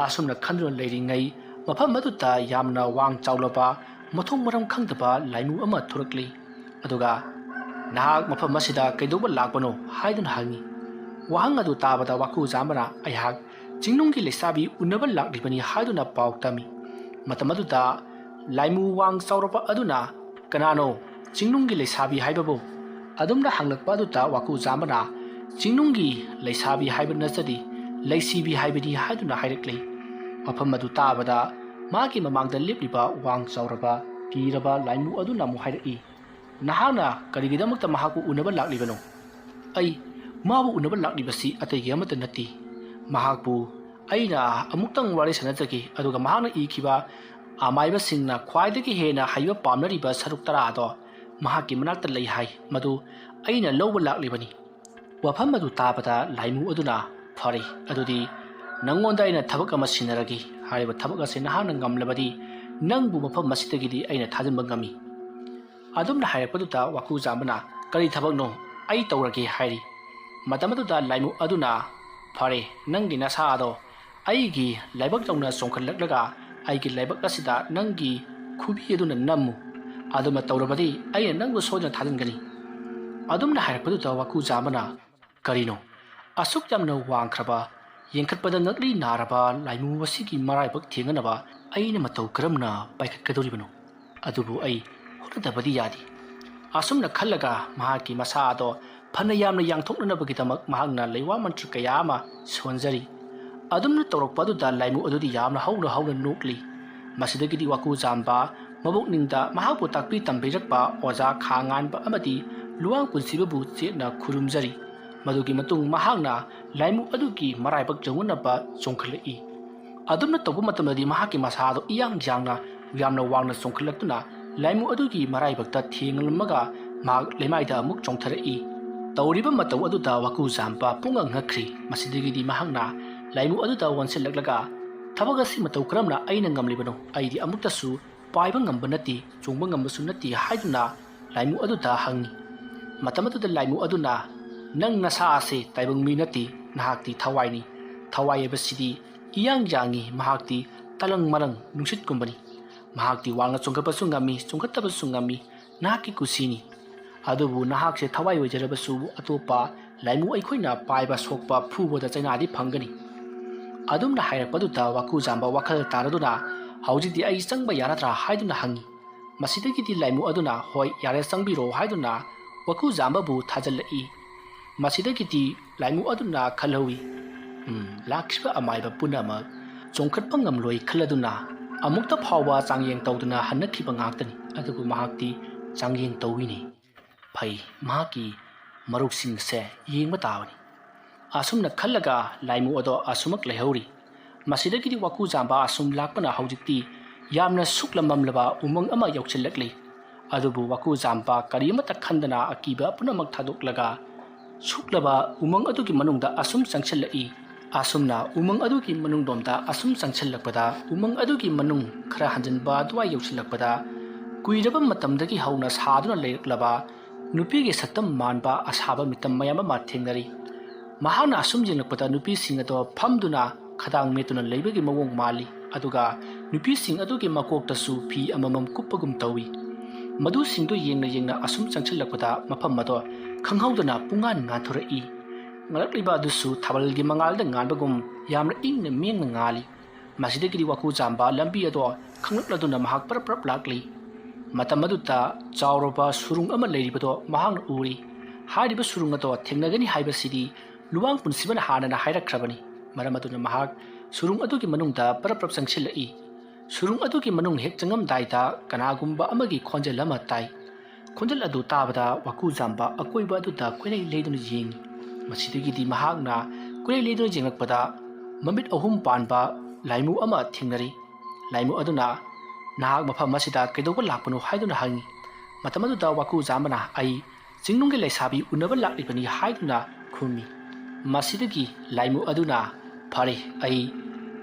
ꯑꯁꯨꯝꯅ ꯈꯟꯗꯨꯅ ꯂꯩꯔꯤꯉꯩ ꯃꯐꯝ ꯑꯗꯨꯗ ꯌꯥꯝꯅ ꯋꯥꯡ ꯆꯥꯎꯂꯕ ꯃꯊꯣꯡ ꯃꯔꯝ ꯈꯪꯗꯕ ꯂꯥꯏꯃꯨ ꯑꯃ ꯊꯣꯔꯛꯂꯤ ꯑꯗꯨꯒ ꯅꯍꯥꯛ mafam masida kaidoba lakbano haidun hangi wahang adu tabada waku zamana aihak jingnunggi lesabi unaba laklibani haiduna paw tami matamadu da laimu wang saurapa aduna kanano jingnunggi lesabi haibabo adumna hanglakpa adu ta waku zamana jingnunggi lesabi haibana sadi leisibi haibani haiduna hairakli mafam adu tabada magi mamangda lepliba wang sauraba kiraba laimu aduna mu hairai nahana karigidamukta mahaku unaba laklibano ai mabu unaba laklibasi ataygi amata nati mahaku aina amuktang wari sanajaki aduga mahana ikiba ꯑꯃꯥꯏꯕꯁꯤꯡꯅ ꯈ꯭ꯋꯥꯏꯗꯒꯤ ꯍꯦꯟꯅ ꯍꯩꯕ ꯄꯥꯝꯅꯔꯤꯕ ꯁꯔꯨꯛ 10 ꯑꯗꯣ ꯃꯍꯥꯛꯀꯤ ꯃꯅꯥꯛꯇ ꯂꯩ ꯍꯥꯏ ꯃꯗꯨ ꯑꯩꯅ ꯂꯧꯕ ꯂꯥꯛꯂꯤꯕꯅꯤ꯫ ꯋꯥꯐꯝ ꯑꯗꯨ ꯇꯥꯕꯗ ꯂꯥꯏꯃꯨ ꯑꯗꯨꯅ ꯐꯔꯦ ꯑꯗꯨꯗꯤ ꯅꯪꯉꯣꯟꯗ ꯑꯩꯅ ꯊꯕꯛ ꯑꯃ ꯁꯤꯟꯅꯔꯒꯦ ꯍꯥꯏꯔꯤꯕ ꯊꯕꯛ ꯑꯁꯤ ꯅꯍꯥꯛꯅ ꯉꯝꯂꯕꯗꯤ ꯅꯪꯕꯨ ꯃꯐꯝ ꯑꯁꯤꯗꯒꯤꯗꯤ ꯑꯩꯅ ꯊꯥꯖꯤꯟꯕ ꯉꯝꯃꯤ꯫ ꯑꯗꯨꯝꯅ ꯍꯥꯏꯔꯛꯄꯗꯨꯗ ꯋꯥꯀꯨꯖꯥꯝꯕꯅ ꯀꯔꯤ ꯊꯕꯛꯅꯣ ꯑꯩ ꯇꯧꯔꯒꯦ ꯍꯥꯏꯔꯤ꯫ ꯃꯇꯝ ꯑꯗꯨꯗ ꯂꯥꯏꯃꯨ ꯑꯗꯨꯅ ꯐꯔꯦ ꯅꯪꯒꯤ ꯅꯁꯥ ꯑꯗꯣ ꯑꯩꯒꯤ ꯂꯥꯏꯕꯛꯇꯧꯅ ꯆꯣꯡꯈꯠꯂꯛꯂꯒ ꯑꯩꯒꯤ ꯂꯥꯏꯕꯛ ꯑꯁꯤꯗ ꯅꯪꯒꯤ ꯈꯨꯕꯤ ꯑꯗꯨꯅ ꯅꯝꯃꯨ ꯑꯗꯨꯃ ꯇꯧꯔꯕꯗꯤ ꯑꯩꯅ ꯅꯪꯕꯨ ꯁꯣꯏꯗꯅ ꯊꯥꯖꯤꯟꯒꯅꯤ꯫ ꯑꯗꯨꯝꯅ ꯍꯥꯏꯔꯛꯄꯗꯨꯗ ꯋꯥꯀꯨꯖꯥꯝꯕꯅ ꯀꯔꯤꯅꯣ ꯑꯁꯨꯛ ꯌꯥꯝꯅ ꯋꯥꯡꯈ꯭ꯔꯕ ꯌꯦꯡꯈꯠꯄꯗ ꯉꯛꯂꯤ ꯅꯥꯔꯕ ꯂꯥꯏꯃꯨ ꯑꯁꯤꯒꯤ ꯃꯔꯥꯏꯕꯛ ꯊꯦꯡꯅꯅꯕ ꯑꯩꯅ ꯃꯇꯧ ꯀꯔꯝꯅ ꯄꯥꯏꯈꯠꯀꯗꯧꯔꯤꯕꯅꯣ ꯑꯗꯨꯕꯨ ꯑꯩ ꯍꯣꯠꯅꯗꯕꯗꯤ ꯌꯥꯗꯦ꯫ ꯑꯁꯨꯝꯅ ꯈꯜꯂꯒ ꯃꯍꯥꯛꯀꯤ ꯃꯁꯥ ꯑꯗꯣ ꯐꯅ ꯌꯥꯝꯅ ꯌꯥꯡꯊꯣꯛꯅꯅꯕꯒꯤꯗꯃꯛ ꯃꯍꯥꯛꯅ ꯂꯩꯋꯥ ꯃꯟꯇ꯭ꯔ ꯀꯌꯥ ꯑꯃ ꯁꯣꯟꯖꯔꯤ꯫ ꯑꯗꯨꯝꯅ ꯇꯧꯔꯛꯄ ꯑꯗꯨꯗ ꯂꯥꯏꯃꯨ ꯑꯗꯨꯗꯤ ꯌꯥꯝꯅ ꯍꯧꯅ ꯍꯧꯅ ꯅꯣꯛꯂꯤ꯫ ꯃꯁꯤꯗꯒꯤꯗꯤ ꯋꯥꯀꯨꯖꯥꯝꯕ ꯃꯕꯨꯛꯅꯤꯡꯗ ꯃꯍꯥꯛꯄꯨ ꯇꯥꯛꯄꯤ ꯇꯝꯕꯤꯔꯛꯄ ꯑꯣꯖꯥ ꯈꯥ ꯉꯥꯟꯕ ꯑꯃꯗꯤ ꯂꯨꯋꯥꯡ ꯄꯨꯟꯁꯤꯕꯕꯨ ꯆꯦꯠꯅ ꯈꯨꯔꯨꯝꯖꯔꯤ꯫ ꯃꯗꯨꯒꯤ ꯃꯇꯨꯡ ꯃꯍꯥꯛꯅ ꯂꯥꯏꯃꯨ ꯑꯗꯨꯒꯤ ꯃꯔꯥꯏꯕꯛ ꯌꯧꯅꯅꯕ ꯆꯣꯡꯈꯠꯂꯛꯏ꯫ ꯑꯗꯨꯝꯅ ꯇꯧꯕ ꯃꯇꯝꯗꯗꯤ ꯃꯍꯥꯛꯀꯤ ꯃꯁꯥ ꯑꯗꯨ ꯏꯌꯥꯡ ꯌꯥꯡꯅ ꯌꯥꯝꯅ ꯋꯥꯡꯅ ꯆꯣꯡꯈꯠꯂꯛꯇꯨꯅ ꯂꯥꯏꯃꯨ ꯑꯗꯨꯒꯤ ꯃꯔꯥꯏꯕꯛꯇ ꯊꯦꯡꯂꯝꯃꯒ ꯃꯍꯥꯛ ꯂꯩꯃꯥꯏꯗ ꯑꯃꯨꯛ ꯆꯣꯡꯊꯔꯛꯏ꯫ ꯇꯧꯔꯤꯕ ꯃꯇꯧ ꯑꯗꯨꯗ ꯋꯥꯀꯨꯖꯥꯝꯕ ꯄꯨꯡꯉꯛ ꯉꯛꯈ꯭ꯔꯤ꯫ ꯃꯁꯤꯗꯒꯤꯗꯤ ꯃꯍꯥꯛꯅ ꯂꯥꯏꯃꯨ ꯑꯗꯨꯗ ꯑꯣꯟꯁꯤꯜꯂꯛꯂꯒ ꯊꯕꯛ ꯑꯁꯤ ꯃꯇꯧ ꯀꯔꯝꯅ ꯑꯩꯅ ꯉꯝꯂꯤꯕꯅꯣ ꯑꯩꯗꯤ ꯑꯃꯨꯛꯇꯁꯨ ꯄꯥꯏꯕ ꯉꯝꯕ ꯅꯠꯇꯦ ꯆꯣꯡꯕ ꯉꯝꯕꯁꯨ ꯅꯠꯇꯦ ꯍꯥꯏꯗꯨꯅ ꯂꯥꯏꯃꯨ ꯑꯗꯨꯗ ꯍꯪꯉꯤ꯫ ꯃꯇꯝ ꯑꯗꯨꯗ ꯂꯥꯏꯃꯨ ꯑꯗꯨꯅ ꯅꯪ ꯅꯁꯥ ꯑꯁꯤ ꯇꯥꯏꯕꯪ ꯃꯤ ꯅꯠꯇꯦ ꯅꯍꯥꯛꯇꯤ ꯊꯋꯥꯏꯅꯤ꯫ ꯊꯋꯥꯏ ꯍꯥꯏꯕꯁꯤꯗꯤ ꯏꯌꯥꯡ ꯌꯥꯡꯉꯤ ꯃꯍꯥꯛꯇꯤ ꯇꯂꯪ ꯃꯂꯪ ꯅꯨꯡꯁꯤꯠꯀꯨꯝꯕꯅꯤ꯫ ꯃꯍꯥꯛꯇꯤ ꯋꯥꯡꯅ ꯆꯣꯡꯈꯠꯄꯁꯨ ꯉꯝꯃꯤ ꯆꯣꯡꯈꯠꯇꯕꯁꯨ ꯉꯝꯃꯤ ꯅꯍꯥꯛꯀꯤ ꯀꯨꯁꯤꯅꯤ꯫ ꯑꯗꯨꯕꯨ ꯅꯍꯥꯛꯁꯦ ꯊꯋꯥꯏ ꯑꯣꯏꯖꯔꯕꯁꯨ ꯑꯇꯣꯞꯄ ꯂꯥꯏꯃꯨ ꯑꯩꯈꯣꯏꯅ ꯄꯥꯏꯕ ꯁꯣꯛꯄ ꯐꯨꯕꯗ ꯆꯩꯅꯥꯗꯤ ꯐꯪꯒꯅꯤ꯫ ꯑꯗꯨꯝꯅ ꯍꯥꯏꯔꯛꯄꯗꯨꯗ ꯋꯥꯀꯨꯖꯥꯝꯕ ꯋꯥꯈꯜ ꯇꯥꯔꯗꯨꯅ ꯍꯧꯖꯤꯛꯇꯤ ꯑꯩ ꯆꯪꯕ ꯌꯥꯔꯗ꯭ꯔꯥ ꯍꯥꯏꯗꯨꯅ ꯍꯪꯉꯤ꯫ ꯃꯁꯤꯗꯒꯤꯗꯤ ꯂꯥꯏꯃꯨ ꯑꯗꯨꯅ ꯍꯣꯏ ꯌꯥꯔꯦ ꯆꯪꯕꯤꯔꯣ ꯍꯥꯏꯗꯨꯅ ꯋꯥꯀꯨꯖꯥꯝꯕꯕꯨ ꯊꯥꯖꯤꯜꯂꯛꯏ꯫ ꯃꯁꯤꯗꯒꯤꯗꯤ ꯂꯥꯏꯃꯨ ꯑꯗꯨꯅ ꯈꯜꯍꯧꯏ ꯂꯥꯛꯈꯤꯕ ꯑꯃꯥꯏꯕ ꯄꯨꯝꯅꯃꯛ ꯆꯣꯡꯈꯠꯄ ꯉꯝꯂꯣꯏ ꯈꯜꯂꯗꯨꯅ ꯑꯃꯨꯛꯇ ꯐꯥꯎꯕ ꯆꯥꯡꯌꯦꯡ ꯇꯧꯗꯨꯅ ꯍꯟꯅꯈꯤꯕ ꯉꯥꯛꯇꯅꯤ ꯑꯗꯨꯕꯨ ꯃꯍꯥꯛꯇꯤ ꯆꯥꯡꯌꯦꯡ ꯇꯧꯋꯤꯅꯤ꯫ ꯐꯩ ꯃꯍꯥꯛꯀꯤ ꯃꯔꯨꯞꯁꯤꯡꯁꯦ ꯌꯦꯡꯕ ꯇꯥꯕꯅꯤ꯫ ꯑꯁꯨꯝꯅ ꯈꯜꯂꯒ ꯂꯥꯏꯃꯨ ꯑꯗꯣ ꯑꯁꯨꯃꯛ ꯂꯩꯍꯧꯔꯤ꯫ ꯃꯁꯤꯗꯒꯤꯗꯤ ꯋꯥꯀꯨꯖꯥꯝꯕ ꯑꯁꯨꯝ ꯂꯥꯛꯄꯅ ꯍꯧꯖꯤꯛꯇꯤ ꯌꯥꯝꯅ ꯁꯨꯛꯂꯃꯝꯂꯕ ꯎꯃꯪ ꯑꯃ ꯌꯧꯁꯤꯜꯂꯛꯂꯤ꯫ ꯑꯗꯨꯕꯨ ꯋꯥꯀꯨꯖꯥꯝꯕ ꯀꯔꯤꯃꯠꯇ ꯈꯟꯗꯅ ꯑꯀꯤꯕ ꯄꯨꯝꯅꯃꯛ ꯊꯥꯗꯣꯛꯂꯒ ꯁꯨꯛꯂꯕ ꯎꯃꯪ ꯑꯗꯨꯒꯤ ꯃꯅꯨꯡꯗ ꯑꯁꯨꯝ ꯆꯪꯁꯤꯜꯂꯛꯏ꯫ ꯑꯁꯨꯝꯅ ꯎꯃꯪ ꯑꯗꯨꯒꯤ ꯃꯅꯨꯡꯂꯣꯝꯗ ꯑꯁꯨꯝ ꯆꯪꯁꯤꯜꯂꯛꯄꯗ ꯎꯃꯪ ꯑꯗꯨꯒꯤ ꯃꯅꯨꯡ ꯈꯔ ꯍꯟꯖꯤꯟꯕ ꯑꯗꯨꯋꯥꯏ ꯌꯧꯁꯤꯜꯂꯛꯄꯗ ꯀꯨꯏꯔꯕ ꯃꯇꯝꯗꯒꯤ ꯍꯧꯅ ꯁꯥꯗꯨꯅ ꯂꯩꯔꯛꯂꯕ ꯅꯨꯄꯤꯒꯤ ꯁꯛꯇꯝ ꯃꯥꯟꯕ ꯑꯁꯥꯕ ꯃꯤꯇꯝ ꯃꯌꯥꯝ ꯑꯃ ꯊꯦꯡꯅꯔꯤ꯫ ꯃꯍꯥꯛꯅ ꯑꯁꯨꯝ ꯌꯦꯡꯂꯛꯄꯗ ꯅꯨꯄꯤꯁꯤꯡ ꯑꯗꯣ ꯐꯝꯗꯨꯅ ꯈꯗꯥꯡ ꯃꯦꯠꯇꯨꯅ ꯂꯩꯕꯒꯤ ꯃꯑꯣꯡ ꯃꯥꯜꯂꯤ ꯑꯗꯨꯒ ꯅꯨꯄꯤꯁꯤꯡ ꯑꯗꯨꯒꯤ ꯃꯀꯣꯛꯇꯁꯨ ꯐꯤ ꯑꯃꯃꯝ ꯀꯨꯞꯄꯒꯨꯝ ꯇꯧꯏ꯫ ꯃꯗꯨꯁꯤꯡꯗꯨ ꯌꯦꯡꯅ ꯌꯦꯡꯅ ꯑꯁꯨꯝ ꯆꯪꯁꯤꯜꯂꯛꯄꯗ ꯃꯐꯝ ꯑꯗꯣ ꯈꯪꯍꯧꯗꯅ ꯄꯨꯡꯉꯥꯟ ꯉꯥꯟꯊꯣꯔꯛꯏ꯫ ꯉꯥꯜꯂꯛꯂꯤꯕ ꯑꯗꯨꯁꯨ ꯊꯥꯕꯜꯒꯤ ꯃꯉꯥꯜꯗ ꯉꯥꯟꯕꯒꯨꯝ ꯌꯥꯝꯅ ꯏꯪꯅ ꯃꯦꯡꯅ ꯉꯥꯜꯂꯤ꯫ ꯃꯁꯤꯗꯒꯤꯗꯤ ꯋꯥꯀꯨꯖꯥꯝꯕ ꯂꯝꯕꯤ ꯑꯗꯣ ꯈꯪꯂꯛꯂꯗꯨꯅ ꯃꯍꯥꯛ ꯄꯔꯞ ꯄꯔꯞ ꯂꯥꯛꯂꯤ꯫ ꯃꯇꯝ ꯑꯗꯨꯗ ꯆꯥꯎꯔꯕ ꯁꯨꯔꯨꯡ ꯑꯃ ꯂꯩꯔꯤꯕꯗꯣ ꯃꯍꯥꯛꯅ ꯎꯔꯤ꯫ ꯍꯥꯏꯔꯤꯕ ꯁꯨꯔꯨꯡ ꯑꯗꯣ ꯊꯦꯡꯅꯒꯅꯤ ꯍꯥꯏꯕꯁꯤꯗꯤ ꯂꯨꯋꯥꯡ ꯄꯨꯟꯁꯤꯕꯅ ꯍꯥꯟꯅꯅ ꯍꯥꯏꯔꯛꯈ꯭ꯔꯕꯅꯤ꯫ ꯃꯔꯝ ꯑꯗꯨꯅ ꯃꯍꯥꯛ ꯁꯨꯔꯨꯡ ꯑꯗꯨꯒꯤ ꯃꯅꯨꯡꯗ ꯄꯔꯞ ꯄꯔꯞ ꯆꯪꯁꯤꯜꯂꯛꯏ꯫ ꯁꯨꯔꯨꯡ ꯑꯗꯨꯒꯤ ꯃꯅꯨꯡ ꯍꯦꯛ ꯆꯪꯉꯝꯗꯥꯏꯗ ꯀꯅꯥꯒꯨꯝꯕ ꯑꯃꯒꯤ ꯈꯣꯟꯖꯦꯜ ꯑꯃ ꯇꯥꯏ꯫ ꯈꯣꯟꯖꯦꯜ ꯑꯗꯨ ꯇꯥꯕꯗ ꯋꯥꯀꯨꯖꯥꯝꯕ ꯑꯀꯣꯏꯕ ꯑꯗꯨꯗ ꯀꯣꯏꯂꯩ ꯂꯩꯗꯨꯅ ꯌꯦꯡꯉꯤ꯫ ꯃꯁꯤꯗꯒꯤꯗꯤ ꯃꯍꯥꯛꯅ ꯀꯣꯏꯂꯩ ꯂꯩꯗꯨꯅ ꯌꯦꯡꯂꯛꯄꯗ ꯃꯃꯤꯠ 3 ꯄꯥꯟꯕ ꯂꯥꯏꯃꯨ ꯑꯃ ꯊꯦꯡꯅꯔꯤ꯫ ꯂꯥꯏꯃꯨ ꯑꯗꯨꯅ ꯅꯍꯥꯛ ꯃꯐꯝ ꯑꯁꯤꯗ ꯀꯩꯗꯧꯕ ꯂꯥꯛꯄꯅꯣ ꯍꯥꯏꯗꯨꯅ ꯍꯪꯉꯤ꯫ ꯃꯇꯝ ꯑꯗꯨꯗ ꯋꯥꯀꯨꯖꯥꯝꯕꯅ ꯑꯩ ꯆꯤꯡꯅꯨꯡꯒꯤ ꯂꯩꯁꯥꯕꯤ ꯎꯅꯕ ꯂꯥꯛꯂꯤꯕꯅꯤ ꯍꯥꯏꯗꯨꯅ ꯈꯨꯝꯃꯤ꯫ ꯃꯁꯤꯗꯒꯤ ꯂꯥꯏꯃꯨ ꯑꯗꯨꯅ ꯐꯔꯦ ꯑꯩ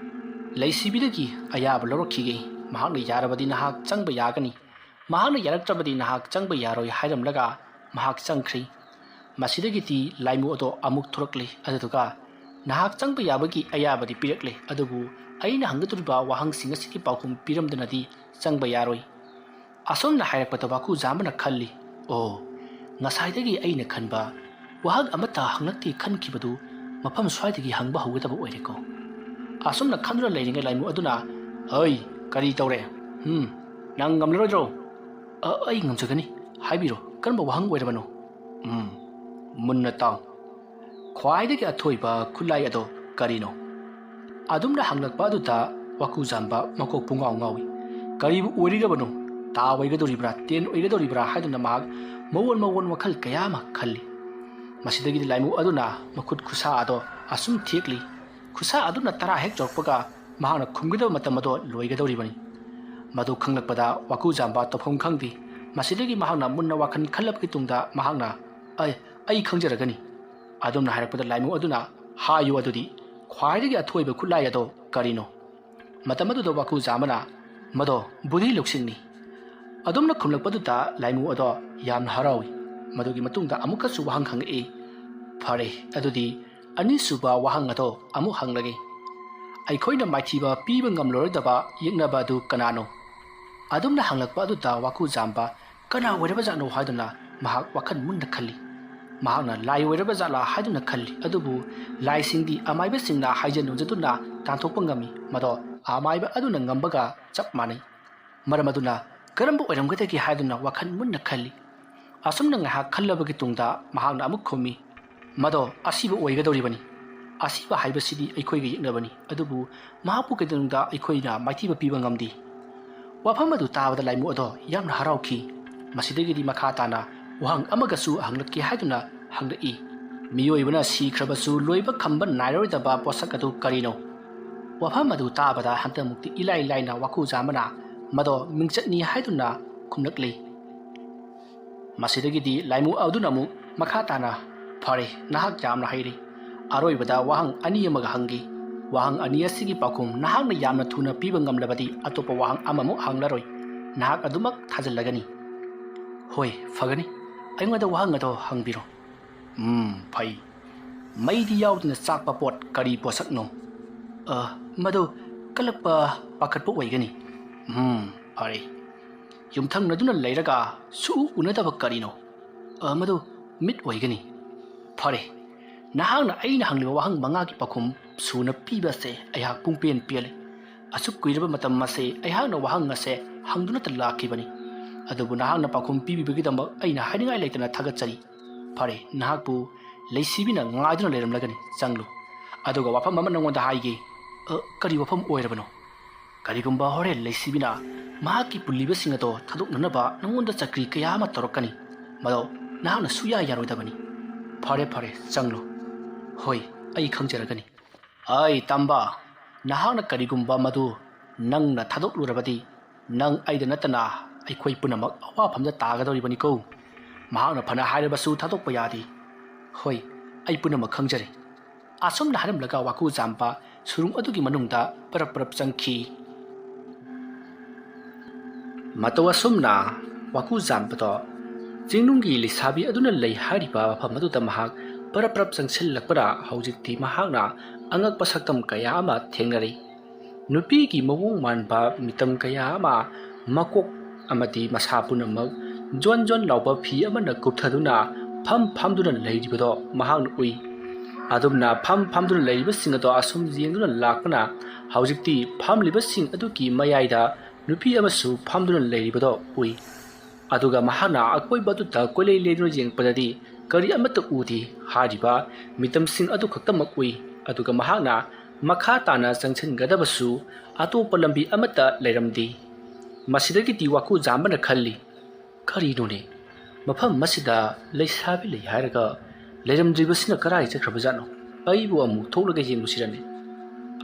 ꯂꯩꯁꯤꯕꯤꯗꯒꯤ ꯑꯌꯥꯕ ꯂꯧꯔꯛꯈꯤꯒꯦ ꯃꯍꯥꯛꯅ ꯌꯥꯔꯕꯗꯤ ꯅꯍꯥꯛ ꯆꯪꯕ ꯌꯥꯒꯅꯤ ꯃꯍꯥꯛꯅ ꯌꯥꯔꯛꯇ꯭ꯔꯕꯗꯤ ꯅꯍꯥꯛ ꯆꯪꯕ ꯌꯥꯔꯣꯏ ꯍꯥꯏꯔꯝꯂꯒ ꯃꯍꯥꯛ ꯆꯪꯈ꯭ꯔꯤ꯫ ꯃꯁꯤꯗꯒꯤꯗꯤ ꯂꯥꯏꯃꯨ ꯑꯗꯣ ꯑꯃꯨꯛ ꯊꯣꯔꯛꯂꯤ ꯑꯗꯨꯗꯨꯒ ꯅꯍꯥꯛ ꯆꯪꯕ ꯌꯥꯕꯒꯤ ꯑꯌꯥꯕꯗꯤ ꯄꯤꯔꯛꯂꯦ ꯑꯗꯨꯕꯨ ꯑꯩꯅ ꯍꯪꯒꯗꯧꯔꯤꯕ ꯋꯥꯍꯪꯁꯤꯡ ꯑꯁꯤꯒꯤ ꯄꯥꯎꯈꯨꯝ ꯄꯤꯔꯝꯗꯅꯗꯤ ꯆꯪꯕ ꯌꯥꯔꯣꯏ꯫ ꯑꯁꯣꯝꯅ ꯍꯥꯏꯔꯛꯄꯗ ꯋꯥꯀꯨꯖꯥꯝꯕꯅ ꯈꯜꯂꯤ ꯑꯣ ꯉꯁꯥꯏꯗꯒꯤ ꯑꯩꯅ ꯈꯟꯕ ꯋꯥꯍꯪ ꯑꯃꯠꯇ ꯍꯪꯂꯛꯇꯦ ꯈꯟꯈꯤꯕꯗꯨ ꯃꯐꯝ ꯁ꯭ꯋꯥꯏꯗꯒꯤ ꯍꯪꯕ ꯍꯧꯒꯗꯕ ꯑꯣꯏꯔꯦꯀꯣ꯫ ꯑꯁꯨꯝꯅ ꯈꯟꯗꯨꯅ ꯂꯩꯔꯤꯉꯩ ꯂꯥꯏꯃꯨ ꯑꯗꯨꯅ ꯑꯩ ꯀꯔꯤ ꯇꯧꯔꯦ ꯅꯪ ꯉꯝꯂꯔꯣꯏꯗ꯭ꯔꯣ? ꯑꯩ ꯉꯝꯖꯒꯅꯤ ꯍꯥꯏꯕꯤꯔꯣ ꯀꯔꯝꯕ ꯋꯥꯍꯪ ꯑꯣꯏꯔꯕꯅꯣ? ꯃꯨꯟꯅ ꯇꯥꯎ ꯈ꯭ꯋꯥꯏꯗꯒꯤ ꯑꯊꯣꯏꯕ ꯈꯨꯠꯂꯥꯏ ꯑꯗꯣ ꯀꯔꯤꯅꯣ? ꯑꯗꯨꯝꯅ ꯍꯪꯂꯛꯄ ꯑꯗꯨꯗ ꯋꯥꯀꯨꯖꯥꯝꯕ ꯃꯀꯣꯛ ꯄꯨꯡꯉꯥꯎ ꯉꯥꯎꯏ꯫ ꯀꯔꯤꯕꯨ ꯑꯣꯏꯔꯤꯒꯕꯅꯣ? ꯇꯥ ꯑꯣꯏꯒꯗꯧꯔꯤꯕ꯭ꯔꯥ ꯇꯦꯟ ꯑꯣꯏꯒꯗꯧꯔꯤꯕ꯭ꯔꯥ ꯍꯥꯏꯗꯨꯅ ꯃꯍꯥꯛ ꯃꯑꯣꯟ ꯃꯑꯣꯟ ꯋꯥꯈꯜ ꯀꯌꯥ ꯑꯃ ꯈꯜꯂꯤ꯫ ꯃꯁꯤꯗꯒꯤꯗꯤ ꯂꯥꯏꯃꯨ ꯑꯗꯨꯅ ꯃꯈꯨꯠ ꯈꯨꯠꯁꯥ ꯑꯗꯣ ꯑꯁꯨꯝ ꯊꯦꯛꯂꯤ꯫ ꯈꯨꯠꯁꯥ ꯑꯗꯨꯅ 10 ꯍꯦꯛ ꯆꯥꯎꯔꯛꯄꯒ ꯃꯍꯥꯛꯅ ꯈꯨꯝꯒꯗꯕ ꯃꯇꯝ ꯑꯗꯣ ꯂꯣꯏꯒꯗꯧꯔꯤꯕꯅꯤ꯫ ꯃꯗꯨ ꯈꯪꯂꯛꯄꯗ ꯋꯥꯀꯨꯖꯥꯝꯕ ꯇꯧꯐꯝ ꯈꯪꯗꯦ ꯃꯁꯤꯗꯒꯤ ꯃꯍꯥꯛꯅ ꯃꯨꯟꯅ ꯋꯥꯈꯜ ꯈꯜꯂꯕꯒꯤ ꯇꯨꯡꯗ ꯃꯍꯥꯛꯅ ꯑꯩ ꯈꯪꯖꯔꯒꯅꯤ ꯑꯗꯨꯝꯅ ꯍꯥꯏꯔꯛꯄꯗ ꯂꯥꯏꯃꯨ ꯑꯗꯨꯅ ꯍꯥꯏꯌꯨ ꯑꯗꯨꯗꯤ ꯈ꯭ꯋꯥꯏꯗꯒꯤ ꯑꯊꯣꯏꯕ ꯈꯨꯠꯂꯥꯏ ꯑꯗꯣ ꯀꯔꯤꯅꯣ ꯃꯇꯝ ꯑꯗꯨꯗ ꯋꯥꯀꯨꯖꯥꯝꯕꯅ ꯃꯗꯣ ꯕꯨꯙꯤ ꯂꯧꯁꯤꯡꯅꯤ ꯑꯗꯨꯝꯅ ꯈꯨꯝꯂꯛꯄꯗꯨꯗ ꯂꯥꯏꯃꯨ ꯑꯗꯣ ꯌꯥꯝꯅ ꯍꯔꯥꯎꯏ ꯃꯗꯨꯒꯤ ꯃꯇꯨꯡꯗ ꯑꯃꯨꯛꯀꯁꯨ ꯋꯥꯍꯪ ꯍꯪꯉꯛꯏ ꯐꯔꯦ ꯑꯗꯨꯗꯤ ꯑꯅꯤꯁꯨꯕ ꯋꯥꯍꯪ ꯑꯗꯣ ꯑꯃꯨꯛ ꯍꯪꯂꯒꯦ ꯑꯩꯈꯣꯏꯅ ꯃꯥꯏꯊꯤꯕ ꯄꯤꯕ ꯉꯝꯂꯔꯣꯏꯗꯕ ꯌꯦꯛꯅꯕ ꯑꯗꯨ ꯀꯅꯥꯅꯣ ꯑꯗꯨꯝꯅ ꯍꯪꯂꯛꯄ ꯑꯗꯨꯗ ꯋꯥꯀꯨꯖꯥꯝꯕ ꯀꯅꯥ ꯑꯣꯏꯔꯕꯖꯥꯠꯅꯣ ꯍꯥꯏꯗꯨꯅ ꯃꯍꯥꯛ ꯋꯥꯈꯜ ꯃꯨꯟꯅ ꯈꯜꯂꯤ ꯃꯍꯥꯛꯅ ꯂꯥꯏ ꯑꯣꯏꯔꯕ ꯖꯥꯠꯂꯥ ꯍꯥꯏꯗꯨꯅ ꯈꯜꯂꯤ ꯑꯗꯨꯕꯨ ꯂꯥꯏꯁꯤꯡꯗꯤ ꯑꯃꯥꯏꯕꯁꯤꯡꯅ ꯍꯥꯏꯖ ꯅꯣꯟꯖꯗꯨꯅ ꯇꯥꯟꯊꯣꯛꯄ ꯉꯝꯃꯤ ꯃꯗꯣ ꯑꯃꯥꯏꯕ ꯑꯗꯨꯅ ꯉꯝꯕꯒ ꯆꯞ ꯃꯥꯟꯅꯩ ꯃꯔꯝ ꯑꯗꯨꯅ ꯀꯔꯝꯕ ꯑꯣꯏꯔꯝꯒꯗꯒꯦ ꯍꯥꯏꯗꯨꯅ ꯋꯥꯈꯜ ꯃꯨꯟꯅ ꯈꯜꯂꯤ ꯑꯁꯨꯝꯅ ꯉꯥꯏꯍꯥꯛ ꯈꯜꯂꯕꯒꯤ ꯇꯨꯡꯗ ꯃꯍꯥꯛꯅ ꯑꯃꯨꯛ ꯈꯨꯝꯃꯤ ꯃꯗꯣ ꯑꯁꯤꯕ ꯑꯣꯏꯒꯗꯧꯔꯤꯕꯅꯤ ꯑꯁꯤꯕ ꯍꯥꯏꯕꯁꯤꯗꯤ ꯑꯩꯈꯣꯏꯒ ꯌꯦꯛꯅꯕꯅꯤ ꯑꯗꯨꯕꯨ ꯃꯍꯥꯛꯄꯨ ꯀꯩꯗꯧꯅꯨꯡꯗ ꯑꯩꯈꯣꯏꯅ ꯃꯥꯏꯊꯤꯕ ꯄꯤꯕ ꯉꯝꯗꯦ ꯋꯥꯐꯝ ꯑꯗꯨ ꯇꯥꯕꯗ ꯂꯥꯏꯃꯨ ꯑꯗꯣ ꯌꯥꯝꯅ ꯍꯔꯥꯎꯈꯤ ꯃꯁꯤꯗꯒꯤꯗꯤ ꯃꯈꯥ ꯇꯥꯅ ꯋꯥꯍꯪ ꯑꯃꯒꯁꯨ ꯍꯪꯂꯛꯀꯦ ꯍꯥꯏꯗꯨꯅ ꯍꯪꯂꯛꯏ ꯃꯤꯑꯣꯏꯕꯅ ꯁꯤꯈ꯭ꯔꯕꯁꯨ ꯂꯣꯏꯕ ꯈꯝꯕ ꯅꯥꯏꯔꯣꯏꯗꯕ ꯄꯣꯠꯁꯛ ꯑꯗꯨ ꯀꯔꯤꯅꯣ ꯋꯥꯐꯝ ꯑꯗꯨ ꯇꯥꯕꯗ ꯍꯟꯗꯛꯃꯨꯛꯇꯤ ꯏꯂꯥꯏ ꯂꯥꯏꯅ ꯋꯥꯀꯨꯖꯥꯝꯕꯅ ꯃꯗꯣ ꯃꯤꯡꯆꯠꯅꯤ ꯍꯥꯏꯗꯨꯅ ꯈꯨꯝꯂꯛꯂꯤ ꯃꯁꯤꯗꯒꯤꯗꯤ ꯂꯥꯏꯃꯨ ꯑꯗꯨꯅ ꯑꯃꯨꯛ ꯃꯈꯥ ꯇꯥꯅ ꯐꯔꯦ ꯅꯍꯥꯛ ꯌꯥꯝꯅ ꯍꯩꯔꯤ ꯑꯔꯣꯏꯕꯗ ꯋꯥꯍꯪ ꯑꯅꯤ ꯑꯃꯒ ꯍꯪꯈꯤ ꯋꯥꯍꯪ ꯑꯅꯤ ꯑꯁꯤꯒꯤ ꯄꯥꯎꯈꯨꯝ ꯅꯍꯥꯛꯅ ꯌꯥꯝꯅ ꯊꯨꯅ ꯄꯤꯕ ꯉꯝꯂꯕꯗꯤ ꯑꯇꯣꯞꯄ ꯋꯥꯍꯪ ꯑꯃꯃꯨꯛ ꯍꯪꯂꯔꯣꯏ ꯅꯍꯥꯛ ꯑꯗꯨꯃꯛ ꯊꯥꯖꯤꯜꯂꯒꯅꯤ ꯍꯣꯏ ꯐꯒꯅꯤ ꯑꯩꯉꯣꯟꯗ ꯋꯥꯍꯪ ꯑꯗꯣ ꯍꯪꯕꯤꯔꯣ ꯐꯩ ꯃꯩꯗꯤ ꯌꯥꯎꯗꯅ ꯆꯥꯛꯄ ꯄꯣꯠ ꯀꯔꯤ ꯄꯣꯠꯁꯛꯅꯣ ꯃꯗꯨ ꯀꯜꯂꯛꯄ ꯄꯥꯈꯠꯄ ꯑꯣꯏꯒꯅꯤ ꯐꯔꯦ ꯌꯨꯝꯊꯪꯅꯗꯨꯅ ꯂꯩꯔꯒ ꯁꯨꯛꯎ ꯎꯅꯗꯕ ꯀꯔꯤꯅꯣ ꯃꯗꯨ ꯃꯤꯠ ꯑꯣꯏꯒꯅꯤ ꯐꯔꯦ ꯅꯍꯥꯛꯅ ꯑꯩꯅ ꯍꯪꯂꯤꯕ ꯋꯥꯍꯪ ꯃꯉꯥꯒꯤ ꯄꯥꯎꯈꯨꯝ ꯁꯨꯅ ꯄꯤꯕ ꯑꯁꯦ ꯑꯩꯍꯥꯛ ꯄꯨꯡꯄꯦꯟ ꯄꯦꯜꯂꯦ ꯑꯁꯨꯛ ꯀꯨꯏꯔꯕ ꯃꯇꯝ ꯑꯁꯦ ꯑꯩꯍꯥꯛꯅ ꯋꯥꯍꯪ ꯑꯁꯦ ꯍꯪꯗꯨꯅꯇ ꯂꯥꯛꯈꯤꯕꯅꯤ ꯑꯗꯨꯕꯨ ꯅꯍꯥꯛꯅ ꯄꯥꯎꯈꯨꯝ ꯄꯤꯕꯤꯕꯒꯤꯗꯃꯛ ꯑꯩꯅ ꯍꯥꯏꯅꯤꯡꯉꯥꯏ ꯂꯩꯇꯅ ꯊꯥꯒꯠꯆꯔꯤ ꯐꯔꯦ ꯅꯍꯥꯛꯄꯨ ꯂꯩꯁꯤꯕꯤꯅ ꯉꯥꯏꯗꯨꯅ ꯂꯩꯔꯝꯂꯒꯅꯤ ꯆꯪꯂꯨ ꯑꯗꯨꯒ ꯋꯥꯐꯝ ꯑꯃ ꯅꯉꯣꯟꯗ ꯍꯥꯏꯒꯦ ꯀꯔꯤ ꯋꯥꯐꯝ ꯑꯣꯏꯔꯕꯅꯣ ꯀꯔꯤꯒꯨꯝꯕ ꯍꯣꯔꯦꯟ ꯂꯩꯁꯤꯕꯤꯅ ꯃꯍꯥꯛꯀꯤ ꯄꯨꯜꯂꯤꯕꯁꯤꯡ ꯑꯗꯣ ꯊꯥꯗꯣꯛꯅꯅꯕ ꯅꯉꯣꯟꯗ ꯆꯀ꯭ꯔꯤ ꯀꯌꯥ ꯑꯃ ꯇꯧꯔꯛꯀꯅꯤ ꯃꯗꯣ ꯅꯍꯥꯛꯅ ꯁꯨꯌꯥ ꯌꯥꯔꯣꯏꯗꯕꯅꯤ ꯐꯔꯦ ꯆꯪꯂꯨ ꯍꯣꯏ ꯑꯩ ꯈꯪꯖꯔꯒꯅꯤ ꯑꯩ ꯇꯝꯕ ꯅꯍꯥꯛꯅ ꯀꯔꯤꯒꯨꯝꯕ ꯃꯗꯨ ꯅꯪꯅ ꯊꯥꯗꯣꯛꯂꯨꯔꯕꯗꯤ ꯅꯪ ꯑꯩꯗ ꯅꯠꯇꯅ ꯑꯩꯈꯣꯏ ꯄꯨꯝꯅꯃꯛ ꯑꯋꯥꯐꯝꯗ ꯇꯥꯒꯗꯧꯔꯤꯕꯅꯤꯀꯣ ꯃꯍꯥꯛꯅ ꯐꯅ ꯍꯥꯏꯔꯕꯁꯨ ꯊꯥꯗꯣꯛꯄ ꯌꯥꯗꯦ ꯍꯣꯏ ꯑꯩ ꯄꯨꯝꯅꯃꯛ ꯈꯪꯖꯔꯦ ꯑꯁꯨꯝꯅ ꯍꯥꯏꯔꯝꯂꯒ ꯋꯥꯀꯨꯖꯥꯝꯕ ꯁꯨꯔꯨꯡ ꯑꯗꯨꯒꯤ ꯃꯅꯨꯡꯗ ꯄꯔꯞ ꯆꯪꯈꯤ ꯃꯇꯧ ꯑꯁꯨꯝꯅ ꯋꯥꯀꯨꯖꯥꯝꯕꯗꯣ ꯆꯤꯡꯅꯨꯡꯒꯤ ꯂꯩꯁꯥꯕꯤ ꯑꯗꯨꯅ ꯂꯩ ꯍꯥꯏꯔꯤꯕ ꯃꯐꯝ ꯑꯗꯨꯗ ꯃꯍꯥꯛ ꯄꯔꯞ ꯆꯪꯁꯤꯜꯂꯛꯄꯗ ꯍꯧꯖꯤꯛꯇꯤ ꯃꯍꯥꯛꯅ ꯑꯉꯛꯄ ꯁꯛꯇꯝ ꯀꯌꯥ ꯑꯃ ꯊꯦꯡꯅꯔꯤ ꯅꯨꯄꯤꯒꯤ ꯃꯑꯣꯡ ꯃꯥꯟꯕ ꯃꯤꯇꯝ ꯀꯌꯥ ꯑꯃ ꯃꯀꯣꯛ ꯑꯃꯗꯤ ꯃꯁꯥ ꯄꯨꯝꯅꯃꯛ ꯖꯣꯟ ꯂꯥꯎꯕ ꯐꯤ ꯑꯃꯅ ꯀꯨꯞꯊꯗꯨꯅ ꯐꯝꯗꯨꯅ ꯂꯩꯔꯤꯕꯗꯣ ꯃꯍꯥꯛꯅ ꯎꯏ ꯑꯗꯨꯝꯅ ꯐꯝꯗꯨꯅ ꯂꯩꯔꯤꯕꯁꯤꯡ ꯑꯗꯣ ꯑꯁꯨꯝ ꯌꯦꯡꯗꯨꯅ ꯂꯥꯛꯄꯅ ꯍꯧꯖꯤꯛꯇꯤ ꯐꯝꯂꯤꯕꯁꯤꯡ ꯑꯗꯨꯒꯤ ꯃꯌꯥꯏꯗ ꯅꯨꯄꯤ ꯑꯃꯁꯨ ꯐꯝꯗꯨꯅ ꯂꯩꯔꯤꯕꯗꯣ ꯎꯏ ꯑꯗꯨꯒ ꯃꯍꯥꯛꯅ ꯑꯀꯣꯏꯕ ꯑꯗꯨꯗ ꯀꯣꯏꯂꯩ ꯂꯩꯗꯨꯅ ꯌꯦꯡꯉꯛꯄꯗꯗꯤ ꯀꯔꯤ ꯑꯃꯠꯇ ꯎꯗꯦ ꯍꯥꯏꯔꯤꯕ ꯃꯤꯇꯝꯁꯤꯡ ꯑꯗꯨ ꯈꯛꯇꯃꯛ ꯎꯏ ꯑꯗꯨꯒ ꯃꯍꯥꯛꯅ ꯃꯈꯥ ꯇꯥꯅ ꯆꯪꯁꯤꯟꯒꯗꯕꯁꯨ ꯑꯇꯣꯞꯄ ꯂꯝꯕꯤ ꯑꯃꯠꯇ ꯂꯩꯔꯝꯗꯦ ꯃꯁꯤꯗꯒꯤꯗꯤ ꯋꯥꯀꯨꯖꯥꯝꯕꯅ ꯈꯜꯂꯤ ꯀꯔꯤꯅꯣꯅꯦ ꯃꯐꯝ ꯑꯁꯤꯗ ꯂꯩꯁꯥꯕꯤ ꯂꯩ ꯍꯥꯏꯔꯒ ꯂꯩꯔꯝꯗ꯭ꯔꯤꯕꯁꯤꯅ ꯀꯔꯥꯏ ꯆꯠꯈ꯭ꯔꯕꯖꯥꯠꯅꯣ ꯑꯩꯕꯨ ꯑꯃꯨꯛ ꯊꯣꯛꯂꯒ ꯌꯦꯡꯂꯨꯁꯤꯔꯅꯦ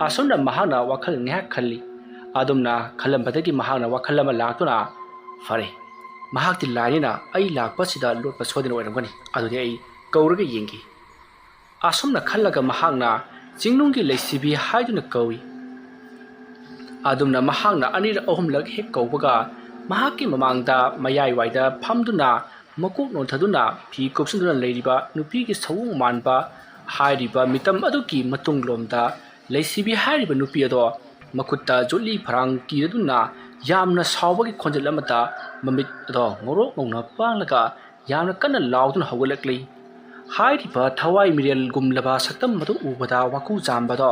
ꯑꯁꯨꯝꯅ ꯃꯍꯥꯛꯅ ꯋꯥꯈꯜ ꯉꯥꯏꯍꯥꯛ ꯈꯜꯂꯤ ꯑꯗꯨꯝꯅ ꯈꯜꯂꯝꯕꯗꯒꯤ ꯃꯍꯥꯛꯅ ꯋꯥꯈꯜ ꯑꯃ ꯂꯥꯛꯇꯨꯅ ꯐꯔꯦ ꯃꯍꯥꯛꯇꯤ ꯂꯥꯏꯅꯤꯅ ꯑꯩ ꯂꯥꯛꯄꯁꯤꯗ ꯂꯣꯠꯄ ꯁꯣꯏꯗꯅ ꯑꯣꯏꯔꯝꯒꯅꯤ ꯑꯗꯨꯗꯤ ꯑꯩ ꯀꯧꯔꯒ ꯌꯦꯡꯒꯦ ꯑꯁꯨꯝꯅ ꯈꯜꯂꯒ ꯃꯍꯥꯛꯅ ꯆꯤꯡꯅꯨꯡꯒꯤ ꯂꯩꯁꯤꯕꯤ ꯍꯥꯏꯗꯨꯅ ꯀꯧꯏ ꯑꯗꯨꯝꯅ ꯃꯍꯥꯛꯅ ꯑꯅꯤꯔꯛ ꯑꯍꯨꯝꯂꯛ ꯍꯦꯛ ꯀꯧꯕꯒ ꯃꯍꯥꯛꯀꯤ ꯃꯃꯥꯡꯗ ꯃꯌꯥꯏꯋꯥꯏꯗ ꯐꯝꯗꯨꯅ ꯃꯀꯣꯛ ꯅꯣꯟꯊꯗꯨꯅ ꯐꯤ ꯀꯨꯞꯁꯤꯟꯗꯨꯅ ꯂꯩꯔꯤꯕ ꯅꯨꯄꯤꯒꯤ ꯁꯑꯣꯡ ꯃꯥꯟꯕ ꯍꯥꯏꯔꯤꯕ ꯃꯤꯇꯝ ꯑꯗꯨꯒꯤ ꯃꯇꯨꯡꯂꯣꯝꯗ ꯂꯩꯁꯤꯕꯤ ꯍꯥꯏꯔꯤꯕ ꯅꯨꯄꯤ ꯑꯗꯣ ꯃꯈꯨꯠꯇ ꯖꯨꯠꯂꯤ ꯐꯔꯥꯡ ꯀꯤꯔꯗꯨꯅ ꯌꯥꯝꯅ ꯁꯥꯎꯕꯒꯤ ꯈꯣꯟꯖꯦꯜ ꯑꯃꯗ ꯃꯃꯤꯠ ꯑꯗꯣ ꯉꯧꯔꯣꯛ ꯉꯧꯅ ꯄꯥꯡꯂꯒ ꯌꯥꯝꯅ ꯀꯟꯅ ꯂꯥꯎꯗꯨꯅ ꯍꯧꯒꯠꯂꯛꯂꯤ ꯍꯥꯏꯔꯤꯕ ꯊꯋꯥꯏ ꯃꯤꯔꯦꯜꯒꯨꯝꯂꯕ ꯁꯛꯇꯝ ꯑꯗꯨ ꯎꯕꯗ ꯋꯥꯀꯨꯖꯥꯝꯕꯗꯣ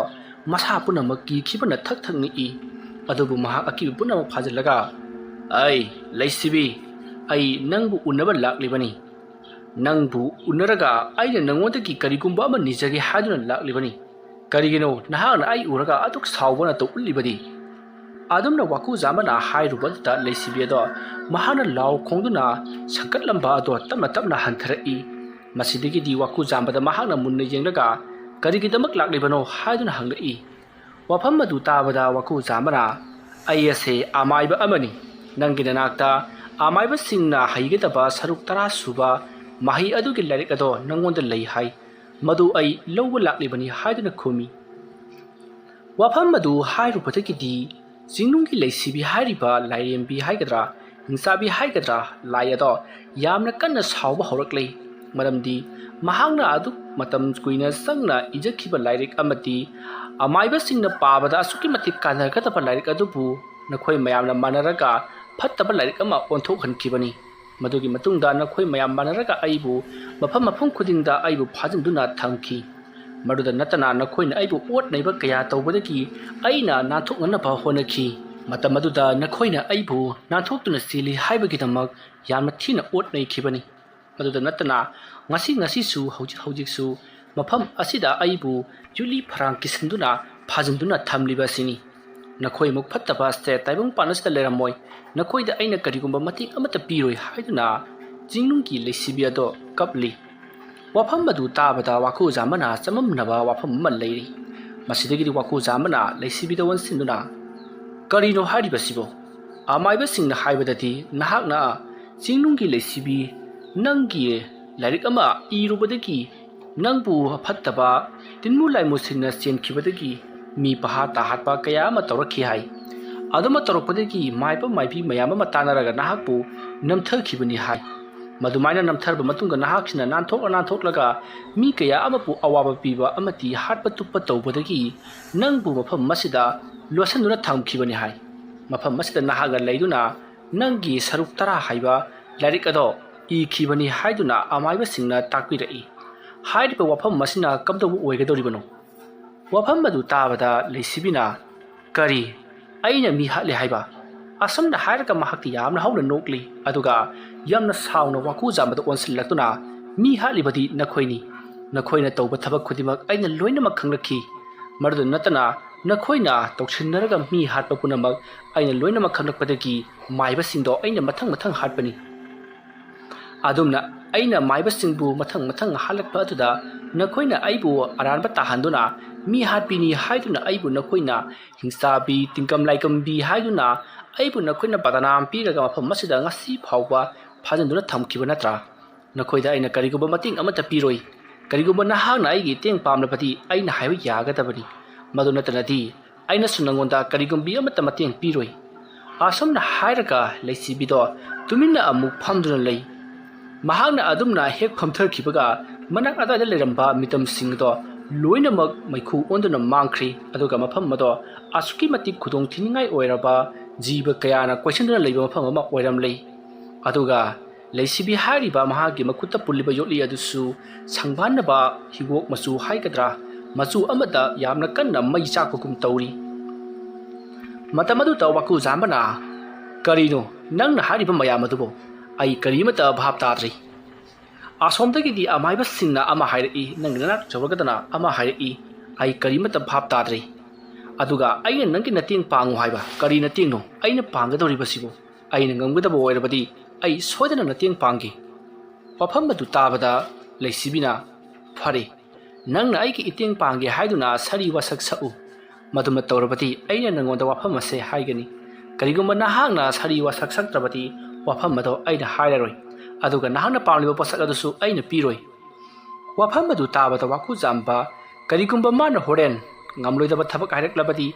ꯃꯁꯥ ꯄꯨꯝꯅꯃꯛ ꯀꯤꯈꯤꯕꯅ ꯊꯛ ꯅꯤꯛꯏ ꯑꯗꯨꯕꯨ ꯃꯍꯥꯛ ꯑꯀꯤꯕ ꯄꯨꯝꯅꯃꯛ ꯐꯥꯖꯤꯜꯂꯒ ꯑꯩ ꯂꯩꯁꯤꯕꯤ ꯑꯩ ꯅꯪꯕꯨ ꯎꯅꯕ ꯂꯥꯛꯂꯤꯕꯅꯤ ꯅꯪꯕꯨ ꯎꯅꯔꯒ ꯑꯩꯅ ꯅꯉꯣꯟꯗꯒꯤ ꯀꯔꯤꯒꯨꯝꯕ ꯑꯃ ꯅꯤꯖꯒꯦ ꯍꯥꯏꯗꯨꯅ ꯂꯥꯛꯂꯤꯕꯅꯤ ꯀꯔꯤꯒꯤꯅꯣ ꯅꯍꯥꯛꯅ ꯑꯩ ꯎꯔꯒ ꯑꯗꯨꯛ ꯁꯥꯎꯕ ꯅꯇꯧ ꯎꯠꯂꯤꯕꯗꯤ ꯑꯗꯨꯝꯅ ꯋꯥꯀꯨꯖꯥꯝꯕꯅ ꯍꯥꯏꯔꯨꯕꯗꯨꯗ ꯂꯩꯁꯤꯕꯤ ꯑꯗꯣ ꯃꯍꯥꯛꯅ ꯂꯥꯎ ꯈꯣꯡꯗꯨꯅ ꯁꯪꯀꯠꯂꯝꯕ ꯑꯗꯣ ꯇꯞꯅ ꯍꯟꯊꯔꯛꯏ ꯃꯁꯤꯗꯒꯤꯗꯤ ꯋꯥꯀꯨꯖꯥꯝꯕꯗ ꯃꯍꯥꯛꯅ ꯃꯨꯟꯅ ꯌꯦꯡꯂꯒ ꯀꯔꯤꯒꯤꯗꯃꯛ ꯂꯥꯛꯂꯤꯕꯅꯣ ꯍꯥꯏꯗꯨꯅ ꯍꯪꯂꯛꯏ ꯋꯥꯐꯝ ꯑꯗꯨ ꯇꯥꯕꯗ ꯋꯥꯀꯨꯖꯥꯝꯕꯅ ꯑꯩ ꯑꯁꯦ ꯑꯃꯥꯏꯕ ꯑꯃꯅꯤ ꯅꯪꯒꯤ ꯅꯅꯥꯛꯇ ꯑꯃꯥꯏꯕꯁꯤꯡꯅ ꯍꯩꯒꯗꯕ ꯁꯔꯨꯛ 10 ꯁꯨꯕ ꯃꯍꯩ ꯑꯗꯨꯒꯤ ꯂꯥꯏꯔꯤꯛ ꯑꯗꯣ ꯅꯪꯉꯣꯟꯗ ꯂꯩ ꯍꯥꯏ ꯃꯗꯨ ꯑꯩ ꯂꯧꯕ ꯂꯥꯛꯂꯤꯕꯅꯤ ꯍꯥꯏꯗꯨꯅ ꯈꯨꯝꯃꯤ ꯋꯥꯐꯝ ꯑꯗꯨ ꯍꯥꯏꯔꯨꯕꯗꯒꯤꯗꯤ ꯆꯤꯡꯅꯨꯡꯒꯤ ꯂꯩꯁꯤꯕꯤ ꯍꯥꯏꯔꯤꯕ ꯂꯥꯏꯔꯦꯝꯕꯤ ꯍꯥꯏꯒꯗ꯭ꯔꯥ ꯍꯤꯡꯆꯥꯕꯤ ꯍꯥꯏꯒꯗ꯭ꯔꯥ ꯂꯥꯏ ꯑꯗꯣ ꯌꯥꯝꯅ ꯀꯟꯅ ꯁꯥꯎꯕ ꯍꯧꯔꯛꯂꯦ ꯃꯔꯝꯗꯤ ꯃꯍꯥꯛꯅ ꯑꯗꯨꯛ ꯃꯇꯝ ꯀꯨꯏꯅ ꯆꯪꯅ ꯏꯖꯈꯤꯕ ꯂꯥꯏꯔꯤꯛ ꯑꯃꯗꯤ ꯑꯃꯥꯏꯕꯁꯤꯡꯅ ꯄꯥꯕꯗ ꯑꯁꯨꯛꯀꯤ ꯃꯇꯤꯛ ꯀꯥꯟꯅꯒꯗꯕ ꯂꯥꯏꯔꯤꯛ ꯑꯗꯨꯕꯨ ꯅꯈꯣꯏ ꯃꯌꯥꯝꯅ ꯃꯥꯟꯅꯔꯒ ꯐꯠꯇꯕ ꯂꯥꯏꯔꯤꯛ ꯑꯃ ꯑꯣꯟꯊꯣꯛꯍꯟꯈꯤꯕꯅꯤ ꯃꯗꯨꯒꯤ ꯃꯇꯨꯡꯗ ꯅꯈꯣꯏ ꯃꯌꯥꯝ ꯃꯥꯟꯅꯔꯒ ꯑꯩꯕꯨ ꯃꯐꯝ ꯈꯨꯗꯤꯡꯗ ꯑꯩꯕꯨ ꯐꯥꯖꯤꯟꯗꯨꯅ ꯊꯝꯈꯤ ꯃꯗꯨꯗ ꯅꯠꯇꯅ ꯅꯈꯣꯏꯅ ꯑꯩꯕꯨ ꯑꯣꯠ ꯅꯩꯕ ꯀꯌꯥ ꯇꯧꯕꯗꯒꯤ ꯑꯩꯅ ꯅꯥꯟꯊꯣꯛꯅꯅꯕ ꯍꯣꯠꯅꯈꯤ ꯃꯇꯝ ꯑꯗꯨꯗ ꯅꯈꯣꯏꯅ ꯑꯩꯕꯨ ꯅꯥꯟꯊꯣꯛꯇꯨꯅ ꯆꯦꯜꯂꯤ ꯍꯥꯏꯕꯒꯤꯗꯃꯛ ꯌꯥꯝꯅ ꯊꯤꯅ ꯑꯣꯠ ꯅꯩꯈꯤꯕꯅꯤ ꯃꯗꯨꯗ ꯅꯠꯇꯅ ꯉꯁꯤꯁꯨ ꯍꯧꯖꯤꯛꯁꯨ ꯃꯐꯝ ꯑꯁꯤꯗ ꯑꯩꯕꯨ ꯌꯨꯂꯤ ꯐꯔꯥꯡ ꯀꯤꯁꯤꯟꯗꯨꯅ ꯐꯥꯖꯤꯟꯗꯨꯅ ꯊꯝꯂꯤꯕ ꯑꯁꯤꯅꯤ ꯅꯈꯣꯏꯃꯨꯛ ꯐꯠꯇꯕ ꯑꯁꯦ ꯇꯥꯏꯕꯪꯄꯥꯟ ꯑꯁꯤꯗ ꯂꯩꯔꯝꯃꯣꯏ ꯅꯈꯣꯏꯗ ꯑꯩꯅ ꯀꯔꯤꯒꯨꯝꯕ ꯃꯇꯦꯡ ꯑꯃꯠꯇ ꯄꯤꯔꯣꯏ ꯍꯥꯏꯗꯨꯅ ꯆꯤꯡꯅꯨꯡꯒꯤ ꯂꯩꯁꯤꯕꯤ ꯑꯗꯣ ꯀꯞꯂꯤ ꯋꯥꯐꯝ ꯑꯗꯨ ꯇꯥꯕꯗ ꯋꯥꯀꯨꯖꯥꯝꯕꯅ ꯆꯃꯝꯅꯕ ꯋꯥꯐꯝ ꯑꯃ ꯂꯩꯔꯤ ꯃꯁꯤꯗꯒꯤꯗꯤ ꯋꯥꯀꯨꯖꯥꯝꯕꯅ ꯂꯩꯁꯤꯕꯤꯗ ꯑꯣꯟꯁꯤꯟꯗꯨꯅ ꯀꯔꯤꯅꯣ ꯍꯥꯏꯔꯤꯕꯁꯤꯕꯣ ꯑꯃꯥꯏꯕꯁꯤꯡꯅ ꯍꯥꯏꯕꯗꯗꯤ ꯅꯍꯥꯛꯅ ꯆꯤꯡꯅꯨꯡꯒꯤ ꯂꯩꯁꯤꯕꯤ ꯅꯪꯒꯤ ꯂꯥꯏꯔꯤꯛ ꯑꯃ ꯏꯔꯨꯕꯗꯒꯤ ꯅꯪꯕꯨ ꯐꯠꯇꯕ ꯇꯤꯟꯃꯨ ꯂꯥꯏꯃꯨꯁꯤꯡꯅ ꯆꯦꯟꯈꯤꯕꯗꯒꯤ ꯃꯤ ꯄꯍꯥ ꯇꯥꯍꯠꯄ ꯀꯌꯥ ꯑꯃ ꯇꯧꯔꯛꯈꯤ ꯍꯥꯏ ꯑꯗꯨꯃ ꯇꯧꯔꯛꯄꯗꯒꯤ ꯃꯥꯏꯕ ꯃꯥꯏꯕꯤ ꯃꯌꯥꯝ ꯑꯃ ꯇꯥꯟꯅꯔꯒ ꯅꯍꯥꯛꯄꯨ ꯅꯝꯊꯈꯤꯕꯅꯤ ꯍꯥꯏ ꯃꯗꯨꯃꯥꯏꯅ ꯅꯝꯊꯔꯕ ꯃꯇꯨꯡꯗ ꯅꯍꯥꯛꯁꯤꯅ ꯅꯥꯟꯊꯣꯛꯂꯒ ꯃꯤ ꯀꯌꯥ ꯑꯃꯕꯨ ꯑꯋꯥꯕ ꯄꯤꯕ ꯑꯃꯗꯤ ꯍꯥꯠꯄ ꯇꯨꯞꯄ ꯇꯧꯕꯗꯒꯤ ꯅꯪꯕꯨ ꯃꯐꯝ ꯑꯁꯤꯗ ꯂꯣꯠꯁꯤꯟꯗꯨꯅ ꯊꯝꯈꯤꯕꯅꯤ ꯍꯥꯏ ꯃꯐꯝ ꯑꯁꯤꯗ ꯅꯍꯥꯛꯅ ꯂꯩꯗꯨꯅ ꯅꯪꯒꯤ ꯁꯔꯨꯛ 10 ꯍꯥꯏꯕ ꯂꯥꯏꯔꯤꯛ ꯑꯗꯣ ꯏꯈꯤꯕꯅꯤ ꯍꯥꯏꯗꯨꯅ ꯑꯃꯥꯏꯕꯁꯤꯡꯅ ꯇꯥꯛꯄꯤꯔꯛꯏ ꯍꯥꯏꯔꯤꯕ ꯋꯥꯐꯝ ꯑꯁꯤꯅ ꯀꯝꯗꯧꯕ ꯑꯣꯏꯒꯗꯧꯔꯤꯕꯅꯣ ꯋꯥꯐꯝ ꯑꯗꯨ ꯇꯥꯕꯗ ꯂꯩꯁꯤꯕꯤꯅ ꯀꯔꯤ ꯑꯩꯅ ꯃꯤ ꯍꯥꯠꯂꯦ ꯍꯥꯏꯕ ꯑꯁꯨꯝꯅ ꯍꯥꯏꯔꯒ ꯃꯍꯥꯛꯇꯤ ꯌꯥꯝꯅ ꯍꯧꯅ ꯅꯣꯛꯂꯤ ꯑꯗꯨꯒ ꯌꯥꯝꯅ ꯁꯥꯎꯅ ꯋꯥꯀꯨꯖꯥꯝꯕꯗ ꯑꯣꯟꯁꯤꯜꯂꯛꯇꯨꯅ ꯃꯤ ꯍꯥꯠꯂꯤꯕꯗꯤ ꯅꯈꯣꯏꯅ ꯇꯧꯕ ꯊꯕꯛ ꯈꯨꯗꯤꯡꯃꯛ ꯑꯩꯅ ꯂꯣꯏꯅꯃꯛ ꯈꯪꯂꯛꯈꯤ ꯃꯗꯨꯗ ꯅꯠꯇꯅ नखोइना तौसिन्नरगा मी हाटपा पुनमक आइना लोइनमक खंगलकपदगी माइबसिंगदो आइना मथंग मथंग हाटपनी अदुमना आइना माइबसिंगबु मथंग मथंग हालकपा अदुदा नखोइना आइबु अरानबा ताहान्दुना मी हाटपिनी हाइदुना आइबु नखोइना हिंसाबी तिंकम लाइकमबी हाइदुना आइबु नखोइना बदनाम पीरगा मफम मसिदा ngasi फावबा फाजनदुना थमखिबा नत्रा नखोइदा आइना करिगुबा मतिंग अमता पीरोइ करिगुबा नहागना आइगी तेंग पामलपति आइना हाइबा यागदबनी मदु नतनदी आइना सुनंगोंदा करिगुंबी अमता मतेंग पीरोइ आसमना हाइरगा लैसिबिदो तुमिन्ना अमुक फमदुना लै महागना अदुमना हेक फमथरखिबगा मनाक अदादा लेरंबा मितम सिंगदो लोइनमक मैखु ओंदुना मांखरि अदुगा मफम मदो आसुकी मति खुदोंग थिनिंगाइ ओइरबा जीव कयाना क्वेश्चनदुना लैबा मफम अमा ओइरम लै अदुगा लैसिबि हारिबा महागी मकुत्ता पुल्लिबा योटलि अदुसु संगबानबा हिगोक मचु हाइगद्रा मचु अमदा यामना कन्ना मै चाककुम तौरी मतमदु तवकु जामबना करिनो नंगना हारिबा मयाम अदुबो आई करिमता भाब ताद्रि आसोमदगिदि अमाइबसिंगना अमा हाइरई नंगना चौरगदना अमा हाइरई आई करिमता भाब ताद्रि अदुगा आइना नंगी नतेंग पांगु हाइबा करि नतेंगनो आइना पांगदौरिबसिबो आइना ngamgदबो ओइरबदि आई सोदना नतेंग पांगे वफम मदु ताबदा लैसिबिना फरे नंगना आइगी इतेंग पांगे हाइदुना सरी वसक सउ मदुमना तौरबदि आइना नंगोंदा वफम असे हाइगनी करिगुम्बा नहागना सरी वसक सक्त्रबदि वफम मदो आइना हाइररोइ अदुगा नहागना पांगलिबा पसक अदुसु आइना पिरोइ वफम मदु ताबदा वाकु जाम्बा करिगुम्बा माना होरेन ngamloidaba thabak hairaklabadi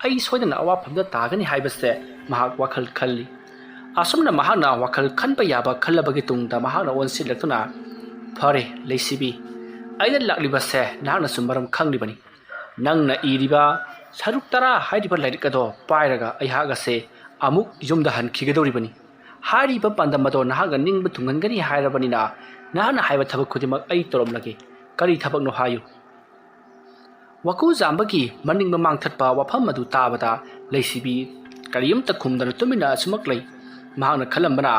ai soidana awafamda tagani haibase mahak wakhal khalli asumna mahana wakhal khanpa yaba khallabagi tungda mahana onsilaktuna phare leisibi aina laklibase nahna sumbaram khanglibani nangna iriba saruk tara hairiba lairikado pairaga aihaga se amuk yumda hankhigedoribani hariba pandamado nahaga ningba tungangani hairabani na nahna haiba thabak khudimak ai toromlage kari thabak no hayu वकु जाम्बगी मनिंग ममांग थटपा वफम मदु ताबदा लैसिबी करियमता खुमदना तुमिना असुमक लै महागना खलंबना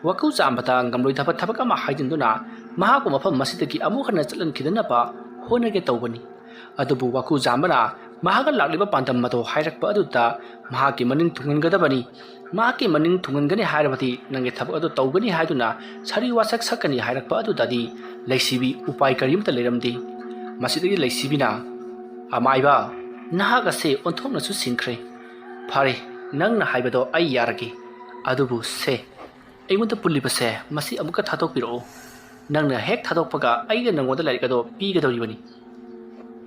वकु जाम्बदा ngamloidaba thabak ama haidinduna महाको मफम मसिदगी अमुखना चलनखिदनबा होनगे तौबनी अदुबु वकु जाम्बना महागा लाक्लिबा पांदम मदो हाइरकपा अदुदा महाकी मनिंग थुंगनगदबनी महाकी मनिंग थुंगनगनी हाइरबदी नंगे थबक अदु तौगनी हाइदुना सरी वासक सकनी हाइरकपा अदुदादी लैसिबी उपाय करियमता लेरमदी मसिदगी लैसिबिना अमाइबा नहागसे ओंथोंनसु सिंख्रे फारे ꯅꯪꯅ ꯍꯥꯏꯕꯗꯣ ꯑꯩ ꯌꯥꯔꯒꯦ ꯑꯗꯨꯕꯨ ꯁꯦ ꯑꯩꯉꯣꯟꯗ ꯄꯨꯜꯂꯤꯕꯁꯦ ꯃꯁꯤ ꯑꯃꯨꯛꯀ ꯊꯥꯗꯣꯛꯄꯤꯔꯛꯑꯣ ꯅꯪꯅ ꯍꯦꯛ ꯊꯥꯗꯣꯛꯄꯒ ꯑꯩꯒ ꯅꯪꯉꯣꯟꯗ ꯂꯥꯏꯔꯤꯛ ꯑꯗꯣ ꯄꯤꯒꯗꯧꯔꯤꯕꯅꯤ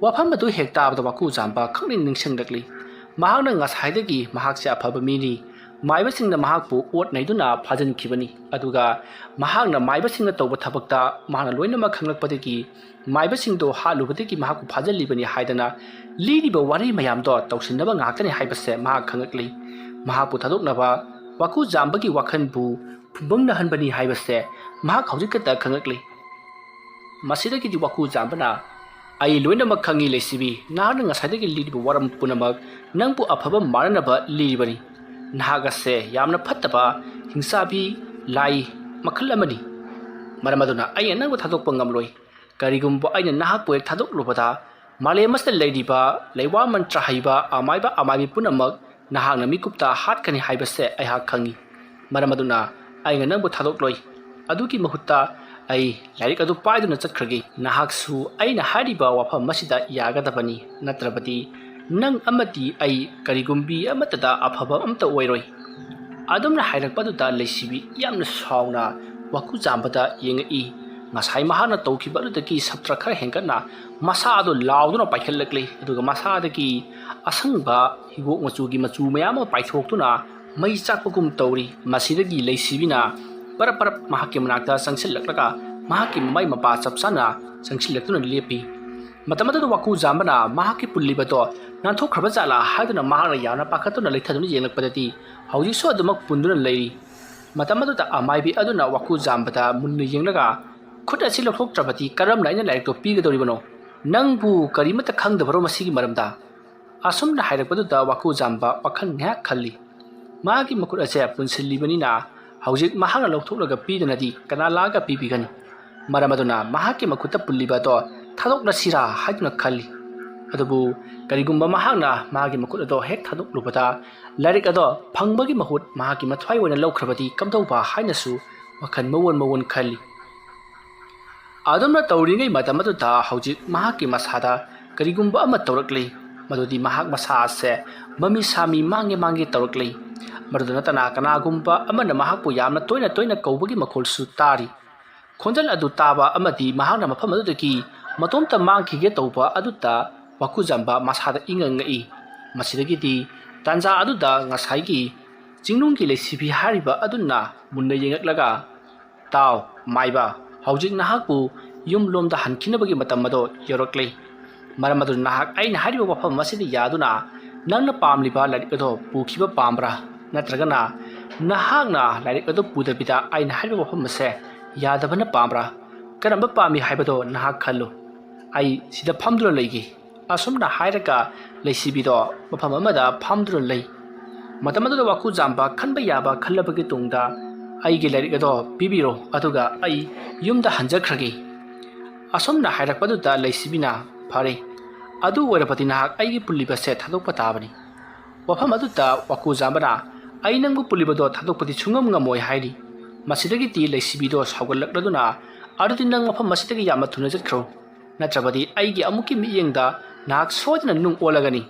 ꯋꯥꯐꯝ ꯑꯗꯨ ꯍꯦꯛ ꯇꯥꯕꯗ ꯋꯥꯀꯨ ꯖꯥꯝꯕ ꯈꯪꯅꯤꯡ ꯅꯤꯡꯁꯤꯡꯂꯛꯂꯤ ꯃꯍꯥꯛꯅ ꯉꯁꯥꯏꯗꯒꯤ ꯃꯍꯥꯛꯁꯦ ꯑꯐꯕ ꯃꯤꯅꯤ ꯃꯥꯏꯕꯁꯤꯡꯅ ꯃꯍꯥꯛꯄꯨ ꯑꯣꯠ ꯅꯩꯗꯨꯅ ꯐꯥꯖꯤꯟꯈꯤꯕꯅꯤ ꯑꯗꯨꯒ ꯃꯍꯥꯛꯅ ꯃꯥꯏꯕꯁꯤꯡꯅ ꯇꯧꯕ ꯊꯕꯛꯇ ꯃꯍꯥꯛꯅ ꯂꯣꯏꯅꯃꯛ ꯈꯪꯂꯛꯄꯗꯒꯤ ꯃꯥꯏꯕꯁꯤꯡꯗꯣ ꯍꯥꯠꯂꯨꯕꯗꯒꯤ ꯃꯍꯥꯛꯄꯨ ꯐꯥꯖꯤꯜꯂꯤꯕꯅꯤ ꯍꯥꯏꯗꯅ ꯂꯤꯔꯤꯕ ꯋꯥꯔꯤ ꯃꯌꯥꯝꯗꯣ ꯇꯧꯁꯤꯟꯅꯕ ꯉꯥꯛꯇꯅꯤ ꯍꯥꯏꯕꯁꯦ ꯃꯍꯥꯛ ꯈꯪꯂꯛꯂꯤ ꯃꯍꯥꯛꯄꯨ ꯊꯥꯗꯣꯛꯅꯕ ꯋꯥꯀꯨ ꯖꯥꯝꯕꯒꯤ ꯋꯥꯈꯜꯕꯨ ꯐꯨꯝꯕꯪꯅꯍꯟꯕꯅꯤ ꯍꯥꯏꯕꯁꯦ ꯃꯍꯥꯛ ꯍꯧꯖꯤꯛꯈꯛꯇ ꯈꯪꯂꯛꯂꯤ ꯃꯁꯤꯗꯒꯤꯗꯤ ꯋꯥꯀꯨ ꯖꯥꯝꯕꯅ ꯑꯩ ꯂꯣꯏꯅꯃꯛ ꯈꯪꯉꯤ ꯂꯩꯁꯤꯕꯤ ꯅꯍꯥꯛꯅ ꯉꯁꯥꯏꯗꯒꯤ ꯂꯤꯔꯤꯕ ꯋꯥꯔꯝ ꯄꯨꯝꯅꯃꯛ ꯅꯪꯕꯨ ꯑꯐꯕ ꯃꯥꯟꯅꯅꯕ ꯂꯤꯔꯤꯕꯅꯤ ꯅꯍꯥꯛ ꯑꯁꯦ ꯌꯥꯝꯅ ꯐꯠꯇꯕ ꯍꯤꯡꯁꯥꯕꯤ ꯂꯥꯏ ꯃꯈꯜ ꯑꯃꯅꯤ ꯃꯔꯝ ꯑꯗꯨꯅ ꯑꯩꯅ ꯅꯪꯕꯨ ꯊꯥꯗꯣꯛꯄ ꯉꯝꯂꯣꯏ ꯀꯔꯤꯒꯨꯝꯕ ꯑꯩꯅ ꯅꯍꯥꯛꯄꯨ ꯍꯦꯛ ꯊꯥꯗꯣꯛꯂꯨꯕꯗ ꯃꯥꯂꯦꯝ ꯑꯁꯤꯗ ꯂꯩꯔꯤꯕ ꯂꯩꯋꯥ ꯃꯟꯇ꯭ꯔ ꯍꯩꯕ ꯑꯃꯥꯏꯕꯤ ꯄꯨꯝꯅꯃꯛ ꯅꯍꯥꯛꯅ ꯃꯤꯀꯨꯞꯇ ꯍꯥꯠꯀꯅꯤ ꯍꯥꯏꯕꯁꯦ ꯑꯩꯍꯥꯛ ꯈꯪꯉꯤ ꯃꯔꯝ ꯑꯗꯨꯅ ꯑꯩꯅ ꯅꯪꯕꯨ ꯊꯥꯗꯣꯛꯂꯣꯏ ꯑꯗꯨꯒꯤ ꯃꯍꯨꯠꯇ ꯑꯩ ꯂꯥꯏꯔꯤꯛ ꯑꯗꯨ ꯄꯥꯏꯗꯨꯅ ꯆꯠꯈ꯭ꯔꯒꯦ ꯅꯍꯥꯛꯁꯨ ꯑꯩꯅ ꯍꯥꯏꯔꯤꯕ ꯋꯥꯐꯝ ꯑꯁꯤꯗ ꯌꯥꯒꯗꯕꯅꯤ ꯅꯠꯇ꯭ꯔꯕꯗꯤ ꯅꯪ ꯑꯃꯗꯤ ꯑꯩ ꯀꯔꯤꯒꯨꯝꯕꯤ ꯑꯃꯠꯇꯗ ꯑꯐꯕ ꯑꯝꯇ ꯑꯣꯏꯔꯣꯏ ꯑꯗꯨꯝꯅ ꯍꯥꯏꯔꯛꯄꯗꯨꯗ ꯂꯩꯁꯤꯕꯤ ꯌꯥꯝꯅ ꯁꯥꯎꯅ ꯋꯥꯀꯨ ꯖꯥꯝꯕꯗ ꯌꯦꯡꯉꯛꯏ ꯉꯁꯥꯏ ꯃꯍꯥꯛꯅ ꯇꯧꯈꯤꯕ ꯑꯗꯨꯗꯒꯤ ꯁꯞꯇ꯭ꯔ ꯈꯔ ꯍꯦꯟꯒꯠꯅ ꯃꯁꯥ ꯑꯗꯨ ꯂꯥꯎꯗꯨꯅ ꯄꯥꯏꯈꯠꯂꯛꯂꯤ ꯑꯗꯨꯒ ꯃꯁꯥꯗꯒꯤ ꯑꯁꯪꯕ ꯍꯤꯒꯣꯛ ꯃꯆꯨꯒꯤ ꯃꯆꯨ ꯃꯌꯥꯝ ꯑꯃ ꯄꯥꯏꯊꯣꯛꯇꯨꯅ ꯃꯩ ꯆꯥꯛꯄꯒꯨꯝ ꯇꯧꯔꯤ ꯃꯁꯤꯗꯒꯤ ꯂꯩꯁꯤꯕꯤꯅ ꯄꯔꯞ ꯄꯔꯞ ꯃꯍꯥꯛꯀꯤ ꯃꯅꯥꯛꯇ ꯆꯪꯁꯤꯜꯂꯛꯂꯒ ꯃꯍꯥꯛꯀꯤ ꯃꯃꯥꯏ ꯃꯄꯥ ꯆꯞ ꯆꯥꯅ ꯆꯪꯁꯤꯜꯂꯛꯇꯨꯅ ꯂꯦꯞꯄꯤ ꯃꯇꯝ ꯑꯗꯨꯗ ꯋꯥꯀꯨ ꯖꯥꯝꯕꯅ ꯃꯍꯥꯛꯀꯤ ꯄꯨꯜꯂꯤꯕꯗꯣ ꯅꯥꯟꯊꯣꯛꯈ꯭ꯔꯕ ꯖꯥꯠꯂꯥ ꯍꯥꯏꯗꯨꯅ ꯃꯍꯥꯛꯅ ꯌꯥꯝꯅ ꯄꯥꯈꯠꯇꯨꯅ ꯂꯩꯊꯗꯨꯅ ꯌꯦꯡꯂꯛꯄꯗꯗꯤ ꯍꯧꯖꯤꯛꯁꯨ ꯑꯗꯨꯃꯛ ꯄꯨꯟꯗꯨꯅ ꯂꯩꯔꯤ ꯃꯇꯝ ꯑꯗꯨꯗ ꯑꯃꯥꯏꯕꯤ ꯑꯗꯨꯅ ꯋꯥꯀꯨ ꯖꯥꯝꯕꯗ ꯃꯨꯟꯅ ꯌꯦꯡꯂꯒ ꯈꯨꯠ ꯑꯁꯤ ꯂꯧꯊꯣꯛꯇ꯭ꯔꯕꯗꯤ ꯀꯔꯝꯅ ꯑꯩꯅ ꯂꯥꯏꯔꯤꯛꯇꯣ ꯄꯤꯒꯗꯧꯔꯤꯕꯅꯣ ꯅꯪꯕꯨ ꯀꯔꯤꯃꯠꯇ ꯈꯪꯗꯕꯔꯣ ꯃꯁꯤꯒꯤ ꯃꯔꯝꯗ ꯑꯁꯨꯝꯅ ꯍꯥꯏꯔꯛꯄꯗꯨꯗ ꯋꯥꯀꯨ ꯖꯥꯝꯕ ꯋꯥꯈꯜ ꯉꯥꯏꯍꯥꯛ ꯈꯜꯂꯤ ꯃꯥꯒꯤ ꯃꯈꯨꯠ ꯑꯁꯦ ꯄꯨꯟꯁꯤꯜꯂꯤꯕꯅꯤꯅ ꯍꯧꯖꯤꯛ ꯃꯍꯥꯛꯅ ꯂꯧꯊꯣꯛꯂꯒ ꯄꯤꯗꯅꯗꯤ ꯀꯅꯥ ꯂꯥꯛꯑꯒ ꯄꯤꯕꯤꯒꯅꯤ ꯃꯔꯝ ꯑꯗꯨꯅ ꯃꯍꯥꯛꯀꯤ ꯃꯈꯨꯠꯇ ꯄꯨꯜꯂꯤꯕꯗꯣ ꯊꯥꯗꯣꯛꯂꯁꯤꯔꯥ ꯍꯥꯏꯗꯨꯅ ꯈꯜꯂꯤ ꯑꯗꯨꯕꯨ ꯀꯔꯤꯒꯨꯝꯕ ꯃꯍꯥꯛꯅ ꯃꯥꯒꯤ ꯃꯈꯨꯠ ꯑꯗꯣ ꯍꯦꯛ ꯊꯥꯗꯣꯛꯂꯨꯕꯗ ꯂꯥꯏꯔꯤꯛ ꯑꯗꯣ ꯐꯪꯕꯒꯤ ꯃꯍꯨꯠ ꯃꯍꯥꯛꯀꯤ ꯃꯊ꯭ꯋꯥꯏ ꯑꯣꯏꯅ ꯂꯧꯈ꯭ꯔꯕꯗꯤ ꯀꯝꯗꯧꯕ ꯍꯥꯏꯅꯁꯨ ꯋꯥꯈꯜ ꯃꯋꯣꯟ ꯈꯜꯂꯤ ꯑꯗꯨꯝꯅ ꯇꯧꯔꯤꯉꯩ ꯃꯇꯝ ꯑꯗꯨꯗ ꯍꯧꯖꯤꯛ ꯃꯍꯥꯛꯀꯤ ꯃꯁꯥꯗ ꯀꯔꯤꯒꯨꯝꯕ ꯑꯃ ꯇꯧꯔꯛꯂꯤ ꯃꯗꯨꯗꯤ ꯃꯍꯥꯛ ꯃꯁꯥ ꯑꯁꯦ ꯃꯃꯤ ꯁꯥꯃꯤ ꯃꯥꯡꯒꯦ ꯇꯧꯔꯛꯂꯤ ꯃꯗꯨꯗ ꯅꯠꯇꯅ ꯀꯅꯥꯒꯨꯝꯕ ꯑꯃꯅ ꯃꯍꯥꯛꯄꯨ ꯌꯥꯝꯅ ꯇꯣꯏꯅ ꯀꯧꯕꯒꯤ ꯃꯈꯣꯜꯁꯨ ꯇꯥꯔꯤ ꯈꯣꯟꯖꯦꯜ ꯑꯗꯨ ꯇꯥꯕ ꯑꯃꯗꯤ ꯃꯍꯥꯛꯅ ꯃꯐꯝ ꯑꯗꯨꯗꯒꯤ ꯃꯇꯣꯝꯇ ꯃꯥꯡꯈꯤꯒꯦ ꯇꯧꯕ ꯑꯗꯨꯗ ꯋꯥꯀꯨ ꯖꯥꯝꯕ ꯃꯁꯥꯗ ꯏꯉꯛꯉꯛꯏ ꯃꯁꯤꯗꯒꯤꯗꯤ ꯇꯥꯟꯖꯥ ꯑꯗꯨꯗ ꯉꯁꯥꯏꯒꯤ ꯆꯤꯡꯅꯨꯡꯒꯤ ꯂꯩꯁꯤꯕꯤ ꯍꯥꯏꯔꯤꯕ ꯑꯗꯨꯅ ꯃꯨꯟꯅ ꯌꯦꯡꯉꯛꯂꯒ ꯇꯥꯎ ꯃꯥꯏꯕ ꯍꯧꯖꯤꯛ ꯅꯍꯥꯛꯄꯨ ꯌꯨꯝꯂꯣꯝꯗ ꯍꯟꯈꯤꯅꯕꯒꯤ ꯃꯇꯝ ꯑꯗꯣ ꯌꯧꯔꯛꯂꯤ ꯃꯔꯝ ꯑꯗꯨꯅ ꯅꯍꯥꯛ ꯑꯩꯅ ꯍꯥꯏꯔꯤꯕ ꯋꯥꯐꯝ ꯑꯁꯤꯗ ꯌꯥꯗꯨꯅ ꯅꯪꯅ ꯄꯥꯝꯂꯤꯕ ꯂꯥꯏꯔꯤꯛ ꯑꯗꯣ ꯄꯨꯈꯤꯕ ꯄꯥꯝꯕ꯭ꯔꯥ ꯅꯠꯇ꯭ꯔꯒꯅ ꯅꯍꯥꯛꯅ ꯂꯥꯏꯔꯤꯛ ꯑꯗꯨ ꯄꯨꯗꯕꯤꯗ ꯑꯩꯅ ꯍꯥꯏꯔꯤꯕ ꯋꯥꯐꯝ ꯑꯁꯦ ꯌꯥꯗꯕꯅ ꯄꯥꯝꯕ꯭ꯔꯥ ꯀꯔꯝꯕ ꯄꯥꯝꯃꯤ ꯍꯥꯏꯕꯗꯣ ꯅꯍꯥꯛ ꯈꯜꯂꯨ ꯑꯩ ꯁꯤꯗ ꯐꯝꯗꯨꯅ ꯂꯩꯒꯦ ꯑꯁꯨꯝꯅ ꯍꯥꯏꯔꯒ ꯂꯩꯁꯤꯕꯤꯗꯣ ꯃꯐꯝ ꯑꯃꯗ ꯐꯝꯗꯨꯅ ꯂꯩ ꯃꯇꯝ ꯑꯗꯨꯗ ꯋꯥꯀꯨ ꯖꯥꯝꯕ ꯈꯟꯕ ꯌꯥꯕ ꯈꯜꯂꯕꯒꯤ ꯇꯨꯡꯗ ꯑꯩꯒꯤ ꯂꯥꯏꯔꯤꯛ ꯑꯗꯣ ꯄꯤꯕꯤꯔꯣ ꯑꯗꯨꯒ ꯑꯩ ꯌꯨꯝꯗ ꯍꯟꯖꯈ꯭ꯔꯒꯦ ꯑꯁꯨꯝꯅ ꯍꯥꯏꯔꯛꯄꯗꯨꯗ ꯂꯩꯁꯤꯕꯤꯅ ꯐꯔꯦ ꯑꯗꯨ ꯑꯣꯏꯔꯕꯗꯤ ꯅꯍꯥꯛ ꯑꯩꯒꯤ ꯄꯨꯜꯂꯤꯕꯁꯦ ꯊꯥꯗꯣꯛꯄ ꯇꯥꯕꯅꯤ ꯋꯥꯐꯝ ꯑꯗꯨꯗ ꯋꯥꯀꯨ ꯖꯥꯝꯕꯅ ꯑꯩ ꯅꯪꯕꯨ ꯄꯨꯜꯂꯤꯕꯗꯣ ꯊꯥꯗꯣꯛꯄꯗꯤ ꯁꯨꯡꯉꯝ ꯉꯝꯃꯣꯏ ꯍꯥꯏꯔꯤ ꯃꯁꯤꯗꯒꯤꯗꯤ ꯂꯩꯁꯤꯕꯤꯗꯣ ꯁꯥꯎꯒꯠꯂꯛꯂꯗꯨꯅ ꯑꯗꯨꯗꯤ ꯅꯪ ꯃꯐꯝ ꯑꯁꯤꯗꯒꯤ ꯌꯥꯝꯅ ꯊꯨꯅ ꯆꯠꯈ꯭ꯔꯣ ꯅꯠꯇ꯭ꯔꯕꯗꯤ ꯑꯩꯒꯤ ꯑꯃꯨꯛꯀꯤ ꯃꯤꯠꯌꯦꯡꯗ ꯅꯍꯥꯛ ꯁꯣꯏꯗꯅ ꯅꯨꯡ ꯑꯣꯜꯂꯒꯅꯤ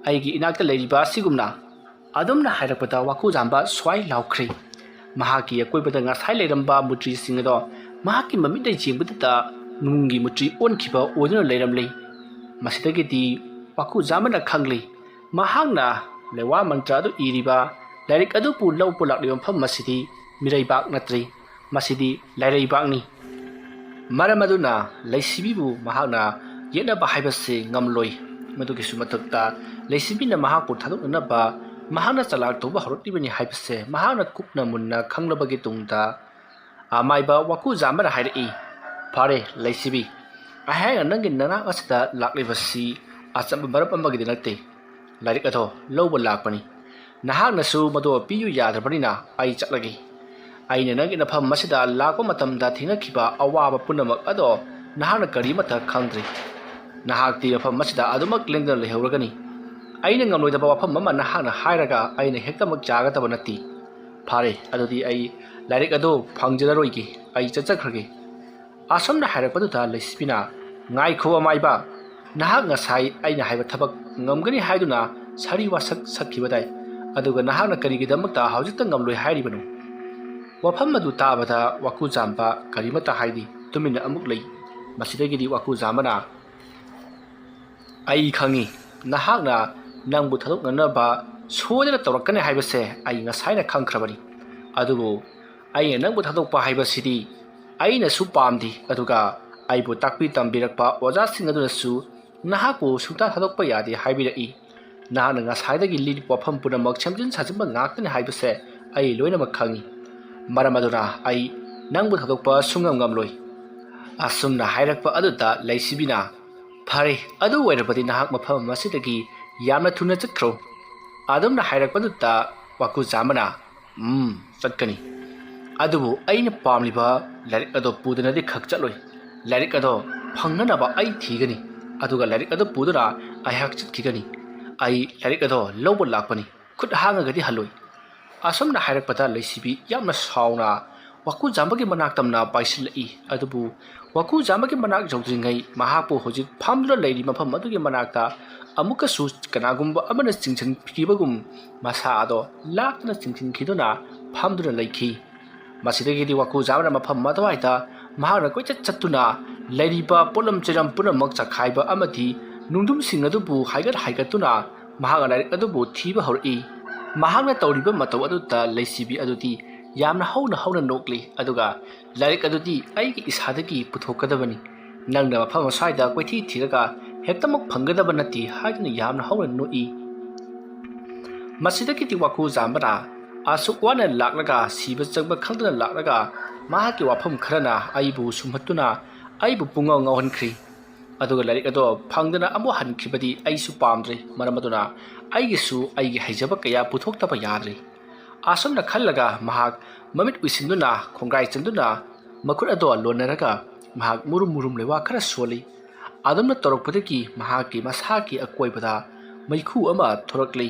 ꯑꯩꯒꯤ ꯏꯅꯥꯛꯇ ꯂꯩꯔꯤꯕ ꯑꯁꯤꯒꯨꯝꯅ ꯑꯗꯨꯝꯅ ꯍꯥꯏꯔꯛꯄꯗ ꯋꯥꯀꯨ ꯖꯥꯝꯕ ꯁ꯭ꯋꯥꯏ ꯂꯥꯎꯈ꯭ꯔꯤ ꯃꯍꯥꯛꯀꯤ ꯑꯀꯣꯏꯕꯗ ꯉꯁꯥꯏ ꯂꯩꯔꯝꯕ ꯃꯨꯇ꯭ꯔꯤꯁꯤꯡ ꯑꯗꯣ ꯃꯍꯥꯛꯀꯤ ꯃꯃꯤꯠꯇ ꯌꯦꯡꯕꯗꯨꯗ ꯅꯨꯡꯒꯤ ꯃꯨꯇ꯭ꯔꯤ ꯑꯣꯟꯈꯤꯕ ꯑꯣꯏꯗꯨꯅ ꯂꯩꯔꯝꯂꯤ ꯃꯁꯤꯗꯒꯤꯗꯤ ꯋꯥꯀꯨ ꯖꯥꯝꯕꯅ ꯈꯪꯂꯤ ꯃꯍꯥꯛꯅ ꯂꯩꯋꯥ ꯃꯟꯇ꯭ꯔ ꯑꯗꯨ ꯏꯔꯤꯕ ꯂꯥꯏꯔꯤꯛ ꯑꯗꯨꯕꯨ ꯂꯧꯕ ꯂꯥꯛꯂꯤꯕ ꯃꯐꯝ ꯑꯁꯤꯗꯤ ꯃꯤꯔꯩꯕꯥꯛ ꯅꯠꯇ꯭ꯔꯤ ꯃꯁꯤꯗꯤ ꯂꯥꯏꯔꯩꯕꯥꯛꯅꯤ ꯃꯔꯝ ꯑꯗꯨꯅ ꯂꯩꯁꯤꯕꯤꯕꯨ ꯃꯍꯥꯛꯅ ꯌꯦꯠꯅꯕ ꯍꯥꯏꯕꯁꯤ ꯉꯝꯂꯣꯏ ꯃꯗꯨꯒꯤꯁꯨ ꯃꯊꯛꯇ ꯂꯩꯁꯤꯕꯤꯅ ꯃꯍꯥꯛꯄꯨ ꯊꯥꯗꯣꯛꯅꯅꯕ ꯃꯍꯥꯛꯅ ꯆꯂꯥꯛ ꯇꯧꯕ ꯍꯧꯔꯛꯂꯤꯕꯅꯤ ꯍꯥꯏꯕꯁꯦ ꯃꯍꯥꯛꯅ ꯀꯨꯞꯅ ꯃꯨꯟꯅ ꯈꯪꯂꯕꯒꯤ ꯇꯨꯡꯗ ꯑꯃꯥꯏꯕ ꯋꯥꯀꯨ ꯖꯥꯝꯕꯅ ꯍꯥꯏꯔꯛꯏ ꯐꯔꯦ ꯂꯩꯁꯤꯕꯤ ꯑꯩꯍꯥꯛꯅ ꯅꯪꯒꯤ ꯅꯅꯥꯛ ꯑꯁꯤꯗ ꯂꯥꯛꯂꯤꯕꯁꯤ ꯑꯆꯝꯕ ꯃꯔꯝ ꯑꯃꯒꯤꯗꯤ ꯅꯠꯇꯦ ꯂꯥꯏꯔꯤꯛ ꯑꯗꯣ ꯂꯧꯕ ꯂꯥꯛꯄꯅꯤ ꯅꯍꯥꯛꯅꯁꯨ ꯃꯗꯨ ꯄꯤꯌꯨ ꯌꯥꯗ꯭ꯔꯕꯅꯤꯅ ꯑꯩ ꯆꯠꯂꯒꯦ ꯑꯩꯅ ꯅꯪꯒꯤ ꯃꯐꯝ ꯑꯁꯤꯗ ꯂꯥꯛꯄ ꯃꯇꯝꯗ ꯊꯦꯡꯅꯈꯤꯕ ꯑꯋꯥꯕ ꯄꯨꯝꯅꯃꯛ ꯑꯗꯣ ꯅꯍꯥꯛꯅ ꯀꯔꯤꯃꯠꯇ ꯈꯪꯗ꯭ꯔꯤ ꯅꯍꯥꯛꯇꯤ ꯃꯐꯝ ꯑꯁꯤꯗ ꯑꯗꯨꯃꯛ ꯂꯦꯡꯗꯅ ꯂꯩꯍꯧꯔꯒꯅꯤ ꯑꯩꯅ ꯉꯝꯂꯣꯏꯗꯕ ꯋꯥꯐꯝ ꯑꯃ ꯅꯍꯥꯛꯅ ꯍꯥꯏꯔꯒ ꯑꯩꯅ ꯍꯦꯛꯇꯃꯛ ꯌꯥꯒꯗꯕ ꯅꯠꯇꯦ ꯐꯔꯦ ꯑꯗꯨꯗꯤ ꯑꯩ ꯂꯥꯏꯔꯤꯛ ꯑꯗꯨ ꯐꯪꯖꯔꯔꯣꯏꯒꯦ ꯑꯩ ꯆꯠꯆꯈ꯭ꯔꯒꯦ ꯑꯁꯨꯝꯅ ꯍꯥꯏꯔꯛꯄꯗꯨꯗ ꯂꯩꯁꯤꯕꯤꯅ ꯉꯥꯏꯈꯣ ꯑꯃꯥꯏꯕ ꯅꯍꯥꯛ ꯉꯁꯥꯏ ꯑꯩꯅ ꯍꯥꯏꯕ ꯊꯕꯛ ꯉꯝꯒꯅꯤ ꯍꯥꯏꯗꯨꯅ ꯁꯥꯔꯤ ꯋꯥꯁꯛ ꯁꯛꯈꯤꯕꯗꯥꯏ ꯑꯗꯨꯒ ꯅꯍꯥꯛꯅ ꯀꯔꯤꯒꯤꯗꯃꯛꯇ ꯍꯧꯖꯤꯛꯇ ꯉꯝꯂꯣꯏ ꯍꯥꯏꯔꯤꯕꯅꯣ? ꯋꯥꯐꯝ ꯑꯗꯨ ꯇꯥꯕꯗ ꯋꯥꯀꯨꯖꯥꯝꯕ ꯀꯔꯤꯃꯠꯇ ꯍꯥꯏꯗꯦ, ꯇꯨꯃꯤꯟꯅ ꯑꯃꯨꯛ ꯂꯩ꯫ ꯃꯁꯤꯗꯒꯤꯗꯤ ꯋꯥꯀꯨꯖꯥꯝꯕꯅ "ꯑꯩ ꯈꯪꯏ, ꯅꯍꯥꯛꯅ ꯅꯪꯕꯨ ꯊꯥꯗꯣꯛꯅꯅꯕ ꯁꯣꯏꯗꯅ ꯇꯧꯔꯛꯀꯅꯤ ꯍꯥꯏꯕꯁꯦ ꯑꯩ ꯉꯁꯥꯏꯅ ꯈꯪꯈ꯭ꯔꯕꯅꯤ꯫ ꯑꯗꯨꯕꯨ ꯑꯩꯅ ꯅꯪꯕꯨ ꯊꯥꯗꯣꯛꯄ ꯍꯥꯏꯕꯁꯤꯗꯤ ꯑꯩꯅꯁꯨ ꯄꯥꯝꯗꯦ, ꯑꯗꯨꯒ ꯑꯩꯕꯨ ꯇꯥꯛꯄꯤ ꯇꯝꯕꯤꯔꯛꯄ ꯑꯣꯖꯥꯁꯤꯡ ꯑꯗꯨꯅꯁꯨ ꯅꯍꯥꯛꯄꯨ ꯁꯨꯡꯊꯥ ꯊꯥꯗꯣꯛꯄ ꯌꯥꯗꯦ ꯍꯥꯏꯕꯤꯔꯛꯏ꯫ ꯅꯍꯥꯛꯅ ꯉꯁꯥꯏꯗꯒꯤ ꯂꯤꯔꯤꯕ ꯋꯥꯐꯝ ꯄꯨꯝꯅꯃꯛ ꯁꯦꯝꯖꯤꯟ ꯁꯥꯖꯤꯟꯕ ꯉꯥꯛꯇꯅꯤ ꯍꯥꯏꯕꯁꯦ ꯑꯩ ꯂꯣꯏꯅꯃꯛ ꯈꯪꯏ꯫ ꯃꯔꯝ ꯑꯗꯨꯅ ꯑꯩ ꯅꯪꯕꯨ ꯊꯥꯗꯣꯛꯄ ꯁꯨꯡꯉꯝ ꯉꯝꯂꯣꯏ"꯫ ꯑꯁꯨꯝꯅ ꯍꯥꯏꯔꯛꯄ ꯑꯗꯨꯗ ꯂꯩꯁꯤꯕꯤꯅ "ꯐꯔꯦ, ꯑꯗꯨ ꯑꯣꯏꯔꯕꯗꯤ ꯅꯍꯥꯛ ꯃꯐꯝ ꯑꯁꯤꯗꯒꯤ ꯌꯥꯝꯅ ꯊꯨꯅ ꯆꯠꯈ꯭ꯔꯣ"꯫ ꯑꯗꯨꯝꯅ ꯍꯥꯏꯔꯛꯄꯗꯨꯗ ꯋꯥꯀꯨꯖꯥꯝꯕꯅ "ꯆꯠꯀꯅꯤ꯫ ꯑꯗꯨꯕꯨ ꯑꯩꯅ ꯄꯥꯝꯂꯤꯕ ꯂꯥꯏꯔꯤꯛ ꯑꯗꯨ ꯄꯨꯗꯅꯗꯤ ꯈꯛ ꯆꯠꯂꯣꯏ꯫ ꯂꯥꯏꯔꯤꯛ ꯑꯗꯨ ꯐꯪꯅꯅꯕ ꯑꯩ ꯊꯤꯒꯅꯤ, ꯑꯗꯨꯒ ꯂꯥꯏꯔꯤꯛ ꯑꯗꯨ ꯄꯨꯗꯨꯅ ꯑꯩꯍꯥꯛ ꯆꯠꯈꯤꯒꯅꯤ꯫ ꯑꯩ ꯂꯥꯏꯔꯤꯛ ꯑꯗꯨ ꯂꯧꯕ ꯂꯥꯛꯄꯅꯤ, ꯈꯨꯠ ꯍꯥꯡꯉꯒꯗꯤ ꯍꯜꯂꯣꯏ"꯫ ꯑꯁꯨꯝꯅ ꯍꯥꯏꯔꯛꯄꯗ ꯂꯩꯁꯤꯕꯤ ꯌꯥꯝꯅ ꯁꯥꯎꯅ ꯋꯥꯀꯨꯖꯥꯝꯕꯒꯤ ꯃꯅꯥꯛ ꯇꯝꯅ ꯄꯥꯏꯁꯤꯜꯂꯛꯏ꯫ ꯑꯗꯨꯕꯨ ꯋꯥꯀꯨꯖꯥꯝꯕꯒꯤ ꯃꯅꯥꯛ ꯌꯧꯗ꯭ꯔꯤꯉꯩ ꯃꯍꯥꯛꯄꯨ ꯍꯧꯖꯤꯛ ꯐꯝꯗꯨꯅ ꯂꯩꯔꯤ ꯃꯐꯝ ꯑꯗꯨꯒꯤ ꯃꯅꯥꯛꯇ ꯑꯃꯨꯛꯀꯁꯨ ꯀꯅꯥꯒꯨꯝꯕ ꯑꯃꯅ ꯆꯤꯡꯁꯤꯟꯈꯤꯕꯒꯨꯝ ꯃꯁꯥ ꯑꯗꯣ ꯂꯥꯛꯇꯨꯅ ꯆꯤꯡꯁꯤꯟꯈꯤꯗꯨꯅ ꯐꯝꯗꯨꯅ ꯂꯩꯈꯤ꯫ ꯃꯁꯤꯗꯒꯤꯗꯤ ꯋꯥꯀꯨꯖꯥꯝꯕꯅ ꯃꯐꯝ ꯑꯗꯨꯋꯥꯏꯗ ꯃꯍꯥꯛꯅ ꯀꯣꯏꯆꯠ ꯆꯠꯇꯨꯅ ꯂꯩꯔꯤꯕ ꯄꯣꯠꯂꯝ ꯆꯩꯔꯝ ꯄꯨꯝꯅꯃꯛ ꯆꯈꯥꯏꯕ ꯑꯃꯗꯤ ꯅꯨꯡꯗꯨꯝꯁꯤꯡ ꯑꯗꯨꯕꯨ ꯍꯥꯏꯒꯠꯇꯨꯅ ꯃꯍꯥꯛꯅ ꯂꯥꯏꯔꯤꯛ ꯑꯗꯨꯕꯨ ꯊꯤꯕ ꯍꯧꯔꯛꯏ꯫ ꯃꯍꯥꯛꯅ ꯇꯧꯔꯤꯕ ꯃꯇꯧ ꯑꯗꯨꯗ ꯂꯩꯁꯤꯕꯤ ꯑꯗꯨꯗꯤ ꯌꯥꯝꯅ ꯍꯧꯅ ꯅꯣꯛꯂꯤ, ꯑꯗꯨꯒ "ꯂꯥꯏꯔꯤꯛ ꯑꯗꯨꯗꯤ ꯑꯩꯒꯤ ꯏꯁꯥꯗꯒꯤ ꯄꯨꯊꯣꯛꯀꯗꯕꯅꯤ, ꯅꯪꯅ ꯃꯐꯝ ꯑꯁ꯭ꯋꯥꯏꯗ ꯀꯣꯏꯊꯤ ꯊꯤꯔꯒ ꯍꯦꯛꯇꯃꯛ ꯐꯪꯒꯗꯕ ꯅꯠꯇꯦ" ꯍꯥꯏꯗꯨꯅ ꯌꯥꯝꯅ ꯍꯧꯅ ꯅꯣꯛꯏ꯫ ꯃꯁꯤꯗꯒꯤꯗꯤ ꯋꯥꯀꯨꯖꯥꯝꯕꯅ "ꯑꯁꯨꯛ ꯋꯥꯅ ꯂꯥꯛꯂꯒ, ꯁꯤꯕ ꯆꯪꯕ ꯈꯪꯗꯅ ꯂꯥꯛꯂꯒ ꯃꯍꯥꯛꯀꯤ ꯋꯥꯐꯝ ꯈꯔꯅ ꯑꯩꯕꯨ ꯁꯨꯝꯍꯠꯇꯨꯅ ꯑꯩꯕꯨ ꯄꯨꯡꯉꯥꯎ ꯉꯥꯎꯍꯟꯈ꯭ꯔꯦ꯫ ꯑꯗꯨꯒ ꯂꯥꯏꯔꯤꯛ ꯑꯗꯨ ꯐꯪꯗꯅ ꯑꯃꯨꯛ ꯍꯟꯈꯤꯕꯗꯤ ꯑꯩꯁꯨ ꯄꯥꯝꯗ꯭ꯔꯦ꯫ ꯃꯔꯝ ꯑꯗꯨꯅ ꯑꯩꯒꯤꯁꯨ ꯑꯩꯒꯤ ꯍꯩꯖꯕ ꯀꯌꯥ ꯄꯨꯊꯣꯛꯇꯕ ꯌꯥꯗ꯭ꯔꯦ"꯫ ꯑꯁꯨꯝꯅ ꯈꯜꯂꯒ ꯃꯍꯥꯛ ꯃꯃꯤꯠ ꯎꯏꯁꯤꯟꯗꯨꯅ ꯈꯣꯡꯒ꯭ꯔꯥꯏ ꯆꯟꯗꯨꯅ ꯃꯈꯨꯠ ꯑꯗꯨ ꯂꯣꯟꯅꯔꯒ ꯃꯍꯥꯛ ꯃꯨꯔꯨꯝ ꯂꯩꯋꯥ ꯈꯔ ꯁꯣꯜꯂꯤ꯫ ꯑꯗꯨꯝꯅ ꯇꯧꯔꯛꯄꯗꯒꯤ ꯃꯍꯥꯛꯀꯤ ꯃꯁꯥꯒꯤ ꯑꯀꯣꯏꯕꯗ ꯃꯩꯈꯨ ꯑꯃ ꯊꯣꯔꯛꯂꯤ꯫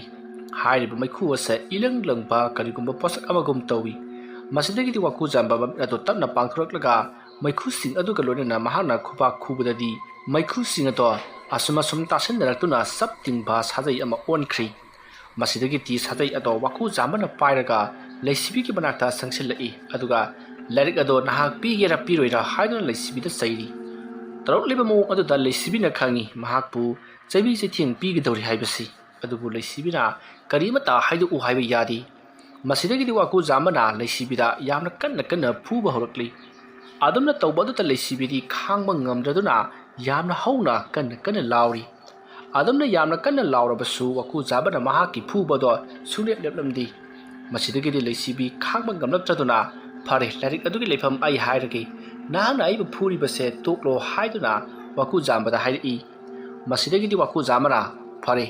ꯍꯥꯏꯔꯤꯕ ꯃꯩꯈꯨ ꯑꯁꯦ ꯏꯂꯪ ꯂꯪꯕ ꯀꯔꯤꯒꯨꯝꯕ ꯄꯣꯠꯁꯛ ꯑꯃꯒꯨꯝ ꯇꯧꯏ꯫ ꯃꯁꯤꯗꯒꯤꯗꯤ ꯋꯥꯀꯨꯖꯥꯝꯕ ꯃꯃꯤꯠ ꯑꯗꯨ ꯇꯞꯅ ꯄꯥꯡꯊꯣꯔꯛꯂꯒ ꯃꯩꯈꯨꯁꯤꯡ ꯑꯗꯨꯒ ꯂꯣꯏꯅꯅ ꯃꯍꯥꯛꯅ ꯈꯨꯕꯥꯛ ꯈꯨꯕꯗꯗꯤ ꯃꯩꯈꯨꯁꯤꯡ ꯑꯗꯨ ꯑꯁꯨꯝ ꯇꯥꯁꯤꯟꯅꯔꯛꯇꯨꯅ ꯆꯞ ꯇꯤꯡꯕ ꯁꯥꯖꯩ ꯑꯃ ꯑꯣꯟꯈ꯭ꯔꯤ꯫ ꯃꯁꯤꯗꯒꯤꯗꯤ ꯁꯥꯖꯩ ꯑꯗꯨ ꯋꯥꯀꯨꯖꯥꯝꯕꯅ ꯄꯥꯏꯔꯒ ꯂꯩꯁꯤꯕꯤꯒꯤ ꯃꯅꯥꯛꯇ ꯆꯪꯁꯤꯜꯂꯛꯏ, ꯑꯗꯨꯒ "ꯂꯥꯏꯔꯤꯛ ꯑꯗꯨ ꯅꯍꯥꯛ ꯄꯤꯒꯦꯔꯥ ꯄꯤꯔꯣꯏꯔꯥ" ꯍꯥꯏꯗꯨꯅ ꯂꯩꯁꯤꯕꯤꯗ ꯆꯩꯔꯤ꯫ ꯇꯧꯔꯛꯂꯤꯕ ꯃꯑꯣꯡ ꯑꯗꯨꯗ ꯂꯩꯁꯤꯕꯤꯅ ꯈꯪꯏ ꯃꯍꯥꯛꯄꯨ ꯆꯩꯕꯤ ꯆꯩꯊꯦꯡ ꯄꯤꯒꯗꯧꯔꯤ ꯍꯥꯏꯕꯁꯤ꯫ ꯑꯗꯨꯕꯨ ꯂꯩꯁꯤꯕꯤꯅ ꯀꯔꯤꯃꯠꯇ ꯍꯥꯏꯗꯣꯛꯎ ꯍꯥꯏꯕ ꯌꯥꯗꯦ꯫ ꯃꯁꯤꯗꯒꯤꯗꯤ ꯋꯥꯀꯨꯖꯥꯝꯕꯅ ꯂꯩꯁꯤꯕꯤꯗ ꯌꯥꯝꯅ ꯀꯟꯅ ꯐꯨꯕ ꯍꯧꯔꯛꯂꯤ꯫ ꯑꯗꯨꯝꯅ ꯇꯧꯕ ꯑꯗꯨꯗ ꯂꯩꯁꯤꯕꯤꯗꯤ ꯈꯥꯡꯕ ꯉꯝꯗ꯭ꯔꯗꯨꯅ ꯌꯥꯝꯅ ꯍꯧꯅ ꯀꯟꯅ ꯂꯥꯎꯔꯤ꯫ ꯑꯗꯨꯝꯅ ꯌꯥꯝꯅ ꯀꯟꯅ ꯂꯥꯎꯔꯕꯁꯨ ꯋꯥꯀꯨꯖꯥꯝꯕꯅ ꯃꯍꯥꯛꯀꯤ ꯐꯨꯕ ꯑꯗꯨ ꯁꯨꯡꯂꯦꯞ ꯂꯦꯞꯂꯝꯗꯦ꯫ ꯃꯁꯤꯗꯒꯤꯗꯤ ꯂꯩꯁꯤꯕꯤ ꯈꯥꯡꯕ ꯉꯝꯂꯛꯇ꯭ꯔꯗꯨꯅ "ꯐꯔꯦ, ꯂꯥꯏꯔꯤꯛ ꯑꯗꯨꯒꯤ ꯂꯩꯐꯝ ꯑꯩ ꯍꯥꯏꯔꯒꯦ, ꯅꯍꯥꯛꯅ ꯑꯩꯕꯨ ꯐꯨꯔꯤꯕꯁꯦ ꯇꯣꯛꯂꯣ" ꯍꯥꯏꯗꯨꯅ ꯋꯥꯀꯨꯖꯥꯝꯕꯗ ꯍꯥꯏꯔꯛꯏ꯫ ꯃꯁꯤꯗꯒꯤꯗꯤ ꯋꯥꯀꯨꯖꯥꯝꯕꯅ "ꯐꯔꯦ,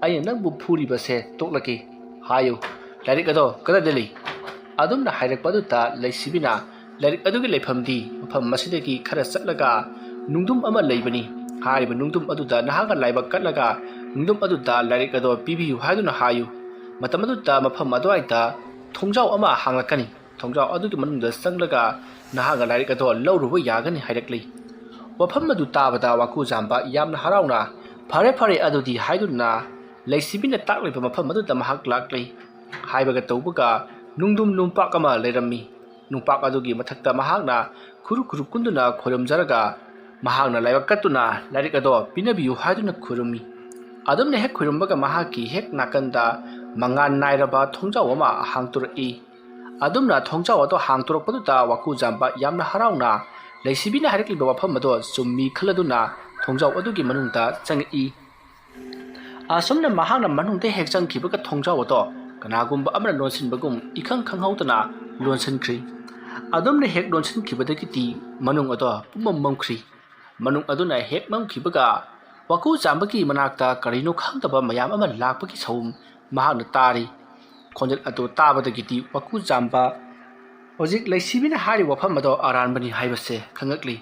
ꯑꯩꯅ ꯅꯪꯕꯨ ꯐꯨꯔꯤꯕꯁꯦ ꯇꯣꯛꯂꯒꯦ, ꯍꯥꯏꯌꯨ, ꯂꯥꯏꯔꯤꯛ ꯑꯗꯨ ꯀꯗꯥꯏꯗ ꯂꯩ"꯫ ꯑꯗꯨꯝꯅ ꯍꯥꯏꯔꯛꯄ ꯑꯗꯨꯗ ꯂꯩꯁꯤꯕꯤꯅ "ꯂꯥꯏꯔꯤꯛ ꯑꯗꯨꯒꯤ ꯂꯩꯐꯝꯗꯤ ꯃꯐꯝ ꯑꯁꯤꯗꯒꯤ ꯈꯔ ꯆꯠꯂꯒ ꯅꯨꯡꯗꯨꯝ ꯑꯃ ꯂꯩꯕꯅꯤ꯫ ꯍꯥꯏꯔꯤꯕ ꯅꯨꯡꯗꯨꯝ ꯑꯗꯨꯗ ꯅꯍꯥꯛꯅ ꯂꯥꯏꯕꯛ ꯀꯠꯂꯒ ꯅꯨꯡꯗꯨꯝ ꯑꯗꯨꯗ ꯂꯥꯏꯔꯤꯛ ꯑꯗꯨ ꯄꯤꯕꯤꯌꯨ ꯍꯥꯏꯗꯨꯅ ꯍꯥꯏꯌꯨ꯫ ꯃꯇꯝ ꯑꯗꯨꯗ ꯃꯐꯝ ꯑꯗꯨꯋꯥꯏꯗ ꯊꯣꯡꯖꯥꯎ ꯑꯃ ꯍꯥꯡꯂꯛꯀꯅꯤ꯫ ꯊꯣꯡꯖꯥꯎ ꯑꯗꯨꯒꯤ ꯃꯅꯨꯡꯗ ꯆꯪꯂꯒ ꯅꯍꯥꯛꯅ ꯂꯥꯏꯔꯤꯛ ꯑꯗꯨ ꯂꯧꯔꯨꯕ ꯌꯥꯒꯅꯤ" ꯍꯥꯏꯔꯛꯂꯤ꯫ ꯋꯥꯐꯝ ꯑꯗꯨ ꯇꯥꯕꯗ ꯋꯥꯀꯨꯖꯥꯝꯕ ꯌꯥꯝꯅ ꯍꯔꯥꯎꯅ "ꯐꯔꯦ ꯑꯗꯨꯗꯤ" ꯍꯥꯏꯗꯨꯅ ꯂꯩꯁꯤꯕꯤꯅ ꯇꯥꯛꯂꯤꯕ ꯃꯐꯝ ꯑꯗꯨꯗ ꯃꯍꯥꯛ ꯂꯥꯛꯂꯤ꯫ ꯍꯥꯏꯕꯒ ꯇꯧꯕꯒ ꯅꯨꯡꯗꯨꯝ ꯅꯨꯡꯄꯥꯛ ꯑꯃ ꯂꯩꯔꯝꯃꯤ꯫ ꯅꯨꯡꯄꯥꯛ ꯑꯗꯨꯒꯤ ꯃꯊꯛꯇ ꯃꯍꯥꯛꯅ ꯈꯨꯔꯨ ꯀꯨꯟꯗꯨꯅ ꯈꯣꯏꯔꯝꯖꯔꯒ ꯃꯍꯥꯛꯅ ꯂꯥꯏꯕꯛ ꯀꯠꯇꯨꯅ ꯂꯥꯏꯔꯤꯛ ꯑꯗꯨ ꯄꯤꯅꯕꯤꯌꯨ ꯍꯥꯏꯗꯨꯅ ꯈꯨꯔꯨꯝꯃꯤ꯫ ꯑꯗꯨꯝꯅ ꯍꯦꯛ ꯈꯨꯔꯨꯝꯕꯒ ꯃꯍꯥꯛꯀꯤ ꯍꯦꯛ ナꯀꯟꯗ ꯃꯉꯥꯜ ꯅꯥꯏꯔꯕ ꯊꯣꯡꯖꯥꯎ ꯑꯃ ꯍꯥꯡꯇꯣꯔꯛꯏ꯫ ꯑꯗꯨꯝꯅ ꯊꯣꯡꯖꯥꯎ ꯑꯗꯨ ꯍꯥꯡꯇꯣꯔꯛꯄꯗꯨꯗ ꯋꯥꯀꯨꯖꯥꯝꯕ ꯌꯥꯝꯅ ꯍꯔꯥꯎꯅ ꯂꯩꯁꯤꯕꯤꯅ ꯍꯥꯏꯔꯛꯂꯤꯕ ꯋꯥꯐꯝ ꯑꯗꯨ ꯆꯨꯝꯃꯤ ꯈꯜꯂꯗꯨꯅ ꯊꯣꯡꯖꯥꯎ ꯑꯗꯨꯒꯤ ꯃꯅꯨꯡꯗ ꯆꯪꯉꯛꯏ꯫ ꯑꯁꯨꯝꯅ ꯃꯍꯥꯛꯅ ꯃꯅꯨꯡꯗ ꯍꯦꯛ ꯆꯪꯈꯤꯕꯒ ꯊꯣꯡꯖꯥꯎ ꯑꯗꯨ ꯀꯅꯥꯒꯨꯝꯕ ꯑꯃꯅ ꯂꯣꯟꯁꯤꯟꯕꯒꯨꯝ ꯏꯈꯪ ꯈꯪꯍꯧꯗꯅ ꯂꯣꯟꯁꯤꯟꯈ꯭ꯔꯤ꯫ ꯑꯗꯨꯝꯅ ꯍꯦꯛ ꯂꯣꯟꯁꯤꯟꯈꯤꯕꯗꯒꯤꯗꯤ ꯃꯅꯨꯡ ꯑꯗꯨ ꯄꯨꯝꯃꯝ ꯃꯝꯈ꯭ꯔꯤ꯫ ꯃꯅꯨꯡ ꯑꯗꯨꯅ ꯍꯦꯛ ꯃꯝꯈꯤꯕꯒ ꯋꯥꯀꯨꯖꯥꯝꯕꯒꯤ ꯃꯅꯥꯛꯇ ꯀꯔꯤꯅꯣ ꯈꯪꯗꯕ ꯃꯌꯥꯝ ꯑꯃ ꯂꯥꯛꯄꯒꯤ ꯁꯍꯨꯝ ꯃꯍꯥꯛꯅ ꯇꯥꯔꯤ꯫ ꯈꯣꯟꯖꯦꯜ ꯑꯗꯨ ꯇꯥꯕꯗꯒꯤꯗꯤ ꯋꯥꯀꯨꯖꯥꯝꯕ ꯍꯧꯖꯤꯛ ꯂꯩꯁꯤꯕꯤꯅ ꯍꯥꯏꯔꯤꯕ ꯋꯥꯐꯝ ꯑꯗꯨ ꯑꯔꯥꯟꯕꯅꯤ ꯍꯥꯏꯕꯁꯦ ꯈꯪꯉꯛꯂꯤ꯫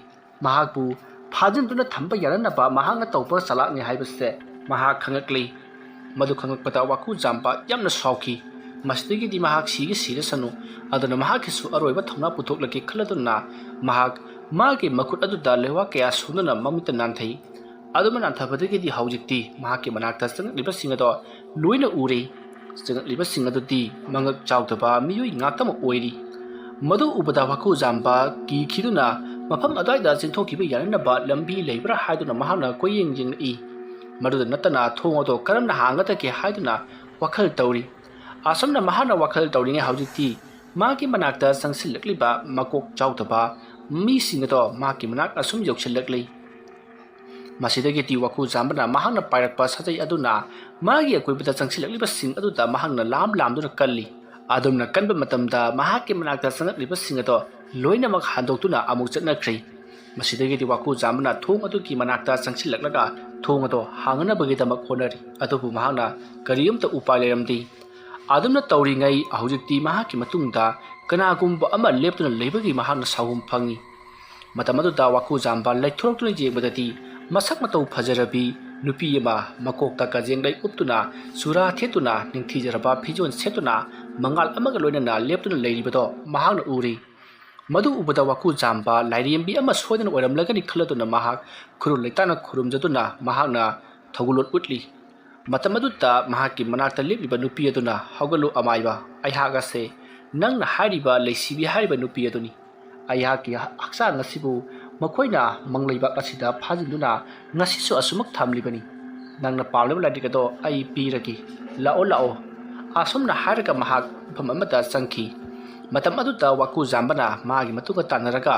ꯃꯍꯥꯛꯄꯨ ꯐꯥꯖꯤꯟꯗꯨꯅ ꯊꯝꯕ ꯌꯥꯅꯅꯕ ꯃꯍꯥꯛꯅ ꯇꯧꯕ ꯆꯥꯂꯥꯛꯅꯤ ꯍꯥꯏꯕꯁꯦ ꯃꯍꯥꯛ ꯈꯪꯉꯛꯂꯤ꯫ ꯃꯗꯨ ꯈꯪꯂꯛꯄꯗ ꯋꯥꯀꯨꯖꯥꯝꯕ ꯌꯥꯝꯅ ꯁꯥꯎꯈꯤ꯫ ꯃꯁꯤꯗꯒꯤꯗꯤ ꯃꯍꯥꯛ ꯁꯤꯔꯁꯅꯨ, ꯑꯗꯨꯅ ꯃꯍꯥꯛꯀꯤꯁꯨ ꯑꯔꯣꯏꯕ ꯊꯧꯅꯥ ꯄꯨꯊꯣꯛꯂꯒꯦ ꯈꯜꯂꯗꯨꯅ ꯃꯍꯥꯛ ꯃꯥꯒꯤ ꯃꯈꯨꯠ ꯑꯗꯨꯗ ꯂꯩꯋꯥ ꯀꯌꯥ ꯁꯨꯗꯨꯅ ꯃꯃꯤꯠꯇ ꯅꯥꯟꯊꯩ꯫ ꯑꯗꯨꯝꯅ ꯅꯥꯟꯊꯕꯗꯒꯤꯗꯤ ꯍꯧꯖꯤꯛꯇꯤ ꯃꯍꯥꯛꯀꯤ ꯃꯅꯥꯛꯇ ꯆꯪꯂꯛꯂꯤꯕꯁꯤꯡ ꯑꯗꯨ ꯂꯣꯏꯅ ꯎꯔꯦ꯫ ꯆꯪꯂꯛꯂꯤꯕꯁꯤꯡ ꯑꯗꯨꯗꯤ ꯃꯉꯛ ꯆꯥꯎꯗꯕ ꯃꯤꯑꯣꯏ ꯉꯥꯛꯇꯃꯛ ꯑꯣꯏꯔꯤ ꯃꯗꯨ ꯎꯕꯗ ꯋꯥꯈꯨ ꯖꯥꯝꯕ ꯀꯤꯈꯤꯗꯨꯅ ꯃꯐꯝ ꯑꯗꯨꯋꯥꯏꯗ ꯆꯦꯟꯊꯣꯛꯈꯤꯕ ꯌꯥꯅꯅꯕ ꯂꯝꯕꯤ ꯂꯩꯕ꯭ꯔꯥ ꯍꯥꯏꯗꯨꯅ ꯃꯍꯥꯛꯅ ꯀꯣꯏꯌꯦꯡ ꯌꯦꯡꯂꯛꯏ ꯃꯗꯨꯗ ꯅꯠꯇꯅ ꯊꯣꯡ ꯑꯗꯨ ꯀꯔꯝꯅ ꯍꯥꯡꯒꯗꯒꯦ ꯍꯥꯏꯗꯨꯅ ꯋꯥꯈꯜ ꯇꯧꯔꯤ ꯑꯁꯨꯝꯅ ꯃꯍꯥꯛꯅ ꯋꯥꯈꯜ ꯇꯧꯔꯤꯉꯩ ꯍꯧꯖꯤꯛꯇꯤ ꯃꯥꯒꯤ ꯃꯅꯥꯛꯇ ꯆꯪꯁꯤꯜꯂꯛꯂꯤꯕ ꯃꯀꯣꯛ ꯆꯥꯎꯗꯕ ꯃꯤꯁꯤꯡ ꯑꯗꯣ ꯃꯍꯥꯛꯀꯤ ꯃꯅꯥꯛ ꯑꯁꯨꯝ ꯌꯧꯁꯤꯜꯂꯛꯂꯤ ꯃꯁꯤꯗꯒꯤꯗꯤ ꯋꯥꯈꯨ ꯖꯥꯝꯕꯅ ꯃꯍꯥꯛꯅ ꯄꯥꯏꯔꯛꯄ ꯁꯥꯖꯩ ꯑꯗꯨꯅ ꯃꯥꯒꯤ ꯑꯀꯣꯏꯕꯗ ꯆꯪꯁꯤꯜꯂꯛꯂꯤꯕꯁꯤꯡ ꯑꯗꯨꯗ ꯃꯍꯥꯛꯅ ꯂꯥꯝꯗꯨꯅ ꯀꯜꯂꯤ ꯑꯗꯨꯝꯅ ꯀꯟꯕ ꯃꯇꯝꯗ ꯃꯍꯥꯛꯀꯤ ꯃꯅꯥꯛꯇ ꯆꯪꯂꯛꯂꯤꯕꯁꯤꯡ ꯑꯗꯣ ꯂꯣꯏꯅꯃꯛ ꯍꯟꯗꯣꯛꯇꯨꯅ ꯑꯃꯨꯛ ꯆꯠꯅꯈ꯭ꯔꯤ ꯃꯁꯤꯗꯒꯤꯗꯤ ꯋꯥꯈꯨ ꯖꯥꯝꯕꯅ ꯊꯣꯡ ꯑꯗꯨꯒꯤ ꯃꯅꯥꯛꯇ ꯆꯪꯁꯤꯜꯂꯛꯂꯒ ꯊꯣꯡ ꯑꯗꯣ ꯍꯥꯡꯅꯕꯒꯤꯗꯃꯛ ꯍꯣꯠꯅꯔꯤ ꯑꯗꯨꯕꯨ ꯃꯍꯥꯛꯅ ꯀꯔꯤꯝꯇ ꯎꯄꯥꯏ ꯂꯩꯔꯝꯗꯦ ꯑꯗꯨꯝꯅ ꯇꯧꯔꯤꯉꯩ ꯍꯧꯖꯤꯛꯇꯤ ꯃꯍꯥꯛꯀꯤ ꯃꯇꯨꯡꯗ ꯀꯅꯥꯒꯨꯝꯕ ꯑꯃ ꯂꯦꯞꯇꯨꯅ ꯂꯩꯕꯒꯤ ꯃꯍꯥꯛꯅ ꯁꯥꯎꯍꯨꯝ ꯐꯪꯏ ꯃꯇꯝ ꯑꯗꯨꯗ ꯋꯥꯈꯨ ꯖꯥꯝꯕ ꯂꯩꯊꯣꯔꯛꯇꯨꯅ ꯌꯦꯡꯕꯗꯗꯤ ꯃꯁꯛ ꯃꯇꯧ ꯐꯖꯔꯕꯤ ꯅꯨꯄꯤ ꯑꯃ ꯃꯀꯣꯛꯇ ꯀꯖꯦꯡꯂꯩ ꯎꯞꯇꯨꯅ ꯆꯨꯔꯥ ꯊꯦꯠꯇꯨꯅ ꯅꯤꯡꯊꯤꯖꯔꯕ ꯐꯤꯖꯣꯜ ꯁꯦꯠꯇꯨꯅ ꯃꯉꯥꯜ ꯑꯃꯒ ꯂꯣꯏꯅꯅ ꯂꯦꯞꯇꯨꯅ ꯂꯩꯔꯤꯕꯗꯣ ꯃꯍꯥꯛꯅ ꯎꯔꯤ ꯃꯗꯨ ꯎꯕꯗ ꯋꯥꯈꯨ ꯖꯥꯝꯕ ꯂꯥꯏꯔꯦꯝꯕꯤ ꯑꯃ ꯁꯣꯏꯗꯅ ꯑꯣꯏꯔꯝꯂꯒꯅꯤ ꯈꯜꯂꯗꯨꯅ ꯃꯍꯥꯛ ꯈꯨꯔꯨ ꯂꯩꯇꯥꯅ ꯈꯨꯔꯨꯝꯖꯗꯨꯅ ꯃꯍꯥꯛꯅ ꯊꯧꯒꯜꯂꯣꯟ ꯎꯠꯂꯤ ꯃꯇꯝ ꯑꯗꯨꯗ ꯃꯍꯥꯛꯀꯤ ꯃꯅꯥꯛꯇ ꯂꯦꯞꯂꯤꯕ ꯅꯨꯄꯤ ꯑꯗꯨꯅ ꯍꯧꯒꯠꯂꯨ ꯑꯃꯥꯏꯕ ꯑꯩꯍꯥꯛ ꯑꯁꯦ ꯅꯪꯅ ꯍꯥꯏꯔꯤꯕ ꯂꯩꯁꯤꯕꯤ ꯍꯥꯏꯔꯤꯕ ꯅꯨꯄꯤ ꯑꯗꯨꯅꯤ ꯑꯩꯍꯥꯛꯀꯤ ꯍꯛꯆꯥꯡ ꯑꯁꯤꯕꯨ ꯃꯈꯣꯏꯅ ꯃꯪꯂꯩꯕꯥꯛ ꯑꯁꯤꯗ ꯐꯥꯖꯤꯟꯗꯨꯅ ꯉꯁꯤꯁꯨ ꯑꯁꯨꯃꯛ ꯊꯝꯂꯤꯕꯅꯤ ꯅꯪꯅ ꯄꯥꯝꯂꯤꯕ ꯂꯥꯏꯔꯤꯛ ꯑꯗꯣ ꯑꯩ ꯄꯤꯔꯒꯦ ꯂꯥꯛꯑꯣ ꯑꯁꯨꯝꯅ ꯍꯥꯏꯔꯒ ꯃꯍꯥꯛ ꯃꯐꯝ ꯑꯃꯗ ꯆꯪꯈꯤ ꯃꯇꯝ ꯑꯗꯨꯗ ꯋꯥꯈꯨ ꯖꯥꯝꯕꯅ ꯃꯥꯒꯤ ꯃꯇꯨꯡꯗ ꯇꯥꯟꯅꯔꯒ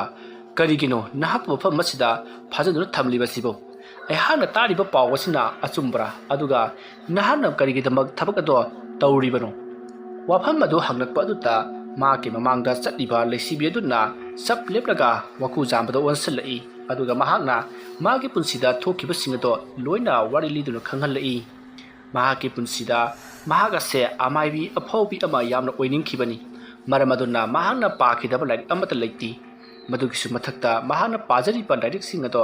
ꯀꯔꯤꯒꯤꯅꯣ ꯅꯍꯥꯛꯄꯨ ꯃꯐꯝ ꯑꯁꯤꯗ ꯐꯥꯖꯤꯟꯗꯨꯅ ꯊꯝꯂꯤꯕꯁꯤꯕꯨ ꯑꯩꯍꯥꯛꯅ ꯇꯥꯔꯤꯕ ꯄꯥꯎ ꯑꯁꯤꯅ ꯑꯆꯨꯝꯕ꯭ꯔꯥ ꯑꯗꯨꯒ ꯅꯍꯥꯛꯅ ꯀꯔꯤꯒꯤꯗꯃꯛ ꯊꯕꯛ ꯑꯗꯣ ꯇꯧꯔꯤꯕꯅꯣ ꯋꯥꯐꯝ ꯑꯗꯨ ꯍꯪꯂꯛꯄ ꯑꯗꯨꯗ ꯃꯥꯒꯤ ꯃꯃꯥꯡꯗ ꯆꯠꯂꯤꯕ ꯂꯩꯁꯤꯕꯤ ꯑꯗꯨꯅ ꯆꯞ ꯂꯦꯞꯂꯒ ꯋꯥꯈꯨ ꯖꯥꯝꯕꯗ ꯑꯣꯟꯁꯤꯜꯂꯛꯏ ꯑꯗꯨꯒ ꯃꯍꯥꯛꯅ ꯃꯥꯒꯤ ꯄꯨꯟꯁꯤꯗ ꯊꯣꯛꯈꯤꯕꯁꯤꯡ ꯑꯗꯣ ꯂꯣꯏꯅ ꯋꯥꯔꯤ ꯂꯤꯗꯨꯅ ꯈꯪꯍꯜꯂꯛꯏ ꯃꯍꯥꯛꯀꯤ ꯄꯨꯟꯁꯤꯗ ꯃꯍꯥꯛ ꯑꯁꯦ ꯑꯃꯥꯏꯕꯤ ꯑꯐꯥꯎꯕꯤ ꯑꯃ ꯌꯥꯝꯅ ꯑꯣꯏꯅꯤꯡꯈꯤꯕꯅꯤ ꯃꯔꯝ ꯑꯗꯨꯅ ꯃꯍꯥꯛꯅ ꯄꯥꯈꯤꯗꯕ ꯂꯥꯏꯔꯤꯛ ꯑꯃꯠꯇ ꯂꯩꯇꯦ ꯃꯗꯨꯒꯤꯁꯨ ꯃꯊꯛꯇ ꯃꯍꯥꯛꯅ ꯄꯥꯖꯔꯤꯕ ꯂꯥꯏꯔꯤꯛꯁꯤꯡ ꯑꯗꯣ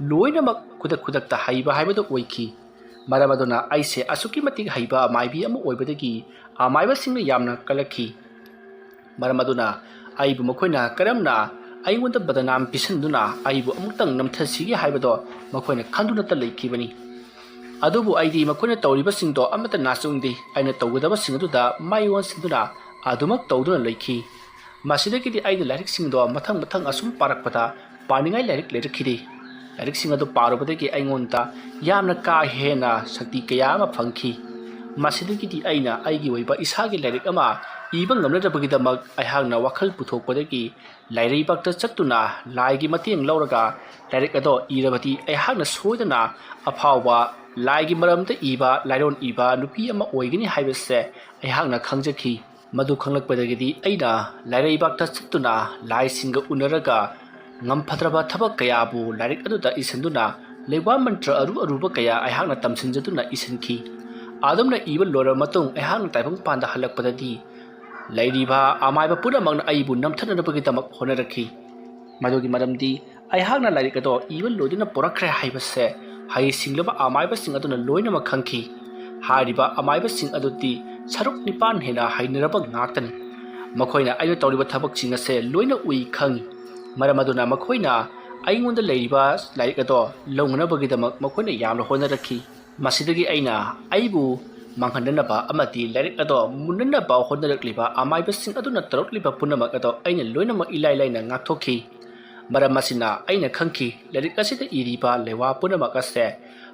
ꯂꯣꯏꯅꯃꯛ ꯈꯨꯗꯛꯇ ꯍꯩꯕ ꯍꯥꯏꯕꯗꯨ ꯑꯣꯏꯈꯤ ꯃꯔꯝ ꯑꯗꯨꯅ ꯑꯩꯁꯦ ꯑꯁꯨꯛꯀꯤ ꯃꯇꯤꯛ ꯍꯩꯕ ꯑꯃꯥꯏꯕꯤ ꯑꯃ ꯑꯣꯏꯕꯗꯒꯤ ꯑꯃꯥꯏꯕꯁꯤꯡꯅ ꯌꯥꯝꯅ ꯀꯜꯂꯛꯈꯤ ꯃꯔꯝ ꯑꯗꯨꯅ ꯑꯩꯕꯨ ꯃꯈꯣꯏꯅ ꯀꯔꯝꯅ ꯑꯩꯉꯣꯟꯗ ꯕꯗꯅꯥꯝ ꯄꯤꯁꯤꯟꯗꯨꯅ ꯑꯩꯕꯨ ꯑꯃꯨꯛꯇꯪ ꯅꯝꯊꯁꯤꯒꯦ ꯍꯥꯏꯕꯗꯣ ꯃꯈꯣꯏꯅ ꯈꯟꯗꯨꯅꯇ ꯂꯩꯈꯤꯕꯅꯤ ꯑꯗꯨꯕꯨ ꯑꯩꯗꯤ ꯃꯈꯣꯏꯅ ꯇꯧꯔꯤꯕꯁꯤꯡꯗꯣ ꯑꯃꯠꯇ ꯅꯥꯆꯨꯡꯗꯦ ꯑꯩꯅ ꯇꯧꯒꯗꯕꯁꯤꯡ ꯑꯗꯨꯗ ꯃꯥꯏ ꯑꯣꯟꯁꯤꯟꯗꯨꯅ ꯑꯗꯨꯃꯛ ꯇꯧꯗꯨꯅ ꯂꯩꯈꯤ ꯃꯁꯤꯗꯒꯤꯗꯤ ꯑꯩꯅ ꯂꯥꯏꯔꯤꯛꯁꯤꯡꯗꯣ ꯃꯊꯪ ꯑꯁꯨꯝ ꯄꯥꯔꯛꯄꯗ ꯄꯥꯅꯤꯡꯉꯥꯏ ꯂꯥꯏꯔꯤꯛ ꯂꯩꯔꯛꯈꯤꯗꯦ ꯂꯥꯏꯔꯤꯛꯁꯤꯡ ꯑꯗꯨ ꯄꯥꯔꯨꯕꯗꯒꯤ ꯑꯩꯉꯣꯟꯗ ꯌꯥꯝꯅ ꯀꯥ ꯍꯦꯟꯅ ꯁꯛꯇꯤ ꯀꯌꯥ ꯑꯃ ꯐꯪꯈꯤ ꯃꯁꯤꯗꯒꯤꯗꯤ ꯑꯩꯅ ꯑꯩꯒꯤ ꯑꯣꯏꯕ ꯏꯁꯥꯒꯤ ꯂꯥꯏꯔꯤꯛ ꯑꯃ ꯏꯕ ꯉꯝꯅꯗꯕꯒꯤꯗꯃꯛ ꯑꯩꯍꯥꯛꯅ ꯋꯥꯈꯜ ꯄꯨꯊꯣꯛꯄꯗꯒꯤ ꯂꯥꯏꯔꯩꯕꯥꯛꯇ ꯆꯠꯇꯨꯅ ꯂꯥꯏꯒꯤ ꯃꯇꯦꯡ ꯂꯧꯔꯒ ꯂꯥꯏꯔꯤꯛ ꯑꯗꯣ ꯏꯔꯕꯗꯤ ꯑꯩꯍꯥꯛꯅ ꯁꯣꯏꯗꯅ ꯑꯐꯥꯎꯕ ꯂꯥꯏꯒꯤ ꯃꯔꯝꯗ ꯏꯕ ꯂꯥꯏꯔꯣꯟ ꯏꯕ ꯅꯨꯄꯤ ꯑꯃ ꯑꯣꯏꯒꯅꯤ ꯍꯥꯏꯕꯁꯦ ꯑꯩꯍꯥꯛꯅ ꯈꯪꯖꯈꯤ ꯃꯗꯨ ꯈꯪꯂꯛꯄꯗꯒꯤꯗꯤ ꯑꯩꯅ ꯂꯥꯏꯔꯩꯕꯥꯛꯇ ꯆꯠꯇꯨꯅ ꯂꯥꯏꯁꯤꯡꯒ ꯎꯅꯔꯒ ꯉꯝꯐꯗ꯭ꯔꯕ ꯊꯕꯛ ꯀꯌꯥꯕꯨ ꯂꯥꯏꯔꯤꯛ ꯑꯗꯨꯗ ꯏꯁꯤꯟꯗꯨꯅ ꯂꯩꯋꯥ ꯃꯟꯇ꯭ꯔ ꯑꯔꯨꯕ ꯀꯌꯥ ꯑꯩꯍꯥꯛꯅ ꯇꯝꯁꯤꯟꯖꯗꯨꯅ ꯏꯁꯤꯟꯈꯤ ꯑꯗꯨꯝꯅ ꯏꯕ ꯂꯣꯏꯔꯕ ꯃꯇꯨꯡ ꯑꯩꯍꯥꯛꯅ ꯇꯥꯏꯕꯪꯄꯥꯟꯗ ꯍꯜꯂꯛꯄꯗꯗꯤ ꯂꯩꯔꯤꯕ ꯑꯃꯥꯏꯕ ꯄꯨꯝꯅꯃꯛꯅ ꯑꯩꯕꯨ ꯅꯝꯊꯅꯕꯒꯤꯗꯃꯛ ꯍꯣꯠꯅꯔꯛꯈꯤ ꯃꯗꯨꯒꯤ ꯃꯔꯝꯗꯤ ꯑꯩꯍꯥꯛꯅ ꯂꯥꯏꯔꯤꯛ ꯑꯗꯣ ꯏꯕ ꯂꯣꯏꯗꯨꯅ ꯄꯨꯔꯛꯈ꯭ꯔꯦ ꯍꯥꯏꯕꯁꯦ ꯍꯩꯁꯤꯡꯂꯕ ꯑꯃꯥꯏꯕꯁꯤꯡ ꯑꯗꯨꯅ ꯂꯣꯏꯅꯃꯛ ꯈꯪꯈꯤ ꯍꯥꯏꯔꯤꯕ ꯑꯃꯥꯏꯕꯁꯤꯡ ꯑꯗꯨꯗꯤ ꯁꯔꯨꯛ 9 ꯍꯦꯟꯅ ꯍꯩꯅꯔꯕ ꯉꯥꯛꯇꯅꯤ ꯃꯈꯣꯏꯅ ꯑꯩꯅ ꯇꯧꯔꯤꯕ ꯊꯕꯛꯁꯤꯡ ꯑꯁꯦ ꯂꯣꯏꯅ ꯎꯏ ꯈꯪꯉꯤ ꯃꯔꯝ ꯑꯗꯨꯅ ꯃꯈꯣꯏꯅ ꯑꯩꯉꯣꯟꯗ ꯂꯩꯔꯤꯕ ꯂꯥꯏꯔꯤꯛ ꯑꯗꯣ ꯂꯧꯅꯅꯕꯒꯤꯗꯃꯛ ꯃꯈꯣꯏꯅ ꯌꯥꯝꯅ ꯍꯣꯠꯅꯔꯛꯈꯤ ꯃꯁꯤꯗꯒꯤ ꯑꯩꯅ ꯑꯩꯕꯨ ꯃꯥꯡꯍꯟꯅꯅꯕ ꯑꯃꯗꯤ ꯂꯥꯏꯔꯤꯛ ꯑꯗꯣ ꯃꯨꯟꯅꯅꯕ ꯍꯣꯠꯅꯔꯛꯂꯤꯕ ꯑꯃꯥꯏꯕꯁꯤꯡ ꯑꯗꯨꯅ ꯇꯧꯔꯛꯂꯤꯕ ꯄꯨꯝꯅꯃꯛ ꯑꯗꯣ ꯑꯩꯅ ꯂꯣꯏꯅꯃꯛ ꯏꯂꯥꯏ ꯂꯥꯏꯅ ꯉꯥꯛꯊꯣꯛꯈꯤ ꯃꯔꯝ ꯑꯁꯤꯅ ꯑꯩꯅ ꯈꯪꯈꯤ ꯂꯥꯏꯔꯤꯛ ꯑꯁꯤꯗ ꯏꯔꯤꯕ ꯂꯩꯋꯥ ꯄꯨꯝꯅꯃꯛ ꯑꯁꯦ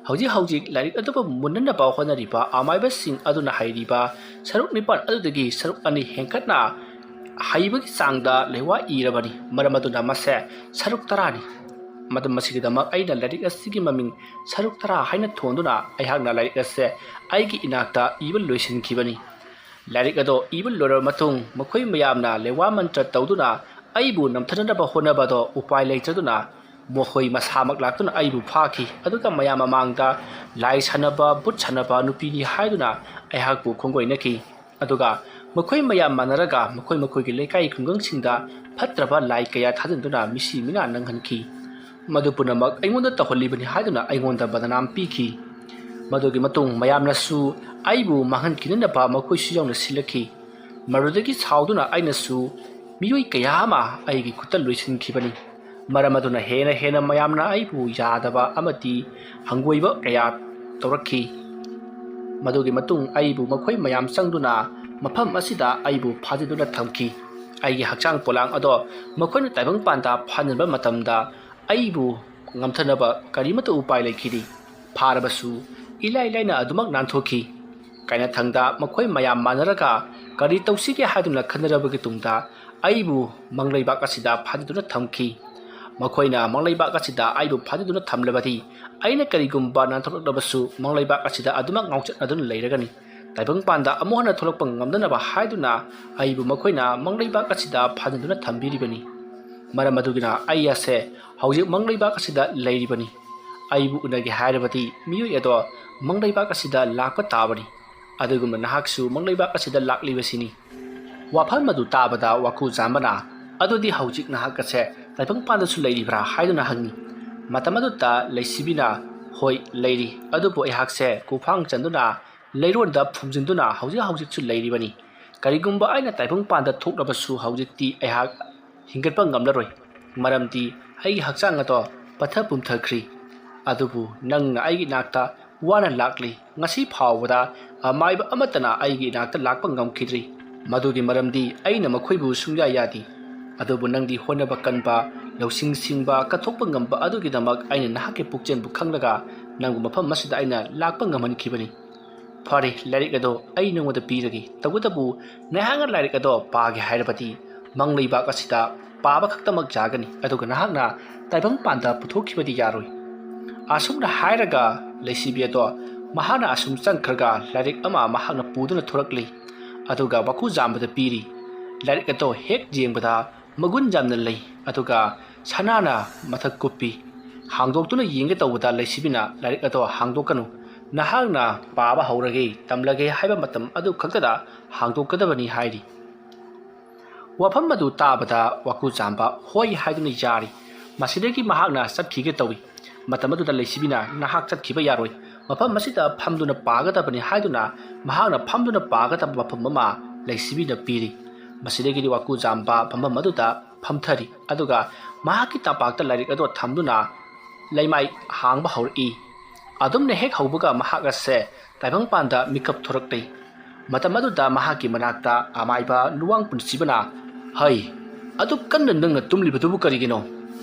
ꯍꯧꯖꯤꯛ ꯂꯥꯏꯔꯤꯛ ꯑꯗꯨꯕꯨ ꯃꯨꯟꯅꯅꯕ ꯍꯣꯠꯅꯔꯤꯕ ꯑꯃꯥꯏꯕꯁꯤꯡ ꯑꯗꯨꯅ ꯍꯩꯔꯤꯕ ꯁꯔꯨꯛ 9 ꯑꯗꯨꯗꯒꯤ ꯁꯔꯨꯛ 2 ꯍꯦꯟꯀꯠꯅ ꯍꯩꯕꯒꯤ ꯆꯥꯡꯗ ꯂꯩꯋꯥ ꯏꯔꯕꯅꯤ ꯃꯔꯝ ꯑꯗꯨꯅ ꯃꯁꯦ ꯁꯔꯨꯛ 10ꯅꯤ ꯃꯁꯤꯒꯤꯗꯃꯛ ꯑꯩꯅ ꯂꯥꯏꯔꯤꯛ ꯑꯁꯤꯒꯤ ꯃꯃꯤꯡ ꯁꯔꯨꯛ 10 ꯍꯥꯏꯅ ꯊꯣꯟꯗꯨꯅ ꯑꯩꯍꯥꯛꯅ ꯂꯥꯏꯔꯤꯛ ꯑꯁꯦ ꯑꯩꯒꯤ ꯏꯅꯥꯛꯇ ꯏꯕ ꯂꯣꯏꯁꯤꯟꯈꯤꯕꯅꯤ ꯂꯥꯏꯔꯤꯛ ꯑꯗꯣ ꯏꯕ ꯂꯣꯏꯔꯕ ꯃꯇꯨꯡ ꯃꯈꯣꯏ ꯃꯌꯥꯝꯅ ꯂꯩꯋꯥ ꯃꯟꯇ꯭ꯔ ꯇꯧꯗꯨꯅ ꯑꯩꯕꯨ ꯅꯝꯊꯅꯅꯕ ꯍꯣꯠꯅꯕꯗꯣ ꯎꯄꯥꯏ ꯂꯩꯇ꯭ꯔꯗꯨꯅ ꯃꯈꯣꯏ ꯃꯁꯥꯃꯛ ꯂꯥꯛꯇꯨꯅ ꯑꯩꯕꯨ ꯐꯥꯈꯤ ꯑꯗꯨꯒ ꯃꯌꯥꯝ ꯃꯃꯥꯡꯗ ꯂꯥꯏ ꯁꯥꯟꯅꯕ ꯕꯨꯠ ꯁꯥꯟꯅꯕ ꯅꯨꯄꯤꯅꯤ ꯍꯥꯏꯗꯨꯅ ꯑꯩꯍꯥꯛꯄꯨ ꯈꯣꯡꯒꯣꯏꯅꯈꯤ ꯑꯗꯨꯒ ꯃꯈꯣꯏ ꯃꯌꯥꯝ ꯃꯥꯟꯅꯔꯒ ꯃꯈꯣꯏꯒꯤ ꯂꯩꯀꯥꯏ ꯈꯨꯡꯒꯪꯁꯤꯡꯗ ꯐꯠꯇ꯭ꯔꯕ ꯂꯥꯏ ꯀꯌꯥ ꯊꯥꯖꯤꯟꯗꯨꯅ ꯃꯤꯁꯤ ꯃꯤꯅꯥ ꯅꯪꯍꯟꯈꯤ ꯃꯗꯨ ꯄꯨꯝꯅꯃꯛ ꯑꯩꯉꯣꯟꯗ ꯇꯧꯍꯜꯂꯤꯕꯅꯤ ꯍꯥꯏꯗꯨꯅ ꯑꯩꯉꯣꯟꯗ ꯕꯗꯅꯥꯝ ꯄꯤꯈꯤ ꯃꯗꯨꯒꯤ ꯃꯇꯨꯡ ꯃꯌꯥꯝꯅꯁꯨ ꯑꯩꯕꯨ ꯃꯥꯡꯍꯟꯈꯤꯅꯅꯕ ꯃꯈꯣꯏꯁꯨ ꯌꯥꯎꯅ ꯁꯤꯜꯂꯛꯈꯤ ꯃꯗꯨꯗꯒꯤ ꯁꯥꯎꯗꯨꯅ ꯑꯩꯅꯁꯨ ꯃꯤꯑꯣꯏ ꯀꯌꯥ ꯑꯃ ꯑꯩꯒꯤ ꯈꯨꯠꯇ ꯂꯣꯏꯁꯤꯟꯈꯤꯕꯅꯤ ꯃꯔꯝ ꯑꯗꯨꯅ ꯍꯦꯟꯅ ꯃꯌꯥꯝꯅ ꯑꯩꯕꯨ ꯌꯥꯗꯕ ꯑꯃꯗꯤ ꯍꯪꯒꯣꯏꯕ ꯀꯌꯥ ꯇꯧꯔꯛꯈꯤ ꯃꯗꯨꯒꯤ ꯃꯇꯨꯡ ꯑꯩꯕꯨ ꯃꯈꯣꯏ ꯃꯌꯥꯝ ꯆꯪꯗꯨꯅ ꯃꯐꯝ ꯑꯁꯤꯗ ꯑꯩꯕꯨ ꯐꯥꯖꯤꯟꯗꯨꯅ ꯊꯝꯈꯤ ꯑꯩꯒꯤ ꯍꯛꯆꯥꯡ ꯄꯣꯂꯥꯡ ꯑꯗꯣ ꯃꯈꯣꯏꯅ ꯇꯥꯏꯕꯪꯄꯥꯟꯗ ꯐꯥꯖꯤꯟꯕ ꯃꯇꯝꯗ ꯑꯩꯕꯨ ꯉꯝꯊꯅꯕ ꯀꯔꯤꯃꯠꯇ ꯎꯄꯥꯏ ꯂꯩꯈꯤꯗꯦ ꯐꯥꯔꯕꯁꯨ ꯏꯂꯥꯏ ꯂꯥꯏꯅ ꯑꯗꯨꯃꯛ ꯅꯥꯟꯊꯣꯛꯈꯤ ꯀꯥꯏꯅꯊꯪꯗ ꯃꯈꯣꯏ ꯃꯌꯥꯝ ꯃꯥꯟꯅꯔꯒ ꯀꯔꯤ ꯇꯧꯁꯤꯒꯦ ꯍꯥꯏꯗꯨꯅ ꯈꯟꯅꯔꯕꯒꯤ ꯇꯨꯡꯗ ꯑꯩꯕꯨ ꯃꯪꯂꯩꯕꯥꯛ ꯑꯁꯤꯗ ꯐꯥꯖꯤꯟꯗꯨꯅ ꯊꯝꯈꯤ ꯃꯈꯣꯏꯅ ꯃꯪꯂꯩꯕꯥꯛ ꯑꯁꯤꯗ ꯑꯩꯕꯨ ꯐꯥꯖꯤꯟꯗꯨꯅ ꯊꯝꯂꯕꯗꯤ ꯑꯩꯅ ꯀꯔꯤꯒꯨꯝꯕ ꯅꯥꯟꯊꯣꯛꯂꯛꯂꯕꯁꯨ ꯃꯪꯂꯩꯕꯥꯛ ꯑꯁꯤꯗ ꯑꯗꯨꯃꯛ ꯉꯥꯎꯆꯠꯅꯗꯨꯅ ꯂꯩꯔꯒꯅꯤ ꯇꯥꯏꯕꯪꯄꯥꯟꯗ ꯑꯃꯨꯛ ꯍꯟꯅ ꯊꯣꯛꯂꯛꯄ ꯉꯝꯗꯅꯕ ꯍꯥꯏꯗꯨꯅ ꯑꯩꯕꯨ ꯃꯈꯣꯏꯅ ꯃꯪꯂꯩꯕꯥꯛ ꯑꯁꯤꯗ ꯐꯥꯖꯤꯟꯗꯨꯅ ꯊꯝꯕꯤꯔꯤꯕꯅꯤ ꯃꯔꯝ ꯑꯗꯨꯒꯤꯅ ꯑꯩ ꯑꯁꯦ ꯍꯧꯖꯤꯛ ꯃꯪꯂꯩꯕꯥꯛ ꯑꯁꯤꯗ ꯂꯩꯔꯤꯕꯅꯤ ꯑꯩꯕꯨ ꯎꯅꯒꯦ ꯍꯥꯏꯔꯕꯗꯤ ꯃꯤꯑꯣꯏ ꯑꯗꯣ ꯃꯪꯂꯩꯕꯥꯛ ꯑꯁꯤꯗ ꯂꯥꯛꯄ ꯇꯥꯕꯅꯤ ꯑꯗꯨꯒꯨꯝꯅ ꯅꯍꯥꯛꯁꯨ ꯃꯪꯂꯩꯕꯥꯛ ꯑꯁꯤꯗ ꯂꯥꯛꯂꯤꯕꯁꯤꯅꯤ ꯋꯥꯐꯝ ꯑꯗꯨ ꯇꯥꯕꯗ ꯋꯥꯀꯨ ꯖꯥꯝꯕꯅ ꯑꯗꯨꯗꯤ ꯍꯧꯖꯤꯛ ꯅꯍꯥꯛ ꯑꯁꯦ ꯇꯥꯏꯕꯪꯄꯥꯟꯗꯁꯨ ꯂꯩꯔꯤꯕ꯭ꯔꯥ ꯍꯥꯏꯗꯨꯅ ꯍꯪꯉꯤ ꯃꯇꯝ ꯑꯗꯨꯗ ꯂꯩꯁꯤꯕꯤꯅ ꯍꯣꯏ ꯂꯩꯔꯤ ꯑꯗꯨꯕꯨ ꯑꯩꯍꯥꯛꯁꯦ ꯀꯨꯐꯥꯡ ꯆꯟꯗꯨꯅ ꯂꯩꯔꯣꯟꯗ ꯐꯨꯝꯖꯤꯟꯗꯨꯅ ꯍꯧꯖꯤꯛꯁꯨ ꯂꯩꯔꯤꯕꯅꯤ ꯀꯔꯤꯒꯨꯝꯕ ꯑꯩꯅ ꯇꯥꯏꯕꯪꯄꯥꯟꯗ ꯊꯣꯛꯂꯕꯁꯨ ꯍꯧꯖꯤꯛꯇꯤ ꯑꯩꯍꯥꯛ ꯍꯤꯡꯒꯠꯄ ꯉꯝꯂꯔꯣꯏ ꯃꯔꯝꯗꯤ ꯑꯩꯒꯤ ꯍꯛꯆꯥꯡ ꯑꯗꯣ ꯄꯠꯊ ꯄꯨꯝꯊꯈ꯭ꯔꯤ ꯑꯗꯨꯕꯨ ꯅꯪꯅ ꯑꯩꯒꯤ ꯏꯅꯥꯛꯇ ꯋꯥꯅ ꯂꯥꯛꯂꯤ ꯉꯁꯤ ꯐꯥꯎꯕꯗ ꯑꯃꯥꯏꯕ ꯑꯃꯠꯇꯅ ꯑꯩꯒꯤ ꯏꯅꯥꯛꯇ ꯂꯥꯛꯄ ꯉꯝꯈꯤꯗ꯭ꯔꯤ ꯃꯗꯨꯒꯤ ꯃꯔꯝꯗꯤ ꯑꯩꯅ ꯃꯈꯣꯏꯕꯨ ꯁꯨꯡꯌꯥ ꯌꯥꯗꯦ ꯑꯗꯨꯕꯨ ꯅꯪꯗꯤ ꯍꯣꯠꯅꯕ ꯀꯟꯕ ꯂꯧꯁꯤꯡ ꯁꯤꯡꯕ ꯀꯠꯊꯣꯛꯄ ꯉꯝꯕ ꯑꯗꯨꯒꯤꯗꯃꯛ ꯑꯩꯅ ꯅꯍꯥꯛꯀꯤ ꯄꯨꯛꯆꯦꯜꯕꯨ ꯈꯪꯂꯒ ꯅꯪꯕꯨ ꯃꯐꯝ ꯑꯁꯤꯗ ꯑꯩꯅ ꯂꯥꯛꯄ ꯉꯝꯍꯟꯈꯤꯕꯅꯤ ꯐꯔꯦ ꯂꯥꯏꯔꯤꯛ ꯑꯗꯣ ꯑꯩ ꯅꯉꯣꯟꯗ ꯄꯤꯔꯒꯦ ꯇꯧꯕꯇꯕꯨ ꯅꯍꯥꯛꯅ ꯂꯥꯏꯔꯤꯛ ꯑꯗꯣ ꯄꯥꯒꯦ ꯍꯥꯏꯔꯕꯗꯤ ꯃꯪꯂꯩꯕꯥꯛ ꯑꯁꯤꯗ ꯄꯥꯕ ꯈꯛꯇꯃꯛ ꯌꯥꯒꯅꯤ ꯑꯗꯨꯒ ꯅꯍꯥꯛꯅ ꯇꯥꯏꯕꯪꯄꯥꯟꯗ ꯄꯨꯊꯣꯛꯈꯤꯕꯗꯤ ꯌꯥꯔꯣꯏ ꯑꯁꯨꯝꯅ ꯍꯥꯏꯔꯒ ꯂꯩꯁꯤꯕꯤ ꯑꯗꯣ ꯃꯍꯥꯛꯅ ꯑꯁꯨꯝ ꯆꯪꯈ꯭ꯔꯒ ꯂꯥꯏꯔꯤꯛ ꯑꯃ ꯃꯍꯥꯛꯅ ꯄꯨꯗꯨꯅ ꯊꯣꯔꯛꯂꯤ ꯑꯗꯨꯒ ꯋꯥꯀꯨ ꯖꯥꯝꯕꯗ ꯄꯤꯔꯤ ꯂꯥꯏꯔꯤꯛ ꯑꯗꯣ ꯍꯦꯛ ꯌꯦꯡꯕꯗ ꯃꯒꯨꯟ ꯌꯥꯝꯅ ꯂꯩ ꯑꯗꯨꯒ ꯁꯅꯥꯅ ꯃꯊꯛ ꯀꯨꯞꯄꯤ ꯍꯥꯡꯗꯣꯛꯇꯨꯅ ꯌꯦꯡꯒꯦ ꯇꯧꯕꯗ ꯂꯩꯁꯤꯕꯤꯅ ꯂꯥꯏꯔꯤꯛ ꯑꯗꯣ ꯍꯥꯡꯗꯣꯛꯀꯅꯨ ꯅꯍꯥꯛꯅ ꯄꯥꯕ ꯍꯧꯔꯒꯦ ꯇꯝꯂꯒꯦ ꯍꯥꯏꯕ ꯃꯇꯝ ꯑꯗꯨ ꯈꯛꯇꯗ ꯍꯥꯡꯗꯣꯛꯀꯗꯕꯅꯤ ꯍꯥꯏꯔꯤ ꯋꯥꯐꯝ ꯑꯗꯨ ꯇꯥꯕꯗ ꯋꯥꯀꯨ ꯖꯥꯝꯕ ꯍꯣꯏ ꯍꯥꯏꯗꯨꯅ ꯌꯥꯔꯤ ꯃꯁꯤꯗꯒꯤ ꯃꯍꯥꯛꯅ ꯆꯠꯈꯤꯒꯦ ꯇꯧꯏ ꯃꯇꯝ ꯑꯗꯨꯗ ꯂꯩꯁꯤꯕꯤꯅ ꯅꯍꯥꯛ ꯆꯠꯈꯤꯕ ꯌꯥꯔꯣꯏ ꯃꯐꯝ ꯑꯁꯤꯗ ꯐꯝꯗꯨꯅ ꯄꯥꯒꯗꯕꯅꯤ ꯍꯥꯏꯗꯨꯅ ꯃꯍꯥꯛꯅ ꯐꯝꯗꯨꯅ ꯄꯥꯒꯗꯕ ꯃꯐꯝ ꯑꯃ ꯂꯩꯁꯤꯕꯤꯅ ꯄꯤꯔꯤ ꯃꯁꯤꯗꯒꯤꯗꯤ ꯋꯥꯀꯨ ꯖꯥꯝꯕ ꯐꯝꯐꯝ ꯑꯗꯨꯗ ꯐꯝꯊꯔꯤ ꯑꯗꯨꯒ ꯃꯍꯥꯛꯀꯤ ꯇꯝꯄꯥꯛꯇ ꯂꯥꯏꯔꯤꯛ ꯑꯗꯨ ꯊꯝꯗꯨꯅ ꯂꯩꯃꯥꯏ ꯍꯥꯡꯕ ꯍꯧꯔꯛꯏ ꯑꯗꯨꯝꯅ ꯍꯦꯛ ꯍꯧꯕꯒ ꯃꯍꯥꯛ ꯑꯁꯦ ꯇꯥꯏꯕꯪꯄꯥꯟꯗ ꯃꯤꯀꯞ ꯊꯣꯔꯛꯂꯤ ꯃꯇꯝ ꯑꯗꯨꯗ ꯃꯍꯥꯛꯀꯤ ꯃꯅꯥꯛꯇ ꯑꯃꯥꯏꯕ ꯂꯨꯋꯥꯡ ꯄꯨꯟꯁꯤꯕꯅ ꯍꯩ ꯑꯗꯨ ꯀꯟꯅ ꯅꯪꯅ ꯇꯨꯝꯂꯤꯕꯗꯨꯕꯨ ꯀꯔꯤꯒꯤꯅꯣ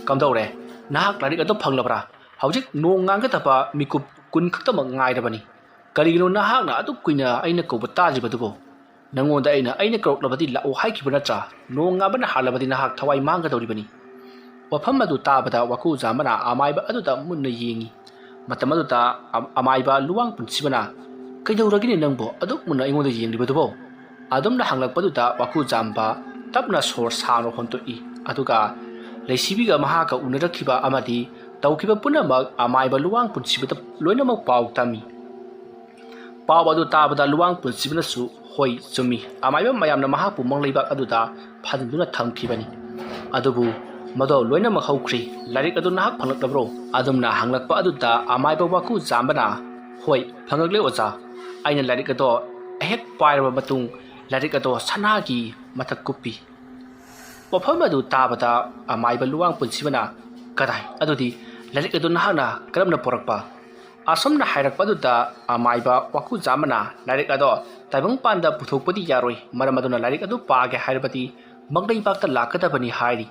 ꯀꯝꯗꯧꯔꯦ ꯅꯍꯥꯛ ꯂꯥꯏꯔꯤꯛ ꯑꯗꯨ ꯐꯪꯂꯕ꯭ꯔꯥ ꯍꯧꯖꯤꯛ ꯅꯣꯡ ꯉꯥꯟꯒꯗꯕ ꯃꯤꯀꯨꯞ 10 ꯈꯛꯇꯃꯛ ꯉꯥꯏꯔꯕꯅꯤ ꯀꯔꯤꯒꯤꯅꯣ ꯅꯍꯥꯛꯅ ꯑꯗꯨꯛ ꯀꯨꯏꯅ ꯑꯩꯅ ꯀꯧꯕ ꯇꯥꯗ꯭ꯔꯤꯕꯗꯨꯕꯨ ꯅꯪꯉꯣꯟꯗ ꯑꯩꯅ ꯀꯧꯔꯛꯂꯕꯗꯤ ꯂꯥꯛꯑꯣ ꯍꯥꯏꯈꯤꯕ ꯅꯠꯇ꯭ꯔꯥ ꯅꯣꯡ ꯉꯥꯟꯕꯅ ꯍꯥꯜꯂꯕꯗꯤ ꯅꯍꯥꯛ ꯊꯋꯥꯏ ꯃꯥꯡꯒꯗꯧꯔꯤꯕꯅꯤ ꯋꯥꯐꯝ ꯑꯗꯨ ꯇꯥꯕꯗ ꯋꯥꯀꯨ ꯖꯥꯝꯕꯅ ꯑꯃꯥꯏꯕ ꯑꯗꯨꯗ ꯃꯨꯟꯅ ꯌꯦꯡꯉꯤ ꯃꯇꯝ ꯑꯗꯨꯗ ꯑꯃꯥꯏꯕ ꯂꯨꯋꯥꯡ ꯄꯨꯟꯁꯤꯕꯅ ꯀꯩꯗꯧꯔꯒꯦꯅꯦ ꯅꯪꯕꯨ ꯑꯗꯨꯛ ꯃꯨꯟꯅ ꯑꯩꯉꯣꯟꯗ ꯌꯦꯡꯂꯤꯕꯗꯨꯕꯣ ꯑꯗꯨꯝꯅ ꯍꯪꯂꯛꯄꯗꯨꯗ ꯋꯥꯀꯨ ꯖꯥꯝꯕ ꯇꯞꯅ ꯁꯣꯔ ꯁꯥꯡꯅ ꯍꯣꯟꯇꯣꯛꯏ ꯑꯗꯨꯒ ꯂꯩꯁꯤꯕꯤꯒ ꯃꯍꯥꯛꯀ ꯎꯅꯔꯛꯈꯤꯕ ꯑꯃꯗꯤ ꯇꯧꯈꯤꯕ ꯄꯨꯝꯅꯃꯛ ꯑꯃꯥꯏꯕ ꯂꯨꯋꯥꯡ ꯄꯨꯟꯁꯤꯕꯗ ꯂꯣꯏꯅꯃꯛ ꯄꯥꯎ ꯇꯝꯃꯤ ꯄꯥꯎ ꯑꯗꯨ ꯇꯥꯕꯗ ꯂꯨꯋꯥꯡ ꯄꯨꯟꯁꯤꯕꯅꯁꯨ ꯍꯣꯏ ꯆꯨꯝꯃꯤ ꯑꯃꯥꯏꯕ ꯃꯌꯥꯝꯅ ꯃꯍꯥꯛꯄꯨ ꯃꯪꯂꯩꯕꯥꯛ ꯑꯗꯨꯗ ꯐꯥꯖꯤꯟꯗꯨꯅ ꯊꯝꯈꯤꯕꯅꯤ ꯑꯗꯨꯕꯨ ꯃꯗꯣ ꯂꯣꯏꯅꯃꯛ ꯍꯧꯈ꯭ꯔꯤ ꯂꯥꯏꯔꯤꯛ ꯑꯗꯨ ꯅꯍꯥꯛ ꯐꯪꯂꯛꯂꯕ꯭ꯔꯣ ꯑꯗꯨꯝꯅ ꯍꯪꯂꯛꯄ ꯑꯗꯨꯗ ꯑꯃꯥꯏꯕ ꯋꯥꯀꯨ ꯖꯥꯝꯕꯅ ꯍꯣꯏ ꯐꯪꯂꯛꯂꯦ ꯑꯣꯖꯥ ꯑꯩꯅ ꯂꯥꯏꯔꯤꯛ ꯑꯗꯣ ꯍꯦꯛ ꯄꯥꯏꯔꯕ ꯃꯇꯨꯡ ꯂꯥꯏꯔꯤꯛ ꯑꯗꯣ ꯁꯅꯥꯒꯤ ꯃꯊꯛ ꯀꯨꯞꯄꯤ ꯋꯥꯐꯝ ꯑꯗꯨ ꯇꯥꯕꯗ ꯑꯃꯥꯏꯕ ꯂꯨꯋꯥꯡ ꯄꯨꯟꯁꯤꯕꯅ ꯀꯗꯥꯏ ꯑꯗꯨꯗꯤ ꯂꯥꯏꯔꯤꯛ ꯑꯗꯨ ꯅꯍꯥꯛꯅ ꯀꯔꯝꯅ ꯄꯣꯔꯛꯄ ꯑꯁꯨꯝꯅ ꯍꯥꯏꯔꯛꯄ ꯑꯗꯨꯗ ꯑꯃꯥꯏꯕ ꯋꯥꯀꯨ ꯖꯥꯝꯕꯅ ꯂꯥꯏꯔꯤꯛ ꯑꯗꯣ ꯇꯥꯏꯕꯪꯄꯥꯟꯗ ꯄꯨꯊꯣꯛꯄꯗꯤ ꯌꯥꯔꯣꯏ ꯃꯔꯝ ꯑꯗꯨꯅ ꯂꯥꯏꯔꯤꯛ ꯑꯗꯨ ꯄꯥꯒꯦ ꯍꯥꯏꯔꯕꯗꯤ ꯃꯪꯂꯩꯕꯥꯛꯇ ꯂꯥꯛꯀꯗꯕꯅꯤ ꯍꯥꯏꯔꯤ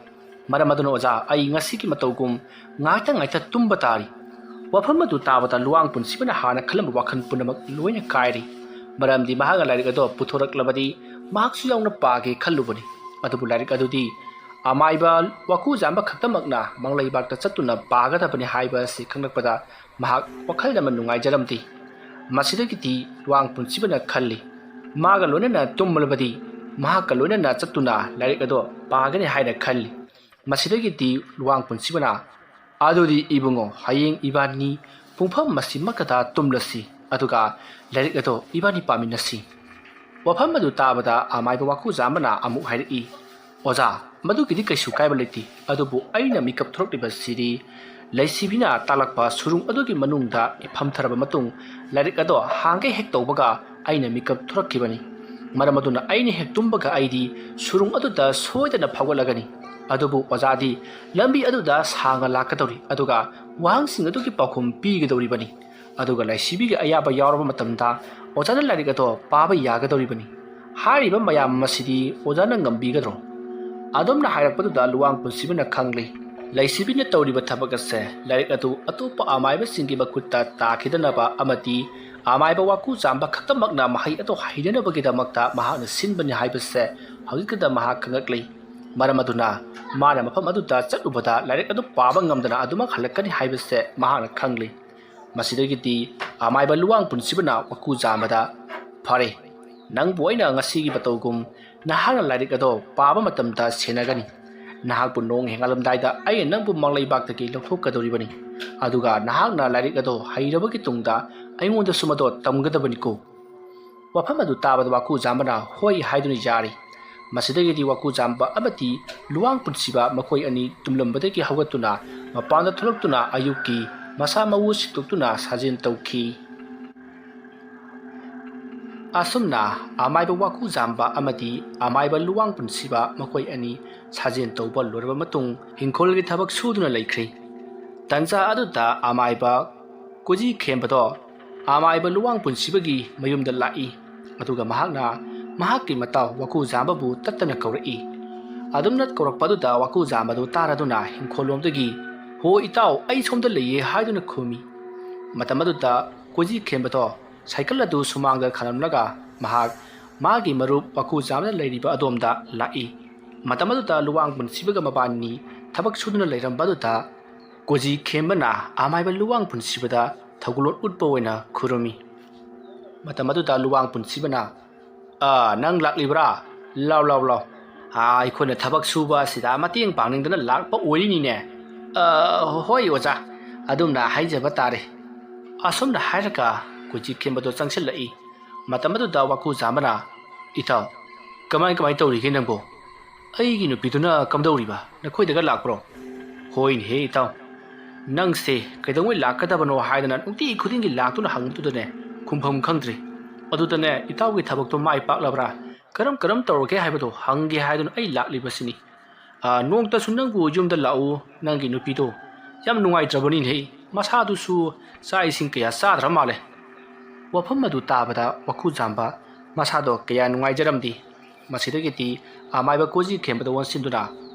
ꯃꯔꯝ ꯑꯗꯨꯅ ꯑꯣꯖꯥ ꯑꯩ ꯉꯁꯤꯒꯤ ꯃꯇꯧꯒꯨꯝ ꯉꯥꯏꯇ ꯇꯨꯝꯕ ꯇꯥꯔꯤ ꯋꯥꯐꯝ ꯑꯗꯨ ꯇꯥꯕꯗ ꯂꯨꯋꯥꯡ ꯄꯨꯟꯁꯤꯕꯅ ꯍꯥꯟꯅ ꯈꯜꯂꯝꯕ ꯋꯥꯈꯜ ꯄꯨꯝꯅꯃꯛ ꯂꯣꯏꯅ ꯀꯥꯏꯔꯤ ꯃꯔꯝꯗꯤ ꯃꯍꯥꯛꯅ ꯂꯥꯏꯔꯤꯛ ꯑꯗꯣ ꯄꯨꯊꯣꯔꯛꯂꯕꯗꯤ ꯃꯍꯥꯛꯁꯨ ꯌꯥꯎꯅ ꯄꯥꯒꯦ ꯈꯜꯂꯨꯕꯅꯤ ꯑꯗꯨꯕꯨ ꯂꯥꯏꯔꯤꯛ ꯑꯗꯨꯗꯤ ꯑꯃꯥꯏꯕ ꯋꯥꯀꯨ ꯖꯥꯝꯕ ꯈꯛꯇꯃꯛꯅ ꯃꯪꯂꯩꯕꯥꯛꯇ ꯆꯠꯇꯨꯅ ꯄꯥꯒꯗꯕꯅꯤ ꯍꯥꯏꯕ ꯑꯁꯤ ꯈꯪꯂꯛꯄꯗ ꯃꯍꯥꯛ ꯋꯥꯈꯜ ꯌꯥꯝꯅ ꯅꯨꯡꯉꯥꯏꯖꯔꯝꯗꯦ ꯃꯁꯤꯗꯒꯤꯗꯤ ꯂꯨꯋꯥꯡ ꯄꯨꯟꯁꯤꯕꯅ ꯈꯜꯂꯤ ꯃꯥꯒ ꯂꯣꯏꯅꯅ ꯇꯨꯝꯂꯕꯗꯤ ꯃꯍꯥꯛꯀ ꯂꯣꯏꯅꯅ ꯆꯠꯇꯨꯅ ꯂꯥꯏꯔꯤꯛ ꯑꯗꯣ ꯄꯥꯒꯅꯤ ꯍꯥꯏꯅ ꯈꯜꯂꯤ ꯃꯁꯤꯗꯒꯤꯗꯤ ꯂꯨꯋꯥꯡ ꯄꯨꯟꯁꯤꯕꯅ ꯑꯗꯨꯗꯤ ꯏꯕꯨꯡꯉꯣ ꯍꯌꯦꯡ ꯏꯕꯥꯅꯤ ꯄꯨꯡꯐꯝ ꯃꯁꯤꯃꯛꯇꯗ ꯇꯨꯝꯂꯁꯤ ꯑꯗꯨꯒ ꯂꯥꯏꯔꯤꯛ ꯑꯗꯣ ꯏꯕꯥꯅꯤ ꯄꯥꯃꯤꯟꯅꯁꯤ ꯋꯥꯐꯝ ꯑꯗꯨ ꯇꯥꯕꯗ ꯑꯃꯥꯏꯕ ꯋꯥꯀꯨ ꯖꯥꯝꯕꯅ ꯑꯃꯨꯛ ꯍꯥꯏꯔꯛꯏ ꯑꯣꯖꯥ ꯃꯗꯨꯒꯤꯗꯤ ꯀꯩꯁꯨ ꯀꯥꯏꯕ ꯂꯩꯇꯦ ꯑꯗꯨꯕꯨ ꯑꯩꯅ ꯃꯤꯀꯞ ꯊꯣꯔꯛꯂꯤꯕꯁꯤꯗꯤ ꯂꯩꯁꯤꯕꯤꯅ ꯇꯥꯛꯂꯛꯄ ꯁꯨꯔꯨꯡ ꯑꯗꯨꯒꯤ ꯃꯅꯨꯡꯗ ꯐꯝꯊꯔꯕ ꯃꯇꯨꯡ ꯂꯥꯏꯔꯤꯛ ꯑꯗꯣ ꯍꯥꯡꯒꯦ ꯍꯦꯛ ꯇꯧꯕꯒ ꯑꯩꯅ ꯃꯤꯀꯞ ꯊꯣꯔꯛꯈꯤꯕꯅꯤ ꯃꯔꯝ ꯑꯗꯨꯅ ꯑꯩꯅ ꯍꯦꯛ ꯇꯨꯝꯕꯒ ꯑꯩꯗꯤ ꯁꯨꯔꯨꯡ ꯑꯗꯨꯗ ꯁꯣꯏꯗꯅ ꯐꯥꯎꯒꯠꯂꯒꯅꯤ ꯑꯗꯨꯕꯨ ꯑꯣꯖꯥꯗꯤ ꯂꯝꯕꯤ ꯑꯗꯨꯗ ꯁꯥꯡꯅ ꯂꯥꯛꯀꯗꯧꯔꯤ ꯑꯗꯨꯒ ꯋꯥꯍꯪꯁꯤꯡ ꯑꯗꯨꯒꯤ ꯄꯥꯎꯈꯨꯝ ꯄꯤꯒꯗꯧꯔꯤꯕꯅꯤ ꯑꯗꯨꯒ ꯂꯩꯁꯤꯕꯤꯒꯤ ꯑꯌꯥꯕ ꯌꯥꯎꯔꯕ ꯃꯇꯝꯗ ꯑꯣꯖꯥꯅ ꯂꯥꯏꯔꯤꯛ ꯑꯗꯣ ꯄꯥꯕ ꯌꯥꯒꯗꯧꯔꯤꯕꯅꯤ ꯍꯥꯏꯔꯤꯕ ꯃꯌꯥꯝ ꯑꯁꯤꯗꯤ ꯑꯣꯖꯥꯅ ꯉꯝꯕꯤꯒꯗ꯭ꯔꯣ ꯑꯗꯣꯝꯅ ꯍꯥꯏꯔꯛꯄꯗꯨꯗ ꯂꯨꯋꯥꯡ ꯄꯨꯟꯁꯤꯕꯅ ꯈꯪꯂꯤ ꯂꯩꯁꯤꯕꯤꯅ ꯇꯧꯔꯤꯕ ꯊꯕꯛ ꯑꯁꯦ ꯂꯥꯏꯔꯤꯛ ꯑꯗꯨ ꯑꯇꯣꯞꯄ ꯑꯃꯥꯏꯕꯁꯤꯡꯒꯤ ꯃꯈꯨꯠꯇ ꯇꯥꯈꯤꯗꯅꯕ ꯑꯃꯗꯤ ꯑꯃꯥꯏꯕ ꯋꯥꯀꯨ ꯆꯥꯝꯕ ꯈꯛꯇꯃꯛꯅ ꯃꯍꯩ ꯑꯗꯨ ꯍꯩꯅꯅꯕꯒꯤꯗꯃꯛꯇ ꯃꯍꯥꯛꯅ ꯁꯤꯟꯕꯅꯤ ꯍꯥꯏꯕꯁꯦ ꯍꯧꯖꯤꯛꯇꯗ ꯃꯍꯥꯛ ꯈꯪꯂꯛꯂꯤ ꯃꯔꯝ ꯑꯗꯨꯅ ꯃꯥꯅ ꯃꯐꯝ ꯑꯗꯨꯗ ꯆꯠꯂꯨꯕꯗ ꯂꯥꯏꯔꯤꯛ ꯑꯗꯨ ꯄꯥꯕ ꯉꯝꯗꯅ ꯑꯗꯨꯃꯛ ꯍꯜꯂꯛꯀꯅꯤ ꯍꯥꯏꯕꯁꯦ ꯃꯍꯥꯛꯅ ꯈꯪꯂꯤ ꯃꯁꯤꯗꯒꯤꯗꯤ ꯑꯃꯥꯏꯕ ꯂꯨꯋꯥꯡ ꯄꯨꯟꯁꯤꯕꯅ ꯋꯥꯀꯨ ꯆꯥꯝꯕꯗ ꯐꯔꯦ ꯅꯪꯕꯨ ꯑꯩꯅ ꯉꯁꯤꯒꯤ ꯃꯇꯧꯒꯨꯝ ꯅꯍꯥꯛꯅ ꯂꯥꯏꯔꯤꯛ ꯑꯗꯣ ꯄꯥꯕ ꯃꯇꯝꯗ ꯁꯦꯟꯅꯒꯅꯤ ꯅꯍꯥꯛꯄꯨ ꯅꯣꯡ ꯍꯦꯡꯒꯠꯂꯝꯗꯥꯏꯗ ꯑꯩꯅ ꯅꯪꯕꯨ ꯃꯪꯂꯩꯕꯥꯛꯇꯒꯤ ꯂꯧꯊꯣꯛꯀꯗꯧꯔꯤꯕꯅꯤ ꯑꯗꯨꯒ ꯅꯍꯥꯛꯅ ꯂꯥꯏꯔꯤꯛ ꯑꯗꯣ ꯍꯩꯔꯕꯒꯤ ꯇꯨꯡꯗ ꯑꯩꯉꯣꯟꯗꯁꯨ ꯃꯗꯣ ꯇꯝꯒꯗꯕꯅꯤꯀꯣ ꯋꯥꯐꯝ ꯑꯗꯨ ꯇꯥꯕꯗ ꯋꯥꯀꯨ ꯆꯥꯝꯕꯅ ꯍꯣꯏ ꯍꯥꯏꯗꯨꯅ ꯌꯥꯔꯤ ꯃꯁꯤꯗꯒꯤꯗꯤ ꯋꯥꯀꯨ ꯆꯥꯝꯕ ꯑꯃꯗꯤ ꯂꯨꯋꯥꯡ ꯄꯨꯟꯁꯤꯕ ꯃꯈꯣꯏ ꯑꯅꯤ ꯇꯨꯝꯂꯝꯕꯗꯒꯤ ꯍꯧꯒꯠꯇꯨꯅ ꯃꯄꯥꯟꯗ ꯊꯣꯛꯂꯛꯇꯨꯅ ꯑꯌꯨꯛꯀꯤ ꯃꯁꯥ ꯃꯎ ꯁꯤꯠꯇꯣꯛꯇꯨꯅ ꯁꯥꯖꯦꯜ ꯇꯧꯈꯤ ꯑꯁꯨꯝꯅ ꯑꯃꯥꯏꯕ ꯋꯥꯀꯨ ꯆꯥꯝꯕ ꯑꯃꯗꯤ ꯑꯃꯥꯏꯕ ꯂꯨꯋꯥꯡ ꯄꯨꯟꯁꯤꯕ ꯃꯈꯣꯏ ꯑꯅꯤ ꯁꯥꯖꯦꯜ ꯇꯧꯕ ꯂꯣꯏꯔꯕ ꯃꯇꯨꯡ ꯍꯤꯡꯈꯣꯜꯒꯤ ꯊꯕꯛ ꯁꯨꯗꯨꯅ ꯂꯩꯈ꯭ꯔꯦ ꯇꯟꯖꯥ ꯑꯗꯨꯗ ꯑꯃꯥꯏꯕ ꯀꯣꯖꯤ ꯈꯦꯝꯕꯗꯣ ꯑꯃꯥꯏꯕ ꯂꯨꯋꯥꯡ ꯄꯨꯟꯁꯤꯕꯒꯤ ꯃꯌꯨꯝꯗ ꯂꯥꯛꯏ ꯑꯗꯨꯒ ꯃꯍꯥꯛꯅ ꯃꯍꯥꯛꯀꯤ ꯃꯇꯥꯎ ꯋꯥꯀꯨ ꯆꯥꯝꯕꯕꯨ ꯇꯠꯇꯅ ꯀꯧꯔꯛꯏ ꯑꯗꯨꯝꯅ ꯀꯧꯔꯛꯄ ꯑꯗꯨꯗ ꯋꯥꯀꯨ ꯆꯥꯝꯕꯗꯨ ꯇꯥꯔꯗꯨꯅ ꯍꯤꯡꯈꯣꯜꯂꯣꯝꯗꯒꯤ ꯍꯣ ꯏꯇꯥꯎ ꯑꯩ ꯁꯣꯝꯗ ꯂꯩꯌꯦ ꯍꯥꯏꯗꯨꯅ ꯈꯨꯝꯃꯤ ꯃꯇꯝ ꯑꯗꯨꯗ ꯀꯣꯖꯤ ꯈꯦꯝꯕꯗꯣ ꯁꯥꯏꯀꯜ ꯑꯗꯨ ꯁꯨꯃꯥꯡꯗ ꯈꯜꯂꯝꯂꯒ ꯃꯍꯥꯛ ꯃꯥꯒꯤ ꯃꯔꯨꯞ ꯋꯥꯀꯨ ꯆꯥꯝꯕꯅ ꯂꯩꯔꯤꯕ ꯑꯗꯣꯝꯗ ꯂꯥꯛꯏ ꯃꯇꯝ ꯑꯗꯨꯗ ꯂꯨꯋꯥꯡ ꯄꯨꯟꯁꯤꯕꯒ ꯃꯕꯥꯅꯤ ꯊꯕꯛ ꯁꯨꯗꯨꯅ ꯂꯩꯔꯝꯕ ꯑꯗꯨꯗ ꯀꯣꯖꯤ ꯈꯦꯝꯕꯅ ꯑꯃꯥꯏꯕ ꯂꯨꯋꯥꯡ ꯄꯨꯟꯁꯤꯕꯗ ꯊꯧꯒꯜꯂꯣꯟ ꯎꯠꯄ ꯑꯣꯏꯅ ꯈꯨꯔꯨꯝꯃꯤ ꯃꯇꯝ ꯑꯗꯨꯗ ꯂꯨꯋꯥꯡ ꯄꯨꯟꯁꯤꯕꯅ ꯅꯪ ꯂꯥꯛꯂꯤꯕ꯭ꯔꯥ ꯂꯥꯎ ꯂꯥꯎ ꯂꯥꯎ ꯑꯩꯈꯣꯏꯅ ꯊꯕꯛ ꯁꯨꯕ ꯑꯁꯤꯗ ꯃꯇꯦꯡ ꯄꯥꯡꯅꯤꯡꯗꯅ ꯂꯥꯛꯄ ꯑꯣꯏꯔꯤꯅꯤꯅꯦ ꯍꯣꯏ ꯑꯣꯖꯥ ꯑꯗꯨꯝꯅ ꯍꯥꯏꯖꯕ ꯇꯥꯔꯦ ꯑꯁꯨꯝꯅ ꯍꯥꯏꯔꯒ ꯀꯣꯖꯤ ꯈꯦꯝꯕꯗꯣ ꯆꯪꯁꯤꯜꯂꯛꯏ ꯃꯇꯝ ꯑꯗꯨꯗ ꯋꯥꯀꯨ ꯆꯥꯝꯕꯅ ꯏꯇꯥꯎ ꯀꯃꯥꯏ ꯇꯧꯔꯤꯒꯦ ꯅꯪꯕꯣ ꯑꯩꯒꯤ ꯅꯨꯄꯤꯗꯨꯅ ꯀꯝꯗꯧꯔꯤꯕ ꯅꯈꯣꯏꯗꯒ ꯂꯥꯛꯄ꯭ꯔꯣ ꯍꯣꯏꯅꯦꯍꯦ ꯏꯇꯥꯎ ꯅꯪꯁꯦ ꯀꯩꯗꯧꯉꯩ ꯂꯥꯛꯀꯗꯕꯅꯣ ꯍꯥꯏꯗꯅ ꯅꯨꯡꯇꯤ ꯈꯨꯗꯤꯡꯒꯤ ꯂꯥꯛꯇꯨꯅ ꯍꯪꯕꯗꯨꯗꯅꯦ ꯈꯨꯝꯐꯝ ꯈꯪꯗ꯭ꯔꯤ ꯑꯗꯨꯗꯅꯦ ꯏꯇꯥꯎꯒꯤ ꯊꯕꯛꯇꯣ ꯃꯥꯏ ꯄꯥꯛꯂꯕ꯭ꯔꯥ ꯀꯔꯝ ꯇꯧꯔꯒꯦ ꯍꯥꯏꯕꯗꯣ ꯍꯪꯒꯦ ꯍꯥꯏꯗꯨꯅ ꯑꯩ ꯂꯥꯛꯂꯤꯕꯁꯤꯅꯤ ꯅꯣꯡꯇꯁꯨ ꯅꯪꯕꯨ ꯌꯨꯝꯗ ꯂꯥꯛꯎ ꯅꯪꯒꯤ ꯅꯨꯄꯤꯗꯣ ꯌꯥꯝ ꯅꯨꯡꯉꯥꯏꯇ꯭ꯔꯕꯅꯤꯅꯦ ꯃꯁꯥꯗꯨꯁꯨ ꯆꯥꯛ ꯏꯁꯤꯡ kaya ꯆꯥꯗ꯭ꯔ ꯃꯥꯜꯂꯦ ꯋꯥꯐꯝ ꯑꯗꯨ ꯇꯥꯕꯗ ꯋꯥꯀꯨ ꯆꯥꯝꯕ ꯃꯁꯥꯗꯣ kaya ꯅꯨꯡꯉꯥꯏꯖꯔꯝꯗꯦ ꯃꯁꯤꯗꯒꯤꯗꯤ ꯑꯃꯥꯏꯕ ꯀꯣꯖꯤ ꯈꯦꯝꯕꯗ ꯑꯣꯟꯁꯤꯟꯗꯨꯅ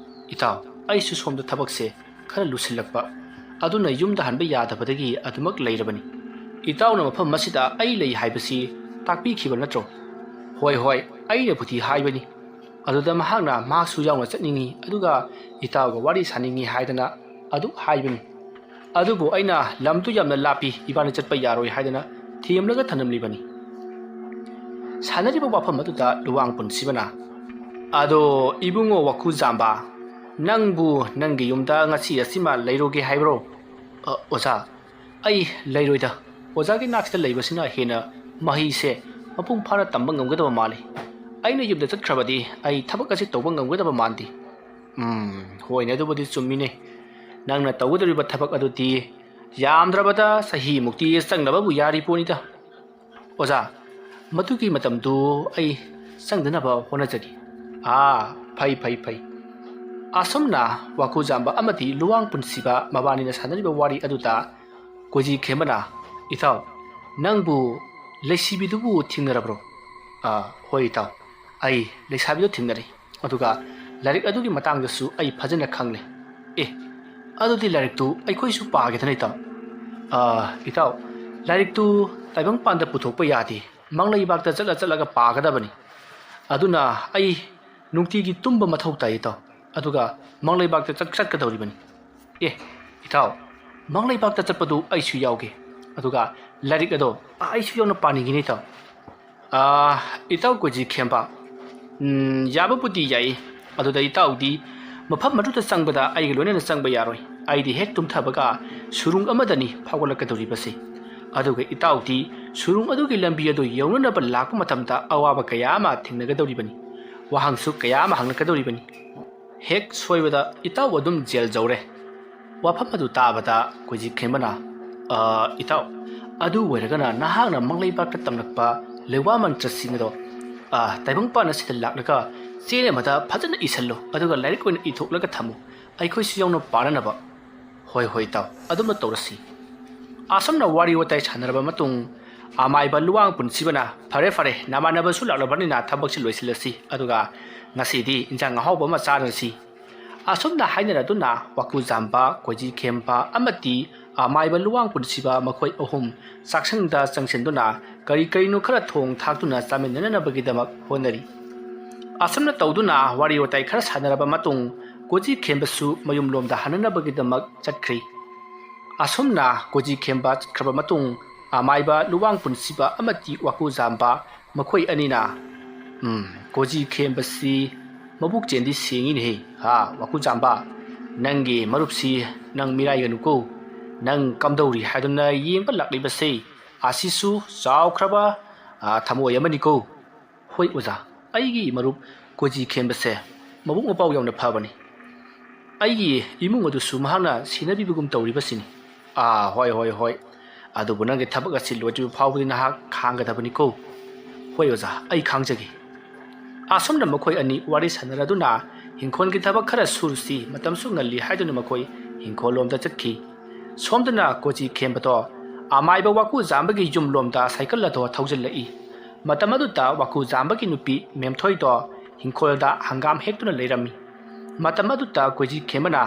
ꯏꯇꯥꯎ ꯑꯩꯁꯨ ꯁꯣꯝꯗ ꯊꯕꯛꯁꯦ ꯈꯔ ꯂꯨꯁꯤꯜꯂꯛꯄ ꯑꯗꯨꯅ ꯌꯨꯝꯗ ꯍꯟꯕ ꯌꯥꯗꯕꯗꯒꯤ ꯑꯗꯨꯃꯛ ꯂꯩꯔꯕꯅꯤ ꯏꯇꯥꯎꯅ ꯃꯐꯝ ꯑꯁꯤꯗ ꯑꯩ ꯂꯩ ꯍꯥꯏꯕꯁꯤ ꯇꯥꯛꯄꯤꯈꯤꯕ ꯅꯠꯇ꯭ꯔꯣ ꯍꯣꯏ ꯑꯩꯅꯕꯨꯗꯤ ꯍꯥꯏꯕꯅꯤ ꯑꯗꯨꯗ ꯃꯍꯥꯛꯅ ꯃꯍꯥꯛꯁꯨ ꯌꯥꯎꯅ ꯆꯠꯅꯤꯡꯉꯤ ꯑꯗꯨꯒ ꯏꯇꯥꯎꯒ ꯋꯥꯔꯤ ꯁꯥꯅꯤꯡꯉꯤ ꯍꯥꯏꯗꯅ ꯑꯗꯨ ꯍꯥꯏꯕꯅꯤ ꯑꯗꯨꯕꯨ ꯑꯩꯅ ꯂꯝꯗꯨ ꯌꯥꯝꯅ ꯂꯥꯞꯄꯤ ꯏꯕꯥꯅꯤ ꯆꯠꯄ ꯌꯥꯔꯣꯏ ꯍꯥꯏꯗꯅ ꯊꯦꯝꯂꯒ ꯊꯅꯝꯂꯤꯕꯅꯤ ꯁꯥꯟꯅꯔꯤꯕ ꯋꯥꯐꯝ ꯑꯗꯨꯗ ꯂꯨꯋꯥꯡ ꯄꯨꯟꯁꯤꯕꯅ ꯑꯗꯣ ꯏꯕꯨꯡꯉꯣ ꯋꯥꯀꯨ ꯆꯥꯝꯕ ꯅꯪꯕꯨ ꯅꯪꯒꯤ ꯌꯨꯝꯗ ꯉꯁꯤ ꯑꯁꯤꯃ ꯂꯩꯔꯣꯒꯦ ꯍꯥꯏꯕ꯭ꯔꯣ ꯑꯣꯖꯥ ꯑꯩ ꯂꯩꯔꯣꯏꯗ ꯑꯣꯖꯥꯒꯤ ꯅꯥꯛꯁꯤꯗ ꯂꯩꯕꯁꯤꯅ ꯍꯦꯟꯅ ꯃꯍꯩꯁꯦ ꯃꯄꯨꯡ ꯐꯥꯅ ꯇꯝꯕ ꯉꯝꯒꯗꯕ ꯃꯥꯜꯂꯤ ꯑꯩꯅ ꯌꯨꯝꯗ ꯆꯠꯈ꯭ꯔꯕꯗꯤ ꯑꯩ ꯊꯕꯛ ꯑꯁꯤ ꯇꯧꯕ ꯉꯝꯒꯗꯕ ꯃꯥꯟꯗꯦ ꯍꯣꯏꯅꯦ ꯑꯗꯨꯕꯨꯗꯤ ꯆꯨꯝꯃꯤꯅꯦ ꯅꯪꯅ ꯇꯧꯒꯗꯧꯔꯤꯕ ꯊꯕꯛ ꯑꯗꯨꯗꯤ ꯌꯥꯝꯗ꯭ꯔꯕꯗ ꯆꯍꯤꯃꯨꯛꯇꯤ ꯆꯪꯅꯕꯕꯨ ꯌꯥꯔꯤ ꯄꯣꯠꯅꯤꯗ ꯑꯣꯖꯥ ꯃꯗꯨꯒꯤ ꯃꯇꯝꯗꯨ ꯑꯩ ꯆꯪꯗꯅꯕ ꯍꯣꯠꯅꯖꯒꯦ ꯐꯩ ꯑꯁꯨꯝꯅ ꯋꯥꯀꯨ ꯆꯥꯝꯕ ꯑꯃꯗꯤ ꯂꯨꯋꯥꯡ ꯄꯨꯟꯁꯤꯕ ꯃꯕꯥꯅꯤꯅ ꯁꯥꯟꯅꯔꯤꯕ ꯋꯥꯔꯤ ꯑꯗꯨꯗ ꯀꯣꯖꯤ ꯈꯦꯝꯕꯅ ꯏꯇꯥꯎ ꯅꯪꯕꯨ ꯂꯩꯁꯤꯕꯤꯗꯨꯕꯨ ꯊꯦꯡꯅꯔꯕ꯭ꯔꯣ ꯍꯣꯏ ꯏꯇꯥꯎ ꯑꯩ ꯂꯩꯁꯥꯕꯤꯗꯨ ꯊꯦꯡꯅꯔꯦ ꯑꯗꯨꯒ ꯂꯥꯏꯔꯤꯛ ꯑꯗꯨꯒꯤ ꯃꯇꯥꯡꯗꯁꯨ ꯑꯩ ꯐꯖꯅ ꯈꯪꯂꯦ ꯑꯗꯨꯗꯤ ꯂꯥꯏꯔꯤꯛꯇꯨ ꯑꯩꯈꯣꯏꯁꯨ ꯄꯥꯒꯦꯗꯅ ꯏꯇꯥꯎ ꯂꯥꯏꯔꯤꯛꯇꯨ ꯇꯥꯏꯕꯪꯄꯥꯟꯗ ꯄꯨꯊꯣꯛꯄ ꯌꯥꯗꯦ ꯃꯪꯂꯩꯕꯥꯛꯇ ꯆꯠꯂꯒ ꯄꯥꯒꯗꯕꯅꯤ ꯑꯗꯨꯅ ꯑꯩ ꯅꯨꯡꯇꯤꯒꯤ ꯇꯨꯝꯕ ꯃꯊꯧ ꯇꯥꯏ ꯏꯇꯥꯎ ꯑꯗꯨꯒ ꯃꯪꯂꯩꯕꯥꯛꯇ ꯆꯠꯀꯗꯧꯔꯤꯕꯅꯤ ꯏꯇꯥꯎ ꯃꯪꯂꯩꯕꯥꯛꯇ ꯆꯠꯄꯗꯨ ꯑꯩꯁꯨ ꯌꯥꯎꯒꯦ ꯑꯗꯨꯒ ꯂꯥꯏꯔꯤꯛ ꯑꯗꯣ ꯑꯩꯁꯨ ꯌꯥꯎꯅ ꯄꯥꯅꯤꯡꯉꯤꯅꯤ ꯏꯇꯥꯎ ꯀꯣꯖꯤ ꯈꯦꯝꯕ ꯌꯥꯕꯕꯨꯗꯤ ꯌꯥꯏ ꯑꯗꯨꯗ ꯏꯇꯥꯎꯗꯤ ꯃꯐꯝ ꯑꯗꯨꯗ ꯆꯪꯕꯗ ꯑꯩꯒ ꯂꯣꯏꯅꯅ ꯆꯪꯕ ꯌꯥꯔꯣꯏ ꯑꯩꯗꯤ ꯍꯦꯛ ꯇꯨꯝꯊꯕꯒ ꯁꯨꯔꯨꯡ ꯑꯃꯗꯅꯤ ꯐꯥꯎꯒꯠꯂꯛꯀꯗꯧꯔꯤꯕꯁꯦ ꯑꯗꯨꯒ ꯏꯇꯥꯎꯗꯤ ꯁꯨꯔꯨꯡ ꯑꯗꯨꯒꯤ ꯂꯝꯕꯤ ꯑꯗꯨ ꯌꯧꯅꯅꯕ ꯂꯥꯛꯄ ꯃꯇꯝꯗ ꯑꯋꯥꯕ kaya ꯑꯃ ꯊꯦꯡꯅꯒꯗꯧꯔꯤꯕꯅꯤ ꯋꯥꯍꯪꯁꯨ kaya ꯑꯃ ꯍꯪꯂꯛꯀꯗꯧꯔꯤꯕꯅꯤ ꯍꯦꯛ ꯁꯣꯏꯕꯗ ꯏꯇꯥꯎ ꯑꯗꯨꯝ ꯖꯦꯜ ꯖꯧꯔꯦ ꯋꯥꯐꯝ ꯑꯗꯨ ꯇꯥꯕꯗ ꯀꯣꯖꯤ ꯈꯦꯝꯕꯅ ꯏꯇꯥꯎ ꯑꯗꯨ ꯑꯣꯏꯔꯒꯅ ꯅꯍꯥꯛꯅ ꯃꯪꯂꯩꯕꯥꯛꯇ ꯇꯝꯂꯛꯄ ꯂꯩꯋꯥ ꯃꯟꯇ꯭ꯔꯁꯤꯡ ꯑꯗꯣ ꯇꯥꯏꯕꯪꯄꯥꯟ ꯑꯁꯤꯗ ꯂꯥꯛꯂꯒ ꯆꯦ ꯑꯃꯗ ꯐꯖꯅ ꯏꯁꯜꯂꯣ ꯑꯗꯨꯒ ꯂꯥꯏꯔꯤꯛ ꯑꯣꯏꯅ ꯏꯊꯣꯛꯂꯒ ꯊꯝꯃꯨ ꯑꯩꯈꯣꯏꯁꯨ ꯌꯥꯎꯅ ꯄꯥꯅꯅꯕ ꯍꯣꯏ ꯏꯇꯥꯎ ꯑꯗꯨꯝꯅ ꯇꯧꯔꯁꯤ ꯑꯁꯨꯝꯅ ꯋꯥꯔꯤ ꯋꯥꯇꯥꯏ ꯁꯥꯟꯅꯔꯕ ꯃꯇꯨꯡ ꯑꯃꯥꯏꯕ ꯂꯨꯋꯥꯡ ꯄꯨꯟꯁꯤꯕꯅ ꯐꯔꯦ ꯐꯔꯦ ꯅꯃꯥꯟꯅꯕꯁꯨ ꯂꯥꯛꯂꯕꯅꯤꯅ ꯊꯕꯛꯁꯤ ꯂꯣꯏꯁꯤꯜꯂꯁꯤ ꯑꯗꯨꯒ ꯉꯁꯤꯗꯤ ꯏꯟꯖꯥꯡ ꯑꯍꯥꯎꯕ ꯑꯃ ꯆꯥꯔꯁꯤ ꯑꯁꯨꯝꯅ ꯍꯥꯏꯅꯔꯗꯨꯅ ꯋꯥꯀꯨꯖꯥꯝꯕ ꯀꯣꯏꯖꯤ ꯈꯦꯝꯕ ꯑꯃꯗꯤ ꯑꯃꯥꯏꯕ ꯂꯨꯋꯥꯡ ꯄꯨꯟꯁꯤꯕ ꯃꯈꯣꯏ ꯑꯍꯨꯝ ꯆꯥꯛꯁꯪꯗ ꯆꯪꯁꯤꯟꯗꯨꯅ ꯀꯔꯤ ꯀꯔꯤꯅꯣ ꯈꯔ ꯊꯣꯡ ꯊꯥꯛꯇꯨꯅ ꯆꯥꯃꯤꯟꯅꯅꯕꯒꯤꯗꯃꯛ ꯍꯣꯠꯅꯔꯤ ꯑꯁꯨꯝꯅ ꯇꯧꯗꯨꯅ ꯋꯥꯔꯤ ꯋꯥꯇꯥꯏ ꯈꯔ ꯁꯥꯟꯅꯔꯕ ꯃꯇꯨꯡ ꯀꯣꯏꯖꯤ ꯈꯦꯝꯕꯁꯨ ꯃꯌꯨꯝꯂꯣꯝꯗ ꯍꯟꯅꯅꯕꯒꯤꯗꯃꯛ ꯆꯠꯈ꯭ꯔꯤ ꯑꯁꯨꯝꯅ ꯀꯣꯏꯖꯤ ꯈꯦꯝꯕ ꯆꯠꯈ꯭ꯔꯕ ꯃꯇꯨꯡ ꯑꯃꯥꯏꯕ ꯂꯨꯋꯥꯡ ꯄꯨꯟꯁꯤꯕ ꯑꯃꯗꯤ ꯋꯥꯀꯨꯖꯥꯝꯕ ꯃꯈꯣꯏ ꯑꯅꯤꯅ ꯀꯣꯏꯖꯤ ꯈꯦꯝꯕꯁꯤ ꯃꯕꯨꯛ ꯆꯦꯟꯗꯤ ꯁꯦꯡꯉꯤꯅꯦꯍꯦ ꯋꯥꯀꯨꯖꯥꯝꯕ ꯅꯪꯒꯤ ꯃꯔꯨꯞꯁꯤ ꯅꯪ ꯃꯤꯔꯥꯏꯒꯅꯨꯀꯣ ꯅꯪ ꯀꯝꯗꯧꯔꯤ ꯍꯥꯏꯗꯨꯅ ꯌꯦꯡꯕ ꯂꯥꯛꯂꯤꯕꯁꯦ ꯑꯁꯤꯁꯨ ꯆꯥꯎꯈ꯭ꯔꯕ ꯊꯃꯣꯏ ꯑꯃꯅꯤꯀꯣ ꯍꯣꯏ ꯑꯣꯖꯥ ꯑꯩꯒꯤ ꯃꯔꯨꯞ ꯀꯣꯏꯖꯤ ꯈꯦꯝꯕꯁꯦ ꯃꯕꯨꯛ ꯃꯄꯥꯎ ꯌꯥꯝꯅ ꯐꯕꯅꯤ ꯑꯩꯒꯤ ꯏꯃꯨꯡ ꯑꯗꯨꯁꯨ ꯃꯍꯥꯛꯅ ꯁꯦꯟꯅꯕꯤꯕꯒꯨꯝ ꯇꯧꯔꯤꯕꯁꯤꯅꯤ ꯍꯣꯏ ꯑꯗꯨꯕꯨ ꯅꯪꯒꯤ ꯊꯕꯛ ꯑꯁꯤ ꯂꯣꯏꯗ꯭ꯔꯤꯕ ꯐꯥꯎꯕꯗꯤ ꯅꯍꯥꯛ ꯈꯥꯡꯒꯗꯕꯅꯤꯀꯣ ꯍꯣꯏ ꯑꯣꯖꯥ ꯑꯩ ꯈꯥꯡꯖꯒꯦ ꯑꯁꯨꯝꯅ ꯃꯈꯣꯏ ꯑꯅꯤ ꯋꯥꯔꯤ ꯁꯥꯟꯅꯔꯗꯨꯅ ꯍꯤꯡꯈꯣꯜꯒꯤ ꯊꯕꯛ ꯈꯔ ꯁꯨꯔꯨꯁꯤ ꯃꯇꯝꯁꯨ ꯉꯜꯂꯤ ꯍꯥꯏꯗꯨꯅ ꯃꯈꯣꯏ ꯍꯤꯡꯈꯣꯜꯂꯣꯝꯗ ꯆꯠꯈꯤ ꯁꯣꯝꯗꯅ ꯀꯣꯏꯖꯤ ꯈꯦꯝꯕꯗꯣ ꯑꯃꯥꯏꯕ ꯋꯥꯀꯨꯖꯥꯝꯕꯒꯤ ꯌꯨꯝꯂꯣꯝꯗ ꯁꯥꯏꯀꯜ ꯑꯗꯣ ꯊꯧꯖꯤꯜꯂꯛꯏ ꯃꯇꯝ ꯑꯗꯨꯗ ꯋꯥꯀꯨꯖꯥꯝꯕꯒꯤ ꯅꯨꯄꯤ ꯃꯦꯝꯊꯣꯏꯗꯣ ꯍꯤꯡꯈꯣꯜꯗ ꯍꯪꯒꯥꯝ ꯍꯦꯛꯇꯨꯅ ꯂꯩꯔꯝꯃꯤ ꯃꯇꯝ ꯑꯗꯨꯗ ꯀꯣꯏꯖꯤ ꯈꯦꯝꯕꯅ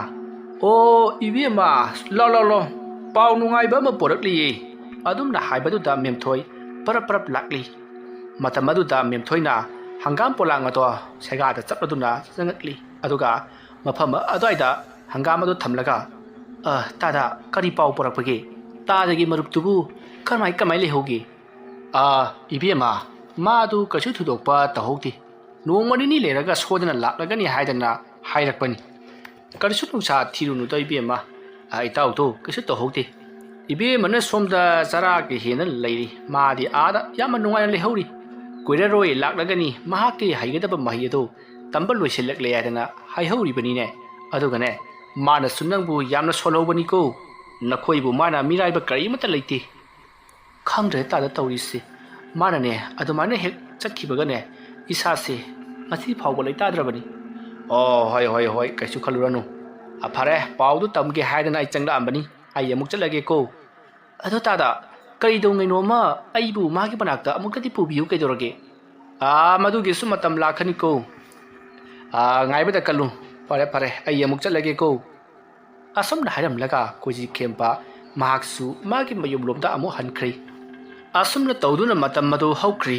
ꯑꯣ ꯏꯕꯦꯝꯃ ꯂꯥꯎ ꯄꯥꯎ ꯅꯨꯡꯉꯥꯏꯕ ꯑꯃ ꯄꯣꯔꯛꯂꯤꯌꯦ ꯑꯗꯨꯝꯅ ꯍꯥꯏꯕꯗꯨꯗ ꯃꯦꯝꯊꯣꯏ ꯄꯔꯞ ꯂꯥꯛꯂꯤ ꯃꯇꯝ ꯑꯗꯨꯗ ꯃꯦꯝꯊꯣꯏꯅ ꯍꯪꯒꯥꯝ ꯄꯣꯂꯥꯡ ꯑꯗꯣ ꯁꯦꯒꯥꯗ ꯆꯠꯂꯗꯨꯅ ꯆꯪꯉꯛꯂꯤ ꯑꯗꯨꯒ ꯃꯐꯝ ꯑꯗꯨꯋꯥꯏꯗ ꯍꯪꯒꯥꯝ ꯑꯗꯨ ꯊꯝꯂꯒ ꯇꯥꯗ ꯀꯔꯤ ꯄꯥꯎ ꯄꯣꯔꯛꯄꯒꯦ ꯇꯥꯗꯒꯤ ꯃꯔꯨꯞꯇꯨꯕꯨ ꯀꯃꯥꯏ ꯂꯩꯍꯧꯒꯦ ꯏꯕꯦꯝꯃ ꯃꯥꯗꯨ ꯀꯩꯁꯨ ꯊꯣꯏꯗꯣꯛꯄ ꯇꯧꯍꯧꯗꯦ ꯅꯣꯡꯃ ꯅꯤꯅꯤ ꯂꯩꯔꯒ ꯁꯣꯏꯗꯅ ꯂꯥꯛꯂꯒꯅꯤ ꯍꯥꯏꯗꯅ ꯍꯥꯏꯔꯛꯄꯅꯤ ꯀꯔꯤꯁꯨ ꯅꯨꯡꯁꯥ ꯊꯤꯔꯨꯅꯨꯗ ꯏꯕꯦꯝꯃ ꯏꯇꯥꯎꯗꯣ ꯀꯩꯁꯨ ꯇꯧꯍꯧꯗꯦ ꯏꯕꯦꯝꯃꯅ ꯁꯣꯝꯗ ꯆꯔꯥꯒꯤ ꯍꯦꯟꯅ ꯂꯩꯔꯤ ꯃꯥꯗꯤ ꯑꯥꯗ ꯌꯥꯝꯅ ꯅꯨꯡꯉꯥꯏꯅ ꯂꯩꯍꯧꯔꯤ ꯀꯨꯏꯔꯔꯣꯏ ꯂꯥꯛꯂꯒꯅꯤ ꯃꯍꯥꯛꯀꯤ ꯍꯩꯒꯗꯕ ꯃꯍꯩ ꯑꯗꯨ ꯇꯝꯕ ꯂꯣꯏꯁꯤꯜꯂꯛꯂꯦ ꯍꯥꯏꯗꯅ ꯍꯥꯏꯍꯧꯔꯤꯕꯅꯤꯅꯦ ꯑꯗꯨꯒꯅꯦ ꯃꯥꯅꯁꯨ ꯅꯪꯕꯨ ꯌꯥꯝꯅ ꯁꯣꯜꯍꯧꯕꯅꯤꯀꯣ ꯅꯈꯣꯏꯕꯨ ꯃꯥꯅ ꯃꯤꯔꯥꯏꯕ ꯀꯔꯤꯃꯠꯇ ꯂꯩꯇꯦ ꯈꯪꯗ꯭ꯔꯦ ꯇꯥꯗ ꯇꯧꯔꯤꯁꯤ ꯃꯥꯅꯅꯦ ꯑꯗꯨꯃꯥꯏꯅ ꯍꯦꯛ ꯆꯠꯈꯤꯕꯒꯅꯦ ꯏꯁꯥꯁꯦ ꯉꯁꯤ ꯐꯥꯎꯕ ꯂꯩꯇꯥꯗ꯭ꯔꯕꯅꯤ ꯍꯣꯏ ꯀꯩꯁꯨ ꯈꯜꯂꯨꯔꯅꯨ ꯐꯔꯦ ꯄꯥꯎꯗꯨ ꯇꯝꯒꯦ ꯍꯥꯏꯗꯅ ꯑꯩ ꯆꯪꯂꯛꯑꯝꯕꯅꯤ ꯑꯩ ꯑꯃꯨꯛ ꯆꯠꯂꯒꯦꯀꯣ ꯑꯗꯣ ꯇꯥꯗ ꯀꯔꯤꯗꯧꯉꯩꯅꯣꯃ ꯑꯩꯕꯨ ꯃꯥꯒꯤ ꯃꯅꯥꯛꯇ ꯑꯃꯨꯛꯇꯗꯤ ꯄꯨꯕꯤꯌꯨ ꯀꯩꯗꯧꯔꯒꯦ ꯃꯗꯨꯒꯤꯁꯨ ꯃꯇꯝ ꯂꯥꯛꯀꯅꯤꯀꯣ ꯉꯥꯏꯕꯗ ꯀꯜꯂꯨ ꯐꯔꯦ ꯑꯩ ꯑꯃꯨꯛ ꯆꯠꯂꯒꯦꯀꯣ ꯑꯁꯨꯝꯅ ꯍꯥꯏꯔꯝꯂꯒ ꯀꯣꯏꯖꯤ ꯈꯦꯝꯕ ꯃꯍꯥꯛꯁꯨ ꯃꯥꯒꯤ ꯃꯌꯨꯝꯂꯣꯝꯗ ꯑꯃꯨꯛ ꯍꯟꯈ꯭ꯔꯤ ꯑꯁꯨꯝꯅ ꯇꯧꯗꯨꯅ ꯃꯇꯝ ꯑꯗꯨ ꯍꯧꯈ꯭ꯔꯤ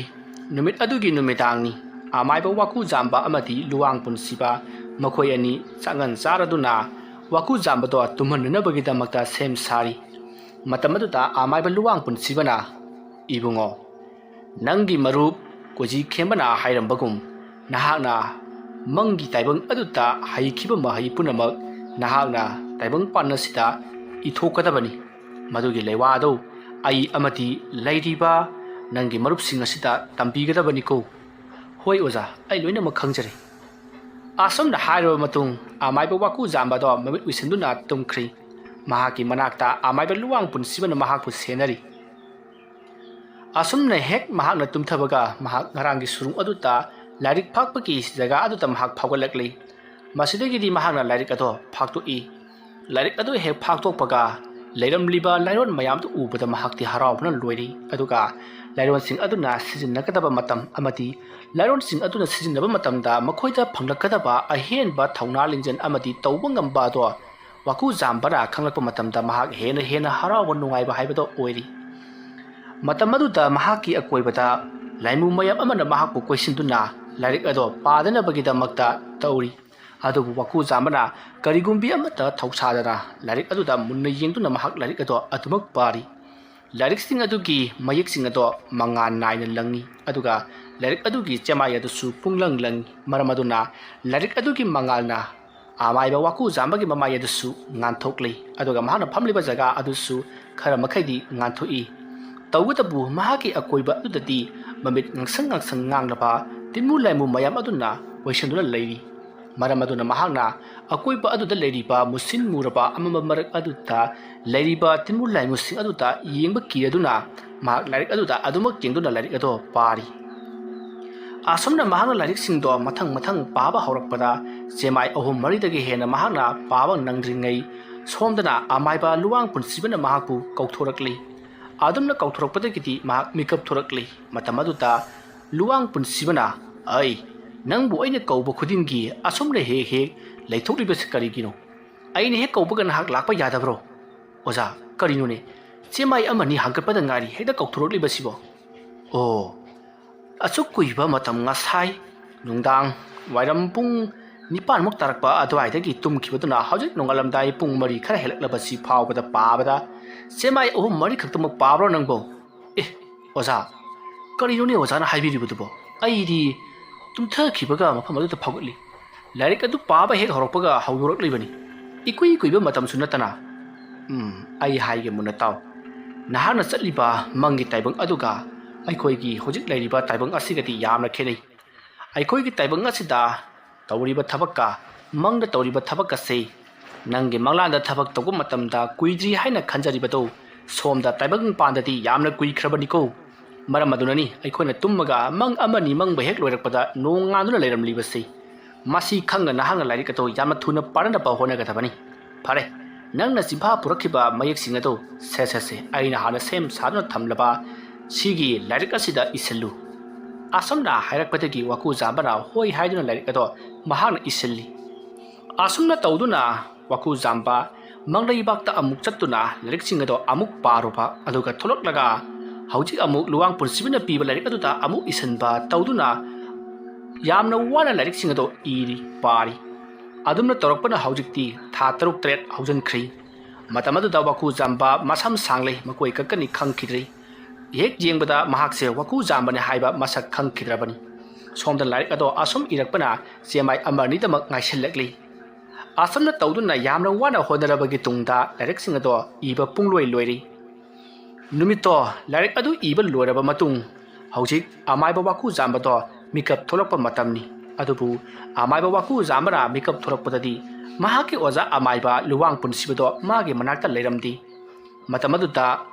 ꯅꯨꯃꯤꯠ ꯑꯗꯨꯒꯤ ꯅꯨꯃꯤꯗꯥꯡꯅꯤ ꯑꯃꯥꯏꯕ ꯋꯥꯀꯨꯖꯥꯝꯕ ꯑꯃꯗꯤ ꯂꯨꯋꯥꯡ ꯄꯨꯟꯁꯤꯕ ꯃꯈꯣꯏ ꯑꯅꯤ ꯆꯥꯛꯉꯟ ꯆꯥꯔꯗꯨꯅ ꯋꯥꯀꯨꯖꯥꯝꯕꯗꯣ ꯇꯨꯝꯍꯟꯅꯅꯕꯒꯤꯗꯃꯛꯇ ꯁꯦꯝ ꯁꯥꯔꯤ ꯃꯇꯝ ꯑꯗꯨꯗ ꯑꯃꯥꯏꯕ ꯂꯨꯋꯥꯡ ꯄꯨꯟꯁꯤꯕꯅ ꯏꯕꯨꯡꯉꯣ ꯅꯪꯒꯤ ꯃꯔꯨꯞ ꯀꯣꯏꯖꯤ ꯈꯦꯝꯕꯅ ꯍꯥꯏꯔꯝꯕꯒꯨꯝ ꯅꯍꯥꯛꯅ ꯃꯪꯒꯤ ꯇꯥꯏꯕꯪ ꯑꯗꯨꯗ ꯍꯩꯈꯤꯕ ꯃꯍꯩ ꯄꯨꯝꯅꯃꯛ ꯅꯍꯥꯛꯅ ꯇꯥꯏꯕꯪꯄꯥꯟ ꯑꯁꯤꯗ ꯏꯊꯣꯛꯀꯗꯕꯅꯤ ꯃꯗꯨꯒꯤ ꯂꯩꯋꯥ ꯑꯗꯨ ꯑꯩ ꯑꯃꯗꯤ ꯂꯩꯔꯤꯕ ꯅꯪꯒꯤ ꯃꯔꯨꯞꯁꯤꯡ ꯑꯁꯤꯗ ꯇꯝꯕꯤꯒꯗꯕꯅꯤꯀꯣ ꯍꯣꯏ ꯑꯣꯖꯥ ꯑꯩ ꯂꯣꯏꯅꯃꯛ ꯈꯪꯖꯔꯦ ꯑꯁꯨꯝꯅ ꯍꯥꯏꯔꯕ ꯃꯇꯨꯡ ꯑꯃꯥꯏꯕ ꯋꯥꯀꯨꯖꯥꯝꯕꯗꯣ ꯃꯃꯤꯠ ꯎꯏꯁꯤꯟꯗꯨꯅ ꯇꯨꯝꯈ꯭ꯔꯤ ꯃꯍꯥꯛꯀꯤ ꯃꯅꯥꯛꯇ ꯑꯃꯥꯏꯕ ꯂꯨꯋꯥꯡ ꯄꯨꯟꯁꯤꯕꯅ ꯃꯍꯥꯛꯄꯨ ꯁꯦꯟꯅꯔꯤ ꯑꯁꯨꯝꯅ ꯍꯦꯛ ꯃꯍꯥꯛꯅ ꯇꯨꯝꯊꯕꯒ ꯃꯍꯥꯛ ꯉꯔꯥꯡꯒꯤ ꯁꯨꯔꯨꯡ ꯑꯗꯨꯗ ꯂꯥꯏꯔꯤꯛ ꯐꯥꯛꯄꯒꯤ ꯖꯒꯥ ꯑꯗꯨꯗ ꯃꯍꯥꯛ ꯐꯥꯎꯒꯠꯂꯛꯂꯤ ꯃꯁꯤꯗꯒꯤꯗꯤ ꯃꯍꯥꯛꯅ ꯂꯥꯏꯔꯤꯛ ꯑꯗꯣ ꯐꯥꯛꯇꯣꯛꯏ ꯂꯥꯏꯔꯤꯛ ꯑꯗꯨ ꯍꯦꯛ ꯐꯥꯛꯇꯣꯛꯄꯒ ꯂꯩꯔꯝꯂꯤꯕ ꯂꯥꯏꯔꯣꯟ ꯃꯌꯥꯝꯗꯨ ꯎꯕꯗ ꯃꯍꯥꯛꯇꯤ ꯍꯔꯥꯎꯕꯅ ꯂꯣꯏꯔꯤ ꯑꯗꯨꯒ ꯂꯥꯏꯔꯣꯟꯁꯤꯡ ꯑꯗꯨꯅ ꯁꯤꯖꯤꯟꯅꯒꯗꯕ ꯃꯇꯝ ꯑꯃꯗꯤ ꯂꯥꯏꯔꯣꯟꯁꯤꯡ ꯑꯗꯨꯅ ꯁꯤꯖꯤꯟꯅꯕ ꯃꯇꯝꯗ ꯃꯈꯣꯏꯗ ꯐꯪꯂꯛꯀꯗꯕ ꯑꯍꯦꯟꯕ ꯊꯧꯅꯥ ꯂꯤꯡꯖꯦꯜ ꯑꯃꯗꯤ ꯇꯧꯕ ꯉꯝꯕ ꯑꯗꯣ ꯋꯥꯀꯨꯖꯥꯝꯕꯅ ꯈꯪꯂꯛꯄ ꯃꯇꯝꯗ ꯃꯍꯥꯛ ꯍꯦꯟꯅ ꯍꯔꯥꯎꯕ ꯅꯨꯡꯉꯥꯏꯕ ꯍꯥꯏꯕꯗꯣ ꯑꯣꯏꯔꯤ ꯃꯇꯝ ꯑꯗꯨꯗ ꯃꯍꯥꯛꯀꯤ ꯑꯀꯣꯏꯕꯗ ꯂꯥꯏꯃꯨ ꯃꯌꯥꯝ ꯑꯃꯅ ꯃꯍꯥꯛꯄꯨ ꯀꯣꯏꯁꯤꯟꯗꯨꯅ ꯂꯥꯏꯔꯤꯛ ꯑꯗꯣ ꯄꯥꯗꯅꯕꯒꯤꯗꯃꯛꯇ ꯇꯧꯔꯤ ꯑꯗꯨꯕꯨ ꯋꯥꯀꯨꯖꯥꯝꯕꯅ ꯀꯔꯤꯒꯨꯝꯕꯤ ꯑꯃꯠꯇ ꯊꯧꯁꯥꯗꯅ ꯂꯥꯏꯔꯤꯛ ꯑꯗꯨꯗ ꯃꯨꯟꯅ ꯌꯦꯡꯗꯨꯅ ꯃꯍꯥꯛ ꯂꯥꯏꯔꯤꯛ ꯑꯗꯣ ꯑꯗꯨꯃꯛ ꯄꯥꯔꯤ ꯂꯥꯏꯔꯤꯛꯁꯤꯡ ꯑꯗꯨꯒꯤ ꯃꯌꯦꯛꯁꯤꯡ ꯑꯗꯣ ꯃꯉꯥꯜ ꯅꯥꯏꯅ ꯂꯪꯉꯤ ꯑꯗꯨꯒ ꯂꯥꯏꯔꯤꯛ ꯑꯗꯨꯒꯤ ꯆꯦꯃꯥꯏ ꯑꯗꯨꯁꯨ ꯄꯨꯡꯂꯪ ꯂꯪꯉꯤ ꯃꯔꯝ ꯑꯗꯨꯅ ꯂꯥꯏꯔꯤꯛ ꯑꯗꯨꯒꯤ ꯃꯉꯥꯜꯅ ꯑꯃꯥꯏꯕ ꯋꯥꯀꯨꯖꯥꯝꯕꯒꯤ ꯃꯃꯥꯏ ꯑꯗꯨꯁꯨ ꯉꯥꯟꯊꯣꯛꯂꯤ ꯑꯗꯨꯒ ꯃꯍꯥꯛꯅ ꯐꯝꯂꯤꯕ ꯖꯒꯥ ꯑꯗꯨꯁꯨ ꯈꯔ ꯃꯈꯩꯗꯤ ꯉꯥꯟꯊꯣꯛꯏ ꯇꯧꯕꯇꯕꯨ ꯃꯍꯥꯛꯀꯤ ꯑꯀꯣꯏꯕ ꯑꯗꯨꯗꯗꯤ ꯃꯃꯤꯠ ꯉꯥꯡꯁꯪ ꯉꯥꯡꯂꯕ ꯇꯤꯟꯃꯨ ꯂꯥꯏꯃꯨ ꯃꯌꯥꯝ ꯑꯗꯨꯅ ꯀꯣꯏꯁꯤꯟꯗꯨꯅ ꯂꯩꯔꯤ ꯃꯔꯝ ꯑꯗꯨꯅ ꯃꯍꯥꯛꯅ ꯑꯀꯣꯏꯕ ꯑꯗꯨꯗ ꯂꯩꯔꯤꯕ ꯃꯨꯁꯤꯟ ꯃꯨꯔꯕ ꯑꯃꯝꯕ ꯃꯔꯛ ꯑꯗꯨꯗ ꯂꯩꯔꯤꯕ ꯇꯤꯟꯃꯨ ꯂꯥꯏꯃꯨꯁꯤꯡ ꯑꯗꯨꯗ ꯌꯦꯡꯕ ꯀꯤꯔꯗꯨꯅ ꯃꯍꯥꯛ ꯂꯥꯏꯔꯤꯛ ꯑꯗꯨꯗ ꯑꯗꯨꯃꯛ ꯌꯦꯡꯗꯨꯅ ꯂꯥꯏꯔꯤꯛ ꯑꯗꯣ ꯄꯥꯔꯤ ꯑꯁꯨꯝꯅ ꯃꯍꯥꯛꯅ ꯂꯥꯏꯔꯤꯛꯁꯤꯡꯗꯣ ꯃꯊꯪ ꯄꯥꯕ ꯍꯧꯔꯛꯄꯗ ꯆꯦꯃꯥꯏ 3-4ꯗꯒꯤ ꯍꯦꯟꯅ ꯃꯍꯥꯛꯅ ꯄꯥꯕ ꯅꯪꯗ꯭ꯔꯤꯉꯩ ꯁꯣꯝꯗꯅ ꯑꯃꯥꯏꯕ ꯂꯨꯋꯥꯡ ꯄꯨꯟꯁꯤꯕꯅ ꯃꯍꯥꯛꯄꯨ ꯀꯧꯊꯣꯔꯛꯂꯤ ꯑꯗꯨꯝꯅ ꯀꯧꯊꯣꯔꯛꯄꯗꯒꯤꯗꯤ ꯃꯍꯥꯛ ꯃꯤꯀꯞ ꯊꯣꯔꯛꯂꯤ ꯃꯇꯝ ꯑꯗꯨꯗ ꯂꯨꯋꯥꯡ ꯄꯨꯟꯁꯤꯕꯅ ꯑꯩ ꯅꯪꯕꯨ ꯑꯩꯅ ꯀꯧꯕ ꯈꯨꯗꯤꯡꯒꯤ ꯑꯁꯨꯝꯅ ꯍꯦꯛ ꯂꯩꯊꯣꯛꯂꯤꯕꯁꯤ ꯀꯔꯤꯒꯤꯅꯣ ꯑꯩꯅ ꯍꯦꯛ ꯀꯧꯕꯒ ꯅꯍꯥꯛ ꯂꯥꯛꯄ ꯌꯥꯗꯕ꯭ꯔꯣ ꯑꯣꯖꯥ ꯀꯔꯤꯅꯣꯅꯦ ꯆꯦꯃꯥꯏ ꯑꯃꯅꯤ ꯍꯥꯡꯒꯠꯄꯗ ꯉꯥꯏꯔꯤ ꯍꯦꯛꯇ ꯀꯧꯊꯣꯔꯛꯂꯤꯕꯁꯤꯕꯣ ꯑꯣ ꯑꯁꯨꯛ ꯀꯨꯏꯕ ꯃꯇꯝ ꯉꯁꯥꯏ ꯅꯨꯡꯗꯥꯡ ꯋꯥꯏꯔꯝ ꯄꯨꯡ 9ꯃꯨꯛ ꯇꯥꯔꯛꯄ ꯑꯗꯨꯋꯥꯏꯗꯒꯤ ꯇꯨꯝꯈꯤꯕꯗꯨꯅ ꯍꯧꯖꯤꯛ ꯅꯣꯡꯉꯥꯜꯂꯝꯗꯥꯏ ꯄꯨꯡ 4 ꯈꯔ ꯍꯦꯜꯂꯛꯂꯕꯁꯤ ꯐꯥꯎꯕꯗ ꯄꯥꯕꯗ ꯆꯦꯃꯥꯏ 3-4 ꯈꯛꯇꯃꯛ ꯄꯥꯕ꯭ꯔꯣ ꯅꯪꯕꯣ ꯑꯦ ꯑꯣꯖꯥ ꯀꯔꯤꯅꯣꯅꯦ ꯑꯣꯖꯥꯅ ꯍꯥꯏꯕꯤꯔꯤꯕꯗꯨꯕꯣ ꯑꯩꯗꯤ ꯇꯨꯝꯊꯈꯤꯕꯒ ꯃꯐꯝ ꯑꯗꯨꯗ ꯐꯥꯎꯒꯠꯂꯤ ꯂꯥꯏꯔꯤꯛ ꯑꯗꯨ ꯄꯥꯕ ꯍꯦꯛ ꯍꯧꯔꯛꯄꯒ ꯍꯧꯗꯣꯔꯛꯂꯤꯕꯅꯤ ꯏꯀꯨꯏ ꯀꯨꯏꯕ ꯃꯇꯝꯁꯨ ꯅꯠꯇꯅ ꯑꯩ ꯍꯥꯏꯒꯦ ꯃꯨꯟꯅ ꯇꯥꯎ ꯅꯍꯥꯛꯅ ꯆꯠꯂꯤꯕ ꯃꯪꯒꯤ ꯇꯥꯏꯕꯪ ꯑꯗꯨꯒ ꯑꯩꯈꯣꯏꯒꯤ ꯍꯧꯖꯤꯛ ꯂꯩꯔꯤꯕ ꯇꯥꯏꯕꯪ ꯑꯁꯤꯒꯗꯤ ꯌꯥꯝꯅ ꯈꯦꯠꯅꯩ ꯑꯩꯈꯣꯏꯒꯤ ꯇꯥꯏꯕꯪ ꯑꯁꯤꯗ ꯇꯧꯔꯤꯕ ꯊꯕꯛꯀ ꯃꯪꯗ ꯇꯧꯔꯤꯕ ꯊꯕꯛꯀꯁꯦ ꯅꯪꯒꯤ ꯃꯪꯂꯥꯟꯗ ꯊꯕꯛ ꯇꯧꯕ ꯃꯇꯝꯗ ꯀꯨꯏꯗ꯭ꯔꯤ ꯍꯥꯏꯅ ꯈꯟꯖꯔꯤꯕꯗꯣ ꯁꯣꯝꯗ ꯇꯥꯏꯕꯪꯄꯥꯟꯗꯗꯤ ꯌꯥꯝꯅ ꯀꯨꯏꯈ꯭ꯔꯕꯅꯤꯀꯣ ꯃꯔꯝ ꯑꯗꯨꯅꯅꯤ ꯑꯩꯈꯣꯏꯅ ꯇꯨꯝꯃꯒ ꯃꯪ ꯑꯃꯅꯤ ꯃꯪꯕ ꯍꯦꯛ ꯂꯣꯏꯔꯛꯄꯗ ꯅꯣꯡ ꯉꯥꯟꯗꯨꯅ ꯂꯩꯔꯝꯂꯤꯕꯁꯤ ꯃꯁꯤ ꯈꯪꯅ ꯅꯍꯥꯛꯅ ꯂꯥꯏꯔꯤꯛ ꯑꯗꯨ ꯌꯥꯝꯅ ꯊꯨꯅ ꯄꯥꯅꯅꯕ ꯍꯣꯠꯅꯒꯗꯕꯅꯤ ꯐꯔꯦ ꯅꯪꯅ ꯆꯤꯟꯐꯥ ꯄꯨꯔꯛꯈꯤꯕ ꯃꯌꯦꯛꯁꯤꯡ ꯑꯗꯨ ꯁꯦ ꯑꯩꯅ ꯍꯥꯟꯅ ꯁꯦꯝ ꯁꯥꯗꯨꯅ ꯊꯝꯂꯕ ꯁꯤꯒꯤ ꯂꯥꯏꯔꯤꯛ ꯑꯁꯤꯗ ꯏꯁꯤꯜꯂꯨ ꯑꯁꯨꯝꯅ ꯍꯥꯏꯔꯛꯄꯗꯒꯤ ꯋꯥꯀꯨꯖꯥꯝꯕꯅ ꯍꯣꯏ ꯍꯥꯏꯗꯨꯅ ꯂꯥꯏꯔꯤꯛ ꯑꯗꯣ ꯃꯍꯥꯛꯅ ꯏꯁꯤꯜꯂꯤ ꯑꯁꯨꯝꯅ ꯇꯧꯗꯨꯅ ꯋꯥꯀꯨꯖꯥꯝꯕ ꯃꯪꯂꯩꯕꯥꯛꯇ ꯑꯃꯨꯛ ꯆꯠꯇꯨꯅ ꯂꯥꯏꯔꯤꯛꯁꯤꯡ ꯑꯗꯣ ꯑꯃꯨꯛ ꯄꯥꯔꯨꯕ ꯑꯗꯨꯒ ꯊꯣꯛꯂꯛꯂꯒ ꯍꯧꯖꯤꯛ ꯑꯃꯨꯛ ꯂꯨꯋꯥꯡ ꯄꯨꯟꯁꯤꯕꯅ ꯄꯤꯕ ꯂꯥꯏꯔꯤꯛ ꯑꯗꯨꯗ ꯑꯃꯨꯛ ꯏꯁꯤꯟꯕ ꯇꯧꯗꯨꯅ ꯌꯥꯝꯅ ꯋꯥꯅ ꯂꯥꯏꯔꯤꯛꯁꯤꯡ ꯑꯗꯣ ꯏꯔꯤ ꯄꯥꯔꯤ ꯑꯗꯨꯝꯅ ꯇꯧꯔꯛꯄꯅ ꯍꯧꯖꯤꯛꯇꯤ ꯊꯥ 6-7 ꯍꯧꯖꯤꯟꯈ꯭ꯔꯤ ꯃꯇꯝ ꯑꯗꯨꯗ ꯋꯥꯀꯨꯖꯥꯝꯕ ꯃꯁꯝ ꯁꯥꯡꯂꯩ ꯃꯀꯣꯏ ꯀꯛꯀꯅꯤ ꯈꯪꯈꯤꯗ꯭ꯔꯤ ꯍꯦꯛ ꯌꯦꯡꯕꯗ ꯃꯍꯥꯛꯁꯦ ꯋꯥꯀꯨꯖꯥꯝꯕꯅꯤ ꯍꯥꯏꯕ ꯃꯁꯛ ꯈꯪꯈꯤꯗ꯭ꯔꯕꯅꯤ ꯁꯣꯝꯗ ꯂꯥꯏꯔꯤꯛ ꯑꯗꯣ ꯑꯁꯨꯝ ꯏꯔꯛꯄꯅ ꯆꯦꯃꯥꯏ ꯑꯃꯅꯤꯗꯃꯛ ꯉꯥꯏꯁꯤꯜꯂꯛꯂꯤ ꯑꯁꯨꯝꯅ ꯇꯧꯗꯨꯅ ꯌꯥꯝꯅ ꯋꯥꯅ ꯍꯣꯠꯅꯔꯕꯒꯤ ꯇꯨꯡꯗ ꯂꯥꯏꯔꯤꯛꯁꯤꯡ ꯑꯗꯣ ꯏꯕ ꯄꯨꯡꯂꯣꯏ ꯂꯣꯏꯔꯤ ꯅꯨꯃꯤꯠꯇꯣ ꯂꯥꯏꯔꯤꯛ ꯑꯗꯨ ꯏꯕ ꯂꯣꯏꯔꯕ ꯃꯇꯨꯡ ꯍꯧꯖꯤꯛ ꯑꯃꯥꯏꯕ ꯋꯥꯀꯨꯖꯥꯝꯕꯗꯣ ꯃꯤꯀꯞ ꯊꯣꯛꯂꯛꯄ ꯃꯇꯝꯅꯤ ꯑꯗꯨꯕꯨ ꯑꯃꯥꯏꯕ ꯋꯥꯀꯨꯖꯥꯝꯕꯅ ꯃꯤꯀꯞ ꯊꯣꯛꯂꯛꯄꯗꯗꯤ ꯃꯍꯥꯛꯀꯤ ꯑꯣꯖꯥ ꯑꯃꯥꯏꯕ ꯂꯨꯋꯥꯡ ꯄꯨꯟꯁꯤꯕꯗꯣ ꯃꯥꯒꯤ ꯃꯅꯥꯛꯇ ꯂꯩꯔꯝꯗꯦ ꯃꯇꯝ ꯑꯗꯨꯗ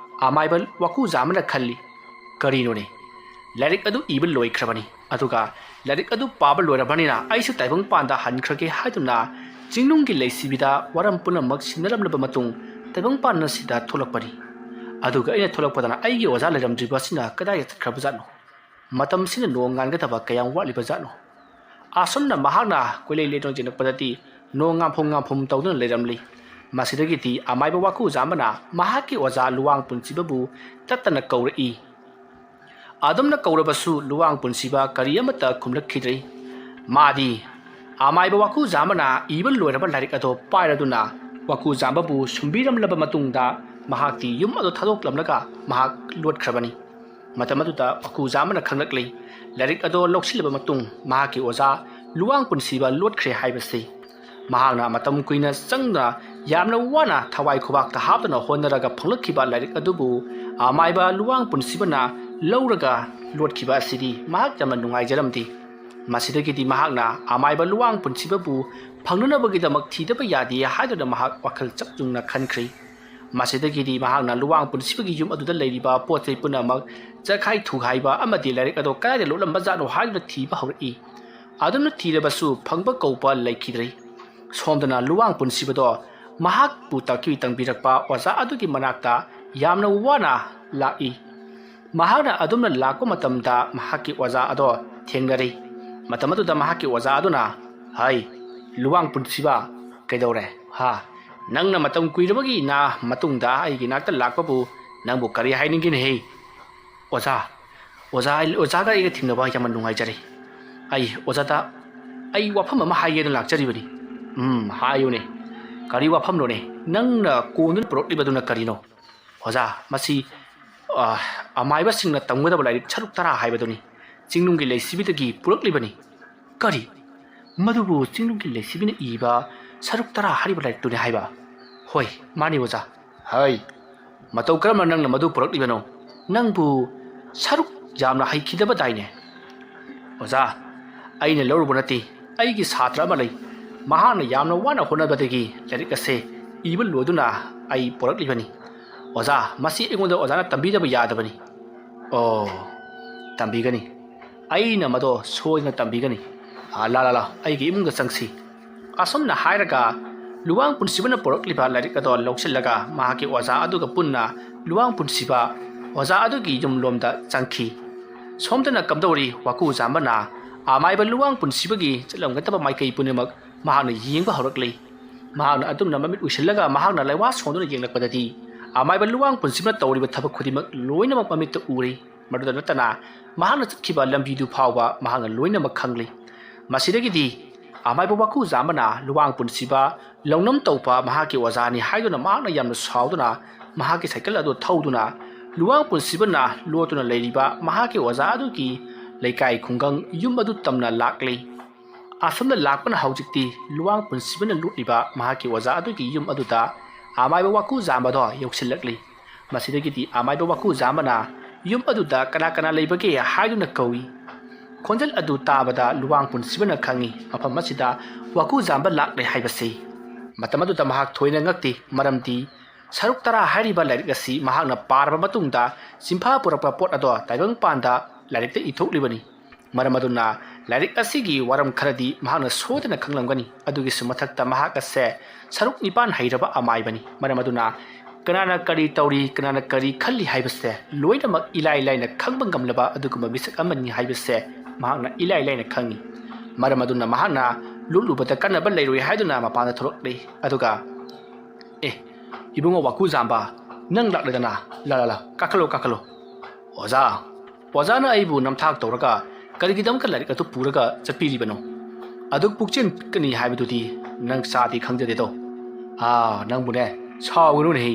ꯑꯃꯥꯏꯕ ꯋꯥꯀꯨꯖꯥꯝꯕꯅ ꯈꯜꯂꯤ ꯀꯔꯤꯅꯣꯅꯦ ꯂꯥꯏꯔꯤꯛ ꯑꯗꯨ ꯏꯕ ꯂꯣꯏꯈ꯭ꯔꯕꯅꯤ ꯑꯗꯨꯒ ꯂꯥꯏꯔꯤꯛ ꯑꯗꯨ ꯄꯥꯕ ꯂꯣꯏꯔꯕꯅꯤ나 ꯑꯩꯁꯨ ꯇꯥꯏꯕꯪꯄꯥꯟꯗ ꯍꯟꯈ꯭ꯔꯒꯦ ꯍꯥꯏꯗꯨꯅ ꯆꯤꯡꯅꯨꯡꯒꯤ ꯂꯩꯁꯤꯕꯤꯗ ꯋꯥꯔꯝ ꯄꯨꯝꯅꯃꯛ ꯁꯤꯟꯅꯔꯝꯂꯕ ꯃꯇꯨꯡ ꯇꯥꯏꯕꯪꯄꯥꯟ ꯑꯁꯤꯗ ꯊꯣꯛꯂꯛꯄꯅꯤ ꯑꯗꯨꯒ ꯑꯩꯅ ꯊꯣꯛꯂꯛꯄꯗꯅ ꯑꯩꯒꯤ ꯑꯣꯖꯥ ꯂꯩꯔꯝꯗ꯭ꯔꯤꯕꯁꯤꯅ ꯀꯗꯥꯏꯗ ꯆꯠꯈ꯭ꯔꯕꯖꯥꯠꯅꯣ ꯃꯇꯝꯁꯤꯅ ꯅꯣꯡ ꯉꯥꯟꯒꯗꯕ ꯀꯌꯥꯝ ꯋꯥꯠꯂꯤꯕꯖꯥꯠꯅꯣ ꯑꯁꯨꯝꯅ ꯃꯍꯥꯛꯅ ꯀꯣꯏꯂꯩ ꯂꯩꯇꯣꯟ ꯆꯦꯜꯂꯛꯄꯗꯗꯤ ꯅꯣꯡ ꯉꯥꯝꯐꯝ ꯇꯧꯗꯨꯅ ꯂꯩꯔꯝꯂꯤ ꯃꯁꯤꯗꯒꯤꯗꯤ ꯑꯃꯥꯏꯕ ꯋꯥꯀꯨꯖꯥꯝꯕꯅ ꯃꯍꯥꯛꯀꯤ ꯑꯣꯖꯥ ꯂꯨꯋꯥꯡ ꯄꯨꯟꯁꯤꯕꯕꯨ ꯇꯠꯇꯅ ꯀꯧꯔꯛꯏ ꯑꯗꯨꯝꯅ ꯀꯧꯔꯕꯁꯨ ꯂꯨꯋꯥꯡ ꯄꯨꯟꯁꯤꯕ ꯀꯔꯤ ꯑꯃꯠꯇ ꯈꯨꯝꯂꯛꯈꯤꯗ꯭ꯔꯤ ꯃꯥꯗꯤ ꯑꯃꯥꯏꯕ ꯋꯥꯀꯨꯖꯥꯝꯕꯅ ꯏꯕ ꯂꯣꯏꯔꯕ ꯂꯥꯏꯔꯤꯛ ꯑꯗꯣ ꯄꯥꯏꯔꯗꯨꯅ ꯋꯥꯀꯨꯖꯥꯝꯕꯕꯨ ꯁꯨꯝꯕꯤꯔꯝꯂꯕ ꯃꯇꯨꯡꯗ ꯃꯍꯥꯛꯇꯤ ꯌꯨꯝ ꯑꯗꯨ ꯊꯥꯗꯣꯛꯂꯝꯂꯒ ꯃꯍꯥꯛ ꯂꯣꯠꯈ꯭ꯔꯕꯅꯤ ꯃꯇꯝ ꯑꯗꯨꯗ ꯋꯥꯀꯨꯖꯥꯝꯕꯅ ꯈꯪꯂꯛꯂꯤ ꯂꯥꯏꯔꯤꯛ ꯑꯗꯣ ꯂꯧꯁꯤꯜꯂꯕ ꯃꯇꯨꯡ ꯃꯍꯥꯛꯀꯤ ꯑꯣꯖꯥ ꯂꯨꯋꯥꯡ ꯄꯨꯟꯁꯤꯕ ꯂꯣꯠꯈ꯭ꯔꯦ ꯍꯥꯏꯕꯁꯤ ꯃꯍꯥꯛꯅ ꯃꯇꯝ ꯀꯨꯏꯅ ꯆꯪꯅ ꯌꯥꯝꯅ ꯋꯥꯅ ꯊꯋꯥꯏ ꯈꯨꯕꯥꯛꯇ ꯍꯥꯞꯇꯨꯅ ꯍꯣꯠꯅꯔꯒ ꯐꯪꯂꯛꯈꯤꯕ ꯂꯥꯏꯔꯤꯛ ꯑꯗꯨꯕꯨ ꯑꯃꯥꯏꯕ ꯂꯨꯋꯥꯡ ꯄꯨꯟꯁꯤꯕꯅ ꯂꯧꯔꯒ ꯂꯣꯠꯈꯤꯕ ꯑꯁꯤꯗꯤ ꯃꯍꯥꯛ ꯌꯥꯝꯅ ꯅꯨꯡꯉꯥꯏꯖꯔꯝꯗꯦ ꯃꯁꯤꯗꯒꯤꯗꯤ ꯃꯍꯥꯛꯅ ꯑꯃꯥꯏꯕ ꯂꯨꯋꯥꯡ ꯄꯨꯟꯁꯤꯕꯕꯨ ꯐꯪꯅꯅꯕꯒꯤꯗꯃꯛ ꯊꯤꯗꯕ ꯌꯥꯗꯦ ꯍꯥꯏꯗꯨꯅ ꯃꯍꯥꯛ ꯋꯥꯈꯜ ꯆꯞꯌꯨꯡꯅ ꯈꯟꯈ꯭ꯔꯤ ꯃꯁꯤꯗꯒꯤꯗꯤ ꯃꯍꯥꯛꯅ ꯂꯨꯋꯥꯡ ꯄꯨꯟꯁꯤꯕꯒꯤ ꯌꯨꯝ ꯑꯗꯨꯗ ꯂꯩꯔꯤꯕ ꯄꯣꯠ ꯆꯩ ꯄꯨꯝꯅꯃꯛ ꯆꯈꯥꯏ ꯊꯨꯒꯥꯏꯕ ꯑꯃꯗꯤ ꯂꯥꯏꯔꯤꯛ ꯑꯗꯣ ꯀꯗꯥꯏꯗ ꯂꯣꯠꯂꯝꯕꯖꯥꯠꯅꯣ ꯍꯥꯏꯗꯨꯅ ꯊꯤꯕ ꯍꯧꯔꯛꯏ ꯑꯗꯨꯝꯅ ꯊꯤꯔꯕꯁꯨ ꯐꯪꯕ ꯀꯧꯕ ꯂꯩꯈꯤꯗ꯭ꯔꯤ ꯁꯣꯝꯗꯅ ꯂꯨꯋꯥꯡ ꯄꯨꯟꯁꯤꯕꯗꯣ ꯃꯍꯥꯛꯄꯨ ꯇꯥꯛꯄꯤ ꯇꯝꯕꯤꯔꯛꯄ ꯑꯣꯖꯥ ꯑꯗꯨꯒꯤ ꯃꯅꯥꯛꯇ ꯌꯥꯝꯅ ꯋꯥꯅ ꯂꯥꯛꯏ ꯃꯍꯥꯛꯅ ꯑꯗꯨꯝꯅ ꯂꯥꯛꯄ ꯃꯇꯝꯗ ꯃꯍꯥꯛꯀꯤ ꯑꯣꯖꯥ ꯑꯗꯣ ꯊꯦꯡꯅꯔꯤ ꯃꯇꯝ ꯑꯗꯨꯗ ꯃꯍꯥꯛꯀꯤ ꯑꯣꯖꯥ ꯑꯗꯨꯅ ꯍꯩ ꯂꯨꯋꯥꯡ ꯄꯨꯟꯁꯤꯕ ꯀꯩꯗꯧꯔꯦ ꯅꯪꯅ ꯃꯇꯝ ꯀꯨꯏꯔꯕꯒꯤ ꯃꯇꯨꯡꯗ ꯑꯩꯒꯤ ꯅꯥꯛꯇ ꯂꯥꯛꯄꯕꯨ ꯅꯪꯕꯨ ꯀꯔꯤ ꯍꯥꯏꯅꯤꯡꯒꯦꯅꯦꯍꯦ ꯑꯣꯖꯥꯒ ꯑꯩꯒ ꯊꯦꯡꯅꯕ ꯌꯥꯝꯅ ꯅꯨꯡꯉꯥꯏꯖꯔꯦ ꯑꯩ ꯑꯣꯖꯥꯗ ꯑꯩ ꯋꯥꯐꯝ ꯑꯃ ꯍꯥꯏꯒꯦꯅ ꯂꯥꯛꯆꯔꯤꯕꯅꯤ ꯍꯥꯏꯌꯨꯅꯦ ꯀꯔꯤ ꯋꯥꯐꯝꯅꯣꯅꯦ ꯅꯪꯅ ꯀꯣꯟꯗꯨꯅ ꯄꯨꯔꯛꯂꯤꯕꯗꯨꯅ ꯀꯔꯤꯅꯣ ꯑꯣꯖꯥ ꯃꯁꯤ ꯑꯃꯥꯏꯕꯁꯤꯡꯅ ꯇꯝꯒꯗꯕ ꯂꯥꯏꯔꯤꯛ ꯁꯔꯨꯛ 10 ꯍꯥꯏꯕꯗꯨꯅꯤ ꯆꯤꯡꯅꯨꯡꯒꯤ ꯂꯩꯁꯤꯕꯤꯗꯒꯤ ꯄꯨꯔꯛꯂꯤꯕꯅꯤ ꯀꯔꯤ ꯃꯗꯨꯕꯨ ꯆꯤꯡꯅꯨꯡꯒꯤ ꯂꯩꯁꯤꯕꯤꯅ ꯏꯕ ꯁꯔꯨꯛ 10 ꯍꯥꯏꯔꯤꯕ ꯂꯥꯏꯔꯤꯛꯇꯨꯅꯤ ꯍꯥꯏꯕ ꯍꯣꯏ ꯃꯥꯅꯤ ꯑꯣꯖꯥ ꯍꯩ ꯃꯇꯧ ꯀꯔꯝꯅ ꯅꯪꯅ ꯃꯗꯨ ꯄꯨꯔꯛꯂꯤꯕꯅꯣ ꯅꯪꯕꯨ ꯁꯔꯨꯛ ꯌꯥꯝꯅ ꯍꯩꯈꯤꯗꯕꯗꯥꯏꯅꯦ ꯑꯣꯖꯥ ꯑꯩꯅ ꯂꯧꯔꯨꯕ ꯅꯠꯇꯦ ꯑꯩꯒꯤ ꯁꯥꯇ꯭ꯔ ꯑꯃ ꯂꯩ ꯃꯍꯥꯛꯅ ꯌꯥꯝꯅ ꯋꯥꯅ ꯍꯣꯠꯅꯕꯗꯒꯤ ꯂꯥꯏꯔꯤꯛ ꯑꯁꯦ ꯏꯕ ꯂꯣꯏꯗꯨꯅ ꯑꯩ ꯄꯨꯔꯛꯂꯤꯕꯅꯤ ꯑꯣꯖꯥ ꯃꯁꯤ ꯑꯩꯉꯣꯟꯗ ꯑꯣꯖꯥꯅ ꯇꯝꯕꯤꯗꯕ ꯌꯥꯗꯕꯅꯤ ꯑꯣ ꯇꯝꯕꯤꯒꯅꯤ ꯑꯩꯅ ꯃꯗꯣ ꯁꯣꯏꯗꯅ ꯇꯝꯕꯤꯒꯅꯤ ꯂꯥ ꯑꯩꯒꯤ ꯏꯃꯨꯡꯗ ꯆꯪꯁꯤ ꯑꯁꯨꯝꯅ ꯍꯥꯏꯔꯒ ꯂꯨꯋꯥꯡ ꯄꯨꯟꯁꯤꯕꯅ ꯄꯨꯔꯛꯂꯤꯕ ꯂꯥꯏꯔꯤꯛ ꯑꯗꯣ ꯂꯧꯁꯤꯜꯂꯒ ꯃꯍꯥꯛꯀꯤ ꯑꯣꯖꯥ ꯑꯗꯨꯒ ꯄꯨꯟꯅ ꯂꯨꯋꯥꯡ ꯄꯨꯟꯁꯤꯕ ꯑꯣꯖꯥ ꯑꯗꯨꯒꯤ ꯌꯨꯝꯂꯣꯝꯗ ꯆꯪꯈꯤ ꯁꯣꯝꯗꯅ ꯀꯝꯗꯧꯔꯤ ꯋꯥꯀꯨ ꯖꯥꯝꯕꯅ ꯑꯃꯥꯏꯕ ꯂꯨꯋꯥꯡ ꯄꯨꯟꯁꯤꯕꯒꯤ ꯆꯠꯂꯝꯒꯗꯕ ꯃꯥꯏꯀꯩ ꯄꯨꯝꯅꯃꯛ ꯃꯍꯥꯛꯅ ꯌꯦꯡꯕ ꯍꯧꯔꯛꯂꯤ ꯃꯍꯥꯛꯅ ꯑꯗꯨꯝꯅ ꯃꯃꯤꯠ ꯎꯏꯁꯤꯜꯂꯒ ꯃꯍꯥꯛꯅ ꯂꯩꯋꯥ ꯁꯣꯟꯗꯨꯅ ꯌꯦꯡꯂꯛꯄꯗꯗꯤ ꯑꯃꯥꯏꯕ ꯂꯨꯋꯥꯡ ꯄꯨꯟꯁꯤꯕꯅ ꯇꯧꯔꯤꯕ ꯊꯕꯛ ꯈꯨꯗꯤꯡꯃꯛ ꯂꯣꯏꯅꯃꯛ ꯃꯃꯤꯠꯇ ꯎꯔꯤ ꯃꯗꯨꯗ ꯅꯠꯇꯅ ꯃꯍꯥꯛꯅ ꯆꯠꯈꯤꯕ ꯂꯝꯕꯤꯗꯨ ꯐꯥꯎꯕ ꯃꯍꯥꯛꯅ ꯂꯣꯏꯅꯃꯛ ꯈꯪꯂꯤ ꯃꯁꯤꯗꯒꯤꯗꯤ ꯑꯃꯥꯏꯕ ꯋꯥꯀꯨ ꯖꯥꯝꯕꯅ ꯂꯨꯋꯥꯡ ꯄꯨꯟꯁꯤꯕ ꯂꯧꯅꯝ ꯇꯧꯕ ꯃꯍꯥꯛꯀꯤ ꯑꯣꯖꯥꯅꯤ ꯍꯥꯏꯗꯨꯅ ꯃꯍꯥꯛꯅ ꯌꯥꯝꯅ ꯁꯥꯎꯗꯨꯅ ꯃꯍꯥꯛꯀꯤ ꯁꯥꯏꯀꯜ ꯑꯗꯨ ꯊꯧꯗꯨꯅ ꯂꯨꯋꯥꯡ ꯄꯨꯟꯁꯤꯕꯅ ꯂꯣꯠꯇꯨꯅ ꯂꯩꯔꯤꯕ ꯃꯍꯥꯛꯀꯤ ꯑꯣꯖꯥ ꯑꯗꯨꯒꯤ ꯂꯩꯀꯥꯏ ꯈꯨꯡꯒꯪ ꯌꯨꯝ ꯑꯗꯨ ꯇꯝꯅ ꯂꯥꯛꯂꯤ ꯑꯁꯣꯝꯗ ꯂꯥꯛꯄꯅ ꯍꯧꯖꯤꯛꯇꯤ ꯂꯨꯋꯥꯡ ꯄꯨꯟꯁꯤꯕꯅ ꯂꯨꯠꯂꯤꯕ ꯃꯍꯥꯛꯀꯤ ꯑꯣꯖꯥ ꯑꯗꯨꯒꯤ ꯌꯨꯝ ꯑꯗꯨꯗ ꯑꯃꯥꯏꯕ ꯋꯥꯀꯨ ꯖꯥꯝꯕꯗꯣ ꯌꯧꯁꯤꯜꯂꯛꯂꯤ ꯃꯁꯤꯗꯒꯤꯗꯤ ꯑꯃꯥꯏꯕ ꯋꯥꯀꯨ ꯖꯥꯝꯕꯅ ꯌꯨꯝ ꯑꯗꯨꯗ ꯀꯅꯥ ꯀꯅꯥ ꯂꯩꯕꯒꯦ ꯍꯥꯏꯗꯨꯅ ꯀꯧꯏ ꯈꯣꯟꯖꯦꯜ ꯑꯗꯨ ꯇꯥꯕꯗ ꯂꯨꯋꯥꯡ ꯄꯨꯟꯁꯤꯕꯅ ꯈꯪꯏ ꯃꯐꯝ ꯑꯁꯤꯗ ꯋꯥꯀꯨ ꯖꯥꯝꯕ ꯂꯥꯛꯂꯦ ꯍꯥꯏꯕꯁꯤ ꯃꯇꯝ ꯑꯗꯨꯗ ꯃꯍꯥꯛ ꯊꯣꯏꯅ ꯉꯛꯇꯦ ꯃꯔꯝꯗꯤ ꯁꯔꯨꯛ 10 ꯍꯥꯏꯔꯤꯕ ꯂꯥꯏꯔꯤꯛ ꯑꯁꯤ ꯃꯍꯥꯛꯅ ꯄꯥꯔꯕ ꯃꯇꯨꯡꯗ ꯆꯤꯡꯐꯥ ꯄꯨꯔꯛꯄ ꯄꯣꯠ ꯑꯗꯣ ꯇꯥꯏꯕꯪꯄꯥꯟꯗ ꯂꯥꯏꯔꯤꯛꯇ ꯏꯊꯣꯛꯂꯤꯕꯅꯤ ꯃꯔꯝ ꯑꯗꯨꯅ ꯂꯥꯏꯔꯤꯛ ꯑꯁꯤꯒꯤ ꯋꯥꯔꯝ ꯈꯔꯗꯤ ꯃꯍꯥꯛꯅ ꯁꯣꯏꯗꯅ ꯈꯪꯂꯝꯒꯅꯤ ꯑꯗꯨꯒꯤꯁꯨ ꯃꯊꯛꯇ ꯃꯍꯥꯛ ꯑꯁꯦ ꯁꯔꯨꯛ 9 ꯍꯩꯔꯕ ꯑꯃꯥꯏꯕꯅꯤ ꯃꯔꯝ ꯑꯗꯨꯅ ꯀꯅꯥꯅ ꯀꯔꯤ ꯇꯧꯔꯤ ꯀꯅꯥꯅ ꯀꯔꯤ ꯈꯜꯂꯤ ꯍꯥꯏꯕꯁꯦ ꯂꯣꯏꯅꯃꯛ ꯏꯂꯥꯏ ꯂꯥꯏꯅ ꯈꯪꯕ ꯉꯝꯂꯕ ꯑꯗꯨꯒꯨꯝꯕ ꯃꯤꯁꯛ ꯑꯃꯅꯤ ꯍꯥꯏꯕꯁꯦ ꯃꯍꯥꯛꯅ ꯏꯂꯥꯏ ꯂꯥꯏꯅ ꯈꯪꯏ ꯃꯔꯝ ꯑꯗꯨꯅ ꯃꯍꯥꯛꯅ ꯂꯨꯠꯂꯨꯕꯗ ꯀꯟꯅꯕ ꯂꯩꯔꯣꯏ ꯍꯥꯏꯗꯨꯅ ꯃꯄꯥꯟꯗ ꯊꯣꯛꯂꯛꯂꯤ ꯑꯗꯨꯒ 이봉어 와쿠 잠바 ꯅꯪ ꯂꯥꯛꯂꯗꯅ ꯂꯥ ꯀꯥꯈꯠꯂꯣ ꯑꯣꯖꯥꯅ ꯑꯩꯕꯨ ꯅꯝꯊꯥꯛ ꯇꯧꯔꯒ ꯀꯔꯤꯒꯤꯗꯃꯛꯇ ꯂꯥꯏꯔꯤꯛ ꯑꯗꯨ ꯄꯨꯔꯒ ꯆꯠꯄꯤꯔꯤꯕꯅꯣ ꯑꯗꯨ ꯄꯨꯛꯆꯦꯟ ꯀꯅꯤ ꯍꯥꯏꯕꯗꯨꯗꯤ ꯅꯪ ꯆꯥꯗꯤ ꯈꯪꯖꯗꯦꯗꯣ ꯅꯪꯕꯨꯅꯦ ꯁꯥꯎꯒꯅꯨꯅꯦ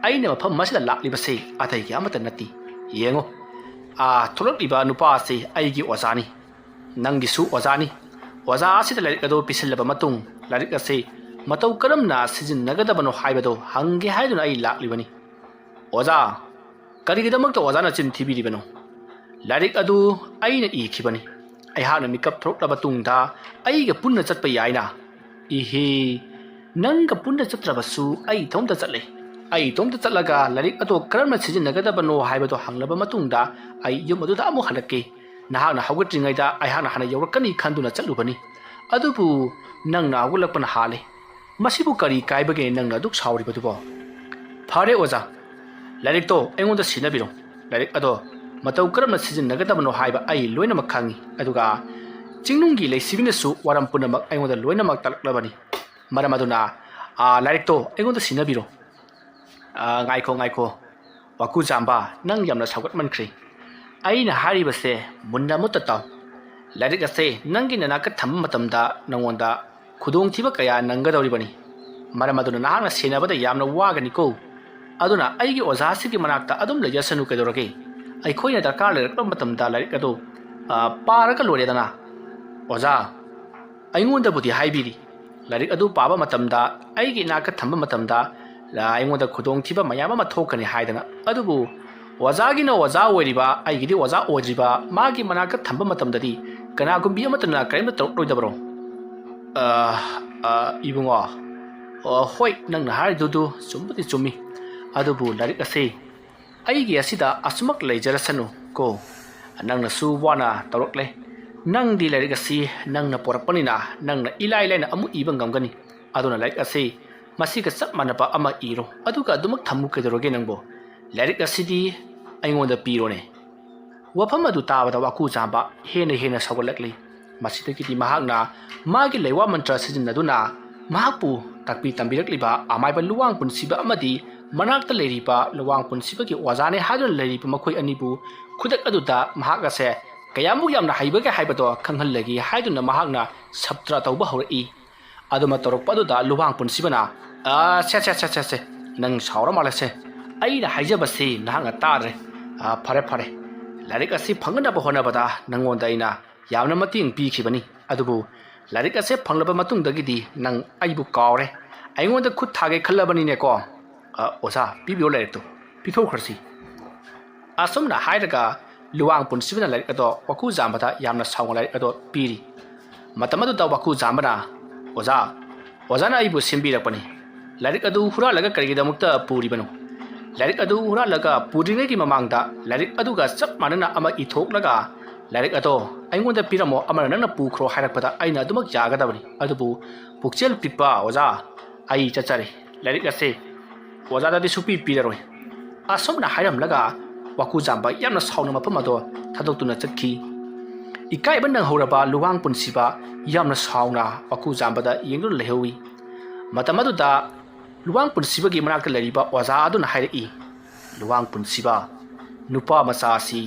ꯑꯩꯅ ꯃꯐꯝ ꯑꯁꯤꯗ ꯂꯥꯛꯂꯤꯕꯁꯦ ꯑꯇꯩꯒꯤ ꯑꯃꯠꯇ ꯅꯠꯇꯦ ꯌꯦꯡꯉꯣ ꯊꯣꯛꯂꯛꯂꯤꯕ ꯅꯨꯄꯥ ꯑꯁꯤ ꯑꯩꯒꯤ ꯑꯣꯖꯥꯅꯤ ꯅꯪꯒꯤꯁꯨ ꯑꯣꯖꯥꯅꯤ ꯑꯣꯖꯥ ꯑꯁꯤꯗ ꯂꯥꯏꯔꯤꯛ ꯑꯗꯨ ꯄꯤꯁꯤꯜꯂꯕ ꯃꯇꯨꯡ ꯂꯥꯏꯔꯤꯛ ꯑꯁꯤ ꯃꯇꯧ ꯀꯔꯝꯅ ꯁꯤꯖꯤꯟꯅꯒꯗꯕꯅꯣ ꯍꯥꯏꯕꯗꯣ ꯍꯪꯒꯦ ꯍꯥꯏꯗꯨꯅ ꯑꯩ ꯂꯥꯛꯂꯤꯕꯅꯤ ꯑꯣꯖꯥ ꯀꯔꯤꯒꯤꯗꯃꯛꯇ ꯑꯣꯖꯥꯅ ꯆꯤꯟ ꯊꯤꯕꯤꯔꯤꯕꯅꯣ ꯂꯥꯏꯔꯤꯛ ꯑꯗꯨ ꯑꯩꯅ ꯏꯈꯤꯕꯅꯤ ꯑꯩꯍꯥꯛꯅ ꯃꯤꯀꯞ ꯊꯣꯛꯂꯕ ꯇꯨꯡꯗ ꯑꯩꯒ ꯄꯨꯟꯅ ꯆꯠꯄ ꯌꯥꯏꯅ ꯏꯍꯦ ꯅꯪꯒ ꯄꯨꯟꯅ ꯆꯠꯇ꯭ꯔꯕꯁꯨ ꯑꯩ ꯏꯇꯣꯝꯇ ꯆꯠꯂꯦ ꯑꯩ ꯏꯇꯣꯝꯇ ꯆꯠꯂꯒ ꯂꯥꯏꯔꯤꯛ ꯑꯗꯨ ꯀꯔꯝꯅ ꯁꯤꯖꯤꯟꯅꯒꯗꯕꯅꯣ ꯍꯥꯏꯕꯗꯣ ꯍꯪꯂꯕ ꯃꯇꯨꯡꯗ ꯑꯩ ꯌꯨꯝ ꯑꯗꯨꯗ ꯑꯃꯨꯛ ꯍꯜꯂꯛꯀꯦ ꯅꯍꯥꯛꯅ ꯍꯧꯒꯠꯇ꯭ꯔꯤꯉꯩꯗ ꯑꯩꯍꯥꯛꯅ ꯍꯥꯟꯅ ꯌꯧꯔꯛꯀꯅꯤ ꯈꯟꯗꯨꯅ ꯆꯠꯂꯨꯕꯅꯤ ꯑꯗꯨꯕꯨ ꯅꯪꯅ ꯍꯧꯒꯠꯂꯛꯄꯅ ꯍꯥꯜꯂꯦ ꯃꯁꯤꯕꯨ ꯀꯔꯤ ꯀꯥꯏꯕꯒꯦ ꯅꯪꯅ ꯑꯗꯨꯛ ꯁꯥꯎꯔꯤꯕꯗꯨꯕꯣ ꯐꯔꯦ ꯑꯣꯖꯥ ꯂꯥꯏꯔꯤꯛꯇꯣ ꯑꯩꯉꯣꯟꯗ ꯁꯤꯟꯅꯕꯤꯔꯣ ꯂꯥꯏꯔꯤꯛ ꯑꯗꯣ ꯃꯇꯧ ꯀꯔꯝꯅ ꯁꯤꯖꯤꯟꯅꯒꯗꯕꯅꯣ ꯍꯥꯏꯕ ꯑꯩ ꯂꯣꯏꯅꯃꯛ ꯈꯪꯏ ꯑꯗꯨꯒ ꯆꯤꯡꯅꯨꯡꯒꯤ ꯂꯩꯁꯤꯕꯤꯅꯁꯨ ꯋꯥꯔꯝ ꯄꯨꯝꯅꯃꯛ ꯑꯩꯉꯣꯟꯗ ꯂꯣꯏꯅꯃꯛ ꯇꯥꯛꯂꯛꯂꯕꯅꯤ ꯃꯔꯝ ꯑꯗꯨꯅ ꯂꯥꯏꯔꯤꯛꯇꯣ ꯑꯩꯉꯣꯟꯗ ꯁꯤꯟꯅꯕꯤꯔꯣ ꯉꯥꯏꯈꯣ ꯋꯥꯀꯨ ꯖꯥꯝꯕ ꯅꯪ ꯌꯥꯝꯅ ꯁꯥꯎꯒꯠꯃꯟꯈ꯭ꯔꯦ ꯑꯩꯅ ꯍꯥꯏꯔꯤꯕꯁꯦ ꯃꯨꯟꯅ ꯑꯃꯨꯠꯇ ꯇꯥꯎ ꯂꯥꯏꯔꯤꯛ ꯑꯁꯦ ꯅꯪꯒꯤ ꯅꯅꯥꯛꯇ ꯊꯝꯕ ꯃꯇꯝꯗ ꯅꯪꯉꯣꯟꯗ ꯈꯨꯗꯣꯡꯊꯤꯕ ꯀꯌꯥ ꯅꯪꯒꯗꯧꯔꯤꯕꯅꯤ ꯃꯔꯝ ꯑꯗꯨꯅ ꯅꯍꯥꯛꯅ ꯁꯦꯟꯅꯕꯗ ꯌꯥꯝꯅ ꯋꯥꯒꯅꯤꯀꯣ ꯑꯗꯨꯅ ꯑꯩꯒꯤ ꯑꯣꯖꯥꯁꯤꯒꯤ ꯃꯅꯥꯛꯇ ꯑꯗꯨꯝ ꯂꯩꯖꯁꯅꯨ ꯀꯩꯗꯧꯔꯒꯦ ꯑꯩꯈꯣꯏꯅ ꯗꯔꯀꯥꯔ ꯂꯩꯔꯛꯄ ꯃꯇꯝꯗ ꯂꯥꯏꯔꯤꯛ ꯑꯗꯨ ꯄꯥꯔꯒ ꯂꯣꯏꯔꯦꯗꯅ ꯑꯣꯖꯥ ꯑꯩꯉꯣꯟꯗꯕꯨꯗꯤ ꯍꯥꯏꯕꯤꯔꯤ ꯂꯥꯏꯔꯤꯛ ꯑꯗꯨ ꯄꯥꯕ ꯃꯇꯝꯗ ꯑꯩꯒꯤ ꯏꯅꯥꯛꯇ ꯊꯝꯕ ꯃꯇꯝꯗ ꯑꯩꯉꯣꯟꯗ ꯈꯨꯗꯣꯡꯊꯤꯕ ꯃꯌꯥꯝ ꯑꯃ ꯊꯣꯛꯀꯅꯤ ꯍꯥꯏꯗꯅ ꯑꯗꯨꯕꯨ ꯑꯣꯖꯥꯒꯤꯅ ꯑꯣꯖꯥ ꯑꯣꯏꯔꯤꯕ ꯑꯩꯒꯤꯗꯤ ꯑꯣꯖꯥ ꯑꯣꯏꯗ꯭ꯔꯤꯕ ꯃꯥꯒꯤ ꯃꯅꯥꯛꯇ ꯊꯝꯕ ꯃꯇꯝꯗꯗꯤ ꯀꯅꯥꯒꯨꯝꯕꯤ ꯑꯃꯠꯇꯅ ꯀꯔꯤꯝꯇ ꯇꯧꯔꯛꯂꯣꯏꯗꯕꯔꯣ 이봉아 ꯍꯣꯏ ꯅꯪꯅ ꯍꯥꯏꯔꯤꯗꯨ ꯆꯨꯝꯕꯨꯗꯤ ꯆꯨꯝꯃꯤ ꯑꯗꯨꯕꯨ ꯂꯥꯏꯔꯤꯛ ꯑꯁꯤ ꯑꯩꯒꯤ ꯑꯁꯤꯗ ꯑꯁꯨꯃꯛ ꯂꯩꯖꯔꯁꯅꯨ ꯀꯣ ꯅꯪꯅꯁꯨ ꯋꯥꯅ ꯇꯧꯔꯛꯂꯦ ꯅꯪꯗꯤ ꯂꯥꯏꯔꯤꯛ ꯑꯁꯤ ꯅꯪꯅ ꯄꯣꯔꯛꯄꯅꯤ나 ꯅꯪꯅ ꯏꯂꯥꯏ ꯂꯥꯏꯅ ꯑꯃꯨꯛ ꯏꯕ ꯉꯝꯒꯅꯤ ꯑꯗꯨꯅ ꯂꯥꯏꯔꯤꯛ ꯑꯁꯤ ꯃꯁꯤꯒ ꯆꯞ ꯃꯥꯟꯅꯕ ꯑꯃ ꯏꯔꯣ ꯑꯗꯨꯒ ꯑꯗꯨꯃꯛ ꯊꯝꯃꯨ ꯀꯩꯗꯧꯔꯒꯦ ꯅꯪꯕꯣ ꯂꯥꯏꯔꯤꯛ ꯑꯁꯤꯗꯤ ꯑꯩꯉꯣꯟꯗ ꯄꯤꯔꯣꯅꯦ ꯋꯥꯐꯝ ꯑꯗꯨ ꯇꯥꯕꯗ ꯋꯥꯀꯨ ꯖꯥꯝꯕ ꯍꯦꯟꯅ ꯁꯥꯎꯒꯠꯂꯛꯂꯤ ꯃꯁꯤꯗꯒꯤꯗꯤ ꯃꯍꯥꯛꯅ ꯃꯥꯒꯤ ꯂꯩꯋꯥ ꯃꯟꯇ꯭ꯔ ꯁꯤꯖꯤꯟꯅꯗꯨꯅ ꯃꯍꯥꯛꯄꯨ ꯇꯥꯛꯄꯤ ꯇꯝꯕꯤꯔꯛꯂꯤꯕ ꯑꯃꯥꯏꯕ ꯂꯨꯋꯥꯡ ꯄꯨꯟꯁꯤꯕ ꯑꯃꯗꯤ ꯃꯅꯥꯛꯇ ꯂꯩꯔꯤꯕ ꯂꯨꯋꯥꯡ ꯄꯨꯟꯁꯤꯕꯒꯤ ꯑꯣꯖꯥꯅꯦ ꯍꯥꯏꯗꯨꯅ ꯂꯩꯔꯤꯕ ꯃꯈꯣꯏ ꯑꯅꯤꯕꯨ ꯈꯨꯗꯛ ꯑꯗꯨꯗ ꯃꯍꯥꯛ ꯑꯁꯦ ꯀꯌꯥꯃꯨꯛ ꯌꯥꯝꯅ ꯍꯩꯕꯒꯦ ꯍꯥꯏꯕꯗꯣ ꯈꯪꯍꯜꯂꯒꯦ ꯍꯥꯏꯗꯨꯅ ꯃꯍꯥꯛꯅ ꯁꯞꯇ꯭ꯔ ꯇꯧꯕ ꯍꯧꯔꯛꯏ ꯑꯗꯨꯃ ꯇꯧꯔꯛꯄ ꯑꯗꯨꯗ ꯂꯨꯋꯥꯡ ꯄꯨꯟꯁꯤꯕꯅ ꯁꯦ ꯅꯪ ꯁꯥꯎꯔ ꯃꯥꯜꯂꯦꯁꯦ ꯑꯩꯅ ꯍꯥꯏꯖꯕꯁꯤ ꯅꯍꯥꯛꯅ ꯇꯥꯗ꯭ꯔꯦ ꯐꯔꯦ ꯂꯥꯏꯔꯤꯛ ꯑꯁꯤ ꯐꯪꯅꯕ ꯍꯣꯠꯅꯕꯗ ꯅꯪꯉꯣꯟꯗ ꯑꯩꯅ ꯌꯥꯝꯅ ꯃꯇꯦꯡ ꯄꯤꯈꯤꯕꯅꯤ ꯑꯗꯨꯕꯨ ꯂꯥꯏꯔꯤꯛ ꯑꯁꯤ ꯐꯪꯂꯕ ꯃꯇꯨꯡꯗꯒꯤꯗꯤ ꯅꯪ ꯑꯩꯕꯨ ꯀꯥꯎꯔꯦ ꯑꯩꯉꯣꯟꯗ ꯈꯨꯠ ꯊꯥꯒꯦ ꯈꯜꯂꯕꯅꯤꯅꯦꯀꯣ ꯑꯣꯖꯥ ꯄꯤꯕꯤꯌꯣ ꯂꯥꯏꯔꯤꯛꯇꯣ ꯄꯤꯊꯣꯛꯈ꯭ꯔꯁꯤ ꯑꯁꯨꯝꯅ ꯍꯥꯏꯔꯒ ꯂꯨꯋꯥꯡ ꯄꯨꯟꯁꯤꯕꯅ ꯂꯥꯏꯔꯤꯛ ꯑꯗꯣ ꯋꯥꯀꯨ ꯖꯥꯝꯕꯗ ꯌꯥꯝꯅ ꯁꯥꯎꯅ ꯂꯥꯏꯔꯤꯛ ꯑꯗꯣ ꯄꯤꯔꯤ ꯃꯇꯝ ꯑꯗꯨꯗ ꯋꯥꯀꯨ ꯖꯥꯝꯕꯅ ꯑꯣꯖꯥꯅ ꯑꯩꯕꯨ ꯁꯤꯟꯕꯤꯔꯛꯄꯅꯤ ꯂꯥꯏꯔꯤꯛ ꯑꯗꯨ ꯍꯨꯔꯥꯜꯂꯒ ꯀꯔꯤꯒꯤꯗꯃꯛꯇ ꯄꯨꯔꯤꯕꯅꯣ ꯂꯥꯏꯔꯤꯛ ꯑꯗꯨ ꯍꯨꯔꯥꯜꯂꯒ ꯄꯨꯗ꯭ꯔꯤꯉꯩꯒꯤ ꯃꯃꯥꯡꯗ ꯂꯥꯏꯔꯤꯛ ꯑꯗꯨꯒ ꯆꯞ ꯃꯥꯟꯅꯅ ꯑꯃ ꯏꯊꯣꯛꯂꯒ ꯂꯥꯏꯔꯤꯛ ꯑꯗꯣ ꯑꯩꯉꯣꯟꯗ ꯄꯤꯔꯝꯃꯣ ꯑꯃꯅ ꯅꯪꯅ ꯄꯨꯈ꯭ꯔꯣ ꯍꯥꯏꯔꯛꯄꯗ ꯑꯩꯅ ꯑꯗꯨꯃꯛ ꯌꯥꯒꯗꯕꯅꯤ ꯑꯗꯨꯕꯨ ꯄꯨꯛꯆꯦꯜ ꯄꯤꯛꯄ ꯑꯣꯖꯥ ꯑꯩ ꯆꯠꯆꯔꯦ ꯂꯥꯏꯔꯤꯛ ꯑꯁꯤ ꯑꯣꯖꯥꯗꯗꯤ ꯁꯨꯄꯤ ꯄꯤꯔꯔꯣꯏ ꯑꯁꯨꯝꯅ ꯍꯥꯏꯔꯝꯂꯒ waku jamba yamna sauna mafam ado thadokuna chakhi ikai ban nang horaba luwang punsiba yamna sauna waku jamba da yengdu lehawi matamadu da luwang punsiba gi manakta lariba waza aduna hairi luwang punsiba nupa masasi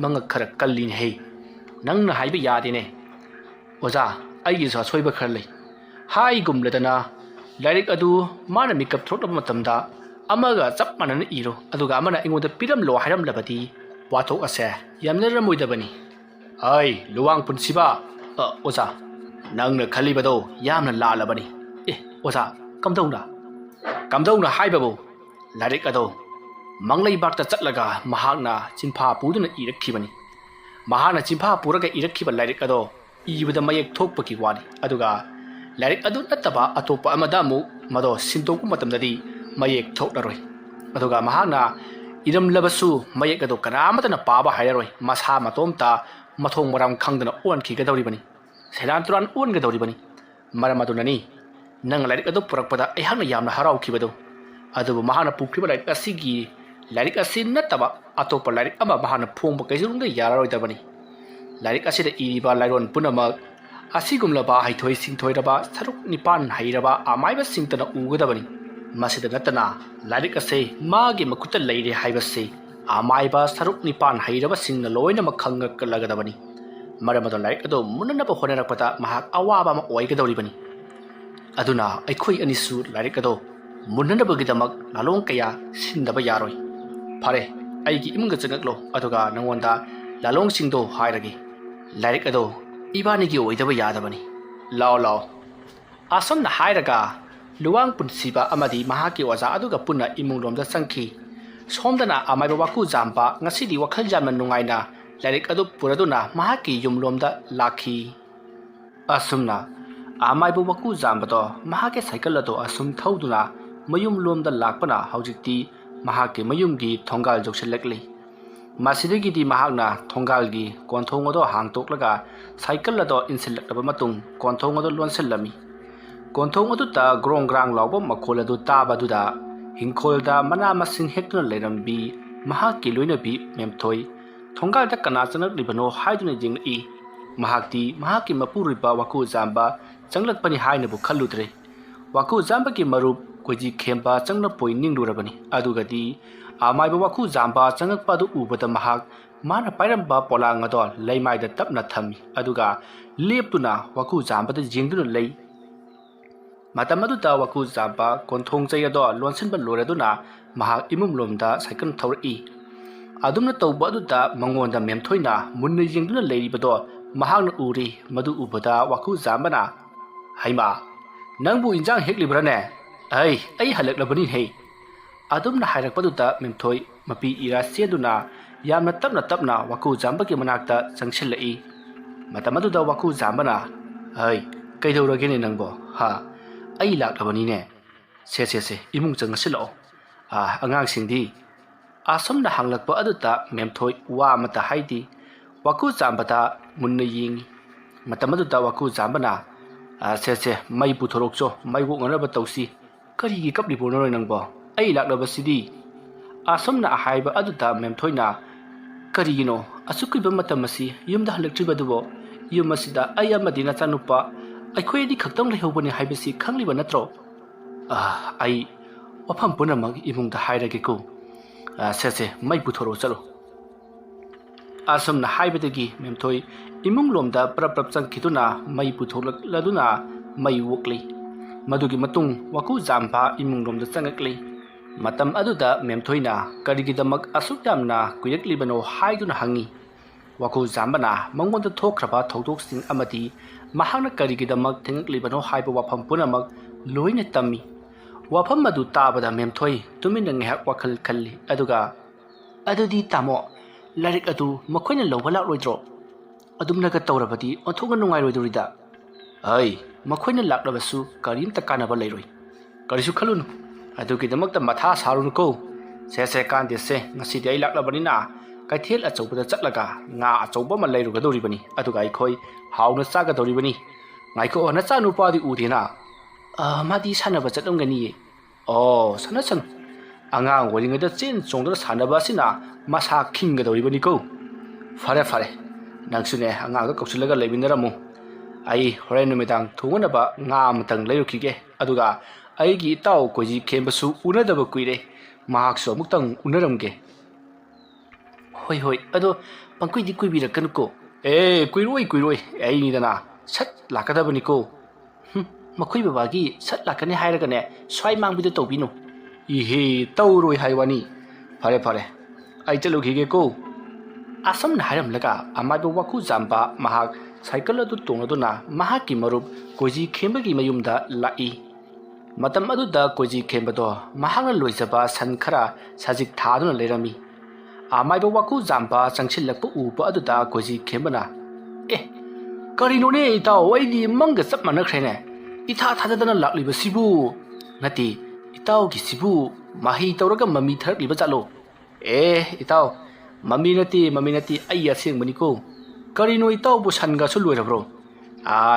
manga khara kallin he nangna haiba yadene oza aigi sa soiba kharlei hai gumladana lairik adu mana mikap thokna matamda amaga chap manana iro aduga amana ingoda piram lo hairam labadi wathok ase yamna ramoidabani ai luwang punsiba oza nangna khalibado yamna lalabani oza kamdongna haibabu lairik ado manglai bakta chatlaga mahakna chimpa puduna irakhibani mahana chimpa puraga irakhiba lairik ado ibada mayek thokpaki wani aduga lairik adu nataba atopa amada mu mado sintoku matamdadi mayek thoknaroi aduga mahana iram labasu mayek ado kanamatana paba hairoi masa matomta mathong maram khangdana on khigadawribani seran turan on gadawribani maramadunani nang lairik ado purakpada ayhana yamna haraukibado adubu mahana pukriba lairik asigi lairik asi nataba atopa lairik ama mahana phongba kaisirungda yararoidabani lairik asida iriba lairon punamak asigumlaba haithoi singthoiraba saruk nipan hairaba amaiba singtana ugadabani masida natana lairik ase magi makuta leire haibase amaiba saruk nipan hairaba singna loina makhanga kalagadabani maramado lairik ado munanaba honarakpata mahak awaba ma oigadawribani aduna aikhoi anisu lairik ado munanabagidamak lalong kaya sindaba yaroi fare aigi imunga changaklo aduga nangonda lalong singdo hairagi lairik ado ibanigi oidaba yadabani lao asomna hairaga luwang punsiba amadi mahaki waza aduga punna imunglomda sangki somdana amaiba waku jamba ngasidi wakhal jamna nungaina lairik adu puraduna mahaki yumlomda lakhi asumna amaiba waku jamba do mahake cycle ado asum thauduna mayum lomda lakpana haujikti mahake mayumgi thongal jokselakli masidigi mahakna thongalgi konthong ado hangtoklaga cycle ado insilakaba matung konthong ado lonselami konthong ado ta grong-grang lawba makhol ado tabaduda hingkholda mana masing hektuna leirambi mahaki loinabi memthoi thongalda kana chanak libano haiduna jingli mahakti mahaki mapuriba waku jamba changlakpani hainabu khalludre waku jamba ki marup koji khemba changna poining durabani adugadi amaiba waku jamba changakpa du ubada mahak mana pairamba polang ado leimaida tapna thami aduga leptuna waku jamba da jingduna lei matamadu da waku jamba konthong chai ado lonsinba loraduna mahak imumlomda cycle thori adumna tawba adu da mangonda memthoina munna jingduna leiribado mahakna uri madu ubada waku jamba na haima nangbu injang heklibrane ai halaklabani he adumna hairakpaduta memthoi mapi ira seduna yamna tapna waku jamba ki manakta changsilai matamaduda waku jambana kaidorage ne nangbo ha ai laklabani ne se imung changasilo angang singdi asomna hanglakpa aduta memthoi wa mata haidi waku jambata munna ying matamaduda waku jambana se mai puthorokcho mai wo nganaba tausi karigi kapli bonoi nangbo ai laklabasidi asomna haiba aduta memthoina karigino asukiba matamasi yumda halaktribadubo yumasida ayamadi na chanupa aikhoidi khaktang lehobani haibasi khangliba natro ai wafam punamag imungda hairage ko se mai puthoro chalo asomna haibadagi memthoi imunglomda prap changkhiduna mai puthorladuna mai wokli madugi matung waku jamba imunglomda changakli matam aduda memthoina karigidamak asukdamna kuyaklibano haiduna hangi waku jambana mangonda thokraba thokdok sing amadi mahana karigidamak thengaklibano haiba wafam punamak loina tammi wafam madu tabada memthoi tuminna ngehak wakhal khalli aduga adudi tamo larik adu makhoina lawala loidro adumnaga tawrabadi onthonga nungai roidurida makhoina laklabasu karimta kanaba leiroi karisu khalunu adugidamakta matha sarunu ko se kande se ngasi dei laklabanina kaithel achobada chatlaga nga achoba ma leirugadoribani aduga ikhoi hauna chagadoribani ngaiko na chanu padi udina madi sanaba chatomgani sanachan angang waringada chen chongdra sanaba sina ꯃꯁꯥ ꯈꯤꯡꯒꯗꯧꯔꯤꯕꯅꯤꯀꯣ ꯐꯔꯦ ꯐꯔꯦ ꯅꯪꯁꯨꯅꯦ ꯑꯉꯥꯡꯗ ꯀꯧꯁꯤꯜꯂꯒ ꯂꯩꯃꯤꯟꯅꯔꯝꯃꯨ ꯑꯩ ꯍꯣꯔꯦꯟ ꯅꯨꯃꯤꯗꯥꯡ ꯊꯣꯡꯅꯕ ꯉꯥ ꯑꯃꯇꯪ ꯂꯩꯔꯨꯈꯤꯒꯦ ꯑꯗꯨꯒ ꯑꯩꯒꯤ ꯏꯇꯥꯎ ꯀꯣꯏꯖꯤ ꯈꯦꯝꯕꯁꯨ ꯎꯅꯗꯕ ꯀꯨꯏꯔꯦ ꯃꯍꯥꯛꯁꯨ ꯑꯃꯨꯛꯇꯪ ꯎꯅꯔꯝꯒꯦ ꯍꯣꯏ ꯍꯣꯏ ꯑꯗꯣ ꯄꯪꯀꯨꯏꯗꯤ ꯀꯨꯏꯕꯤꯔꯛꯀꯅꯨꯀꯣ ꯀꯨꯏꯔꯣꯏ ꯑꯩꯅꯤꯗꯅ ꯁꯠ ꯂꯥꯛꯀꯗꯕꯅꯤꯀꯣ ꯃꯈꯣꯏ ꯕꯕꯥꯒꯤ ꯁꯠ ꯂꯥꯛꯀꯅꯤ ꯍꯥꯏꯔꯒꯅꯦ ꯁ꯭ꯋꯥꯏ ꯃꯥꯡꯕꯤꯗ ꯇꯧꯕꯤꯅꯨ 이헤 떠오로이 하이와니 파레 파레 아이텔로 기게고 아섬나 하렴라가 아마도 와쿠 잠바 마학 사이클러도 똥어도나 마학기 머룹 고지 캠버기 마윰다 라이 마탐 아두다 고지 캠버도 마학을 로이자바 산카라 사직 다도나 레라미 아마이도 와쿠 잠바 장칠락부 우바 아두다 고지 캠버나 에 거리노네 이따 와이디 망가 sap마나 크레네 이타 타다다나 락리버시부 나티 이따오기 시부 마히 떠러가 마미 ꯊꯔꯛꯂꯤꯕ ꯆꯠꯂꯣ 이따오 마미 나티 아이 ꯑꯁꯦꯡꯕꯅꯤꯀꯣ ꯀꯔꯤꯅꯣ 이따오ꯕꯨ ꯁꯟꯒꯁꯨ ꯂꯣꯏꯔꯕ꯭ꯔꯣ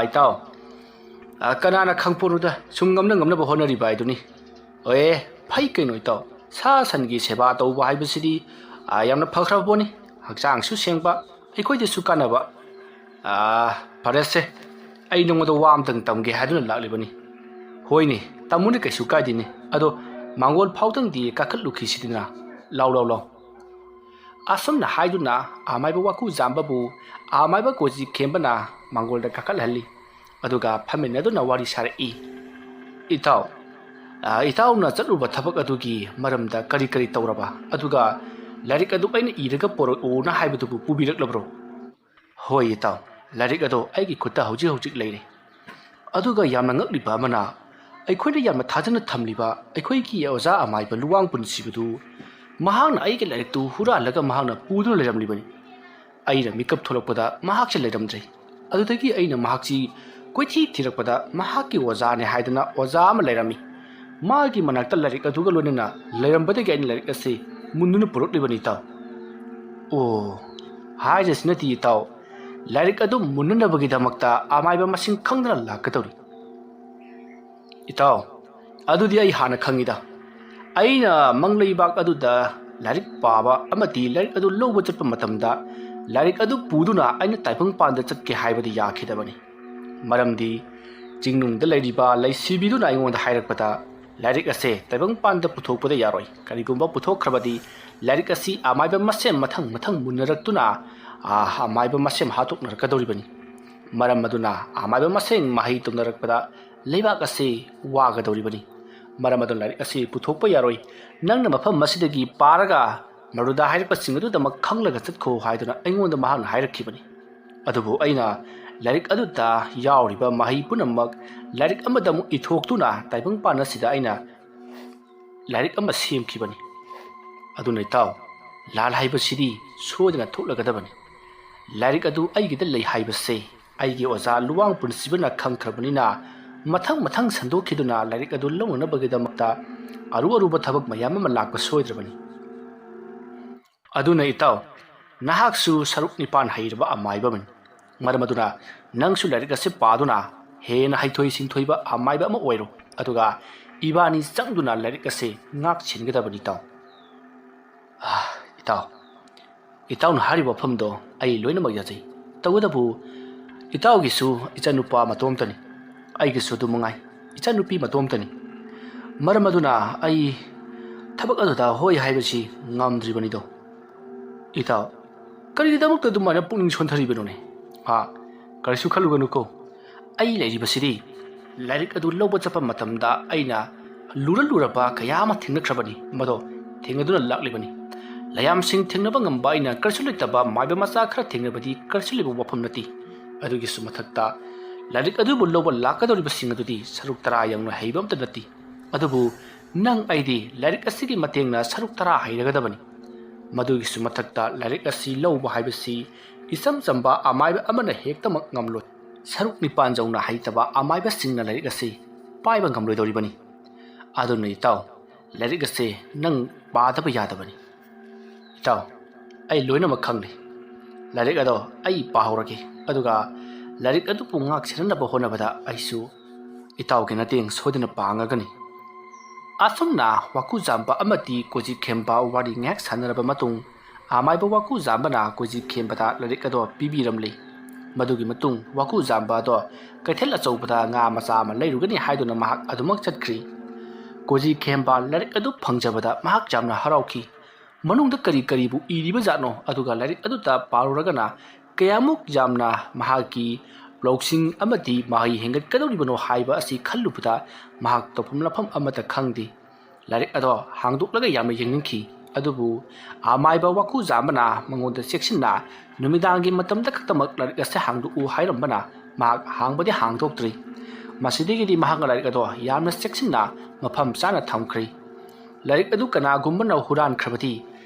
이따오 ꯀꯅꯥꯅ ꯈꯪꯄꯣꯠꯅꯣꯗ ꯁꯨꯝ ꯉꯝꯅꯕ ꯍꯣꯠꯅꯔꯤꯕ ꯍꯥꯏꯗꯨꯅꯤ ꯐꯩ ꯀꯩꯅꯣ 이따오 ꯁꯥ ꯁꯟꯒꯤ ꯁꯦꯕꯥ ꯇꯧꯕ ꯍꯥꯏꯕꯁꯤꯗꯤ ꯌꯥꯝꯅ ꯐꯈ꯭ꯔꯕ ꯄꯣꯠꯅꯤ ꯍꯛꯆꯥꯡꯁꯨ ꯁꯦꯡꯕ ꯑꯩꯈꯣꯏꯗꯁꯨ ꯀꯥꯟꯅꯕ ꯐꯔꯦꯁꯦ ꯑꯩ ꯅꯉꯣꯟꯗ ꯋꯥ ꯑꯃꯇꯪ ꯇꯝꯒꯦ ꯍꯥꯏꯗꯨꯅ ꯂꯥꯛꯂꯤꯕꯅꯤ ꯍꯣꯏꯅꯦ ꯇꯝꯃꯨꯅꯦ ꯀꯩꯁꯨ ꯀꯥꯏꯗꯦꯅꯦ ꯑꯗꯣ ꯃꯥꯡꯒꯣꯜ ꯐꯥꯎꯇꯪꯗꯤ ꯀꯥꯈꯠꯂꯨꯈꯤꯁꯤꯗꯅ ꯂꯥꯎ ꯑꯁꯨꯝꯅ ꯍꯥꯏꯗꯨꯅ ꯑꯃꯥꯏꯕ ꯋꯥꯀꯨ ꯖꯥꯝꯕꯕꯨ ꯑꯃꯥꯏꯕ ꯀꯣꯖꯤ ꯈꯦꯝꯕꯅ ꯃꯥꯡꯒꯣꯜꯗ ꯀꯥꯈꯠꯍꯜꯂꯤ ꯑꯗꯨꯒ ꯐꯝꯃꯤꯟꯅꯗꯨꯅ ꯋꯥꯔꯤ ꯁꯥꯔꯛꯏ ꯏꯇꯥꯎꯅ ꯆꯠꯂꯨꯕ ꯊꯕꯛ ꯑꯗꯨꯒꯤ ꯃꯔꯝꯗ ꯀꯔꯤ ꯇꯧꯔꯕ ꯑꯗꯨꯒ ꯂꯥꯏꯔꯤꯛ ꯑꯗꯨ ꯑꯩꯅ ꯏꯔꯒ ꯄꯣꯔꯛꯎꯅ ꯍꯥꯏꯕꯗꯨꯕꯨ ꯄꯨꯕꯤꯔꯛꯂꯕ꯭ꯔꯣ ꯍꯣꯏ ꯏꯇꯥꯎ ꯂꯥꯏꯔꯤꯛ ꯑꯗꯣ ꯑꯩꯒꯤ ꯈꯨꯠꯇ ꯍꯧꯖꯤꯛ ꯂꯩꯔꯦ ꯑꯗꯨꯒ ꯌꯥꯝꯅ ꯉꯛꯂꯤꯕ ꯑꯃꯅ ꯑꯩꯈꯣꯏꯅ ꯌꯥꯝꯅ ꯊꯥꯖꯅ ꯊꯝꯂꯤꯕ ꯑꯩꯈꯣꯏꯒꯤ ꯑꯣꯖꯥ ꯑꯃꯥꯏꯕ ꯂꯨꯋꯥꯡ ꯄꯨꯟꯁꯤꯕꯗꯨ ꯃꯍꯥꯛꯅ ꯑꯩꯒꯤ ꯂꯥꯏꯔꯤꯛꯇꯨ ꯍꯨꯔꯥꯜꯂꯒ ꯃꯍꯥꯛꯅ ꯄꯨꯗꯨꯅ ꯂꯩꯔꯝꯂꯤꯕꯅꯤ ꯑꯩꯅ ꯃꯤꯀꯞ ꯊꯣꯛꯂꯛꯄꯗ ꯃꯍꯥꯛꯁꯦ ꯂꯩꯔꯝꯗ꯭ꯔꯦ ꯑꯗꯨꯗꯒꯤ ꯑꯩꯅ ꯃꯍꯥꯛꯁꯤ ꯀꯣꯏꯊꯤ ꯊꯤꯔꯛꯄꯗ ꯃꯍꯥꯛꯀꯤ ꯑꯣꯖꯥꯅꯦ ꯍꯥꯏꯗꯅ ꯑꯣꯖꯥ ꯑꯃ ꯂꯩꯔꯝꯃꯤ ꯃꯥꯒꯤ ꯃꯅꯥꯛꯇ ꯂꯥꯏꯔꯤꯛ ꯑꯗꯨꯒ ꯂꯣꯏꯅꯅ ꯂꯩꯔꯝꯕꯗꯒꯤ ꯑꯩꯅ ꯂꯥꯏꯔꯤꯛ ꯑꯁꯤ ꯃꯨꯟꯗꯨꯅ ꯄꯨꯔꯛꯂꯤꯕꯅꯤ ꯏꯇꯥꯎ ꯍꯥꯏꯔꯁꯤꯅꯗꯤ ꯏꯇꯥꯎ ꯂꯥꯏꯔꯤꯛ ꯑꯗꯨ ꯃꯨꯟꯅꯅꯕꯒꯤꯗꯃꯛꯇ ꯑꯃꯥꯏꯕ ꯃꯁꯤꯡ ꯈꯪꯗꯅ ꯂꯥꯛꯀꯗꯧꯔꯤ ꯏꯇꯥꯎ ꯑꯗꯨꯗꯤ ꯑꯩ ꯍꯥꯟꯅ ꯈꯪꯉꯤꯗ ꯑꯩꯅ ꯃꯪꯂꯩꯕꯥꯛ ꯑꯗꯨꯗ ꯂꯥꯏꯔꯤꯛ ꯄꯥꯕ ꯑꯃꯗꯤ ꯂꯥꯏꯔꯤꯛ ꯑꯗꯨ ꯂꯧꯕ ꯆꯠꯄ ꯃꯇꯝꯗ ꯂꯥꯏꯔꯤꯛ ꯑꯗꯨ ꯄꯨꯗꯨꯅ ꯑꯩꯅ ꯇꯥꯏꯕꯪꯄꯥꯟꯗ ꯆꯠꯀꯦ ꯍꯥꯏꯕꯗꯤ ꯌꯥꯈꯤꯗꯕꯅꯤ ꯃꯔꯝꯗꯤ ꯆꯤꯡꯅꯨꯡꯗ ꯂꯩꯔꯤꯕ ꯂꯩꯁꯤꯕꯤꯗꯨꯅ ꯑꯩꯉꯣꯟꯗ ꯍꯥꯏꯔꯛꯄꯗ ꯂꯥꯏꯔꯤꯛ ꯑꯁꯦ ꯇꯥꯏꯕꯪꯄꯥꯟꯗ ꯄꯨꯊꯣꯛꯄꯗ ꯌꯥꯔꯣꯏ ꯀꯔꯤꯒꯨꯝꯕ ꯄꯨꯊꯣꯛꯈ꯭ꯔꯕꯗꯤ ꯂꯥꯏꯔꯤꯛ ꯑꯁꯤ ꯑꯃꯥꯏꯕ ꯃꯁꯦꯝ ꯃꯊꯪ ꯃꯨꯟꯅꯔꯛꯇꯨꯅ ꯑꯃꯥꯏꯕ ꯃꯁꯦꯝ ꯍꯥꯠꯇꯣꯛꯅꯔꯛꯀꯗꯧꯔꯤꯕꯅꯤ ꯃꯔꯝ ꯑꯗꯨꯅ ꯑꯃꯥꯏꯕ ꯃꯁꯦꯡ ꯃꯍꯩ ꯇꯧꯅꯔꯛꯄꯗ ꯂꯩꯕꯥꯛ ꯑꯁꯤ ꯋꯥꯒꯗꯧꯔꯤꯕꯅꯤ ꯃꯔꯝ ꯑꯗꯨꯅ ꯂꯥꯏꯔꯤꯛ ꯑꯁꯤ ꯄꯨꯊꯣꯛꯄ ꯌꯥꯔꯣꯏ ꯅꯪꯅ ꯃꯐꯝ ꯑꯁꯤꯗꯒꯤ ꯄꯥꯔꯒ ꯃꯗꯨꯗ ꯍꯥꯏꯔꯛꯄꯁꯤꯡ ꯑꯗꯨꯗꯃꯛ ꯈꯪꯂꯒ ꯆꯠꯈꯣ ꯍꯥꯏꯗꯨꯅ ꯑꯩꯉꯣꯟꯗ ꯃꯍꯥꯛꯅ ꯍꯥꯏꯔꯛꯈꯤꯕꯅꯤ ꯑꯗꯨꯕꯨ ꯑꯩꯅ ꯂꯥꯏꯔꯤꯛ ꯑꯗꯨꯗ ꯌꯥꯎꯔꯤꯕ ꯃꯍꯩ ꯄꯨꯝꯅꯃꯛ ꯂꯥꯏꯔꯤꯛ ꯑꯃꯗ ꯑꯃꯨꯛ ꯏꯊꯣꯛꯇꯨꯅ ꯇꯥꯏꯕꯪꯄꯥꯟ ꯑꯁꯤꯗ ꯑꯩꯅ ꯂꯥꯏꯔꯤꯛ ꯑꯃ ꯁꯦꯝꯈꯤꯕꯅꯤ ꯑꯗꯨꯅ ꯏꯇꯥꯎ ꯂꯥꯜ ꯍꯥꯏꯕꯁꯤꯗꯤ ꯁꯣꯏꯗꯅ ꯊꯣꯛꯂꯒꯗꯕꯅꯤ ꯂꯥꯏꯔꯤꯛ ꯑꯗꯨ ꯑꯩꯒꯤꯗ ꯂꯩ ꯍꯥꯏꯕꯁꯦ ꯑꯩꯒꯤ ꯑꯣꯖꯥ ꯂꯨꯋꯥꯡ ꯄꯨꯟꯁꯤꯕꯅ ꯈꯪꯈ꯭ꯔꯕꯅꯤꯅ ꯃꯊꯪ ꯁꯟꯗꯣꯛꯈꯤꯗꯨꯅ ꯂꯥꯏꯔꯤꯛ ꯑꯗꯨ ꯂꯧꯅꯅꯕꯒꯤꯗꯃꯛꯇ ꯑꯔꯨꯕ ꯊꯕꯛ ꯃꯌꯥꯝ ꯑꯃ ꯂꯥꯛꯄ ꯁꯣꯏꯗ꯭ꯔꯕꯅꯤ ꯑꯗꯨꯅ ꯏꯇꯥꯎ ꯅꯍꯥꯛꯁꯨ ꯁꯔꯨꯛ ꯅꯤꯄꯥꯟ ꯍꯩꯔꯕ ꯑꯃꯥꯏꯕ ꯑꯃꯅꯤ ꯃꯔꯝ ꯑꯗꯨꯅ ꯅꯪꯁꯨ ꯂꯥꯏꯔꯤꯛ ꯑꯁꯤ ꯄꯥꯗꯨꯅ ꯍꯦꯟꯅ ꯍꯩꯊꯣꯏ ꯁꯤꯡꯊꯣꯏꯕ ꯑꯃꯥꯏꯕ ꯑꯃ ꯑꯣꯏꯔꯣ ꯑꯗꯨꯒ ꯏꯕꯥꯅꯤ ꯆꯪꯗꯨꯅ ꯂꯥꯏꯔꯤꯛ ꯑꯁꯤ ꯉꯥꯛ ꯁꯦꯟꯒꯗꯕꯅꯤ ꯏꯇꯥꯎ ꯏꯇꯥꯎꯅ ꯍꯥꯏꯔꯤꯕ ꯋꯥꯐꯝꯗꯣ ꯑꯩ ꯂꯣꯏꯅꯃꯛ ꯌꯥꯖꯩ ꯇꯧꯕꯇꯕꯨ ꯏꯇꯥꯎꯒꯤꯁꯨ ꯏꯆꯥꯅꯨꯄꯥ ꯃꯇꯣꯝꯇꯅꯤ ꯑꯩꯒꯤꯁꯨ ꯑꯗꯨꯝ ꯃꯉꯥꯏ ꯏꯆꯥꯅꯨꯄꯤ ꯃꯇꯣꯝꯇꯅꯤ ꯃꯔꯝ ꯑꯗꯨꯅ ꯑꯩ ꯊꯕꯛ ꯑꯗꯨꯗ ꯍꯣꯏ ꯍꯥꯏꯕꯁꯤ ꯉꯝꯗ꯭ꯔꯤꯕꯅꯤꯗꯣ ꯏꯇꯥꯎ ꯀꯔꯤꯒꯤꯗꯃꯛꯇ ꯑꯗꯨꯃꯥꯏꯅ ꯄꯨꯛꯅꯤꯡ ꯁꯣꯟꯊꯔꯤꯕꯅꯣꯅꯦ ꯀꯔꯤꯁꯨ ꯈꯜꯂꯨꯒꯅꯨꯀꯣ ꯑꯩ ꯂꯩꯔꯤꯕꯁꯤꯗꯤ ꯂꯥꯏꯔꯤꯛ ꯑꯗꯨ ꯂꯧꯕ ꯆꯠꯄ ꯃꯇꯝꯗ ꯑꯩꯅ ꯂꯨꯔꯕ ꯀꯌా ꯑꯃ ꯊꯦꯡꯅꯈ꯭ꯔꯕꯅꯤ ꯃꯗꯣ ꯊꯦꯡꯅꯗꯨꯅ ꯂꯥꯛꯂꯤꯕꯅꯤ ꯂꯌꯥꯝꯁꯤꯡ ꯊꯦꯡꯅꯕ ꯉꯝꯕ ꯑꯩꯅ ꯀꯔꯤꯁꯨ ꯂꯩꯇꯕ ꯃꯥꯏꯕ ꯃꯆꯥ ꯈꯔ ꯊꯦꯡꯅꯕꯗꯤ ꯀꯔꯤꯁꯨ ꯂꯩꯕ ꯋꯥꯐꯝ ꯅꯠꯇꯦ ꯑꯗꯨꯒꯤꯁꯨ ꯃꯊꯛꯇ ꯂꯥꯏꯔꯤꯛ ꯑꯗꯨꯕꯨ ꯂꯧꯕ ꯂꯥꯛꯀꯗꯧꯔꯤꯕꯁꯤꯡ ꯑꯗꯨꯗꯤ ꯁꯔꯨꯛ 10 ꯌꯧꯅ ꯍꯩꯕ ꯑꯝꯇ ꯅꯠꯇꯦ ꯑꯗꯨꯕꯨ ꯅꯪ ꯑꯩꯗꯤ ꯂꯥꯏꯔꯤꯛ ꯑꯁꯤꯒꯤ ꯃꯇꯦꯡꯅ ꯁꯔꯨꯛ 10 ꯍꯩꯔꯒꯗꯕꯅꯤ ꯃꯗꯨꯒꯤꯁꯨ ꯃꯊꯛꯇ ꯂꯥꯏꯔꯤꯛ ꯑꯁꯤ ꯂꯧꯕ ꯍꯥꯏꯕꯁꯤ ꯏꯆꯝ ꯆꯝꯕ ꯑꯃꯥꯏꯕ ꯑꯃꯅ ꯍꯦꯛꯇꯃꯛ ꯉꯝꯂꯣꯏ ꯁꯔꯨꯛ 9 ꯌꯧꯅ ꯍꯩꯇꯕ ꯑꯃꯥꯏꯕꯁꯤꯡꯅ ꯂꯥꯏꯔꯤꯛ ꯑꯁꯤ ꯄꯥꯏꯕ ꯉꯝꯂꯣꯏꯗꯧꯔꯤꯕꯅꯤ ꯑꯗꯨꯅ ꯏꯇꯥꯎ ꯂꯥꯏꯔꯤꯛ ꯑꯁꯤ ꯅꯪ ꯄꯥꯗꯕ ꯌꯥꯗꯕꯅꯤ ꯏꯇꯥꯎ ꯑꯩ ꯂꯣꯏꯅꯃꯛ ꯈꯪꯂꯦ ꯂꯥꯏꯔꯤꯛ ꯑꯗꯣ ꯑꯩ ꯄꯥꯍꯧꯔꯒꯦ ꯑꯗꯨꯒ ꯂꯥꯏꯔꯤꯛ ꯑꯗꯨꯕꯨ ꯉꯥꯛ ꯁꯦꯟꯅꯅꯕ ꯍꯣꯠꯅꯕꯗ ꯑꯩꯁꯨ ꯏꯇꯥꯎꯒꯤ ꯃꯇꯦꯡ ꯁꯣꯏꯗꯅ ꯄꯥꯡꯉꯒꯅꯤ ꯑꯁꯨꯝꯅ ꯋꯥꯀꯨ ꯖꯥꯝꯕ ꯑꯃꯗꯤ ꯀꯣꯖꯤ ꯈꯦꯝꯕ ꯋꯥꯔꯤ ꯉꯥꯏꯍꯥꯛ ꯁꯥꯟꯅꯔꯕ ꯃꯇꯨꯡ ꯑꯃꯥꯏꯕ ꯋꯥꯀꯨ ꯖꯥꯝꯕꯅ ꯀꯣꯏꯖꯤ ꯈꯦꯝꯕꯗ ꯂꯥꯏꯔꯤꯛ ꯑꯗꯣ ꯄꯤꯕꯤꯔꯝꯂꯤ ꯃꯗꯨꯒꯤ ꯃꯇꯨꯡ ꯋꯥꯀꯨ ꯖꯥꯝꯕ ꯑꯗꯣ ꯀꯩꯊꯦꯜ ꯑꯆꯧꯕꯗ ꯉꯥ ꯃꯆꯥ ꯑꯃ ꯂꯩꯔꯨꯒꯅꯤ ꯍꯥꯏꯗꯨꯅ ꯃꯍꯥꯛ ꯑꯗꯨꯃꯛ ꯆꯠꯈ꯭ꯔꯤ ꯀꯣꯏꯖꯤ ꯈꯦꯝꯕ ꯂꯥꯏꯔꯤꯛ ꯑꯗꯨ ꯐꯪꯖꯕꯗ ꯃꯍꯥꯛ ꯌꯥꯝꯅ ꯍꯔꯥꯎꯈꯤ ꯃꯅꯨꯡꯗ ꯀꯔꯤ ꯀꯔꯤꯕꯨ ꯏꯔꯤꯕ ꯖꯥꯠꯅꯣ ꯑꯗꯨꯒ ꯂꯥꯏꯔꯤꯛ ꯑꯗꯨꯗ ꯄꯥꯔꯨꯔꯒꯅ ꯀꯌꯥꯃꯨꯛ ꯌꯥꯝꯅ ꯃꯍꯥꯛꯀꯤ ꯂꯧꯁꯤꯡ ꯑꯃꯗꯤ ꯃꯍꯩ ꯍꯦꯟꯒꯠꯀꯗꯧꯔꯤꯕꯅꯣ ꯍꯥꯏꯕ ꯑꯁꯤ ꯈꯜꯂꯨꯕꯗ ꯃꯍꯥꯛ ꯇꯧꯐꯝ ꯂꯥꯛꯐꯝ ꯑꯃꯠꯇ ꯈꯪꯗꯦ ꯂꯥꯏꯔꯤꯛ ꯑꯗꯣ ꯍꯥꯡꯗꯣꯛꯂꯒ ꯌꯥꯝꯅ ꯌꯦꯡꯅꯤꯡꯈꯤ ꯑꯗꯨꯕꯨ ꯑꯃꯥꯏꯕ ꯋꯥꯀꯨ ꯖꯥꯝꯕꯅ ꯃꯉꯣꯟꯗ ꯆꯦꯛꯁꯤꯟꯅ ꯅꯨꯃꯤꯗꯥꯡꯒꯤ ꯃꯇꯝꯗ ꯈꯛꯇꯃꯛ ꯂꯥꯏꯔꯤꯛ ꯑꯁꯤ ꯍꯥꯡꯗꯣꯛꯎ ꯍꯥꯏꯔꯝꯕꯅ ꯃꯍꯥꯛ ꯍꯥꯡꯕꯗꯤ ꯍꯥꯡꯗꯣꯛꯇ꯭ꯔꯤ ꯃꯁꯤꯗꯒꯤꯗꯤ ꯃꯍꯥꯛꯅ ꯂꯥꯏꯔꯤꯛ ꯑꯗꯣ ꯌꯥꯝꯅ ꯆꯦꯛꯁꯤꯟꯅ ꯃꯐꯝ ꯆꯥꯅ ꯊꯝꯈ꯭ꯔꯤ ꯂꯥꯏꯔꯤꯛ ꯑꯗꯨ ꯀꯅꯥꯒꯨꯝꯕꯅ ꯍꯨꯔꯥꯟꯈ꯭ꯔꯕꯗꯤ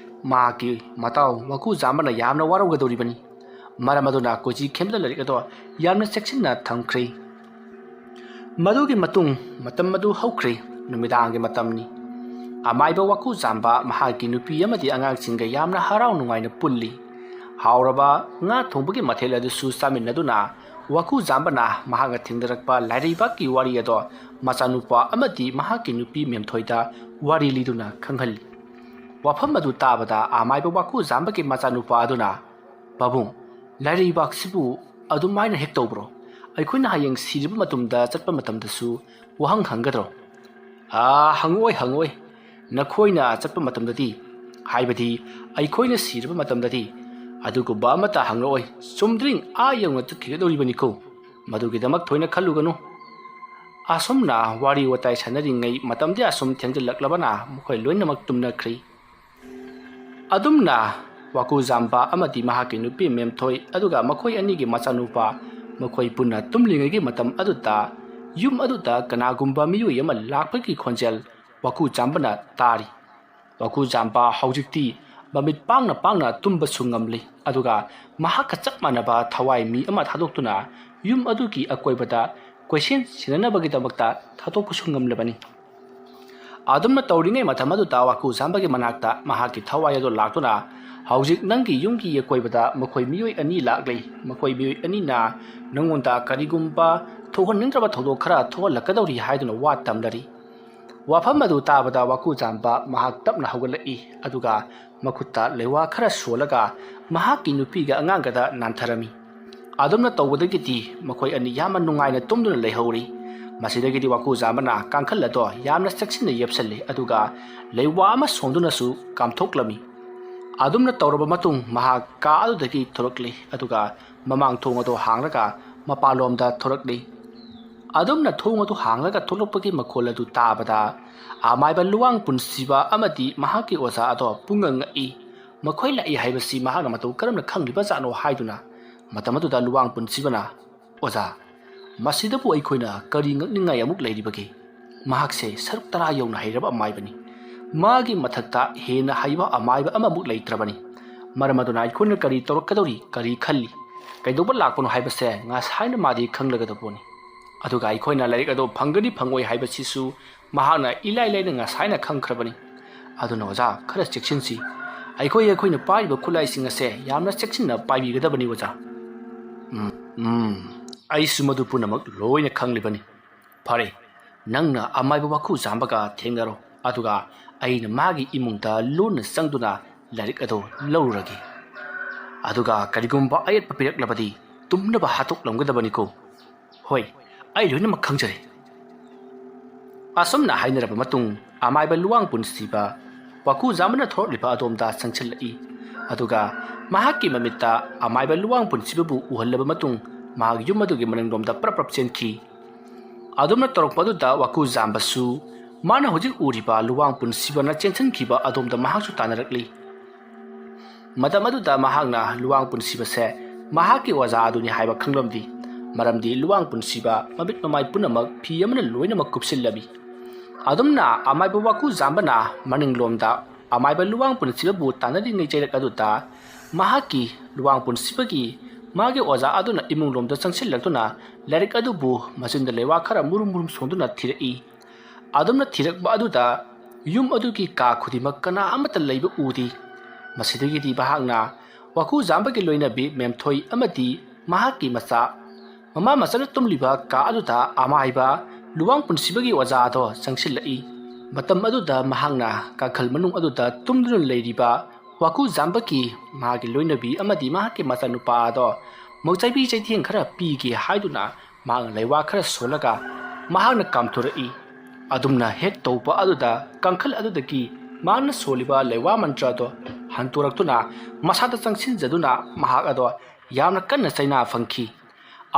ꯃꯍꯥꯛꯀꯤ ꯃꯇꯥꯎ ꯋꯥꯀꯨ ꯖꯥꯝꯕꯅ ꯌꯥꯝꯅ ꯋꯥꯔꯧꯒꯗꯧꯔꯤꯕꯅꯤ ꯃꯔꯝ ꯑꯗꯨꯅ ꯀꯣꯏꯖꯤ ꯈꯦꯝꯕꯗ ꯂꯥꯏꯔꯤꯛ ꯑꯗꯣ ꯌꯥꯝꯅ ꯆꯦꯛꯁꯤꯟꯅ ꯊꯝꯈ꯭ꯔꯤ ꯃꯗꯨꯒꯤ ꯃꯇꯨꯡ ꯃꯇꯝ ꯑꯗꯨ ꯍꯧꯈ꯭ꯔꯤ ꯅꯨꯃꯤꯗꯥꯡꯒꯤ ꯃꯇꯝꯅꯤ ꯑꯃꯥꯏꯕ ꯋꯥꯀꯨ ꯖꯥꯝꯕ ꯃꯍꯥꯛꯀꯤ ꯅꯨꯄꯤ ꯑꯃꯗꯤ ꯑꯉꯥꯡꯁꯤꯡꯒ ꯌꯥꯝꯅ ꯍꯔꯥꯎ ꯅꯨꯡꯉꯥꯏꯅ ꯄꯨꯜꯂꯤ ꯍꯥꯎꯔꯕ ꯉꯥ ꯊꯣꯡꯕꯒꯤ ꯃꯊꯦꯜ ꯑꯗꯨꯁꯨ ꯆꯥꯃꯤꯟꯅꯗꯨꯅ ꯋꯥꯀꯨ ꯖꯥꯝꯕꯅ ꯃꯍꯥꯛꯅ ꯊꯦꯡꯅꯔꯛꯄ ꯂꯥꯏꯔꯩꯕꯥꯛꯀꯤ ꯋꯥꯔꯤ ꯑꯗꯣ ꯃꯆꯥꯅꯨꯄꯥ ꯑꯃꯗꯤ ꯃꯍꯥꯛꯀꯤ ꯅꯨꯄꯤ ꯃꯦꯝꯊꯣꯏꯗ ꯋꯥꯔꯤ ꯂꯤꯗꯨꯅ ꯈꯪꯍꯜꯂꯤ ꯋꯥꯐꯝ ꯑꯗꯨ ꯇꯥꯕꯗ ꯑꯃꯥꯏꯕ ꯋꯥꯀꯨ ꯖꯥꯝꯕꯒꯤ ꯃꯆꯥꯅꯨꯄꯥ ꯑꯗꯨꯅ ꯄꯥꯕꯨꯡ ꯂꯥꯏꯔꯩꯕꯥꯛꯁꯤꯕꯨ ꯑꯗꯨꯃꯥꯏꯅ ꯍꯦꯛ ꯇꯧꯕ꯭ꯔꯣ ꯑꯩꯈꯣꯏꯅ ꯍꯌꯦꯡ ꯁꯤꯔꯕ ꯃꯇꯨꯡꯗ ꯆꯠꯄ ꯃꯇꯝꯗꯁꯨ ꯋꯥꯍꯪ ꯍꯪꯒꯗ꯭ꯔꯣ ꯍꯪꯉꯣꯏ ꯅꯈꯣꯏꯅ ꯆꯠꯄ ꯃꯇꯝꯗꯗꯤ ꯍꯥꯏꯕꯗꯤ ꯑꯩꯈꯣꯏꯅ ꯁꯤꯔꯕ ꯃꯇꯝꯗꯗꯤ ꯑꯗꯨꯒꯨꯝꯕ ꯑꯃꯠꯇ ꯍꯪꯂꯛꯑꯣꯏ ꯆꯨꯝꯗ꯭ꯔꯤꯡ ꯌꯧꯅ ꯆꯠꯈꯤꯒꯗꯧꯔꯤꯕꯅꯤꯀꯣ ꯃꯗꯨꯒꯤꯗꯃꯛ ꯊꯣꯏꯅ ꯈꯜꯂꯨꯒꯅꯨ ꯑꯁꯨꯝꯅ ꯋꯥꯔꯤ ꯋꯥꯇꯥꯏ ꯁꯥꯟꯅꯔꯤꯉꯩ ꯃꯇꯝꯗꯤ ꯑꯁꯨꯝ ꯊꯦꯡꯖꯤꯜꯂꯛꯂꯕꯅ ꯃꯈꯣꯏ ꯂꯣꯏꯅꯃꯛ ꯇꯨꯝꯅꯈ꯭ꯔꯤ ꯑꯗꯨꯝꯅ ꯋꯥꯀꯨ ꯖꯥꯝꯕ ꯑꯃꯗꯤ ꯃꯍꯥꯛꯀꯤ ꯅꯨꯄꯤ ꯃꯦꯝꯊꯣꯏ ꯑꯗꯨꯒ ꯃꯈꯣꯏ ꯑꯅꯤꯒꯤ ꯃꯆꯥꯅꯨꯄꯥ ꯃꯈꯣꯏ ꯄꯨꯟꯅ ꯇꯨꯝꯂꯤꯉꯩꯒꯤ ꯃꯇꯝ ꯑꯗꯨꯗ ꯌꯨꯝ ꯑꯗꯨꯗ ꯀꯅꯥꯒꯨꯝꯕ ꯃꯤꯑꯣꯏ ꯑꯃ ꯂꯥꯛꯄꯒꯤ ꯈꯣꯟꯖꯦꯜ ꯋꯥꯀꯨ ꯖꯥꯝꯕꯅ ꯇꯥꯔꯤ ꯋꯥꯀꯨ ꯖꯥꯝꯕ ꯍꯧꯖꯤꯛꯇꯤ ꯃꯃꯤꯠ ꯄꯥꯡꯅ ꯇꯨꯝꯕꯁꯨ ꯉꯝꯂꯤ ꯑꯗꯨꯒ ꯃꯍꯥꯛꯀ ꯆꯞ ꯃꯥꯟꯅꯕ ꯊꯋꯥꯏ ꯃꯤ ꯑꯃ ꯊꯥꯗꯣꯛꯇꯨꯅ ꯌꯨꯝ ꯑꯗꯨꯒꯤ ꯑꯀꯣꯏꯕꯗ ꯀꯣꯏꯁꯦꯟ ꯁꯦꯟꯅꯅꯕꯒꯤꯗꯃꯛꯇ ꯊꯥꯗꯣꯛꯄꯁꯨ ꯉꯝꯂꯕꯅꯤ ꯑꯗꯨꯝꯅ ꯇꯧꯔꯤꯉꯩ ꯃꯇꯝ ꯑꯗꯨꯗ ꯋꯥꯀꯨ ꯖꯥꯝꯕꯒꯤ ꯃꯅꯥꯛꯇ ꯃꯍꯥꯛꯀꯤ ꯊꯋꯥꯏ ꯑꯗꯨ ꯂꯥꯛꯇꯨꯅ ꯍꯧꯖꯤꯛ ꯅꯪꯒꯤ ꯌꯨꯝꯒꯤ ꯑꯀꯣꯏꯕꯗ ꯃꯈꯣꯏ ꯃꯤꯑꯣꯏ ꯑꯅꯤ ꯂꯥꯛꯂꯤ ꯃꯈꯣꯏ ꯃꯤꯑꯣꯏ ꯑꯅꯤꯅ ꯅꯪꯉꯣꯟꯗ ꯀꯔꯤꯒꯨꯝꯕ ꯊꯣꯛꯍꯟꯅꯤꯡꯗ꯭ꯔꯕ ꯊꯧꯗꯣꯛ ꯈꯔ ꯊꯣꯛꯍꯜꯂꯛꯀꯗꯧꯔꯤ ꯍꯥꯏꯗꯨꯅ ꯋꯥ ꯇꯝꯅꯔꯤ ꯋꯥꯐꯝ ꯑꯗꯨ ꯇꯥꯕꯗ ꯋꯥꯀꯨ ꯖꯥꯝꯕ ꯃꯍꯥꯛ ꯇꯞꯅ ꯍꯧꯒꯠꯂꯛꯏ ꯑꯗꯨꯒ ꯃꯈꯨꯠꯇ ꯂꯩꯋꯥ ꯈꯔ ꯁꯣꯜꯂꯒ ꯃꯍꯥꯛꯀꯤ ꯅꯨꯄꯤꯒ ꯑꯉꯥꯡꯒꯗ ꯅꯥꯟꯊꯔꯝꯃꯤ ꯑꯗꯨꯝꯅ ꯇꯧꯕꯗꯒꯤꯗꯤ ꯃꯈꯣꯏ ꯑꯅꯤ ꯌꯥꯝꯅ ꯅꯨꯡꯉꯥꯏꯅ ꯇꯨꯝꯗꯨꯅ ꯂꯩꯍꯧꯔꯤ ꯃꯁꯤꯗꯒꯤꯗꯤ ꯋꯥꯀꯨ ꯖꯥꯝꯕꯅ ꯀꯥꯡꯈꯜ ꯑꯗꯣ ꯌꯥꯝꯅ ꯆꯦꯛꯁꯤꯟꯅ ꯌꯦꯞꯁꯜꯂꯤ ꯑꯗꯨꯒ ꯂꯩꯋꯥ ꯑꯃ ꯁꯣꯝꯗꯨꯅꯁꯨ ꯀꯥꯝꯊꯣꯛꯂꯝꯃꯤ ꯑꯗꯨꯝꯅ ꯇꯧꯔꯕ ꯃꯇꯨꯡ ꯃꯍꯥꯛ ꯀꯥ ꯑꯗꯨꯗꯒꯤ ꯊꯣꯔꯛꯂꯤ ꯑꯗꯨꯒ ꯃꯃꯥꯡ ꯊꯣꯡ ꯑꯗꯨ ꯍꯥꯡꯂꯒ ꯃꯄꯥꯟꯂꯣꯝꯗ ꯊꯣꯔꯛꯂꯤ ꯑꯗꯨꯝꯅ ꯊꯣꯡ ꯑꯗꯨ ꯍꯥꯡꯂꯒ ꯊꯣꯛꯂꯛꯄꯒꯤ ꯃꯈꯣꯜ ꯑꯗꯨ ꯇꯥꯕꯗ ꯑꯃꯥꯏꯕ ꯂꯨꯋꯥꯡ ꯄꯨꯟꯁꯤꯕ ꯑꯃꯗꯤ ꯃꯍꯥꯛꯀꯤ ꯑꯣꯖꯥ ꯑꯗꯣ ꯄꯨꯡꯉ ꯉꯛꯏ ꯃꯈꯣꯏ ꯂꯥꯛꯏ ꯍꯥꯏꯕꯁꯤ ꯃꯍꯥꯛꯅ ꯃꯇꯧ ꯀꯔꯝꯅ ꯈꯪꯂꯤꯕ ꯖꯥꯠꯅꯣ ꯍꯥꯏꯗꯨꯅ ꯃꯇꯝ ꯑꯗꯨꯗ ꯂꯨꯋꯥꯡ ꯄꯨꯟꯁꯤꯕꯅ ꯑꯣꯖꯥ ꯃꯁꯤꯗꯕꯨ ꯑꯩꯈꯣꯏꯅ ꯀꯔꯤ ꯉꯛꯅꯤꯡꯉꯥꯏ ꯑꯃꯨꯛ ꯂꯩꯔꯤꯕꯒꯦ ꯃꯍꯥꯛꯁꯦ ꯁꯔꯨꯛ 10 ꯌꯧꯅ ꯍꯩꯔꯕ ꯑꯃꯥꯏꯕꯅꯤ मागी मथक्ता हेन हाइबा अमाइबा अममुक लेत्रबनी मरम अदुना अइखोइना करी तौरक्कदौरी करी खल्ली कइदौबा लाक्पनो हाइबसे ngasaina मादी खंगलगदबोनी अदुगा अइखोइना लाइरिक अदो फंगनी फंगोइ हाइबसिसु महाना इलाइ लाइना ngasaina खंखरबनी अदुना ओजा खरा चेक्सिनसी अइखोइना पाइबा खुलाइसिंग असे यामना चेक्सिनना पाइबिगदबनी ओजा अइसु मदु पुनमक लोइना खंगलिबनी फरे नंगना अमाइबा वाखु जाम्बगा थेंगरो अदुगा अइना मागी इमुंगदा लोन संगदुना लाइरिक अदो लौरगे अदुगा करिगुम्बा अयत पपिरक्लबदी तुमनबा हातोक्लमगदबनिको होय अइ लोइनमक खंगजरे असमना हाइनरबा मतुंग अमाइबा लुवांग पुनसिबा वाखु जामना थोरलिबा अदोमदा संगछलई अदुगा महाकी ममिता अमाइबा लुवांग पुनसिबबु उहल्लबा मतुंग माग युमदुगी मनंगदोमदा प्रप्रप चेनखी अदुमना तोरकपदुदा वाखु जामबसु माना होजिक उरिबा लुवांग पुनसिबना चेनसनखिबा अदोमदा महासु तानरकली मदमदुदा महागना लुवांग पुनसिबसे महाकी वजा अदुनि हाइबा खंगलमदी मरमदी लुवांग पुनसिबा मबित ममाइ पुनमक फी अमना लोइनमक कुपसिल्लबी अदुमना अमाइबा वाखु जामबना मनिंगलोमदा अमाइबा लुवांग पुनसिबबु तानरिङै चैरक अदुदा महाकी लुवांग पुनसिबगी मागे ओजा अदुना इमुंगलोमदा चंगसिल्लक्तुना लाइरिक अदुबु मसिंदा लेवा खरा मुरुम मुरुम सोंदुना थिरई अदुमना थिरकबा अदुदा युम अदुगी का खुदिमक कना अमता लैबा उदी मसिदगिदी बहागना वाखु जामबगी लोइनबी मेमथोई अमदी महाकी मचा ममा मचना तुमलिबा का अदुदा अमाइबा लुवांग पुनसिबगी ओजा अदो चंगसिल्लई मतम अदुदा महागना काखल मनुंग अदुदा तुमदुन लैरिबा waku zambaki magi loinabi amadi mahaki masanupa ado mauchaibi chaitheng khara pigi haiduna mang leiwa khara solaga mahana kamthurai adumna hek tawpa aduda kangkhal adudaki mana soliba leiwa mantra do hanturaktuna masada changsin jaduna mahak ado yamna kanna chaina phangki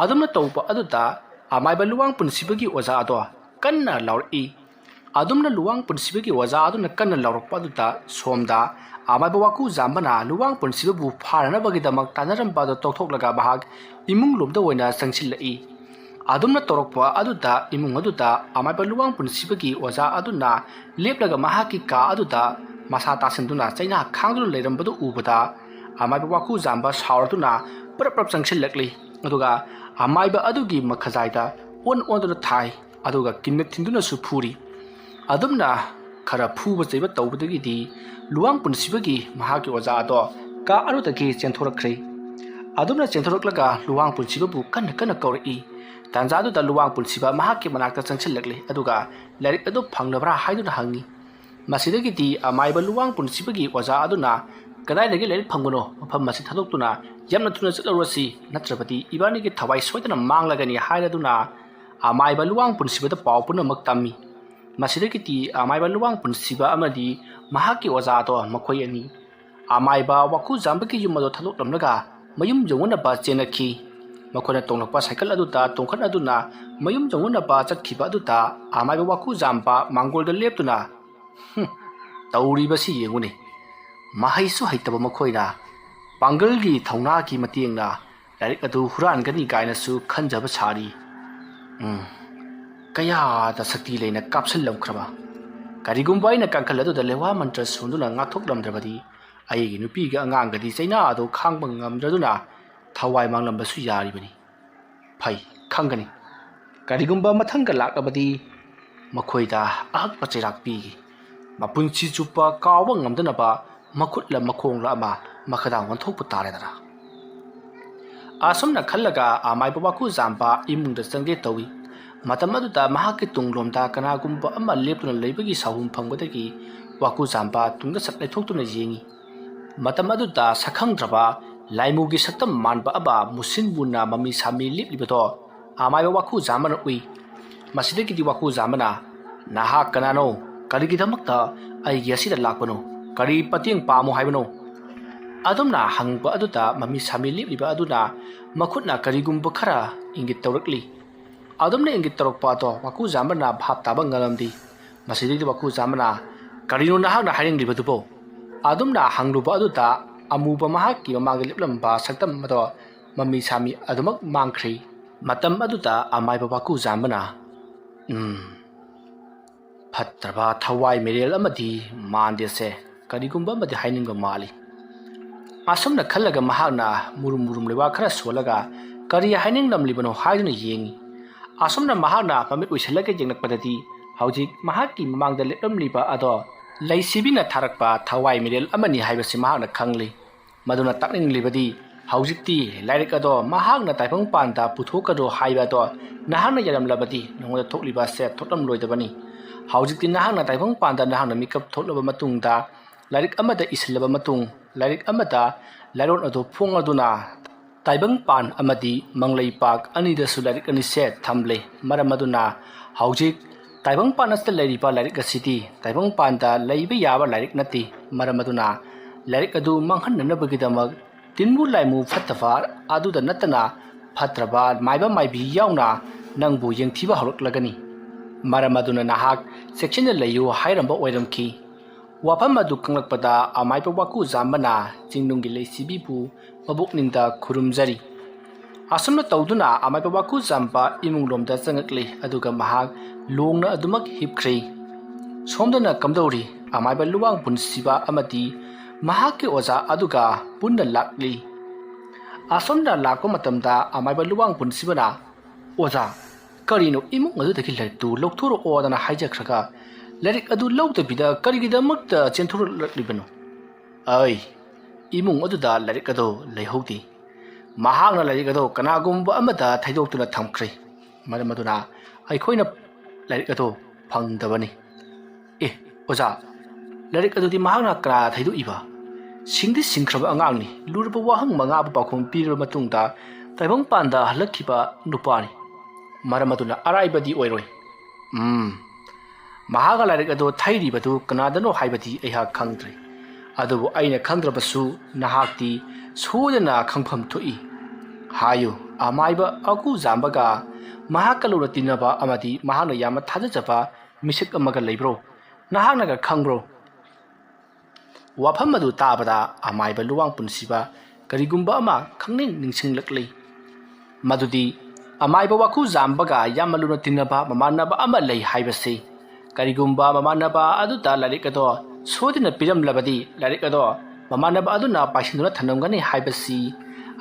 adumna tawpa aduda amaiba luwang punsibagi oza ado kanna lauri adumna luwang punsibagi oza aduna kanna laurakpa aduda somda amaiba waku zambana luwang punsibabu pharana bagidamak tanaramba do tokthoklaga bahag imung lomda oina sangsilai adumna torokpa aduda imung aduda amaiba luwang punsibagi oza aduna leplaga mahaki ka aduda masa tasinduna chaina khangduna leirambadu ubada amaiba waku zamba saurtuna prap sangsilakli aduga amaiba adugi makhajaida onduna thai aduga kinnak thinduna su phuri adumna khara phuba cheiba tawbadagi di luwang punsibagi mahaki oza ado ka arutagi chenthorkhre adumna chenthoroklaga luwang punsibabu kanna kauri tanjadu da luwang punsiba mahaki manakta changsilakle aduga larik adu phangnabra haiduna hangi masidagi di amaiba luwang punsibagi oza aduna kadai lagi larik phangbono mafam masi thadoktuna yamna thuna chatlarasi natrabati ibani gi thawai soidana manglagani hairaduna amaiba luwang punsibada pawpuna maktami masidagi ti amaiba luwang punsiba amadi mahaki oza to makhoi ani amaiba waku zambaki yumado thaloklamnaga mayum jongona ba chenakhi makhona tonglakpa cycle aduta tongkhan aduna mayum jongona ba chatkhiba aduta amaiba waku zamba mangolda leptuna tauri basi yengune mahaisu haitaba makhoina pangalgi thauna ki matiengna larik adu huran gani gaina su khanjaba sari kaya da sakti leina kapsal lamkraba karigumba ina kankal adu da lewa mantra sunduna ngathok lamdrabadi aigi nupi ga angang gadi chaina adu khangbang ngamdraduna thawai manglamba su yari bani phai khangani karigumba mathanga lakabadi makhoida ahak pachirak pi mapunchi chupa kawa ngamdana ba makhutla makhongla ama makhada wanthok putare dara asumna khallaga amai baba ku zamba imungda changge tawi matam aduda mahaki tunglomda kanagumba ama leptuna leibagi sahum phangbadagi waku zamba tungda satlai thoktuna yengi matam aduda sakhangdraba laimugi saktam manba aba musinbuna mami sami liplibato amai baba ku zamana ui masidagi di waku zamana naha kanano karigidamakta ai yasida lakpano kari patieng pamo haibano adumna hangba aduda mami sami lipliba aduna makhutna karigumba khara ingit tawrakli adumna ingit tarokpa to waku zamana bhap taba ngalamdi masidi waku zamana karino nahakna haring libadubo adumna hangruba aduda amuba mahaki mamagi liplamba saktam mado mami sami adumak mangkhri matam aduda amai waku zamana phatraba thawai merel amadi mandese karigumba amadi hainingba mali asumna khallaga mahakna murum lewa khara solaga kari haining namlibano haiduna yengi asumna mahakna pamit uisalaga jengnakpadati haujik mahaki mamangda leplamliba ado laisibina tharakpa thawai merel amani haibasi mahakna khangli maduna takninglibadi haujikti lairik ado mahakna taipang panda puthokado haiba do nahana yaramlabadi nongoda thokliba se thotlam loidabani haujikti nahana taipang panda nahana mikap thotlaba matungda lairik amada islaba matung lairik amada lairon ado phong aduna taibang pan amadi manglai pak anida su lairik ani set thamle maramaduna haujik taibang pan asta lairipa lairik asiti taibang panda laiba yaba lairik nati maramaduna lairik adu manghanna bagidamak tinmu laimu phattafar aduda natana phatraba maiba maibi yauna nangbu yengthiba horoklagani maramaduna nahak section layu hairamba oiramki wafam adu kanglakpada amaipa waku zambana jingnunggi leisibibu mabukningda khurumjari asumna tawduna amaipa waku zamba imunglomda changakle aduga mahak longna adumak hipkhre somdana kamdori amaipa luwang punsiba amati mahaki oza aduga punna lakli asomna lakko matamda amaiba luwang punsibana oza karino imung adu daki laitu lokthoro odana haijakhraga larik adu lawtabida karigidamakta chenthoro laklibano ai imung adu da larik adu laihauti mahakna larik adu kanagumba amada thaidoktuna thamkhre maramaduna aikhoina larik adu phangdabani oza larik adu di mahakna kra thaidu iba ꯁꯤꯡꯗꯤ ꯁꯤꯡꯈ꯭ꯔꯕ ꯑꯉꯥꯡꯅꯤ ꯂꯨꯔꯕ ꯋꯥꯍꯪ ꯃꯉꯥꯕꯨ ꯄꯥꯎꯈꯨꯝ ꯄꯤꯔꯕ ꯃꯇꯨꯡꯗ ꯇꯥꯏꯕꯪꯄꯥꯟꯗ ꯍꯜꯂꯛꯈꯤꯕ ꯅꯨꯄꯥꯅꯤ ꯃꯔꯝ ꯑꯗꯨꯅ ꯑꯔꯥꯏꯕꯗꯤ ꯑꯣꯏꯔꯣꯏ ꯃꯍꯥꯛꯅ ꯂꯥꯏꯔꯤꯛ ꯑꯗꯨ ꯊꯩꯔꯤꯕꯗꯨ ꯀꯅꯥꯗꯅꯣ ꯍꯥꯏꯕꯗꯤ ꯑꯩꯍꯥꯛ ꯈꯪꯗ꯭ꯔꯦ ꯑꯗꯨꯕꯨ ꯑꯩꯅ ꯈꯪꯗ꯭ꯔꯕꯁꯨ ꯅꯍꯥꯛꯇꯤ ꯁꯣꯏꯗꯅ ꯈꯪꯐꯝ ꯊꯣꯛꯏ ꯍꯥꯏꯌꯨ ꯑꯃꯥꯏꯕ ꯑꯀꯨ ꯖꯥꯝꯕꯒ ꯃꯍꯥꯛꯀ ꯂꯨꯅ ꯇꯤꯟꯅꯕ ꯑꯃꯗꯤ ꯃꯍꯥꯛꯅ ꯌꯥꯝꯅ ꯊꯥꯖꯖꯕ ꯃꯤꯁꯛ ꯑꯃꯒ ꯂꯩꯕ꯭ꯔꯣ ꯅꯍꯥꯛꯅꯒ ꯈꯪꯕ꯭ꯔꯣ ꯋꯥꯐꯝ ꯑꯗꯨ ꯇꯥꯕꯗ ꯑꯃꯥꯏꯕ ꯂꯨꯋꯥꯡ ꯄꯨꯟꯁꯤꯕ ꯀꯔꯤꯒꯨꯝꯕ ꯑꯃ ꯈꯪꯅꯤꯡ ꯅꯤꯡꯁꯤꯡꯂꯛꯂꯤ ꯃꯗꯨꯗꯤ ꯑꯃꯥꯏꯕ ꯋꯥꯀꯨ ꯖꯥꯝꯕꯒ ꯌꯥꯝꯅ ꯂꯨꯅ ꯇꯤꯟꯅꯕ ꯃꯃꯥꯟꯅꯕ ꯑꯃ ꯂꯩ ꯍꯥꯏꯕꯁꯤ ꯀꯔꯤꯒꯨꯝꯕ ꯃꯃꯥꯟꯅꯕ ꯑꯗꯨꯗ ꯂꯥꯏꯔꯤꯛ ꯑꯗꯣ ꯁꯣꯏꯗꯅ ꯄꯤꯔꯝꯂꯕꯗꯤ ꯂꯥꯏꯔꯤꯛ ꯑꯗꯣ ꯃꯃꯥꯟꯅꯕ ꯑꯗꯨꯅ ꯄꯥꯏꯁꯤꯟꯗꯨꯅ ꯊꯅꯝꯒꯅꯤ ꯍꯥꯏꯕꯁꯤ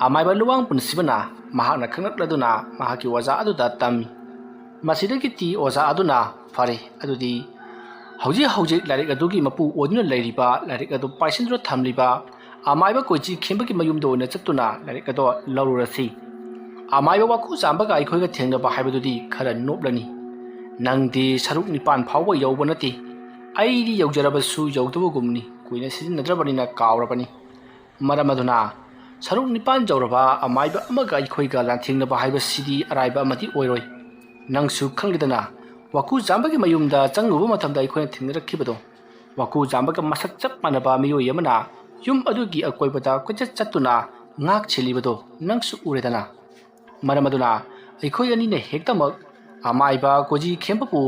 ꯑꯃꯥꯏꯕ ꯂꯨꯋꯥꯡ ꯄꯨꯟꯁꯤꯕꯅ ꯃꯍꯥꯛꯅ ꯈꯪꯂꯛꯂꯗꯨꯅ ꯃꯍꯥꯛꯀꯤ ꯑꯣꯖꯥ ꯑꯗꯨꯗ ꯇꯝꯃꯤ ꯃꯁꯤꯗꯒꯤꯗꯤ ꯑꯣꯖꯥ ꯑꯗꯨꯅ ꯐꯔꯦ ꯑꯗꯨꯗꯤ ꯍꯧꯖꯤꯛ ꯂꯥꯏꯔꯤꯛ ꯑꯗꯨꯒꯤ ꯃꯄꯨ ꯑꯣꯏꯗꯨꯅ ꯂꯩꯔꯤꯕ ꯂꯥꯏꯔꯤꯛ ꯑꯗꯨ ꯄꯥꯏꯁꯤꯟꯗꯨꯅ ꯊꯝꯂꯤꯕ ꯑꯃꯥꯏꯕ ꯀꯣꯏꯆꯤ ꯈꯦꯝꯕꯒꯤ ꯃꯌꯨꯝꯗ ꯑꯣꯏꯅ ꯆꯠꯇꯨꯅ ꯂꯥꯏꯔꯤꯛ ꯑꯗꯣ ꯂꯧꯔꯨꯔꯁꯤ ꯑꯃꯥꯏꯕ ꯋꯥꯀꯨ ꯖꯥꯝꯕꯒ ꯑꯩꯈꯣꯏꯒ ꯊꯦꯡꯅꯕ ꯍꯥꯏꯕꯗꯨꯗꯤ ꯈꯔ ꯅꯣꯞꯂꯅꯤ ꯅꯪꯗꯤ ꯁꯔꯨꯛ 9 ꯐꯥꯎꯕ ꯌꯧꯕ ꯅꯠꯇꯦ ꯑꯩꯗꯤ ꯌꯧꯖꯔꯕꯁꯨ ꯌꯧꯗꯕꯒꯨꯝꯅꯤ ꯀꯨꯏꯅ ꯁꯤꯖꯤꯟꯅꯗ꯭ꯔꯕꯅꯤꯅ ꯀꯥꯎꯔꯕꯅꯤ ꯃꯔꯝ ꯑꯗꯨꯅ ꯁꯔꯨꯛ 9 ꯌꯧꯔꯕ ꯑꯃꯥꯏꯕ ꯑꯃꯒ ꯑꯩꯈꯣꯏꯒ ꯂꯥꯟꯊꯦꯡꯅꯕ ꯍꯥꯏꯕꯁꯤꯗꯤ ꯑꯔꯥꯏꯕ ꯑꯃꯗꯤ ꯑꯣꯏꯔꯣꯏ ꯅꯪꯁꯨ ꯈꯪꯂꯤꯗꯅ ꯋꯥꯀꯨ ꯖꯥꯝꯕꯒꯤ ꯃꯌꯨꯝꯗ ꯆꯪꯂꯨꯕ ꯃꯇꯝꯗ ꯑꯩꯈꯣꯏꯅ ꯊꯦꯡꯅꯔꯛꯈꯤꯕꯗꯣ ꯋꯥꯀꯨ ꯖꯥꯝꯕꯒ ꯃꯁꯛ ꯆꯞ ꯃꯥꯟꯅꯕ ꯃꯤꯑꯣꯏ ꯑꯃꯅ ꯌꯨꯝ ꯑꯗꯨꯒꯤ ꯑꯀꯣꯏꯕꯗ ꯀꯣꯏꯆꯠ ꯆꯠꯇꯨꯅ ꯉꯥꯛ ꯁꯦꯜꯂꯤꯕꯗꯣ ꯅꯪꯁꯨ ꯎꯔꯦꯗꯅ ꯃꯔꯝ ꯑꯗꯨꯅ ꯑꯩꯈꯣꯏ ꯑꯅꯤꯅ ꯍꯦꯛꯇꯃꯛ ꯑꯃꯥꯏꯕ ꯀꯣꯏꯖꯤ ꯈꯦꯝꯕꯕꯨ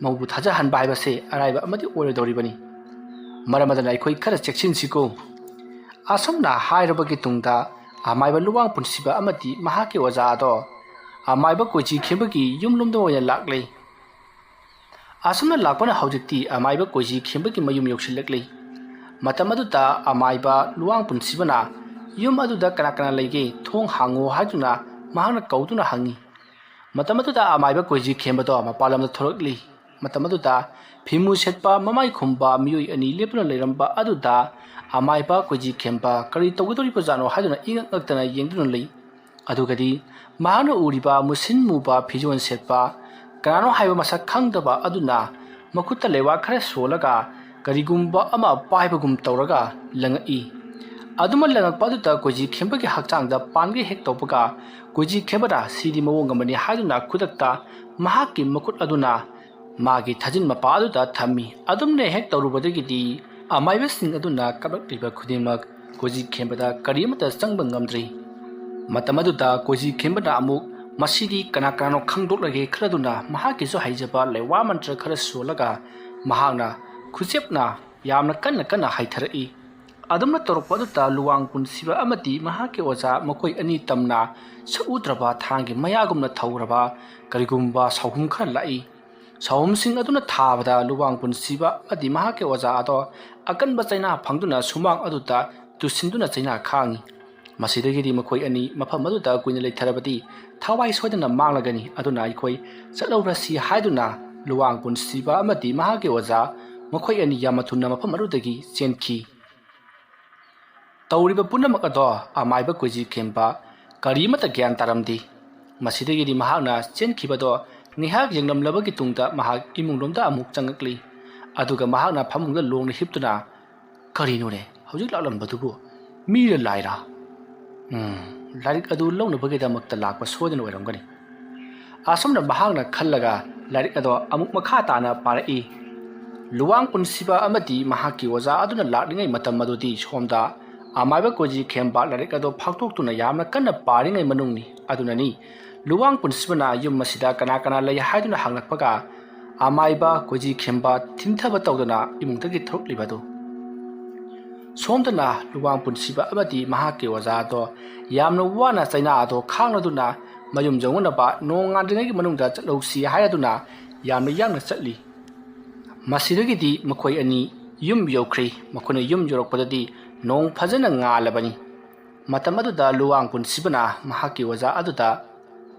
ꯃꯧꯕꯨ ꯊꯥꯖꯍꯟꯕ ꯍꯥꯏꯕꯁꯦ ꯑꯔꯥꯏꯕ ꯑꯃꯗꯤ ꯑꯣꯏꯔꯣꯏꯗꯧꯔꯤꯕꯅꯤ ꯃꯔꯝ ꯑꯗꯨꯅ ꯑꯩꯈꯣꯏ ꯈꯔ ꯆꯦꯛꯁꯤꯟꯁꯤꯀꯣ ꯑꯁꯨꯝꯅ ꯍꯥꯏꯔꯕꯒꯤ ꯇꯨꯡꯗ ꯑꯃꯥꯏꯕ ꯂꯨꯋꯥꯡ ꯄꯨꯟꯁꯤꯕ ꯑꯃꯗꯤ ꯃꯍꯥꯛꯀꯤ ꯑꯣꯖꯥ ꯑꯗꯣ ꯑꯃꯥꯏꯕ ꯀꯣꯏꯆꯤ ꯈꯦꯝꯕꯒꯤ ꯌꯨꯝꯂꯣꯝꯗ ꯑꯣꯏꯅ ꯂꯥꯛꯂꯦ ꯑꯁꯨꯝꯅ ꯂꯥꯛꯄꯅ ꯍꯧꯖꯤꯛꯇꯤ ꯑꯃꯥꯏꯕ ꯀꯣꯏꯖꯤ ꯈꯦꯝꯕꯒꯤ ꯃꯌꯨꯝ ꯌꯧꯁꯤꯜꯂꯛꯂꯤ ꯃꯇꯝ ꯑꯗꯨꯗ ꯑꯃꯥꯏꯕ ꯂꯨꯋꯥꯡ ꯄꯨꯟꯁꯤꯕꯅ ꯌꯨꯝ ꯑꯗꯨꯗ ꯀꯅꯥ ꯀꯅꯥ ꯂꯩꯒꯦ ꯊꯣꯡ ꯍꯥꯡꯉꯣ ꯍꯥꯏꯗꯨꯅ ꯃꯍꯥꯛꯅ ꯀꯧꯗꯨꯅ ꯍꯪꯉꯤ ꯃꯇꯝ ꯑꯗꯨꯗ ꯑꯃꯥꯏꯕ ꯀꯣꯏꯖꯤ ꯈꯦꯝꯕꯗꯣ ꯃꯄꯥꯟ ꯂꯝꯗ ꯊꯣꯔꯛꯂꯤ ꯃꯇꯝ ꯑꯗꯨꯗ ꯐꯤꯃꯨ ꯁꯦꯠꯄ ꯃꯃꯥꯏ ꯈꯨꯝꯕ ꯃꯤꯑꯣꯏ ꯑꯅꯤ ꯂꯦꯞꯇꯨꯅ ꯂꯩꯔꯝꯕ ꯑꯗꯨꯗ ꯑꯃꯥꯏꯕ ꯀꯣꯏꯖꯤ ꯈꯦꯝꯕ ꯀꯔꯤ ꯇꯧꯒꯗꯧꯔꯤꯕꯖꯥꯠꯅꯣ ꯍꯥꯏꯗꯨꯅ ꯏꯉꯛ ꯉꯛꯇꯅ ꯌꯦꯡꯗꯨꯅ ꯂꯩ ꯑꯗꯨꯒꯗꯤ ꯃꯍꯥꯛꯅ ꯎꯔꯤꯕ ꯃꯨꯁꯤꯟ ꯃꯨꯕ ꯐꯤꯖꯣꯜ ꯁꯦꯠꯄ ꯀꯅꯥꯅꯣ ꯍꯥꯏꯕ ꯃꯁꯛ ꯈꯪꯗꯕ ꯑꯗꯨꯅ ꯃꯈꯨꯠꯇ ꯂꯩꯋꯥ ꯈꯔ ꯁꯣꯜꯂꯒ ꯀꯔꯤꯒꯨꯝꯕ ꯑꯃ ꯄꯥꯏꯕꯒꯨꯝ ꯇꯧꯔꯒ ꯂꯪꯉꯛꯏ ꯑꯗꯨꯃ ꯂꯪꯉꯛꯄ ꯑꯗꯨꯗ ꯀꯣꯏꯖꯤ ꯈꯦꯝꯕꯒꯤ ꯍꯛꯆꯥꯡꯗ ꯄꯥꯟꯒꯦ ꯍꯦꯛ ꯇꯧꯕꯒ ꯀꯣꯏꯖꯤ ꯈꯦꯝꯕꯅ ꯁꯤꯗꯤ ꯃꯑꯣꯡ ꯑꯃꯅꯤ ꯍꯥꯏꯗꯨꯅ ꯈꯨꯗꯛꯇ ꯃꯍꯥꯛꯀꯤ ꯃꯈꯨꯠ ꯑꯗꯨꯅ ꯃꯥꯒꯤ ꯊꯥꯖꯤꯟ ꯃꯄꯥ ꯑꯗꯨꯗ ꯊꯝꯃꯤ ꯑꯗꯨꯝꯅ ꯍꯦꯛ ꯇꯧꯔꯨꯕꯗꯒꯤꯗꯤ ꯑꯃꯥꯏꯕꯁꯤꯡ ꯑꯗꯨꯅ ꯀꯞꯂꯛꯂꯤꯕ ꯈꯨꯗꯤꯡꯃꯛ ꯀꯣꯏꯖꯤ ꯈꯦꯝꯕꯗ ꯀꯔꯤ ꯑꯃꯠꯇ ꯆꯪꯕ ꯉꯝꯗ꯭ꯔꯤ ꯃꯇꯝ ꯑꯗꯨꯗ ꯀꯣꯏꯖꯤ ꯈꯦꯝꯕꯅ ꯑꯃꯨꯛ ꯃꯁꯤꯗꯤ ꯀꯅꯥꯅꯣ ꯈꯪꯗꯣꯛꯂꯒꯦ ꯈꯜꯂꯗꯨꯅ ꯃꯍꯥꯛꯀꯤꯁꯨ ꯍꯩꯖꯕ ꯂꯩꯋꯥ ꯃꯟꯇ꯭ꯔ ꯈꯔ ꯁꯣꯜꯂꯒ ꯃꯍꯥꯛꯅ ꯈꯨꯆꯦꯞꯅ ꯌꯥꯝꯅ ꯀꯟꯅ ꯍꯥꯏꯊꯔꯛꯏ ꯑꯗꯨꯝꯅ ꯇꯧꯔꯛꯄ ꯑꯗꯨꯗ ꯂꯨꯋꯥꯡ ꯄꯨꯟꯁꯤꯕ ꯑꯃꯗꯤ ꯃꯍꯥꯛꯀꯤ ꯑꯣꯖꯥ ꯃꯈꯣꯏ ꯑꯅꯤ ꯇꯝꯅ ꯁꯛꯎꯗ꯭ꯔꯕ ꯊꯥꯡꯒꯤ ꯃꯌꯥꯒꯨꯝꯅ ꯊꯧꯔꯕ ꯀꯔꯤꯒꯨꯝꯕ ꯁꯥꯎꯍꯨꯝ ꯈꯔ ꯂꯥꯛꯏ ꯁꯥꯎꯍꯨꯝꯁꯤꯡ ꯑꯗꯨꯅ ꯊꯥꯕꯗ ꯂꯨꯋꯥꯡ ꯄꯨꯟꯁꯤꯕ ꯑꯃꯗꯤ ꯃꯍꯥꯛꯀꯤ ꯑꯣꯖꯥ ꯑꯗꯣ ꯑꯀꯟꯕ ꯆꯩꯅꯥ ꯐꯪꯗꯨꯅ ꯁꯨꯃꯥꯡ ꯑꯗꯨꯗ ꯇꯨꯁꯤꯟꯗꯨꯅ ꯆꯩꯅꯥ ꯈꯥꯡꯉꯤ ꯃꯁꯤꯗꯒꯤꯗꯤ ꯃꯈꯣꯏ ꯑꯅꯤ ꯃꯐꯝ ꯑꯗꯨꯗ ꯀꯨꯏꯅ ꯂꯩꯊꯔꯕꯗꯤ ꯊꯋꯥꯏ ꯁꯣꯏꯗꯅ ꯃꯥꯡꯂꯒꯅꯤ ꯑꯗꯨꯅ ꯑꯩꯈꯣꯏ ꯆꯠꯍꯧꯔꯁꯤ ꯍꯥꯏꯗꯨꯅ ꯂꯨꯋꯥꯡ ꯄꯨꯟꯁꯤꯕ ꯑꯃꯗꯤ ꯃꯍꯥꯛꯀꯤ ꯑꯣꯖꯥ ꯃꯈꯣꯏ ꯑꯅꯤ ꯌꯥꯝꯅ ꯊꯨꯅ ꯃꯐꯝ ꯑꯗꯨꯗꯒꯤ ꯆꯦꯟꯈꯤ ꯇꯧꯔꯤꯕ ꯄꯨꯝꯅꯃꯛ ꯑꯗꯣ ꯑꯃꯥꯏꯕ ꯀꯣꯏꯖꯤ ꯈꯦꯝꯕ ꯀꯔꯤꯃꯠꯇ ꯒ꯭ꯌꯥꯟ ꯇꯥꯔꯝꯗꯦ ꯃꯁꯤꯗꯒꯤꯗꯤ ꯃꯍꯥꯛꯅ ꯆꯦꯟꯈꯤꯕꯗꯣ ꯉꯥꯏꯍꯥꯛ ꯌꯦꯡꯂꯝꯂꯕꯒꯤ ꯇꯨꯡꯗ ꯃꯍꯥꯛ ꯏꯃꯨꯡꯂꯣꯝꯗ ꯑꯃꯨꯛ ꯆꯪꯉꯛꯂꯤ ꯑꯗꯨꯒ ꯃꯍꯥꯛꯅ ꯐꯃꯨꯡꯗ ꯂꯣꯡꯅ ꯍꯤꯞꯇꯨꯅ ꯀꯔꯤꯅꯣꯅꯦ ꯍꯧꯖꯤꯛ ꯂꯥꯛꯂꯝꯕꯗꯨꯕꯨ ꯃꯤꯔ ꯂꯥꯏꯔ ꯂꯥꯏꯔꯤꯛ ꯑꯗꯨ ꯂꯧꯅꯕꯒꯤꯗꯃꯛꯇ ꯂꯥꯛꯄ ꯁꯣꯏꯗꯅ ꯑꯣꯏꯔꯝꯒꯅꯤ ꯑꯁꯨꯝꯅ ꯃꯍꯥꯛꯅ ꯈꯜꯂꯒ ꯂꯥꯏꯔꯤꯛ ꯑꯗꯣ ꯑꯃꯨꯛ ꯃꯈꯥ ꯇꯥꯅ ꯄꯥꯔꯛꯏ ꯂꯨꯋꯥꯡ ꯄꯨꯟꯁꯤꯕ ꯑꯃꯗꯤ ꯃꯍꯥꯛꯀꯤ ꯑꯣꯖꯥ ꯑꯗꯨꯅ ꯂꯥꯛꯂꯤꯉꯩ ꯃꯇꯝ ꯑꯗꯨꯗꯤ ꯁꯣꯝꯗ ꯑꯃꯥꯏꯕ ꯀꯣꯏꯖꯤ ꯈꯦꯝꯕ ꯂꯥꯏꯔꯤꯛ ꯑꯗꯣ ꯐꯥꯛꯇꯣꯛꯇꯨꯅ ꯌꯥꯝꯅ ꯀꯟꯅ ꯄꯥꯔꯤꯉꯩ ꯃꯅꯨꯡꯅꯤ ꯑꯗꯨꯅꯅꯤ ꯂꯨꯋꯥꯡ ꯄꯨꯟꯁꯤꯕꯅ ꯌꯨꯝ ꯑꯁꯤꯗ ꯀꯅꯥ ꯂꯩ ꯍꯥꯏꯗꯨꯅ ꯍꯪꯂꯛꯄꯒ ꯑꯃꯥꯏꯕ ꯀꯣꯏꯖꯤ ꯈꯦꯝꯕ ꯊꯤꯡꯊꯕ ꯇꯧꯗꯨꯅ ꯏꯃꯨꯡꯗꯒꯤ ꯊꯣꯛꯂꯤꯕꯗꯨ ꯁꯣꯝꯗꯅ ꯂꯨꯋꯥꯡ ꯄꯨꯟꯁꯤꯕ ꯑꯃꯗꯤ ꯃꯍꯥꯛꯀꯤ ꯑꯣꯖꯥ ꯑꯗꯣ ꯌꯥꯝꯅ ꯋꯥꯅ ꯆꯩꯅꯥ ꯑꯗꯣ ꯈꯥꯡꯂꯗꯨꯅ ꯃꯌꯨꯝ ꯌꯧꯅꯅꯕ ꯅꯣꯡ ꯉꯥꯟꯗ꯭ꯔꯤꯉꯩꯒꯤ ꯃꯅꯨꯡꯗ ꯆꯠꯍꯧꯁꯤ ꯍꯥꯏꯔꯗꯨꯅ ꯌꯥꯝꯅ ꯌꯥꯡꯅ ꯆꯠꯂꯤ ꯃꯁꯤꯗꯒꯤꯗꯤ ꯃꯈꯣꯏ ꯑꯅꯤ ꯌꯨꯝ ꯌꯧꯈ꯭ꯔꯦ ꯃꯈꯣꯏꯅ ꯌꯨꯝ ꯌꯧꯔꯛꯄꯗꯗꯤ ꯅꯣꯡ ꯐꯖꯅ ꯉꯥꯜꯂꯕꯅꯤ ꯃꯇꯝ ꯑꯗꯨꯗ ꯂꯨꯋꯥꯡ ꯄꯨꯟꯁꯤꯕꯅ ꯃꯍꯥꯛꯀꯤ ꯑꯣꯖꯥ ꯑꯗꯨꯗ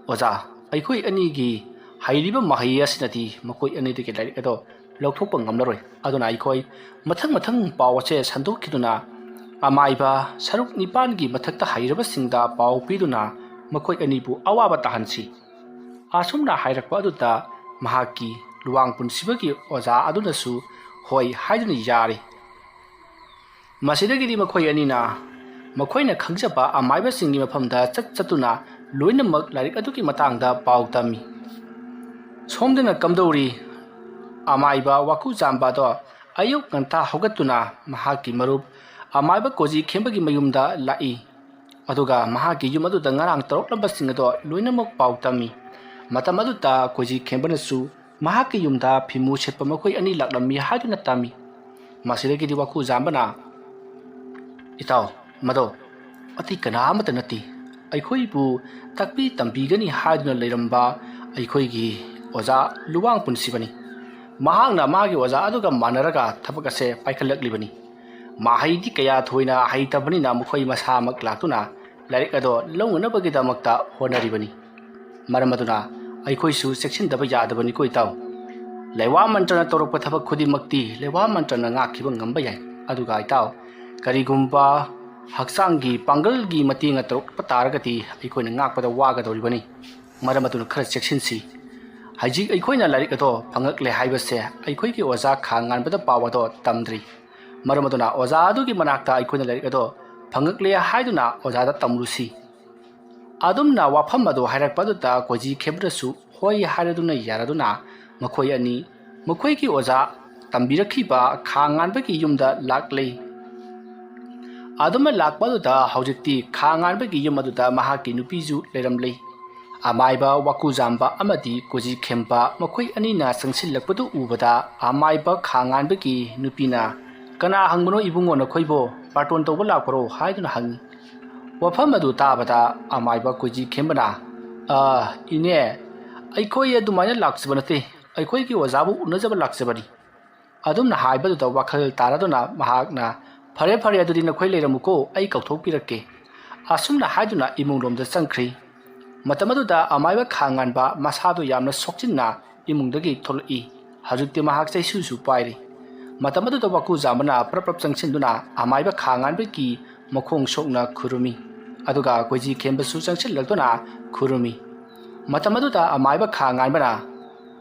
ꯑꯣꯖꯥ ꯑꯩꯈꯣꯏ ꯑꯅꯤꯒꯤ ꯍꯩꯔꯤꯕ ꯃꯍꯩ ꯑꯁꯤꯅꯗꯤ ꯃꯈꯣꯏ ꯑꯅꯤꯗꯒꯤ ꯂꯥꯏꯔꯤꯛ ꯑꯗꯣ ꯂꯧꯊꯣꯛꯄ ꯉꯝꯂꯔꯣꯏ ꯑꯗꯨꯅ ꯑꯩꯈꯣꯏ ꯃꯊꯪ ꯄꯥꯎ ꯑꯁꯦ ꯁꯟꯗꯣꯛꯈꯤꯗꯨꯅ ꯑꯃꯥꯏꯕ ꯁꯔꯨꯛ 9ꯒꯤ ꯃꯊꯛꯇ ꯍꯩꯔꯕꯁꯤꯡꯗ ꯄꯥꯎ ꯄꯤꯗꯨꯅ ꯃꯈꯣꯏ ꯑꯅꯤꯕꯨ ꯑꯋꯥꯕ ꯇꯥꯍꯟꯁꯤ ꯑꯁꯨꯝꯅ ꯍꯥꯏꯔꯛꯄ ꯑꯗꯨꯗ ꯃꯍꯥꯛꯀꯤ ꯂꯨꯋꯥꯡ ꯄꯨꯟꯁꯤꯕꯒꯤ ꯑꯣꯖꯥ ꯑꯗꯨꯅꯁꯨ ꯍꯣꯏ ꯍꯥꯏꯗꯨꯅ ꯌꯥꯔꯦ ꯃꯁꯤꯗꯒꯤꯗꯤ ꯃꯈꯣꯏ ꯑꯅꯤꯅ ꯃꯈꯣꯏꯅ ꯈꯪꯖꯕ ꯑꯃꯥꯏꯕꯁꯤꯡꯒꯤ ꯃꯐꯝꯗ ꯆꯠꯇꯨꯅ ꯂꯣꯏꯅꯃꯛ ꯂꯥꯏꯔꯤꯛ ꯑꯗꯨꯒꯤ ꯃꯇꯥꯡꯗ ꯄꯥꯎ ꯇꯝꯃꯤ꯫ ꯁꯣꯝꯗꯅ ꯀꯝꯗꯧꯔꯤ? ꯑꯃꯥꯏꯕ ꯋꯥꯀꯨꯖꯥꯝꯕꯥꯗꯣ ꯑꯌꯨꯛ ꯉꯟꯇꯥ ꯍꯧꯒꯠꯇꯨꯅ ꯃꯍꯥꯛꯀꯤ ꯃꯔꯨꯞ ꯑꯃꯥꯏꯕ ꯀꯣꯖꯤ ꯈꯦꯝꯕꯒꯤ ꯃꯌꯨꯝꯗ ꯂꯥꯛꯏ꯫ ꯑꯗꯨꯒ ꯃꯍꯥꯛꯀꯤ ꯌꯨꯝ ꯑꯗꯨꯗ ꯉꯔꯥꯡ ꯇꯧꯔꯛꯂꯕꯁꯤꯡ ꯑꯗꯣ ꯂꯣꯏꯅꯃꯛ ꯄꯥꯎ ꯇꯝꯃꯤ꯫ ꯃꯇꯝ ꯑꯗꯨꯗ ꯀꯣꯖꯤ ꯈꯦꯝꯕꯅꯁꯨ ꯃꯍꯥꯛꯀꯤ ꯌꯨꯝꯗ ꯐꯤꯃꯨ ꯁꯦꯠꯄ ꯃꯈꯣꯏ ꯑꯅꯤ ꯂꯥꯛꯂꯝꯃꯤ ꯍꯥꯏꯗꯨꯅ ꯇꯝꯃꯤ꯫ ꯃꯁꯤꯗꯒꯤꯗꯤ ꯋꯥꯀꯨꯖꯥꯝꯕꯅ "ꯏꯇꯥꯎ, ꯃꯗꯣ ꯑꯇꯩ ꯀꯅꯥ ꯑꯃꯠꯇ ꯅꯠꯇꯦ, ꯑꯩꯈꯣꯏꯕꯨ ꯇꯥꯛꯄꯤ ꯇꯝꯕꯤꯒꯅꯤ ꯍꯥꯏꯗꯨꯅ ꯂꯩꯔꯝꯕ ꯑꯩꯈꯣꯏꯒꯤ ꯑꯣꯖꯥ ꯂꯨꯋꯥꯡ ꯄꯨꯟꯁꯤꯕꯅꯤ꯫ ꯃꯍꯥꯛꯅ ꯃꯥꯒꯤ ꯑꯣꯖꯥ ꯑꯗꯨꯒ ꯃꯥꯟꯅꯔꯒ ꯊꯕꯛ ꯑꯁꯦ ꯄꯥꯏꯈꯠꯂꯛꯂꯤꯕꯅꯤ꯫ ꯃꯍꯩꯗꯤ ꯀꯌꯥ ꯊꯣꯏꯅ ꯍꯩꯇꯕꯅꯤꯅ ꯃꯈꯣꯏ ꯃꯁꯥꯃꯛ ꯂꯥꯛꯇꯨꯅ ꯂꯥꯏꯔꯤꯛ ꯑꯗꯣ ꯂꯧꯅꯅꯕꯒꯤꯗꯃꯛꯇ ꯍꯣꯠꯅꯔꯤꯕꯅꯤ꯫ ꯃꯔꯝ ꯑꯗꯨꯅ ꯑꯩꯈꯣꯏꯁꯨ ꯆꯦꯛꯁꯤꯟꯗꯕ ꯌꯥꯗꯕꯅꯤꯀꯣ ꯏꯇꯥꯎ꯫ ꯂꯩꯋꯥ ꯃꯟꯇ꯭ꯔꯅ ꯇꯧꯔꯛꯄ ꯊꯕꯛ ꯈꯨꯗꯤꯡꯃꯛꯇꯤ ꯂꯩꯋꯥ ꯃꯟꯇ꯭ꯔꯅ ꯉꯥꯛꯈꯤꯕ ꯉꯝꯕ ꯌꯥꯏ, ꯑꯗꯨꯒ ꯏꯇꯥꯎ, ꯀꯔꯤꯒꯨꯝꯕ ꯍꯛꯆꯥꯡꯒꯤ ꯄꯥꯡꯒꯜꯒꯤ ꯃꯇꯦꯡꯅ ꯇꯧꯔꯛꯄ ꯇꯥꯔꯒꯗꯤ ꯑꯩꯈꯣꯏꯅ ꯉꯥꯛꯄꯗ ꯋꯥꯒꯗꯧꯔꯤꯕꯅꯤ꯫ ꯃꯔꯝ ꯑꯗꯨꯅ ꯈꯔ ꯆꯦꯛꯁꯤꯟꯁꯤ꯫ ꯍꯧꯖꯤꯛ ꯑꯩꯈꯣꯏꯅ ꯂꯥꯏꯔꯤꯛ ꯑꯗꯣ ꯐꯪꯉꯛꯂꯦ ꯍꯥꯏꯕꯁꯦ ꯑꯩꯈꯣꯏꯒꯤ ꯑꯣꯖꯥ ꯈꯥ ꯉꯥꯟꯕꯗ ꯄꯥꯎ ꯑꯗꯣ ꯇꯝꯗ꯭ꯔꯤ꯫ ꯃꯔꯝ ꯑꯗꯨꯅ ꯑꯣꯖꯥ ꯑꯗꯨꯒꯤ ꯃꯅꯥꯛꯇ ꯑꯩꯈꯣꯏꯅ ꯂꯥꯏꯔꯤꯛ ꯑꯗꯣ ꯐꯪꯉꯛꯂꯦ ꯍꯥꯏꯗꯨꯅ ꯑꯣꯖꯥꯗ ꯇꯝꯂꯨꯁꯤ꯫ ꯑꯗꯨꯝꯅ ꯋꯥꯐꯝ ꯑꯗꯨ ꯍꯥꯏꯔꯛꯄ ꯑꯗꯨꯗ ꯀꯣꯖꯤ ꯈꯦꯝꯕꯅꯁꯨ ꯍꯣꯏ ꯍꯥꯏꯔꯗꯨꯅ ꯌꯥꯔꯗꯨꯅ ꯃꯈꯣꯏ ꯑꯅꯤ ꯃꯈꯣꯏꯒꯤ ꯑꯣꯖꯥ ꯇꯝꯕꯤꯔꯛꯈꯤꯕ ꯈꯥ ꯉꯥꯟꯕꯒꯤ ꯌꯨꯝꯗ ꯂꯥꯛꯂꯤ꯫ ꯑꯗꯨꯝꯅ ꯂꯥꯛꯄ ꯑꯗꯨꯗ ꯍꯧꯖꯤꯛꯇꯤ ꯈꯥ ꯉꯥꯟꯕꯒꯤ ꯌꯨꯝ ꯑꯗꯨꯗ ꯃꯍꯥꯛꯀꯤ ꯅꯨꯄꯤꯁꯨ ꯂꯩꯔꯝꯂꯤ꯫ ꯑꯃꯥꯏꯕ ꯋꯥꯀꯨꯖꯥꯝꯕ ꯑꯃꯗꯤ ꯀꯣꯖꯤ ꯈꯦꯝꯕ ꯃꯈꯣꯏ ꯑꯅꯤꯅ ꯆꯪꯁꯤꯜꯂꯛꯄꯗꯨ ꯎꯕꯗ ꯑꯃꯥꯏꯕ ꯈꯥ ꯉꯥꯟꯕꯒꯤ ꯅꯨꯄꯤꯅ "ꯀꯅꯥ ꯍꯪꯕꯅꯣ ꯏꯕꯨꯡꯉꯣ ꯅꯈꯣꯏꯕꯣ? ꯕꯥꯔꯇꯣꯟ ꯇꯧꯕ ꯂꯥꯛꯄꯔꯣ?" ꯍꯥꯏꯗꯨꯅ ꯍꯪꯉꯤ꯫ ꯋꯥꯐꯝ ꯑꯗꯨ ꯇꯥꯕꯗ ꯑꯃꯥꯏꯕ ꯀꯣꯖꯤ ꯈꯦꯝꯕꯅ "ꯏꯅꯦ, ꯑꯩꯈꯣꯏ ꯑꯗꯨꯃꯥꯏꯅ ꯂꯥꯛꯆꯕ ꯅꯠꯇꯦ, ꯑꯩꯈꯣꯏꯒꯤ ꯑꯣꯖꯥꯕꯨ ꯎꯅꯖꯕ ꯂꯥꯛꯆꯕꯅꯤ." ꯑꯗꯨꯝꯅ ꯍꯥꯏꯕꯗꯨꯗ ꯋꯥꯈꯜ ꯇꯥꯔꯗꯨꯅ ꯃꯍꯥꯛꯅ "ꯐꯔꯦ ꯐꯔꯦ, ꯑꯗꯨꯗꯤ ꯅꯈꯣꯏ ꯂꯩꯔꯝꯃꯨꯀꯣ, ꯑꯩ ꯀꯧꯊꯣꯛꯄꯤꯔꯛꯀꯦ." ꯑꯁꯨꯝꯅ ꯍꯥꯏꯗꯨꯅ ꯏꯃꯨꯡꯂꯣꯝꯗ ꯆꯪꯈ꯭ꯔꯤ꯫ ꯃꯇꯝ ꯑꯗꯨꯗ ꯑꯃꯥꯏꯕ ꯈꯥ ꯉꯥꯟꯕ ꯃꯁꯥꯗꯨ ꯌꯥꯝꯅ ꯁꯣꯛꯆꯤꯟꯅ ꯏꯃꯨꯡꯗꯒꯤ ꯊꯣꯛꯂꯛꯏ꯫ ꯍꯧꯖꯤꯛꯇꯤ ꯃꯍꯥꯛ ꯆꯩꯁꯨꯁꯨ ꯄꯥꯏꯔꯤ꯫ ꯃꯇꯝ ꯑꯗꯨꯗ ꯋꯥꯀꯨꯖꯥꯝꯕꯅ ꯄ꯭ꯔꯞ ꯄ꯭ꯔꯞ ꯆꯪꯁꯤꯟꯗꯨꯅ ꯑꯃꯥꯏꯕ ꯈꯥ ꯉꯥꯟꯕꯒꯤ ꯃꯈꯣꯡ ꯁꯣꯛꯅ ꯈꯨꯔꯨꯝꯃꯤ꯫ ꯑꯗꯨꯒ ꯀꯣꯖꯤ ꯈꯦꯝꯕꯁꯨ ꯆꯪꯁꯤꯜꯂꯛꯇꯨꯅ ꯈꯨꯔꯨꯝꯃꯤ꯫ ꯃꯇꯝ ꯑꯗꯨꯗ ꯑꯃꯥꯏꯕ ꯈꯥ ꯉꯥꯟꯕꯅ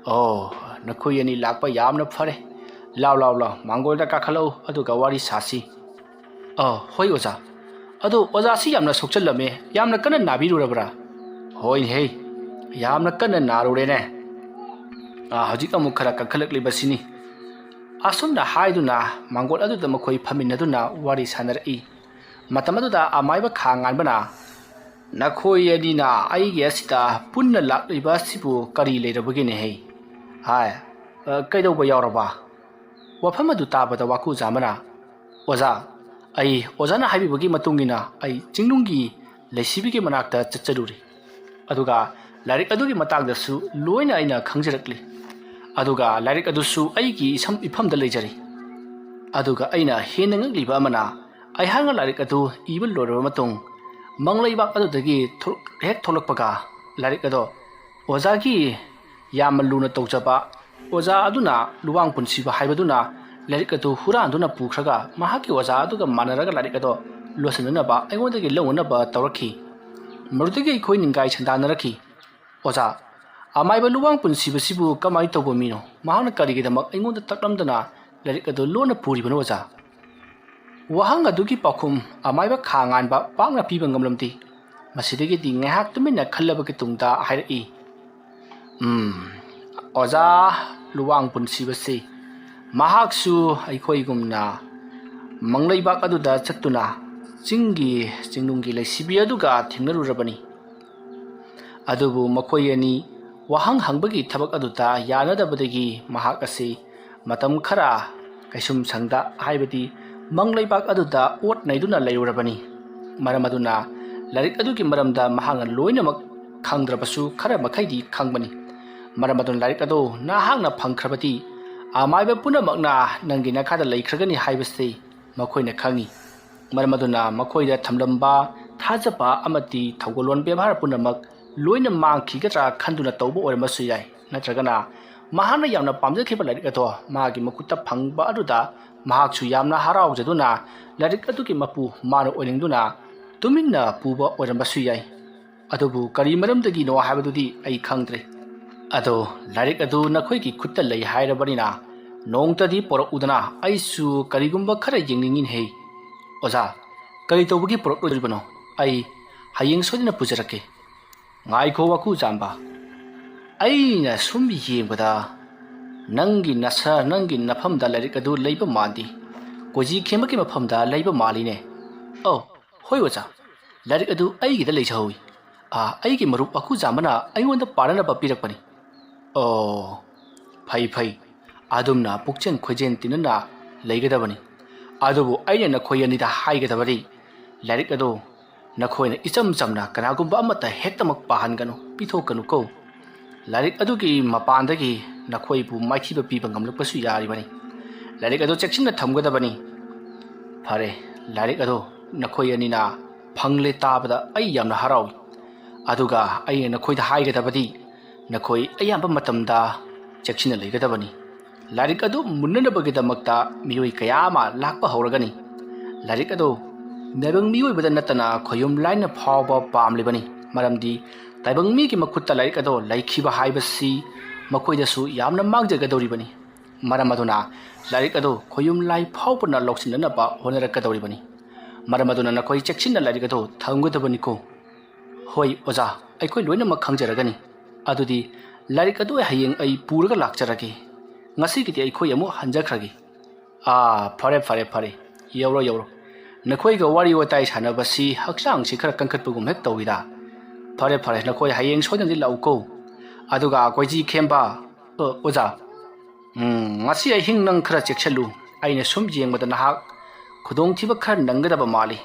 "ꯑꯣ, ꯅꯈꯣꯏ ꯑꯅꯤ ꯂꯥꯛꯄ ꯌꯥꯝꯅ ꯐꯔꯦ. ꯂꯥꯎ ꯂꯥꯎ ꯂꯥꯎ, ꯃꯥꯡꯒꯣꯜꯗ ꯀꯥꯈꯠꯂꯛꯎ, ꯑꯗꯨꯒ ꯋꯥꯔꯤ ꯁꯥꯁꯤ." "ꯍꯣꯏ ꯑꯣꯖꯥ. ꯑꯗꯣ ꯑꯣꯖꯥꯁꯤ ꯌꯥꯝꯅ ꯁꯣꯛꯆꯜꯂꯝꯃꯦ, ꯌꯥꯝꯅ ꯀꯟꯅ ꯅꯥꯕꯤꯔꯨꯔꯕ꯭ꯔꯥ?" "ꯍꯣꯏꯅꯦꯍꯦ, ꯌꯥꯝꯅ ꯀꯟꯅ ꯅꯥꯔꯨꯔꯦꯅꯦ. ꯍꯧꯖꯤꯛ ꯑꯃꯨꯛ ꯈꯔ ꯀꯟꯈꯠꯂꯛꯂꯤꯕꯁꯤꯅꯤ." ꯑꯁꯨꯝꯅ ꯍꯥꯏꯗꯨꯅ ꯃꯥꯡꯒꯣꯜ ꯑꯗꯨꯗ ꯃꯈꯣꯏ ꯐꯝꯃꯤꯟꯅꯗꯨꯅ ꯋꯥꯔꯤ ꯁꯥꯟꯅꯔꯛꯏ꯫ ꯃꯇꯝ ꯑꯗꯨꯗ ꯑꯃꯥꯏꯕ ꯈꯥ ꯉꯥꯟꯕꯅ "ꯅꯈꯣꯏ ꯑꯅꯤꯅ ꯑꯩꯒꯤ ꯑꯁꯤꯗ ꯄꯨꯟꯅ ꯂꯥꯛꯂꯤꯕ ꯑꯁꯤꯕꯨ ꯀꯔꯤ ꯂꯩꯔꯕꯒꯦꯅꯦꯍꯦ? ꯀꯩꯗꯧꯕ ꯌꯥꯎꯔꯕ?" ꯋꯥꯐꯝ ꯑꯗꯨ ꯇꯥꯕꯗ ꯋꯥꯀꯨꯖꯥꯝꯕꯅ "ꯑꯣꯖꯥ, ꯑꯩ ꯑꯣꯖꯥꯅ ꯍꯥꯏꯕꯤꯕꯒꯤ ꯃꯇꯨꯡ ꯏꯟꯅ ꯑꯩ ꯆꯤꯡꯅꯨꯡꯒꯤ ꯂꯩꯁꯤꯕꯤꯒꯤ ꯃꯅꯥꯛꯇ ꯆꯠꯆꯔꯨꯔꯤ꯫ ꯑꯗꯨꯒ ꯂꯥꯏꯔꯤꯛ ꯑꯗꯨꯒꯤ ꯃꯇꯥꯡꯗꯁꯨ ꯂꯣꯏꯅ ꯑꯩꯅ ꯈꯪꯖꯔꯛꯂꯤ꯫ ꯑꯗꯨꯒ ꯂꯥꯏꯔꯤꯛ ꯑꯗꯨꯁꯨ ꯑꯩꯒꯤ ꯏꯐꯝꯗ ꯂꯩꯖꯔꯤ꯫ ꯑꯗꯨꯒ ꯑꯩꯅ ꯍꯦꯟꯅ ꯉꯛꯂꯤꯕ ꯑꯃꯅ, ꯑꯩꯍꯥꯛꯅ ꯂꯥꯏꯔꯤꯛ ꯑꯗꯨ ꯏꯕ ꯂꯣꯏꯔꯕ ꯃꯇꯨꯡ ꯃꯪꯂꯩꯕꯥꯛ ꯑꯗꯨꯗꯒꯤ ꯍꯦꯛ ꯊꯣꯛꯂꯛꯄꯒ ꯂꯥꯏꯔꯤꯛ ꯑꯗꯣ ꯑꯣꯖꯥꯒꯤ ꯌꯥꯝꯅ ꯂꯨꯅ ꯇꯧꯖꯕ ꯑꯣꯖꯥ ꯑꯗꯨꯅ ꯂꯨꯋꯥꯡ ꯄꯨꯟꯁꯤꯕ ꯍꯥꯏꯕꯗꯨꯅ ꯂꯥꯏꯔꯤꯛ ꯑꯗꯨ ꯍꯨꯔꯥꯟꯗꯨꯅ ꯄꯨꯈ꯭ꯔꯒ ꯃꯍꯥꯛꯀꯤ ꯑꯣꯖꯥ ꯑꯗꯨꯒ ꯃꯥꯟꯅꯔꯒ ꯂꯥꯏꯔꯤꯛ ꯑꯗꯣ ꯂꯣꯠꯁꯤꯟꯅꯅꯕ ꯑꯩꯉꯣꯟꯗꯒꯤ ꯂꯧꯅꯅꯕ ꯇꯧꯔꯛꯈꯤ꯫ ꯃꯗꯨꯗꯒꯤ ꯑꯩꯈꯣꯏ ꯅꯤꯡꯒꯥꯏ ꯁꯟꯗꯥꯅꯔꯛꯈꯤ꯫ ꯑꯣꯖꯥ, ꯑꯃꯥꯏꯕ ꯂꯨꯋꯥꯡ ꯄꯨꯟꯁꯤꯕꯁꯤꯕꯨ ꯀꯃꯥꯏꯅ ꯇꯧꯕ ꯃꯤꯅꯣ? ꯃꯍꯥꯛꯅ ꯀꯔꯤꯒꯤꯗꯃꯛ ꯑꯩꯉꯣꯟꯗ ꯇꯛꯂꯝꯗꯅ ꯂꯥꯏꯔꯤꯛ ꯑꯗꯨ ꯂꯣꯟꯅ ꯄꯨꯔꯤꯕꯅꯣ ꯑꯣꯖꯥ?" ꯋꯥꯍꯪ ꯑꯗꯨꯒꯤ ꯄꯥꯎꯈꯨꯝ ꯑꯃꯥꯏꯕ ꯈꯥ ꯉꯥꯟꯕ ꯄꯥꯛꯅ ꯄꯤꯕ ꯉꯝꯂꯝꯗꯦ꯫ ꯃꯁꯤꯗꯒꯤꯗꯤ ꯉꯥꯏꯍꯥꯛ ꯇꯨꯃꯤꯟꯅ ꯈꯜꯂꯕꯒꯤ ꯇꯨꯡꯗ ꯍꯥꯏꯔꯛꯏ, "ꯑꯣꯖꯥ ꯂꯨꯋꯥꯡ ꯄꯨꯟꯁꯤꯕꯁꯤ ꯃꯍꯥꯛꯁꯨ ꯑꯩꯈꯣꯏꯒꯨꯝꯅ ꯃꯪꯂꯩꯕꯥꯛ ꯑꯗꯨꯗ ꯆꯠꯇꯨꯅ ꯆꯤꯡꯅꯨꯡꯒꯤ ꯂꯩꯁꯤꯕꯤ ꯑꯗꯨꯒ ꯊꯦꯡꯅꯔꯨꯔꯕꯅꯤ꯫ ꯑꯗꯨꯕꯨ ꯃꯈꯣꯏ ꯑꯅꯤ ꯋꯥꯍꯪ ꯍꯪꯕꯒꯤ ꯊꯕꯛ ꯑꯗꯨꯗ ꯌꯥꯅꯗꯕꯗꯒꯤ ꯃꯍꯥꯛ ꯑꯁꯤ ꯃꯇꯝ ꯈꯔ ꯀꯩꯁꯨꯝꯁꯪꯗ, ꯍꯥꯏꯕꯗꯤ ꯃꯪꯂꯩꯕꯥꯛ ꯑꯗꯨꯗ ꯑꯣꯠ ꯅꯩꯗꯨꯅ ꯂꯩꯔꯨꯔꯕꯅꯤ꯫ ꯃꯔꯝ ꯑꯗꯨꯅ ꯂꯥꯏꯔꯤꯛ ꯑꯗꯨꯒꯤ ꯃꯔꯝꯗ ꯃꯍꯥꯛꯅ ꯂꯣꯏꯅꯃꯛ ꯈꯪꯗ꯭ꯔꯕꯁꯨ ꯈꯔ ꯃꯈꯩꯗꯤ ꯈꯪꯕꯅꯤ꯫ ꯃꯔꯝ ꯑꯗꯨꯅ ꯂꯥꯏꯔꯤꯛ ꯑꯗꯨ ꯅꯍꯥꯛꯅ ꯐꯪꯈ꯭ꯔꯕꯗꯤ ꯑꯃꯥꯏꯕ ꯄꯨꯝꯅꯃꯛꯅ ꯅꯪꯒꯤ ꯅꯥꯀꯥꯗ ꯂꯩꯈ꯭ꯔꯒꯅꯤ ꯍꯥꯏꯕꯁꯤ ꯃꯈꯣꯏꯅ ꯈꯪꯉꯤ꯫ ꯃꯔꯝ ꯑꯗꯨꯅ ꯃꯈꯣꯏꯗ ꯊꯝꯂꯝꯕ ꯊꯥꯖꯕ ꯑꯃꯗꯤ ꯊꯧꯒꯜꯂꯣꯟ ꯕꯦꯕꯥꯔ ꯄꯨꯝꯅꯃꯛ ꯂꯣꯏꯅ ꯃꯥꯡꯈꯤꯒꯗ꯭ꯔꯥ ꯈꯟꯗꯨꯅ ꯇꯧꯕ ꯑꯣꯏꯔꯝꯕꯁꯨ ꯌꯥꯏ꯫ ꯅꯠꯇ꯭ꯔꯒꯅ ꯃꯍꯥꯛꯅ ꯌꯥꯝꯅ ꯄꯥꯝꯖꯈꯤꯕ ꯂꯥꯏꯔꯤꯛ ꯑꯗꯣ ꯃꯥꯒꯤ ꯃꯈꯨꯠꯇ ꯐꯪꯕ ꯑꯗꯨꯗ ꯃꯍꯥꯛꯁꯨ ꯌꯥꯝꯅ ꯍꯔꯥꯎꯖꯗꯨꯅ ꯂꯥꯏꯔꯤꯛ ꯑꯗꯨꯒꯤ ꯃꯄꯨ ꯃꯥꯅ ꯑꯣꯏꯅꯤꯡꯗꯨꯅ ꯇꯨꯃꯤꯟꯅ ꯄꯨꯕ ꯑꯣꯏꯔꯝꯕꯁꯨ ꯌꯥꯏ꯫ ꯑꯗꯨꯕꯨ ꯀꯔꯤ ꯃꯔꯝꯗꯒꯤꯅꯣ ꯍꯥꯏꯕꯗꯨꯗꯤ ꯑꯩ ꯈꯪꯗ꯭ꯔꯦ꯫ ꯑꯗꯣ ꯂꯥꯏꯔꯤꯛ ꯑꯗꯨ ꯅꯈꯣꯏꯒꯤ ꯈꯨꯠꯇ ꯂꯩ ꯍꯥꯏꯔꯕꯅꯤꯅ ꯅꯣꯡꯇꯗꯤ ꯄꯣꯔꯛꯎꯗꯅ, ꯑꯩꯁꯨ ꯀꯔꯤꯒꯨꯝꯕ ꯈꯔ ꯌꯦꯡꯅꯤꯡꯉꯤꯅꯦꯍꯦ꯫ ꯑꯣꯖꯥ ꯀꯔꯤ ꯇꯧꯕꯒꯤ ꯄꯨꯔꯛꯂꯣꯏꯗ꯭ꯔꯤꯕꯅꯣ ꯑꯩ ꯍꯌꯦꯡ ꯁꯣꯏꯗꯅ ꯄꯨꯖꯔꯛꯀꯦ ꯉꯥꯏꯈꯣ ꯋꯥꯀꯨ ꯖꯥꯝꯕ ꯑꯩꯅ ꯁꯨꯝ ꯌꯦꯡꯕꯗ ꯅꯪꯒꯤ ꯅꯐꯝꯗ ꯂꯥꯏꯔꯤꯛ ꯑꯗꯨ ꯂꯩꯕ ꯃꯥꯟꯗꯦ ꯀꯣꯏꯖꯤ ꯈꯦꯝꯕꯒꯤ ꯃꯐꯝꯗ ꯂꯩꯕ ꯃꯥꯜꯂꯤꯅꯦ ꯑꯧ ꯍꯣꯏ ꯑꯣꯖꯥ ꯂꯥꯏꯔꯤꯛ ꯑꯗꯨ ꯑꯩꯒꯤꯗ ꯂꯩꯖꯍꯧꯏ ꯑꯩꯒꯤ ꯃꯔꯨꯞ ꯋꯥꯀꯨ ꯖꯥꯝꯕꯅ ꯑꯩꯉꯣꯟꯗ ꯄꯥꯅꯅꯕ ꯄꯤꯔꯛꯄꯅꯤ ꯑꯣ ꯐꯩ ꯑꯗꯨꯝꯅ ꯄꯨꯛꯆꯦꯟ ꯈꯣꯏꯖꯦꯟ ꯇꯤꯟꯅꯅ ꯂꯩꯒꯗꯕꯅꯤ ꯑꯗꯨꯕꯨ ꯑꯩꯅ ꯅꯈꯣꯏ ꯑꯅꯤꯗ ꯍꯥꯏꯒꯗꯕꯗꯤ ꯂꯥꯏꯔꯤꯛ ꯑꯗꯨ ꯅꯈꯣꯏꯅ ꯏꯆꯝ ꯆꯝꯅ ꯀꯅꯥꯒꯨꯝꯕ ꯑꯃꯠꯇ ꯍꯦꯛꯇꯃꯛ ꯄꯥꯍꯟꯒꯅꯨ ꯄꯤꯊꯣꯛꯀꯅꯨ ꯀꯣ ꯂꯥꯏꯔꯤꯛ ꯑꯗꯨꯒꯤ ꯃꯄꯥꯟꯗꯒꯤ ꯅꯈꯣꯏꯕꯨ ꯃꯥꯏꯊꯤꯕ ꯄꯤꯕ ꯉꯝꯂꯛꯄꯁꯨ ꯌꯥꯔꯤꯕꯅꯤ ꯂꯥꯏꯔꯤꯛ ꯑꯗꯨ ꯆꯦꯛꯁꯤꯟꯅ ꯊꯝꯒꯗꯕꯅꯤ ꯐꯔꯦ ꯂꯥꯏꯔꯤꯛ ꯑꯗꯨ ꯅꯈꯣꯏ ꯑꯅꯤꯅ ꯐꯪꯂꯦ ꯇꯥꯕꯗ ꯑꯩ ꯌꯥꯝꯅ ꯍꯔꯥꯎꯏ ꯑꯗꯨꯒ ꯑꯩꯅ ꯅꯈꯣꯏꯗ ꯍꯥꯏꯒꯗꯕꯗꯤ ꯅꯈꯣꯏ ꯑꯌꯥꯝꯕ ꯃꯇꯝꯗ ꯆꯦꯛꯁꯤꯟꯅ ꯂꯩꯒꯗꯕꯅꯤ ꯂꯥꯏꯔꯤꯛ ꯑꯗꯨ ꯃꯨꯟꯅꯅꯕꯒꯤꯗꯃꯛꯇ ꯃꯤꯑꯣꯏ ꯀꯌꯥ ꯑꯃ ꯂꯥꯛꯄ ꯍꯧꯔꯒꯅꯤ ꯂꯥꯏꯔꯤꯛ ꯑꯗꯨ ꯇꯥꯏꯕꯪ ꯃꯤꯑꯣꯏꯕꯗ ꯅꯠꯇꯅ ꯈꯣꯌꯨꯝ ꯂꯥꯏꯅ ꯐꯥꯎꯕ ꯄꯥꯝꯂꯤꯕꯅꯤ ꯃꯔꯝꯗꯤ ꯇꯥꯏꯕꯪ ꯃꯤꯒꯤ ꯃꯈꯨꯠꯇ ꯂꯥꯏꯔꯤꯛ ꯑꯗꯨ ꯂꯩꯈꯤꯕ ꯍꯥꯏꯕꯁꯤ ꯃꯈꯣꯏꯗꯁꯨ ꯌꯥꯝꯅ ꯃꯥꯡꯖꯒꯗꯧꯔꯤꯕꯅꯤ ꯃꯔꯝ ꯑꯗꯨꯅ ꯂꯥꯏꯔꯤꯛ ꯑꯗꯨ ꯈꯣꯌꯨꯝ ꯂꯥꯏ ꯐꯥꯎꯕꯅ ꯂꯧꯁꯤꯟꯅꯅꯕ ꯍꯣꯠꯅꯔꯛꯀꯗꯧꯔꯤꯕꯅꯤ ꯃꯔꯝ ꯑꯗꯨꯅ ꯅꯈꯣꯏ ꯆꯦꯛꯁꯤꯟꯅ ꯂꯥꯏꯔꯤꯛ ꯑꯗꯨ ꯊꯝꯒꯗꯕꯅꯤꯀꯣ ꯍꯣꯏ ꯑꯣꯖꯥ ꯑꯩꯈꯣꯏ ꯂꯣꯏꯅꯃꯛ ꯈꯪꯖꯔꯒꯅꯤ ꯑꯗꯨꯗꯤ ꯂꯥꯏꯔꯤꯛ ꯑꯗꯨ ꯍꯌꯦꯡ ꯑꯩ ꯄꯨꯔꯒ ꯂꯥꯛꯆꯔꯒꯦ ꯉꯁꯤꯒꯤꯗꯤ ꯑꯩꯈꯣꯏ ꯑꯃꯨꯛ ꯍꯟꯖꯈ꯭ꯔꯒꯦ ꯐꯔꯦ ꯌꯧꯔꯣ ꯅꯈꯣꯏꯒ ꯋꯥꯔꯤ ꯋꯥꯇꯥꯏ ꯁꯥꯟꯅꯕꯁꯤ ꯍꯛꯆꯥꯡꯁꯤ ꯈꯔ ꯀꯟꯈꯠꯄꯒꯨꯝ ꯍꯦꯛ ꯇꯧꯏꯗ ꯐꯔꯦ ꯅꯈꯣꯏ ꯍꯌꯦꯡ ꯁꯣꯏꯗꯅꯗꯤ ꯂꯥꯛꯎꯀꯣ ꯑꯗꯨꯒ ꯀꯣꯏꯖꯤ ꯈꯦꯝꯕ ꯑꯣꯖꯥ ꯉꯁꯤ ꯑꯍꯤꯡ ꯅꯪ ꯈꯔ ꯆꯦꯛꯁꯜꯂꯨ ꯑꯩꯅ ꯁꯨꯝ ꯌꯦꯡꯕꯗ ꯅꯍꯥꯛ ꯈꯨꯗꯣꯡꯊꯤꯕ ꯈꯔ ꯅꯪꯒꯗꯕ ꯃꯥꯜꯂꯤ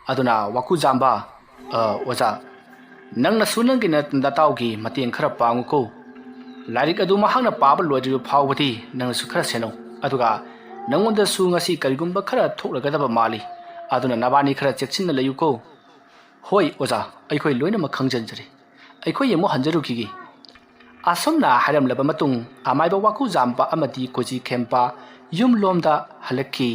ꯑꯗꯨꯅ ꯋꯥꯀꯨ ꯖꯥꯝꯕ ꯑꯣꯖꯥ ꯅꯪꯅꯁꯨ ꯅꯪꯒꯤ ꯅꯇꯥꯎꯒꯤ ꯃꯇꯦꯡ ꯈꯔ ꯄꯥꯡꯉꯨꯀꯣ ꯂꯥꯏꯔꯤꯛ ꯑꯗꯨ ꯃꯍꯥꯛꯅ ꯄꯥꯕ ꯂꯣꯏꯗ꯭ꯔꯤꯕ ꯐꯥꯎꯕꯗꯤ ꯅꯪꯅꯁꯨ ꯈꯔ ꯁꯦꯟꯅꯧ ꯑꯗꯨꯒ ꯅꯪꯉꯣꯟꯗꯁꯨ ꯉꯁꯤ ꯀꯔꯤꯒꯨꯝꯕ ꯈꯔ ꯊꯣꯛꯂꯒꯗꯕ ꯃꯥꯜꯂꯤ ꯑꯗꯨꯅ ꯅꯕꯥꯅꯤ ꯈꯔ ꯆꯦꯛꯁꯤꯟꯅ ꯂꯩꯌꯨꯀꯣ ꯍꯣꯏ ꯑꯣꯖꯥ ꯑꯩꯈꯣꯏ ꯂꯣꯏꯅꯃꯛ ꯈꯪꯖꯟꯖꯔꯦ ꯑꯩꯈꯣꯏ ꯑꯃꯨꯛ ꯍꯟꯖꯔꯨꯈꯤꯒꯦ ꯑꯁꯨꯝꯅ ꯍꯥꯏꯔꯝꯂꯕ ꯃꯇꯨꯡ ꯑꯃꯥꯏꯕ ꯋꯥꯀꯨ ꯖꯥꯝꯕ ꯑꯃꯗꯤ ꯀꯣꯏꯖꯤ ꯈꯦꯝꯄ ꯌꯨꯝꯂꯣꯝꯗ ꯍꯜꯂꯛꯈꯤ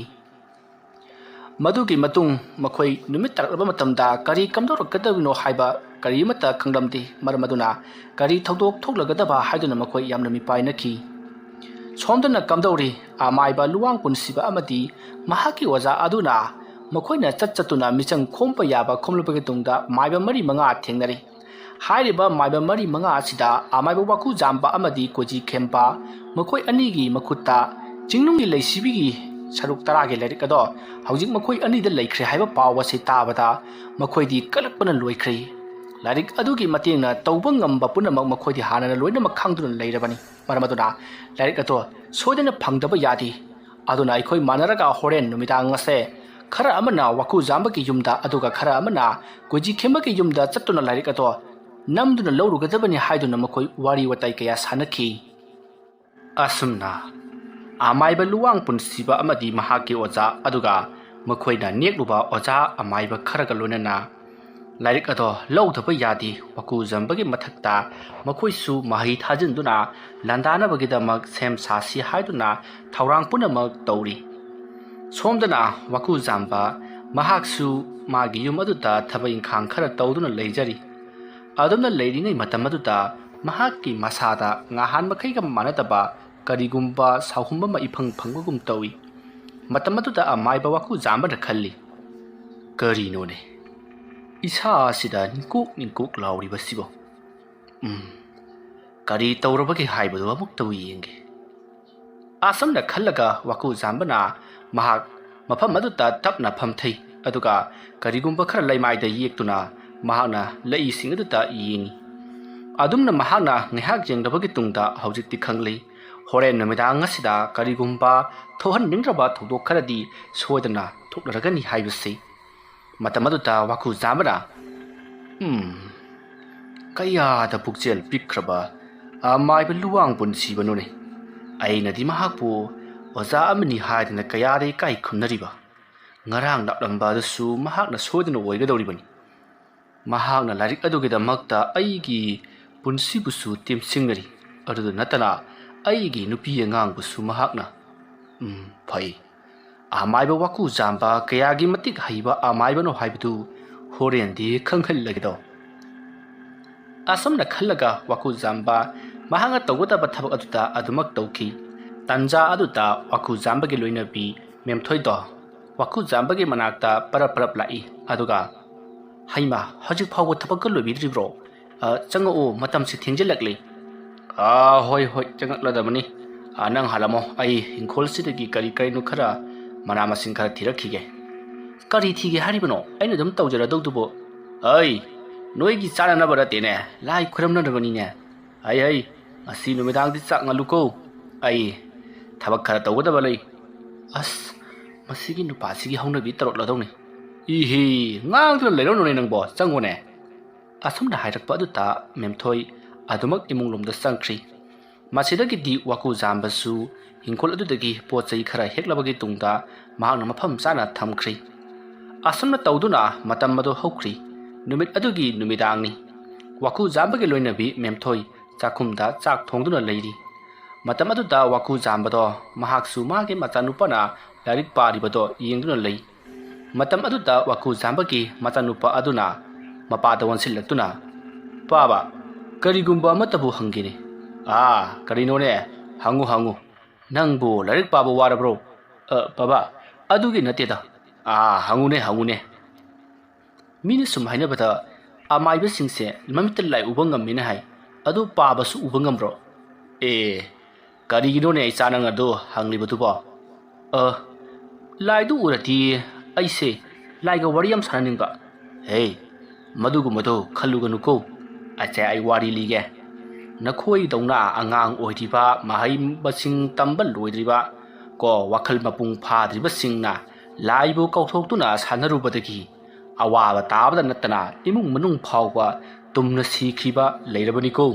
ꯃꯗꯨꯒꯤ ꯃꯇꯨꯡ ꯃꯈꯣꯏ ꯅꯨꯃꯤꯠ ꯇꯥꯔꯛꯂꯕ ꯃꯇꯝꯗ ꯀꯔꯤ ꯀꯝꯗꯧꯔꯛꯀꯗꯕꯅꯣ ꯍꯥꯏꯕ ꯀꯔꯤꯃꯠꯇ ꯈꯪꯂꯝꯗꯦ ꯃꯔꯝ ꯑꯗꯨꯅ ꯀꯔꯤ ꯊꯧꯗꯣꯛ ꯊꯣꯛꯂꯒꯗꯕ ꯍꯥꯏꯗꯨꯅ ꯃꯈꯣꯏ ꯌꯥꯝꯅ ꯃꯤꯄꯥꯏꯅꯈꯤ ꯁꯣꯝꯗꯅ ꯀꯝꯗꯧꯔꯤ ꯑꯃꯥꯏꯕ ꯂꯨꯋꯥꯡ ꯄꯨꯟꯁꯤꯕ ꯑꯃꯗꯤ ꯃꯍꯥꯛꯀꯤ ꯑꯣꯖꯥ ꯑꯗꯨꯅ ꯃꯈꯣꯏꯅ ꯆꯠꯇꯨꯅ ꯃꯤꯆꯪ ꯈꯣꯝꯕ ꯌꯥꯕ ꯈꯣꯝꯂꯕꯒꯤ ꯇꯨꯡꯗ ꯃꯥꯏꯕ ꯃꯔꯤ ꯃꯉꯥ ꯊꯦꯡꯅꯔꯤ ꯍꯥꯏꯔꯤꯕ ꯃꯥꯏꯕ ꯃꯔꯤ ꯃꯉꯥ ꯑꯁꯤꯗ ꯑꯃꯥꯏꯕ ꯋꯥꯀꯨ ꯖꯥꯝꯕ ꯑꯃꯗꯤ ꯀꯣꯏꯖꯤ ꯈꯦꯝꯄ ꯃꯈꯣꯏ ꯑꯅꯤꯒꯤ ꯃꯈꯨꯠꯇ ꯆꯤꯡꯅꯨꯡꯒꯤ ꯂꯩꯁꯤꯕꯤꯒꯤ ꯁꯔꯨꯛ 10ꯒꯤ ꯂꯥꯏꯔꯤꯛ ꯑꯗꯣ ꯍꯧꯖꯤꯛ ꯃꯈꯣꯏ ꯑꯅꯤꯗ ꯂꯩꯈ꯭ꯔꯦ ꯍꯥꯏꯕ ꯄꯥꯎ ꯑꯁꯤ ꯇꯥꯕꯗ ꯃꯈꯣꯏꯗꯤ ꯀꯂꯛꯄꯅ ꯂꯣꯏꯈ꯭ꯔꯦ ꯂꯥꯏꯔꯤꯛ ꯑꯗꯨꯒꯤ ꯃꯇꯦꯡꯅ ꯇꯧꯕ ꯉꯝꯕ ꯄꯨꯝꯅꯃꯛ ꯃꯈꯣꯏꯗꯤ ꯍꯥꯟꯅꯅ ꯂꯣꯏꯅꯃꯛ ꯈꯪꯗꯨꯅ ꯂꯩꯔꯕꯅꯤ ꯃꯔꯝ ꯑꯗꯨꯅ ꯂꯥꯏꯔꯤꯛ ꯑꯗꯣ ꯁꯣꯏꯗꯅ ꯐꯪꯗꯕ ꯌꯥꯗꯦ ꯑꯗꯨꯅ ꯑꯩꯈꯣꯏ ꯃꯥꯟꯅꯔꯒ ꯍꯣꯔꯦꯟ ꯅꯨꯃꯤꯗꯥꯡ ꯑꯁꯦ ꯈꯔ ꯑꯃꯅ ꯋꯥꯀꯨ ꯖꯥꯝꯕꯒꯤ ꯌꯨꯝꯗ ꯑꯗꯨꯒ ꯈꯔ ꯑꯃꯅ ꯀꯣꯏꯖꯤ ꯈꯦꯝꯕꯒꯤ ꯌꯨꯝꯗ ꯆꯠꯇꯨꯅ ꯂꯥꯏꯔꯤꯛ ꯑꯗꯣ ꯅꯝꯗꯨꯅ ꯂꯧꯔꯨꯒꯗꯕꯅꯤ ꯍꯥꯏꯗꯨꯅ ꯃꯈꯣꯏ ꯋꯥꯔꯤ ꯋꯥꯇꯥꯏ ꯀꯌꯥ ꯁꯥꯟꯅꯈꯤ ꯑꯁꯨꯝꯅ ꯑꯃꯥꯏꯕ ꯂꯨꯋꯥꯡ ꯄꯨꯟꯁꯤꯕ ꯑꯃꯗꯤ ꯃꯍꯥꯛꯀꯤ ꯑꯣꯖꯥ ꯑꯗꯨꯒ ꯃꯈꯣꯏꯅ ꯅꯦꯛꯂꯨꯕ ꯑꯣꯖꯥ ꯑꯃꯥꯏꯕ ꯈꯔꯒ ꯂꯣꯏꯅꯅ ꯂꯥꯏꯔꯤꯛ ꯑꯗꯣ ꯂꯧꯗꯕ ꯌꯥꯗꯦ ꯋꯥꯀꯨ ꯖꯥꯝꯕꯒꯤ ꯃꯊꯛꯇ ꯃꯈꯣꯏꯁꯨ ꯃꯍꯩ ꯊꯥꯖꯤꯟꯗꯨꯅ ꯂꯥꯟꯗꯥꯅꯕꯒꯤꯗꯃꯛ ꯁꯦꯝ ꯁꯥꯁꯤ ꯍꯥꯏꯗꯨꯅ ꯊꯧꯔꯥꯡ ꯄꯨꯝꯅꯃꯛ ꯇꯧꯔꯤ ꯁꯣꯝꯗꯅ ꯋꯥꯀꯨ ꯖꯥꯝꯕ ꯃꯍꯥꯛꯁꯨ ꯃꯥꯒꯤ ꯌꯨꯝ ꯑꯗꯨꯗ ꯊꯕꯛ ꯏꯪꯈꯥꯡ ꯈꯔ ꯇꯧꯗꯨꯅ ꯂꯩꯖꯔꯤ ꯑꯗꯨꯝꯅ ꯂꯩꯔꯤꯉꯩ ꯃꯇꯝ ꯑꯗꯨꯗ ꯃꯍꯥꯛꯀꯤ ꯃꯁꯥꯗ ꯉꯍꯥꯟ ꯃꯈꯩꯒ ꯃꯥꯟꯅꯗꯕ ꯀꯔꯤꯒꯨꯝꯕ ꯁꯥꯎꯍꯨꯝ ꯑꯃ ꯏꯐꯪ ꯐꯪꯕꯒꯨꯝ ꯇꯧꯏ ꯃꯇꯝ ꯑꯗꯨꯗ ꯑꯃꯥꯏꯕ ꯋꯥꯀꯨ ꯖꯥꯝꯕꯅ ꯈꯜꯂꯤ ꯀꯔꯤꯅꯣꯅꯦ ꯏꯁꯥ ꯑꯁꯤꯗ ꯅꯤꯡꯀꯨꯛ ꯂꯥꯎꯔꯤꯕꯁꯤꯕꯣ ꯀꯔꯤ ꯇꯧꯔꯕꯒꯦ ꯍꯥꯏꯕꯗꯨ ꯑꯃꯨꯛꯇꯕꯨ ꯌꯦꯡꯒꯦ ꯑꯁꯨꯝꯅ ꯈꯜꯂꯒ ꯋꯥꯀꯨ ꯖꯥꯝꯕꯅ ꯃꯍꯥꯛ ꯃꯐꯝ ꯑꯗꯨꯗ ꯇꯞꯅ ꯐꯝꯊꯩ ꯑꯗꯨꯒ ꯀꯔꯤꯒꯨꯝꯕ ꯈꯔ ꯂꯩꯃꯥꯏꯗ ꯌꯦꯛꯇꯨꯅ ꯃꯍꯥꯛꯅ ꯂꯩꯁꯤꯡ ꯑꯗꯨꯗ ꯌꯦꯡꯉꯤ ꯑꯗꯨꯝꯅ ꯃꯍꯥꯛꯅ ꯉꯥꯏꯍꯥꯛ ꯌꯦꯡꯂꯕꯒꯤ ꯇꯨꯡꯗ ꯍꯧꯖꯤꯛꯇꯤ ꯈꯪꯂꯤ ꯍꯣꯔꯦꯟ ꯅꯨꯃꯤꯗꯥꯡ ꯑꯁꯤꯗ ꯀꯔꯤꯒꯨꯝꯕ ꯊꯣꯛꯍꯟꯅꯤꯡꯗ꯭ꯔꯕ ꯊꯧꯗꯣꯛ ꯈꯔꯗꯤ ꯁꯣꯏꯗꯅ ꯊꯣꯛꯅꯔꯒꯅꯤ ꯍꯥꯏꯕꯁꯤ ꯃꯇꯝ ꯑꯗꯨꯗ ꯋꯥꯀꯨ ꯖꯥꯝꯕꯅ ꯀꯌꯥꯗ ꯄꯨꯛꯆꯦꯜ ꯄꯤꯛꯈ꯭ꯔꯕ ꯑꯃꯥꯏꯕ ꯂꯨꯋꯥꯡ ꯄꯨꯟꯁꯤꯕꯅꯣꯅꯦ ꯑꯩꯅꯗꯤ ꯃꯍꯥꯛꯄꯨ ꯑꯣꯖꯥ ꯑꯃꯅꯤ ꯍꯥꯏꯗꯅ ꯀꯌꯥꯗ ꯏꯀꯥꯏ ꯈꯨꯝꯅꯔꯤꯕ ꯉꯔꯥꯡ ꯂꯥꯛꯂꯝꯕ ꯑꯗꯨꯁꯨ ꯃꯍꯥꯛꯅ ꯁꯣꯏꯗꯅ ꯑꯣꯏꯒꯗꯧꯔꯤꯕꯅꯤ ꯃꯍꯥꯛꯅ ꯂꯥꯏꯔꯤꯛ ꯑꯗꯨꯒꯤꯗꯃꯛꯇ ꯑꯩꯒꯤ ꯄꯨꯟꯁꯤꯕꯨꯁꯨ ꯇꯦꯝꯁꯤꯡꯅꯔꯤ ꯑꯗꯨꯗ ꯅꯠꯇꯅ ꯑꯩꯒꯤ ꯅꯨꯄꯤ ꯑꯉꯥꯡꯕꯨꯁꯨ ꯃꯍꯥꯛꯅ ꯐꯩ ꯑꯃꯥꯏꯕ ꯋꯥꯀꯨ ꯖꯥꯝꯕ ꯀꯌꯥꯒꯤ ꯃꯇꯤꯛ ꯍꯩꯕ ꯑꯃꯥꯏꯕꯅꯣ ꯍꯥꯏꯕꯗꯨ ꯍꯣꯔꯦꯟꯗꯤ ꯈꯪꯍꯜꯂꯒꯦꯗꯣ ꯑꯁꯨꯝꯅ ꯈꯜꯂꯒ ꯋꯥꯀꯨ ꯖꯥꯝꯕ ꯃꯍꯥꯛꯅ ꯇꯧꯒꯗꯕ ꯊꯕꯛ ꯑꯗꯨꯗ ꯑꯗꯨꯃꯛ ꯇꯧꯈꯤ ꯇꯟꯖꯥ ꯑꯗꯨꯗ ꯋꯥꯀꯨ ꯖꯥꯝꯕꯒꯤ ꯂꯣꯏꯅꯕꯤ ꯃꯦꯝꯊꯣꯏꯗꯣ waku jambagi manakta parap lai aduga haima hojik phawbo thabak ka lobidribro changa o matam si thengjelakli hoi changak ladamani nang halamo ai hingkhol sidagi kari nu khara mana masing khara thirakhige kari thige haribano aina dum tawjara dogdubo ai noigi chana na barate ne lai khuramna dabani ne ai asi numidang di chak ngaluko ai thabak khara tawda balai as masigi nupasigi hauna bi tarot ladawni ihi ngang tu leilo no nang bo changone asum da hairak pa du ta memthoi adumak imung lom da sangkhri masidagi di waku jambasu hingkol adu dagi pochai khara heklabagi tungda mahang mafam chana thamkhri asum na tawduna matam madu hokri numit adugi numidangni waku jambagi loinabi memthoi chakhumda chak thongduna leiri matam adu da waku jambado mahaksu mage machanupana larik paribado yengduna lei matam adu da waku jambagi machanupa aduna mapada wansillaktuna paba karigumba matabu hangini karino ne hangu nangbu larik paba warabro baba adugi nateda hangu ne mini sum haina bata amaiba singse mamit lai ubangam mina hai adu paba su ubangam bro karigino ne isanang adu hangli batu ba lai du urati aise lai ga wariyam sananing ba hey madugu madu khaluganu ko acha ai wari lige nakhoi dongna angang oidiba mahai basing tambal loidriba ko wakhal mapung phadriba singna laibu kauthok sanarubadagi awaba tabada natana imung manung phawba tumna sikhiba leirabani ko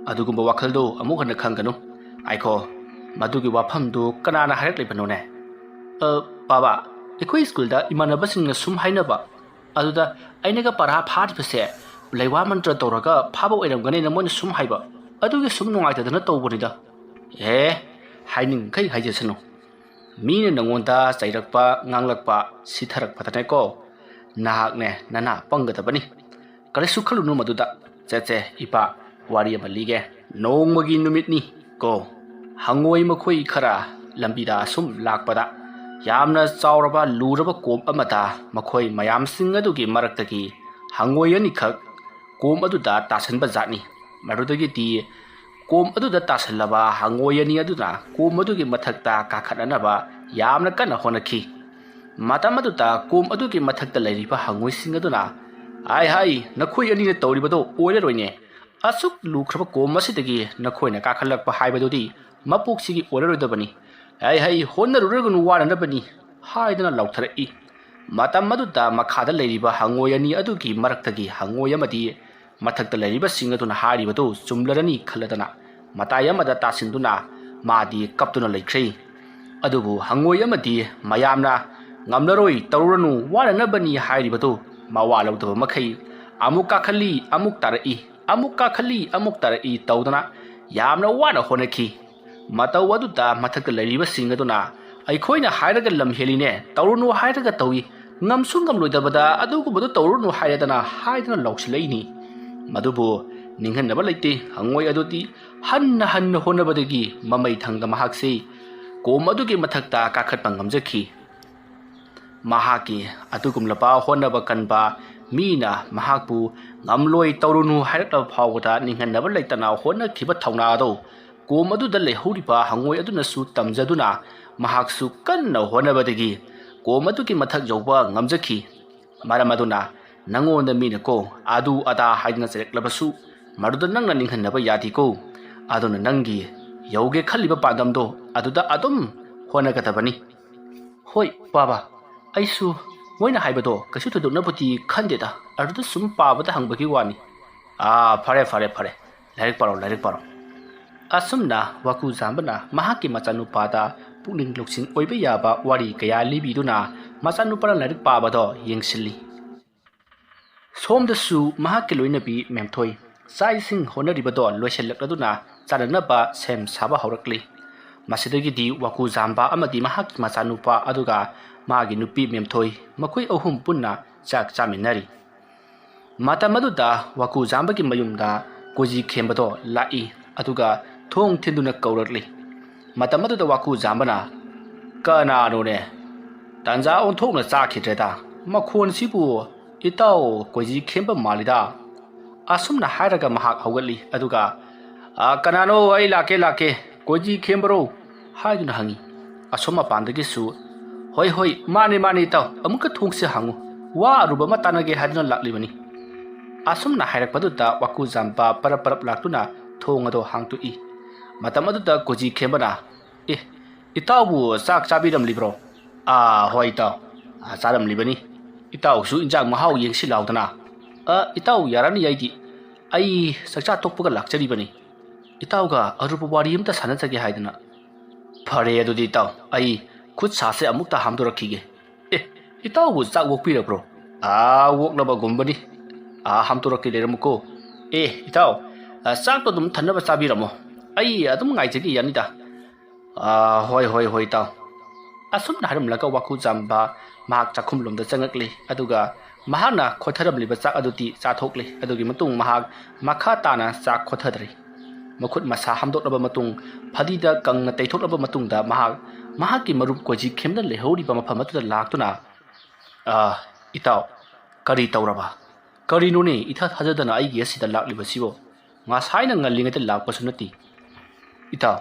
adugumba wakhaldo amuk hana khanganu aiko madugi wafamdu kanana harak lebano ne baba ekoi school da imanaba singna sum hainaba aduda ainaga para phadibase leiwa mantra tawraga phaba oiramgani namon sum haiba adugi sum nungaitadana tawbonida haining kai haijasanu mine nangonda chairakpa nganglakpa sitharakpa ko nahak ne nana pangadabani kare sukhalunu maduda che ipa wari amalige nongmagi numitni ko hangoi makhoi khara lambida sum lakpada yamna chauraba luraba kom amata makhoi mayam sing adugi maraktagi hangoi ani khak kom aduda tasanba jatni marudagi ti kom aduda tasanlaba hangoi ani aduna kom adugi mathakta kakhadanaba yamna kana honakhi matam aduda kom adugi mathakta leiriba hangoi sing aduna hai nakhoi ani ne tawribado oileroine asuk lukraba kom asidagi nakhoina kakhalakpa haibadodi mapuksigi oileroidabani hai honaruragunu wananabani haidana lautharai matam aduda makhada leiriba hangoi ani adugi maraktagi hangoi amadi mathakta leiriba sing aduna haribado chumlarani khaladana matai amada tasinduna madi kaptuna leikhri adubu hangoi amadi mayamna ngamlaroi tawranu wananabani haribado mawalawdaba makhai amuka khali amuk tarai tawdana yamna wana honakhi matau aduda mathakta leiriba sing aduna aikhoina hairaga lamheline tawrunu hairaga tawi ngamsungam loidabada adugubadu tawrunu hairadana haidana lausilaini madubu ninghanaba leite hangoi aduti hanna honabadagi mamai thangda mahakse kom adugi mathakta kakhatpa ngamjakhi mahaki atugumlapa honaba kanba mina mahakpu ngamloi tawrunu hairakla phawda ninghanaba leitana honna khiba thawna ado kom aduda lehuriba hangoi aduna su tamjaduna mahaksu kanna honabadagi kom adugi mathak jawba ngamjakhi maramaduna nangonda mina ko adu ada haidna sereklabasu maruda nangna ninghanaba yadi ko aduna nangi yauge khaliba padamdo aduda adum honagadabani hoi baba aisu moina haibado kasu thudunabati khandeda aduda sum pabada hangbagi wani fare larik paro asumna waku jambana mahaki machanupada puning loksin oibe yaba wari kaya libiduna machanupara larik pabado yengsilli somdasu mahaki loinabi memthoi saising honaribado loiselakladuna chananaba sem saba haurakli masidagi di waku jamba amadi mahaki machanupa aduga magi nupi memthoi makoi ahum punna chak chaminari matamaduda waku jambagi mayumda koji khembado lai aduga thong thinduna kaurakli matamaduda waku jambana Kananone Tanza on Tona Zaki Dreda Makun Sibu Itao Koji Kimba Malida Asumna Haraga Mahak Hawali Aduga Kanano ay lake Koji Kimbro Haidun Hangi Asuma Pandagisu Hoi mani tau amuka thungsi hangu wa ruba matanage hadna laklibani asumna hairak paduta waku zampa parap laktuna thongado hangtu I matamaduta koji khembana itawu sak chabiram libro hoi taw charam libani itaw su injang mahau yengsi laudana itaw yarani yaidi ai sakcha tokpuga lakchari bani itaw ga arupa wari amta sanachage haidana phare adudi taw ai Kut sase amukta hamdo rakhige itaw bu sak wok pira bro wok na ba gumbani hamdo rakile ramuko itaw sak to dum thanna ba sabi ramo ai adum ngai jegi yanida hoi taw asum na haram laga waku jamba mahak chakhum lomda changakli aduga mahana khotharam liba sak aduti chathokli adugi matung mahak makha tana sak khothadri makhut masa hamdok laba matung phadida kangna teithok laba matung da mahaki marup koji khemna lehori ba mafamatu da laktuna itaw kari tawraba kari none itha thajadana ai gi asida lakliba sibo nga saina ngalinga te lakpa sunati itaw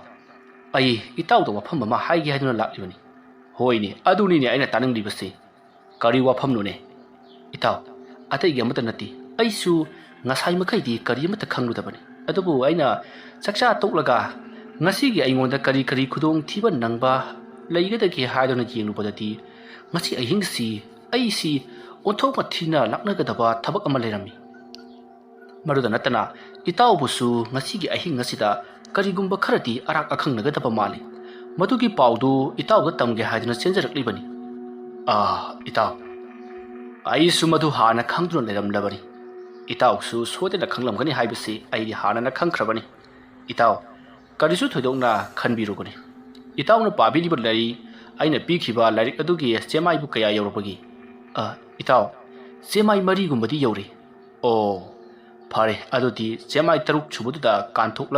ai itaw to wafam ma hai gi haduna laklibani hoini aduni ne aina tanang libase kari wafam none itaw atai gi amata nati aisu nga sai makai di kari amata khanglu da bani adubu aina sakcha toklaga ngasi gi aingonda kari khudong thiba nangba Laigada haidona jinglu badati ngasi ahingsi aisi onthokma thina laknagadaba thabak ama lerami maruda natana itaw busu ngasi gi ahing ngasida karigumba kharati arak akhangnagadaba mali madugi paudu itaw ga tamge haidona chenjarakli bani itaw aisu madu hana khangduna leram labari itaw su sodena khanglamgani haibasi aidi hana na khangkhrabani itaw karisu thoidongna khanbirugani Itawna pabili badlari aina pikhiba larik adugi semai bu kaya yorobagi itaw semai mari gumbadi yori phare adudi semai taruk chubuda kanthok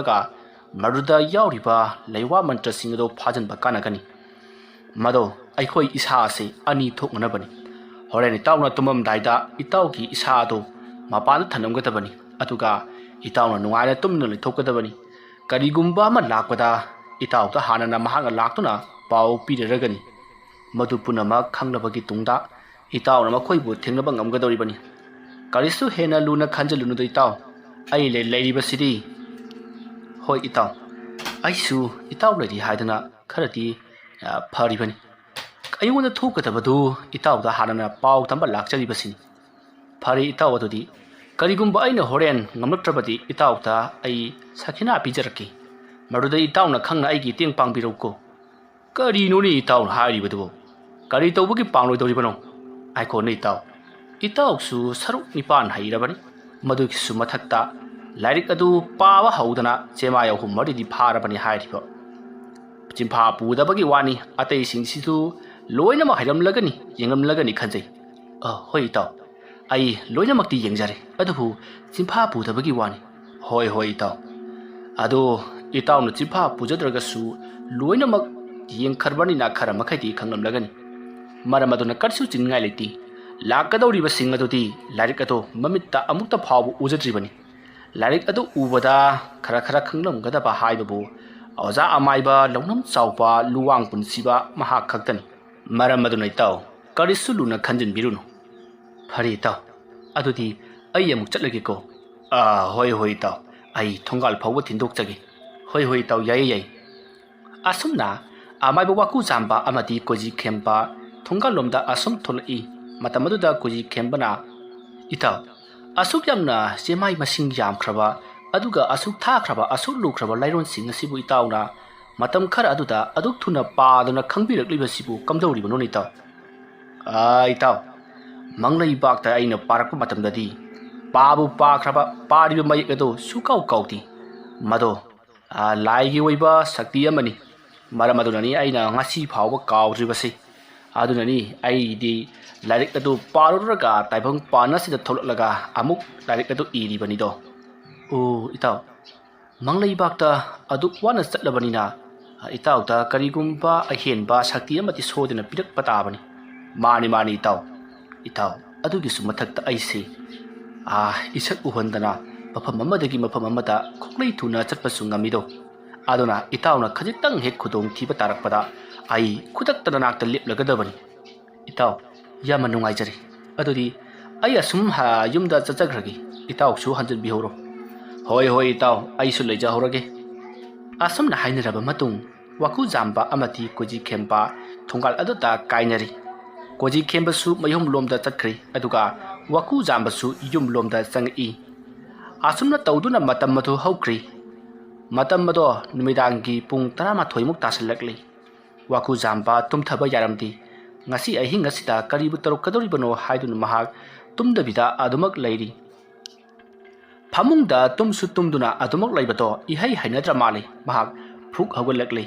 maruda yauriba leiwa mantra singdo phajan ba kanagani mado aikhoi isa se ani thokna bani horeni tawna tumam daida itaw ki isa do mapan thanamga tabani atuga itawna nuaina tumna lithokada bani karigumba ma lakpada itaw ta hanana mahanga laktuna pau pireragani madu punama khanglabagi tungda itaw na makhoi bu thengnaba ngamgadori bani karisu hena luna khanjalunu do itaw ai le leiriba sidi hoi itaw aisu itaw ledi haidana kharati phari bani ayungona thokadabadu itaw da hanana pau tamba lakchari basini phari itaw adudi karigumba aina horen ngamlatrabadi itaw ta ai sakhina pijaraki Maruda itaw na khangna aigi teng pangbirauko kari noni itaw hairibadu kari tawbugi pangloi doribano aiko ne itaw su saruk nipan hairabani madu ki su mathakta lairik adu pawa haudana chema yahum mari di pharabani hairiba chimpha pudabagi wani atei singsisu loina ma hairam lagani yengam lagani khanjai hoi itaw ai loina makti yengjare adubu chimpha pudabagi wani hoi itaw ado itaw na chimpha pujadragasu loina mak yeng kharbani na khara makhai khanglam lagani maramaduna karsu chingai leti lakadori ba sing adudi larik ado mamitta amukta phawu ujadribani larik ado ubada khara khanglam gada ba haibabu auza amaiba longnam chawpa luwang punsiba maha khaktani maramaduna itaw karisu luna khanjin birunu phari itaw adudi ai amuk chatlage ko hoi itaw ai thongal phawu thindok chagi hoi itaw yai asumna amaiba waku jamba amadi koji khempa thongal lomda asum tholai matamaduda koji khembana itaw asuk yamna semai masing yam khraba aduga asuk tha khraba asuk lu khraba lairon sing asibu itawna matam khara aduda aduk thuna paduna khangbirakliba sibu kamdori banoni taw itaw manglai bakta aina parakpa matamdadi pabu pa khraba pariba mayek ado sukau kauti mado laigi oiba sakti amani maramadunani aina ngasi phawba kaudribase adunani aidi larik adu paruraga taibang pana sida tholalaga amuk larik adu iri bani do itaw manglai bakta aduk wana chatlabanina ꯏꯇꯥꯎꯗ ꯀꯔꯤꯒꯨꯝꯕ ꯑꯍꯦꯟꯕ ꯁꯛꯇꯤ ꯑꯃꯗꯤ ꯁꯣꯏꯗꯅ ꯄꯤꯔꯛꯄ ꯇꯥꯕꯅꯤ ꯃꯥꯅꯤ ꯏꯇꯥꯎ ꯑꯗꯨꯒꯤꯁꯨ ꯃꯊꯛꯇ ꯑꯩꯁꯦ ꯏꯁꯛ ꯎꯍꯟꯗꯅ ꯃꯐꯝ ꯑꯃꯗꯒꯤ ꯃꯐꯝ ꯑꯃꯗ ꯈꯣꯛꯂꯩ ꯊꯨꯅ ꯆꯠꯄꯁꯨ ꯉꯝꯃꯤꯗꯣ ꯑꯗꯨꯅ ꯏꯇꯥꯎꯅ ꯈꯖꯤꯛꯇꯪ ꯍꯦꯛ ꯈꯨꯗꯣꯡꯊꯤꯕ ꯇꯥꯔꯛꯄꯗ ꯑꯩ ꯈꯨꯗꯛꯇ ꯅꯅꯥꯛꯇ ꯂꯦꯞꯂꯒꯗꯕꯅꯤ ꯏꯇꯥꯎ ꯌꯥꯝꯅ ꯅꯨꯡꯉꯥꯏꯖꯔꯦ ꯑꯗꯨꯗꯤ ꯑꯩ ꯑꯁꯨꯝ ꯌꯨꯝꯗ ꯆꯠꯆꯈ꯭ꯔꯒꯦ ꯏꯇꯥꯎꯁꯨ ꯍꯟꯖꯤꯟꯕꯤꯍꯧꯔꯣ ꯍꯣꯏ ꯏꯇꯥꯎ ꯑꯩꯁꯨ ꯂꯩꯖꯍꯧꯔꯒꯦ ꯑꯁꯨꯝꯅ ꯍꯥꯏꯅꯔꯕ ꯃꯇꯨꯡ ꯋꯥꯀꯨꯖꯥꯝꯕ ꯑꯃꯗꯤ ꯀꯣꯖꯤꯈꯦꯝꯕ ꯊꯣꯡꯒꯥꯜ ꯑꯗꯨꯗ ꯀꯥꯏꯅꯔꯤ ꯀꯣꯖꯤꯈꯦꯝꯕꯁꯨ ꯃꯌꯨꯝꯂꯣꯝꯗ ꯆꯠꯈ꯭ꯔꯤ ꯑꯗꯨꯒ ꯋꯥꯀꯨꯖꯥꯝꯕꯁꯨ ꯌꯨꯝꯂꯣꯝꯗ ꯆꯪꯉꯛꯏ ꯑꯁꯨꯝꯅ ꯇꯧꯗꯨꯅ ꯃꯇꯝ ꯑꯗꯨ ꯍꯧꯈ꯭ꯔꯤ ꯃꯇꯝ ꯑꯗꯣ ꯅꯨꯃꯤꯗꯥꯡꯒꯤ ꯄꯨꯡ 12ꯃꯨꯛ ꯇꯥꯁꯜꯂꯛꯂꯤ ꯋꯥꯀꯨꯖꯥꯝꯕ ꯇꯨꯝꯊꯕ ꯌꯥꯔꯝꯗꯦ ngasi ahi ngasi da karibu tarukadori bano haidun mahak tumdabida adumak lairi phamungda tumsu tumduna adumak laibato ihai hainadra mali mahak phuk hawalakli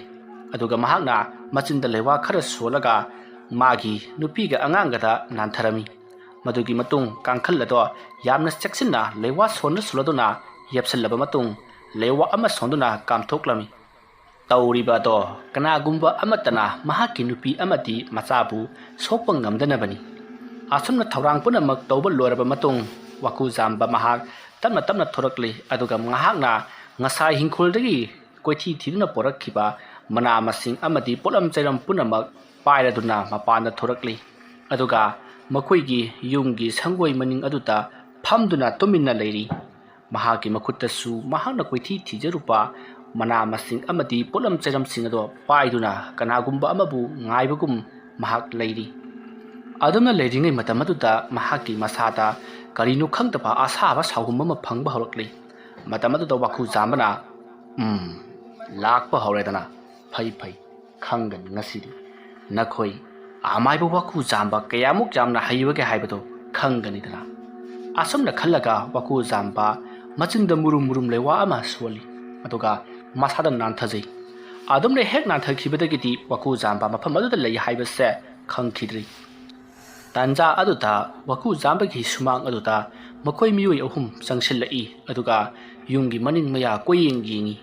aduga mahakna machinda lewa khara solaga magi nupiga angangada nantharami madugi matung kangkhallado yamna cheksinna lewa sonna suladuna yepsallaba matung lewa ama sonduna kamthoklami तौरीबदो कनागुंबा अमतना महाकी नुपी अमदी मचाबु सोकप ngamdanabani असुमना थौरांग पुनमक तौबा लोरबा मतुंग वाकुजाम्बा महाक तमना तमना थोरकले अदुगा महाकना ngasai हिंखोलदगी कोइथि थिदुना पोरखिबा मना मसिंग अमदी pollen चैरम पुनमक पायरदुना मपाना थोरकले अदुगा मखोइगी युमगी संगोइ मनिंग अदुता फमदुना तुमिन्ना लेरी महाकी मखुत्तसु महाकना कोइथि थिजरुपा mana masing amati polam cheram singado paiduna kanagumba amabu ngaibagum mahak leiri adumna leiringai matamaduda mahaki masada karinu khangtaba asaba sawhum ama phangba horokli matamaduda waku jambana lakpa horedana phai khangan ngasidi nakhoi amaiba waku jamba kayamuk jamna haibage haibado khangani dana asumna khallaga waku jamba machinda murum lewa ama soli aduga masada nanthajai adumne hek nanthakibadagidi waku jamba mafam aduda lei haibase khangkhidri tanja aduda waku jamba gi sumang aduda makoi miyoi ahum changshillai aduga yumgi maning maya koyeng yingi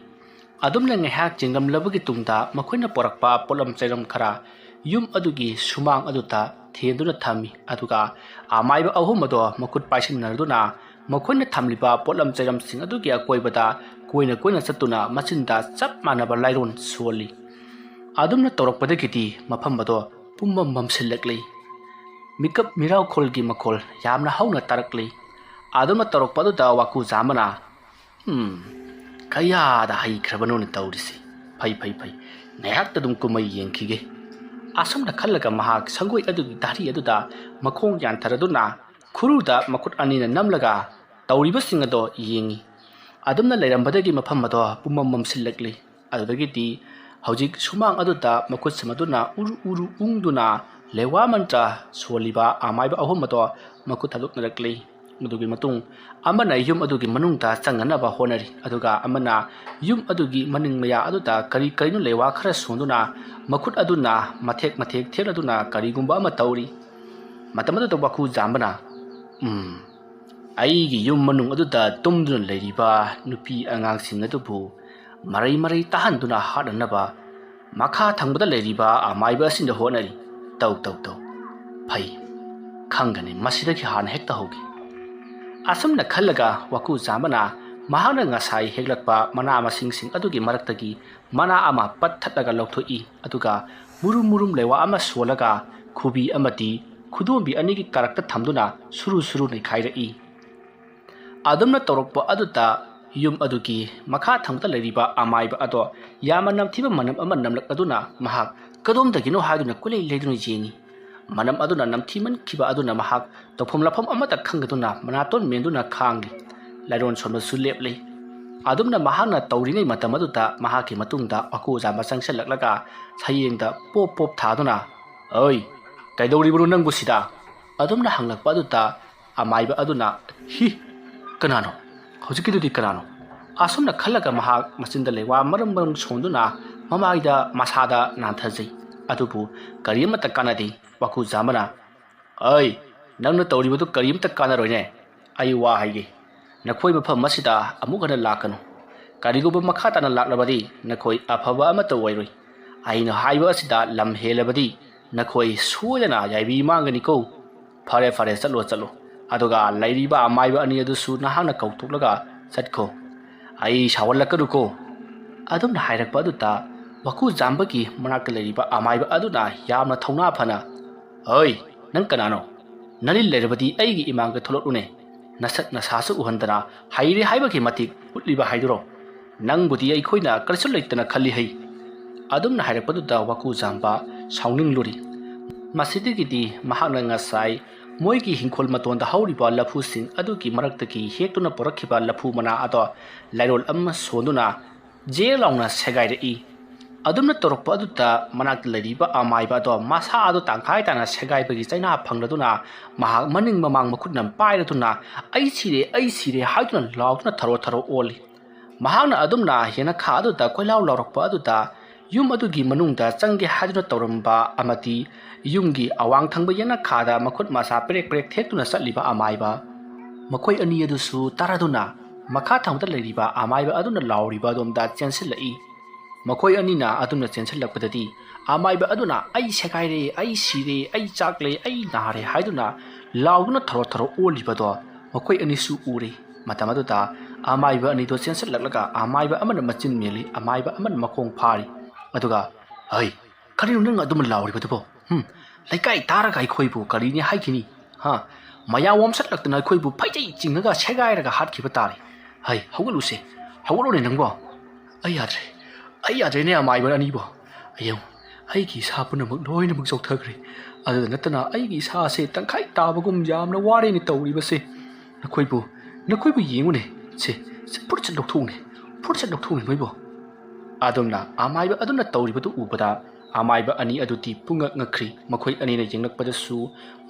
adumne ngehak jingam labagi tungda makoina porakpa polam chairam khara yum adugi sumang aduda thenduna thami aduga amaiba ahum ado makut paisin narduna makoina thamliba polam chairam sing adugi akoibada कोइना चतुना मचिंदा चप मानबा लाइरोन सोली आदुमना तौरपदगिति मफम बदो पुम्बम ममसिल्लकले मिकप मिराव खोलगी मखोल यामना हौना तारकले आदुमना तौरपदुदा वाकु जामना कयादा high खरबनो नि तौरिसे फै नयाक तदुम कुमै येंखिगे आसमना खल्लगा महाक संगोइ अदुगी दारी अदुदा मखोंग यानथरदुना खुरुदा मखुट अनिना नमलगा तौरिबसिंग अदो येंगी adumna leirambadagi mafam ado pumam mamsilakli adudagiti hojik sumang aduda makut samaduna uru ungduna lewa mantra soliba amaiba ahum ado makut haluk narakli madugi matung amana yum adugi manungta changanaba honari aduga amana yum adugi maning maya aduda karinu lewa khara sonduna makut aduna mathek theladuna karigumba ama tauri matamadu to baku jambana aigi yum manung aduda tumduna leiriba nupi angang sing adubu marai tahanduna hadanaba makha thangbada leiriba amaiba sinda honari tau phai khangani masidagi han hekta hogi asumna khallaga waku jamana mahana ngasai heglakpa mana masing adugi maraktagi mana ama patthataga lokthoi aduga murum lewa ama solaga khubi amati khudombi anigi karakta thamduna suru nei khairai adumna torokpa aduta yum adugi makha thangta leriba amaiba ado yamanam thiba manam ama namlak aduna mahak kadom dagino haduna kulei leidunu jeni manam aduna namthiman khiba aduna mahak tofom lafam amata khangaduna manaton menduna khangi lairon sonba suleple adumna mahana tauringai matam aduta mahaki matungda aku jamba sangsellaklaga sayengda pop thaduna oi kaidoriburu nangbu sida adumna hanglakpa aduta amaiba aduna hi kanano hojikidudi kanano asumna khallaga mahak machinda lewa maram sonduna mamaida masada nanthajai adubu karimata kanadi waku jamana ai nangna tawribadu karimta kanaroine ai wa haige nakhoi mafam masida amugana lakanu karigoba makha tana laklabadi nakhoi afaba amata wairoi ꯑꯩꯅ ꯍꯥꯏꯕ ꯑꯁꯤꯗ ꯂꯝ ꯍꯦꯜꯂꯕꯗꯤ ꯅꯈꯣꯏ ꯁꯣꯏꯗꯅ ꯌꯥꯏꯕꯤ ꯃꯥꯡꯒꯅꯤꯀꯣ ꯐꯔꯦ ꯐꯔꯦ ꯆꯠꯂꯣ ꯆꯠꯂꯣ ꯑꯗꯨꯒ ꯂꯩꯔꯤꯕ ꯑꯃꯥꯏꯕ ꯑꯅꯤ ꯑꯗꯨꯁꯨ ꯅꯍꯥꯛꯅ ꯀꯧꯊꯣꯛꯂꯒ ꯆꯠꯈꯣ ꯑꯩ ꯁꯥꯎꯍꯜꯂꯛꯀꯅꯨꯀꯣ ꯑꯗꯨꯝꯅ ꯍꯥꯏꯔꯛꯄ ꯑꯗꯨꯗ ꯋꯥꯀꯨ ꯖꯥꯝꯕꯒꯤ ꯃꯅꯥꯛꯇ ꯂꯩꯔꯤꯕ ꯑꯃꯥꯏꯕ ꯑꯗꯨꯅ ꯌꯥꯝꯅ ꯊꯧꯅꯥ ꯐꯅ ꯍꯣꯏ ꯅꯪ ꯀꯅꯥꯅꯣ ꯅꯔꯤꯜ ꯂꯩꯔꯕꯗꯤ ꯑꯩꯒꯤ ꯏꯃꯥꯡꯗ ꯊꯣꯛꯂꯛꯂꯨꯅꯦ ꯅꯁꯛ ꯅꯁꯥꯁꯨ ꯎꯍꯟꯗꯅ ꯍꯩꯔꯦ ꯍꯥꯏꯕꯒꯤ ꯃꯇꯤꯛ ꯎꯠꯂꯤꯕ ꯍꯥꯏꯗꯨꯔꯣ ꯅꯪꯕꯨꯗꯤ ꯑꯩꯈꯣꯏꯅ ꯀꯔꯤꯁꯨ ꯂꯩꯇꯅ ꯈꯜꯂꯤ ꯍꯩ ꯑꯗꯨꯝꯅ ꯍꯥꯏꯔꯛꯄꯗꯨꯗ ꯋꯥꯀꯨ ꯖꯥꯝꯕ ꯁꯥꯎꯅꯤꯡꯂꯨꯔꯤ ꯃꯁꯤꯗꯒꯤꯗꯤ ꯃꯍꯥꯛꯅ ꯉꯁꯥꯏ ꯃꯣꯏꯒꯤ ꯍꯤꯡꯈꯣꯜ ꯃꯇꯣꯟꯗ ꯍꯧꯔꯤꯕ ꯂꯐꯨꯁꯤꯡ ꯑꯗꯨꯒꯤ ꯃꯔꯛꯇꯒꯤ ꯍꯦꯛꯇꯨꯅ ꯄꯨꯔꯛꯈꯤꯕ ꯂꯐꯨ ꯃꯅꯥ ꯑꯗꯣ ꯂꯩꯔꯣꯜ ꯑꯃ ꯁꯣꯟꯗꯨꯅ ꯖꯦ ꯂꯥꯎꯅ ꯁꯦꯒꯥꯏꯔꯛꯏ ꯑꯗꯨꯝꯅ ꯇꯧꯔꯛꯄ ꯑꯗꯨꯗ ꯃꯅꯥꯛꯇ ꯂꯩꯔꯤꯕ ꯑꯃꯥꯏꯕ ꯑꯗꯣ ꯃꯁꯥ ꯑꯗꯨ ꯇꯪꯈꯥꯏ ꯇꯥꯅ ꯁꯦꯒꯥꯏꯕꯒꯤ ꯆꯩꯅꯥ ꯐꯪꯂꯗꯨꯅ ꯃꯍꯥꯛ ꯃꯅꯤꯡ ꯃꯃꯥꯡ ꯃꯈꯨꯠꯅ ꯄꯥꯏꯔꯗꯨꯅ ꯑꯩ ꯁꯤꯔꯦ ꯍꯥꯏꯗꯨꯅ ꯂꯥꯎꯗꯨꯅ ꯊꯔꯣ ꯊꯔꯣ ꯑꯣꯜꯂꯤ ꯃꯍꯥꯛꯅ ꯑꯗꯨꯝꯅ ꯌꯦꯅꯈꯥ ꯑꯗꯨꯗ ꯀꯣꯏꯂꯥꯎ ꯂꯥꯎꯔꯛꯄ ꯑꯗꯨꯗ ꯌꯨꯝ ꯑꯗꯨꯒꯤ ꯃꯅꯨꯡꯗ ꯆꯪꯒꯦ ꯍꯥꯏꯗꯨꯅ ꯇꯧꯔꯝꯕ ꯑꯃꯗꯤ ꯌꯨꯝꯒꯤ ꯑꯋꯥꯡ ꯊꯪꯕ ꯌꯦꯅꯈꯥꯗ ꯃꯈꯨꯠ ꯃꯁꯥ ꯄꯦꯔꯦꯛ ꯄꯦꯔꯦꯛ ꯊꯦꯛꯇꯨꯅ ꯆꯠꯂꯤꯕ ꯑꯃꯥꯏꯕ ꯃꯈꯣꯏ ꯑꯅꯤ ꯑꯗꯨꯁꯨ ꯇꯥꯔꯗꯨꯅ ꯃꯈꯥ ꯊꯪꯕꯗ ꯂꯩꯔꯤꯕ ꯑꯃꯥꯏꯕ ꯑꯗꯨꯅ ꯂꯥꯎꯔꯤꯕ ꯑꯗꯣꯝꯗ ꯆꯦꯟꯁꯤꯜꯂꯛꯏ ꯃꯈꯣꯏ ꯑꯅꯤꯅ ꯑꯗꯨꯝꯅ ꯆꯦꯟꯁꯤꯜꯂꯛꯄꯗꯗꯤ ꯑꯃꯥꯏꯕ ꯑꯗꯨꯅ ꯑꯩ ꯁꯦꯒꯥꯏꯔꯦ ꯑꯩ ꯁꯤꯔꯦ ꯑꯩ ꯆꯥꯛꯂꯦ ꯑꯩ ꯅꯥꯔꯦ ꯍꯥꯏꯗꯨꯅ ꯂꯥꯎꯗꯨꯅ ꯊꯔꯣ ꯊꯔꯣ ꯑꯣꯜꯂꯤꯕꯗꯣ ꯃꯈꯣꯏ ꯑꯅꯤꯁꯨ ꯎꯔꯤ ꯃꯇꯝ ꯑꯗꯨꯗ ꯑꯃꯥꯏꯕ ꯑꯅꯤꯗꯣ ꯆꯦꯟꯁꯤꯜꯂꯛꯂꯒ ꯑꯃꯥꯏꯕ ꯑꯃꯅ ꯃꯆꯤꯟ ꯃꯦꯜꯂꯤ ꯑꯃꯥꯏꯕ ꯑꯃꯅ ꯃꯈꯣꯡ ꯐꯥꯔꯤ ꯑꯗꯨꯒ ꯍꯩ ꯀꯔꯤꯅꯣ ꯅꯪ ꯑꯗꯨꯝꯅ ꯂꯥꯎꯔꯤꯕꯗꯨꯕꯣ ꯂꯩꯀꯥꯏ ꯇꯥꯔꯒ ꯑꯩꯈꯣꯏꯕु ꯀꯔꯤꯅꯤ ꯍꯥꯏꯈꯤꯅꯤ ꯃꯌꯥꯝ ꯋꯥꯝꯁꯠꯂꯛꯇꯅ ꯑꯩꯈꯣꯏꯕु ꯐꯩꯖꯩ ꯆꯤꯡꯉꯒ ꯁꯦꯒꯥꯏꯔꯒ ꯍꯥꯠꯈꯤꯕ ꯇꯥꯔꯦ ꯍꯩ ꯍꯧꯒꯠꯂꯨꯁꯦ ꯍꯧꯒꯠꯂꯨꯅꯦ ꯅꯪꯕꯣ ꯑꯩ ꯌꯥꯗ꯭ꯔꯦꯅꯦ ꯑꯃꯥꯏꯕ ꯑꯅꯤꯕꯣ ꯑꯌꯧ ꯑꯩꯒꯤ ꯏꯁꯥ ꯄꯨꯝꯅꯃꯛ ꯂꯣꯏꯅꯃꯛ ꯆꯥꯎꯊꯈ꯭ꯔꯦ ꯑꯗꯨꯗ ꯅꯠꯇꯅ ꯑꯩꯒꯤ ꯏꯁꯥꯁꯦ ꯇꯪꯈꯥꯏ ꯇꯥꯕꯒꯨꯝ ꯌꯥꯝꯅ ꯋꯥꯔꯦꯅꯦ ꯇꯧꯔꯤꯕꯁꯦ ꯅꯈꯣꯏꯕꯨ ꯌꯦꯡꯉꯨꯅꯦ ꯁꯦ ꯐꯨꯔꯤꯠꯁꯦ ꯂꯧꯊꯣꯛꯎꯅꯦ ꯅꯣꯏꯕꯣ ꯑꯗꯨꯝꯅ ꯑꯃꯥꯏꯕ ꯑꯗꯨꯅ ꯇꯧꯔꯤꯕꯗꯨ ꯎꯕꯗ ꯑꯃꯥꯏꯕ ꯑꯅꯤ ꯑꯗꯨꯗꯤ ꯄꯨꯡꯉꯛ ꯉꯛꯈ꯭ꯔꯤ ꯃꯈꯣꯏ ꯑꯅꯤꯅ ꯌꯦꯡꯂꯛꯄꯗꯁꯨ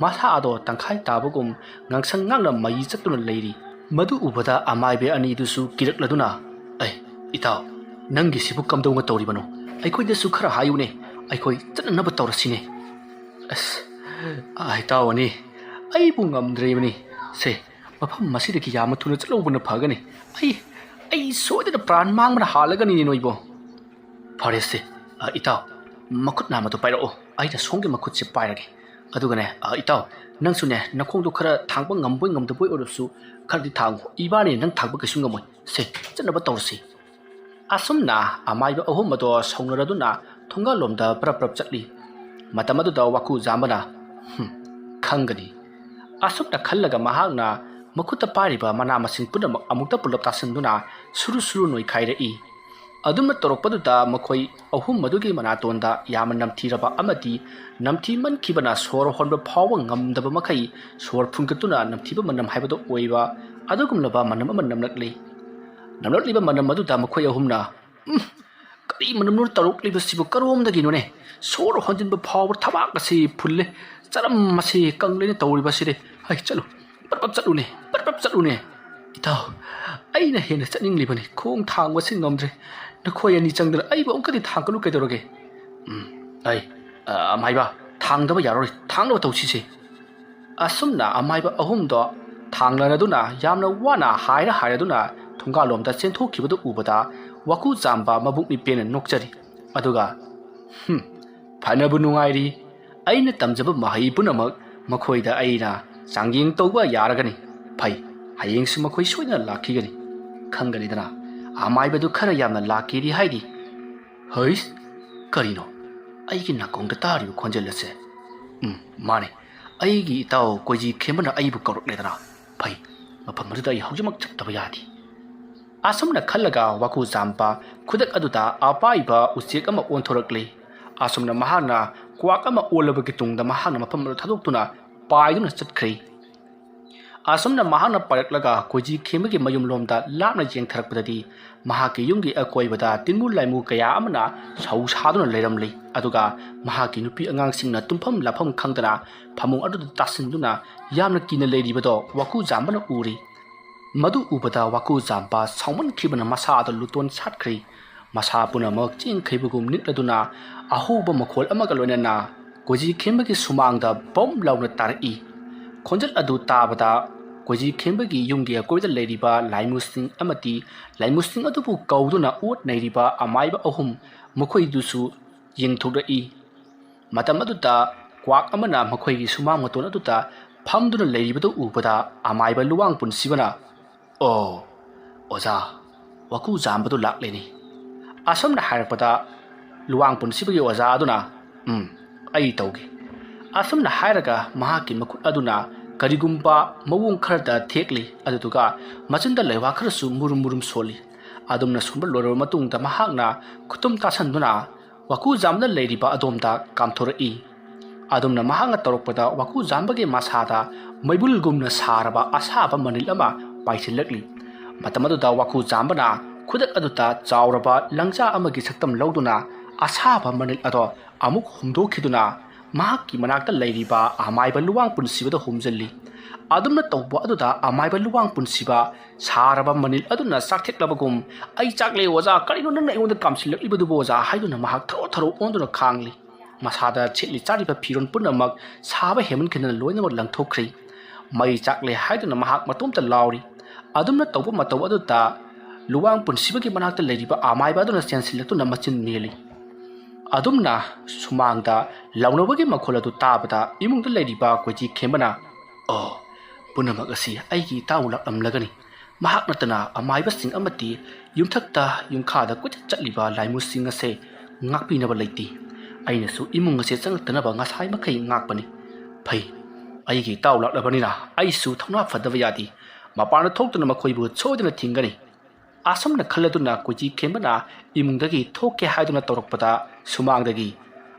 ꯃꯁꯥ ꯑꯗꯣ ꯇꯪꯈꯥꯏ ꯇꯥꯕꯒꯨꯝ ꯉꯥꯡꯁꯪ ꯉꯥꯡꯅ ꯃꯩ ꯆꯠꯇꯨꯅ ꯂꯩꯔꯤ ꯃꯗꯨ ꯎꯕꯗ ꯑꯃꯥꯏꯕ ꯑꯅꯤꯗꯨꯁꯨ ꯀꯤꯔꯛꯂꯗꯨꯅ ꯏꯇꯥꯎ ꯅꯪꯒꯤꯁꯤꯕꯨ ꯀꯝꯗꯧꯅ ꯇꯧꯔꯤꯕꯅꯣ ꯑꯩꯈꯣꯏꯗꯁꯨ ꯈꯔ ꯍꯥꯏꯌꯨꯅꯦ ꯑꯩꯈꯣꯏ ꯆꯠꯅꯅꯕ ꯇꯧꯔꯁꯤꯅꯦ ꯏꯇꯥꯎ ꯑꯅꯤ ꯑꯩꯕꯨ ꯉꯝꯗ꯭ꯔꯤꯕꯅꯤ ꯁꯦ ꯃꯐꯝ ꯃꯁꯤꯗꯒꯤ ꯌꯥꯝꯅ ꯊꯨꯅ ꯆꯠꯍꯧꯕꯅ ꯐꯒꯅꯤ ꯑꯩ ꯁꯣꯏꯗꯅ ꯄ꯭ꯔꯥꯟ ꯃꯥꯡꯕꯅ ꯍꯥꯜꯂꯒꯅꯤꯅꯦ ꯅꯣꯏꯕꯣ ꯐꯔꯦꯁꯦ ꯏꯇꯥꯎ ꯃꯈꯨꯠ ꯅꯥꯝꯃꯗꯣ ꯄꯥꯏꯔꯛꯑꯣ ꯑꯩꯅ ꯁꯣꯝꯒꯤ ꯃꯈꯨꯠꯁꯦ ꯄꯥꯏꯔꯒꯦ ꯑꯗꯨꯒꯅꯦ ꯏꯇꯥꯎ ꯅꯪꯁꯨꯅꯦ ꯅꯈꯣꯡꯗꯣ ꯈꯔ ꯊꯥꯡꯕ ꯉꯝꯕꯣꯏ ꯉꯝꯗꯕꯣꯏ ꯑꯣꯏꯔꯁꯨ ꯈꯔꯗꯤ ꯊꯥꯡꯉꯨ ꯏꯕꯥꯅꯤ ꯅꯪ ꯊꯥꯡꯕ ꯀꯩꯁꯨ ꯉꯝꯃꯣꯏ ꯁꯦ ꯆꯠꯅꯕ ꯇꯧꯔꯁꯤ ꯑꯁꯨꯝꯅ ꯑꯃꯥꯏꯕ ꯑꯍꯨꯝ ꯑꯗꯣ ꯁꯧꯅꯔꯗꯨꯅ ꯊꯣꯡꯒꯥꯜꯂꯣꯝꯗ ꯄ꯭ꯔꯞ ꯄ꯭ꯔꯞ ꯆꯠꯂꯤ ꯃꯇꯝ ꯑꯗꯨꯗ ꯋꯥꯀꯨ ꯖꯥꯝꯕꯅ ꯈꯪꯒꯅꯤ ꯑꯁꯨꯝꯅ ꯈꯜꯂꯒ ꯃꯍꯥꯛꯅ ꯃꯈꯨꯠꯇ ꯄꯥꯏꯔꯤꯕ ꯃꯅꯥ ꯃꯁꯤꯡ ꯄꯨꯝꯅꯃꯛ ꯑꯃꯨꯛꯇ ꯄꯨꯂꯞ ꯇꯥꯁꯤꯟꯗꯨꯅ ꯁꯨꯔꯨ ꯁꯨꯔꯨ ꯅꯣꯏꯈꯥꯏꯔꯛꯏ ꯑꯗꯨꯝꯅ ꯇꯧꯔꯛꯄꯗꯨꯗ ꯃꯈꯣꯏ ꯑꯍꯨꯝ ꯑꯗꯨꯒꯤ ꯃꯅꯥꯇꯣꯟꯗ ꯌꯥꯝꯅ ꯅꯝꯊꯤꯔꯕ ꯑꯃꯗꯤ ꯅꯝꯊꯤꯃꯟꯈꯤꯕꯅ ꯁꯣꯔ ꯍꯣꯟꯕ ꯐꯥꯎꯕ ꯉꯝꯗꯕ ꯃꯈꯩ ꯁꯣꯔ ꯐꯨꯟꯒꯠꯇꯨꯅ ꯅꯝꯊꯤꯕ ꯃꯅꯝ ꯍꯥꯏꯕꯗꯨ ꯑꯣꯏꯕ ꯑꯗꯨꯒꯨꯝꯂꯕ ꯃꯅꯝ ꯑꯃ ꯅꯝꯂꯛꯂꯤꯕ ꯃꯅꯝ ꯑꯗꯨꯗ ꯃꯈꯣꯏ ꯑꯍꯨꯝꯅ ꯀꯔꯤ ꯃꯅꯝꯅꯣ ꯇꯧꯔꯛꯂꯤꯕꯁꯤꯕꯨ ꯀꯔꯣꯝꯗꯒꯤꯅꯣꯅꯦ ꯁꯣꯔ ꯍꯣꯟꯖꯤꯟꯕ ꯐꯥꯎꯕ ꯊꯕꯥꯛ ꯑꯁꯤ ꯐꯨꯜꯂꯦ ꯆꯔꯝ ꯑꯁꯤ ꯀꯪꯂꯦꯅ ꯇꯧꯔꯤꯕꯁꯤꯗꯤ ꯆꯠꯂꯨ ꯄꯔꯞ ꯆꯠꯂꯨꯅꯦ ꯏꯇꯥꯎ ꯑꯩꯅ ꯍꯦꯟꯅ ꯆꯠꯅꯤꯡꯂꯤꯕꯅꯤ ꯈꯣꯡ ꯊꯥꯡꯕꯁꯤ ꯉꯝꯗ꯭ꯔꯦ ꯅꯈꯣꯏ ꯑꯅꯤ ꯆꯪꯗꯅ ꯑꯩꯕꯨ ꯑꯃꯨꯛꯀꯗꯤ ꯊꯥꯡꯒꯠꯂꯨ ꯀꯩꯗꯧꯔꯒꯦ ꯑꯃꯥꯏꯕ ꯊꯥꯡꯗꯕ ꯌꯥꯔꯣꯏ ꯊꯥꯡꯅꯕ ꯇꯧꯁꯤꯁꯦ ꯑꯁꯨꯝꯅ ꯑꯃꯥꯏꯕ ꯑꯍꯨꯝꯗꯣ ꯊꯥꯡꯅꯔꯗꯨꯅ ꯌꯥꯝꯅ ꯋꯥꯅ ꯍꯥꯏꯔꯗꯨꯅ ꯊꯣꯡꯒꯥꯜꯂꯣꯝꯗ ꯆꯦꯟꯊꯣꯛꯈꯤꯕꯗꯨ ꯎꯕꯗ ꯋꯥꯀꯨ ꯖꯥꯝꯕ ꯃꯕꯨꯛ ꯅꯤꯄꯦꯟꯅ ꯅꯣꯛꯆꯔꯤ ꯑꯗꯨꯒ ꯐꯅꯕꯨ ꯅꯨꯡꯉꯥꯏꯔꯤ ꯑꯩꯅ ꯇꯝꯖꯕ ꯃꯍꯩ ꯄꯨꯝꯅꯃꯛ ꯃꯈꯣꯏꯗ ꯑꯩꯅ ꯆꯥꯡꯌꯦꯡ ꯇꯧꯕ ꯌꯥꯔꯒꯅꯤ ꯐꯩ ꯍꯌꯦꯡꯁꯨ ꯃꯈꯣꯏ ꯁꯣꯏꯗꯅ ꯂꯥꯛꯈꯤꯒꯅꯤ ꯈꯪꯒꯅꯤꯗꯅ ꯑꯃꯥꯏꯕꯗꯨ ꯈꯔ ꯌꯥꯝꯅ ꯂꯥꯛꯀꯦꯗꯤ ꯍꯥꯏꯗꯤ ꯀꯔꯤꯅꯣ ꯑꯩꯒꯤ ꯅꯥꯀꯣꯡꯗ ꯇꯥꯔꯤꯕ ꯈꯣꯟꯖꯦꯜ ꯑꯁꯦ ꯃꯥꯅꯦ ꯑꯩꯒꯤ ꯏꯇꯥꯎ ꯀꯣꯏꯖꯤ ꯈꯦꯝꯕꯅ ꯑꯩꯕꯨ ꯀꯧꯔꯛꯂꯦꯗꯅ ꯐꯩ ꯃꯐꯝ ꯑꯗꯨꯗ ꯑꯩ ꯍꯧꯖꯤꯛꯃꯛ ꯆꯠꯇꯕ ꯌꯥꯗꯦ ꯑꯁꯨꯝꯅ ꯈꯜꯂꯒ ꯋꯥꯀꯨ ꯖꯥꯝꯕ ꯈꯨꯗꯛ ꯑꯗꯨꯗ ꯑꯄꯥꯏꯕ ꯎꯆꯦꯛ ꯑꯃ ꯑꯣꯟꯊꯣꯔꯛꯂꯤ ꯑꯁꯨꯝꯅ ꯃꯍꯥꯛꯅ ꯀ꯭ꯋꯥꯛ ꯑꯃ ꯑꯣꯜꯂꯕꯒꯤ ꯇꯨꯡꯗ ꯃꯍꯥꯛꯅ ꯃꯐꯝ ꯑꯗꯨ ꯊꯥꯗꯣꯛꯇꯨꯅ ꯄꯥꯏꯗꯨꯅ ꯆꯠꯈ꯭ꯔꯤ ꯑꯁꯨꯝꯅ ꯃꯍꯥꯛꯅ ꯄꯥꯏꯔꯛꯂꯒ ꯀꯣꯏꯖꯤ ꯈꯦꯝꯕꯒꯤ ꯃꯌꯨꯝꯂꯣꯝꯗ ꯂꯥꯞꯅ ꯌꯦꯡꯊꯔꯛꯄꯗꯗꯤ ꯃꯍꯥꯛꯀꯤ ꯌꯨꯝꯒꯤ ꯑꯀꯣꯏꯕꯗ ꯇꯤꯟꯃꯨ ꯂꯥꯏꯃꯨ ꯀꯌꯥ ꯑꯃꯅ ꯁꯧ ꯁꯥꯗꯨꯅ ꯂꯩꯔꯝꯂꯤ ꯑꯗꯨꯒ ꯃꯍꯥꯛꯀꯤ ꯅꯨꯄꯤ ꯑꯉꯥꯡꯁꯤꯡꯅ ꯇꯨꯝꯐꯝ ꯂꯥꯐꯝ ꯈꯪꯗꯅ ꯐꯃꯨꯡ ꯑꯗꯨꯗ ꯇꯥꯁꯤꯟꯗꯨꯅ ꯌꯥꯝꯅ ꯀꯤꯅ ꯂꯩꯔꯤꯕꯗꯣ ꯋꯥꯀꯨ ꯖꯥꯝꯕꯅ ꯎꯔꯤ ꯃꯗꯨ ꯎꯕꯗ ꯋꯥꯀꯨ ꯖꯥꯝꯕ ꯁꯥꯎꯃꯟꯈꯤꯕꯅ ꯃꯁꯥꯗ ꯂꯨꯇꯣꯟ ꯁꯥꯠꯈ꯭ꯔꯤ ꯃꯁꯥ ꯄꯨꯝꯅꯃꯛ ꯆꯦꯡꯈꯩꯕꯒꯨꯝ ꯅꯤꯛꯂꯗꯨꯅ ꯑꯍꯧꯕ ꯃꯈꯣꯜ ꯑꯃꯒ ꯂꯣꯏꯅꯅ ꯀꯣꯏꯖꯤ ꯈꯦꯝꯕꯒꯤ ꯁꯨꯃꯥꯡꯗ ꯕꯣꯝ ꯂꯥꯎꯅ ꯇꯥꯔꯛꯏ ꯈꯣꯟꯖꯦꯜ ꯑꯗꯨ ꯇꯥꯕꯗ ꯀꯣꯏꯖꯤ ꯈꯦꯝꯕꯒꯤ ꯌꯨꯝꯒꯤ ꯑꯀꯣꯏꯕꯗ ꯂꯩꯔꯤꯕ ꯂꯥꯏꯃꯨꯁꯤꯡ ꯑꯃꯗꯤ ꯂꯥꯏꯃꯨꯁꯤꯡ ꯑꯗꯨꯕꯨ ꯀꯧꯗꯨꯅ ꯑꯣꯠ ꯅꯩꯔꯤꯕ ꯑꯃꯥꯏꯕ ꯑꯍꯨꯝ ꯃꯈꯣꯏꯗꯨꯁꯨ ꯌꯦꯡꯊꯣꯛꯂꯛꯏ꯫ ꯃꯇꯝ ꯑꯗꯨꯗ ꯀ꯭ꯋꯥꯛ ꯑꯃꯅ ꯃꯈꯣꯏꯒꯤ ꯁꯨꯃꯥꯡ ꯃꯇꯣꯟ ꯑꯗꯨꯗ ꯐꯝꯗꯨꯅ ꯂꯩꯔꯤꯕꯗꯨ ꯎꯕꯗ ꯑꯃꯥꯏꯕ ꯂꯨꯋꯥꯡ ꯄꯨꯟꯁꯤꯕꯅ "ꯑꯣ ꯑꯣꯖꯥ, ꯋꯥꯀꯨ ꯖꯥꯝꯕꯗꯨ ꯂꯥꯛꯂꯦꯅꯤ"꯫ ꯑꯁꯨꯝꯅ ꯍꯥꯏꯔꯛꯄꯗ ꯂꯨꯋꯥꯡ ꯄꯨꯟꯁꯤꯕꯒꯤ ꯑꯣꯖꯥ ꯑꯗꯨꯅ "ꯑꯩ ꯇꯧꯒꯦ" ꯑꯁꯨꯝꯅ ꯍꯥꯏꯔꯒ ꯃꯍꯥꯛꯀꯤ ꯃꯈꯨꯠ ꯑꯗꯨꯅ ꯀꯔꯤꯒꯨꯝꯕ ꯃꯑꯣꯡ ꯈꯔꯗ ꯊꯦꯛꯂꯤ, ꯑꯗꯨꯗꯨꯒ ꯃꯆꯤꯟꯗ ꯂꯩꯋꯥ ꯈꯔꯁꯨ ꯃꯨꯔꯨꯝ ꯃꯨꯔꯨꯝ ꯁꯣꯜꯂꯤ꯫ ꯑꯗꯨꯝꯅ ꯁꯣꯟꯕ ꯂꯣꯏꯔꯕ ꯃꯇꯨꯡꯗ ꯃꯍꯥꯛꯅ ꯈꯨꯠꯇꯨꯝ ꯇꯥꯁꯟꯗꯨꯅ ꯋꯥꯀꯨ ꯖꯥꯝꯕꯗ ꯂꯩꯔꯤꯕ ꯑꯗꯣꯝꯗ ꯀꯥꯝꯊꯣꯔꯛꯏ꯫ ꯑꯗꯨꯝꯅ ꯃꯍꯥꯛꯅ ꯇꯧꯔꯛꯄꯗ ꯋꯥꯀꯨ ꯖꯥꯝꯕꯒꯤ ꯃꯁꯥꯗ ꯃꯩꯕꯨꯜꯒꯨꯝꯅ ꯁꯥꯔꯕ ꯑꯁꯥꯕ ꯃꯅꯤꯜ ꯑꯃ ꯄꯥꯏꯁꯤꯜꯂꯛꯂꯤ꯫ ꯃꯇꯝ ꯑꯗꯨꯗ ꯋꯥꯀꯨ ꯖꯥꯝꯕꯅ ꯈꯨꯗꯛ ꯑꯗꯨꯗ ꯆꯥꯎꯔꯕ ꯂꯪꯖꯥ ꯑꯃꯒꯤ ꯁꯛꯇꯝ ꯂꯧꯗꯨꯅ ꯑꯁꯥꯕ ꯃꯅꯤꯜ ꯑꯗꯣ ꯑꯃꯨꯛ ꯍꯨꯝꯗꯣꯛꯈꯤꯗꯨꯅ ꯃꯍꯥꯛꯀꯤ ꯃꯅꯥꯛꯇ ꯂꯩꯔꯤꯕ ꯑꯃꯥꯏꯕ ꯂꯨꯋꯥꯡ ꯄꯨꯟꯁꯤꯕꯗ ꯍꯨꯝꯖꯤꯜꯂꯤ꯫ ꯑꯗꯨꯝꯅ ꯇꯧꯕ ꯑꯗꯨꯗ ꯑꯃꯥꯏꯕ ꯂꯨꯋꯥꯡ ꯄꯨꯟꯁꯤꯕ ꯁꯥꯔꯕ ꯃꯅꯤꯜ ꯑꯗꯨꯅ ꯆꯥꯛꯊꯦꯛꯂꯕꯒꯨꯝ "ꯑꯩ ꯆꯥꯛꯂꯦ ꯑꯣꯖꯥ, ꯀꯔꯤꯅꯣ ꯅꯪꯅ ꯑꯩꯉꯣꯟꯗ ꯀꯥꯝꯁꯤꯜꯂꯛꯂꯤꯕꯗꯨꯕꯨ ꯑꯣꯖꯥ" ꯍꯥꯏꯗꯨꯅ ꯃꯍꯥꯛ ꯊꯔꯣ ꯊꯔꯣ ꯑꯣꯟꯗꯨꯅ ꯈꯥꯡꯂꯤ꯫ ꯃꯁꯥꯗ ꯁꯦꯠꯂꯤ ꯆꯥꯔꯤꯕ ꯐꯤꯔꯣꯜ ꯄꯨꯝꯅꯃꯛ ꯁꯥꯕ ꯍꯦꯟꯃꯟꯈꯤꯗꯅ ꯂꯣꯏꯅꯃꯛ ꯂꯪꯊꯣꯛꯈ꯭ꯔꯤ꯫ ꯃꯩ ꯆꯥꯛꯂꯦ ꯍꯥꯏꯗꯨꯅ ꯃꯍꯥꯛ ꯃꯇꯣꯝꯇ ꯂꯥꯎꯔꯤ꯫ ꯑꯗꯨꯝꯅ ꯇꯧꯕ ꯃꯇꯧ ꯑꯗꯨꯗ ꯂꯨꯋꯥꯡ ꯄꯨꯟꯁꯤꯕꯒꯤ ꯃꯅꯥꯛꯇ ꯂꯩꯔꯤꯕ ꯑꯃꯥꯏꯕ ꯑꯗꯨꯅ ꯆꯦꯟꯁꯤꯜꯂꯛꯇꯨꯅ ꯃꯆꯤꯟ ꯃꯦꯜꯂꯤ꯫ ꯑꯗꯨꯝꯅ ꯁꯨꯃꯥꯡꯗ ꯂꯥꯎꯅꯕꯒꯤ ꯃꯈꯣꯜ ꯑꯗꯨ ꯇꯥꯕꯗ ꯏꯃꯨꯡꯗ ꯂꯩꯔꯤꯕ ꯀꯣꯏꯆꯤ ꯈꯦꯝꯕꯅ "ꯑꯣ, ꯄꯨꯝꯅꯃꯛ ꯑꯁꯤ ꯑꯩꯒꯤ ꯏꯇꯥꯎ ꯂꯥꯛꯂꯝꯂꯒꯅꯤ꯫ ꯃꯍꯥꯛ ꯅꯠꯇꯅ ꯑꯃꯥꯏꯕꯁꯤꯡ ꯑꯃꯗꯤ ꯌꯨꯝꯊꯛꯇ ꯌꯨꯝꯈꯥꯗ ꯀꯣꯏꯆꯠ ꯆꯠꯂꯤꯕ ꯂꯥꯏꯃꯨꯁꯤꯡ ꯑꯁꯦ ꯉꯥꯛꯄꯤꯅꯕ ꯂꯩꯇꯦ꯫ ꯑꯩꯅꯁꯨ ꯏꯃꯨꯡ ꯑꯁꯦ ꯆꯪꯂꯛꯇꯅꯕ ꯉꯁꯥꯏ ꯃꯈꯩ ꯉꯥꯛꯄꯅꯤ꯫ ꯐꯩ, ꯑꯩꯒꯤ ꯏꯇꯥꯎ ꯂꯥꯛꯂꯕꯅꯤꯅ ꯑꯩꯁꯨ ꯊꯧꯅꯥ ꯐꯗꯕ ꯌꯥꯗꯦ꯫ ꯃꯄꯥꯟꯗ ꯊꯣꯛꯇꯨꯅ ꯃꯈꯣꯏꯕꯨ ꯁꯣꯏꯗꯅ ꯊꯤꯡꯒꯅꯤ"꯫ ꯑꯁꯨꯝꯅ ꯈꯜꯂꯗꯨꯅ ꯀꯣꯏꯆꯤ ꯈꯦꯝꯕꯅ ꯏꯃꯨꯡꯗꯒꯤ ꯊꯣꯛꯀꯦ ꯍꯥꯏꯗꯨꯅ ꯇꯧꯔꯛꯄꯗ ꯁꯨꯃꯥꯡꯗꯒꯤ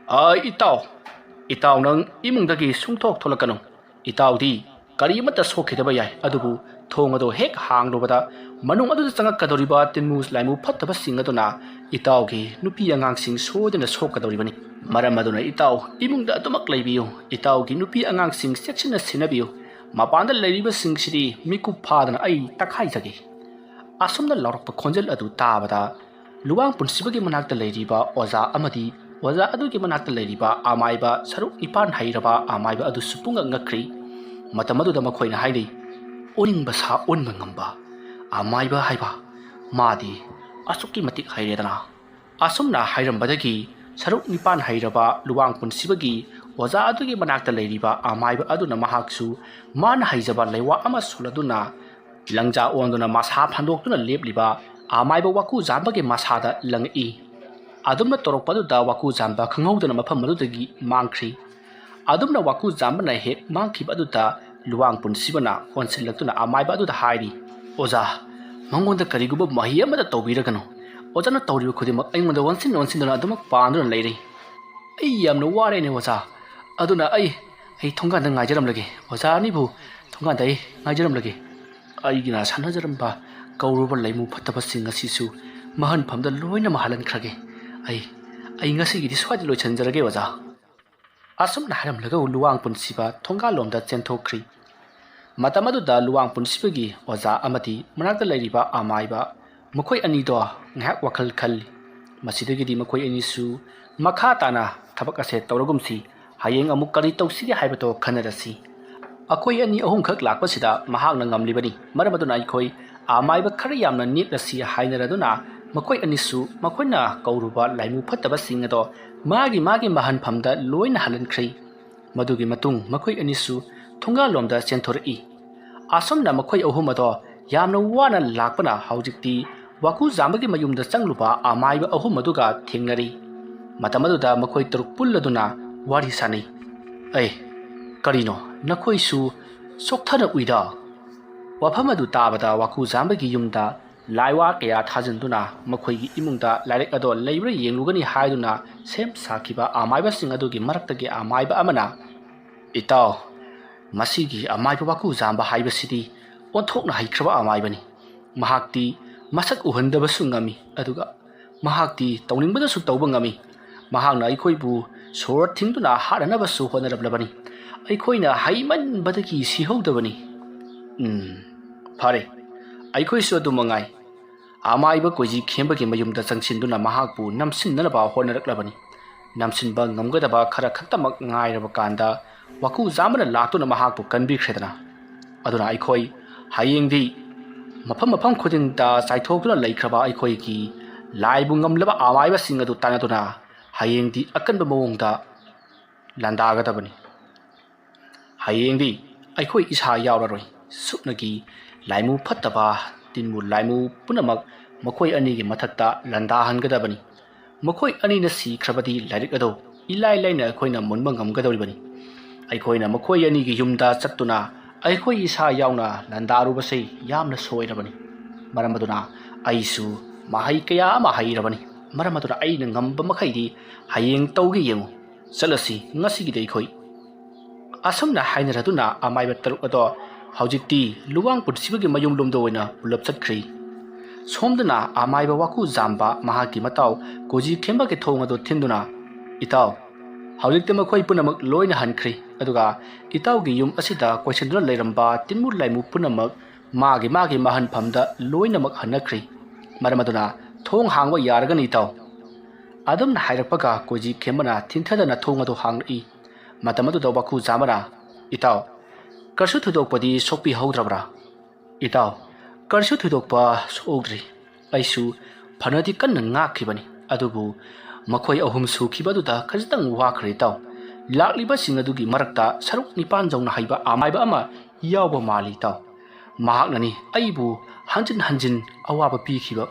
ꯏꯇꯥꯎ, ꯏꯇꯥꯎ ꯅꯪ ꯏꯃꯨꯡꯗꯒꯤ ꯁꯨꯡꯊꯣꯛ ꯊꯣꯛꯂꯛꯀꯅꯨ꯫ ꯏꯇꯥꯎꯗꯤ ꯀꯔꯤ ꯑꯃꯠꯇ ꯁꯣꯛꯈꯤꯗꯕ ꯌꯥꯏ, ꯑꯗꯨꯕꯨ ꯊꯣꯡ ꯑꯗꯨ ꯍꯦꯛ ꯍꯥꯡꯂꯨꯕꯗ ꯃꯅꯨꯡ ꯑꯗꯨꯗ ꯆꯪꯉꯛꯀꯗꯧꯔꯤꯕ ꯇꯤꯟꯃꯨ ꯂꯥꯏꯃꯨ ꯐꯠꯇꯕꯁꯤꯡ ꯑꯗꯨꯅ ꯏꯇꯥꯎꯒꯤ ꯅꯨꯄꯤ ꯑꯉꯥꯡꯁꯤꯡ ꯁꯣꯏꯗꯅ ꯁꯣꯛꯀꯗꯧꯔꯤꯕꯅꯤ꯫ ꯃꯔꯝ ꯑꯗꯨꯅ ꯏꯇꯥꯎ ꯏꯃꯨꯡꯗ ꯑꯗꯨꯃꯛ ꯂꯩꯕꯤꯌꯨ꯫ ꯏꯇꯥꯎꯒꯤ ꯅꯨꯄꯤ ꯑꯉꯥꯡꯁꯤꯡ ꯆꯦꯛꯁꯤꯟꯅ ꯁꯦꯟꯅꯕꯤꯌꯨ꯫ ꯃꯄꯥꯟꯗ ꯂꯩꯔꯤꯕꯁꯤꯡꯁꯤꯗꯤ ꯃꯤꯀꯨꯞ ꯐꯥꯗꯅ ꯑꯩ ꯇꯛꯈꯥꯏꯖꯒꯦ꯫ ꯑꯁꯨꯝꯅ ꯂꯥꯎꯔꯛꯄ ꯈꯣꯟꯖꯦꯜ ꯑꯗꯨ ꯇꯥꯕꯗ ꯂꯨꯋꯥꯡ ꯄꯨꯟꯁꯤꯕꯒꯤ ꯃꯅꯥꯛꯇ ꯂꯩꯔꯤꯕ ꯑꯣꯖꯥ ꯑꯃꯗꯤ ꯑꯣꯖꯥ ꯑꯗꯨꯒꯤ ꯃꯅꯥꯛꯇ ꯂꯩꯔꯤꯕ ꯑꯃꯥꯏꯕ ꯁꯔꯨꯛ 9 ꯍꯩꯔꯕ ꯑꯃꯥꯏꯕ ꯑꯗꯨꯁꯨ ꯄꯨꯡꯉꯛ ꯉꯛꯈ꯭ꯔꯤ꯫ ꯃꯇꯝ ꯑꯗꯨꯗ ꯃꯈꯣꯏꯅ ꯍꯥꯏꯔꯤ, "ꯑꯣꯅꯤꯡꯕ ꯁꯥ ꯑꯣꯟꯕ ꯉꯝꯕ ꯑꯃꯥꯏꯕ ꯍꯥꯏꯕ, ꯃꯥꯗꯤ ꯑꯁꯨꯛꯀꯤ ꯃꯇꯤꯛ ꯍꯩꯔꯦꯗꯅ"꯫ ꯑꯁꯨꯝꯅ ꯍꯥꯏꯔꯝꯕꯗꯒꯤ ꯁꯔꯨꯛ 9 ꯍꯩꯔꯕ ꯂꯨꯋꯥꯡ ꯄꯨꯟꯁꯤꯕꯒꯤ ꯑꯣꯖꯥ ꯑꯗꯨꯒꯤ ꯃꯅꯥꯛꯇ ꯂꯩꯔꯤꯕ ꯑꯃꯥꯏꯕ ꯑꯗꯨꯅ ꯃꯍꯥꯛꯁꯨ ꯃꯥꯅ ꯍꯩꯖꯕ ꯂꯩꯋꯥ ꯑꯃ ꯁꯣꯜꯂꯗꯨꯅ ꯂꯪꯖꯥ ꯑꯣꯟꯗꯨꯅ ꯃꯁꯥ ꯐꯟꯗꯣꯛꯇꯨꯅ ꯂꯦꯞꯂꯤꯕ ꯑꯃꯥꯏꯕ ꯋꯥꯀꯨ ꯖꯥꯝꯕꯒꯤ ꯃꯁꯥꯗ ꯂꯪꯉꯛꯏ꯫ ꯑꯗꯨꯝꯅ ꯇꯧꯔꯛꯄ ꯑꯗꯨꯗ ꯋꯥꯀꯨ ꯖꯥꯝꯕ ꯈꯪꯍꯧꯗꯅ ꯃꯐꯝ ꯑꯗꯨꯗꯒꯤ ꯃꯥꯡꯈ꯭ꯔꯤ꯫ ꯑꯗꯨꯝꯅ ꯋꯥꯀꯨ ꯖꯥꯝꯕꯅ ꯍꯦꯛ ꯃꯥꯡꯈꯤꯕ ꯑꯗꯨꯗ ꯂꯨꯋꯥꯡ ꯄꯨꯟꯁꯤꯕꯅ ꯑꯣꯟꯁꯤꯜꯂꯛꯇꯨꯅ ꯑꯃꯥꯏꯕ ꯑꯗꯨꯗ ꯍꯥꯏꯔꯤ, "ꯑꯣꯖꯥ, ꯃꯉꯣꯟꯗ ꯀꯔꯤꯒꯨꯝꯕ ꯃꯍꯩ ꯑꯃꯠꯇ ꯇꯧꯕꯤꯔꯒꯅꯨ꯫ ꯑꯣꯖꯥꯅ ꯇꯧꯔꯤꯕ ꯈꯨꯗꯤꯡꯃꯛ ꯑꯩꯉꯣꯟꯗ ꯑꯣꯟꯁꯤꯟꯗꯨꯅ ꯑꯗꯨꯃꯛ ꯄꯥꯟꯗꯨꯅ ꯂꯩꯔꯤ꯫ ꯑꯩ ꯌꯥꯝꯅ ꯋꯥꯔꯦꯅꯦ ꯑꯣꯖꯥ꯫ ꯑꯗꯨꯅ ꯑꯩ ꯊꯣꯡꯒꯥꯟꯗ ꯉꯥꯏꯖꯔꯝꯂꯒꯦ꯫ ꯑꯣꯖꯥ ꯑꯅꯤꯕꯨ ꯊꯣꯡꯒꯥꯟꯗ ꯑꯩ ꯉꯥꯏꯖꯔꯝꯂꯒꯦ꯫ ꯑꯩꯒꯤꯅ ꯁꯥꯟꯅꯖꯔꯝꯕ ꯀꯧꯔꯨꯕ ꯂꯩꯃꯨ ꯐꯠꯇꯕꯁꯤꯡ ꯑꯁꯤꯁꯨ ꯃꯍꯟꯐꯝꯗ ꯂꯣꯏꯅꯃꯛ ꯍꯜꯍꯟꯈ꯭ꯔꯒꯦ꯫ ꯑꯩ ꯉꯁꯤꯒꯤꯗꯤ ꯁ꯭ꯋꯥꯏꯗ ꯂꯣꯏꯁꯤꯟꯖꯔꯒꯦ ꯑꯣꯖꯥ"꯫ ꯑꯁꯨꯝꯅ ꯍꯥꯏꯔꯝꯂꯒ ꯂꯨꯋꯥꯡ ꯄꯨꯟꯁꯤꯕ ꯊꯣꯡꯒꯥꯜꯂꯣꯝꯗ ꯆꯦꯟꯊꯣꯛꯈ꯭రి꯫ ꯃꯇꯝ ꯑꯗꯨꯗ ꯂꯨꯋꯥꯡ ꯄꯨꯟꯁꯤꯕꯒꯤ ꯑꯣꯖꯥ ꯑꯃꯗꯤ ꯃꯅꯥꯛꯇ ꯂꯩꯔꯤꯕ ꯑꯃꯥꯏꯕ, ꯃꯈꯣꯏ ꯑꯅꯤꯗꯣ ꯉꯥꯏꯍꯥꯛ ꯋꯥꯈꯜ ꯈꯜꯂꯤ꯫ ꯃꯁꯤꯗꯒꯤꯗꯤ ꯃꯈꯣꯏ ꯑꯅꯤꯁꯨ ꯃꯈꯥ ꯇꯥꯅ ꯊꯕꯛ ꯑꯁꯦ ꯇꯧꯔꯒꯨꯝꯁꯤ, ꯍꯌꯦꯡ ꯑꯃꯨꯛ ꯀꯔꯤ ꯇꯧꯁꯤꯒꯦ ꯍꯥꯏꯕꯗꯣ ꯈꯟꯅꯔꯁꯤ꯫ ꯑꯩꯈꯣꯏ 2-3 ꯈꯛ ꯂꯥꯛꯄꯁꯤꯗ ꯃꯍꯥꯛꯅ ꯉꯝꯂꯤꯕꯅꯤ꯫ ꯃꯔꯝ ꯑꯗꯨꯅ ꯑꯩꯈꯣꯏ ꯑꯃꯥꯏꯕ ꯈꯔ ꯌꯥꯝꯅ ꯅꯦꯛꯂꯁꯤ ꯍꯥꯏꯅꯔꯗꯨꯅ ꯃꯈꯣꯏ ꯑꯅꯤꯁꯨ ꯃꯈꯣꯏꯅ ꯀꯧꯔꯨꯕ ꯂꯥꯏꯃꯨ ꯐꯠꯇꯕꯁꯤꯡ ꯑꯗꯣ ꯃꯥꯒꯤ ꯃꯍꯟꯐꯝꯗ ꯂꯣꯏꯅ ꯍꯜꯍꯟꯈ꯭ꯔꯤ꯫ ꯃꯗꯨꯒꯤ ꯃꯇꯨꯡ ꯃꯈꯣꯏ ꯑꯅꯤꯁꯨ ꯊꯣꯡꯒꯥꯜꯂꯣꯝꯗ ꯆꯦꯟꯊꯣꯔꯛꯏ꯫ ꯑꯁꯨꯝꯅ ꯃꯈꯣꯏ ꯑꯍꯨꯝ ꯑꯗꯣ ꯌꯥꯝꯅ ꯋꯥꯅ ꯂꯥꯛꯄꯅ ꯍꯧꯖꯤꯛꯇꯤ ꯋꯥꯀꯨ ꯖꯥꯝꯕꯒꯤ ꯃꯌꯨꯝꯗ ꯆꯪꯂꯨꯕ ꯑꯃꯥꯏꯕ 3 ꯑꯗꯨꯒ ꯊꯦꯡꯅꯔꯤ꯫ ꯃꯇꯝ ꯑꯗꯨꯗ ꯃꯈꯣꯏ 3 ꯄꯨꯜꯂꯗꯨꯅ ꯋꯥꯔꯤ ꯁꯥꯅꯩ꯫ "ꯀꯔꯤꯅꯣ, ꯅꯈꯣꯏꯁꯨ ꯆꯣꯛꯊꯅ ꯎꯏꯗ"꯫ ꯋꯥꯐꯝ ꯑꯗꯨ ꯇꯥꯕꯗ ꯋꯥꯀꯨ ꯖꯥꯝꯕꯒꯤ ꯌꯨꯝꯗ ꯂꯥꯏꯋꯥ ꯀꯌꯥ ꯊꯥꯖꯤꯟꯗꯨꯅ ꯃꯈꯣꯏꯒꯤ ꯏꯃꯨꯡꯗ ꯂꯥꯏꯔꯤꯛ ꯑꯗꯣ ꯂꯩꯕ꯭ꯔꯥ ꯌꯦꯡꯂꯨꯒꯅꯤ ꯍꯥꯏꯗꯨꯅ ꯁꯦꯝ ꯁꯥꯈꯤꯕ ꯑꯃꯥꯏꯕꯁꯤꯡ ꯑꯗꯨꯒꯤ ꯃꯔꯛꯇꯒꯤ ꯑꯃꯥꯏꯕ ꯑꯃꯅ, "ꯏꯇꯥꯎ, ꯃꯁꯤꯒꯤ ꯑꯃꯥꯏꯕ ꯋꯥꯀꯨ ꯖꯥꯝꯕ ꯍꯥꯏꯕꯁꯤꯗꯤ ꯑꯣꯟꯊꯣꯛꯅ ꯍꯩꯈ꯭ꯔꯕ ꯑꯃꯥꯏꯕꯅꯤ꯫ ꯃꯍꯥꯛꯇꯤ ꯃꯁꯛ ꯎꯍꯟꯗꯕꯁꯨ ꯉꯝꯃꯤ, ꯑꯗꯨꯒ ꯃꯍꯥꯛꯇꯤ ꯇꯧꯅꯤꯡꯕꯗꯁꯨ ꯇꯧꯕ ꯉꯝꯃꯤ꯫ ꯃꯍꯥꯛꯅ ꯑꯩꯈꯣꯏꯕꯨ ꯁꯣꯔ ꯊꯤꯡꯗꯨꯅ ꯍꯥꯠꯅꯅꯕꯁꯨ ꯍꯣꯠꯅꯔꯕꯅꯤ꯫ ꯑꯩꯈꯣꯏꯅ ꯍꯩꯃꯟꯕꯗꯒꯤ ꯁꯤꯍꯧꯗꯕꯅꯤ"꯫ "ꯐꯔꯦ, ꯑꯩꯈꯣꯏꯁꯨ ꯑꯗꯨꯃꯉꯥꯏ꯫ ꯑꯃꯥꯏꯕ ꯀꯣꯏꯖꯤ ꯈꯦꯝꯕꯒꯤ ꯃꯌꯨꯝꯗ ꯆꯪꯁꯤꯟꯗꯨꯅ ꯃꯍꯥꯛꯄꯨ ꯅꯝꯁꯤꯟꯅꯅꯕ ꯍꯣꯠꯅꯔꯛꯂꯕꯅꯤ꯫ ꯅꯝꯁꯤꯟꯕ ꯉꯝꯒꯗꯕ ꯈꯔ ꯈꯛꯇꯃꯛ ꯉꯥꯏꯔꯕ ꯀꯥꯟꯗ ꯋꯥꯀꯨ ꯖꯥꯝꯕꯅ ꯂꯥꯛꯇꯨꯅ ꯃꯍꯥꯛꯄꯨ ꯀꯟꯕꯤꯈ꯭ꯔꯦꯗꯅ꯫ ꯑꯗꯨꯅ ꯑꯩꯈꯣꯏ ꯍꯌꯦꯡꯗꯤ ꯃꯐꯝ ꯈꯨꯗꯤꯡꯗ ꯆꯥꯏꯊꯣꯛꯇꯨꯅ ꯂꯩꯈ꯭ꯔꯕ ꯑꯩꯈꯣꯏꯒꯤ ꯂꯥꯏꯕꯨ ꯉꯝꯂꯕ ꯑꯃꯥꯏꯕꯁꯤꯡ ꯑꯗꯨ ꯇꯥꯟꯅꯗꯨꯅ ꯍꯌꯦꯡꯗꯤ ꯑꯀꯟꯕ ꯃꯑꯣꯡꯗ ꯂꯥꯟꯗꯥꯒꯗꯕꯅꯤ ꯍꯌꯦꯡꯗꯤ ꯑꯩꯈꯣꯏ ꯏꯁꯥ ꯌꯥꯎꯔꯔꯣꯏ ꯁꯨꯞꯅꯒꯤ ꯂꯥꯏꯃꯨ ꯐꯠꯇꯕ ꯇꯤꯟꯃꯨ ꯂꯥꯏꯃꯨ ꯄꯨꯝꯅꯃꯛ ꯃꯈꯣꯏ ꯑꯅꯤꯒꯤ ꯃꯊꯛꯇ ꯂꯥꯟꯗꯥꯍꯟꯒꯗꯕꯅꯤ ꯃꯈꯣꯏ ꯑꯅꯤꯅ ꯁꯤꯈ꯭ꯔꯕꯗꯤ ꯂꯥꯏꯔꯤꯛ ꯑꯗꯨ ꯏꯂꯥꯏ ꯂꯥꯏꯅ ꯑꯩꯈꯣꯏꯅ ꯃꯨꯟꯕ ꯉꯝꯒꯗꯧꯔꯤꯕꯅꯤ ꯑꯩꯈꯣꯏꯅ ꯃꯈꯣꯏ ꯑꯅꯤꯒꯤ ꯌꯨꯝꯗ ꯆꯠꯇꯨꯅ ꯑꯩꯈꯣꯏ ꯏꯁꯥ ꯌꯥꯎꯅ ꯂꯥꯟꯗꯥꯔꯨꯕꯁꯤ ꯌꯥꯝꯅ ꯁꯣꯏꯔꯕꯅꯤ ꯃꯔꯝ ꯑꯗꯨꯅ ꯑꯩꯁꯨ ꯃꯍꯩ ꯀꯌꯥ ꯑꯃ ꯍꯩꯔꯕꯅꯤ ꯃꯔꯝ ꯑꯗꯨꯅ ꯑꯩꯅ ꯉꯝꯕ ꯃꯈꯩꯗꯤ ꯍꯌꯦꯡ ꯇꯧꯒꯦ ꯌꯦꯡꯉꯨ ꯆꯠꯂꯁꯤ ꯉꯁꯤꯒꯤꯗꯤ ꯑꯩꯈꯣꯏ ꯑꯁꯨꯝꯅ ꯍꯥꯏꯅꯔꯗꯨꯅ ꯑꯃꯥꯏꯕ ꯇꯔꯨꯛ ꯑꯗꯣ ꯍꯧꯖꯤꯛꯇꯤ ꯂꯨꯋꯥꯡ ꯄꯨꯟꯁꯤꯕꯒꯤ ꯃꯌꯨꯝꯂꯣꯝꯗ ꯑꯣꯏꯅ ꯄꯨꯂꯞ ꯆꯠꯈ꯭ꯔꯤ ꯁꯣꯝꯗꯅ ꯑꯃꯥꯏꯕ ꯋꯥꯀꯨ ꯖꯥꯝꯕ ꯃꯍꯥꯛꯀꯤ ꯃꯇꯥꯎ ꯀꯣꯖꯤ ꯈꯦꯝꯕꯒꯤ ꯊꯣꯡ ꯑꯗꯨ ꯊꯤꯟꯗꯨꯅ ꯏꯇꯥꯎ ꯍꯧꯖꯤꯛꯇꯤ ꯃꯈꯣꯏ ꯄꯨꯝꯅꯃꯛ ꯂꯣꯏꯅ ꯍꯟꯈ꯭ꯔꯤ ꯑꯗꯨꯒ ꯏꯇꯥꯎꯒꯤ ꯌꯨꯝ ꯑꯁꯤꯗ ꯀꯣꯏꯁꯤꯟꯗꯨꯅ ꯂꯩꯔꯝꯕ ꯇꯤꯟꯃꯨ ꯂꯥꯏꯃꯨ ꯄꯨꯝꯅꯃꯛ ꯃꯥꯒꯤ ꯃꯍꯟꯐꯝꯗ ꯂꯣꯏꯅꯃꯛ ꯍꯟꯅꯈ꯭ꯔꯤ ꯃꯔꯝ ꯑꯗꯨꯅ ꯊꯣꯡ ꯍꯥꯡꯕ ꯌꯥꯔꯒꯅꯤ ꯏꯇꯥꯎ ꯑꯗꯨꯝꯅ ꯍꯥꯏꯔꯛꯄꯒ ꯀꯣꯖꯤ ꯈꯦꯝꯕꯅ ꯊꯤꯟꯊꯗꯅ ꯊꯣꯡ ꯑꯗꯨ ꯍꯥꯡꯂꯛꯏ ꯃꯇꯝ ꯑꯗꯨꯗ ꯋꯥꯀꯨ ꯖꯥꯝꯕꯅ ꯏꯇꯥꯎ ꯀꯔꯤꯁꯨ ꯊꯣꯏꯗꯣꯛꯄꯗꯤ ꯁꯣꯛꯄꯤꯍꯧꯗ꯭ꯔꯕ꯭ꯔꯥ ꯏꯇꯥꯎ ꯀꯔꯤꯁꯨ ꯊꯣꯏꯗꯣꯛꯄ ꯁꯣꯛꯍꯧꯗ꯭ꯔꯤ ꯑꯩꯁꯨ ꯐꯅꯗꯤ ꯀꯟꯅ ꯉꯥꯛꯈꯤꯕꯅꯤ ꯑꯗꯨꯕꯨ ꯃꯈꯣꯏ ꯑꯍꯨꯝ ꯁꯨꯈꯤꯕꯗꯨꯗ ꯈꯖꯤꯛꯇꯪ ꯋꯥꯈ꯭ꯔꯦ ꯏꯇꯥꯎ ꯂꯥꯛꯂꯤꯕꯁꯤꯡ ꯑꯗꯨꯒꯤ ꯃꯔꯛꯇ ꯁꯔꯨꯛ ꯅꯤꯄꯥꯟ ꯖꯧꯅ ꯍꯩꯕ ꯑꯃꯥꯏꯕ ꯑꯃ ꯌꯥꯎꯕ ꯃꯥꯜꯂꯤ ꯏꯇꯥꯎ ꯃꯍꯥꯛꯅꯅꯤ ꯑꯩꯕꯨ ꯍꯟꯖꯤꯟ ꯍꯟꯖꯤꯟ ꯑꯋꯥꯕ ꯄꯤꯈꯤꯕ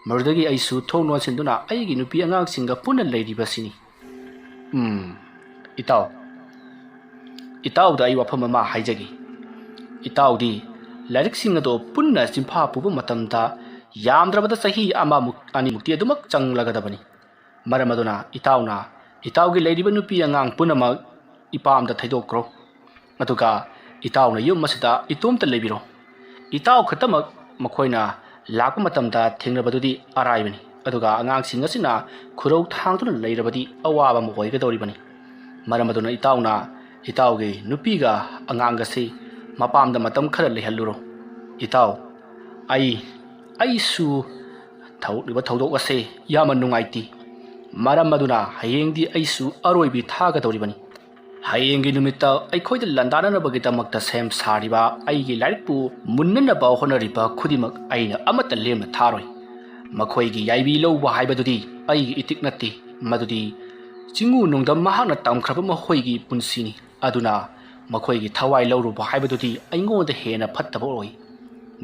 ꯃꯗꯨꯗꯒꯤ ꯑꯩꯁꯨ ꯊꯣꯡ ꯂꯣꯟꯁꯤꯟꯗꯨꯅ ꯑꯩꯒꯤ ꯅꯨꯄꯤ ꯑꯉꯥꯡꯁꯤꯡꯒ ꯄꯨꯟꯅ ꯂꯩꯔꯤꯕꯁꯤꯅꯤ ꯏꯇꯥꯎ ꯏꯇꯥꯎꯗ ꯑꯩ ꯋꯥꯐꯝ ꯑꯃ ꯍꯥꯏꯖꯒꯦ ꯏꯇꯥꯎꯗꯤ ꯂꯥꯏꯔꯤꯛꯁꯤꯡ ꯑꯗꯣ ꯄꯨꯟꯅ ꯆꯤꯟꯐꯥ ꯄꯨꯕ ꯃꯇꯝꯗ ꯌꯥꯝꯗ꯭ꯔꯕꯗ ꯆꯍꯤ ꯑꯅꯤꯃꯨꯛꯇꯤ ꯑꯗꯨꯃꯛ ꯆꯪꯂꯒꯗꯕꯅꯤ ꯃꯔꯝ ꯑꯗꯨꯅ ꯏꯇꯥꯎꯅ ꯏꯇꯥꯎꯒꯤ ꯂꯩꯔꯤꯕ ꯅꯨꯄꯤ ꯑꯉꯥꯡ ꯄꯨꯝꯅꯃꯛ ꯏꯄꯥꯝꯗ ꯊꯩꯗꯣꯛꯈ꯭ꯔꯣ ꯑꯗꯨꯒ ꯏꯇꯥꯎꯅ ꯌꯨꯝ ꯑꯁꯤꯗ ꯏꯇꯣꯝꯇ ꯂꯩꯕꯤꯔꯣ ꯏꯇꯥꯎ ꯈꯛꯇꯃꯛ ꯃꯈꯣꯏꯅ ꯂꯥꯛꯄ ꯃꯇꯝꯗ ꯊꯦꯡꯅꯕꯗꯨꯗꯤ ꯑꯔꯥꯏꯕꯅꯤ ꯑꯗꯨꯒ ꯑꯉꯥꯡꯁꯤꯡ ꯑꯁꯤꯅ ꯈꯨꯔꯧ ꯊꯥꯡꯗꯨꯅ ꯂꯩꯔꯕꯗꯤ ꯑꯋꯥꯕ ꯑꯃ ꯑꯣꯏꯒꯗꯧꯔꯤꯕꯅꯤ ꯃꯔꯝ ꯑꯗꯨꯅ ꯏꯇꯥꯎꯅ ꯏꯇꯥꯎꯒꯤ ꯅꯨꯄꯤꯒ ꯑꯉꯥꯡꯒꯁꯤ ꯃꯄꯥꯝꯗ ꯃꯇꯝ ꯈꯔ ꯂꯩꯍꯜꯂꯨꯔꯣ ꯏꯇꯥꯎ ꯑꯩꯁꯨ ꯊꯣꯛꯂꯤꯕ ꯊꯧꯗꯣꯛ ꯑꯁꯦ ꯌꯥꯝꯅ ꯅꯨꯡꯉꯥꯏꯇꯦ ꯃꯔꯝ ꯑꯗꯨꯅ ꯍꯌꯦꯡꯗꯤ ꯑꯩꯁꯨ ꯑꯔꯣꯏꯕꯤ ꯊꯥꯒꯗꯧꯔꯤꯕꯅꯤ ꯍꯌꯦꯡꯒꯤ ꯅꯨꯃꯤꯠꯇ ꯑꯩꯈꯣꯏꯗ ꯂꯥꯟꯗꯥꯅꯅꯕꯒꯤꯗꯃꯛꯇ ꯁꯦꯝ ꯁꯥꯔꯤꯕ ꯑꯩꯒꯤ ꯂꯥꯏꯔꯤꯛꯄꯨ ꯃꯨꯟꯅꯅꯕ ꯍꯣꯠꯅꯔꯤꯕ ꯈꯨꯗꯤꯡꯃꯛ ꯑꯩꯅ ꯑꯃꯠꯇ ꯂꯦꯝꯅ ꯊꯥꯔꯣꯏ ꯃꯈꯣꯏꯒꯤ ꯌꯥꯏꯕꯤ ꯂꯧꯕ ꯍꯥꯏꯕꯗꯨꯗꯤ ꯑꯩꯒꯤ ꯏꯇꯤꯛ ꯅꯠꯇꯦ ꯃꯗꯨꯗꯤ ꯆꯤꯡꯎ ꯅꯨꯡꯗꯝ ꯃꯍꯥꯛꯅ ꯇꯝꯈ꯭ꯔꯕ ꯃꯈꯣꯏꯒꯤ ꯄꯨꯟꯁꯤꯅꯤ ꯑꯗꯨꯅ ꯃꯈꯣꯏꯒꯤ ꯊꯋꯥꯏ ꯂꯧꯔꯨꯕ ꯍꯥꯏꯕꯗꯨꯗꯤ ꯑꯩꯉꯣꯟꯗ ꯍꯦꯟꯅ ꯐꯠꯇꯕ ꯑꯣꯏ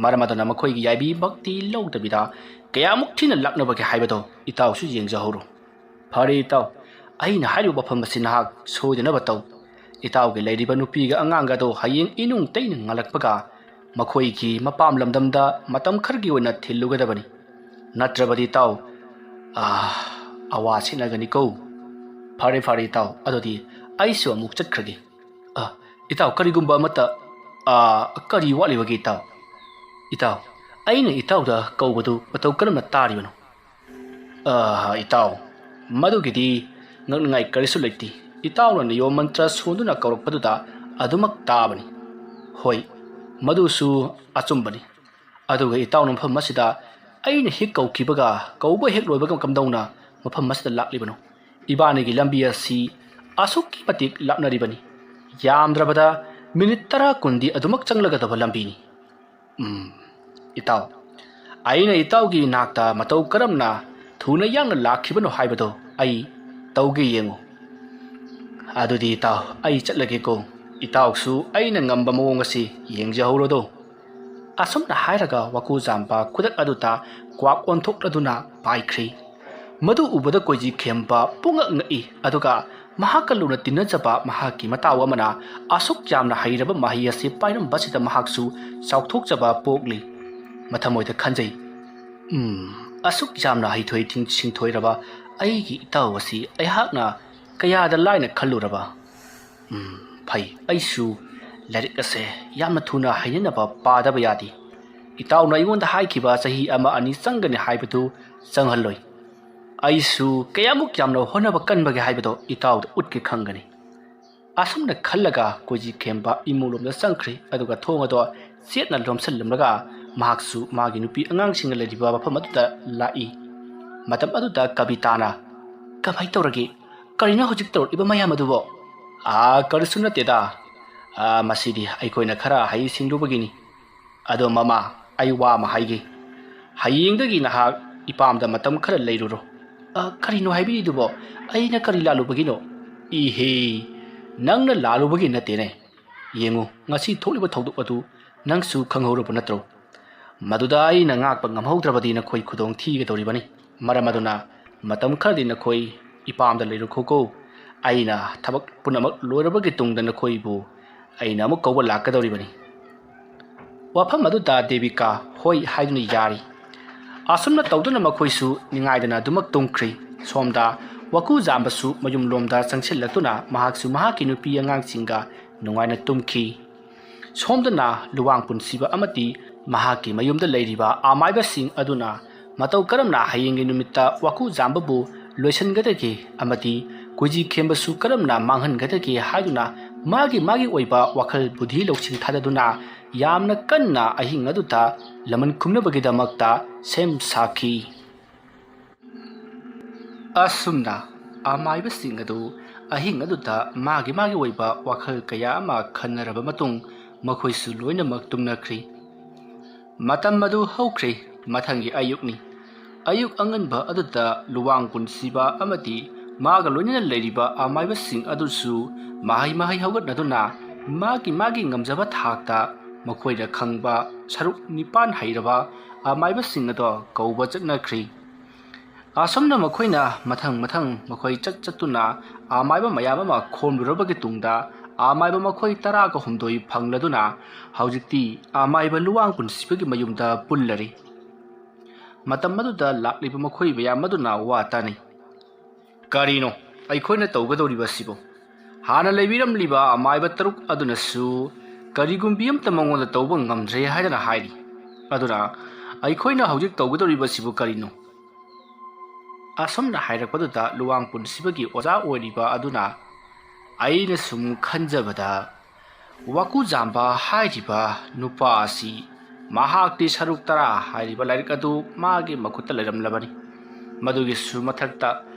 ꯃꯔꯝ ꯑꯗꯨꯅ ꯃꯈꯣꯏꯒꯤ ꯌꯥꯏꯕꯤꯃꯛꯇꯤ ꯂꯧꯗꯕꯤꯗ ꯀꯌꯥꯃꯨꯛ ꯊꯤꯅ ꯂꯥꯛꯅꯕꯒꯦ ꯍꯥꯏꯕꯗꯣ ꯏꯇꯥꯎꯁꯨ ꯌꯦꯡꯖꯍꯧꯔꯣ ꯐꯔꯦ ꯏꯇꯥꯎ ꯑꯩꯅ ꯍꯥꯏꯔꯤꯕ ꯋꯥꯐꯝ ꯑꯁꯤ ꯅꯍꯥꯛ ꯁꯣꯏꯗꯅꯕ ꯇꯧ ꯏꯇꯥꯎꯒꯤ ꯂꯩꯔꯤꯕ ꯅꯨꯄꯤꯒ ꯑꯉꯥꯡꯒ ꯑꯗꯣ ꯍꯌꯦꯡ ꯏꯅꯨꯡ ꯇꯩꯅ ꯉꯥꯜꯂꯛꯄꯒ ꯃꯈꯣꯏꯒꯤ ꯃꯄꯥꯝ ꯂꯝꯗꯝꯗ ꯃꯇꯝ ꯈꯔꯒꯤ ꯑꯣꯏꯅ ꯊꯤꯜꯂꯨꯒꯗꯕꯅꯤ ꯅꯠꯇ꯭ꯔꯕꯗꯤ ꯏꯇꯥꯎ ꯑꯋꯥ ꯁꯤꯠꯅꯒꯅꯤꯀꯣ ꯐꯔꯦ ꯏꯇꯥꯎ ꯑꯗꯨꯗꯤ ꯑꯩꯁꯨ ꯑꯃꯨꯛ ꯆꯠꯈ꯭ꯔꯒꯦ ꯏꯇꯥꯎ ꯀꯔꯤꯒꯨꯝꯕ ꯑꯃꯠꯇ ꯀꯔꯤ ꯋꯥꯠꯂꯤꯕꯒꯦ ꯏꯇꯥꯎ ꯑꯩꯅ ꯏꯇꯥꯎꯗ ꯀꯧꯕꯗꯨ ꯃꯇꯧ ꯀꯔꯝꯅ ꯇꯥꯔꯤꯕꯅꯣ ꯏꯇꯥꯎ ꯃꯗꯨꯒꯤꯗꯤ ꯉꯛꯅꯤꯡꯉꯥꯏ ꯀꯔꯤꯁꯨ ꯂꯩꯇꯦ ꯏꯇꯥꯎꯅ ꯅꯤꯌꯣꯝ ꯃꯟꯇ꯭ꯔ ꯁꯣꯟꯗꯨꯅ ꯀꯧꯔꯛꯄꯗꯨꯗ ꯑꯗꯨꯃꯛ ꯇꯥꯕꯅꯤ ꯍꯣꯏ ꯃꯗꯨꯁꯨ ꯑꯆꯨꯝꯕꯅꯤ ꯑꯗꯨꯒ ꯏꯇꯥꯎꯅ ꯃꯐꯝ ꯑꯁꯤꯗ ꯑꯩꯅ ꯍꯦꯛ ꯀꯧꯈꯤꯕꯒ ꯀꯧꯕ ꯍꯦꯛ ꯂꯣꯏꯕꯒ ꯀꯝꯗꯧꯅ ꯃꯐꯝ ꯑꯁꯤꯗ ꯂꯥꯛꯂꯤꯕꯅꯣ ꯏꯕꯥꯅꯤꯒꯤ ꯂꯝꯕꯤ ꯑꯁꯤ ꯑꯁꯨꯛꯀꯤ ꯃꯇꯤꯛ ꯂꯥꯞꯅꯔꯤꯕꯅꯤ ꯌꯥꯝꯗ꯭ꯔꯕꯗ ꯃꯤꯅꯤꯠ 10-20ꯗꯤ ꯑꯗꯨꯃꯛ ꯆꯪꯂꯒꯗꯕ ꯂꯝꯕꯤꯅꯤ ꯏꯇꯥꯎ ꯑꯩꯅ ꯏꯇꯥꯎꯒꯤ ꯅꯥꯛꯇ ꯃꯇꯧ ꯀꯔꯝꯅ ꯊꯨꯅ ꯌꯥꯡꯅ ꯂꯥꯛꯈꯤꯕꯅꯣ ꯍꯥꯏꯕꯗꯣ ꯑꯩ ꯇꯧꯒꯦ ꯌꯦꯡꯉꯨ ꯑꯗꯨꯗꯤ ꯏꯇꯥꯎ ꯑꯩ ꯆꯠꯂꯒꯦꯀꯣ ꯏꯇꯥꯎꯁꯨ ꯑꯩꯅ ꯉꯝꯕ ꯃꯑꯣꯡ ꯑꯁꯤ ꯌꯦꯡꯖꯍꯧꯔꯣꯗꯣ ꯑꯁꯨꯝꯅ ꯍꯥꯏꯔꯒ ꯋꯥꯀꯨ ꯖꯥꯝꯕ ꯈꯨꯗꯛ ꯑꯗꯨꯗ ꯀ꯭ꯋꯥꯛ ꯑꯣꯟꯊꯣꯛꯂꯗꯨꯅ ꯄꯥꯏꯈ꯭ꯔꯤ ꯃꯗꯨ ꯎꯕꯗ ꯀꯣꯏꯖꯤ ꯈꯦꯝꯕ ꯄꯨꯡꯉꯛ ꯉꯛꯏ ꯑꯗꯨꯒ ꯃꯍꯥꯛꯀ ꯂꯨꯅ ꯇꯤꯟꯅꯖꯕ ꯃꯍꯥꯛꯀꯤ ꯃꯇꯥꯎ ꯑꯃꯅ ꯑꯁꯨꯛ ꯌꯥꯝꯅ ꯍꯩꯔꯕ ꯃꯍꯩ ꯑꯁꯤ ꯄꯥꯏꯔꯝꯕꯁꯤꯗ ꯃꯍꯥꯛꯁꯨ ꯆꯥꯎꯊꯣꯛꯆꯕ ꯄꯣꯛꯂꯤ ꯃꯊꯃꯣꯏꯗ ꯈꯟꯖꯩ ꯑꯁꯨꯛ ꯌꯥꯝꯅ ꯍꯩꯊꯣꯏ ꯁꯤꯡꯊꯣꯏꯔꯕ ꯑꯩꯒꯤ ꯏꯇꯥꯎ ꯑꯁꯤ ꯑꯩꯍꯥꯛꯅ ꯀꯌꯥꯗ ꯂꯥꯏꯅ ꯈꯜꯂꯨꯔꯕ ꯐꯩ ꯑꯩꯁꯨ ꯂꯥꯏꯔꯤꯛ ꯑꯁꯦ ꯌꯥꯝꯅ ꯊꯨꯅ ꯍꯩꯅꯅꯕ ꯄꯥꯗꯕ ꯌꯥꯗꯦ ꯏꯇꯥꯎꯅ ꯑꯩꯉꯣꯟꯗ ꯍꯥꯏꯈꯤꯕ ꯆꯍꯤ 1-2 ꯆꯪꯒꯅꯤ ꯍꯥꯏꯕꯗꯨ ꯆꯪꯍꯜꯂꯣꯏ ꯑꯩꯁꯨ ꯀꯌꯥꯃꯨꯛ ꯌꯥꯝꯅ ꯍꯣꯠꯅꯕ ꯀꯟꯕꯒꯦ ꯍꯥꯏꯕꯗꯣ ꯏꯇꯥꯎꯗ ꯎꯠꯀꯦ ꯈꯪꯒꯅꯤ ꯑꯁꯨꯝꯅ ꯈꯜꯂꯒ ꯀꯣꯏꯖꯤ ꯈꯦꯝꯕ ꯏꯃꯨꯡꯂꯣꯝꯗ ꯆꯪꯈ꯭ꯔꯤ ꯑꯗꯨꯒ ꯊꯣꯡ ꯑꯗꯣ ꯆꯦꯠꯅ ꯂꯣꯝꯁꯤꯜꯂꯝꯂꯒ ꯃꯍꯥꯛꯁꯨ ꯃꯥꯒꯤ ꯅꯨꯄꯤ ꯑꯉꯥꯡꯁꯤꯡꯒ ꯂꯩꯔꯤꯕ ꯃꯐꯝ ꯑꯗꯨꯗ ꯂꯥꯛꯏ ꯃꯇꯝ ꯑꯗꯨꯗ ꯀꯕꯤꯇꯥꯅ ꯀꯃꯥꯏ ꯇꯧꯔꯒꯦ ꯀꯔꯤꯅꯣ ꯍꯧꯖꯤꯛ ꯇꯧꯔꯛꯏꯕ ꯃꯌꯥꯝ ꯑꯗꯨꯕꯣ ꯀꯔꯤꯁꯨ ꯅꯠꯇꯦꯗ ꯃꯁꯤꯗꯤ ꯑꯩꯈꯣꯏꯅ ꯈꯔ ꯍꯩ ꯁꯤꯡꯂꯨꯕꯒꯤꯅꯤ ꯑꯗꯣ ꯃꯃꯥ ꯑꯩ ꯋꯥ ꯑꯃ ꯍꯥꯏꯒꯦ ꯍꯌꯦꯡꯗꯒꯤ ꯅꯍꯥꯛ ꯏꯄꯥꯝꯗ ꯃꯇꯝ ꯈꯔ ꯂꯩꯔꯨꯔꯣ ꯀꯔꯤꯅꯣ ꯍꯥꯏꯕꯤꯔꯤꯗꯨꯕꯣ ꯑꯩꯅ ꯀꯔꯤ ꯂꯥꯜꯂꯨꯕꯒꯤꯅꯣ 이헤 ꯅꯪꯅ ꯂꯥꯜꯂꯨꯕꯒꯤ ꯅꯠꯇꯦꯅꯦ ꯌꯦꯡꯉꯨ ꯉꯁꯤ ꯊꯣꯛꯂꯤꯕ ꯊꯧꯗꯣꯛ ꯑꯗꯨ ꯅꯪꯁꯨ ꯈꯪꯍꯧꯔꯕ ꯅꯠꯇ꯭ꯔꯣ ꯃꯗꯨꯗ ꯑꯩꯅ ꯉꯥꯛꯄ ꯉꯝꯍꯧꯗ꯭ꯔꯕꯗꯤ ꯅꯈꯣꯏ ꯈꯨꯗꯣꯡ ꯊꯤꯒꯗꯧꯔꯤꯕꯅꯤ ꯃꯔꯝ ꯑꯗꯨꯅ ꯃꯇꯝ ꯈꯔꯗꯤ ꯅꯈꯣꯏ ꯏꯄꯥꯝꯗ ꯂꯩꯔꯨꯈꯣꯀꯣ ꯑꯩꯅ ꯊꯕꯛ ꯄꯨꯝꯅꯃꯛ ꯂꯣꯏꯔꯕꯒꯤ ꯇꯨꯡꯗ ꯅꯈꯣꯏꯕꯨ ꯑꯩꯅ ꯑꯃꯨꯛ ꯀꯧꯕ ꯂꯥꯛꯀꯗꯧꯔꯤꯕꯅꯤ ꯋꯥꯐꯝ ꯑꯗꯨꯗ ꯗꯦꯕꯤꯀꯥ ꯍꯣꯏ ꯍꯥꯏꯗꯨꯅ ꯌꯥꯔꯤ ꯑꯁꯨꯝꯅ ꯇꯧꯗꯨꯅ ꯃꯈꯣꯏꯁꯨ ꯅꯤꯡꯉꯥꯏꯗꯅ ꯑꯗꯨꯃꯛ ꯇꯨꯝꯈ꯭ꯔꯤ ꯁꯣꯝꯗ ꯋꯥꯀꯨꯖꯥꯝꯕꯁꯨ ꯃꯌꯨꯝꯂꯣꯝꯗ ꯆꯪꯁꯤꯜꯂꯛꯇꯨꯅ ꯃꯍꯥꯛꯁꯨ ꯃꯍꯥꯛꯀꯤ ꯅꯨꯄꯤ ꯑꯉꯥꯡꯁꯤꯡꯒ ꯅꯨꯡꯉꯥꯏꯅ ꯇꯨꯝꯈꯤ ꯁꯣꯝꯗꯅ ꯂꯨꯋꯥꯡ ꯄꯨꯟꯁꯤꯕ ꯑꯃꯗꯤ ꯃꯍꯥꯛꯀꯤ ꯃꯌꯨꯝꯗ ꯂꯩꯔꯤꯕ ꯑꯃꯥꯏꯕꯁꯤꯡ ꯑꯗꯨꯅ ꯃꯇꯧ ꯀꯔꯝꯅ ꯍꯌꯦꯡꯒꯤ ꯅꯨꯃꯤꯠꯇ ꯋꯥꯀꯨꯖꯥꯝꯕꯕꯨ ꯂꯣꯏꯁꯤꯟꯒꯗꯒꯦ ꯑꯃꯗꯤ ꯀꯨꯏꯖꯤ ꯈꯦꯝꯕꯁꯨ ꯀꯔꯝꯅ ꯃꯥꯡꯍꯟꯒꯗꯒꯦ ꯍꯥꯏꯗꯨꯅ ꯃꯥꯒꯤ ꯑꯣꯏꯕ ꯋꯥꯈꯜ ꯕꯨꯙꯤ ꯂꯧꯁꯤꯡ ꯊꯥꯗꯗꯨꯅ ꯌꯥꯝꯅ ꯀꯟꯅ ꯑꯍꯤꯡ ꯑꯗꯨꯗ ꯂꯃꯟ ꯈꯨꯝꯅꯕꯒꯤꯗꯃꯛꯇ ꯁꯦꯝ ꯁꯥꯈꯤ ꯑꯁꯨꯝꯅ ꯑꯃꯥꯏꯕꯁꯤꯡ ꯑꯗꯨ ꯑꯍꯤꯡ ꯑꯗꯨꯗ ꯃꯥꯒꯤ ꯑꯣꯏꯕ ꯋꯥꯈꯜ ꯀꯌꯥ ꯑꯃ ꯈꯟꯅꯔꯕ ꯃꯇꯨꯡ ꯃꯈꯣꯏꯁꯨ ꯂꯣꯏꯅꯃꯛ ꯇꯨꯝꯅꯈ꯭ꯔꯤ ꯃꯇꯝ ꯑꯗꯨ ꯍꯧꯈ꯭ꯔꯤ ꯃꯊꯪꯒꯤ ꯑꯌꯨꯛꯅꯤ ꯑꯌꯨꯛ ꯑꯉꯟꯕ ꯑꯗꯨꯗ ꯂꯨꯋꯥꯡ ꯄꯨꯟꯁꯤꯕ ꯑꯃꯗꯤ 마가 ꯂꯣꯏꯅꯅ ꯂꯩꯔꯤꯕ ꯑꯃꯥꯏꯕꯁꯤꯡ ꯑꯗꯨꯁꯨ ꯃꯍꯩ ꯍꯧꯒꯠꯅꯗꯨꯅ ꯃꯥꯒꯤ ꯉꯝꯖꯕ ꯊꯥꯛꯇ ꯃꯈꯣꯏꯅ ꯈꯪꯕ ꯁꯔꯨꯛ 9 ꯍꯩꯔꯕ ꯑꯃꯥꯏꯕꯁꯤꯡ ꯑꯗꯨ ꯀꯧꯕ ꯆꯠꯅꯈ꯭ꯔꯤ ꯑꯁꯨꯝꯅ ꯃꯈꯣꯏꯅ ꯃꯊꯪ ꯃꯈꯣꯏ ꯆꯠꯇꯨꯅ ꯑꯃꯥꯏꯕ ꯃꯌꯥꯝ ꯑꯃ ꯈꯣꯝꯂꯨꯔꯕꯒꯤ ꯇꯨꯡꯗ ꯑꯃꯥꯏꯕ ꯃꯈꯣꯏ 19 ꯐꯪꯂꯗꯨꯅ ꯍꯧꯖꯤꯛꯇꯤ ꯑꯃꯥꯏꯕ ꯂꯨꯋꯥꯡ ꯄꯨꯟꯁꯤꯕꯒꯤ ꯃꯌꯨꯝꯗ ꯄꯨꯜꯂꯔꯤ ꯃꯇꯝ ꯑꯗꯨꯗ ꯂꯥꯛꯂꯤꯕ ꯃꯈꯣꯏ ꯃꯌꯥꯝ ꯑꯗꯨꯅ ꯋꯥ ꯇꯥꯅꯩ ꯀꯔꯤꯅꯣ ꯑꯩꯈꯣꯏꯅ ꯇꯧꯒꯗꯧꯔꯤꯕꯁꯤꯕꯨ ꯍꯥꯟꯅ ꯂꯩꯕꯤꯔꯝꯂꯤꯕ ꯑꯃꯥꯏꯕ 6 ꯑꯗꯨꯅꯁꯨ ꯀꯔꯤꯒꯨꯝꯕꯤ ꯑꯃꯇ ꯃꯉꯣꯟꯗ ꯇꯧꯕ ꯉꯝꯗ꯭ꯔꯦ ꯍꯥꯏꯗꯅ ꯍꯥꯏꯔꯤ ꯑꯗꯨꯅ ꯑꯩꯈꯣꯏꯅ ꯍꯧꯖꯤꯛ ꯇꯧꯒꯗꯧꯔꯤꯕꯁꯤꯕꯨ ꯀꯔꯤꯅꯣ ꯑꯁꯨꯝꯅ ꯍꯥꯏꯔꯛꯄꯗꯨꯗ ꯂꯨꯋꯥꯡ ꯄꯨꯟꯁꯤꯕꯒꯤ ꯑꯣꯖꯥ ꯑꯣꯏꯔꯤꯕ ꯑꯗꯨꯅ ꯑꯩꯅ ꯁꯨꯝ ꯈꯟꯖꯕꯗ ꯋꯥꯀꯨꯖꯥꯝꯕ ꯍꯥꯏꯔꯤꯕ ꯅꯨꯄꯥ ꯑꯁꯤ ꯃꯍꯥꯛꯇꯤ ꯁꯔꯨꯛ 10 ꯍꯥꯏꯔꯤꯕ ꯂꯥꯏꯔꯤꯛ ꯑꯗꯨ ꯃꯥꯒꯤ ꯃꯈꯨꯠꯇ ꯂꯩꯔꯝꯂꯕꯅꯤ ꯃꯗꯨꯒꯤꯁꯨ ꯃꯊꯛꯇ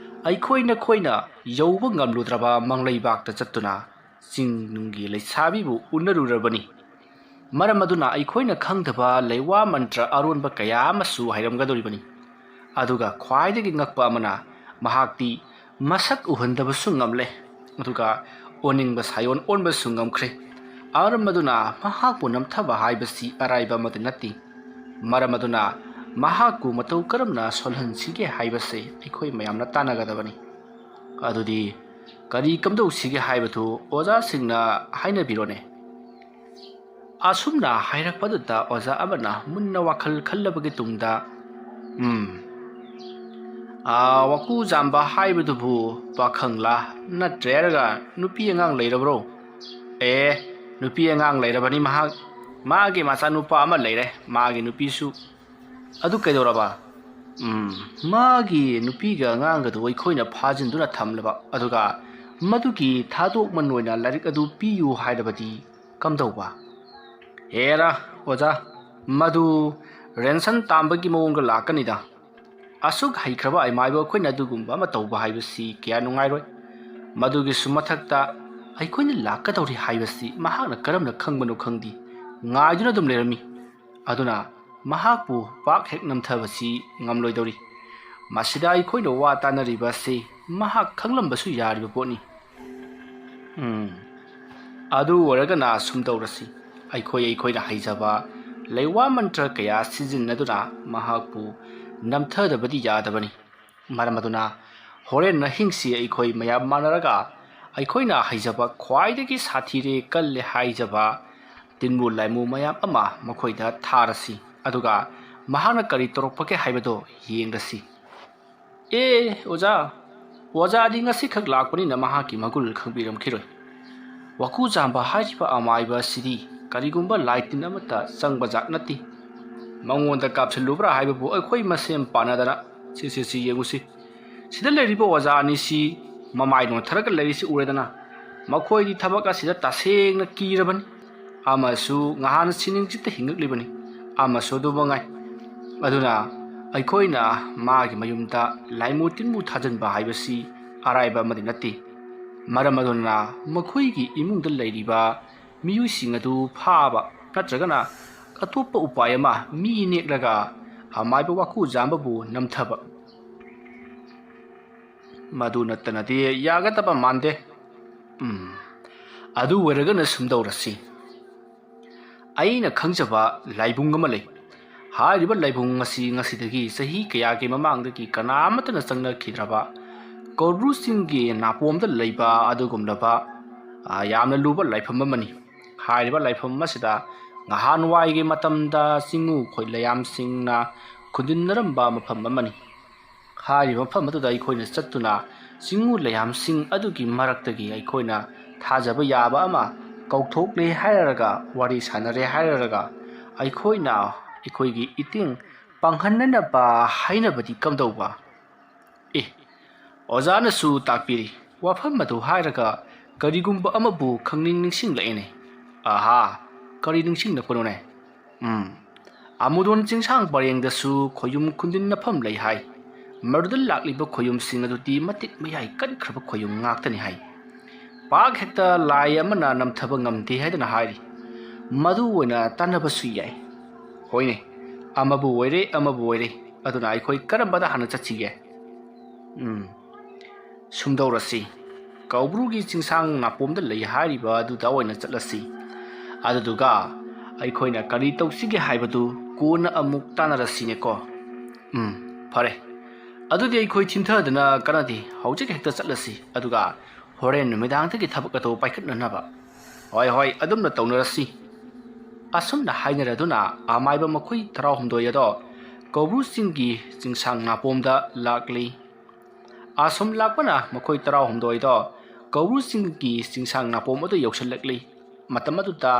ꯑꯩꯈꯣꯏꯅ ꯌꯧꯕ ꯉꯝꯂꯨꯗ꯭ꯔꯕ ꯃꯪꯂꯩꯕꯥꯛꯇ ꯆꯠꯇꯨꯅ ꯆꯤꯡ ꯅꯨꯡꯒꯤ ꯂꯩꯁꯥꯕꯤꯕꯨ ꯎꯅꯔꯨꯔꯕꯅꯤ ꯃꯔꯝ ꯑꯗꯨꯅ ꯑꯩꯈꯣꯏꯅ ꯈꯪꯗꯕ ꯂꯩꯋꯥ ꯃꯟꯇ꯭ꯔ ꯑꯔꯣꯟꯕ ꯀꯌꯥ ꯑꯃꯁꯨ ꯍꯩꯔꯝꯒꯗꯧꯔꯤꯕꯅꯤ ꯑꯗꯨꯒ ꯈ꯭ꯋꯥꯏꯗꯒꯤ ꯉꯛꯄ ꯑꯃꯅ ꯃꯍꯥꯛꯇꯤ ꯃꯁꯛ ꯎꯍꯟꯗꯕꯁꯨ ꯉꯝꯂꯦ ꯑꯗꯨꯒ ꯑꯣꯅꯤꯡꯕ ꯁꯥꯌꯣꯟ ꯑꯣꯟꯕꯁꯨ ꯉꯝꯈ꯭ꯔꯦ ꯃꯔꯝ ꯑꯗꯨꯅ ꯃꯍꯥꯛꯄꯨ ꯅꯝꯊꯕ ꯍꯥꯏꯕꯁꯤ ꯑꯔꯥꯏꯕ ꯑꯃꯗꯤ ꯅꯠꯇꯦ ꯃꯔꯝ ꯑꯗꯨꯅ ꯃꯍꯥꯛꯄꯨ ꯃꯇꯧ ꯀꯔꯝꯅ ꯁꯣꯜꯍꯟꯁꯤꯒꯦ ꯍꯥꯏꯕꯁꯦ ꯑꯩꯈꯣꯏ ꯃꯌꯥꯝꯅ ꯇꯥꯟꯅꯒꯗꯕꯅꯤ ꯑꯗꯨꯗꯤ ꯀꯔꯤ ꯀꯝꯗꯧꯁꯤꯒꯦ ꯍꯥꯏꯕꯗꯨ ꯑꯣꯖꯥꯁꯤꯡꯅ ꯍꯥꯏꯅꯕꯤꯔꯣꯅꯦ ꯑꯁꯨꯝꯅ ꯍꯥꯏꯔꯛꯄꯗꯨꯗ ꯑꯣꯖꯥ ꯑꯃꯅ ꯃꯨꯟꯅ ꯋꯥꯈꯜ ꯈꯜꯂꯕꯒꯤ ꯇꯨꯡꯗ ꯋꯥꯀꯨꯖꯥꯝꯕ ꯍꯥꯏꯕꯗꯨꯕꯨ ꯄꯥꯈꯪꯂꯥ ꯅꯠꯇ꯭ꯔꯒ ꯅꯨꯄꯤ ꯑꯉꯥꯡ ꯂꯩꯔꯕ꯭ꯔꯣ ꯅꯨꯄꯤ ꯑꯉꯥꯡ ꯂꯩꯔꯕꯅꯤ ꯃꯥꯒꯤ ꯃꯆꯥꯅꯨꯄꯥ ꯑꯃ ꯂꯩꯔꯦ ꯃꯥꯒꯤ ꯅꯨꯄꯤꯁꯨ ꯑꯗꯨ ꯀꯩꯗꯧꯔꯕ ꯃꯥꯒꯤ ꯅꯨꯄꯤꯒ ꯑꯉꯥꯡꯒꯗꯨ ꯑꯩꯈꯣꯏꯅ ꯐꯥꯖꯤꯟꯗꯨꯅ ꯊꯝꯂꯕ ꯑꯗꯨꯒ ꯃꯗꯨꯒꯤ ꯊꯥꯗꯣꯛꯃꯟ ꯑꯣꯏꯅ ꯂꯥꯏꯔꯤꯛ ꯑꯗꯨ ꯄꯤꯌꯨ ꯍꯥꯏꯔꯕꯗꯤ ꯀꯝꯗꯧꯕ ꯍꯦꯔꯥ ꯑꯣꯖꯥ ꯃꯗꯨ ꯔꯦꯟꯁꯟ ꯇꯥꯝꯕꯒꯤ ꯃꯑꯣꯡꯒ ꯂꯥꯛꯀꯅꯤꯗ ꯑꯁꯨꯛ ꯍꯩꯈ꯭ꯔꯕ ꯑꯃꯥꯏꯕ ꯑꯩꯈꯣꯏꯅ ꯑꯗꯨꯒꯨꯝꯕ ꯑꯃ ꯇꯧꯕ ꯍꯥꯏꯕꯁꯤ ꯀꯌꯥ ꯅꯨꯡꯉꯥꯏꯔꯣꯏ ꯃꯗꯨꯒꯤꯁꯨ ꯃꯊꯛꯇ ꯑꯩꯈꯣꯏꯅ ꯂꯥꯛꯀꯗꯧꯔꯤ ꯍꯥꯏꯕꯁꯤ ꯃꯍꯥꯛꯅ ꯀꯔꯝꯅ ꯈꯪꯕꯅꯣ ꯈꯪꯗꯦ ꯉꯥꯏꯗꯨꯅ ꯑꯗꯨꯝ ꯂꯩꯔꯝꯃꯤ ꯑꯗꯨꯅ ꯃꯍꯥꯛꯄꯨ ꯄꯥꯛ ꯍꯦꯛ ꯅꯝꯊꯕꯁꯤ ꯉꯝꯂꯣꯏꯗꯧꯔꯤ ꯃꯁꯤꯗ ꯑꯩꯈꯣꯏꯅ ꯋꯥ ꯇꯥꯟꯅꯔꯤꯕꯁꯤ ꯃꯍꯥꯛ ꯈꯪꯂꯝꯕꯁꯨ ꯌꯥꯔꯤꯕ ꯄꯣꯠꯅꯤ ꯑꯗꯨ ꯑꯣꯏꯔꯒꯅ ꯁꯨꯝ ꯇꯧꯔꯁꯤ ꯑꯩꯈꯣꯏꯅ ꯍꯩꯖꯕ ꯂꯩꯋꯥ ꯃꯟꯇ꯭ꯔ ꯀꯌꯥ ꯁꯤꯖꯤꯟꯅꯗꯨꯅ ꯃꯍꯥꯛꯄꯨ ꯅꯝꯊꯗꯕꯗꯤ ꯌꯥꯗꯕꯅꯤ ꯃꯔꯝ ꯑꯗꯨꯅ ꯍꯣꯔꯦꯟ ꯑꯍꯤꯡꯁꯤ ꯑꯩꯈꯣꯏ ꯃꯌꯥꯝ ꯃꯥꯟꯅꯔꯒ ꯑꯩꯈꯣꯏꯅ ꯍꯩꯖꯕ ꯈ꯭ꯋꯥꯏꯗꯒꯤ ꯁꯥꯊꯤꯔꯦ ꯀꯜꯂꯦ ꯍꯥꯏꯖꯕ ꯇꯤꯟꯃꯨ ꯂꯥꯏꯃꯨ ꯃꯌꯥꯝ ꯑꯃ ꯃꯈꯣꯏꯗ ꯊꯥꯔꯁꯤ ꯑꯗꯨꯒ ꯃꯍꯥꯛꯅ ꯀꯔꯤ ꯇꯧꯔꯛꯄꯒꯦ ꯍꯥꯏꯕꯗꯣ ꯌꯦꯡꯂꯁꯤ ꯑꯣꯖꯥꯗꯤ ꯉꯁꯤꯈꯛ ꯂꯥꯛꯄꯅꯤꯅ ꯃꯍꯥꯛꯀꯤ ꯃꯒꯨꯜ ꯈꯪꯕꯤꯔꯝꯈꯤꯔꯣꯏ ꯋꯥꯀꯨꯖꯥꯝꯕ ꯍꯥꯏꯔꯤꯕ ꯑꯃꯥꯏꯕ ꯑꯁꯤꯗꯤ ꯀꯔꯤꯒꯨꯝꯕ ꯂꯥꯏꯇꯤꯟ ꯑꯃꯠꯇ ꯆꯪꯕ ꯖꯥꯠ ꯅꯠꯇꯦ ꯃꯉꯣꯟꯗ ꯀꯥꯞꯁꯤꯜꯂꯨꯕ꯭ꯔꯥ ꯍꯥꯏꯕꯕꯨ ꯑꯩꯈꯣꯏ ꯃꯁꯦꯟ ꯄꯥꯟꯅꯗꯅ ꯁꯤ ꯌꯦꯡꯉꯨꯁꯤ ꯁꯤꯗ ꯂꯩꯔꯤꯕ ꯑꯣꯖꯥ ꯑꯅꯤꯁꯤ ꯃꯃꯥꯏ ꯅꯣꯟꯊꯔꯒ ꯂꯩꯔꯤꯁꯤ ꯎꯔꯦꯗꯅ ꯃꯈꯣꯏꯗꯤ ꯊꯕꯛ ꯑꯁꯤꯗ ꯇꯁꯦꯡꯅ ꯀꯤꯔꯕꯅꯤ ꯑꯃꯁꯨ ꯉꯍꯥꯟ ꯁꯤꯅꯤꯡꯆꯤꯠꯇ ꯍꯤꯡꯉꯛꯂꯤꯕꯅꯤ ꯑꯃꯁꯨ ꯑꯗꯨꯃꯉꯥꯏ ꯑꯗꯨꯅ ꯑꯩꯈꯣꯏꯅ ꯃꯥꯒꯤ ꯃꯌꯨꯝꯗ ꯂꯥꯏꯃꯨ ꯇꯤꯟꯃꯨ ꯊꯥꯖꯤꯟꯕ ꯍꯥꯏꯕꯁꯤ ꯑꯔꯥꯏꯕ ꯑꯃꯗꯤ ꯅꯠꯇꯦ ꯃꯔꯝ ꯑꯗꯨꯅ ꯃꯈꯣꯏꯒꯤ ꯏꯃꯨꯡꯗ ꯂꯩꯔꯤꯕ ꯃꯤꯑꯣꯏꯁꯤꯡ ꯑꯗꯨ ꯐꯥꯕ ꯅꯠꯇ꯭ꯔꯒꯅ ꯑꯇꯣꯞꯄ ꯎꯄꯥꯏ ꯑꯃ ꯃꯤ ꯅꯦꯛꯂꯒ ꯑꯃꯥꯏꯕ ꯋꯥꯀꯨꯖꯥꯝꯕꯕꯨ ꯅꯝꯊꯕ ꯃꯗꯨ ꯅꯠꯇꯅꯗꯤ ꯌꯥꯒꯗꯕ ꯃꯥꯟꯗꯦ ꯑꯗꯨ ꯑꯣꯏꯔꯒꯅ ꯁꯨꯝꯗꯧꯔꯁꯤ ꯑꯩꯅ ꯈꯪꯖꯕ ꯂꯥꯏꯕꯨꯡ ꯑꯃ ꯂꯩ ꯍꯥꯏꯔꯤꯕ ꯂꯥꯏꯕꯨꯡ ꯑꯁꯤ ꯉꯁꯤꯗꯒꯤ ꯆꯍꯤ ꯀꯌꯥꯒꯤ ꯃꯃꯥꯡꯗꯒꯤ ꯀꯅꯥꯃꯠꯇꯅ ꯆꯪꯅꯈꯤꯗ꯭ꯔꯕ ꯀꯧꯕ꯭ꯔꯨꯁꯤꯡꯒꯤ ꯅꯥꯄꯣꯝꯗ ꯂꯩꯕ ꯑꯗꯨꯒꯨꯝꯂꯕ ꯌꯥꯝꯅ ꯂꯨꯕ ꯂꯥꯏꯐꯝ ꯑꯃꯅꯤ ꯍꯥꯏꯔꯤꯕ ꯂꯥꯏꯐꯝ ꯑꯁꯤꯗ ꯅꯍꯥꯟꯋꯥꯏꯒꯤ ꯃꯇꯝꯗ ꯆꯤꯡꯎ ꯈꯣꯏꯂꯌꯥꯝꯁꯤꯡꯅ ꯈꯨꯟꯗꯤꯟꯅꯔꯝꯕ ꯃꯐꯝ ꯑꯃꯅꯤ ꯍꯥꯏꯔꯤꯕ ꯃꯐꯝ ꯑꯗꯨꯗ ꯑꯩꯈꯣꯏꯅ ꯆꯠꯇꯨꯅ ꯆꯤꯡꯎ ꯂꯌꯥꯝꯁꯤꯡ ꯑꯗꯨꯒꯤ ꯃꯔꯛꯇꯒꯤ ꯑꯩꯈꯣꯏꯅ ꯊꯥꯖꯕ ꯌꯥꯕ ꯑꯃ ꯀꯧꯊꯣꯛꯂꯦ ꯍꯥꯏꯔꯒ ꯋꯥꯔꯤ ꯁꯥꯟꯅꯔꯦ ꯍꯥꯏꯔꯒ ꯑꯩꯈꯣꯏꯅ ꯑꯩꯈꯣꯏꯒꯤ ꯏꯇꯦꯡ ꯄꯥꯡꯍꯟꯅꯅꯕ ꯍꯥꯏꯅꯕꯗꯤ ꯀꯝꯗꯧꯕ ꯑꯣꯖꯥꯅꯁꯨ ꯇꯥꯛꯄꯤꯔꯤ ꯋꯥꯐꯝ ꯑꯗꯨ ꯍꯥꯏꯔꯒ ꯀꯔꯤꯒꯨꯝꯕ ꯑꯃꯕꯨ ꯈꯪꯅꯤꯡ ꯅꯤꯡꯁꯤꯡꯂꯛꯑꯦꯅꯦ ꯑꯍꯥ ꯀꯔꯤ ꯅꯤꯡꯁꯤꯡꯂꯛꯄꯅꯣꯅꯦ ꯑꯃꯨꯗꯣꯟ ꯆꯤꯡꯁꯥꯡ ꯄꯔꯦꯡꯗꯁꯨ ꯈꯣꯌꯨꯝ ꯈꯨꯟꯗꯤꯟꯅꯐꯝ ꯂꯩ ꯍꯥꯏ ꯃꯗꯨꯗ ꯂꯥꯛꯂꯤꯕ ꯈꯣꯌꯨꯝꯁꯤꯡ ꯑꯗꯨꯗꯤ ꯃꯇꯤꯛ ꯃꯌꯥꯏ ꯀꯟꯈ꯭ꯔꯕ ꯈꯣꯌꯨꯝ ꯉꯥꯛꯇꯅꯤ ꯍꯥꯏ ꯄꯥꯛ ꯍꯦꯛꯇ ꯂꯥꯏ ꯑꯃꯅ ꯅꯝꯊꯕ ꯉꯝꯗꯦ ꯍꯥꯏꯗꯅ ꯍꯥꯏꯔꯤ ꯃꯗꯨ ꯑꯣꯏꯅ ꯇꯥꯟꯅꯕꯁꯨ ꯌꯥꯏ ꯍꯣꯏꯅꯦ ꯑꯃꯕꯨ ꯑꯣꯏꯔꯦ ꯑꯗꯨꯅ ꯑꯩꯈꯣই ꯀꯔꯝꯕꯗ ꯍꯥꯟꯅ ꯆꯠꯁꯤꯒꯦ ꯁꯨꯝꯗꯧꯔꯁꯤ ꯀꯧꯕ꯭ꯔꯨꯒꯤ ꯆꯤꯡꯁꯥꯡ ꯅꯥꯄꯣꯝꯗ ꯂꯩ ꯍꯥꯏꯔꯤꯕ ꯑꯗꯨꯗ ꯑꯣꯏꯅ ꯆꯠꯂꯁꯤ ꯑꯗꯨꯗꯨꯒ ꯑꯩꯈꯣꯏꯅ ꯀꯔꯤ ꯇꯧꯁꯤꯒꯦ ꯍꯥꯏꯕꯗꯨ ꯀꯣꯟꯅ ꯑꯃꯨꯛ ꯇꯥꯟꯅꯔꯁꯤꯅꯦꯀꯣ ꯐꯔꯦ ꯑꯗꯨꯗꯤ ꯑꯩꯈꯣꯏ ꯊꯤꯟꯊꯗꯅ ꯀꯅꯥꯗꯤ ꯍꯧꯖꯤꯛ ꯍꯦꯛꯇ ꯆꯠꯂꯁꯤ ꯑꯗꯨꯒ ꯍꯣꯔꯦꯟ ꯅꯨꯃꯤꯗꯥꯡꯗꯒꯤ ꯊꯕꯛ ꯑꯗꯨ ꯄꯥꯏꯈꯠꯅꯅꯕ ꯍꯣꯏ ꯑꯗꯨꯝꯅ ꯇꯧꯅꯔꯁꯤ ꯑꯁꯨꯝꯅ ꯍꯥꯏꯅꯔꯗꯨꯅ ꯑꯃꯥꯏꯕ ꯃꯈꯣꯏ 12 ꯑꯗꯣ ꯀꯧꯕ꯭ꯔꯨ ꯆꯤꯡꯒꯤ ꯆꯤꯡꯁꯥꯡ ꯅꯥꯄꯣꯝꯗ ꯂꯥꯛꯂꯤ ꯑꯁꯨꯝ ꯂꯥꯛꯄꯅ ꯃꯈꯣꯏ 12ꯗꯣ ꯀꯧꯕ꯭ꯔꯨ ꯆꯤꯡꯒꯤ ꯆꯤꯡꯁꯥꯡ ꯅꯥꯄꯣꯝ ꯑꯗꯨ ꯌꯧꯁꯤꯜꯂꯛꯂꯤ ꯃꯇꯝ ꯑꯗꯨꯗ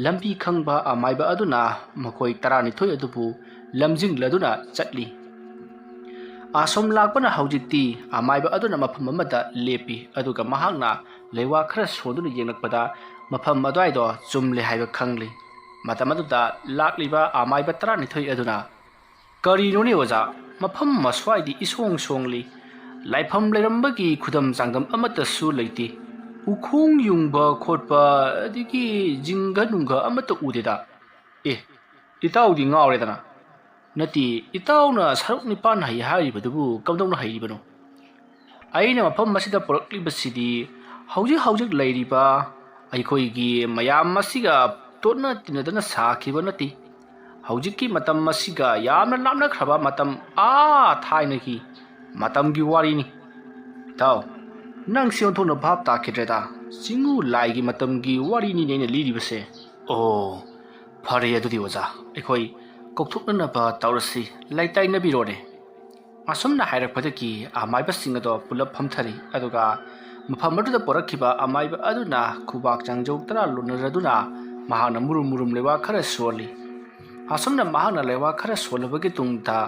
ꯂꯝꯕꯤ ꯈꯪꯕ ꯑꯃꯥꯏꯕ ꯑꯗꯨꯅ ꯃꯈꯣꯏ 12 ꯑꯗꯨꯕꯨ ꯂꯝꯖꯤꯡꯂꯗꯨꯅ ꯆꯠꯂꯤ ꯑꯁꯨꯝ ꯂꯥꯛꯄꯅ ꯍꯧꯖꯤꯛꯇꯤ ꯑꯃꯥꯏꯕ ꯑꯗꯨꯅ ꯃꯐꯝ ꯑꯃꯗ ꯂꯦꯞꯄꯤ ꯑꯗꯨꯒ ꯃꯍꯥꯛꯅ ꯂꯩꯋꯥ ꯈꯔ ꯁꯣꯟꯗꯨꯅ ꯌꯦꯡꯂꯛꯄꯗ ꯃꯐꯝ ꯑꯗꯨꯋꯥꯏꯗꯣ ꯆꯨꯝꯂꯦ ꯍꯥꯏꯕ ꯈꯪꯂꯤ ꯃꯇꯝ ꯑꯗꯨꯗ ꯂꯥꯛꯂꯤꯕ ꯑꯃꯥꯏꯕ 12 ꯑꯗꯨꯅ ꯀꯔꯤꯅꯣꯅꯦ ꯑꯣꯖꯥ ꯃꯐꯝ ꯑꯁ꯭ꯋꯥꯏꯗꯤ ꯏꯁꯣꯡ ꯁꯣꯡꯂꯤ ꯂꯥꯏꯐꯝ ꯂꯩꯔꯝꯕꯒꯤ ꯈꯨꯗꯝ ꯆꯥꯡꯗꯝ ꯑꯃꯠꯇꯁꯨ ꯂꯩꯇꯦ ꯎꯈꯣꯡ ꯌꯨꯡꯕ ꯈꯣꯠꯄ ꯑꯗꯒꯤ ꯖꯤꯡꯒ ꯅꯨꯡꯒ ꯑꯃꯠꯇ ꯎꯗꯦꯗ ꯏꯇꯥꯎꯗꯤ ꯉꯥꯎꯔꯦꯗꯅ ꯅꯠꯇꯦ ꯏꯇꯥꯎꯅ ꯁꯔꯨꯛ 9 ꯍꯩ ꯍꯥꯏꯔꯤꯕꯗꯨꯕꯨ ꯀꯝꯗꯧꯅ ꯍꯩꯔꯤꯕꯅꯣ ꯑꯩꯅ ꯃꯐꯝ ꯑꯁꯤꯗ ꯄꯨꯔꯛꯂꯤꯕꯁꯤꯗꯤ ꯍꯧꯖꯤꯛ ꯂꯩꯔꯤꯕ ꯑꯩꯈꯣꯏꯒꯤ ꯃꯌꯥꯝ ꯑꯁꯤꯒ ꯇꯣꯠꯅ ꯇꯤꯟꯅꯗꯅ ꯁꯥꯈꯤꯕ ꯅꯠꯇꯦ ꯍꯧꯖꯤꯛꯀꯤ ꯃꯇꯝ ꯑꯁꯤꯒ ꯌꯥꯝꯅ ꯂꯥꯞꯅꯈ꯭ꯔꯕ ꯃꯇꯝ ꯊꯥꯏꯅꯒꯤ ꯃꯇꯝꯒꯤ ꯋꯥꯔꯤꯅꯤ ꯏꯇꯥꯎ ꯅꯪꯁꯤ ꯑꯣꯟꯊꯣꯛꯅ ꯚꯥꯞ ꯇꯥꯈꯤꯗ꯭ꯔꯦꯗ ꯆꯤꯡꯎ ꯂꯥꯏꯒꯤ ꯃꯇꯝꯒꯤ ꯋꯥꯔꯤꯅꯤꯅꯦ ꯑꯩꯅ ꯂꯤꯔꯤꯕꯁꯦ ꯐꯔꯦ ꯑꯗꯨꯗꯤ ꯑꯣꯖꯥ ꯑꯩꯈꯣꯏ ꯀꯧꯊꯣꯛꯅꯅꯕ ꯇꯧꯔꯁꯤ ꯂꯩꯇꯥꯏꯅꯕꯤꯔꯣꯅꯦ ꯑꯁꯨꯝꯅ ꯍꯥꯏꯔꯛꯄꯗꯒꯤ ꯑꯃꯥꯏꯕꯁꯤꯡ ꯑꯗꯣ ꯄꯨꯂꯞ ꯐꯝꯊꯔꯤ ꯑꯗꯨꯒ ꯃꯐꯝ ꯑꯗꯨꯗ ꯄꯣꯔꯛꯈꯤꯕ ꯑꯃꯥꯏꯕ ꯑꯗꯨꯅ ꯈꯨꯕꯥꯛ ꯆꯥꯡꯖꯧ 10 ꯂꯣꯟꯅꯔꯗꯨꯅ ꯃꯍꯥꯛꯅ ꯃꯨꯔꯨꯝ ꯂꯩꯋꯥ ꯈꯔ ꯁꯣꯜꯂꯤ ꯑꯁꯨꯝꯅ ꯃꯍꯥꯛꯅ ꯂꯩꯋꯥ ꯈꯔ ꯁꯣꯜꯂꯕꯒꯤ ꯇꯨꯡꯗ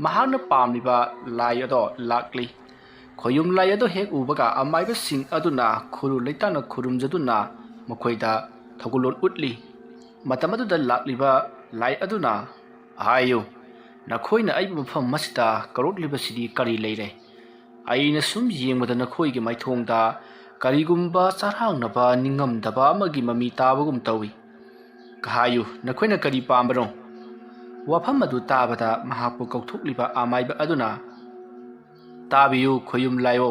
ꯃꯍꯥꯛꯅ ꯄꯥꯝꯂꯤꯕ ꯂꯥꯏ ꯑꯗꯣ ꯂꯥꯛꯂꯤ ꯈꯣꯌꯨꯝ ꯂꯥꯏ ꯑꯗꯣ ꯍꯦꯛ ꯎꯕꯒ ꯑꯃꯥꯏꯕꯁꯤꯡ ꯑꯗꯨꯅ ꯈꯨꯔꯨ ꯂꯩꯇꯥꯅ ꯈꯨꯔꯨꯝꯖꯗꯨꯅ ꯃꯈꯣꯏꯗ ꯊꯧꯒꯜꯂꯣꯟ ꯎꯠꯂꯤ ꯃꯇꯝ ꯑꯗꯨꯗ ꯂꯥꯛꯂꯤꯕ ꯂꯥꯏ ꯑꯗꯨꯅ ꯍꯥꯏꯌꯨ ꯅꯈꯣꯏꯅ ꯑꯩꯕꯨ ꯃꯐꯝ ꯑꯁꯤꯗ ꯀꯧꯔꯛꯂꯤꯕꯁꯤꯗꯤ ꯀꯔꯤ ꯂꯩꯔꯦ ꯑꯩꯅ ꯁꯨꯝ ꯌꯦꯡꯕꯗ ꯅꯈꯣꯏꯒꯤ ꯃꯥꯏꯊꯣꯡꯗ ꯀꯔꯤꯒꯨꯝꯕ ꯆꯔꯥꯡꯅꯕ ꯅꯤꯡꯉꯝꯗꯕ ꯑꯃꯒꯤ ꯃꯃꯤ ꯇꯥꯕꯒꯨꯝ ꯇꯧꯏ ꯍꯥꯏꯌꯨ ꯅꯈꯣꯏꯅ ꯀꯔꯤ ꯄꯥꯝꯕꯅꯣ ꯋꯥꯐꯝ ꯑꯗꯨ ꯇꯥꯕꯗ ꯃꯍꯥꯛꯄꯨ ꯀꯧꯊꯣꯛꯂꯤꯕ ꯑꯃꯥꯏꯕ ꯑꯗꯨꯅ ꯇꯥꯕꯤꯌꯨ ꯈꯣꯌꯨꯝ ꯂꯥꯏꯑꯣ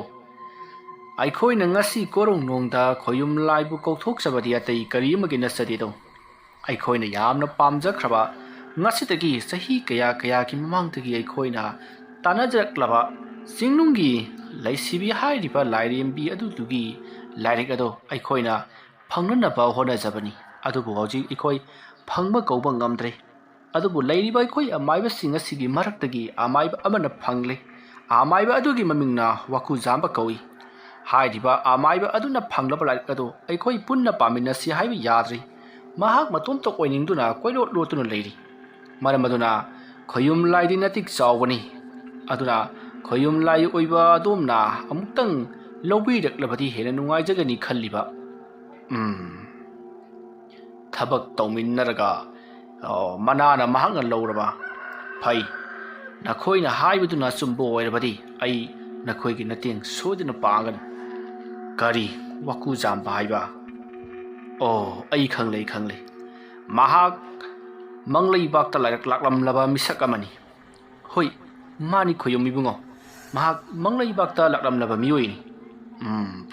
ꯑꯩꯈꯣꯏꯅ ꯉꯁꯤ ꯀꯣꯔꯧꯅꯣꯡꯗ ꯈꯣꯌꯨꯝ ꯂꯥꯏꯕꯨ ꯀꯧꯊꯣꯛꯆꯕꯗꯤ ꯑꯇꯩ ꯀꯔꯤ ꯑꯃꯒꯤ ꯅꯠꯆꯗꯦꯗꯣ ꯑꯩꯈꯣꯏꯅ ꯌꯥꯝꯅ ꯄꯥꯝꯖꯈ꯭ꯔꯕ ꯉꯁꯤꯗꯒꯤ ꯆꯍꯤ ꯀꯌꯥꯒꯤ ꯃꯃꯥꯡꯗꯒꯤ ꯑꯩꯈꯣꯏꯅ ꯇꯥꯟꯅꯖꯔꯛꯂꯕ ꯆꯤꯡꯅꯨꯡꯒꯤ ꯂꯩꯁꯤꯕꯤ ꯍꯥꯏꯔꯤꯕ ꯂꯥꯏꯔꯦꯝꯕꯤ ꯑꯗꯨꯗꯨꯒꯤ ꯂꯥꯏꯔꯤꯛ ꯑꯗꯣ ꯑꯩꯈꯣꯏꯅ ꯐꯪꯅꯅꯕ ꯍꯣꯠꯅꯖꯕꯅꯤ ꯑꯗꯨꯕꯨ ꯍꯧꯖꯤꯛ ꯑꯩꯈꯣꯏ ꯐꯪꯕ ꯀꯧꯕ ꯉꯝꯗ꯭ꯔꯦ ꯑꯗꯨꯕꯨ ꯂꯩꯔꯤꯕ ꯑꯩꯈꯣꯏ ꯑꯃꯥꯏꯕꯁꯤꯡ ꯑꯁꯤꯒꯤ ꯃꯔꯛꯇꯒꯤ ꯑꯃꯥꯏꯕ ꯑꯃꯅ ꯐꯪꯂꯦ ꯑꯃꯥꯏꯕ ꯑꯗꯨꯒꯤ ꯃꯃꯤꯡꯅ ꯋꯥꯀꯨꯖꯥꯝꯕ ꯀꯧꯏ ꯍꯥꯏꯔꯤꯕ ꯑꯃꯥꯏꯕ ꯑꯗꯨꯅ ꯐꯪꯂꯕ ꯂꯥꯏꯔꯤꯛ ꯑꯗꯨ ꯑꯩꯈꯣꯏ ꯄꯨꯟꯅ ꯄꯥꯃꯤꯟꯅꯁꯤ ꯍꯥꯏꯕ ꯌꯥꯗ꯭ꯔꯤ ꯃꯍꯥꯛ ꯃꯇꯣꯝꯇ ꯑꯣꯏꯅꯤꯡꯗꯨꯅ ꯀꯣꯏꯂꯣꯠ ꯂꯣꯠꯇꯨꯅ ꯂꯩꯔꯤ ꯃꯔꯝ ꯑꯗꯨꯅ ꯈꯣꯌꯨꯝ ꯂꯥꯏꯗꯤ ꯅꯇꯤꯛ ꯆꯥꯎꯕꯅꯤ ꯑꯗꯨꯅ ꯈꯣꯌꯨꯝ ꯂꯥꯏ ꯑꯣꯏꯕ ꯑꯗꯣꯝꯅ ꯑꯃꯨꯛꯇꯪ ꯂꯧꯕꯤꯔꯛꯂꯕꯗꯤ ꯍꯦꯟꯅ ꯅꯨꯡꯉꯥꯏꯖꯒꯅꯤ ꯈꯜꯂꯤꯕ ꯊꯕꯛ ꯇꯧꯃꯤꯟꯅꯔꯒ ꯃꯅꯥꯅ ꯃꯍꯥꯛꯅ ꯂꯧꯔꯕ ꯐꯩ ꯅꯈꯣꯏꯅ ꯍꯥꯏꯕꯗꯨꯅ ꯑꯆꯨꯝꯕ ꯑꯣꯏꯔꯕꯗꯤ ꯑꯩ ꯅꯈꯣꯏꯒꯤ ꯃꯇꯦꯡ ꯁꯣꯏꯗꯅ ꯄꯥꯡꯒꯅꯤ ꯀꯔꯤ ꯋꯥꯀꯨꯖꯥꯝꯕ ꯍꯥꯏꯕ ꯑꯩ ꯈꯪꯂꯦ ꯃꯍꯥꯛ ꯃꯪꯂꯩꯕꯥꯛꯇ ꯂꯥꯛꯂꯝꯂꯕ ꯃꯤꯁꯛ ꯑꯃꯅꯤ ꯍꯣꯏ ꯃꯥꯅꯤ ꯈꯣꯌꯨꯝ ꯏꯕꯨꯡꯉꯣ mahak manglaibaakta laklamlaba miyoyni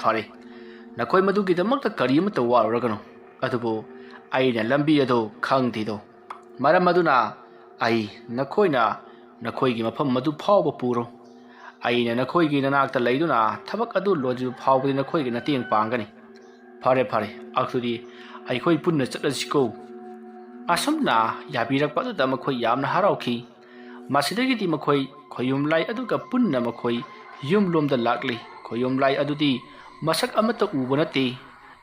fare nakoi madugidamakta kari amata waruragano adubu aina lambi ado khangdido maram aduna ai nakoigi mafam madu phawba puro aina nakoigi nanakta leiduna thabak adu loji phawbadi nakoigi nateng pangani fare akudi aikoi punna chatlasiko asumna yabirakpa adu damakoi yamna harauki masidagidi makoi khoyum lai aduga punna makoi yum lomda lakli khoyum lai adudi masak amata uba nate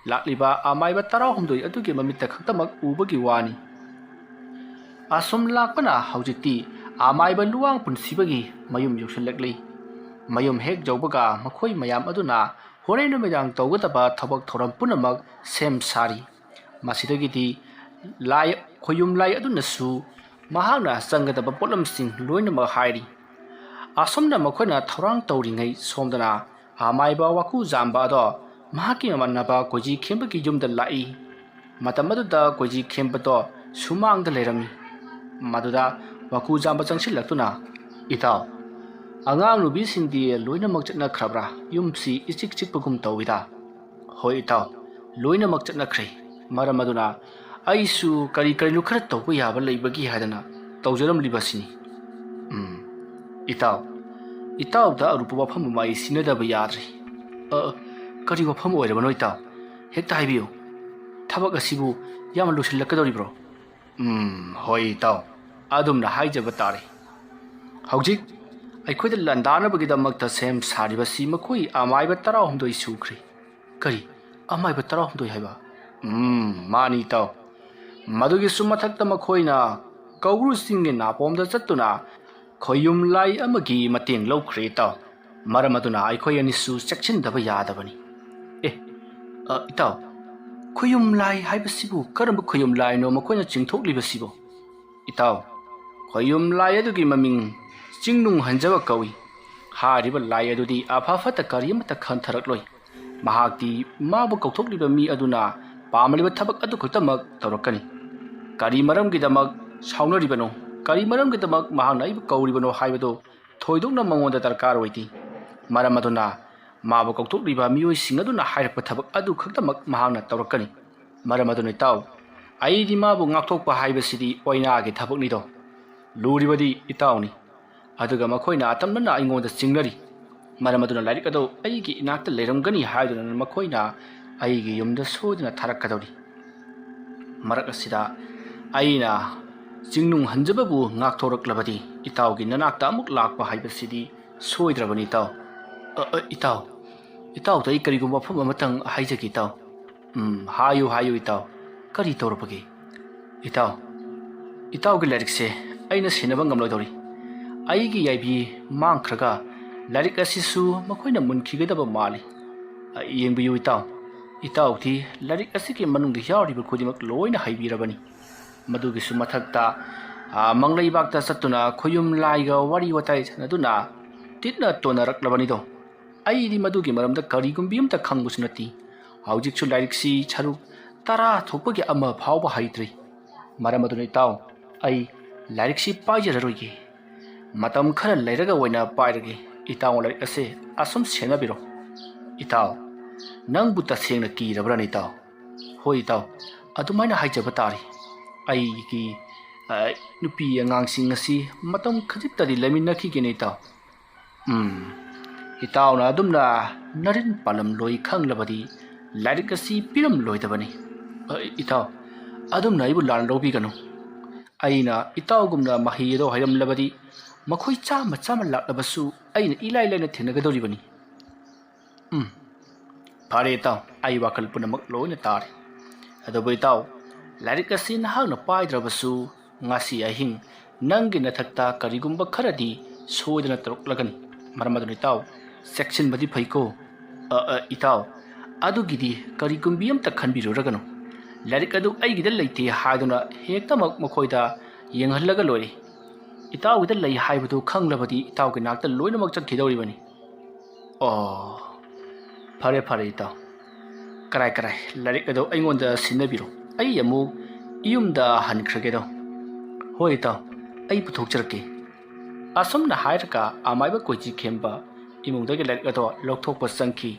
lakliba amaiba tarahumdoi adugi mamitta khaktamak ubagi wani asum lakpana haujikti amaiba luwang punsibagi mayum yuksilakli mayum hek jawbaga makhoi mayam aduna horei numidang tawgadaba thabak thoram punamak sem sari masidagidi lai khoyum lai aduna su mahakna sangadaba polamsing loinamak hairi asomna makhona thorang tawringai somdana amaiba waku jamba ado mahaki manaba koji khembagi jumda lai matamaduda koji khembato sumangda lerami maduda waku jamba changsilaktuna itaw angang nubi singdi loinamak chatna khrabra yumsi ichik chikpagum tawida hoi itaw loinamak chatna khre maramaduna aisu kari lu khara tawba yaba leibagi hadana tawjaram libasini itaw da arupa wafam mai sinadaba yadri kari wafam oirabano itaw hekta haibiyo thabak asibu yama lusilakadoribro hoi itaw adumna haijaba tare haujik aikhoida landanabagidamagta sem saribasi makoi amaiba 19 sukhri kari amaiba 19 haiba mani itaw madugi sumathakta makhoina kauru singge napomda chattuna khoyum lai amagi mateng lawkhre taw maramaduna aikhoi anisu chakchin-daba yadabani itaw khoyum lai haibasibu karamba khoyum lai no makhoina chingthoklibasibo itaw khoyum lai adugi maming chingnung hanjaba kawi hariba lai adudi afafata kariyamata khantarakloi mahakti mabu kauthokliba mi aduna pamaliba thabak adu khutamak tawrakani kari maramgidamak saunaribano kari maramgidamak mahakna ibu kauribano haibado thoidokna mangonda darkar oiti maramaduna mabu kauthokliba miyoi singaduna hairakpa thabak adu khutamak mahakna tawrakani maramaduna itaw aidi mabu ngakthokpa haibasidi oinagi thabaknido luribadi itawni aduga makhoina atamna aingonda chingnari maramaduna lairik ado aigi inakta leiramgani haiduna makhoina aigi yumda sodina tharakadori marak asida aina jingnung hanjababu ngakthoroklabadi itawgi nanakta amuk lakpa haibasidi soidrabani taw itaw dai karigumba pham amatang haijagi taw hayu itaw kari torpagi itawgi larikse aina sinaba ngamlodori aigi yaibi mangkhraga larik asisu makhoina munkhigedaba mali yengbiyu itawti larik asiki manungda yawriba khodimak loina haibirabani madugi sumathakta manglaibakta satuna khoyum laiga wari watai sanaduna titna tonaraklabani do aidi madugi maramda karigumbi amta khangbusunati haujikchu lariksi charuk tara thokpagi ama phawba haidri maramaduna itaw ai lariksi paijararoige matam khara leiraga oina pairage itaw larik ase asum senabiro itaw nang buta sengna kirabra ni taw hoi taw adumaina haijaba tari ai ki nupi angang sing asi matam khajitari leminaki gene taw itaw na adumna narin palam loi khanglabadi larik asi piram loidabani itaw adumna ibu lan robi ganu aina itaw gumna mahi do hayram labadi makhoi chama laklabasu aina ilai laina thenagadoribani fare taw ai wakal punamak loina tari adobo itaw larik asi nahakna paidrabasu ngasi ahing nangi nathakta karigumba kharadi soidana taruklagani maramadun itaw section badi phaiko itaw adugidi karigumbi amta khanbiruragano larik adu aigida leite haiduna hektamak makhoida yenghallaga lore itaw gida lei haibadu khanglabadi itaw gi nakta loinamak chakhidoribani fare itaw karai larik ado aingonda sinabiro ai amuk iyumda hankhragedo hoi itaw ai puthokjarke ꯑꯁꯨꯝꯅ ꯍꯥꯏꯔꯒ ꯑꯃꯥꯏꯕ ꯀꯣꯏꯖꯤ ꯈꯦꯝꯕ ꯏꯃꯨꯡꯗꯒꯤ ꯂꯥꯏꯔꯤꯛ ꯑꯗꯣ ꯂꯧꯊꯣꯛꯄ ꯆꯪꯈꯤ꯫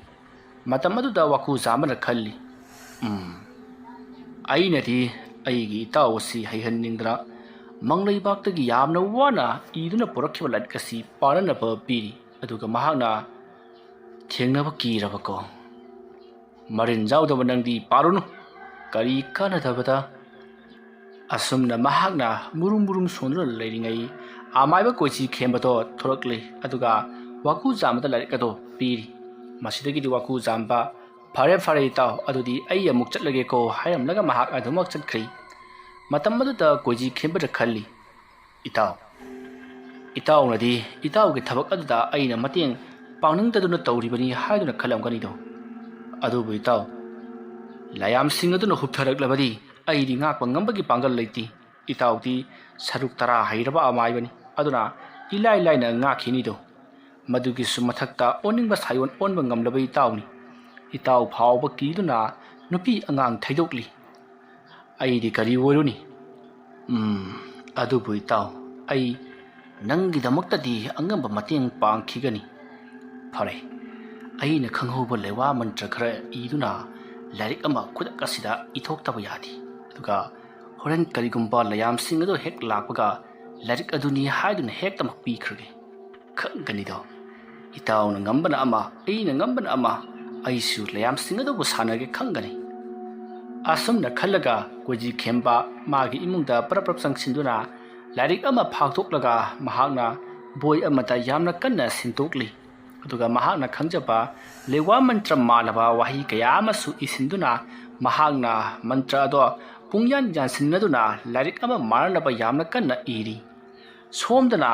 ꯃꯇꯝ ꯑꯗꯨꯗ ꯋꯥꯀꯨꯖꯥꯝꯕꯅ ꯈꯜꯂꯤ, ꯑꯩꯅꯗꯤ ꯑꯩꯒꯤ ꯏꯇꯥꯎ ꯑꯁꯤ ꯍꯩꯍꯟꯅꯤꯡꯗꯅ ꯃꯪꯂꯩꯕꯥꯛꯇꯒꯤ ꯌꯥꯝꯅ ꯋꯥꯅ ꯏꯗꯨꯅ ꯄꯨꯔꯛꯈꯤꯕ ꯂꯥꯏꯔꯤꯛ ꯑꯁꯤ ꯄꯥꯅꯅꯕ ꯄꯤꯔꯤ, ꯑꯗꯨꯒ ꯃꯍꯥꯛꯅ ꯊꯦꯡꯅꯕ ꯀꯤꯔꯕꯀꯣ꯫ ꯃꯔꯤꯟ ꯌꯥꯎꯗꯕ ꯅꯪꯗꯤ ꯄꯥꯔꯨꯅꯨ, ꯀꯔꯤ ꯀꯥꯟꯅꯗꯕꯗ꯫ ꯑꯁꯨꯝꯅ ꯃꯍꯥꯛꯅ ꯃꯨꯔꯨꯝ ꯃꯨꯔꯨꯝ ꯁꯣꯟꯗꯨꯅ ꯂꯩꯔꯤꯉꯩ ꯑꯃꯥꯏꯕ ꯀꯣꯏꯖꯤ ꯈꯦꯝꯕꯗꯣ ꯊꯣꯔꯛꯂꯤ, ꯑꯗꯨꯒ ꯋꯥꯀꯨꯖꯥꯝꯕꯗ ꯂꯥꯏꯔꯤꯛ ꯑꯗꯣ ꯄꯤꯔꯤ꯫ ꯃꯁꯤꯗꯒꯤꯗꯤ ꯋꯥꯀꯨꯖꯥꯝꯕ, ꯐꯔꯦ ꯐꯔꯦ ꯏꯇꯥꯎ, ꯑꯗꯨꯗꯤ ꯑꯩ ꯑꯃꯨꯛ ꯆꯠꯂꯒꯦꯀꯣ ꯍꯥꯏꯔꯝꯂꯒ ꯃꯍꯥꯛ ꯑꯗꯨꯃꯛ ꯆꯠꯈ꯭ꯔꯤ꯫ ꯃꯇꯝ ꯑꯗꯨꯗ ꯀꯣꯏꯖꯤ ꯈꯦꯝꯕꯗ ꯈꯜꯂꯤ, ꯏꯇꯥꯎꯅꯗꯤ ꯏꯇꯥꯎꯒꯤ ꯊꯕꯛ ꯑꯗꯨꯗ ꯑꯩꯅ ꯃꯇꯦꯡ ꯄꯥꯡꯅꯤꯡꯗꯗꯨꯅ ꯇꯧꯔꯤꯕꯅꯤ ꯍꯥꯏꯗꯨꯅ ꯈꯜꯂꯝꯒꯅꯤꯗꯣ꯫ ꯑꯗꯨꯕꯨ ꯏꯇꯥꯎ, ꯂꯥꯌꯥꯝꯁꯤꯡ ꯑꯗꯨꯅ ꯍꯨꯞꯊꯔꯛꯂꯕꯗꯤ ꯑꯩꯗꯤ ꯉꯥꯛꯄ ꯉꯝꯕꯒꯤ ꯄꯥꯡꯒꯜ ꯂꯩꯇꯦ꯫ ꯏꯇꯥꯎꯗꯤ ꯁꯔꯨꯛ 10 ꯍꯩꯔꯕ ꯑꯃꯥꯏꯕꯅꯤ, ꯑꯗꯨꯅ ꯏꯂꯥꯏ ꯂꯥꯏꯅ ꯉꯥꯛꯈꯤꯅꯤꯗꯣ꯫ ꯃꯗꯨꯒꯤꯁꯨ ꯃꯊꯛꯇ ꯑꯣꯟꯅꯤꯡꯕ ꯁꯥꯏꯑꯣꯟ ꯑꯣꯟꯕ ꯉꯝꯂꯕ ꯏꯇꯥꯎꯅꯤ꯫ ꯏꯇꯥꯎ ꯐꯥꯎꯕ ꯀꯤꯗꯨꯅ ꯅꯨꯄꯤ ꯑꯉꯥꯡ ꯊꯩꯗꯣꯛꯂꯤ, ꯑꯩꯗꯤ ꯀꯔꯤ ꯑꯣꯏꯔꯨꯅꯤ? ꯑꯗꯨꯕꯨ ꯏꯇꯥꯎ, ꯑꯩ ꯅꯪꯒꯤꯗꯃꯛꯇꯗꯤ ꯑꯉꯝꯕ ꯃꯇꯦꯡ ꯄꯥꯡꯈꯤꯒꯅꯤ꯫ ꯐꯔꯦ, ꯑꯩꯅ ꯈꯪꯍꯧꯕ ꯂꯩꯋꯥ ꯃꯟꯇ꯭ꯔ ꯈꯔ ꯏꯗꯨꯅ ꯂꯥꯏꯔꯤꯛ ꯑꯃ ꯈꯨꯗꯛ ꯑꯁꯤꯗ ꯏꯊꯣꯛꯇꯕ ꯌꯥꯗꯦ, ꯑꯗꯨꯒ ꯍꯣꯔꯦꯟ ꯀꯔꯤꯒꯨꯝꯕ ꯂꯥꯌꯥꯝꯁꯤꯡ ꯑꯗꯨ ꯍꯦꯛ ꯂꯥꯛꯄꯒ ꯂꯥꯏꯔꯤꯛ ꯑꯗꯨꯅꯤ ꯍꯥꯏꯗꯨꯅ ꯍꯦꯛꯇꯃꯛ ꯄꯤꯈ꯭ꯔꯒꯦ꯫ ꯈꯪꯒꯅꯤꯗꯣ, ꯏꯇꯥꯎꯅ ꯉꯝꯕꯅ ꯑꯃ, ꯑꯩꯅ ꯉꯝꯕꯅ ꯑꯃ, ꯑꯩꯁꯨ ꯂꯥꯌꯥꯝꯁꯤꯡ ꯑꯗꯨꯕꯨ ꯁꯥꯟꯅꯒꯦ ꯈꯪꯒꯅꯤ꯫ ꯑꯁꯨꯝꯅ ꯈꯜꯂꯒ ꯀꯣꯏꯖꯤ ꯈꯦꯝꯕ ꯃꯥꯒꯤ ꯏꯃꯨꯡꯗ ꯄꯔꯞ ꯆꯪꯁꯤꯟꯗꯨꯅ ꯂꯥꯏꯔꯤꯛ ꯑꯃ ꯐꯥꯛꯇꯣꯛꯂꯒ ꯃꯍꯥꯛꯅ ꯕꯣꯏ ꯑꯃꯗ ꯌꯥꯝꯅ ꯀꯟꯅ ꯁꯤꯟꯇꯣꯛꯂꯤ, ꯑꯗꯨꯒ ꯃꯍꯥꯛꯅ ꯈꯪꯖꯕ ꯂꯩꯋꯥ ꯃꯟꯇ꯭ꯔ ꯃꯥꯜꯂꯕ ꯋꯥꯍꯩ ꯀꯌꯥ ꯑꯃꯁꯨ ꯏꯁꯤꯟꯗꯨꯅ ꯃꯍꯥꯛꯅ ꯃꯟꯇ꯭ꯔ ꯑꯗꯣ ꯄꯨꯡꯌꯥꯟ ꯌꯥꯟꯁꯤꯟꯅꯗꯨꯅ ꯂꯥꯏꯔꯤꯛ ꯑꯃ ꯃꯥꯟꯅꯅꯕ ꯌꯥꯝꯅ ꯀꯟꯅ ꯏꯔꯤ꯫ ꯁꯣꯝꯗꯅ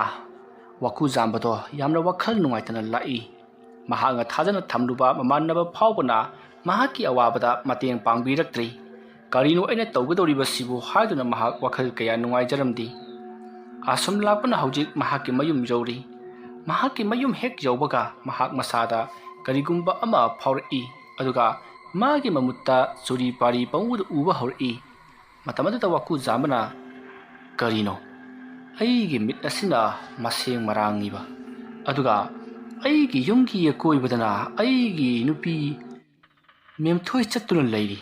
ꯋꯥꯀꯨꯖꯥꯝꯕꯗꯣ ꯌꯥꯝꯅ ꯋꯥꯈꯜ ꯅꯨꯡꯉꯥꯏꯇꯅ ꯂꯥꯛꯏ꯫ ꯃꯍꯥꯛꯅ ꯊꯥꯖꯅ ꯊꯝꯂꯨꯕ ꯃꯃꯥꯟꯅꯕ ꯐꯥꯎꯕꯅ ꯃꯍꯥꯛꯀꯤ ꯑꯋꯥꯕꯗ ꯃꯇꯦꯡ ꯄꯥꯡꯕꯤꯔꯛꯇ꯭ꯔꯤ꯫ ꯀꯔꯤꯅꯣ ꯑꯩꯅ ꯇꯧꯒꯗꯧꯔꯤꯕꯁꯤꯕꯨ ꯍꯥꯏꯗꯨꯅ ꯃꯍꯥꯛ ꯋꯥꯈꯜ ꯀꯌꯥ ꯅꯨꯡꯉꯥꯏꯖꯔꯝꯗꯦ꯫ ꯑꯁꯨꯝ ꯂꯥꯛꯄꯅ ꯍꯧꯖꯤꯛ ꯃꯍꯥꯛꯀꯤ ꯃꯌꯨꯝ ꯌꯧꯔꯤ꯫ ꯃꯍꯥꯛꯀꯤ ꯃꯌꯨꯝ ꯍꯦꯛ ꯌꯧꯕꯒ ꯃꯍꯥꯛ ꯃꯁꯥꯗ ꯀꯔꯤꯒꯨꯝꯕ ꯑꯃ ꯐꯥꯎꯔꯛꯏ, ꯑꯗꯨꯒ ꯃꯥꯒꯤ ꯃꯃꯨꯠꯇ ꯆꯨꯔꯤ ꯄꯥꯔꯤ ꯄꯪꯎꯗ ꯎꯕ ꯍꯧꯔꯛꯏ꯫ ꯃꯇꯝ ꯑꯗꯨꯗ ꯋꯥꯀꯨꯖꯥꯝꯕꯅ, ꯀꯔꯤꯅꯣ ꯑꯩꯒꯤ ꯃꯤꯠ ꯑꯁꯤꯅ ꯃꯁꯦꯡ ꯃꯔꯥꯡꯉꯤꯕ, ꯑꯗꯨꯒ ꯑꯩꯒꯤ ꯌꯨꯝꯒꯤ ꯑꯀꯣꯏꯕꯗꯅ ꯑꯩꯒꯤ ꯅꯨꯄꯤ ꯃꯦꯝꯊꯣꯏ ꯆꯠꯇꯨꯅ ꯂꯩꯔꯤ?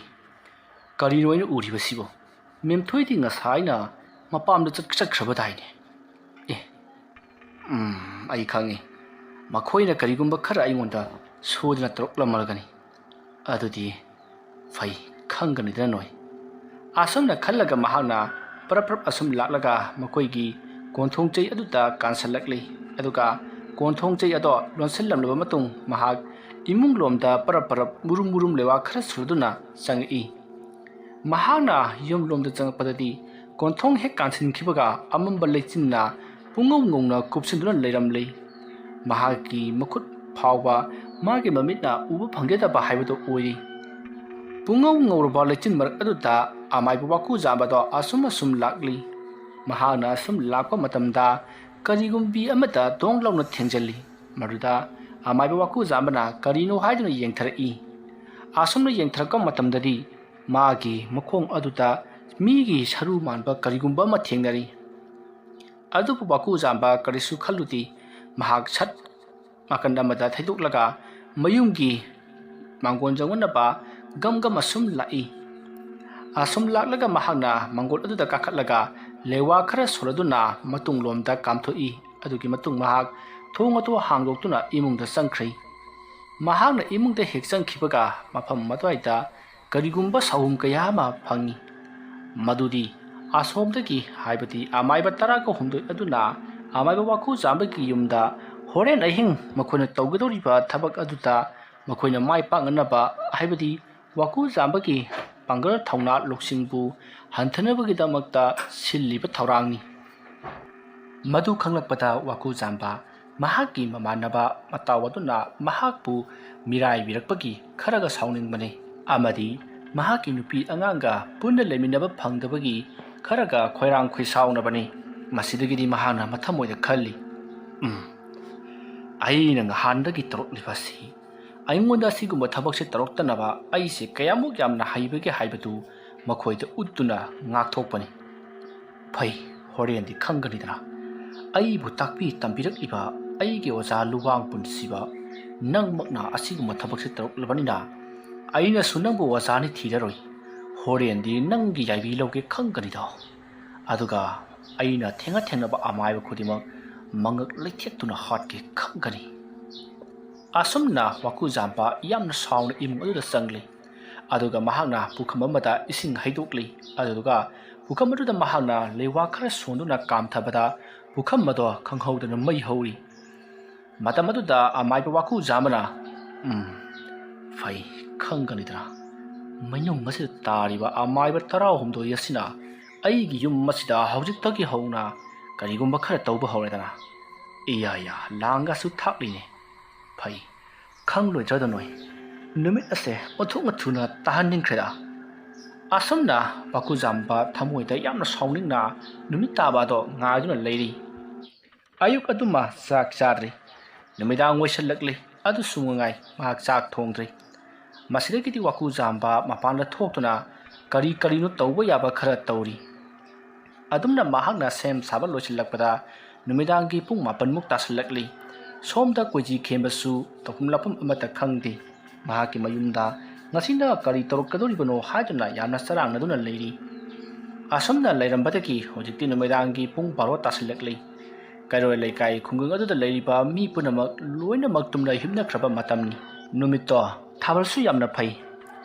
ꯀꯔꯤꯅꯣ ꯑꯩꯅ ꯎꯔꯤꯕꯁꯤꯕꯣ? ꯃꯦꯝꯊꯣꯏꯗꯤ ꯉꯁꯥꯏꯅ ꯃꯄꯥꯝꯗ ꯆꯠꯈ꯭ꯔꯕꯗꯥꯏꯅꯦ? ꯑꯩ ꯈꯪꯉꯤ, ꯃꯈꯣꯏꯅ ꯀꯔꯤꯒꯨꯝꯕ ꯈꯔ ꯑꯩꯉꯣꯟꯗ ꯁꯣꯗꯅ ꯇꯧꯔꯛꯂꯝꯃꯒꯅꯤ꯫ ꯑꯗꯨꯗꯤ ꯐꯩ, ꯈꯪꯒꯅꯤꯗꯅ ꯅꯣꯏ꯫ ꯑꯁꯨꯝꯅ ꯈꯜꯂꯒ ꯃꯍꯥꯛꯅ ꯄꯔꯞ ꯑꯁꯨꯝ ꯂꯥꯛꯂꯒ ꯃꯈꯣꯏꯒꯤ ꯀꯣꯟꯊꯣꯡꯆꯩ ꯑꯗꯨꯗ ꯀꯥꯟꯁꯤꯜꯂꯛꯂꯤ, ꯑꯗꯨꯒ ꯀꯣꯟꯊꯣꯡꯆꯩ ꯑꯗꯣ ꯂꯣꯟꯁꯤꯜꯂꯝꯂꯕ ꯃꯇꯨꯡ ꯃꯍꯥꯛ ꯏꯃꯨꯡ ꯂꯣꯝꯗ ꯄꯔꯞ ꯃꯨꯔꯨꯝ ꯃꯨꯔꯨꯝ ꯂꯩꯋꯥ ꯈꯔ ꯁꯨꯔꯗꯨꯅ ꯆꯪꯉꯛꯏ꯫ ꯃꯍꯥꯛꯅ ꯌꯨꯝ ꯂꯣꯝꯗ ꯆꯪꯉꯛꯄꯗꯗꯤ ꯀꯣꯟꯊꯣꯡ ꯍꯦꯛ ꯀꯥꯟꯁꯤꯟꯈꯤꯕꯒ ꯑꯃꯝꯕ ꯂꯩꯆꯤꯟꯅ ꯄꯨꯡꯉꯧ ꯉꯧꯅ ꯀꯨꯞꯁꯤꯟꯗꯨꯅ ꯂꯩꯔꯝꯂꯤ꯫ ꯃꯍꯥꯛꯀꯤ ꯃꯈꯨꯠ ꯐꯥꯎꯕ ꯃꯥꯒꯤ ꯃꯃꯤꯠꯅ ꯎꯕ ꯐꯪꯖꯗꯕ ꯍꯥꯏꯕꯗꯨ ꯑꯣꯏꯔꯤ꯫ ꯄꯨꯡꯉꯧ ꯉꯧꯔꯕ ꯂꯩꯆꯤꯟ ꯃꯔꯛ ꯑꯗꯨꯗ ꯑꯃꯥꯏꯕ ꯋꯥꯀꯨꯖꯥꯝꯕꯗꯣ ꯑꯁꯨꯝ ꯂꯥꯛꯂꯤ꯫ ꯃꯍꯥꯛꯅ ꯑꯁꯨꯝ ꯂꯥꯛꯄ ꯃꯇꯝꯗ ꯀꯔꯤꯒꯨꯝꯕꯤ ꯑꯃꯗ ꯗꯣꯡ ꯂꯥꯎꯅ ꯊꯦꯡꯖꯤꯜꯂꯤ꯫ ꯃꯗꯨꯗ ꯑꯃꯥꯏꯕ ꯋꯥꯀꯨꯖꯥꯝꯕꯅ ꯀꯔꯤꯅꯣ ꯍꯥꯏꯗꯨꯅ ꯌꯦꯡꯊꯔꯛꯏ꯫ ꯑꯁꯨꯝꯅ ꯌꯦꯡꯊꯔꯛꯄ ꯃꯇꯝꯗꯗꯤ ꯃꯥꯒꯤ ꯃꯈꯣꯡ ꯑꯗꯨꯗ ꯃꯤꯒꯤ ꯁꯔꯨ ꯃꯥꯟꯕ ꯀꯔꯤꯒꯨꯝꯕ ꯑꯃ ꯊꯦꯡꯅꯔꯤ꯫ ꯑꯗꯨꯕꯨ ꯋꯥꯀꯨꯖꯥꯝꯕ ꯀꯔꯤꯁꯨ ꯈꯜꯂꯨꯗꯦ꯫ ꯃꯍꯥꯛ ꯁꯠ ꯅꯥꯀꯟ ꯑꯃꯗ ꯊꯩꯗꯣꯛꯂꯒ ꯃꯌꯨꯝꯒꯤ ꯃꯥꯡꯒꯣꯟ ꯌꯧꯅꯅꯕ ꯒꯝ ꯑꯁꯨꯝ ꯂꯥꯛꯏ꯫ ꯑꯁꯨꯝ ꯂꯥꯛꯂꯒ ꯃꯍꯥꯛꯅ ꯃꯥꯡꯒꯣꯟ ꯑꯗꯨꯗ ꯀꯥꯈꯠꯂꯒ ꯂꯩꯋꯥ ꯈꯔ ꯁꯣꯜꯂꯗꯨꯅ ꯃꯇꯨꯡꯂꯣꯝꯗ ꯀꯥꯝꯊꯣꯛꯏ꯫ ꯑꯗꯨꯒꯤ ꯃꯇꯨꯡ ꯃꯍꯥꯛ ꯊꯣꯡ ꯑꯗꯨ ꯍꯥꯡꯗꯣꯛꯇꯨꯅ ꯏꯃꯨꯡꯗ ꯆꯪꯈ꯭ꯔꯤ꯫ ꯃꯍꯥꯛꯅ ꯏꯃꯨꯡꯗ ꯍꯦꯛ ꯆꯪꯈꯤꯕꯒ ꯃꯐꯝ ꯑꯗꯨꯋꯥꯏꯗ ꯀꯔꯤꯒꯨꯝꯕ ꯁꯥꯎꯍꯨꯝ ꯀꯌꯥ ꯑꯃ ꯐꯪꯏ꯫ ꯃꯗꯨꯗꯤ ꯑꯁꯣꯝꯗꯒꯤ, ꯍꯥꯏꯕꯗꯤ ꯑꯃꯥꯏꯕ 19 ꯑꯗꯨꯅ ꯑꯃꯥꯏꯕ ꯋꯥꯀꯨꯖꯥꯝꯕꯒꯤ ꯌꯨꯝꯗ ꯍꯣꯔꯦꯟ ꯑꯍꯤꯡ ꯃꯈꯣꯏꯅ ꯇꯧꯒꯗꯧꯔꯤꯕ ꯊꯕꯛ ꯑꯗꯨꯗ ꯃꯈꯣꯏꯅ ꯃꯥꯏ ꯄꯥꯛꯅꯅꯕ, ꯍꯥꯏꯕꯗꯤ ꯋꯥꯀꯨꯖꯥꯝꯕꯒꯤ ꯄꯥꯡꯒꯜ ꯊꯧꯅꯥ ꯂꯧꯁꯤꯡꯕꯨ ꯍꯟꯊꯅꯕꯒꯤꯗꯃꯛꯇ ꯁꯤꯜꯂꯤꯕ ꯊꯧꯔꯥꯡꯅꯤ꯫ ꯃꯗꯨ ꯈꯪꯂꯛꯄꯗ ꯋꯥꯀꯨꯖꯥꯝꯕ ꯃꯍꯥꯛꯀꯤ ꯃꯃꯥꯟꯅꯕ ꯃꯇꯥꯎ ꯑꯗꯨꯅ ꯃꯍꯥꯛꯄꯨ ꯃꯤꯔꯥꯏꯕꯤꯔꯛꯄꯒꯤ ꯈꯔꯒ ꯁꯥꯎꯅꯤꯡꯕꯅꯤ, ꯑꯃꯗꯤ ꯃꯍꯥꯛꯀꯤ ꯅꯨꯄꯤ ꯑꯉꯥꯡꯒ ꯄꯨꯟꯅ ꯂꯩꯃꯤꯟꯅꯕ ꯐꯪꯗꯕꯒꯤ ꯈꯔꯒ ꯈꯣꯏꯔꯥꯡ ꯈꯣꯏꯁꯥꯎꯅꯕꯅꯤ꯫ ꯃꯁꯤꯗꯒꯤꯗꯤ ꯃꯍꯥꯛꯅ ꯃꯊꯃꯣꯏꯗ ꯈꯜꯂꯤ, ꯑꯩꯅ ꯅꯍꯥꯟꯗꯒꯤ ꯇꯧꯔꯛꯂꯤꯕꯁꯤ ꯑꯩꯉꯣꯟꯗ ꯑꯁꯤꯒꯨꯝꯕ ꯊꯕꯛꯁꯦ ꯇꯧꯔꯛꯇꯅꯕ ꯑꯩꯁꯦ ꯀꯌꯥꯃꯨꯛ ꯌꯥꯝꯅ ꯍꯩꯕꯒꯦ ꯍꯥꯏꯕꯗꯨ ꯃꯈꯣꯏꯗ ꯎꯠꯇꯨꯅ ꯉꯥꯛꯊꯣꯛꯄꯅꯤ꯫ ꯐꯩ, ꯍꯣꯔꯦꯟꯗꯤ ꯈꯪꯒꯅꯤꯗꯅ꯫ ꯑꯩꯕꯨ ꯇꯥꯛꯄꯤ ꯇꯝꯕꯤꯔꯛꯂꯤꯕ ꯑꯩꯒꯤ ꯑꯣꯖꯥ ꯂꯨꯋꯥꯡ ꯄꯨꯟꯁꯤꯕ ꯅꯪꯃꯛꯅ ꯑꯁꯤꯒꯨꯝꯕ ꯊꯕꯛꯁꯤ ꯇꯧꯔꯛꯂꯕꯅꯤꯅ ꯑꯩꯅꯁꯨ ꯅꯪꯕꯨ ꯑꯣꯖꯥꯅꯤ ꯊꯤꯔꯔꯣꯏ ꯍꯣꯔꯦꯟꯗꯤ ꯅꯪꯒꯤ ꯌꯥꯏꯕꯤ ꯂꯧꯒꯦ ꯈꯪꯒꯅꯤꯗ ꯑꯗꯨꯒ ꯑꯩꯅ ꯊꯦꯡꯅꯕ ꯑꯃꯥꯏꯕ ꯈꯨꯗꯤꯡꯃꯛ ꯃꯉꯛ ꯂꯩꯊꯦꯛꯇꯨꯅ ꯍꯥꯠꯀꯦ ꯈꯪꯒꯅꯤ ꯑꯁꯨꯝꯅ ꯋꯥꯀꯨꯖꯥꯝꯕ ꯌꯥꯝꯅ ꯁꯥꯎꯅ ꯏꯃꯨꯡ ꯑꯗꯨꯗ ꯆꯪꯂꯤ ꯑꯗꯨꯒ ꯃꯍꯥꯛꯅ ꯄꯨꯈꯝ ꯑꯃꯗ ꯏꯁꯤꯡ ꯍꯩꯗꯣꯛꯂꯤ ꯑꯗꯨꯒ ꯄꯨꯈꯝ ꯑꯗꯨꯗ ꯃꯍꯥꯛꯅ ꯂꯩꯋꯥ ꯈꯔ ꯁꯣꯟꯗꯨꯅ ꯀꯥꯝꯊꯕꯗ ꯄꯨꯈꯝ ꯑꯗꯣ ꯈꯪꯍꯧꯗꯅ ꯃꯩ ꯍꯧꯔꯤ ꯃꯇꯝ ꯑꯗꯨꯗ ꯑꯃꯥꯏꯕ ꯋꯥꯀꯨꯖꯥꯝꯕꯅ ꯐꯩ ꯈꯪꯒꯅꯤꯗꯅ ꯃꯌꯨꯡ ꯑꯁꯤꯗ ꯇꯥꯔꯤꯕ ꯑꯃꯥꯏꯕ 19 ꯑꯁꯤꯅ ꯑꯩꯒꯤ ꯌꯨꯝ ꯑꯁꯤꯗ ꯍꯧꯖꯤꯛꯇꯒꯤ ꯍꯧꯅ ꯀꯔꯤꯒꯨꯝꯕ ꯈꯔ ꯇꯧꯕ ꯍꯧꯔꯦꯗꯅ ꯏꯌꯥ ꯂꯥꯡꯒꯁꯨ ꯊꯥꯛꯂꯤꯅꯦ ꯐꯩ ꯈꯪꯂꯣꯏꯗ꯭ꯔꯗ ꯅꯣꯏ ꯅꯨꯃꯤꯠ ꯑꯁꯦ ꯑꯣꯟꯊꯣꯛꯅ ꯊꯨꯅ ꯇꯥꯍꯟꯅꯤꯡꯈ꯭ꯔꯦꯗ ꯑꯁꯨꯝꯅ ꯋꯥꯀꯨꯖꯥꯝꯕ ꯊꯃꯣꯏꯗ ꯌꯥꯝꯅ ꯁꯥꯎꯅꯤꯡꯅ ꯅꯨꯃꯤꯠ ꯇꯥꯕ ꯑꯗꯣ ꯉꯥꯏꯗꯨꯅ ꯂꯩꯔꯤ ꯑꯌꯨꯛ ꯑꯗꯨꯃ ꯆꯥꯛ ꯆꯥꯗ꯭ꯔꯤ ꯅꯨꯃꯤꯗꯥꯡ ꯑꯣꯏꯁꯜꯂꯛꯂꯤ ꯑꯗꯨꯁꯨ ꯃꯉꯥꯏ ꯃꯍꯥꯛ ꯆꯥꯛ ꯊꯣꯡꯗ꯭ꯔꯤ ꯃꯁꯤꯗꯒꯤꯗꯤ ꯋꯥꯀꯨꯖꯥꯝꯕ ꯃꯄꯥꯟꯗ ꯊꯣꯛꯇꯨꯅ ꯀꯔꯤꯅꯣ ꯇꯧꯕ ꯌꯥꯕ ꯈꯔ ꯇꯧꯔꯤ ꯑꯗꯨꯝꯅ ꯃꯍꯥꯛꯅ ꯁꯦꯝ ꯁꯥꯕ ꯂꯣꯏꯁꯤꯜꯂꯛꯄꯗ ꯅꯨꯃꯤꯗꯥꯡꯒꯤ ꯄꯨꯡ 9 ꯇꯥꯁꯜꯂꯛꯂꯤ ꯁꯣꯝꯗ ꯀꯣꯏꯖꯤ ꯈꯦꯝꯕꯁꯨ ꯇꯧꯐꯝ ꯂꯥꯛꯐꯝ ꯑꯃꯠꯇ ꯈꯪꯗꯦ ꯃꯍꯥꯛꯀꯤ ꯃꯌꯨꯝꯗ ꯉꯁꯤꯅ ꯀꯔꯤ ꯇꯧꯔꯛꯀꯗꯧꯔꯤꯕꯅꯣ ꯍꯥꯏꯗꯨꯅ ꯌꯥꯝꯅ ꯆꯔꯥꯡꯅꯗꯨꯅ ꯂꯩꯔꯤ ꯑꯁꯨꯝꯅ ꯂꯩꯔꯝꯕꯗꯒꯤ ꯍꯧꯖꯤꯛꯇꯤ ꯅꯨꯃꯤꯗꯥꯡꯒꯤ ꯄꯨꯡ 12 ꯇꯥꯁꯜꯂꯛꯂꯤ ꯀꯩꯔꯣꯏ ꯂꯩꯀꯥꯏ ꯈꯨꯡꯒꯪ ꯑꯗꯨꯗ ꯂꯩꯔꯤꯕ ꯃꯤ ꯄꯨꯝꯅꯃꯛ ꯂꯣꯏꯅꯃꯛ ꯇꯨꯝꯅ ꯍꯤꯞꯅꯈ꯭ꯔꯕ ꯃꯇꯝꯅꯤ ꯅꯨꯃꯤꯠꯇꯣ ꯊꯥꯕꯜꯁꯨ ꯌꯥꯝꯅ ꯐꯩ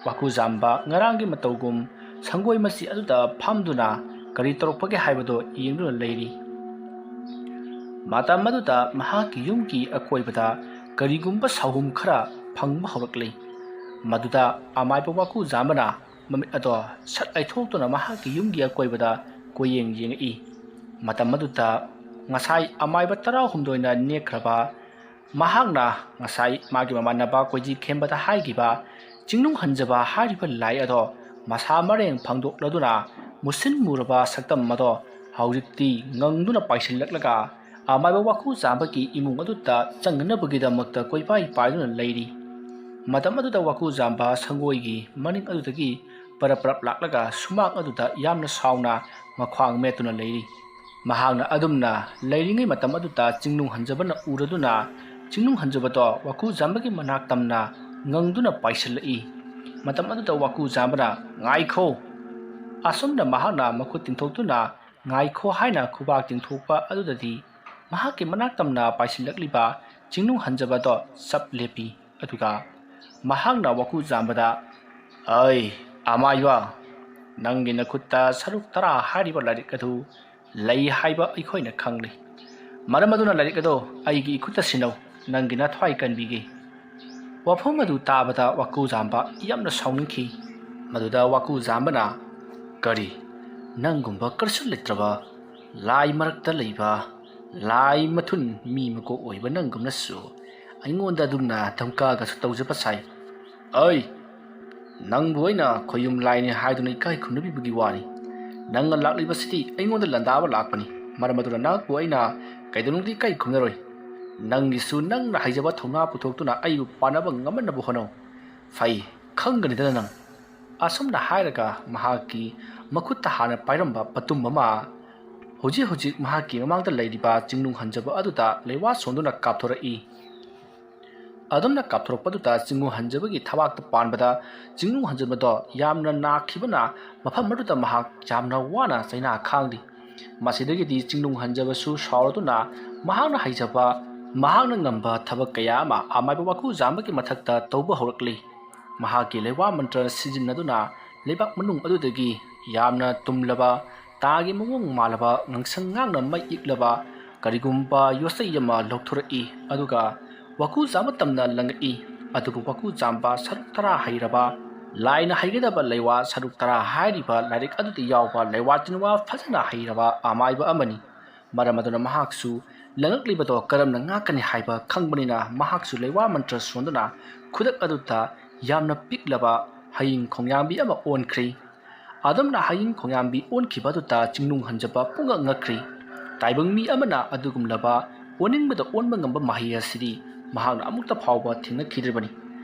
ꯋꯥꯀꯨꯖꯥꯝꯕ ꯉꯔꯥꯡꯒꯤ ꯃꯇꯧꯒꯨꯝ ꯁꯪꯒꯣꯏ ꯃꯆꯤ ꯑꯗꯨꯗ ꯐꯝꯗꯨꯅ ꯀꯔꯤ ꯇꯧꯔꯛꯄꯒꯦ ꯍꯥꯏꯕꯗꯣ ꯌꯦꯡꯗꯨꯅ ꯂꯩꯔꯤ ꯃꯇꯝ ꯑꯗꯨꯗ ꯃꯍꯥꯛꯀꯤ ꯌꯨꯝꯒꯤ ꯑꯀꯣꯏꯕꯗ ꯀꯔꯤꯒꯨꯝꯕ ꯁꯥꯍꯨꯝ ꯈꯔ ꯐꯪꯕ ꯍꯧꯔꯛꯂꯤ ꯃꯗꯨꯗ ꯑꯃꯥꯏꯕ ꯋꯥꯀꯨꯖꯥꯝꯕꯅ ꯃꯃꯤꯠ ꯑꯗꯣ ꯁꯠ ꯂꯩꯊꯣꯛꯇꯨꯅ ꯃꯍꯥꯛꯀꯤ ꯌꯨꯝꯒꯤ ꯑꯀꯣꯏꯕꯗ ꯀꯣꯏꯌꯦꯡ ꯌꯦꯡꯉꯛꯏ ꯃꯇꯝ ꯑꯗꯨꯗ ꯉꯁꯥꯏ ꯑꯃꯥꯏꯕ 19ꯅ ꯅꯦꯛꯈ꯭ꯔꯕ ꯃꯍꯥꯛꯅ ꯉꯁꯥꯏ ꯃꯥꯒꯤ ꯃꯃꯥꯟꯅꯕ ꯀꯣꯏꯖꯤ ꯈꯦꯝꯕꯗ ꯍꯥꯏꯈꯤꯕ ꯆꯤꯡꯅꯨꯡ ꯍꯟꯖꯕ ꯍꯥꯏꯔꯤꯕ ꯂꯥꯏ ꯑꯗꯣ ꯃꯁꯥ ꯃꯔꯦꯡ ꯐꯪꯗꯣꯛꯂꯗꯨꯅ ꯃꯨꯁꯤꯟ ꯃꯨꯔꯕ ꯁꯛꯇꯝ ꯑꯗꯣ ꯍꯧꯖꯤꯛꯇꯤ ꯉꯪꯗꯨꯅ ꯄꯥꯏꯁꯤꯜꯂꯛꯂꯒ ꯑꯃꯥꯏꯕ ꯋꯥꯀꯨꯖꯥꯝꯕꯒꯤ ꯏꯃꯨꯡ ꯑꯗꯨꯗ ꯆꯪꯅꯅꯕꯒꯤꯗꯃꯛꯇ ꯀꯣꯏꯄꯥꯏ ꯄꯥꯏꯗꯨꯅ ꯂꯩꯔꯤ ꯃꯇꯝ ꯑꯗꯨꯗ ꯋꯥꯀꯨꯖꯥꯝꯕ ꯁꯪꯒꯣꯏꯒꯤ ꯃꯅꯤꯡ ꯑꯗꯨꯗꯒꯤ ꯄꯔꯞ ꯂꯥꯛꯂꯒ ꯁꯨꯃꯥꯡ ꯑꯗꯨꯗ ꯌꯥꯝꯅ ꯁꯥꯎꯅ ꯃꯈ꯭ꯋꯥꯡ ꯃꯦꯠꯇꯨꯅ ꯂꯩꯔꯤ ꯃꯍꯥꯛꯅ ꯑꯗꯨꯝꯅ ꯂꯩꯔꯤꯉꯩ ꯃꯇꯝ ꯑꯗꯨꯗ ꯆꯤꯡꯅꯨꯡ ꯍꯟꯖꯕꯅ ꯎꯔꯗꯨꯅ ꯆꯤꯡꯅꯨꯡ ꯍꯟꯖꯕꯗꯣ ꯋꯥꯀꯨꯖꯥꯝꯕꯒꯤ ꯃꯅꯥꯛ ꯇꯝꯅ ꯉꯪꯗꯨꯅ ꯄꯥꯏꯁꯤꯜꯂꯛꯏ ꯃꯇꯝ ꯑꯗꯨꯗ ꯋꯥꯀꯨꯖꯥꯝꯕꯅ ꯉꯥꯏꯈꯣ ꯑꯁꯨꯝꯅ ꯃꯍꯥꯛꯅ ꯃꯈꯨꯠ ꯇꯤꯡꯊꯣꯛꯇꯨꯅ ꯉꯥꯏꯈꯣ ꯍꯥꯏꯅ ꯈꯨꯕꯥꯛ ꯇꯤꯡꯊꯣꯛꯄ ꯑꯗꯨꯗꯗꯤ ꯃꯍꯥꯛꯀꯤ ꯃꯅꯥꯛ ꯇꯝꯅ ꯄꯥꯏꯁꯤꯜꯂꯛꯂꯤꯕ ꯆꯤꯡꯅꯨꯡ ꯍꯟꯖꯕꯗꯣ ꯆꯞ ꯂꯦꯞꯄꯤ ꯑꯗꯨꯒ ꯃꯍꯥꯛꯅ ꯋꯥꯀꯨꯖꯥꯝꯕꯗ ꯑꯩ ꯑꯃꯥꯏꯕ ꯅꯪꯒꯤ ꯅꯈꯨꯠꯇ ꯁꯔꯨꯛ 10 ꯍꯥꯏꯔꯤꯕ ꯂꯥꯏꯔꯤꯛ ꯑꯗꯨ ꯂꯩ ꯍꯥꯏꯕ ꯑꯩꯈꯣꯏꯅ ꯈꯪꯂꯤ ꯃꯔꯝ ꯑꯗꯨꯅ ꯂꯥꯏꯔꯤꯛ ꯑꯗꯣ ꯑꯩꯒꯤ ꯏꯈꯨꯠꯇ ꯁꯤꯟꯅꯧ ꯅꯪꯒꯤ ꯅꯊ꯭ꯋꯥꯏ ꯀꯟꯕꯤꯒꯦ ꯋꯥꯐꯝ ꯑꯗꯨ ꯇꯥꯕꯗ ꯋꯥꯀꯨꯖꯥꯝꯕ ꯌꯥꯝꯅ ꯁꯥꯎꯅꯤꯡꯈꯤ ꯃꯗꯨꯗ ꯋꯥꯀꯨꯖꯥꯝꯕꯅ ꯀꯔꯤ ꯅꯪꯒꯨꯝꯕ ꯀꯔꯤꯁꯨ ꯂꯩꯇ꯭ꯔꯕ ꯂꯥꯏ ꯃꯔꯛꯇ ꯂꯩꯕ ꯂꯥꯏ ꯃꯊꯨꯟ ꯃꯤ ꯃꯀꯣꯛ ꯑꯣꯏꯕ ꯅꯪꯒꯨꯝꯅꯁꯨ ꯑꯩꯉꯣꯟꯗ ꯑꯗꯨꯝꯅ ꯙꯝꯀꯥꯒꯁꯨ ꯇꯧꯖꯕ ꯁꯥꯏ ꯑꯩ ꯅꯪꯕꯨ ꯑꯩꯅ ꯈꯣꯌꯨꯝ ꯂꯥꯏꯅꯤ ꯍꯥꯏꯗꯨꯅ ꯏꯀꯥꯏ ꯈꯨꯝꯅꯕꯤꯕꯒꯤ ꯋꯥꯅꯤ ꯅꯪꯅ ꯂꯥꯛꯂꯤꯕꯁꯤꯗꯤ ꯑꯩꯉꯣꯟꯗ ꯂꯥꯟꯗꯥꯕ ꯂꯥꯛꯄꯅꯤ ꯃꯔꯝ ꯑꯗꯨꯅ ꯅꯍꯥꯛꯄꯨ ꯑꯩꯅ ꯀꯩꯗꯧꯅꯨꯡꯗꯤ ꯏꯀꯥꯏ ꯈꯨꯝꯅꯔꯣꯏ ꯅꯪꯒꯤꯁꯨ ꯅꯪꯅ ꯍꯩꯖꯕ ꯊꯧꯅꯥ ꯄꯨꯊꯣꯛꯇꯨꯅ ꯑꯩꯕꯨ ꯄꯥꯟꯅꯕ ꯉꯝꯅꯕ ꯍꯣꯠꯅꯧ ꯐꯩ ꯈꯪꯒꯅꯤꯗꯅ ꯅꯪ ꯑꯁꯨꯝꯅ ꯍꯥꯏꯔꯒ ꯃꯍꯥꯛꯀꯤ ꯃꯈꯨꯠꯇ ꯍꯥꯟꯅ ꯄꯥꯏꯔꯝꯕ ꯄꯇꯨꯝ ꯑꯃ ꯍꯧꯖꯤꯛ ꯃꯍꯥꯛꯀꯤ ꯃꯃꯥꯡꯗ ꯂꯩꯔꯤꯕ ꯆꯤꯡꯅꯨꯡ ꯍꯟꯖꯕ ꯑꯗꯨꯗ ꯂꯩꯋꯥ ꯁꯣꯟꯗꯨꯅ ꯀꯥꯞꯊꯣꯔꯛꯏ ꯑꯗꯨꯝꯅ ꯀꯥꯞꯊꯣꯔꯛꯄꯗꯨꯗ ꯆꯤꯡꯅꯨꯡ ꯍꯟꯖꯕꯒꯤ ꯊꯕꯥꯛꯇ ꯄꯥꯟꯕꯗ ꯆꯤꯡꯅꯨꯡ ꯍꯟꯖꯕꯗꯣ ꯌꯥꯝꯅ ꯅꯥꯈꯤꯕꯅ ꯃꯐꯝ ꯑꯗꯨꯗ ꯃꯍꯥꯛ ꯌꯥꯝꯅ ꯋꯥꯅ ꯆꯩꯅꯥ ꯈꯥꯡꯂꯤ ꯃꯁꯤꯗꯒꯤꯗꯤ ꯆꯤꯡꯅꯨꯡ ꯍꯟꯖꯕꯁꯨ ꯁꯥꯎꯔꯗꯨꯅ ꯃꯍꯥꯛꯅ ꯍꯩꯖꯕ ꯃꯍꯥꯛꯅ ꯉꯝꯕ ꯊꯕꯛ ꯀꯌꯥ ꯑꯃ ꯑꯃꯥꯏꯕ ꯋꯥꯀꯨꯖꯥꯝꯕꯒꯤ ꯃꯊꯛꯇ ꯇꯧꯕ ꯍꯧꯔꯛꯂꯤ ꯃꯍꯥꯛꯀꯤ ꯂꯩꯋꯥ ꯃꯟꯇ꯭ꯔ ꯁꯤꯖꯤꯟꯅꯗꯨꯅ ꯂꯩꯕꯥꯛ ꯃꯅꯨꯡ ꯑꯗꯨꯗꯒꯤ ꯌꯥꯝꯅ ꯇꯨꯝꯂꯕ ꯇꯥꯒꯤ ꯃꯑꯣꯡ ꯃꯥꯜꯂꯕ ꯉꯪꯁꯪ ꯉꯥꯡꯅ ꯃꯩ ꯏꯛꯂꯕ ꯀꯔꯤꯒꯨꯝꯕ ꯌꯣꯠꯆꯩ ꯑꯃ ꯂꯧꯊꯣꯔꯛꯏ ꯑꯗꯨꯒ ꯋꯥꯀꯨꯖꯥꯝꯕ ꯇꯝꯅ ꯂꯪꯉꯛꯏ ꯑꯗꯨꯕꯨ ꯋꯥꯀꯨꯖꯥꯝꯕ ꯁꯔꯨꯛ 10 ꯍꯩꯔꯕ ꯂꯥꯏꯅ ꯍꯩꯒꯗꯕ ꯂꯩꯋꯥ ꯁꯔꯨꯛ 10 ꯍꯥꯏꯔꯤꯕ ꯂꯥꯏꯔꯤꯛ ꯑꯗꯨꯗ ꯌꯥꯎꯕ ꯂꯩꯋꯥ ꯇꯤꯟꯋꯥ ꯐꯖꯅ ꯍꯩꯔꯕ ꯑꯃꯥꯏꯕ ꯑꯃꯅꯤ ꯃꯔꯝ ꯑꯗꯨꯅ ꯃꯍꯥꯛꯁꯨ ꯂꯪꯉꯛꯂꯤꯕꯗꯣ ꯀꯔꯝꯅ ꯉꯥꯛꯀꯅꯤ ꯍꯥꯏꯕ ꯈꯪꯕꯅꯤꯅ ꯃꯍꯥꯛꯁꯨ ꯂꯩꯋꯥ ꯃꯟꯇ꯭ꯔ ꯁꯣꯟꯗꯨꯅ ꯈꯨꯗꯛ ꯑꯗꯨꯗ ꯌꯥꯝꯅ ꯄꯤꯛꯂꯕ ꯍꯌꯤꯡ ꯈꯣꯡꯌꯥꯝꯕꯤ ꯑꯃ ꯑꯣꯟꯈ꯭ꯔꯤ ꯑꯗꯨꯝꯅ ꯍꯌꯤꯡ ꯈꯣꯡꯌꯥꯝꯕꯤ ꯑꯣꯟꯈꯤꯕ ꯑꯗꯨꯗ ꯆꯤꯡꯅꯨꯡ ꯍꯟꯖꯕ ꯄꯨꯡꯉꯛ ꯉꯛꯈ꯭ꯔꯤ ꯇꯥꯏꯕꯪ ꯃꯤ ꯑꯃꯅ ꯑꯗꯨꯒꯨꯝꯂꯕ ꯑꯣꯟꯅꯤꯡꯕꯗ ꯑꯣꯟꯕ ꯉꯝꯕ ꯃꯍꯩ ꯑꯁꯤꯗꯤ ꯃꯍꯥꯛꯅ ꯑꯃꯨꯛꯇ ꯐꯥꯎꯕ ꯊꯦꯡꯅꯈꯤꯗ꯭ꯔꯤꯕꯅꯤ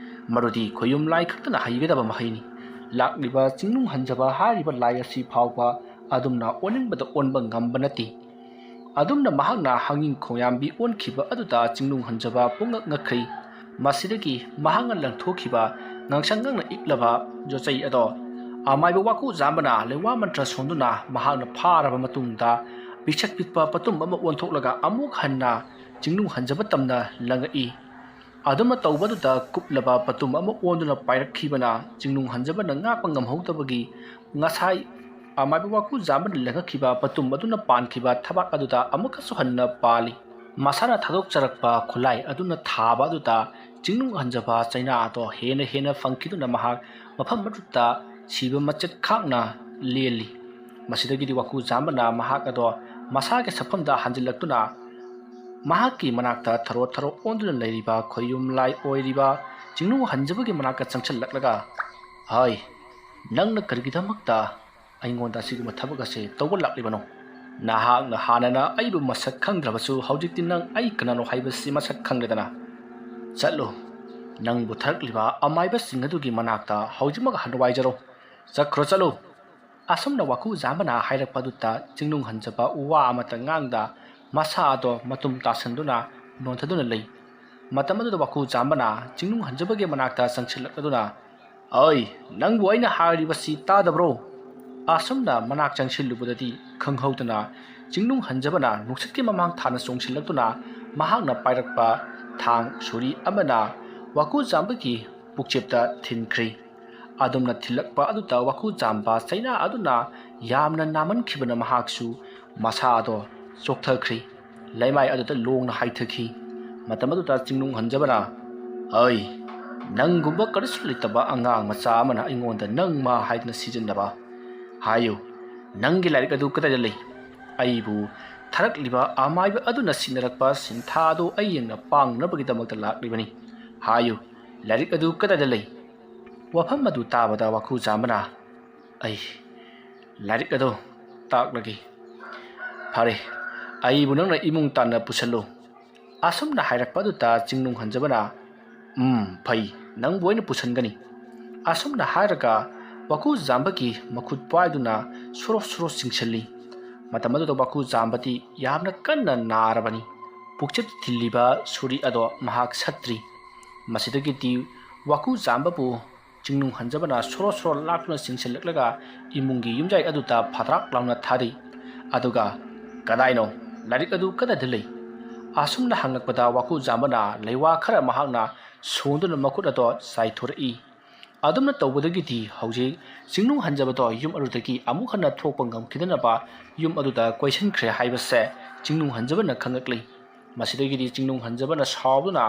ꯃꯔꯨꯗꯤ ꯈꯣꯌꯨꯝ ꯂꯥꯏ ꯈꯛꯇꯅ ꯍꯩꯒꯗꯕ ꯃꯍꯩꯅꯤ ꯂꯥꯛꯂꯤꯕ ꯆꯤꯡꯅꯨꯡ ꯍꯟꯖꯕ ꯍꯥꯏꯔꯤꯕ ꯂꯥꯏ ꯑꯁꯤ ꯐꯥꯎꯕ ꯑꯗꯨꯝꯅ ꯑꯣꯟꯅꯤꯡꯕꯗ ꯑꯣꯟꯕ ꯉꯝꯕ ꯅꯠꯇꯦ ꯑꯗꯨꯝꯅ ꯃꯍꯥꯛꯅ ꯍꯪꯉꯤꯡ ꯈꯣꯡꯌꯥꯝꯕꯤ ꯑꯣꯟꯈꯤꯕ ꯑꯗꯨꯗ ꯆꯤꯡꯅꯨꯡ ꯍꯟꯖꯕ ꯄꯨꯡꯉꯛ ꯉꯛꯈ꯭ꯔꯤ꯫ ꯃꯁꯤꯗꯒꯤ ꯃꯍꯥꯛꯅ ꯂꯪꯊꯣꯛꯈꯤꯕ ꯉꯥꯡꯁꯪ ꯉꯪꯅ ꯏꯛꯂꯕ ꯌꯣꯠꯆꯩ ꯑꯗꯣ ꯑꯃꯥꯏꯕ ꯋꯥꯀꯨ ꯖꯥꯝꯕꯅ ꯂꯩꯋꯥ ꯃꯟꯇ꯭ꯔ ꯁꯣꯟꯗꯨꯅ ꯃꯍꯥꯛꯅ ꯐꯥꯔꯕ ꯃꯇꯨꯡꯗ ꯄꯤꯛꯁꯛ ꯄꯤꯛꯄ ꯄꯇꯨꯝ ꯑꯃ ꯑꯣꯟꯊꯣꯛꯂꯒ ꯑꯃꯨꯛ ꯍꯟꯅ ꯆꯤꯡꯅꯨꯡ ꯍꯟꯖꯕ ꯇꯝꯅ ꯂꯪꯉꯛꯏ꯫ ꯑꯗꯨꯝꯅ ꯇꯧꯕꯗꯨꯗ ꯀꯨꯞꯂꯕ ꯄꯇꯨꯝ ꯑꯃ ꯑꯣꯟꯗꯨꯅ ꯄꯥꯏꯔꯛꯈꯤꯕꯅ ꯆꯤꯡꯅꯨꯡ ꯍꯟꯖꯕꯅ ꯉꯥꯛꯄ ꯉꯝꯍꯧꯗꯕꯒꯤ ꯉꯁꯥꯏ ꯑꯃꯥꯏꯕ ꯋꯥꯀꯨ ꯖꯥꯝꯕꯅ ꯂꯪꯉꯛꯈꯤꯕ ꯄꯇꯨꯝ ꯑꯗꯨꯅ ꯄꯥꯟꯈꯤꯕ ꯊꯕꯥꯛ ꯑꯗꯨꯗ ꯑꯃꯨꯛꯀꯁꯨ ꯍꯟꯅ ꯄꯥꯜꯂꯤ꯫ ꯃꯁꯥꯅ ꯊꯥꯗꯣꯛꯆꯔꯛꯄ ꯈꯨꯠꯂꯥꯏ ꯑꯗꯨꯅ ꯊꯥꯕ ꯑꯗꯨꯗ ꯆꯤꯡꯅꯨꯡ ꯍꯟꯖꯕ ꯆꯩꯅꯥ ꯑꯗꯣ ꯍꯦꯟꯅ ꯐꯪꯈꯤꯗꯨꯅ ꯃꯍꯥꯛ ꯃꯐꯝ ꯑꯗꯨꯗ ꯁꯤꯕ ꯃꯆꯦꯠ ꯈꯥꯛꯅ ꯂꯦꯜꯂꯤ꯫ ꯃꯁꯤꯗꯒꯤꯗꯤ ꯋꯥꯀꯨ ꯖꯥꯝꯕꯅ ꯃꯍꯥꯛ ꯑꯗꯣ ꯃꯁꯥꯒꯤ ꯁꯛꯐꯝꯗ ꯍꯟꯖꯤꯜꯂꯛꯇꯨꯅ ꯃꯍꯥꯛꯀꯤ ꯃꯅꯥꯛꯇ ꯊꯔꯣ ꯑꯣꯟꯗꯨꯅ ꯂꯩꯔꯤꯕ ꯈꯣꯏꯌꯨꯝ ꯂꯥꯏ ꯑꯣꯏꯔꯤꯕ ꯆꯤꯡꯅꯨꯡ ꯍꯟꯖꯕꯒꯤ ꯃꯅꯥꯛꯇ ꯆꯪꯁꯤꯜꯂꯛꯂꯒ ꯍꯥꯏ ꯅꯪꯅ ꯀꯔꯤꯒꯤꯗꯃꯛꯇ ꯑꯩꯉꯣꯟꯗ ꯑꯁꯤꯒꯨꯝꯕ ꯊꯕꯛ ꯑꯁꯤ ꯇꯧꯕ ꯂꯥꯛꯂꯤꯕꯅꯣ? ꯅꯍꯥꯛꯅ ꯍꯥꯟꯅꯅ ꯑꯩꯕꯨ ꯃꯁꯛ ꯈꯪꯗ꯭ꯔꯕꯁꯨ ꯍꯧꯖꯤꯛꯇꯤ ꯅꯪ ꯑꯩ ꯀꯅꯥꯅꯣ ꯍꯥꯏꯕꯁꯤ ꯃꯁꯛ ꯈꯪꯂꯦꯗꯅ꯫ ꯆꯠꯂꯨ ꯅꯪꯕꯨ ꯊꯥꯔꯛꯂꯤꯕ ꯑꯃꯥꯏꯕꯁꯤꯡ ꯑꯗꯨꯒꯤ ꯃꯅꯥꯛꯇ ꯍꯧꯖꯤꯛꯃꯛ ꯍꯟꯅ ꯋꯥꯏꯖꯔꯣ꯫ ꯆꯠꯈ꯭ꯔꯣ ꯆꯠꯂꯨ꯫ ꯑꯁꯨꯝꯅ ꯋꯥꯀꯨ ꯖꯥꯝꯕꯅ ꯍꯥꯏꯔꯛꯄ ꯑꯗꯨꯗ ꯆꯤꯡꯅꯨꯡ ꯍꯟꯖꯕ ꯋꯥ ꯑꯃꯇ ꯉꯥꯡꯗ ꯃꯁꯥ ꯑꯗꯣ ꯃꯇꯨꯝ ꯇꯥꯁꯟꯗꯨꯅ ꯅꯣꯟꯊꯗꯨꯅ ꯂꯩ꯫ ꯃꯇꯝ ꯑꯗꯨꯗ ꯋꯥꯀꯨ ꯖꯥꯝꯕꯅ ꯆꯤꯡꯅꯨꯡ ꯍꯟꯖꯕꯒꯤ ꯃꯅꯥꯛꯇ ꯆꯪꯁꯤꯜꯂꯛꯂꯗꯨꯅ ꯑꯩ ꯅꯪꯕꯨ ꯑꯩꯅ ꯍꯥꯏꯔꯤꯕꯁꯤ ꯇꯥꯗꯕ꯭ꯔꯣ? ꯑꯁꯨꯝꯅ ꯃꯅꯥꯛ ꯆꯪꯁꯤꯜꯂꯨꯕꯗꯗꯤ ꯈꯪꯍꯧꯗꯅ ꯆꯤꯡꯅꯨꯡ ꯍꯟꯖꯕꯅ ꯅꯨꯡꯁꯤꯠꯀꯤ ꯃꯃꯥꯡ ꯊꯥꯅ ꯆꯣꯡꯁꯤꯜꯂꯛꯇꯨꯅ ꯃꯍꯥꯛꯅ ꯄꯥꯏꯔꯛꯄ ꯊꯥꯡ ꯁꯣꯔꯤ ꯑꯃꯅ ꯋꯥꯀꯨ ꯖꯥꯝꯕꯒꯤ ꯄꯨꯛꯆꯦꯞꯇ ꯊꯤꯟꯈ꯭ꯔꯤ꯫ ꯑꯗꯨꯝꯅ ꯊꯤꯜꯂꯛꯄ ꯑꯗꯨꯗ ꯋꯥꯀꯨ ꯖꯥꯝꯕ ꯆꯩꯅꯥ ꯑꯗꯨꯅ ꯌꯥꯝꯅ ꯅꯥꯃꯟꯈꯤꯕꯅ ꯃꯍꯥꯛꯁꯨ ꯃꯁꯥ ꯑꯗꯣ ꯆꯣꯛꯊꯈ꯭ꯔꯤ꯫ ꯂꯩꯃꯥꯏ ꯑꯗꯨꯗ ꯂꯣꯡꯅ ꯍꯥꯏꯊꯈꯤ꯫ ꯃꯇꯝ ꯑꯗꯨꯗ ꯆꯤꯡꯅꯨꯡ ꯍꯟꯖꯕꯅ ꯑꯩ ꯅꯪꯒꯨꯝꯕ ꯀꯔꯤꯁꯨ ꯂꯩꯇꯕ ꯑꯉꯥꯡ ꯃꯆꯥ ꯑꯃꯅ ꯑꯩꯉꯣꯟꯗ ꯅꯪ ꯃꯥ ꯍꯥꯏꯗꯨꯅ ꯁꯤꯖꯤꯟꯅꯕ ꯍꯥꯏꯌꯨ ꯅꯪꯒꯤ ꯂꯥꯏꯔꯤꯛ ꯑꯗꯨ ꯀꯗꯥꯏꯗ ꯂꯩ? ꯑꯩꯕꯨ ꯊꯥꯔꯛꯂꯤꯕ ꯑꯃꯥꯏꯕ ꯑꯗꯨꯅ ꯁꯤꯟꯅꯔꯛꯄ ꯁꯤꯟꯊꯥ ꯑꯗꯨ ꯑꯩꯅ ꯄꯥꯡꯅꯕꯒꯤꯗꯃꯛꯇ ꯂꯥꯛꯂꯤꯕꯅꯤ꯫ ꯍꯥꯏꯌꯨ ꯂꯥꯏꯔꯤꯛ ꯑꯗꯨ ꯀꯗꯥꯏꯗ ꯂꯩ? ꯋꯥꯐꯝ ꯑꯗꯨ ꯇꯥꯕꯗ ꯋꯥꯀꯨ ꯖꯥꯝꯕꯅ ꯑꯩ ꯂꯥꯏꯔꯤꯛ ꯑꯗꯨ ꯇꯥꯛꯂꯒꯦ꯫ ꯐꯔꯦ ꯑꯩꯕꯨ ꯅꯪꯅ ꯏꯃꯨꯡ ꯇꯥꯟꯅ ꯄꯨꯁꯜꯂꯨ꯫ ꯑꯁꯨꯝꯅ ꯍꯥꯏꯔꯛꯄ ꯑꯗꯨꯗ ꯆꯤꯡꯅꯨꯡ ꯍꯟꯖꯕꯅ ꯐꯩ ꯅꯪꯕꯨ ꯑꯩꯅ ꯄꯨꯁꯟꯒꯅꯤ꯫ ꯑꯁꯨꯝꯅ ꯍꯥꯏꯔꯒ ꯋꯥꯀꯨ ꯖꯥꯝꯕꯒꯤ ꯃꯈꯨꯠ ꯄꯥꯏꯗꯨꯅ ꯁꯣꯔꯣ ꯆꯤꯡꯁꯤꯜꯂꯤ꯫ ꯃꯇꯝ ꯑꯗꯨꯗ ꯋꯥꯀꯨ ꯖꯥꯝꯕꯗꯤ ꯌꯥꯝꯅ ꯀꯟꯅ ꯅꯥꯔꯕꯅꯤ꯫ ꯄꯨꯛꯆꯦꯞꯇ ꯊꯤꯜꯂꯤꯕ ꯁꯣꯔꯤ ꯑꯗꯣ ꯃꯍꯥꯛ ꯁꯠꯇ꯭ꯔꯤ꯫ ꯃꯁꯤꯗꯒꯤꯗꯤ ꯋꯥꯀꯨ ꯖꯥꯝꯕꯕꯨ ꯆꯤꯡꯅꯨꯡ ꯍꯟꯖꯕꯅ ꯁꯣꯔꯣ ꯂꯥꯛꯇꯨꯅ ꯆꯤꯡꯁꯤꯜꯂꯛꯂꯒ ꯏꯃꯨꯡꯒꯤ ꯌꯨꯝꯖꯥꯏ ꯑꯗꯨꯗ ꯐꯗ꯭ꯔꯥꯛ ꯂꯥꯎꯅ ꯊꯥꯔꯤ꯫ ꯑꯗꯨꯒ ꯀꯗꯥꯏꯅꯣ ꯂꯥꯏꯔꯤꯛ ꯑꯗꯨ ꯀꯗꯥꯏꯗ ꯂꯩ? ꯑꯁꯨꯝꯅ ꯍꯪꯂꯛꯄꯗ ꯋꯥꯀꯨ ꯖꯥꯝꯕꯅ ꯂꯩꯋꯥ ꯈꯔ ꯃꯍꯥꯛꯅ ꯁꯣꯟꯗꯨꯅ ꯃꯈꯨꯠ ꯑꯗꯣ ꯆꯥꯏꯊꯣꯔꯛꯏ꯫ ꯑꯗꯨꯝꯅ ꯇꯧꯕꯗꯒꯤꯗꯤ ꯍꯧꯖꯤꯛ ꯆꯤꯡꯅꯨꯡ ꯍꯟꯖꯕꯗꯣ ꯌꯨꯝ ꯑꯗꯨꯗꯒꯤ ꯑꯃꯨꯛ ꯍꯟꯅ ꯊꯣꯛꯄ ꯉꯝꯈꯤꯗꯅꯕ ꯌꯨꯝ ꯑꯗꯨꯗ ꯀꯣꯏꯁꯤꯟꯈ꯭ꯔꯦ ꯍꯥꯏꯕꯁꯦ ꯆꯤꯡꯅꯨꯡ ꯍꯟꯖꯕꯅ ꯈꯪꯂꯛꯂꯤ꯫ ꯃꯁꯤꯗꯒꯤꯗꯤ ꯆꯤꯡꯅꯨꯡ ꯍꯟꯖꯕꯅ ꯁꯥꯎꯗꯨꯅ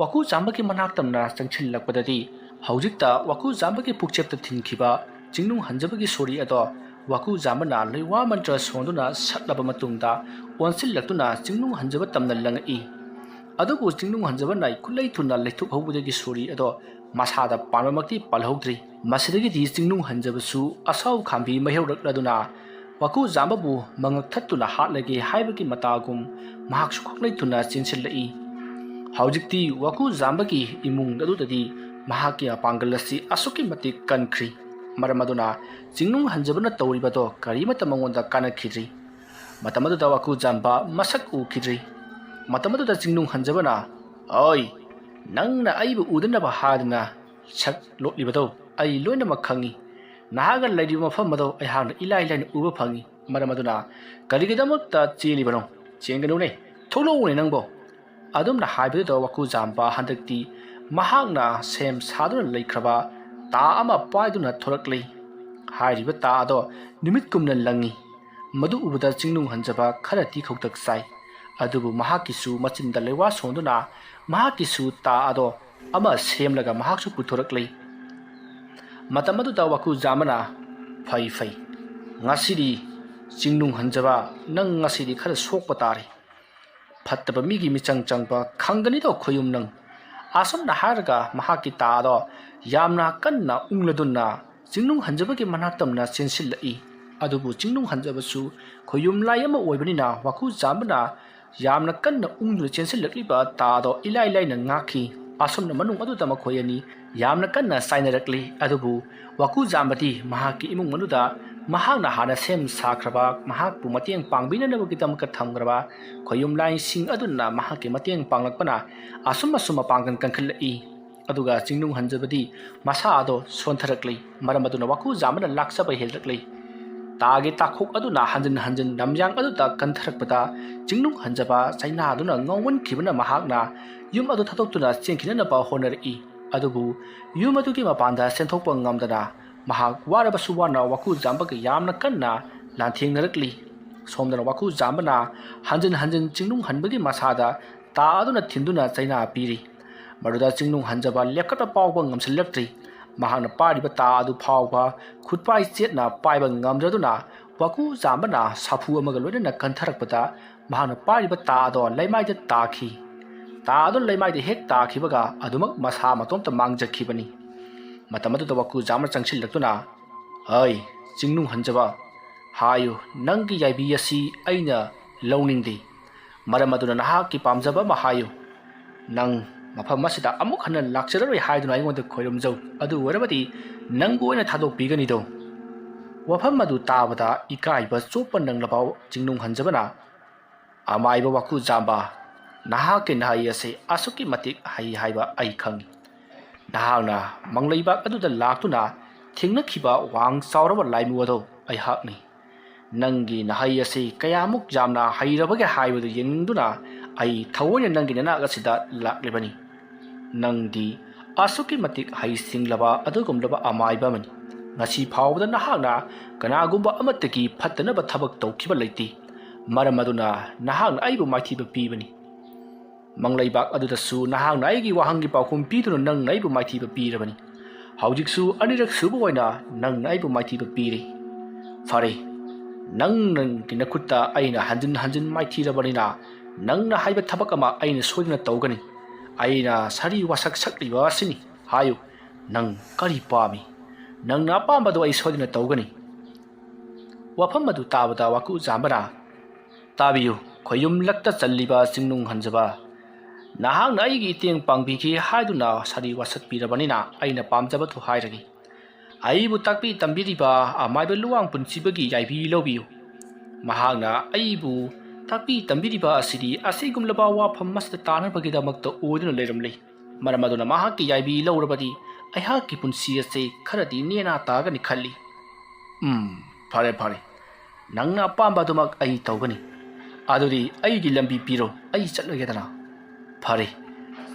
ꯋꯥꯀꯨ ꯖꯥꯝꯕꯒꯤ ꯃꯅꯥꯛꯇꯝꯅ ꯆꯪꯁꯤꯜꯂꯛꯄꯗꯗꯤ ꯍꯧꯖꯤꯛꯇ ꯋꯥꯀꯨ ꯖꯥꯝꯕꯒꯤ ꯄꯨꯛꯆꯦꯞꯇ ꯊꯤꯟꯈꯤꯕ ꯆꯤꯡꯅꯨꯡ ꯍꯟꯖꯕꯒꯤ ꯁꯣꯔꯤ ꯑꯗꯣ ꯋꯥꯀꯨ ꯖꯥꯝꯕꯅ ꯂꯩꯋꯥ ꯃꯟꯇ꯭ꯔ ꯁꯣꯟꯗꯨꯅ ꯁꯠꯂꯕ ꯃꯇꯨꯡꯗ ꯑꯣꯟꯁꯤꯜꯂꯛꯇꯨꯅ ꯆꯤꯡꯅꯨꯡ ꯍꯟꯖꯕ ꯇꯝꯅ ꯂꯪꯉꯛꯏ꯫ ꯑꯗꯨꯕꯨ ꯆꯤꯡꯅꯨꯡ ꯍꯟꯖꯕꯅ ꯈꯨꯠꯂꯩ ꯊꯨꯅ ꯂꯩꯊꯣꯛꯍꯧꯕꯗꯒꯤ ꯁꯣꯔꯤ ꯑꯗꯣ ꯃꯁꯥꯗ ꯄꯥꯟꯕꯃꯛꯇꯤ ꯄꯥꯜꯍꯧꯗ꯭ꯔꯤ꯫ ꯃꯁꯤꯗꯒꯤꯗꯤ ꯆꯤꯡꯅꯨꯡ ꯍꯟꯖꯕꯁꯨ ꯑꯁꯥꯎ ꯈꯥꯝꯕꯤ ꯃꯥꯌꯣꯛꯔꯛꯂꯗꯨꯅ ꯋꯥꯀꯨ ꯖꯥꯝꯕꯕꯨ ꯃꯉꯛ ꯊꯠꯇꯨꯅ ꯍꯥꯠꯂꯒꯦ ꯍꯥꯏꯕꯒꯤ ꯃꯇꯥꯒꯨꯝ ꯃꯍꯥꯛꯁꯨ ꯈꯨꯠꯂꯩ ꯊꯨꯅ ꯆꯦꯟꯁꯤꯜꯂꯛꯏ꯫ ꯍꯧꯖꯤꯛꯇꯤ ꯋꯥꯀꯨ ꯖꯥꯝꯕꯒꯤ ꯏꯃꯨꯡ ꯑꯗꯨꯗꯗꯤ ꯃꯍꯥꯛꯀꯤ ꯃꯄꯥꯡꯒꯜ ꯑꯁꯤ ꯑꯁꯨꯛꯀꯤ ꯃꯇꯤꯛ ꯀꯟꯈ꯭ꯔꯤ꯫ ꯃꯔꯝ ꯑꯗꯨꯅ ꯆꯤꯡꯅꯨꯡ ꯍꯟꯖꯕꯅ ꯇꯧꯔꯤꯕꯗꯣ ꯀꯔꯤꯃꯠꯇ ꯃꯉꯣꯟꯗ ꯀꯥꯟꯅꯈꯤꯗ꯭ꯔꯤ꯫ ꯃꯇꯝ ꯑꯗꯨꯗ ꯋꯥꯀꯨ ꯖꯥꯝꯕ ꯃꯁꯛ ꯎꯈꯤꯗ꯭ꯔꯤ꯫ ꯃꯇꯝ ꯑꯗꯨꯗ ꯆꯤꯡꯅꯨꯡ ꯍꯟꯖꯕꯅ ꯑꯣꯏ ꯅꯪꯅ ꯑꯩꯕꯨ ꯎꯗꯅꯕ ꯍꯥꯏꯗꯨꯅ ꯁꯛ ꯂꯣꯠꯂꯤꯕꯗꯣ ꯑꯩ ꯂꯣꯏꯅꯃꯛ ꯈꯪꯏ꯫ ꯅꯍꯥꯛꯅ ꯂꯩꯔꯤꯕ ꯃꯐꯝ ꯑꯗꯣ ꯑꯩꯍꯥꯛꯅ ꯏꯂꯥꯏ ꯂꯥꯏꯅ ꯎꯕ ꯐꯪꯏ꯫ ꯃꯔꯝ ꯑꯗꯨꯅ ꯀꯔꯤꯒꯤꯗꯃꯛꯇ ꯆꯦꯜꯂꯤꯕꯅꯣ? ꯆꯦꯟꯒꯅꯨꯅꯦ ꯊꯣꯛꯂꯛꯎꯅꯦ ꯅꯪꯕꯣ꯫ ꯑꯗꯨꯝꯅ ꯍꯥꯏꯕꯗꯨꯗ ꯋꯥꯀꯨ ꯖꯥꯝꯕ ꯍꯟꯗꯛꯇꯤ ꯃꯍꯥꯛꯅ ꯁꯦꯝ ꯁꯥꯗꯨꯅ ꯂꯩꯈ꯭ꯔꯕ ꯇꯥ ꯑꯃ ꯄꯥꯏꯗꯨꯅ ꯊꯣꯔꯛꯂꯤ꯫ ꯍꯥꯏꯔꯤꯕ ꯇꯥ ꯑꯗꯣ ꯅꯨꯃꯤꯠꯀꯨꯝꯅ ꯂꯪꯏ꯫ ꯃꯗꯨ ꯎꯕꯗ ꯆꯤꯡꯅꯨꯡ ꯍꯟꯖꯕ ꯈꯔꯗꯤ ꯈꯧꯇꯛ ꯆꯥꯏ꯫ ꯑꯗꯨꯕꯨ ꯃꯍꯥꯛꯀꯤꯁꯨ ꯃꯆꯤꯟꯗ ꯂꯩꯋꯥ ꯁꯣꯟꯗꯨꯅ ꯃꯍꯥꯛꯀꯤꯁꯨ ꯇꯥ ꯑꯗꯣ ꯑꯃ ꯁꯦꯝꯂꯒ ꯃꯍꯥꯛꯁꯨ ꯄꯨꯊꯣꯔꯛꯂꯤ꯫ ꯃꯇꯝ ꯑꯗꯨꯗ ꯋꯥꯀꯨ ꯖꯥꯝꯕꯅ ꯐꯩ ꯉꯁꯤꯗꯤ ꯆꯤꯡꯅꯨꯡ ꯍꯟꯖꯕ ꯅꯪ ꯉꯁꯤꯗꯤ ꯈꯔ ꯁꯣꯛꯄ ꯇꯥꯔꯦ꯫ ꯐꯠꯇꯕ ꯃꯤꯒꯤ ꯃꯤꯆꯪ ꯆꯪꯕ ꯈꯪꯒꯅꯤꯗꯣ ꯈꯣꯏꯌꯨꯝ ꯅꯪ꯫ ꯑꯁꯨꯝꯅ ꯍꯥꯏꯔꯒ ꯃꯍꯥꯛꯀꯤ ꯇꯥ ꯑꯗꯣ ꯌꯥꯝꯅ ꯀꯟꯅ ꯎꯪꯂꯗꯨꯅ ꯆꯤꯡꯅꯨꯡ ꯍꯟꯖꯕꯒꯤ ꯃꯅꯥꯛꯇꯝꯅ ꯆꯦꯟꯁꯤꯜꯂꯛꯏ꯫ ꯑꯗꯨꯕꯨ ꯆꯤꯡꯅꯨꯡ ꯍꯟꯖꯕꯁꯨ ꯈꯣꯏꯌꯨꯝ ꯂꯥꯏ ꯑꯃ ꯑꯣꯏꯕꯅꯤꯅ ꯋꯥꯀꯨ ꯖꯥꯝꯕꯅ ꯌꯥꯝꯅ ꯀꯟꯅ ꯎꯪꯗꯨꯅ ꯆꯦꯟꯁꯤꯜꯂꯛꯂꯤꯕ ꯇꯥ ꯑꯗꯣ ꯏꯂꯥꯏ ꯂꯥꯏꯅ ꯉꯥꯛꯈꯤ꯫ ꯑꯁꯨꯝꯅ ꯃꯅꯨꯡ ꯑꯗꯨꯗ ꯃꯈꯣꯏ ꯑꯅꯤ ꯌꯥꯝꯅ ꯀꯟꯅ ꯆꯥꯏꯅꯔꯛꯂꯤ꯫ ꯑꯗꯨꯕꯨ ꯋꯥꯀꯨ ꯖꯥꯝꯕꯗꯤ ꯃꯍꯥꯛꯀꯤ ꯏꯃꯨꯡ ꯃꯅꯨꯡꯗ ꯃꯍꯥꯛꯅ ꯍꯥꯟꯅ ꯁꯦꯝ ꯁꯥꯈ꯭ꯔꯕ ꯃꯍꯥꯛꯄꯨ ꯃꯇꯦꯡ ꯄꯥꯡꯕꯤꯅꯅꯕꯒꯤꯗꯃꯛꯇ ꯊꯝꯈ꯭ꯔꯕ ꯈꯣꯌꯨꯝ ꯂꯥꯏꯁꯤꯡ ꯑꯗꯨꯅ ꯃꯍꯥꯛꯀꯤ ꯃꯇꯦꯡ ꯄꯥꯡꯂꯛꯄꯅ ꯑꯁꯨꯝ ꯃꯄꯥꯡꯒꯜ ꯀꯟꯈꯠꯂꯛꯏ ꯑꯗꯨꯒ ꯆꯤꯡꯅꯨꯡ ꯍꯟꯖꯕꯗꯤ ꯃꯁꯥ ꯑꯗꯣ ꯁꯣꯟꯊꯔꯛꯂꯤ ꯃꯔꯝ ꯑꯗꯨꯅ ꯋꯥꯀꯨ ꯖꯥꯝꯕꯅ ꯂꯥꯛꯆꯕ ꯍꯦꯜꯂꯛꯂꯤ ꯇꯥꯒꯤ ꯇꯥꯈꯣꯛ ꯑꯗꯨꯅ ꯍꯟꯖꯤꯟ ꯂꯝꯌꯥꯡ ꯑꯗꯨꯗ ꯀꯟꯊꯔꯛꯄꯗ ꯆꯤꯡꯅꯨꯡ ꯍꯟꯖꯕ ꯆꯩꯅꯥꯗꯨꯅ ꯉꯥꯎꯃꯟꯈꯤꯕꯅ ꯃꯍꯥꯛꯅ ꯌꯨꯝ ꯑꯗꯨ ꯊꯥꯗꯣꯛꯇꯨꯅ ꯆꯦꯟꯈꯤꯅꯅꯕ ꯍꯣꯠꯅꯔꯛꯏ ꯑꯗꯨꯕꯨ ꯌꯨꯝ ꯑꯗꯨꯒꯤ ꯃꯄꯥꯟꯗ ꯆꯦꯟꯊꯣꯛꯄ ꯉꯝꯗꯅ ꯃꯍꯥꯛ ꯋꯥꯔꯕꯁꯨ ꯋꯥꯅ ꯋꯥꯀꯨ ꯖꯥꯝꯕꯒ ꯌꯥꯝꯅ ꯀꯟꯅ ꯂꯥꯟꯊꯦꯡꯅꯔꯛꯂꯤ ꯁꯣꯝꯗꯅ ꯋꯥꯀꯨ ꯖꯥꯝꯕꯅ ꯍꯟꯖꯤꯟ ꯆꯤꯡꯅꯨꯡ ꯍꯟꯕꯒꯤ ꯃꯁꯥꯗ ꯇꯥ ꯑꯗꯨꯅ ꯊꯤꯟꯗꯨꯅ ꯆꯩꯅꯥ ꯄꯤꯔꯤ ꯃꯗꯨꯗ ꯆꯤꯡꯅꯨꯡ ꯍꯟꯖꯕ ꯂꯦꯞꯈꯠꯄ ꯐꯥꯎꯕ ꯉꯝꯁꯤꯜꯂꯛꯇ꯭ꯔꯤ ꯃꯍꯥꯛꯅ ꯄꯥꯏꯔꯤꯕ ꯇꯥ ꯑꯗꯨ ꯐꯥꯎꯕ ꯈꯨꯠꯄꯥꯏ ꯆꯦꯠꯅ ꯄꯥꯏꯕ ꯉꯝꯗ꯭ꯔꯗꯨꯅ ꯋꯥꯀꯨ ꯖꯥꯝꯕꯅ ꯁꯥꯐꯨ ꯑꯃꯒ ꯂꯣꯏꯅꯅ ꯀꯟꯊꯔꯛꯄꯗ ꯃꯍꯥꯛꯅ ꯄꯥꯏꯔꯤꯕ ꯇꯥ ꯑꯗꯣ ꯂꯩꯃꯥꯏꯗ ꯇꯥꯈꯤ ꯇꯥ ꯑꯗꯨ ꯂꯩꯃꯥꯏꯗ ꯍꯦꯛ ꯇꯥꯈꯤꯕꯒ ꯑꯗꯨꯃꯛ ꯃꯁꯥ ꯃꯇꯣꯝꯇ ꯃꯥꯡꯖꯈꯤꯕꯅꯤ ꯃꯇꯝ ꯑꯗꯨꯗ ꯋꯥꯀꯨ ꯖꯥꯝꯕꯅ ꯆꯪꯁꯤꯜꯂꯛꯇꯨꯅ ꯑꯩ ꯆꯤꯡꯅꯨꯡ ꯍꯟꯖꯕ ꯍꯥꯏꯌꯨ ꯅꯪꯒꯤ ꯌꯥꯏꯕꯤ ꯑꯁꯤ ꯑꯩꯅ ꯂꯧꯅꯤꯡꯗꯦ ꯃꯔꯝ ꯑꯗꯨꯅ ꯅꯍꯥꯛꯀꯤ ꯄꯥꯝꯖꯕ ꯑꯃ ꯍꯥꯏꯌꯨ ꯅꯪ ꯃꯐꯝ ꯑꯁꯤꯗ ꯑꯃꯨꯛ ꯍꯟꯅ ꯂꯥꯛꯆꯔꯔꯣꯏ ꯍꯥꯏꯗꯨꯅ ꯑꯩꯉꯣꯟꯗ ꯈꯣꯏꯔꯝꯖꯧ ꯑꯗꯨ ꯑꯣꯏꯔꯕꯗꯤ ꯅꯪꯕꯨ ꯑꯣꯏꯅ ꯊꯥꯗꯣꯛꯄꯤꯒꯅꯤꯗꯣ ꯋꯥꯐꯝ ꯑꯗꯨ ꯇꯥꯕꯗ ꯏꯀꯥꯏꯕ ꯆꯣꯞꯄ ꯅꯪꯂꯕ ꯆꯤꯡꯅꯨꯡ ꯍꯟꯖꯕꯅ ꯑꯃꯥꯏꯕ ꯋꯥꯀꯨ ꯖꯥꯝꯕ ꯅꯍꯥꯛꯀꯤ ꯅꯍꯩ ꯑꯁꯤ ꯑꯁꯨꯛꯀꯤ ꯃꯇꯤꯛ ꯍꯩ ꯍꯥꯏꯕ ꯑꯩ ꯈꯪꯏ ꯅꯍꯥꯛꯅ ꯃꯪꯂꯩꯕꯥꯛ ꯑꯗꯨꯗ ꯂꯥꯛꯇꯨꯅ ꯊꯦꯡꯅꯈꯤꯕ ꯋꯥꯡ ꯆꯥꯎꯔꯕ ꯂꯥꯏꯃꯨ ꯑꯗꯣ ꯑꯩꯍꯥꯛꯅꯤ ꯅꯪꯒꯤ ꯅꯍꯩ ꯑꯁꯤ ꯀꯌꯥꯃꯨꯛ ꯌꯥꯝꯅ ꯍꯩꯔꯕꯒꯦ ꯍꯥꯏꯕꯗꯨ ꯌꯦꯡꯅꯤꯡꯗꯨꯅ ꯑꯩ ꯊꯑꯣꯏꯅ ꯅꯪꯒꯤ ꯅꯅꯥꯛ ꯑꯁꯤꯗ ꯂꯥꯛꯂꯤꯕꯅꯤ ꯅꯪꯗꯤ ꯑꯁꯨꯛꯀꯤ ꯃꯇꯤꯛ ꯍꯩꯁꯤꯡꯂꯕ ꯑꯗꯨꯒꯨꯝꯂꯕ ꯑꯃꯥꯏꯕ ꯑꯃꯅꯤ ꯉꯁꯤ ꯐꯥꯎꯕꯗ ꯅꯍꯥꯛꯅ ꯀꯅꯥꯒꯨꯝꯕ ꯑꯃꯠꯇꯒꯤ ꯐꯠꯇꯅꯕ ꯊꯕꯛ ꯇꯧꯈꯤꯕ ꯂꯩꯇꯦ ꯃꯔꯝ ꯑꯗꯨꯅ ꯅꯍꯥꯛꯅ ꯑꯩꯕꯨ ꯃꯥꯏꯊꯤꯕ ꯄꯤꯕꯅꯤ ꯃꯪꯂꯩꯕꯥꯛ ꯑꯗꯨꯗꯁꯨ ꯅꯍꯥꯛꯅ ꯑꯩꯒꯤ ꯋꯥꯍꯪꯒꯤ ꯄꯥꯎꯈꯨꯝ ꯄꯤꯗꯨꯅ ꯅꯪꯅ ꯑꯩꯕꯨ ꯃꯥꯏꯊꯤꯕ ꯄꯤꯔꯕꯅꯤ ꯍꯧꯖꯤꯛꯁꯨ ꯑꯅꯤꯔꯛ ꯁꯨꯕ ꯑꯣꯏꯅ ꯅꯪꯅ ꯑꯩꯕꯨ ꯃꯥꯏꯊꯤꯕ ꯄꯤꯔꯤ ꯐꯔꯦ ꯅꯪꯒꯤ ꯅꯈꯨꯠꯇ ꯑꯩꯅ ꯍꯟꯖꯤꯟ ꯃꯥꯏꯊꯤꯔꯕꯅꯤꯅ ꯅꯪꯅ ꯍꯥꯏꯕ ꯊꯕꯛ ꯑꯃ ꯑꯩꯅ ꯁꯣꯏꯗꯅ ꯇꯧꯒꯅꯤ ꯑꯩꯅ ꯁꯔꯤ ꯋꯥꯁꯛ ꯁꯛꯂꯤꯕ ꯑꯁꯤꯅꯤ ꯍꯥꯏꯌꯨ ꯅꯪ ꯀꯔꯤ ꯄꯥꯝꯃꯤ ꯅꯪꯅ ꯑꯄꯥꯝꯕꯗꯣ ꯑꯩ ꯁꯣꯏꯗꯅ ꯇꯧꯒꯅꯤ ꯋꯥꯐꯝ ꯑꯗꯨ ꯇꯥꯕꯗ ꯋꯥꯀꯨ ꯖꯥꯝꯕꯅ ꯇꯥꯕꯤꯌꯨ ꯈꯣꯏꯌꯨꯝꯂꯛꯇ ꯆꯜꯂꯤꯕ ꯆꯤꯡꯅꯨꯡ ꯍꯟꯖꯕ ꯅꯍꯥꯛꯅ ꯑꯩꯒꯤ ꯏꯇꯦꯡ ꯄꯥꯡꯕꯤꯈꯤ ꯍꯥꯏꯗꯨꯅ ꯁꯔꯤ ꯋꯥꯁꯛꯄꯤꯔꯕꯅꯤꯅ ꯑꯩꯅ ꯄꯥꯝꯖꯕꯗꯨ ꯍꯥꯏꯔꯒꯦ ꯑꯩꯕꯨ ꯇꯥꯛꯄꯤ ꯇꯝꯕꯤꯔꯤꯕ ꯑꯃꯥꯏꯕ ꯂꯨꯋꯥꯡ ꯄꯨꯟꯁꯤꯕꯒꯤ ꯌꯥꯏꯕꯤ ꯂꯧꯕꯤꯌꯨ ꯃꯍꯥꯛꯅ ꯑꯩꯕꯨ ꯇꯥꯛꯄꯤ ꯇꯝꯕꯤꯔꯤꯕ ꯑꯁꯤꯗꯤ ꯑꯁꯤꯒꯨꯝꯂꯕ ꯋꯥꯐꯝ ꯑꯁꯤꯗ ꯇꯥꯅꯕꯒꯤꯗꯃꯛꯇ ꯑꯣꯏꯗꯨꯅ ꯂꯩꯔꯝꯂꯤ ꯃꯔꯝ ꯑꯗꯨꯅ ꯃꯍꯥꯛꯀꯤ ꯌꯥꯏꯕꯤ ꯂꯧꯔꯕꯗꯤ ꯑꯩꯍꯥꯛꯀꯤ ꯄꯨꯟꯁꯤ ꯑꯁꯤ ꯈꯔꯗꯤ ꯅꯦꯅꯥ ꯇꯥꯒꯅꯤ ꯈꯜꯂꯤ ꯐꯔꯦ ꯅꯪꯅ ꯑꯄꯥꯝꯕ ꯑꯗꯨꯃꯛ ꯑꯩ ꯇꯧꯒꯅꯤ ꯑꯗꯨꯗꯤ ꯑꯩꯒꯤ ꯂꯝꯕꯤ ꯄꯤꯔꯣ ꯑꯩ ꯆꯠꯂꯒꯦꯗꯅ ꯐꯔꯦ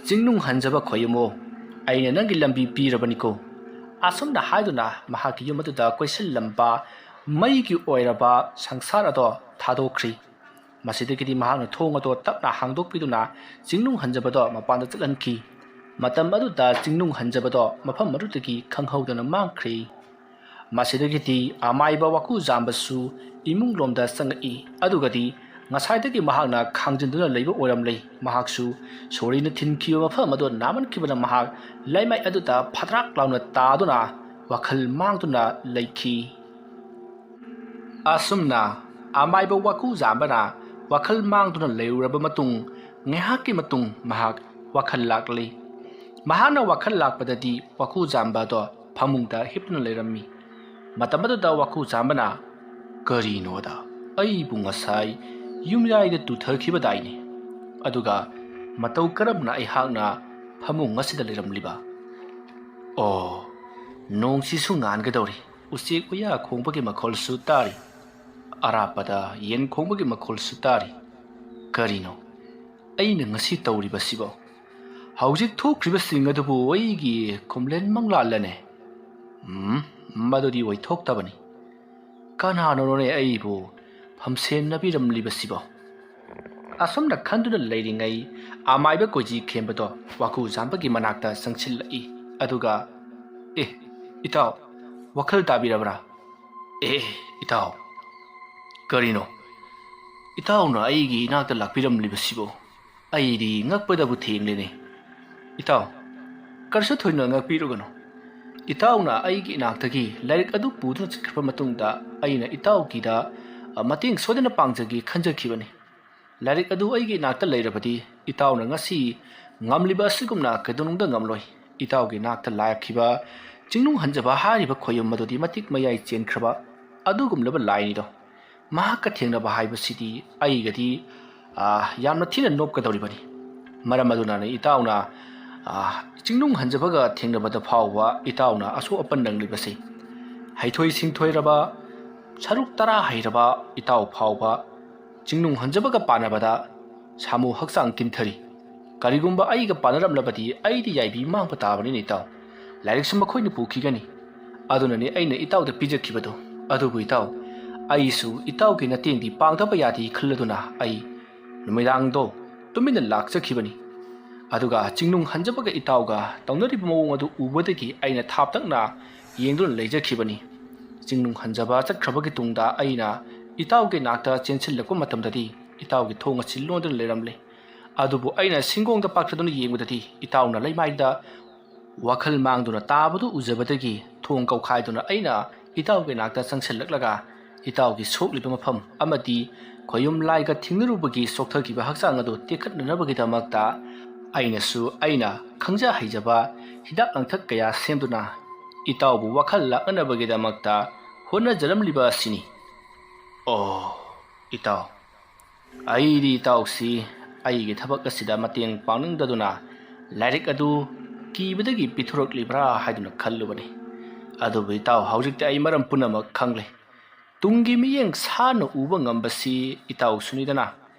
ꯆꯤꯡꯅꯨꯡ ꯍꯟꯖꯕ ꯈꯣꯏꯌꯨꯃꯣ ꯑꯩꯅ ꯅꯪꯒꯤ ꯂꯝꯕꯤ ꯄꯤꯔꯕꯅꯤꯀꯣ ꯑꯁꯨꯝꯅ ꯍꯥꯏꯗꯨꯅ ꯃꯍꯥꯛꯀꯤ ꯌꯨꯝ ꯑꯗꯨꯗ ꯀꯣꯏꯁꯤꯜꯂꯝꯕ ꯃꯩꯒꯤ ꯑꯣꯏꯔꯕ ꯁꯪꯁꯥꯔ ꯑꯗꯣ ꯊꯥꯗꯣꯛꯈ꯭ꯔꯤ ꯃꯁꯤꯗꯒꯤꯗꯤ ꯃꯍꯥꯛꯅ ꯊꯣꯡ ꯑꯗꯣ ꯇꯞꯅ ꯍꯥꯡꯗꯣꯛꯄꯤꯗꯨꯅ ꯆꯤꯡꯅꯨꯡ ꯍꯟꯖꯕꯗꯣ ꯃꯄꯥꯟꯗ ꯆꯠꯍꯟꯈꯤ ꯃꯇꯝ ꯑꯗꯨꯗ ꯆꯤꯡꯅꯨꯡ ꯍꯟꯖꯕꯗꯣ ꯃꯐꯝ ꯑꯗꯨꯗꯒꯤ ꯈꯪꯍꯧꯗꯅ ꯃꯥꯡꯈ꯭ꯔꯤ ꯃꯁꯤꯗꯒꯤꯗꯤ ꯑꯃꯥꯏꯕ ꯋꯥꯀꯨ ꯖꯥꯝꯕꯁꯨ ꯏꯃꯨꯡꯂꯣꯝꯗ ꯆꯪꯉꯛꯏ ꯑꯗꯨꯒꯗꯤ ꯉꯁꯥꯏꯗꯒꯤ ꯃꯍꯥꯛꯅ ꯈꯥꯡꯖꯤꯟꯗꯨꯅ ꯂꯩꯕ ꯑꯣꯏꯔꯝꯂꯦ ꯃꯍꯥꯛꯁꯨ ꯁꯣꯔꯤꯅ ꯊꯤꯟꯈꯤꯕ ꯃꯐꯝ ꯑꯗꯨ ꯅꯥꯃꯟꯈꯤꯕꯅ ꯃꯍꯥꯛ ꯂꯩꯃꯥꯏ ꯑꯗꯨꯗ ꯐꯗ꯭ꯔꯥꯛ ꯂꯥꯎꯅ ꯇꯥꯗꯨꯅ ꯋꯥꯈꯜ ꯃꯥꯡꯗꯨꯅ ꯂꯩꯈꯤ ꯑꯁꯨꯝꯅ ꯑꯃꯥꯏꯕ ꯋꯥꯀꯨ ꯖꯥꯝꯕꯅ ꯋꯥꯈꯜ ꯃꯥꯡꯗꯨꯅ ꯂꯩꯔꯨꯔꯕ ꯃꯇꯨꯡ ꯉꯥꯏꯍꯥꯛꯀꯤ ꯃꯇꯨꯡ ꯃꯍꯥꯛ ꯋꯥꯈꯜ ꯂꯥꯛꯂꯤ ꯃꯍꯥꯛꯅ ꯋꯥꯈꯜ ꯂꯥꯛꯄꯗꯗꯤ ꯋꯥꯀꯨ ꯖꯥꯝꯕꯗꯣ ꯐꯃꯨꯡꯗ ꯍꯤꯞꯇꯨꯅ ꯂꯩꯔꯝꯃꯤ ꯃꯇꯝ ꯑꯗꯨꯗ ꯋꯥꯀꯨ ꯖꯥꯝꯕꯅ ꯀꯔꯤꯅꯣꯗ ꯑꯩꯕꯨ ꯉꯁꯥꯏ ꯌꯨꯝꯌꯥꯏꯗ ꯇꯨꯊꯈꯤꯕꯗꯥꯏꯅꯤ ꯑꯗꯨꯒ ꯃꯇꯧ ꯀꯔꯝꯅ ꯑꯩꯍꯥꯛꯅ ꯐꯃꯨꯡ ꯑꯁꯤꯗ ꯂꯩꯔꯝꯂꯤꯕ ꯑꯣ ꯅꯣꯡꯁꯤꯁꯨ ꯉꯥꯟꯒꯗꯧꯔꯤ ꯎꯆꯦꯛ ꯎꯌꯥ ꯈꯣꯡꯕꯒꯤ ꯃꯈꯣꯜꯁꯨ ꯇꯥꯔꯤ ꯑꯔꯥꯞꯄꯗ ꯌꯦꯟ ꯈꯣꯡꯕꯒꯤ ꯃꯈꯣꯜꯁꯨ ꯇꯥꯔꯤ ꯀꯔꯤꯅꯣ ꯑꯩꯅ ꯉꯁꯤ ꯇꯧꯔꯤꯕꯁꯤꯕꯣ ꯍꯧꯖꯤꯛ ꯊꯣꯛꯈ꯭ꯔꯤꯕꯁꯤꯡ ꯑꯗꯨꯕꯨ ꯑꯩꯒꯤ ꯈꯨꯝꯂꯦꯟ ꯃꯪꯂꯥꯜꯂꯅꯦ ꯃꯗꯨꯗꯤ ꯑꯣꯏꯊꯣꯛꯇꯕꯅꯤ ꯀꯅꯥꯅꯣꯅꯦ ꯑꯩꯕꯨ ꯐꯝꯁꯦꯟꯅꯕꯤꯔꯝꯂꯤꯕꯁꯤꯕꯣ ꯑꯁꯨꯝꯅ ꯈꯟꯗꯨꯅ ꯂꯩꯔꯤꯉꯩ ꯑꯃꯥꯏꯕ ꯀꯣꯏꯖꯤ ꯈꯦꯝꯕꯗꯣ ꯋꯥꯀꯨ ꯖꯥꯝꯕꯒꯤ ꯃꯅꯥꯛꯇ ꯆꯪꯁꯤꯜꯂꯛꯏ ꯑꯗꯨꯒ ꯏꯇꯥꯎ ꯋꯥꯈꯜ ꯇꯥꯕꯤꯔꯕ꯭ꯔꯥ ꯏꯇꯥꯎ ꯀꯔꯤꯅꯣ ꯏꯇꯥꯎꯅ ꯑꯩꯒꯤ ꯏꯅꯥꯛꯇ ꯂꯥꯛꯄꯤꯔꯝꯂꯤꯕꯁꯤꯕꯣ ꯑꯩꯗꯤ ꯉꯛꯄꯗꯕꯨ ꯊꯦꯡꯂꯦꯅꯦ ꯏꯇꯥꯎ ꯀꯔꯤꯁꯨ ꯊꯣꯏꯅ ꯉꯛꯄꯤꯔꯨꯒꯅꯨ ꯏꯇꯥꯎꯅ ꯑꯩꯒꯤ ꯏꯅꯥꯛꯇꯒꯤ ꯂꯥꯏꯔꯤꯛ ꯑꯗꯨ ꯄꯨꯗꯨꯅ ꯆꯠꯈ꯭ꯔꯕ ꯃꯇꯨꯡꯗ ꯑꯩꯅ ꯏꯇꯥꯎꯒꯤꯗ ꯃꯇꯦꯡ ꯁꯣꯏꯗꯅ ꯄꯥꯡꯖꯒꯦ ꯈꯟꯖꯈꯤꯕꯅꯤ ꯂꯥꯏꯔꯤꯛ ꯑꯗꯨ ꯑꯩꯒꯤ ꯏꯅꯥꯛꯇ ꯂꯩꯔꯕꯗꯤ ꯏꯇꯥꯎꯅ ꯉꯁꯤ ꯉꯝꯂꯤꯕ ꯑꯁꯤꯒꯨꯝꯅ ꯀꯩꯗꯧꯅꯨꯡꯗ ꯉꯝꯂꯣꯏ ꯏꯇꯥꯎꯒꯤ ꯏꯅꯥꯛꯇ ꯂꯥꯛꯈꯤꯕ ꯆꯤꯡꯅꯨꯡ ꯍꯟꯖꯕ ꯍꯥꯏꯔꯤꯕ ꯈꯣꯏꯌꯨꯝ ꯑꯗꯨꯗꯤ ꯃꯇꯤꯛ ꯃꯌꯥꯏ ꯆꯦꯟꯈ꯭ꯔꯕ ꯑꯗꯨꯒꯨꯝꯂꯕ ꯂꯥꯏꯅꯤꯗꯣ ꯃꯍꯥꯛꯀ ꯊꯦꯡꯅꯕ ꯍꯥꯏꯕꯁꯤꯗꯤ ꯑꯩꯒꯗꯤ ꯌꯥꯝꯅ ꯊꯤꯅ ꯅꯣꯞꯀꯗꯧꯔꯤꯕꯅꯤ ꯃꯔꯝ ꯑꯗꯨꯅ ꯏꯇꯥꯎꯅ ꯆꯤꯡꯅꯨꯡ ꯍꯟꯖꯕꯒ ꯊꯦꯡꯅꯕꯗ ꯐꯥꯎꯕ ꯏꯇꯥꯎꯅ ꯑꯁꯣꯛ ꯑꯄꯟ ꯅꯪꯂꯤꯕꯁꯤ ꯍꯩꯊꯣꯏ ꯁꯤꯡꯊꯣꯏꯔꯕ ꯁꯔꯨꯛ ꯇꯔꯥ ꯍꯩꯔꯕ ꯏꯇꯥꯎ ꯐꯥꯎꯕ ꯆꯤꯡꯅꯨꯡ ꯍꯟꯖꯕꯒ ꯄꯥꯅꯕꯗ ꯁꯥꯃꯨ ꯍꯛꯆꯥꯡ ꯀꯤꯟꯊꯔꯤ ꯀꯔꯤꯒꯨꯝꯕ ꯑꯩꯒ ꯄꯥꯅꯔꯝꯂꯕꯗꯤ ꯑꯩꯗꯤ ꯌꯥꯏꯕꯤ ꯃꯥꯡꯕ ꯇꯥꯕꯅꯤꯅ ꯏꯇꯥꯎ ꯂꯥꯏꯔꯤꯛꯁꯨ ꯃꯈꯣꯏꯅ ꯄꯨꯈꯤꯒꯅꯤ ꯑꯗꯨꯅꯅꯤ ꯑꯩꯅ ꯏꯇꯥꯎꯗ ꯄꯤꯖꯈꯤꯕꯗꯣ ꯑꯗꯨꯕꯨ ꯏꯇꯥꯎ ꯑꯩꯁꯨ ꯏꯇꯥꯎꯒꯤ ꯃꯇꯦꯡꯗꯤ ꯄꯥꯡꯗꯕ ꯌꯥꯗꯦ ꯈꯜꯂꯗꯨꯅ ꯑꯩ ꯅꯨꯃꯤꯗꯥꯡꯗꯣ ꯇꯨꯃꯤꯟꯅ ꯂꯥꯛꯆꯈꯤꯕꯅꯤ ꯑꯗꯨꯒ ꯆꯤꯡꯅꯨꯡ ꯍꯟꯖꯕꯒ ꯏꯇꯥꯎꯒ ꯇꯧꯅꯔꯤꯕ ꯃꯑꯣꯡ ꯑꯗꯨ ꯎꯕꯗꯒꯤ ꯑꯩꯅ ꯊꯥꯞꯇꯛꯅ ꯌꯦꯡꯗꯨꯅ ꯂꯩꯖꯈꯤꯕꯅꯤ ꯆꯤꯡꯅꯨꯡ ꯍꯟꯖꯕ ꯆꯠꯈ꯭ꯔꯕꯒꯤ ꯇꯨꯡꯗ ꯑꯩꯅ ꯏꯇꯥꯎꯒꯤ ꯅꯥꯛꯇ ꯆꯦꯟꯁꯤꯜꯂꯛꯄ ꯃꯇꯝꯗꯗꯤ ꯏꯇꯥꯎꯒꯤ ꯊꯣꯡ ꯑꯁꯤ ꯂꯣꯟꯗꯨꯅ ꯂꯩꯔꯝꯂꯦ ꯑꯗꯨꯕꯨ ꯑꯩꯅ ꯁꯤꯡꯒꯣꯡꯗ ꯄꯥꯛꯊꯗꯨꯅ ꯌꯦꯡꯕꯗꯗꯤ ꯏꯇꯥꯎꯅ ꯂꯩꯃꯥꯏꯗ ꯋꯥꯈꯜ ꯃꯥꯡꯗꯨꯅ ꯇꯥꯕꯗꯨ ꯎꯖꯕꯗꯒꯤ ꯊꯣꯡ ꯀꯧꯈꯥꯏꯗꯨꯅ ꯑꯩꯅ ꯏꯇꯥꯎꯒꯤ ꯅꯥꯛꯇ ꯆꯪꯁꯤꯜꯂꯛꯂꯒ ꯏꯇꯥꯎꯒꯤ ꯁꯣꯛꯂꯤꯕ ꯃꯐꯝ ꯑꯃꯗꯤ ꯈꯣꯌꯨꯝ ꯂꯥꯏꯒ ꯊꯦꯡꯅꯔꯨꯕꯒꯤ ꯁꯣꯛꯊꯈꯤꯕ ꯍꯛꯆꯥꯡ ꯑꯗꯨ ꯇꯦꯛꯈꯠꯅꯅꯕꯒꯤꯗꯃꯛꯇ ꯑꯩꯅ ꯈꯪꯖ ꯍꯩꯖꯕ ꯍꯤꯗꯥꯛ ꯂꯥꯡꯊꯛ ꯀꯌꯥ ꯁꯦꯝꯗꯨꯅ ꯏꯇꯥꯎꯕु ꯋꯥꯈꯜ ꯂꯥꯛꯅꯅꯕꯒꯤꯗꯃꯛꯇ ꯍꯣꯠꯅꯖꯔꯝꯂꯤꯕ ꯑꯁꯤꯅꯤ ꯑꯣ ꯏꯇꯥꯎ ꯑꯩꯗꯤ ꯏꯇꯥꯎꯁꯤ ꯑꯩꯒꯤ ꯊꯕꯛ ꯑꯁꯤꯗ ꯃꯇꯦꯡ ꯄꯥꯡꯅꯤꯡꯗꯗꯨꯅ ꯂꯥꯏꯔꯤꯛ ꯑꯗꯨ ꯀꯤꯕꯗꯒꯤ ꯄꯤꯊꯣꯔꯛꯂꯤꯕ꯭ꯔꯥ ꯍꯥꯏꯗꯨꯅ ꯈꯜꯂꯨꯕꯅꯤ ꯑꯗꯨꯕꯨ ꯏꯇꯥꯎ ꯍꯧꯖꯤꯛꯇꯤ ꯑꯩ ꯃꯔꯝ ꯄꯨꯝꯅꯃꯛ ꯈꯪꯂꯦ ꯇꯨꯡꯒꯤ ꯃꯤꯠꯌꯦꯡ ꯁꯥꯟꯅ ꯎꯕ ꯉꯝꯕꯁꯤ ꯏꯇꯥꯎꯁꯨꯅꯤꯗꯅ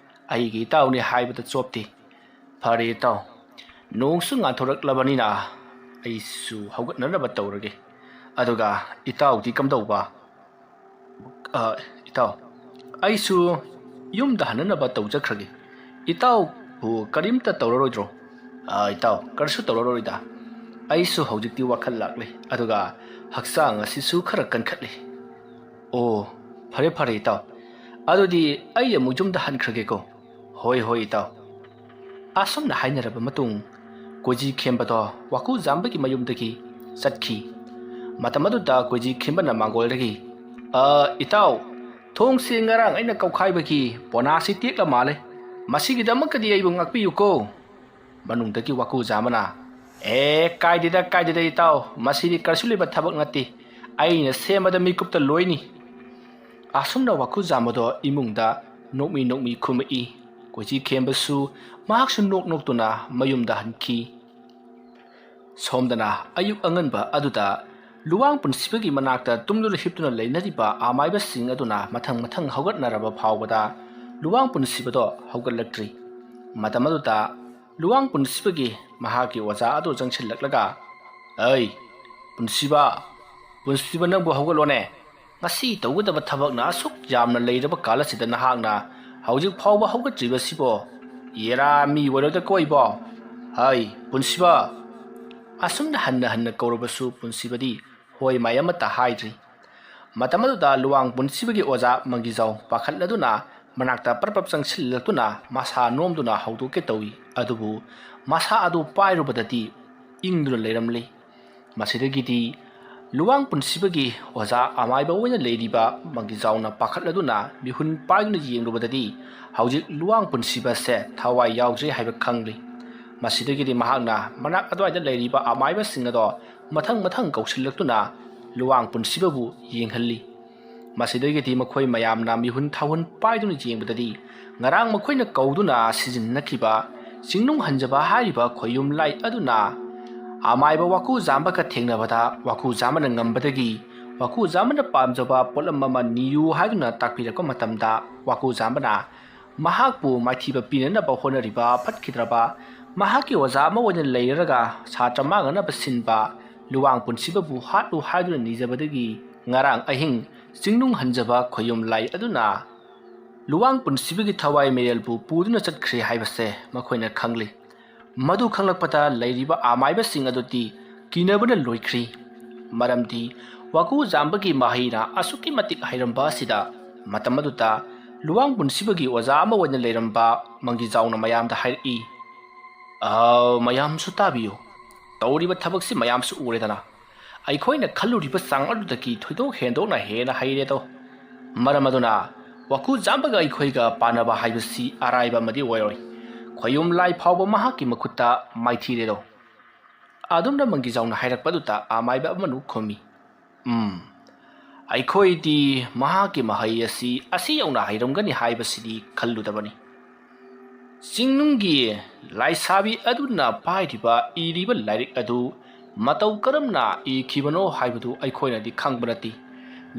ꯑꯩꯒꯤ ꯏꯇꯥꯎꯅꯤ ꯍꯥꯏꯕꯗ ꯆꯣꯞꯇꯦ ꯐꯔꯦ ꯏꯇꯥꯎ ꯅꯣꯡꯁꯨ ꯉꯥꯟꯊꯣꯔꯛꯂꯕꯅꯤꯅ ꯑꯩꯁꯨ ꯍꯧꯒꯠꯅꯅꯕ ꯇꯧꯔꯒꯦ ꯑꯗꯨꯒ ꯏꯇꯥꯎꯗꯤ ꯀꯝꯗꯧꯕ ꯏꯇꯥꯎ ꯑꯩꯁꯨ ꯌꯨꯝꯗ ꯍꯟꯅꯅꯕ ꯇꯧꯖꯈ꯭ꯔꯒꯦ ꯏꯇꯥꯎꯕꯨ ꯀꯔꯤꯝꯇ ꯇꯧꯔꯔꯣꯏꯗ꯭ꯔꯣ ꯏꯇꯥꯎ ꯀꯔꯤꯁꯨ ꯇꯧꯔꯔꯣꯏꯗ ꯑꯩꯁꯨ ꯍꯧꯖꯤꯛꯇꯤ ꯋꯥꯈꯜ ꯂꯥꯛꯂꯦ ꯑꯗꯨꯒ ꯍꯛꯆꯥꯡ ꯑꯁꯤꯁꯨ ꯈꯔ ꯀꯟꯈꯠꯂꯦ ꯑꯣ ꯐꯔꯦ ꯐꯔꯦ ꯏꯇꯥꯎ ꯑꯗꯨꯗꯤ ꯑꯩ ꯑꯃꯨꯛ ꯌꯨꯝꯗ ꯍꯟꯈ꯭ꯔꯒꯦꯀꯣ ꯍꯣꯏ ꯍꯣꯏ ꯏꯇꯥꯎ ꯑꯁꯨꯝꯅ ꯍꯥꯏꯅꯔꯕ ꯃꯇꯨꯡ ꯀꯣꯏꯖꯤ ꯈꯦꯝꯕꯗꯣ ꯋꯥꯀꯨ ꯖꯥꯝꯕꯒꯤ ꯃꯌꯨꯝꯗꯒꯤ ꯆꯠꯈꯤ ꯃꯇꯝ ꯑꯗꯨꯗ ꯀꯣꯏꯖꯤ ꯈꯦꯝꯕꯅ ꯃꯥꯡꯒꯣꯜꯗꯒꯤ ꯏꯇꯥꯎ ꯊꯣꯡꯁꯤ ꯉꯔꯥꯡ ꯑꯩꯅ ꯀꯧꯈꯥꯏꯕꯒꯤ ꯄꯣꯅꯥꯁꯤ ꯇꯦꯛꯂ ꯃꯥꯜꯂꯦ ꯃꯁꯤꯒꯤꯗꯃꯛꯇꯗꯤ ꯑꯩꯕꯨ ꯉꯥꯛꯄꯤꯌꯨꯀꯣ ꯃꯅꯨꯡꯗꯒꯤ ꯋꯥꯀꯨ ꯖꯥꯝꯕꯅ ꯀꯥꯏꯗꯦꯗ ꯏꯇꯥꯎ ꯃꯁꯤꯗꯤ ꯀꯔꯤꯁꯨ ꯂꯩꯕ ꯊꯕꯛ ꯅꯠꯇꯦ ꯑꯩꯅ ꯁꯦꯝꯕꯗ ꯃꯤꯀꯨꯞꯇ ꯂꯣꯏꯅꯤ ꯑꯁꯨꯝꯅ ꯋꯥꯀꯨ ꯖꯥꯝꯕꯗꯣ ꯏꯃꯨꯡꯗ ꯅꯣꯛꯃꯤ ꯈꯨꯝꯃꯛꯏ ꯀꯣꯏꯖꯤ ꯈꯦꯝꯕꯁꯨ ꯃꯍꯥꯛꯁꯨ ꯅꯣꯛꯇꯨꯅ ꯃꯌꯨꯝꯗ ꯍꯟꯈꯤ ꯁꯣꯝꯗꯅ ꯑꯌꯨꯛ ꯑꯉꯟꯕ ꯑꯗꯨꯗ ꯂꯨꯋꯥꯡ ꯄꯨꯟꯁꯤꯕꯒꯤ ꯃꯅꯥꯛꯇ ꯇꯨꯝꯗꯨꯅ ꯍꯤꯞꯇꯨꯅ ꯂꯩꯅꯔꯤꯕ ꯑꯃꯥꯏꯕꯁꯤꯡ ꯑꯗꯨꯅ ꯃꯊꯪ ꯍꯧꯒꯠꯅꯔꯕ ꯐꯥꯎꯕꯗ ꯂꯨꯋꯥꯡ ꯄꯨꯟꯁꯤꯕꯗꯣ ꯍꯧꯒꯠꯂꯛꯇ꯭ꯔꯤ ꯃꯇꯝ ꯑꯗꯨꯗ ꯂꯨꯋꯥꯡ ꯄꯨꯟꯁꯤꯕꯒꯤ ꯃꯍꯥꯛꯀꯤ ꯑꯣꯖꯥ ꯑꯗꯨ ꯆꯪꯁꯤꯜꯂꯛꯂꯒ ꯄꯨꯟꯁꯤꯕ ꯅꯪꯕꯨ ꯍꯧꯒꯠꯂꯣꯅꯦ ꯉꯁꯤ ꯇꯧꯒꯗꯕ ꯊꯕꯛꯅ ꯑꯁꯨꯛ ꯌꯥꯝꯅ ꯂꯩꯔꯕ ꯀꯥꯜ ꯑꯁꯤꯗ ꯅꯍꯥꯛꯅ ꯍꯧꯖꯤꯛ ꯐꯥꯎꯕ ꯍꯧꯒꯠꯇ꯭ꯔꯤꯕꯁꯤꯕꯣ ꯌꯦꯔꯥ ꯃꯤ ꯑꯣꯏꯔꯣꯏꯗ ꯀꯣꯏꯕꯣ ꯄꯨꯟꯁꯤꯕ ꯑꯁꯨꯝꯅ ꯍꯟꯅ ꯀꯧꯔꯕꯁꯨ ꯄꯨꯟꯁꯤꯕꯗꯤ ꯍꯣꯏ ꯃꯥꯏ ꯑꯃꯠꯇ ꯍꯥꯏꯗ꯭ꯔꯤ ꯃꯇꯝ ꯑꯗꯨꯗ ꯂꯨꯋꯥꯡ ꯄꯨꯟꯁꯤꯕꯒꯤ ꯑꯣꯖꯥ ꯃꯪꯒꯤꯖꯥꯎ ꯄꯥꯈꯠꯂꯗꯨꯅ ꯃꯅꯥꯛꯇ ꯄ꯭ꯔꯞ ꯆꯪꯁꯤꯜꯂꯛꯇꯨꯅ ꯃꯁꯥ ꯅꯣꯝꯗꯨꯅ ꯍꯧꯗꯣꯛꯀꯦ ꯇꯧꯏ ꯑꯗꯨꯕꯨ ꯃꯁꯥ ꯑꯗꯨ ꯄꯥꯏꯔꯨꯕꯗꯗꯤ ꯏꯪꯗꯨꯅ ꯂꯩꯔꯝꯂꯤ ꯃꯁꯤꯗꯒꯤꯗꯤ ꯂꯨꯋꯥꯡ ꯄꯨꯟꯁꯤꯕꯒꯤ ꯑꯣꯖꯥ ꯑꯃꯥꯏꯕ ꯑꯣꯏꯅ ꯂꯩꯔꯤꯕ ꯃꯪꯒꯤꯖꯥꯎꯅ ꯄꯥꯈꯠꯂꯗꯨꯅ ꯃꯤꯍꯨꯟ ꯄꯥꯏꯗꯨꯅ ꯌꯦꯡꯂꯨꯕꯗꯗꯤ ꯍꯧꯖꯤꯛ ꯂꯨꯋꯥꯡ ꯄꯨꯟꯁꯤꯕꯁꯦ ꯊꯋꯥꯏ ꯌꯥꯎꯖꯩ ꯍꯥꯏꯕ ꯈꯪꯂꯤ ꯃꯁꯤꯗꯒꯤꯗꯤ ꯃꯍꯥꯛꯅ ꯃꯅꯥꯛ ꯑꯗꯨꯋꯥꯏꯗ ꯂꯩꯔꯤꯕ ꯑꯃꯥꯏꯕꯁꯤꯡ ꯑꯗꯣ ꯃꯊꯪ ꯀꯧꯁꯤꯜꯂꯛꯇꯨꯅ ꯂꯨꯋꯥꯡ ꯄꯨꯟꯁꯤꯕꯕꯨ ꯌꯦꯡꯍꯜꯂꯤ ꯃꯁꯤꯗꯒꯤꯗꯤ ꯃꯈꯣꯏ ꯃꯌꯥꯝꯅ ꯃꯤꯍꯨꯟ ꯊꯥꯍꯨꯟ ꯄꯥꯏꯗꯨꯅ ꯌꯦꯡꯕꯗꯗꯤ ꯉꯔꯥꯡ ꯃꯈꯣꯏꯅ ꯀꯧꯗꯨꯅ ꯁꯤꯖꯤꯟꯅꯈꯤꯕ ꯆꯤꯡꯅꯨꯡ ꯍꯟꯖꯕ ꯍꯥꯏꯔꯤꯕ ꯈꯣꯌꯨꯝ ꯂꯥꯏ ꯑꯗꯨꯅ ꯑꯃꯥꯏꯕ ꯋꯥꯀꯨ ꯖꯥꯝꯕꯒ ꯊꯦꯡꯅꯕꯗ ꯋꯥꯀꯨ ꯖꯥꯝꯕꯅ ꯉꯝꯕꯗꯒꯤ ꯋꯥꯀꯨ ꯖꯥꯝꯕꯅ ꯄꯥꯝꯖꯕ ꯄꯣꯠꯂꯝ ꯑꯃ ꯅꯤꯌꯨ ꯍꯥꯏꯗꯨꯅ ꯇꯥꯛꯄꯤꯔꯛꯄ ꯃꯇꯝꯗ ꯋꯥꯀꯨ ꯖꯥꯝꯕꯅ ꯃꯍꯥꯛꯄꯨ ꯃꯥꯏꯊꯤꯕ ꯄꯤꯅꯅꯕ ꯍꯣꯠꯅꯔꯤꯕ ꯐꯠꯈꯤꯗ꯭ꯔꯕ ꯃꯍꯥꯛꯀꯤ ꯑꯣꯖꯥ ꯑꯃ ꯑꯣꯏꯅ ꯂꯩꯔꯒ ꯁꯥꯇ꯭ꯔ ꯃꯥꯡꯅꯅꯕ ꯁꯤꯟꯕ ꯂꯨꯋꯥꯡ ꯄꯨꯟꯁꯤꯕꯕꯨ ꯍꯥꯠꯂꯨ ꯍꯥꯏꯗꯨꯅ ꯅꯤꯖꯕꯗꯒꯤ ꯉꯔꯥꯡ ꯑꯍꯤꯡ ꯆꯤꯡꯅꯨꯡ ꯍꯟꯖꯕ ꯈꯣꯌꯨꯝ ꯂꯥꯏ ꯑꯗꯨꯅ ꯂꯨꯋꯥꯡ ꯄꯨꯟꯁꯤꯕꯒꯤ ꯊꯋꯥꯏ ꯃꯦꯔꯦꯜꯕꯨ ꯄꯨꯗꯨꯅ ꯆꯠꯈ꯭ꯔꯦ ꯍꯥꯏꯕꯁꯦ ꯃꯈꯣꯏꯅ ꯈꯪꯂꯤ ꯃꯗꯨ ꯈꯪꯂꯛꯄꯗ ꯂꯩꯔꯤꯕ ꯑꯃꯥꯏꯕꯁꯤꯡ ꯑꯗꯨꯗꯤ ꯀꯤꯅꯕꯅ ꯂꯣꯏꯈ꯭ꯔꯤ ꯃꯔꯝꯗꯤ ꯋꯥꯀꯨ ꯖꯥꯝꯕꯒꯤ ꯃꯍꯩꯅ ꯑꯁꯨꯛꯀꯤ ꯃꯇꯤꯛ ꯍꯩꯔꯝꯕ ꯑꯁꯤꯗ ꯃꯇꯝ ꯑꯗꯨꯗ ꯂꯨꯋꯥꯡ ꯄꯨꯟꯁꯤꯕꯒꯤ ꯑꯣꯖꯥ ꯑꯃ ꯑꯣꯏꯅ ꯂꯩꯔꯝꯕ ꯃꯪꯒꯤꯖꯥꯎꯅ ꯃꯌꯥꯝꯗ ꯍꯥꯏꯔꯛꯏ ꯃꯌꯥꯝꯁꯨ ꯇꯥꯕꯤꯌꯨ ꯇꯧꯔꯤꯕ ꯊꯕꯛꯁꯤ ꯃꯌꯥꯝꯁꯨ ꯎꯔꯦꯗꯅ ꯑꯩꯈꯣꯏꯅ ꯈꯜꯂꯨꯔꯤꯕ ꯆꯥꯡ ꯑꯗꯨꯗꯒꯤ ꯊꯣꯏꯗꯣꯛ ꯍꯦꯟꯗꯣꯛꯅ ꯍꯦꯟꯅ ꯍꯩꯔꯦꯗꯣ ꯃꯔꯝ ꯑꯗꯨꯅ ꯋꯥꯀꯨ ꯖꯥꯝꯕꯒ ꯑꯩꯈꯣꯏꯒ ꯄꯥꯅꯕ ꯍꯥꯏꯕꯁꯤ ꯑꯔꯥꯏꯕ ꯑꯃꯗꯤ ꯑꯣꯏꯔꯣꯏ ꯈꯣꯌꯨꯝ ꯂꯥꯏ ꯐꯥꯎꯕ ꯃꯍꯥꯛꯀꯤ ꯃꯈꯨꯠꯇ ꯃꯥꯏꯊꯤꯔꯦꯗꯣ ꯑꯗꯨꯝꯅ ꯃꯪꯒꯤꯖꯥꯎꯅ ꯍꯥꯏꯔꯛꯄꯗꯨꯗ ꯑꯃꯥꯏꯕ ꯑꯃꯅ ꯈꯨꯝꯃꯤ ꯑꯩꯈꯣꯏꯗꯤ ꯃꯍꯥꯛꯀꯤ ꯃꯍꯩ ꯑꯁꯤ ꯌꯧꯅ ꯍꯩꯔꯝꯒꯅꯤ ꯍꯥꯏꯕꯁꯤꯗꯤ ꯈꯜꯂꯨꯗꯕꯅꯤ꯫ ꯆꯤꯡꯅꯨꯡꯒꯤ ꯂꯥꯏꯁꯥꯕꯤ ꯑꯗꯨꯅ ꯄꯥꯏꯔꯤꯕ ꯏꯔꯤꯕ ꯂꯥꯏꯔꯤꯛ ꯑꯗꯨ ꯃꯇꯧ ꯀꯔꯝꯅ ꯏꯈꯤꯕꯅꯣ ꯍꯥꯏꯕꯗꯨ ꯑꯩꯈꯣꯏꯅꯗꯤ ꯈꯪꯕ ꯅꯠꯇꯦ꯫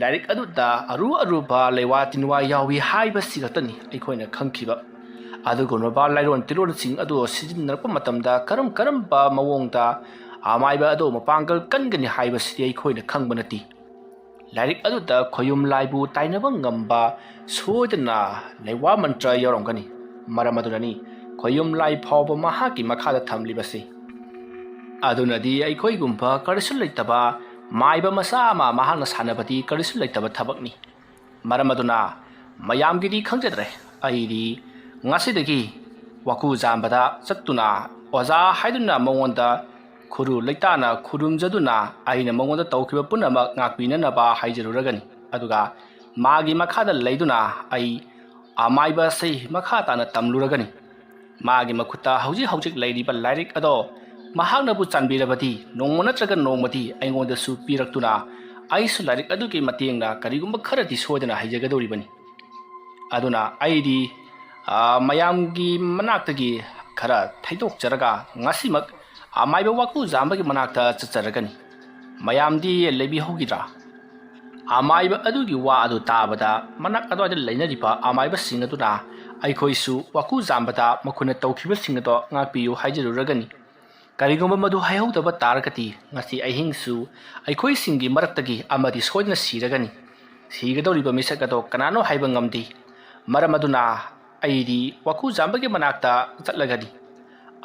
ꯂꯥꯏꯔꯤꯛ ꯑꯗꯨꯗ ꯑꯔꯨꯕ ꯂꯩꯋꯥ ꯇꯤꯟꯋꯥ ꯌꯥꯎꯏ ꯍꯥꯏꯕꯁꯤ ꯈꯛꯇꯅꯤ ꯑꯩꯈꯣꯏꯅ ꯈꯪꯈꯤꯕ꯫ ꯑꯗꯨꯒꯨꯝꯂꯕ ꯂꯥꯏꯔꯣꯟ ꯇꯤꯔꯣꯟꯁꯤꯡ ꯑꯗꯨ ꯁꯤꯖꯤꯟꯅꯔꯛꯄ ꯃꯇꯝꯗ ꯀꯔꯝꯕ ꯃꯑꯣꯡꯗ ꯑꯃꯥꯏꯕ ꯑꯗꯨ ꯃꯄꯥꯡꯒꯜ ꯀꯟꯒꯅꯤ ꯍꯥꯏꯕꯁꯤꯗꯤ ꯑꯩꯈꯣꯏꯅ ꯈꯪꯕ ꯅꯠꯇꯦ꯫ ꯂꯥꯏꯔꯤꯛ ꯑꯗꯨꯗ ꯈꯣꯌꯨꯝ ꯂꯥꯏꯕꯨ ꯇꯥꯏꯅꯕ ꯉꯝꯕ ꯁꯣꯏꯗꯅ ꯂꯩꯋꯥ ꯃꯟꯇ꯭ꯔ ꯌꯥꯎꯔꯝꯒꯅꯤ꯫ ꯃꯔꯝ ꯑꯗꯨꯅꯅꯤ ꯈꯣꯌꯨꯝ ꯂꯥꯏ ꯐꯥꯎꯕ ꯃꯍꯥꯛꯀꯤ ꯃꯈꯥꯗ ꯊꯝꯂꯤꯕꯁꯤ꯫ ꯑꯗꯨꯅꯗꯤ ꯑꯩꯈꯣꯏꯒꯨꯝꯕ ꯀꯔꯤꯁꯨ ꯂꯩꯇꯕ ꯃꯥꯏꯕ ꯃꯆꯥ ꯑꯃ ꯃꯍꯥꯛꯅ ꯁꯥꯟꯅꯕꯗꯤ ꯀꯔꯤꯁꯨ ꯂꯩꯇꯕ ꯊꯕꯛꯅꯤ꯫ ꯃꯔꯝ ꯑꯗꯨꯅ ꯃꯌꯥꯝꯒꯤꯗꯤ ꯈꯪꯖꯗ꯭ꯔꯦ, ꯑꯩꯗꯤ ꯉꯁꯤꯗꯒꯤ ꯋꯥꯀꯨ ꯖꯥꯝꯕꯗ ꯆꯠꯇꯨꯅ ꯑꯣꯖꯥ ꯍꯥꯏꯗꯨꯅ ꯃꯉꯣꯟꯗ ꯈꯨꯔꯨ ꯂꯩꯇꯥꯅ ꯈꯨꯔꯨꯝꯖꯗꯨꯅ ꯑꯩꯅ ꯃꯉꯣꯟꯗ ꯇꯧꯈꯤꯕ ꯄꯨꯝꯅꯃꯛ ꯉꯥꯛꯄꯤꯅꯅꯕ ꯍꯥꯏꯖꯔꯨꯔꯒꯅꯤ꯫ ꯑꯗꯨꯒ ꯃꯥꯒꯤ ꯃꯈꯥꯗ ꯂꯩꯗꯨꯅ ꯑꯩ ꯑꯃꯥꯏꯕ ꯑꯁꯤ ꯃꯈꯥ ꯇꯥꯅ ꯇꯝꯂꯨꯔꯒꯅꯤ꯫ ꯃꯥꯒꯤ ꯃꯈꯨꯠꯇ ꯍꯧꯖꯤꯛ ꯂꯩꯔꯤꯕ ꯂꯥꯏꯔꯤꯛ ꯑꯗꯣ ꯃꯍꯥꯛꯅꯕꯨ ꯆꯥꯟꯕꯤꯔꯕꯗꯤ ꯅꯣꯡꯃ ꯅꯠꯇ꯭ꯔꯒ ꯅꯣꯡꯃꯗꯤ ꯑꯩꯉꯣꯟꯗꯁꯨ ꯄꯤꯔꯛꯇꯨꯅ ꯑꯩꯁꯨ ꯂꯥꯏꯔꯤꯛ ꯑꯗꯨꯒꯤ ꯃꯇꯦꯡꯅ ꯀꯔꯤꯒꯨꯝꯕ ꯈꯔꯗꯤ ꯁꯣꯏꯗꯅ ꯍꯩꯖꯒꯗꯧꯔꯤꯕꯅꯤ꯫ ꯑꯗꯨꯅ ꯑꯩꯗꯤ ꯃꯌꯥꯝꯒꯤ ꯃꯅꯥꯛꯇꯒꯤ ꯈꯔ ꯊꯩꯗꯣꯛꯆꯔꯒ ꯉꯁꯤꯃꯛ ꯑꯃꯥꯏꯕ ꯋꯥꯀꯨ ꯖꯥꯝꯕꯒꯤ ꯃꯅꯥꯛꯇ ꯆꯠꯆꯔꯒꯅꯤ꯫ ꯃꯌꯥꯝꯗꯤ ꯂꯩꯕꯤꯍꯧꯈꯤꯗ꯭ꯔꯥ? ꯑꯃꯥꯏꯕ ꯑꯗꯨꯒꯤ ꯋꯥ ꯑꯗꯨ ꯇꯥꯕꯗ ꯃꯅꯥꯛ ꯑꯗꯨꯋꯥꯏꯗ ꯂꯩꯅꯔꯤꯕ ꯑꯃꯥꯏꯕꯁꯤꯡ ꯑꯗꯨꯅ ꯑꯩꯈꯣꯏꯁꯨ ꯋꯥꯀꯨ ꯖꯥꯝꯕꯗ ꯃꯈꯣꯏꯅ ꯇꯧꯈꯤꯕꯁꯤꯡ ꯑꯗꯣ ꯉꯥꯛꯄꯤꯌꯨ ꯍꯥꯏꯖꯔꯨꯔꯒꯅꯤ꯫ ꯀꯔꯤꯒꯨꯝꯕ ꯃꯗꯨ ꯍꯥꯏꯍꯧꯗꯕ ꯇꯥꯔꯒꯗꯤ ꯉꯁꯤ ꯑꯍꯤꯡꯁꯨ ꯑꯩꯈꯣꯏꯁꯤꯡꯒꯤ ꯃꯔꯛꯇꯒꯤ ꯑꯃꯗꯤ ꯁꯣꯏꯗꯅ ꯁꯤꯔꯒꯅꯤ꯫ ꯁꯤꯒꯗꯧꯔꯤꯕ ꯃꯤꯁꯛ ꯑꯗꯣ ꯀꯅꯥꯅꯣ ꯍꯥꯏꯕ ꯉꯝꯗꯦ꯫ ꯃꯔꯝ ꯑꯗꯨꯅ ꯑꯩꯗꯤ ꯋꯥꯀꯨ ꯖꯥꯝꯕꯒꯤ ꯃꯅꯥꯛꯇ ꯆꯠꯂꯒꯅꯤ꯫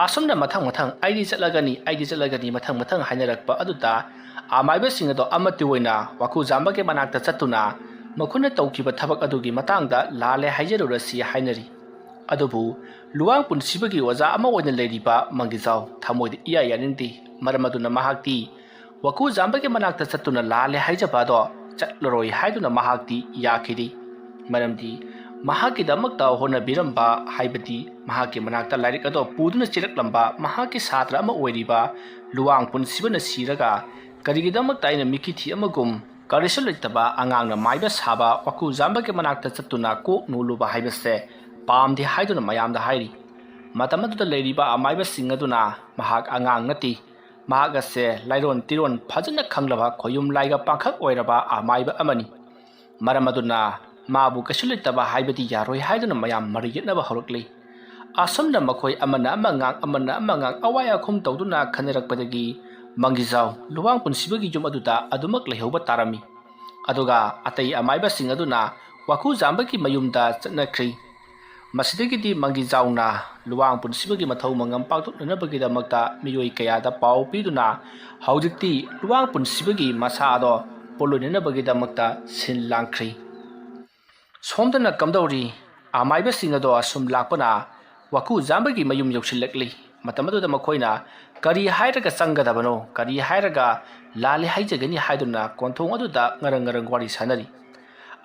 ꯑꯁꯨꯝꯅ ꯃꯊꯪ ꯑꯩꯗꯤ ꯆꯠꯂꯒꯅꯤ ꯃꯊꯪ ꯍꯥꯏꯅꯔꯛꯄ ꯑꯗꯨꯗ ꯑꯃꯥꯏꯕꯁꯤꯡ ꯑꯗꯣ ꯑꯃꯠꯇ ꯑꯣꯏꯅ ꯋꯥꯀꯨ ꯖꯥꯝꯕꯒꯤ ꯃꯅꯥꯛꯇ ꯆꯠꯇꯨꯅ ꯃꯈꯣꯏꯅ ꯇꯧꯈꯤꯕ ꯊꯕꯛ ꯑꯗꯨꯒꯤ ꯃꯇꯥꯡꯗ ꯂꯥꯜꯂꯦ ꯍꯥꯏꯖꯔꯨꯔꯁꯤ ꯍꯥꯏꯅꯔꯤ꯫ ꯑꯗꯨꯕꯨ ꯂꯨꯋꯥꯡ ꯄꯨꯟꯁꯤꯕꯒꯤ ꯑꯣꯖꯥ ꯑꯃ ꯑꯣꯏꯅ ꯂꯩꯔꯤꯕ ꯃꯪꯒꯤꯖꯥꯎ ꯊꯃꯣꯏꯗ ꯏꯌꯥ ꯌꯥꯅꯤꯡꯗꯦ꯫ ꯃꯔꯝ ꯑꯗꯨꯅ ꯃꯍꯥꯛꯇꯤ ꯋꯥꯀꯨ ꯖꯥꯝꯕꯒꯤ ꯃꯅꯥꯛꯇ ꯆꯠꯇꯨꯅ ꯂꯥꯜꯂꯦ ꯍꯥꯏꯖꯕ ꯑꯗꯣ ꯆꯠꯂꯔꯣꯏ ꯍꯥꯏꯗꯨꯅ ꯃꯍꯥꯛꯇꯤ ꯌꯥꯈꯤꯗꯦ꯫ ꯃꯔꯝꯗꯤ ꯃꯍꯥꯛꯀꯤꯗꯃꯛꯇ ꯍꯣꯠꯅꯕꯤꯔꯝꯕ ꯍꯥꯏꯕꯗꯤ ꯃꯍꯥꯛꯀꯤ ꯃꯅꯥꯛꯇ ꯂꯥꯏꯔꯤꯛ ꯑꯗꯣ ꯄꯨꯗꯨꯅ ꯆꯦꯜꯂꯛꯂꯝꯕ ꯃꯍꯥꯛꯀꯤ ꯁꯥꯇ꯭ꯔ ꯑꯃ ꯑꯣꯏꯔꯤꯕ ꯂꯨꯋꯥꯡ ꯄꯨꯟꯁꯤꯕꯅ ꯁꯤꯔꯒ ꯀꯔꯤꯒꯤꯗꯃꯛꯇ ꯑꯩꯅ ꯃꯤꯀꯤꯊꯤ ꯑꯃꯒꯨꯝ ꯀꯔꯤꯁꯨ ꯂꯩꯇꯕ ꯑꯉꯥꯡꯅ ꯃꯥꯏꯕ ꯁꯥꯕ ꯋꯥꯀꯨ ꯖꯥꯝꯕꯒꯤ ꯃꯅꯥꯛꯇ ꯆꯠꯇꯨꯅ ꯀꯣꯛ ꯅꯣꯜꯂꯨꯕ ꯍꯥꯏꯕꯁꯦ ꯄꯥꯝꯗꯦ ꯍꯥꯏꯗꯨꯅ ꯃꯌꯥꯝꯗ ꯍꯥꯏꯔꯤ꯫ ꯃꯇꯝ ꯑꯗꯨꯗ ꯂꯩꯔꯤꯕ ꯑꯃꯥꯏꯕꯁꯤꯡ ꯑꯗꯨꯅ ꯃꯍꯥꯛ ꯑꯉꯥꯡ ꯅꯠꯇꯦ, ꯃꯍꯥꯛ ꯑꯁꯦ ꯂꯥꯏꯔꯣꯟ ꯇꯤꯔꯣꯟ ꯐꯖꯅ ꯈꯪꯂꯕ ꯈꯣꯌꯨꯝ ꯂꯥꯏꯒ ꯄꯥꯡꯈꯛ ꯑꯣꯏꯔꯕ ꯑꯃꯥꯏꯕ ꯑꯃꯅꯤ꯫ ꯃꯔꯝ ꯑꯗꯨꯅ ꯃꯥꯕꯨ ꯀꯩꯁꯨ ꯂꯩꯇꯕ ꯍꯥꯏꯕꯗꯤ ꯌꯥꯔꯣꯏ ꯍꯥꯏꯗꯨꯅ ꯃꯌꯥꯝ ꯃꯔꯩ ꯌꯦꯠꯅꯕ ꯍꯧꯔꯛꯂꯤ꯫ ꯑꯁꯨꯝꯅ ꯃꯈꯣꯏ ꯑꯃꯅ ꯑꯃ ꯉꯥꯡ ꯑꯋꯥꯏ ꯑꯈꯨꯝ ꯇꯧꯗꯨꯅ ꯈꯟꯅꯔꯛꯄꯗꯒꯤ ꯃꯪꯒꯤꯖꯥꯎ ꯂꯨꯋꯥꯡ ꯄꯨꯟꯁꯤꯕꯒꯤ ꯌꯨꯝ ꯑꯗꯨꯗ ꯑꯗꯨꯃꯛ ꯂꯩꯍꯧꯕ ꯇꯥꯔꯝꯃꯤ꯫ ꯑꯗꯨꯒ ꯑꯇꯩ ꯑꯃꯥꯏꯕꯁꯤꯡ ꯑꯗꯨꯅ ꯋꯥꯀꯨ ꯖꯥꯝꯕꯒꯤ ꯃꯌꯨꯝꯗ ꯆꯠꯅꯈ꯭ꯔꯤ꯫ ꯃꯁꯤꯗꯒꯤꯗꯤ ꯃꯪꯒꯤꯖꯥꯎꯅ ꯂꯨꯋꯥꯡ ꯄꯨꯟꯁꯤꯕꯒꯤ ꯃꯊꯧ ꯃꯉꯝ ꯄꯥꯡꯊꯣꯛꯅꯅꯕꯒꯤꯗꯃꯛꯇ ꯃꯤꯑꯣꯏ ꯀꯌꯥꯗ ꯄꯥꯎ ꯄꯤꯗꯨꯅ ꯍꯧꯖꯤꯛꯇꯤ ꯂꯨꯋꯥꯡ ꯄꯨꯟꯁꯤꯕꯒꯤ ꯃꯁꯥ ꯑꯗꯣ ꯄꯣꯠꯂꯣꯏꯅꯅꯕꯒꯤꯗꯃꯛꯇ ꯁꯤꯟ ꯂꯥꯡꯈ꯭ꯔꯤ꯫ ꯁꯣꯝꯗꯅ ꯀꯝꯗꯧꯔꯤ? ꯑꯃꯥꯏꯕꯁꯤꯡ ꯑꯗꯣ ꯑꯁꯨꯝ ꯂꯥꯛꯄꯅ ꯋꯥꯀꯨ ꯖꯥꯝꯕꯒꯤ ꯃꯌꯨꯝ ꯌꯧꯁꯤꯜꯂꯛꯂꯤ꯫ ꯃꯇꯝ ꯑꯗꯨꯗ ꯃꯈꯣꯏꯅ ꯀꯔꯤ ꯍꯥꯏꯔꯒ ꯆꯪꯒꯗꯕꯅꯣ, ꯀꯔꯤ ꯍꯥꯏꯔꯒ ꯂꯥꯜꯂꯦ ꯍꯥꯏꯖꯒꯅꯤ ꯍꯥꯏꯗꯨꯅ ꯀꯣꯟꯊꯣꯡ ꯑꯗꯨꯗ ꯉꯔꯪ ꯋꯥꯔꯤ ꯁꯥꯅꯔꯤ꯫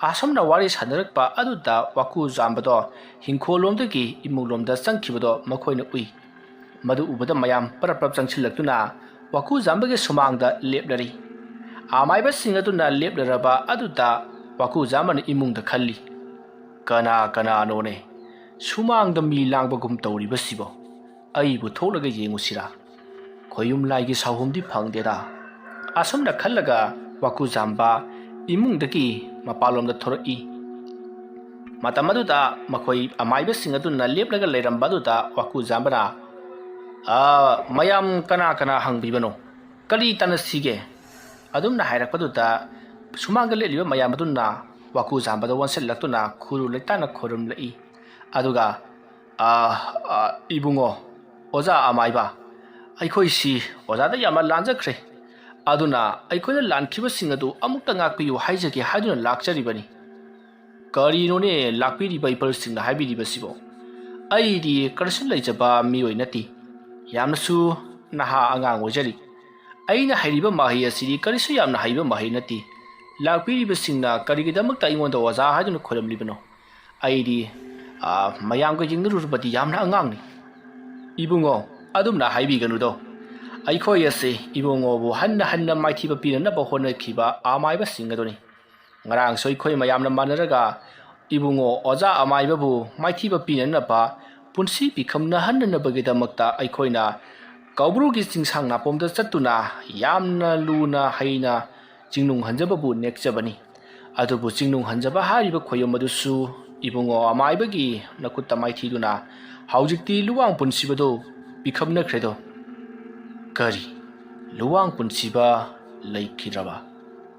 ꯑꯁꯨꯝꯅ ꯋꯥꯔꯤ ꯁꯥꯅꯔꯛꯄ ꯑꯗꯨꯗ ꯋꯥꯀꯨ ꯖꯥꯝꯕꯗꯣ ꯍꯤꯡꯈꯣꯜꯂꯣꯝꯗꯒꯤ ꯏꯃꯨꯡꯂꯣꯝꯗ ꯆꯪꯈꯤꯕꯗꯣ ꯃꯈꯣꯏꯅ ꯎꯏ꯫ ꯃꯗꯨ ꯎꯕꯗ ꯃꯌꯥꯝ ꯄꯔꯞ ꯆꯪꯁꯤꯜꯂꯛꯇꯨꯅ ꯋꯥꯀꯨ ꯖꯥꯝꯕꯒꯤ ꯁꯨꯃꯥꯡꯗ ꯂꯦꯞꯂꯔꯤ꯫ ꯑꯃꯥꯏꯕꯁꯤꯡ ꯑꯗꯨꯅ ꯂꯦꯞꯂꯔꯕ ꯑꯗꯨꯗ ꯋꯥꯀꯨ ꯖꯥꯝꯕꯅ ꯏꯃꯨꯡꯗ ꯈꯜꯂꯤ, ꯀꯅꯥꯅꯣꯅꯦ ꯁꯨꯃꯥꯡꯗ ꯃꯤ ꯂꯥꯡꯕꯒꯨꯝ ꯇꯧꯔꯤꯕꯁꯤꯕꯣ? ꯑꯩꯕꯨ ꯊꯣꯛꯂꯒ ꯌꯦꯡꯉꯨꯁꯤꯔꯥ? ꯈꯣꯌꯨꯝ ꯂꯥꯏꯒꯤ ꯁꯥꯎꯍꯨꯝꯗꯤ ꯐꯪꯗꯦꯗ꯫ ꯑꯁꯨꯝꯅ ꯈꯜꯂꯒ ꯋꯥꯀꯨ ꯖꯥꯝꯕ ꯏꯃꯨꯡꯗꯒꯤ ꯃꯄꯥꯟꯂꯣꯝꯗ ꯊꯣꯔꯛꯏ꯫ ꯃꯇꯝ ꯑꯗꯨꯗ ꯃꯈꯣꯏ ꯑꯃꯥꯏꯕꯁꯤꯡ ꯑꯗꯨꯅ ꯂꯦꯞꯂꯒ ꯂꯩꯔꯝꯕ ꯑꯗꯨꯗ ꯋꯥꯀꯨ ꯖꯥꯝꯕꯅ ꯃꯌꯥꯝ ꯀꯅꯥ ꯍꯪꯕꯤꯕꯅꯣ? ꯀꯔꯤ ꯇꯥꯟꯅꯁꯤꯒꯦ? ꯑꯗꯨꯝꯅ ꯍꯥꯏꯔꯛꯄꯗꯨꯗ ꯁꯨꯃꯥꯡꯗ ꯂꯦꯞꯂꯤꯕ ꯃꯌꯥꯝ ꯑꯗꯨꯅ ꯋꯥꯀꯨ ꯖꯥꯝꯕꯗ ꯑꯣꯟꯁꯤꯜꯂꯛꯇꯨꯅ ꯈꯨꯔꯨ ꯂꯩꯇꯥꯅ ꯈꯨꯔꯨꯝꯂꯛꯏ꯫ ꯑꯗꯨꯒ ꯏꯕꯨꯡꯉꯣ, ꯑꯣꯖꯥ ꯑꯃꯥꯏꯕ, ꯑꯩꯈꯣꯏꯁꯤ ꯑꯣꯖꯥꯗ ꯌꯥꯝꯅ ꯂꯥꯟꯖꯈ꯭ꯔꯦ꯫ ꯑꯗꯨꯅ ꯑꯩꯈꯣꯏꯅ ꯂꯥꯟꯈꯤꯕꯁꯤꯡ ꯑꯗꯨ ꯑꯃꯨꯛꯇ ꯉꯥꯛꯄꯤꯌꯨ ꯍꯥꯏꯖꯒꯦ ꯍꯥꯏꯗꯨꯅ ꯂꯥꯛꯆꯔꯤꯕꯅꯤ꯫ ꯀꯔꯤꯅꯣꯅꯦ ꯂꯥꯛꯄꯤꯔꯤꯕ ꯏꯄꯜꯁꯤꯡꯅ ꯍꯥꯏꯕꯤꯔꯤꯕꯁꯤꯕꯣ? ꯑꯩꯗꯤ ꯀꯔꯤꯁꯨ ꯂꯩꯖꯕ ꯃꯤꯑꯣꯏ ꯅꯠꯇꯦ, ꯌꯥꯝꯅꯁꯨ ꯅꯍꯥ ꯑꯉꯥꯡ ꯑꯣꯏꯖꯔꯤ꯫ ꯑꯩꯅ ꯍꯩꯔꯤꯕ ꯃꯍꯩ ꯑꯁꯤꯗꯤ ꯀꯔꯤꯁꯨ ꯌꯥꯝꯅ ꯍꯩꯕ ꯃꯍꯩ ꯅꯠꯇꯦ꯫ ꯂꯥꯛꯄꯤꯔꯤꯕꯁꯤꯡꯅ ꯀꯔꯤꯒꯤꯗꯃꯛꯇ ꯑꯩꯉꯣꯟꯗ ꯑꯣꯖꯥ ꯍꯥꯏꯗꯨꯅ ꯈꯣꯏꯔꯝꯂꯤꯕꯅꯣ? ꯑꯩꯗꯤ ꯃꯌꯥꯝꯒ ꯌꯦꯡꯅꯔꯨꯔꯕꯗꯤ ꯌꯥꯝꯅ ꯑꯉꯥꯡꯅꯤ꯫ ꯏꯕꯨꯡꯉꯣ, ꯑꯗꯨꯝꯅ ꯍꯥꯏꯕꯤꯒꯅꯨꯗꯣ꯫ ꯑꯩꯈꯣꯏ ꯑꯁꯤ ꯏꯕꯨꯡꯉꯣꯕꯨ ꯍꯟꯅ ꯃꯥꯏꯊꯤꯕ ꯄꯤꯅꯅꯕ ꯍꯣꯠꯅꯈꯤꯕ ꯑꯃꯥꯏꯕꯁꯤꯡ ꯑꯗꯨꯅꯤ꯫ Ngarang soi khoi mayam na manaraga ibungo oza amaibabu maithiba pinanaba punsi bikamna hanna bagidamata aikoina kaubrugi chingsang na pomda chatuna yamna luna haina jingnung hanjababu nekjabani adubu jingnung hanjaba hariba khoyomadusu ibungo amaibagi nakutta maithiduna haujikti luwang punsibado bikamna khredo kari luwang punsiba laikhidraba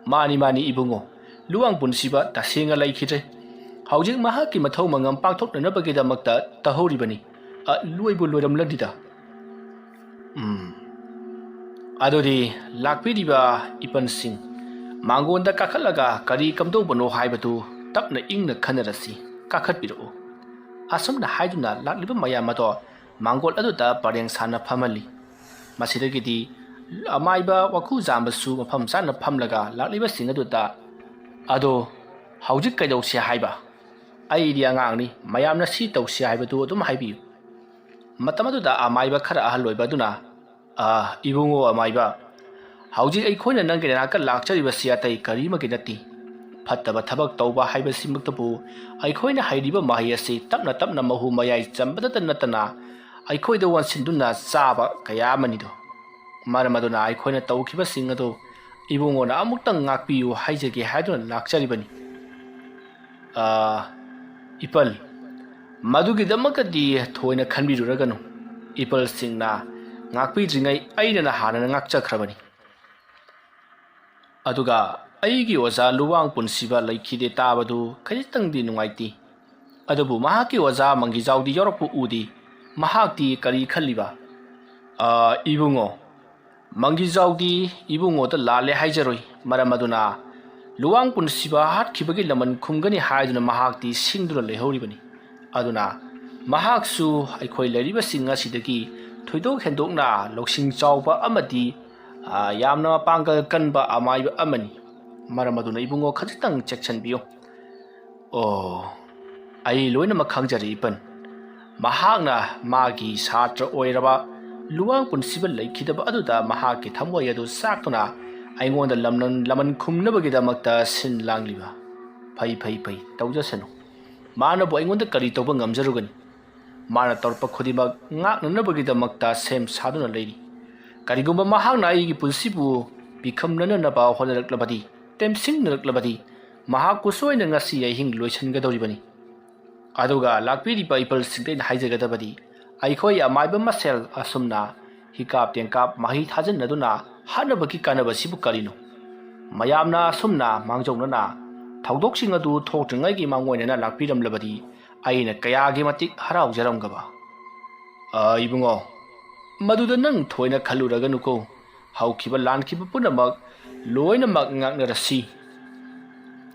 mani ibungo luwang punsiba tasenga laikhidre haujik mahaki mathau mangam pakthoknanabagidamata tahoribani luibu loiramladida adodi lakpiriba ipansing mangonda kakhalaga kari kamdobano haibatu tapna ingna khanarasi kakhatpiro asomna haiduna lakliba mayamato mangol aduda pareng sana phamali masidagidi amaiba wakhu jambasu mafam sana phamlaga lakliba singaduda ado haujik kaidausi haiba ai angangni mayamna si tausi haibatu dum haibi matamaduda amaiba khara ahaloibaduna ibungo amaiba hauji ai khoina nangena ka lakchariba siatai karima ke nati fattaba thabak tauba haiba simuktabu ai khoina hairiba mahiyasi tapna mahu mayai chambada natana ai khoida wansinduna saba kaya manido maramaduna ai khoina taukiba singado ibungo na amuktang ngakpiu haijege haiduna lakcharibani ipal madugi damakadi thoina khanbiruraganu ipal singna ngakpi dringai aina na hana ngakchakhrabani aduga aigi oza luwang punsiba laikhide tabadu khajitangdi nungaiti adubu mahaki oza mangijaudi yorakpu udi mahakti kari khalliba ibungo mangijaudi ibungo ta lale haijaroi maramaduna luwang punsiba hatkibagi laman khumgani haiduna mahakti singduna lehoribani aduna mahaksu aikhoi leriba singa sidagi thoidok hendokna loksing chawba amadi yamna pangkal kanba amaiba amani maramaduna ibungo khajitang chection biyo ai loina makhangjari ipan mahakna magi satra oiraba luwang punsiba laikhidaba aduda mahaki thamoi adu saktuna aingonda laman khumnabagidamata sin langliba phai taujasanu mana bo aingonda kari toba ngamjarugani mana torpa khodimak ngaknanabagidamata sem saduna leiri karigumba mahakna aigi punsibu bikhamnanaba honaraklabadi temsingnaklabadi mahakku soina ngasi ahing loisangadoribani aduga lakpiriba ipal singdai haijagadabadi aikhoi amaiba masel asumna hikap tengkap mahi thajannaduna hanabaki kanabasibu karino mayamna sumna mangjongnana thaudoksing adu thoktringai mangoinana lakpiramlabadi aina kayagi matik haraujaramgaba ibungo maduda nang thoina khaluraganuko haukiba lankiba punamak loinamak ngaknarasi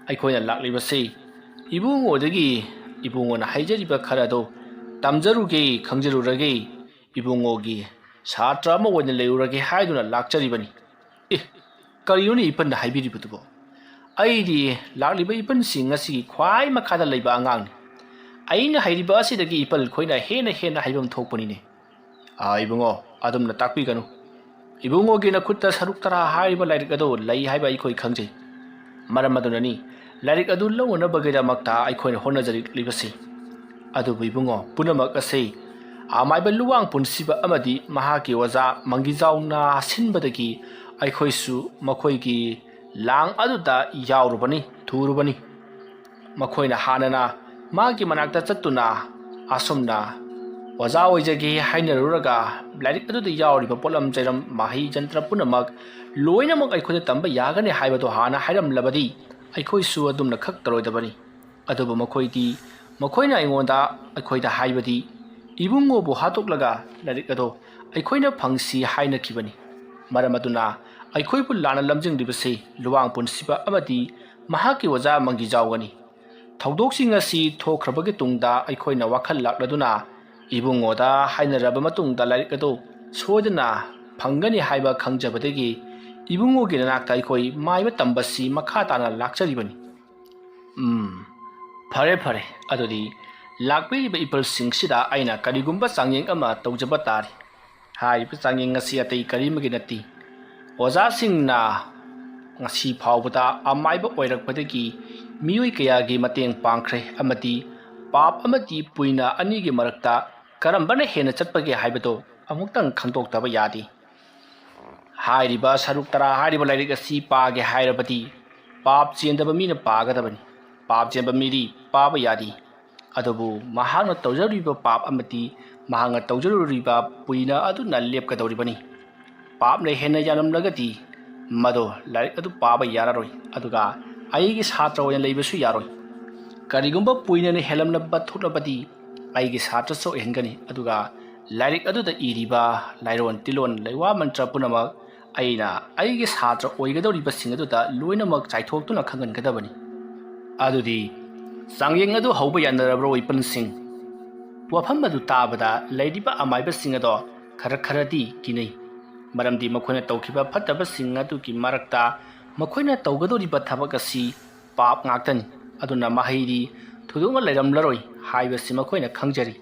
aikhoina laklibase ibungodagi ibungona haijariba kharado tamjaruge khangjarurage ibungogi satra ama oina leurage haiduna lakcharibani kariyoni ipan da haibiributubo aidi lakliba ipan sing asi khwai makhada leiba angangni aina hairiba asidagi ipal khoina hena haibam thokpani ne ibungo adumna takpi ganu ibungo gi na khutta saruk tara haiba lairik ado lai haiba ikhoi khangjai maramadunani lairik adu lawna bagida makta aikhoi honajari libasi adu ibungo punamak ase amaiba luwang punsiba amadi mahaki waza mangijauna sinbadagi aikhoisu makhoigi lang aduda yaurubani thurubani makhoina hanana magi manakta chattuna asumna waza oijagi hainaruraga lairik aduda yauriba polam jairam mahi jantra punamak loinamak aikhoida tamba yagani haibado hana hairam labadi aikhoisu adumna khak taroidabani adubu makhoina aingonda aikhoida haibadi ibungo bo hatoklaga lairik ado aikhoina phangsi haina kibani maramaduna aikoi pu lana lamjing dibase luwang punsiba amadi mahaki waja mangi jawgani thaudoksing asi thokhrabagi tungda aikhoina wakhal lakladuna ibungoda hainaraba matungda lairik ado sodana phangani haiba khangjabadagi ibungogi nakta aikoi maiba tambasi makha tana lakcharibani phare adodi lakpiriba ipal singsida aina karigumba changyeng ama tawjaba tari haiba changyeng asi atai karimagi nati oza singna ngasi phawbada amaiba oirakpadagi miyoi kayagi mateng pangkhre amati pap amati puina anigi marakta karambana hena chatpage haibado amuktang khangdoktaba yadi hairiba saruk tara hairiba lairik asi paage hairabati pap chendaba mina pagadabani pap chenba miri paba yadi adubu mahangna tawjariba pap amati mahanga tawjaruriba puina aduna lepkadoribani pap ne hena yanamlagati mado lairik adu paba yararoi aduga aigi satra oyan leibasu yaroi karigumba puina ne helamnaba thulabadi aigi satra so ehengani aduga lairik aduda iriba lairon tilon leiwa mantra punamak aina aigi satra oigadoriba singaduda loinamak chaithokhtuna khangankadabani adudi sangyeng adu hauba yanarabro ipansing wafam adu tabada leidiba amaiba singado khara kharadi kinai maramdi makhona tawkhiba phataba singadu ki marakta makhona tawgadoriba thabak asi pap ngaktani aduna mahairi thudunga leiramlaroi haibasi makhona khangjari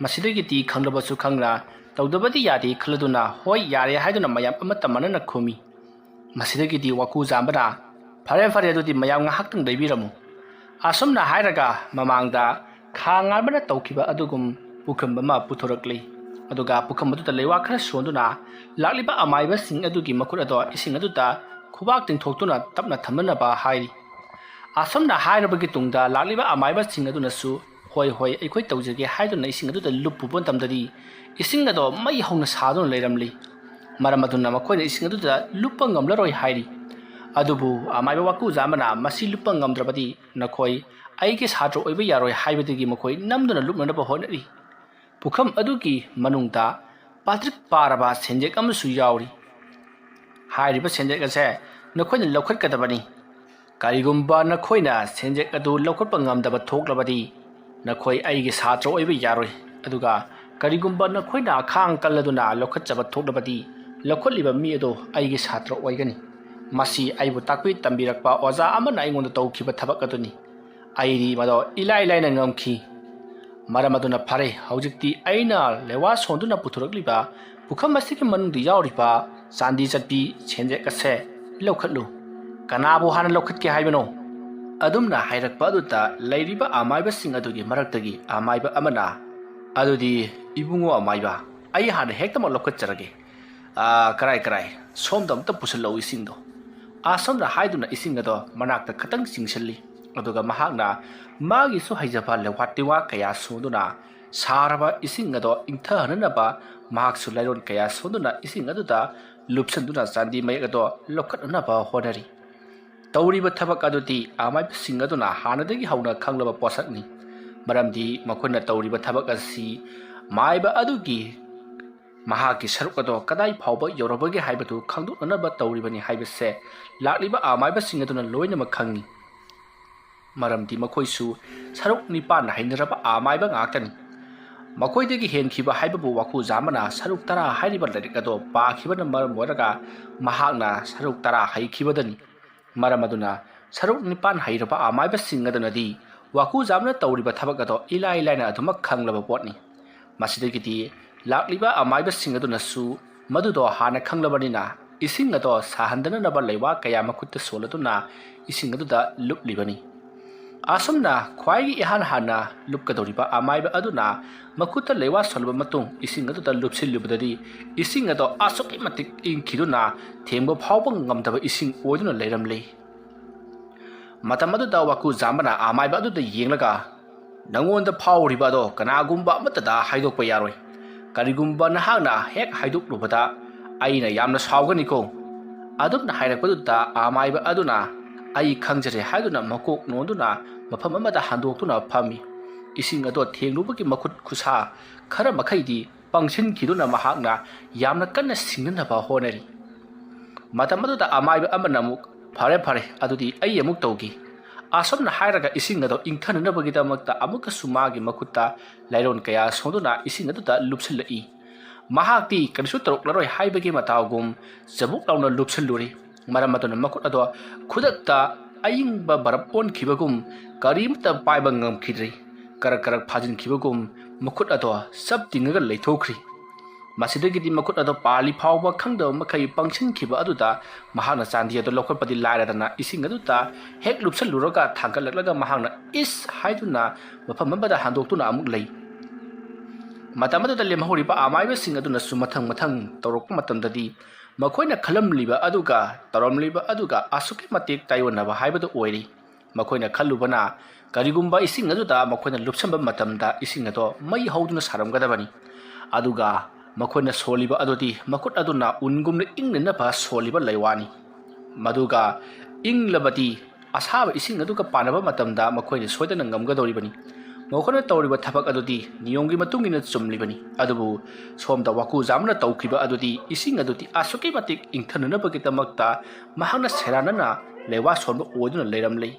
masidagi ti khanglabasu khangla tawdabadi yadi khladuna hoi yare haiduna mayam amata manana khumi masidagi ti waku jambara fare fare adudi mayam ngahaktang deibiramu asomna hairaga mamangda khangalbana tawkhiba adugum pukhamba ma puthorakli aduga pukhamba tu lewa khara sonduna lakliba amaiba sing adugi makhur ado ising aduta khubak tingthoktuna tapna thamna ba hairi asomna hairabagi tungda lakliba amaiba sing aduna su hoi hoi ekhoi tawjage haiduna ising aduta lupu bon tamdadi ising ado mai hongna sadun leiramli maramaduna makhoina ising aduta lupa ngamlaroi hairi adubu amaiba waku jamana masi lupa ngamdrabadi nakhoi aigi satro oiba yaroi haibadigi makhoi namduna lupnanaba honari pukham adugi manungta patrik paraba senjek amsu yauri hairiba senjek ase nakhoina lokhat kadabani karigumba nakhoina senjek adu lokhatpa ngamdaba thoklabadi nakhoi aigi satro oiba yaroi aduga karigumba nakhoina khang kalladuna lokhatchaba thoklabadi lokhatliba mi ado aigi satro oigani masi aibu takpi tambirakpa oza amana aingonda tawkhiba thabak aduni airi mado ilai laina ngamkhi maramaduna phare haujikti aina lewa sonduna puthurakliba pukham masiki manungdi yauriba chandi chatpi chenje kase lokhatlu kanabu hana lokhatke haibano adumna hairakpa aduta leiriba amaiba sing adugi maraktagi amaiba amana adudi ibungo amaiba ai hana hektama lokhatcharage karai karai somdam ta pusallo isingdo asomna haiduna isingado manakta khatang singsalli aduga mahakna magi so haijaba lewatiwa kaya sonduna saraba isingado ingthananaba mahak su lairon kaya sonduna isingaduda lupsanduna chandi mayagado lokhatnaba honari tawriba thabak aduti amai singaduna hanadagi hauna khanglaba posakni maramdi makhona tawriba thabak asi maiba adugi mahaki sarukado kadai phawba yorobage haibatu khangdunaba tawribani haibase lakliba amaiba singaduna loina makhangi maramdi makhoisu saruk nipan hainaraba amaiba ngaktani makoidagi henkhiba haibabu waku jamana saruk tara hairiba larikado pakhibana maram moraga mahakna saruk tara haikhibadani maramaduna saruk nipan hairaba amaiba singadanadi waku jamna tawriba thabagado ilai laina adhumak khanglaba potni masidagiti lakliba amaiba singaduna su madudo hana khanglabanina isingado sahandana naba leiwa kaya makutta soladuna isingaduda luplibani asomna khwai ihan hana lupkadoriba amaiba aduna makutta lewa solba matung isingaduda lupsilubadadi isingado asoki matik inkhiduna thembo phawba ngamdaba ising oiduna leiramle matamadu da waku jamana amaiba adu yenglaga nangonda phawriba do kanagumba matada haidokpa yaroi karigumba nahana hek haidok lubada aina yamna sawgani ko adumna hairakpadu da amaiba aduna ai khangjare haiduna makok nonduna mafam amada handoktuna phami ising ado thenglubagi makhut khusa khara makhaidi pangsin khiduna mahakna yamna kanna singnaba honari matamadu da amaiba amanamuk phare phare adudi ai amuk tawgi asomna hairaga ising ado ingthananabagi damakta amuka sumagi makutta lairon kaya sonduna ising ado da lupsallai mahakti kansu taroklaroi haibagi matawgum jabuk launa lupsalluri maramatuna makut ado khudakta ayingba barap on khibagum karimta paiba ngamkhidri karak karak phajin khibagum makut ado sab tingaga leithokri ꯃꯁꯤꯗꯒꯤꯗꯤ ꯃꯈꯨꯠ ꯑꯗꯨ ꯄꯥꯜꯂꯤ ꯐꯥꯎꯕ ꯈꯪꯗꯕ ꯃꯈꯩ ꯄꯪꯁꯤꯟꯈꯤꯕ ꯑꯗꯨꯗ ꯃꯍꯥꯛꯅ ꯆꯥꯟꯗꯤ ꯑꯗꯨ ꯂꯧꯈꯠꯄꯗꯤ ꯂꯥꯏꯔꯗꯅ ꯏꯁꯤꯡ ꯑꯗꯨꯗ ꯍꯦꯛ ꯂꯨꯞꯁꯜꯂꯨꯔꯒ ꯊꯥꯡꯒꯠꯂꯛꯂꯒ ꯃꯍꯥꯛꯅ ꯏꯁ ꯍꯥꯏꯗꯨꯅ ꯃꯐꯝ ꯑꯃꯗ ꯍꯟꯗꯣꯛꯇꯨꯅ ꯑꯃꯨꯛ ꯂꯩ꯫ ꯃꯇꯝ ꯑꯗꯨꯗ ꯂꯦꯝꯍꯧꯔꯤꯕ ꯑꯃꯥꯏꯕꯁꯤꯡ ꯑꯗꯨꯅꯁꯨ ꯃꯊꯪ ꯃꯊꯪ ꯇꯧꯔꯛꯄ ꯃꯇꯝꯗꯗꯤ ꯃꯈꯣꯏꯅ ꯈꯜꯂꯝꯂꯤꯕ ꯑꯗꯨꯒ ꯇꯧꯔꯝꯂꯤꯕ ꯑꯗꯨꯒ ꯑꯁꯨꯛꯀꯤ ꯃꯇꯤꯛ ꯇꯥꯏꯑꯣꯟꯅꯕ ꯍꯥꯏꯕꯗꯨ ꯑꯣꯏꯔꯤ꯫ ꯃꯈꯣꯏꯅ ꯈꯜꯂꯨꯕꯅ ꯀꯔꯤꯒꯨꯝꯕ ꯏꯁꯤꯡ ꯑꯗꯨꯗ ꯃꯈꯣꯏꯅ ꯂꯨꯞꯁꯟꯕ ꯃꯇꯝꯗ ꯏꯁꯤꯡ ꯑꯗꯨ ꯃꯩ ꯍꯧꯗꯨꯅ ꯁꯥꯔꯝꯒꯗꯕꯅꯤ, ꯑꯗꯨꯒ ꯃꯈꯣꯏꯅ ꯁꯣꯜꯂꯤꯕ ꯑꯗꯨꯗꯤ ꯃꯈꯨꯠ ꯑꯗꯨꯅ ꯎꯟꯒꯨꯝꯅ ꯏꯪꯅꯅꯕ ꯁꯣꯜꯂꯤꯕ ꯂꯩꯋꯥꯅꯤ꯫ ꯃꯗꯨꯒ ꯏꯪꯂꯕꯗꯤ ꯑꯁꯥꯕ ꯏꯁꯤꯡ ꯑꯗꯨꯒ ꯄꯥꯟꯅꯕ ꯃꯇꯝꯗ ꯃꯈꯣꯏꯅ ꯁꯣꯏꯗꯅ ꯉꯝꯒꯗꯧꯔꯤꯕꯅꯤ꯫ ꯃꯈꯣꯏꯅ ꯇꯧꯔꯤꯕ ꯊꯕꯛ ꯑꯗꯨꯗꯤ ꯅꯤꯌꯣꯝꯒꯤ ꯃꯇꯨꯡ ꯏꯟꯅ ꯆꯨꯝꯂꯤꯕꯅꯤ, ꯑꯗꯨꯕꯨ ꯁꯣꯝꯗ ꯋꯥꯀꯨꯖꯥꯝꯕꯅ ꯇꯧꯈꯤꯕ ꯑꯗꯨꯗꯤ ꯏꯁꯤꯡ ꯑꯗꯨꯗꯤ ꯑꯁꯨꯛꯀꯤ ꯃꯇꯤꯛ ꯏꯪꯊꯅꯅꯕꯒꯤꯗꯃꯛꯇ ꯃꯍꯥꯛꯅ ꯁꯦꯔꯥꯟꯅꯅ ꯂꯩꯋꯥ ꯁꯣꯟꯕ ꯑꯣꯏꯗꯨꯅ ꯂꯩꯔꯝꯂꯦ꯫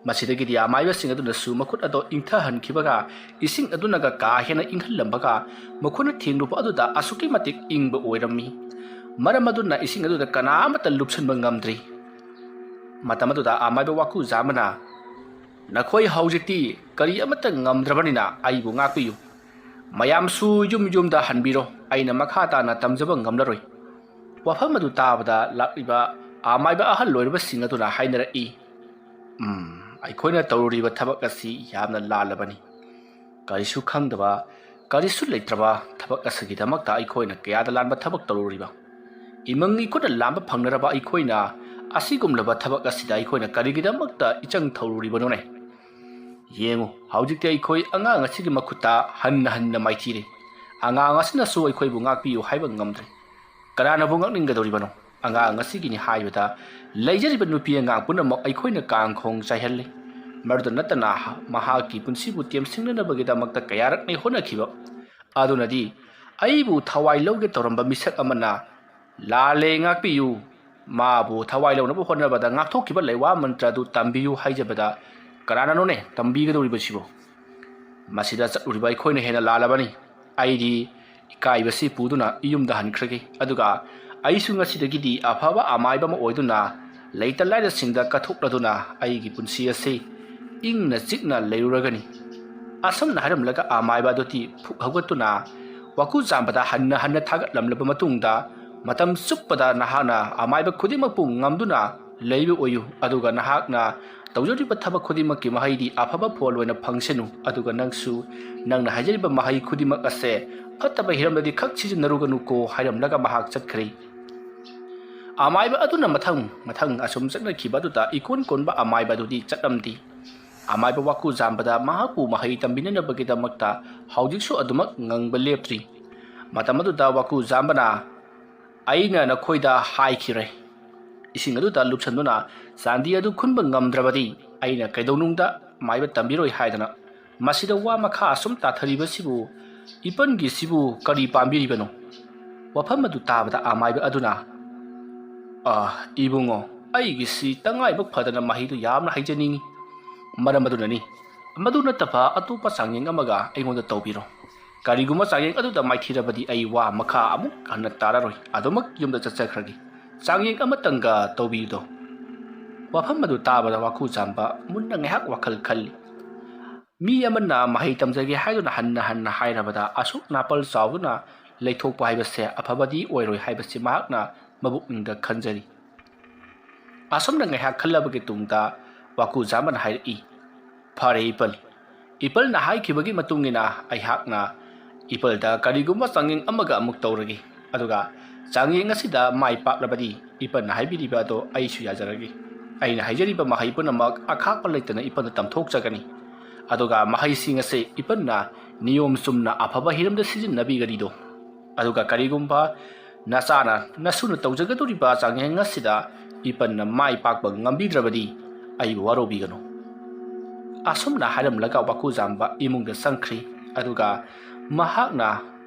ꯃꯁꯤꯗꯒꯤꯗꯤ ꯑꯃꯥꯏꯕꯁꯤꯡ ꯑꯗꯨꯅꯁꯨ ꯃꯈꯨꯠ ꯑꯗꯨ ꯏꯪꯊꯍꯟꯈꯤꯕꯒ ꯏꯁꯤꯡ ꯑꯗꯨꯅꯒ ꯀꯥ ꯍꯦꯟꯅ ꯏꯪꯍꯜꯂꯝꯕꯒ ꯃꯈꯣꯏꯅ ꯊꯦꯡꯂꯨꯕ ꯑꯗꯨꯗ ꯑꯁꯨꯛꯀꯤ ꯃꯇꯤꯛ ꯏꯪꯕ ꯑꯣꯏꯔꯝꯃꯤ, ꯃꯔꯝ ꯑꯗꯨꯅ ꯏꯁꯤꯡ ꯑꯗꯨꯗ ꯀꯅꯥꯃꯠꯇ ꯂꯨꯞꯁꯟꯕ ꯉꯝꯗ꯭ꯔꯤ꯫ ꯃꯇꯝ ꯑꯗꯨꯗ ꯑꯃꯥꯏꯕ ꯋꯥꯀꯨꯖꯥꯝꯕꯅ "ꯅꯈꯣꯏ ꯍꯧꯖꯤꯛꯇꯤ ꯀꯔꯤ ꯑꯃꯠꯇ ꯉꯝꯗ꯭ꯔꯕꯅꯤꯅ ꯑꯩꯕꯨ ꯉꯥꯛꯄꯤꯌꯨ, ꯃꯌꯥꯝꯁꯨ ꯌꯨꯝ ꯌꯨꯝꯗ ꯍꯟꯕꯤꯔꯣ, ꯑꯩꯅ ꯃꯈꯥ ꯇꯥꯅ ꯇꯝꯖꯕ ꯉꯝꯂꯔꯣই"꯫ ꯋꯥꯐꯝ ꯑꯗꯨ ꯇꯥꯕꯗ ꯂꯥꯛꯂꯤꯕ ꯑꯃꯥꯏꯕ ꯑꯍꯜ ꯑꯣꯏꯔꯕꯁꯤꯡ ꯑꯗꯨꯅ ꯍꯥꯏꯅꯔꯛꯏ, ꯑꯩꯈꯣꯏꯅ ꯇꯧꯔꯤꯕ ꯊꯕꯛ ꯑꯁꯤ ꯌꯥꯝꯅ ꯂꯥꯜꯂꯕꯅꯤ꯫ ꯀꯔꯤꯁꯨ ꯈꯪꯗꯕ, ꯀꯔꯤꯁꯨ ꯂꯩꯇ꯭ꯔꯕ ꯊꯕꯛ ꯑꯁꯤꯒꯤꯗꯃꯛꯇ ꯑꯩꯈꯣꯏꯅ ꯀꯌꯥꯗ ꯂꯥꯟꯕ ꯊꯕꯛ ꯇꯧꯔꯨꯔꯤꯕ? ꯏꯃꯪ ꯏꯈꯨꯠꯅ ꯂꯥꯟꯕ ꯐꯪꯅꯔꯕ ꯑꯩꯈꯣꯏꯅ ꯑꯁꯤꯒꯨꯝꯂꯕ ꯊꯕꯛ ꯑꯁꯤꯗ ꯑꯩꯈꯣꯏꯅ ꯀꯔꯤꯒꯤꯗꯃꯛꯇ ꯏꯆꯪ ꯊꯧꯔꯨꯔꯤꯕꯅꯣꯅꯦ? ꯌꯦꯡꯉꯨ, ꯍꯧꯖꯤꯛꯇꯤ ꯑꯩꯈꯣꯏ ꯑꯉꯥꯡ ꯑꯁꯤꯒꯤ ꯃꯈꯨꯠꯇ ꯍꯟꯅ ꯍꯟꯅ ꯃꯥꯏꯊꯤꯔꯦ꯫ ꯑꯉꯥꯡ ꯑꯁꯤꯅꯁꯨ ꯑꯩꯈꯣꯏꯕꯨ ꯉꯥꯛꯄꯤꯌꯨ ꯍꯥꯏꯕ ꯉꯝꯗ꯭ꯔꯦ꯫ ꯀꯅꯥꯅꯕꯨ ꯉꯥꯛꯅꯤꯡꯒꯗꯧꯔꯤꯕꯅꯣ? ꯑꯉꯥꯡ ꯑꯁꯤꯒꯤꯅꯤ ꯍꯥꯏꯕꯗ ꯂꯩꯖꯔꯤꯕ ꯅꯨꯄꯤ ꯑꯉꯥꯡ ꯄꯨꯝꯅꯃꯛ ꯑꯩꯈꯣꯏꯅ ꯀꯥꯡꯈꯣꯡ ꯆꯥꯏꯍꯜꯂꯤ꯫ ꯃꯗꯨꯗ ꯅꯠꯇꯅ ꯃꯍꯥꯛꯀꯤ ꯄꯨꯟꯁꯤꯕꯨ ꯇꯦꯝꯁꯤꯡꯅꯅꯕꯒꯤꯗꯃꯛꯇ ꯀꯌꯥꯔꯛꯅꯤ ꯍꯣꯠꯅꯈꯤꯕ꯫ ꯑꯗꯨꯅꯗꯤ ꯑꯩꯕꯨ ꯊꯋꯥꯏ ꯂꯧꯒꯦ ꯇꯧꯔꯝꯕ ꯃꯤꯁꯛ ꯑꯃꯅ "ꯂꯥꯜꯂꯦ, ꯉꯥꯛꯄꯤꯌꯨ, ꯃꯥꯕꯨ ꯊꯋꯥꯏ ꯂꯧꯅꯕ ꯍꯣꯠꯅꯕꯗ ꯉꯥꯛꯊꯣꯛꯈꯤꯕ ꯂꯩꯋꯥ ꯃꯟꯇ꯭ꯔ ꯑꯗꯨ ꯇꯝꯕꯤꯌꯨ" ꯍꯥꯏꯖꯕꯗ ꯀꯅꯥꯅꯅꯣꯅꯦ ꯇꯝꯕꯤꯒꯗꯧꯔꯤꯕꯁꯤꯕꯣ? ꯃꯁꯤꯗ ꯆꯠꯂꯨꯔꯤꯕ ꯑꯩꯈꯣꯏꯅ ꯍꯦꯟꯅ ꯂꯥꯜꯂꯕꯅꯤ꯫ ꯑꯩꯗꯤ ꯏꯀꯥꯏꯕꯁꯤ ꯄꯨꯗꯨꯅ ꯏꯌꯨꯝꯗ ꯍꯟꯈ꯭ꯔꯒꯦ, ꯑꯗꯨꯒ ꯑꯩꯁꯨ ꯉꯁꯤꯗꯒꯤꯗꯤ ꯑꯐꯕ ꯑꯃꯥꯏꯕ ꯑꯃ ꯑꯣꯏꯗꯨꯅ ꯂꯩꯇ ꯂꯥꯏꯔꯁꯤꯡꯗ ꯀꯠꯊꯣꯛꯂꯗꯨꯅ ꯑꯩꯒꯤ ꯄꯨꯟꯁꯤ ꯑꯁꯤ ꯏꯪꯅ ꯆꯤꯛꯅ ꯂꯩꯔꯨꯔꯒꯅꯤ꯫ ꯑꯁꯨꯝꯅ ꯍꯥꯏꯔꯝꯂꯒ ꯑꯃꯥꯏꯕ ꯑꯗꯨꯗꯤ ꯐꯨꯛ ꯍꯧꯒꯠꯇꯨꯅ ꯋꯥꯀꯨꯖꯥꯝꯕꯗ ꯍꯟꯅ ꯍꯟꯅ ꯊꯥꯒꯠꯂꯝꯂꯕ ꯃꯇꯨꯡꯗ "ꯃꯇꯝ ꯆꯨꯞꯄꯗ ꯅꯍꯥꯛꯅ ꯑꯃꯥꯏꯕ ꯈꯨꯗꯤꯡꯃꯛꯄꯨ ꯉꯝꯗꯨꯅ ꯂꯩꯕ ꯑꯣꯏꯌꯨ, ꯑꯗꯨꯒ ꯅꯍꯥꯛꯅ ꯇꯧꯖꯔꯤꯕ ꯊꯕꯛ ꯈꯨꯗꯤꯡꯃꯛꯀꯤ ꯃꯍꯩꯗꯤ ꯑꯐꯕ ꯐꯣꯜ ꯑꯣꯏꯅ ꯐꯪꯁꯅꯨ, ꯑꯗꯨꯒ ꯅꯪꯁꯨ ꯅꯪꯅ ꯍꯥꯏꯖꯔꯤꯕ ꯃꯍꯩ ꯈꯨꯗꯤꯡꯃꯛ ꯑꯁꯦ ꯐꯠꯇꯕ ꯍꯤꯔꯝꯗꯗꯤ ꯈꯛ ꯁꯤꯖꯤꯟꯅꯔꯨꯒꯅꯨꯀꯣ" ꯍꯥꯏꯔꯝꯂꯒ ꯃꯍꯥꯛ ꯆꯠꯈ꯭ꯔꯦ꯫ ꯑꯃꯥꯏꯕ ꯑꯗꯨꯅ ꯃꯊꯪ ꯃꯊꯪ ꯑꯁꯨꯝ ꯆꯠꯅꯈꯤꯕ ꯑꯗꯨꯗ ꯏꯀꯣꯟ ꯀꯣꯟꯕ ꯑꯃꯥꯏꯕ ꯑꯗꯨꯗꯤ ꯆꯠꯂꯝꯗꯦ꯫ ꯑꯃꯥꯏꯕ ꯋꯥꯀꯨꯖꯥꯝꯕꯗ ꯃꯍꯥꯛꯄꯨ ꯃꯍꯩ ꯇꯝꯕꯤꯅꯅꯕꯒꯤꯗꯃꯛꯇ ꯍꯧꯖꯤꯛꯁꯨ ꯑꯗꯨꯃꯛ ꯉꯪꯕ ꯂꯦꯞꯇ꯭ꯔꯤ꯫ ꯃꯇꯝ ꯑꯗꯨꯗ ꯋꯥꯀꯨꯖꯥꯝꯕꯅ "ꯑꯩꯅ ꯅꯈꯣꯏꯗ ꯍꯥꯏꯈꯤꯔꯦ, ꯏꯁꯤꯡ ꯑꯗꯨꯗ ꯂꯨꯞꯁꯟꯗꯨꯅ ꯆꯥꯟꯗꯤ ꯑꯗꯨ ꯈꯨꯟꯕ ꯉꯝꯗ꯭ꯔꯕꯗꯤ ꯑꯩꯅ ꯀꯩꯗꯧꯅꯨꯡꯗ ꯃꯥꯏꯕ ꯇꯝꯕꯤꯔꯣꯏ ꯍꯥꯏꯗꯅ꯫ ꯃꯁꯤꯗ ꯋꯥ ꯃꯈꯥ ꯑꯁꯨꯝ ꯇꯥꯊꯔꯤꯕꯁꯤꯕꯨ ꯏꯄꯟꯒꯤꯁꯤꯕꯨ ꯀꯔꯤ ꯄꯥꯝꯕꯤꯔꯤꯕꯅꯣ?" ꯋꯥꯐꯝ ꯑꯗꯨ ꯇꯥꯕꯗ ꯑꯃꯥꯏꯕ ꯑꯗꯨꯅ "ꯏꯕꯨꯡꯉꯣ, ꯑꯩꯒꯤꯁꯤ ꯇꯉꯥꯏꯕꯛ ꯐꯗꯅ ꯃꯍꯩꯗꯨ ꯌꯥꯝꯅ ꯍꯩꯖꯅꯤꯡꯉꯤ, ꯃꯔꯝ ꯑꯗꯨꯅꯅꯤ꯫ ꯃꯗꯨ ꯅꯠꯇꯕ ꯑꯇꯣꯞꯄ ꯆꯥꯡꯌꯦꯡ ꯑꯃꯒ ꯑꯩꯉꯣꯟꯗ ꯇꯧꯕꯤꯔꯣ꯫ ꯀꯔꯤꯒꯨꯝꯕ ꯆꯥꯡꯌꯦꯡ ꯑꯗꯨꯗ ꯃꯥꯏꯊꯤꯔꯕꯗꯤ ꯑꯩ ꯋꯥ ꯃꯈꯥ ꯑꯃꯨꯛ ꯍꯟꯅ ꯇꯥꯔꯔꯣꯏ, ꯑꯗꯨꯃꯛ ꯌꯨꯝꯗ ꯆꯠꯆꯈ꯭ꯔꯒꯦ꯫ ꯆꯥꯡꯌꯦꯡ ꯑꯃꯇꯪꯒ ꯇꯧꯕꯤꯌꯨꯗꯣ." ꯋꯥꯐꯝ ꯑꯗꯨ ꯇꯥꯕꯗ ꯋꯥꯀꯨꯖꯥꯝꯕ ꯃꯨꯟꯅ ꯉꯥꯏꯍꯥꯛ ꯋꯥꯈꯜ ꯈꯜꯂꯤ꯫ ꯃꯤ ꯑꯃꯅ ꯃꯍꯩ ꯇꯝꯖꯒꯦ ꯍꯥꯏꯗꯨꯅ ꯍꯟꯅ ꯍꯟꯅ ꯍꯥꯏꯔꯕꯗ ꯑꯁꯨꯛ ꯅꯥꯄꯜ ꯆꯥꯎꯗꯨꯅ ꯂꯩꯊꯣꯛꯄ ꯍꯥꯏꯕꯁꯦ ꯑꯐꯕꯗꯤ ꯑꯣꯏꯔꯣꯏ ꯍꯥꯏꯕꯁꯤ ꯃꯍꯥꯛꯅ ꯃꯕꯨꯛꯅꯤꯡꯗ ꯈꯟꯖꯔꯤ꯫ ꯑꯁꯨꯝꯅ ꯉꯥꯏꯍꯥꯛ ꯈꯜꯂꯕꯒꯤ ꯇꯨꯡꯗ ꯋꯥꯀꯨꯖꯥꯝꯕꯅ ꯍꯥꯏꯔꯛꯏ, "ꯐꯔꯦ ꯏꯄꯜ, ꯏꯄꯜꯅ ꯍꯥꯏꯈꯤꯕꯒꯤ ꯃꯇꯨꯡ ꯏꯟꯅ ꯑꯩꯍꯥꯛꯅ ꯏꯄꯜꯗ ꯀꯔꯤꯒꯨꯝꯕ ꯆꯥꯡꯌꯦꯡ ꯑꯃꯒ ꯑꯃꯨꯛ ꯇꯧꯔꯒꯦ, ꯑꯗꯨꯒ ꯆꯥꯡꯌꯦꯡ ꯑꯁꯤꯗ ꯃꯥꯏ ꯄꯥꯛꯂꯕꯗꯤ ꯏꯄꯜꯅ ꯍꯥꯏꯕꯤꯔꯤꯕ ꯑꯗꯣ ꯑꯩꯁꯨ ꯌꯥꯖꯔꯒꯦ꯫ ꯑꯩꯅ ꯍꯥꯏꯖꯔꯤꯕ ꯃꯍꯩ ꯄꯨꯝꯅꯃꯛ ꯑꯈꯥꯛꯄ ꯂꯩꯇꯅ ꯏꯄꯜꯗ ꯇꯝꯊꯣꯛꯆꯒꯅꯤ, ꯑꯗꯨꯒ ꯃꯍꯩꯁꯤꯡ ꯑꯁꯦ ꯏꯄꯜꯅ ꯅꯤꯌꯣꯝ ꯆꯨꯝꯅ ꯑꯐꯕ ꯍꯤꯔꯝꯗ ꯁꯤꯖꯤꯟꯅꯕꯤꯒꯅꯤꯗꯣ꯫ ꯑꯗꯨꯒ ꯀꯔꯤꯒꯨꯝꯕ ꯅꯆꯥꯅ ꯅꯁꯨꯅ ꯇꯧꯖꯒꯗꯧꯔꯤꯕ ꯆꯥꯡꯌꯦꯡ ꯑꯁꯤꯗ ꯏꯄꯜꯅ ꯃꯥꯏ ꯄꯥꯛꯄ ꯉꯝꯕꯤꯗ꯭ꯔꯕꯗꯤ ꯑꯩꯕꯨ ꯋꯥꯔꯧꯕꯤꯒꯅꯨ." ꯑꯁꯨꯝꯅ ꯍꯥꯏꯔꯝꯂꯒ ꯋꯥꯀꯨꯖꯥꯝꯕ ꯏꯃꯨꯡꯗ ꯆꯪꯈ꯭ꯔꯤ, ꯑꯗꯨꯒ ꯃꯍꯥꯛꯅ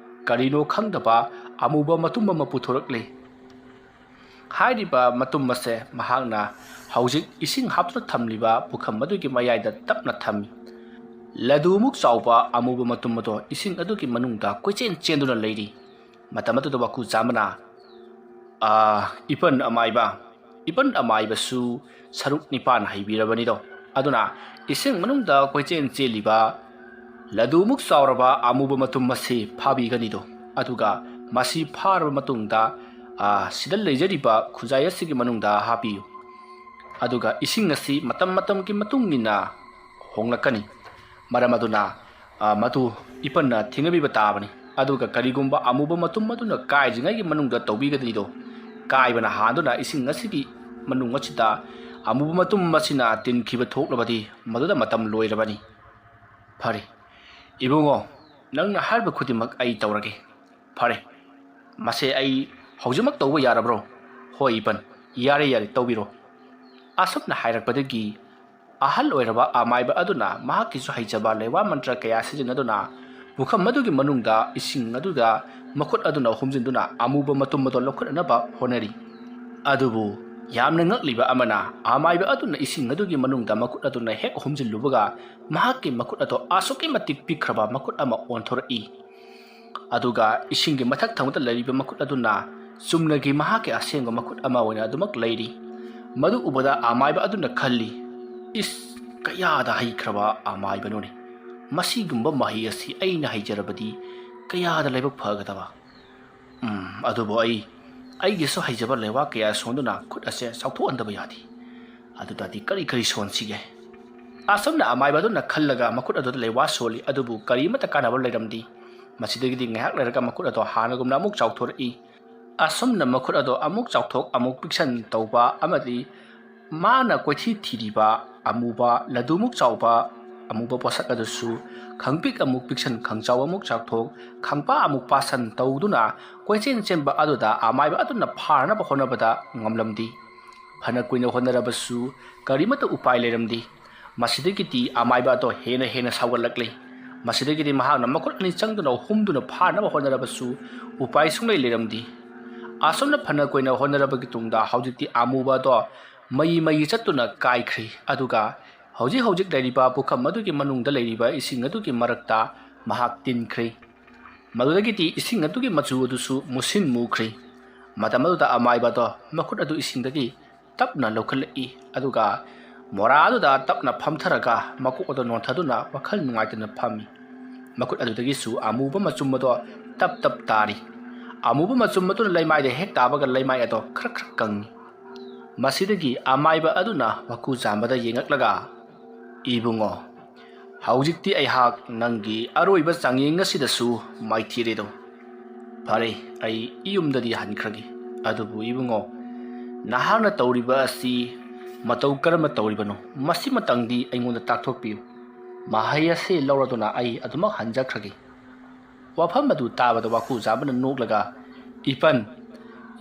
ꯀꯔꯤꯅꯣ ꯈꯪꯗꯕ ꯑꯃꯨꯕ ꯃꯇꯨꯝ ꯑꯃ ꯄꯨꯊꯣꯔꯛꯂꯦ꯫ ꯍꯥꯏꯔꯤꯕ ꯃꯇꯨꯝ ꯑꯁꯦ ꯃꯍꯥꯛꯅ ꯍꯧꯖꯤꯛ ꯏꯁꯤꯡ ꯍꯥꯞꯇꯨꯅ ꯊꯝꯂꯤꯕ ꯄꯨꯈꯝ ꯑꯗꯨꯒꯤ ꯃꯌꯥꯏꯗ ꯇꯞꯅ ꯊꯝꯃꯤ꯫ ꯂꯗꯨꯃꯨꯛ ꯆꯥꯎꯕ ꯑꯃꯨꯕ ꯃꯇꯨꯝ ꯑꯗꯣ ꯏꯁꯤꯡ ꯑꯗꯨꯒꯤ ꯃꯅꯨꯡꯗ ꯀꯣꯏꯆꯦꯟ ꯆꯦꯟꯗꯨꯅ ꯂꯩꯔꯤ꯫ ꯃꯇꯝ ꯑꯗꯨꯗ ꯋꯥꯀꯨꯖꯥꯝꯕꯅ "ꯏꯄꯟ ꯑꯃꯥꯏꯕ, ꯏꯄꯟ ꯑꯃꯥꯏꯕꯁꯨ ꯁꯔꯨꯛ 9 ꯍꯩꯕꯤꯔꯕꯅꯤꯗꯣ, ꯑꯗꯨꯅ ꯏꯁꯤꯡ ꯃꯅꯨꯡꯗ ꯀꯣꯏꯆꯦꯟ ꯆꯦꯜꯂꯤꯕ ꯂꯗꯨꯃꯨꯛ ꯆꯥꯎꯔꯕ ꯑꯃꯨꯕ ꯃꯇꯨꯝ ꯑꯁꯤ ꯐꯥꯕꯤꯒꯅꯤꯗꯣ, ꯑꯗꯨꯒ ꯃꯁꯤ ꯐꯥꯔꯕ ꯃꯇꯨꯡꯗ ꯁꯤꯗ ꯂꯩꯖꯔꯤꯕ ꯈꯨꯖꯥꯏ ꯑꯁꯤꯒꯤ ꯃꯅꯨꯡꯗ ꯍꯥꯞꯄꯤꯌꯨ ꯑꯗꯨꯒ ꯏꯁꯤꯡ ꯑꯁꯤ ꯃꯇꯝꯒꯤ ꯃꯇꯨꯡ ꯏꯟꯅ ꯍꯣꯡꯂꯛꯀꯅꯤ ꯃꯔꯝ ꯑꯗꯨꯅ ꯃꯗꯨ ꯏꯄꯟꯅ ꯊꯦꯡꯅꯕꯤꯕ ꯇꯥꯕꯅꯤ ꯑꯗꯨꯒ ꯀꯔꯤꯒꯨꯝꯕ ꯑꯃꯨꯕ ꯃꯇꯨꯝ ꯑꯗꯨꯅ ꯀꯥꯏꯗ꯭ꯔꯤꯉꯩꯒꯤ ꯃꯅꯨꯡꯗ ꯇꯧꯕꯤꯒꯗ꯭ꯔꯤꯗꯣ ꯀꯥꯏꯕꯅ ꯍꯥꯟꯗꯨꯅ ꯏꯁꯤꯡ ꯑꯁꯤꯒꯤ ꯃꯅꯨꯡ ꯑꯁꯤꯗ ꯑꯃꯨꯕ ꯃꯇꯨꯝ ꯑꯁꯤꯅ ꯇꯤꯟꯈꯤꯕ ꯊꯣꯛꯂꯕꯗꯤ ꯃꯗꯨꯗ ꯃꯇꯝ ꯂꯣꯏꯔꯕꯅꯤ ꯐꯔꯦ ꯏꯕꯨꯡꯉꯣ ꯅꯪꯅ ꯍꯥꯏꯔꯤꯕ ꯈꯨꯗꯤꯡꯃꯛ ꯑꯩ ꯇꯧꯔꯒꯦ ꯐꯔꯦ ꯃꯁꯦ ꯑꯩ ꯍꯧꯖꯤꯛꯃꯛ ꯇꯧꯕ ꯌꯥꯔꯕ꯭ꯔꯣ ꯍꯣꯏ ꯏꯄꯟ ꯌꯥꯔꯦ ꯇꯧꯕꯤꯔꯣ ꯑꯁꯨꯝꯅ ꯍꯥꯏꯔꯛꯄꯗꯒꯤ ꯑꯍꯜ ꯑꯣꯏꯔꯕ ꯑꯃꯥꯏꯕ ꯑꯗꯨꯅ ꯃꯍꯥꯛꯀꯤꯁꯨ ꯍꯩꯖꯕ ꯂꯩꯋꯥ ꯃꯟꯇ꯭ꯔ ꯀꯌꯥ ꯁꯤꯖꯤꯟꯅꯗꯨꯅ ꯄꯨꯈꯝ ꯑꯗꯨꯒꯤ ꯃꯅꯨꯡꯗ ꯏꯁꯤꯡ ꯑꯗꯨꯗ ꯃꯈꯨꯠ ꯑꯗꯨꯅ ꯍꯨꯝꯖꯤꯟꯗꯨꯅ ꯑꯃꯨꯕ ꯃꯇꯨꯝ ꯑꯗꯨ ꯂꯧꯈꯠꯅꯅꯕ ꯍꯣꯠꯅꯔꯤ ꯑꯗꯨꯕꯨ ꯌꯥꯝꯅ ꯉꯛꯂꯤꯕ ꯑꯃꯅ ꯑꯃꯥꯏꯕ ꯑꯗꯨꯅ ꯏꯁꯤꯡ ꯑꯗꯨꯒꯤ ꯃꯅꯨꯡꯗ ꯃꯈꯨꯠ ꯑꯗꯨꯅ ꯍꯦꯛ ꯍꯨꯝꯖꯤꯜꯂꯨꯕꯒ ꯃꯍꯥꯛꯀꯤ ꯃꯈꯨꯠ ꯑꯗꯨ ꯑꯁꯨꯛꯀꯤ ꯃꯇꯤꯛ ꯄꯤꯛꯈ꯭ꯔꯕ ꯃꯈꯨꯠ ꯑꯃ ꯑꯣꯟꯊꯣꯔꯛꯏ ꯑꯗꯨꯒ ꯏꯁꯤꯡꯒꯤ ꯃꯊꯛ ꯊꯪꯕꯗ ꯂꯩꯔꯤꯕ ꯃꯈꯨꯠ ꯑꯗꯨꯅ ꯆꯨꯝꯅꯒꯤ ꯃꯍꯥꯛꯀꯤ ꯑꯁꯦꯡꯕ ꯃꯈꯨꯠ ꯑꯃ ꯑꯣꯏꯅ ꯑꯗꯨꯃꯛ ꯂꯩꯔꯤ मधु उबदा आमाइबा अदुना खल्ली इस कयादा हैख्रबा आमाइबनोने मसीगुम्बा मही असि अइना हैजरबदी कयादा लेबक फगदबा अदुबो अइगेसो हैजबा लेवा कया सोंदुना खुद असे साउथो अंदबा यादी अदुदादी करी सोनसिगे असमना आमाइबा अदुना खल्लगा मखुद अदुदा लेवा सोली अदुबु करीमता कानाबा लेरमदी मसीदगिदी ngahak leraka makut ado hanagumna amuk chauthor'i असमना मखुद अदो अमुक चाउथोक अमुक पिक्सन तौबा अमदि माना कोइथि थिरिबा अमुबा लदुमुक चाउबा अमुबा पोसक अदसु खंगपिक अमुक पिक्सन खंगचाव अमुक चाउथोक खंगपा अमुक पासन तौदुना कोइचेन चेंबा अदुदा आमाइबा अदुना फारनबा होनबदा ngamlamdi फना कुइना होनरबसु करिमता उपाय लेरमदी मसिदगिति आमाइबा अदो हेना सावगलकले मसिदगिति महागना मखुद अनि चंगदुना हुमदुना फारनबा होनरबसु उपाय सुंगलै लेरमदी असमना फना कोइना होनरबगी तुंगदा हौजिकति आमुबा दो मई चत्तुना काइख्री अदुगा हौजिक लैरिबा पुखम मदुगी मनुंगदा लैरिबा इसिंग अदुगी मरक्ता महाक तिनख्री मदुदगिति इसिंग अदुगी मचु अदुसु मुसिन मुख्री मदम अदुदा अमाइबा दो मखुद अदु इसिंगदगी तपना लौखलई अदुगा मोरा अदुदा तपना फमथरगा मकु अदु नोथदुना वखल नुंगाइतना फमी मखुद अदुदगिसु आमुबा मचुम दो तप तारी अमुबा मचुम मतुना लैमाइदे हेक ताबगा लैमाइ अदो खर कंगी मसिदगी आमाइबा अदुना वकु जामबदा येंगक्लगा इबुंगो हौजिकति अइहाक नंगी अरोइबा चांगिंग असिदसु माइथिरेदो फरे अइ इयुमददी हनख्रगी अदुबु इबुंगो नहाना तौरिबा असि मतौ करम तौरिबनो मसि मतंगदी अइंगोंदा ताकथोकपियु माहै असे लौरदुना अइ अदुमक हंजख्रगी वाफम अदु ताबदा वकु जामबना नोकलगा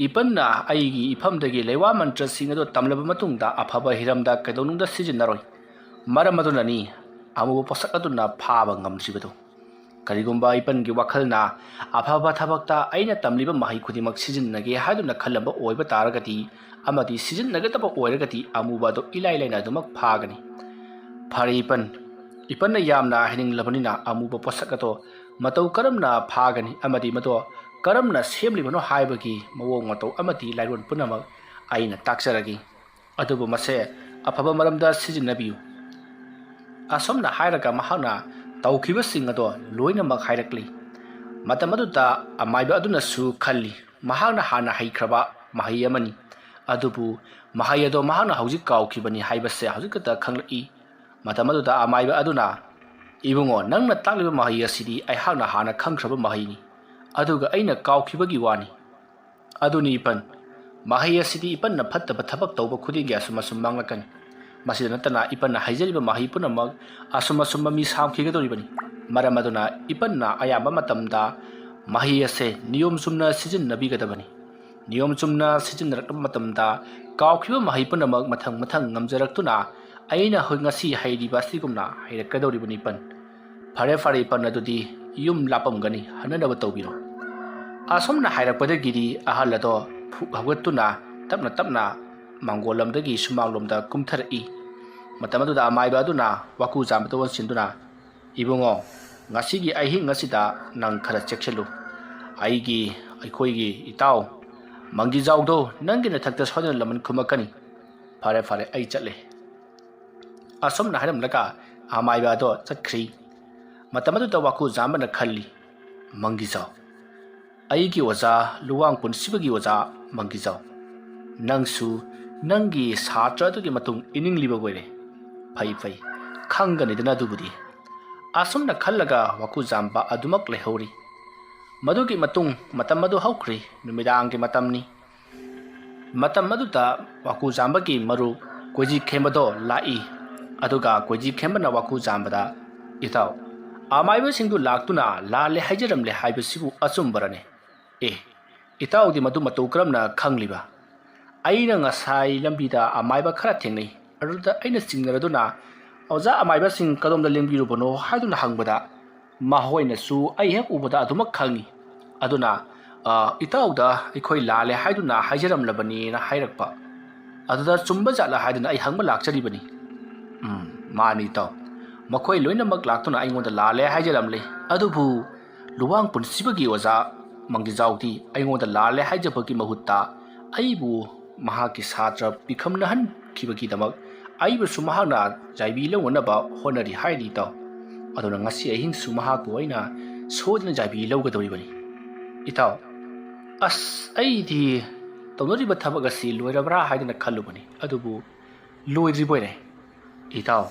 इपन्ना अइगी इफमदगी लेवा मंत्र सिंग अदु तमलब मतुंगदा अफबा हिरमदा कैदौनुंगदा सिजिनरoi मरम अदुननी अमुबा पोसक अदुना फाबा ngamjibado करिगुंबा इपनगी वखलना अफबा थबक्ता अइना तमलिबा माहि खुदिमक सिजिननगे हादुना खलंबा ओइबा तारगति अमदि सिजिननगतबा ओइरगति अमुबा दो इलाइ लाइना दुमक फागनी फरे इपन्ना यामना हिनिंगलबनिना अमुबा पोसक अदो मतौ करमना फागनी अमदि मदो करमना सेमलिबनो हाइबगी मवोंग मतौ अमदि लाइरोन पुनमक आइना ताक्सरगी अदुबु मसे अफबा मरमदा सिजिनबियु असमना हाइरगा महाना तौखिबसिंग अदो लोइनमक हाइरकली मतम अदुदा अमाइबा अदुनसु खल्ली महाना हाना हाइख्रबा महाई अमनी अदुबु महाई अदो महाना हौजिक काउखिबनी हाइबसे हौजिकता खंगलई मतम अदुदा अमाइबा अदुना इबुंगो नंगना ताक्लिबा महाई असिदी अइहाकना हाना खंगख्रबा महाईनी अदुगा अइना काउखिबगी वानी अदुनी इपन महाई असिदी इपन्ना फत्तबा थबक तौबा खुदिंगी असुम मांगलकनी मसिदा नतना इपन्ना हाइजरिबा महाई पुनमक असुम मी सामखिगदोरिबनी मरम अदुना इपन्ना अयाबा मतमदा महाई असे नियम चुमना सिजिननबिगदबनी नियम चुमना सिजिनरकब मतमदा काउखिबा महाई पुनमक मथंग ngamjarактuna अइना होय ngasi हाइरिबा सिगुमना हाइरकदोरिबनी इपन फरे इपन अदुदी युम लापमगनी हननबा तौबिरो असमना हाइरकपदगिरी अहल अदो फुगवतुना तपना मांगोलमदगी सुमांगलोमदा कुमथरई मतम अदुदा अमाइबा अदुना वकु जामबदा वनसिंदुना इबुंगो ngasiगी अहिंग ngasiदा नंग खरा चेक्सलु अइखोइगी इताउ मंगी जाउदो नंगी नथक्ता सोदन लमन खुमकनी फरे अइ चले असमना हाइरमलका अमाइबा अदो चखरी मतम अदुदा वकु जामबना खल्ली मंगी जाउ ꯑꯩꯒꯤ ꯑꯣꯖꯥ ꯂꯨꯋꯥꯡ ꯄꯨꯟꯁꯤꯕꯒꯤ ꯑꯣꯖꯥ ꯃꯪꯒꯤꯖꯥꯎ, ꯅꯪꯁꯨ ꯅꯪꯒꯤ ꯁꯥꯇ꯭ꯔ ꯑꯗꯨꯒꯤ ꯃꯇꯨꯡ ꯏꯅꯤꯡꯂꯤꯕ ꯑꯣꯏꯔꯦ꯫ ꯐꯩ ꯐꯩ, ꯈꯪꯒꯅꯤꯗꯅ ꯑꯗꯨꯕꯨꯗꯤ꯫ ꯑꯁꯨꯝꯅ ꯈꯜꯂꯒ ꯋꯥꯀꯨꯖꯥꯝꯕ ꯑꯗꯨꯃꯛ ꯂꯩꯍꯧꯔꯤ꯫ ꯃꯗꯨꯒꯤ ꯃꯇꯨꯡ ꯃꯇꯝ ꯑꯗꯨ ꯍꯧꯈ꯭ꯔꯤ꯫ ꯅꯨꯃꯤꯗꯥꯡꯒꯤ ꯃꯇꯝꯅꯤ꯫ ꯃꯇꯝ ꯑꯗꯨꯗ ꯋꯥꯀꯨꯖꯥꯝꯕꯒꯤ ꯃꯔꯨꯞ ꯀꯣꯏꯖꯤꯈꯦꯝꯕꯗꯣ ꯂꯥꯛꯏ꯫ ꯑꯗꯨꯒ ꯀꯣꯏꯖꯤꯈꯦꯝꯕꯅ ꯋꯥꯀꯨꯖꯥꯝꯕꯗ, ꯏꯇꯥꯎ, ꯑꯃꯥꯏꯕꯁꯤꯡꯗꯨ ꯂꯥꯛꯇꯨꯅ ꯂꯥꯜꯂꯦ ꯍꯥꯏꯖꯔꯝꯂꯦ ꯍꯥꯏꯕꯁꯤꯕꯨ ꯑꯆꯨꯝꯕꯔꯅꯦ? ꯑꯦ, ꯏꯇꯥꯎꯗꯤ ꯃꯗꯨ ꯃꯇꯧ ꯀꯔꯝꯅ ꯈꯪꯂꯤꯕ? ꯑꯩꯅ ꯉꯁꯥꯏ ꯂꯝꯕꯤꯗ ꯑꯃꯥꯏꯕ ꯈꯔ ꯊꯦꯡꯅꯩ꯫ ꯑꯗꯨꯗ ꯑꯩꯅ ꯆꯤꯡꯅꯔꯗꯨꯅ ꯑꯣꯖꯥ ꯑꯃꯥꯏꯕꯁꯤꯡ ꯀꯗꯣꯝꯗ ꯂꯦꯡꯕꯤꯔꯨꯕꯅꯣ ꯍꯥꯏꯗꯨꯅ ꯍꯪꯕꯗ ꯃꯈꯣꯏꯅꯁꯨ ꯑꯩ ꯍꯦꯛ ꯎꯕꯗ ꯑꯗꯨꯃꯛ ꯈꯪꯉꯤ꯫ ꯑꯗꯨꯅ ꯏꯇꯥꯎꯗ ꯑꯩꯈꯣꯏ ꯂꯥꯜꯂꯦ ꯍꯥꯏꯗꯨꯅ ꯍꯥꯏꯖꯔꯝꯂꯕꯅꯤꯅ ꯍꯥꯏꯔꯛꯄ꯫ ꯑꯗꯨꯗ ꯆꯨꯝꯕ ꯖꯥꯠꯂ ꯍꯥꯏꯗꯨꯅ ꯑꯩ ꯍꯪꯕ ꯂꯥꯛꯆꯔꯤꯕꯅꯤ꯫ ꯃꯥꯅꯤ ꯏꯇꯥꯎ, ꯃꯈꯣꯏ ꯂꯣꯏꯅꯃꯛ ꯂꯥꯛꯇꯨꯅ ꯑꯩꯉꯣꯟꯗ ꯂꯥꯜꯂꯦ ꯍꯥꯏꯖꯔꯝꯂꯦ꯫ ꯑꯗꯨꯕꯨ ꯂꯨꯋꯥꯡ ꯄꯨꯟꯁꯤꯕꯒꯤ ꯑꯣꯖꯥ ꯃꯪꯒꯤꯖꯥꯎꯗꯤ ꯑꯩꯉꯣꯟꯗ ꯂꯥꯜꯂꯦ ꯍꯥꯏꯖꯕꯒꯤ ꯃꯍꯨꯠꯇ ꯑꯩꯕꯨ ꯃꯍꯥꯛꯀꯤ ꯁꯥꯇ꯭ꯔ ꯄꯤꯈꯝꯅꯍꯟꯈꯤꯕꯒꯤꯗꯃꯛ ꯑꯩꯕꯨꯁꯨ ꯃꯍꯥꯛꯅ ꯌꯥꯏꯕꯤ ꯂꯧꯅꯅꯕ ꯍꯣꯠꯅꯔꯤ ꯍꯥꯏꯔꯤ ꯏꯇꯥꯎ꯫ ꯑꯗꯨꯅ ꯉꯁꯤ ꯑꯍꯤꯡꯁꯨ ꯃꯍꯥꯛꯄꯨ ꯑꯩꯅ ꯁꯣꯏꯗꯅ ꯌꯥꯏꯕꯤ ꯂꯧꯒꯗꯧꯔꯤꯕꯅꯤ꯫ ꯏꯇꯥꯎ, ꯑꯁ, ꯑꯩꯗꯤ ꯇꯧꯅꯔꯤꯕ ꯊꯕꯛ ꯑꯁꯤ ꯂꯣꯏꯔꯕ꯭ꯔꯥ ꯍꯥꯏꯗꯨꯅ ꯈꯜꯂꯨꯕꯅꯤ, ꯑꯗꯨꯕꯨ ꯂꯣꯏꯗ꯭ꯔꯤꯕꯣꯏꯔꯦ꯫ ꯏꯇꯥꯎ,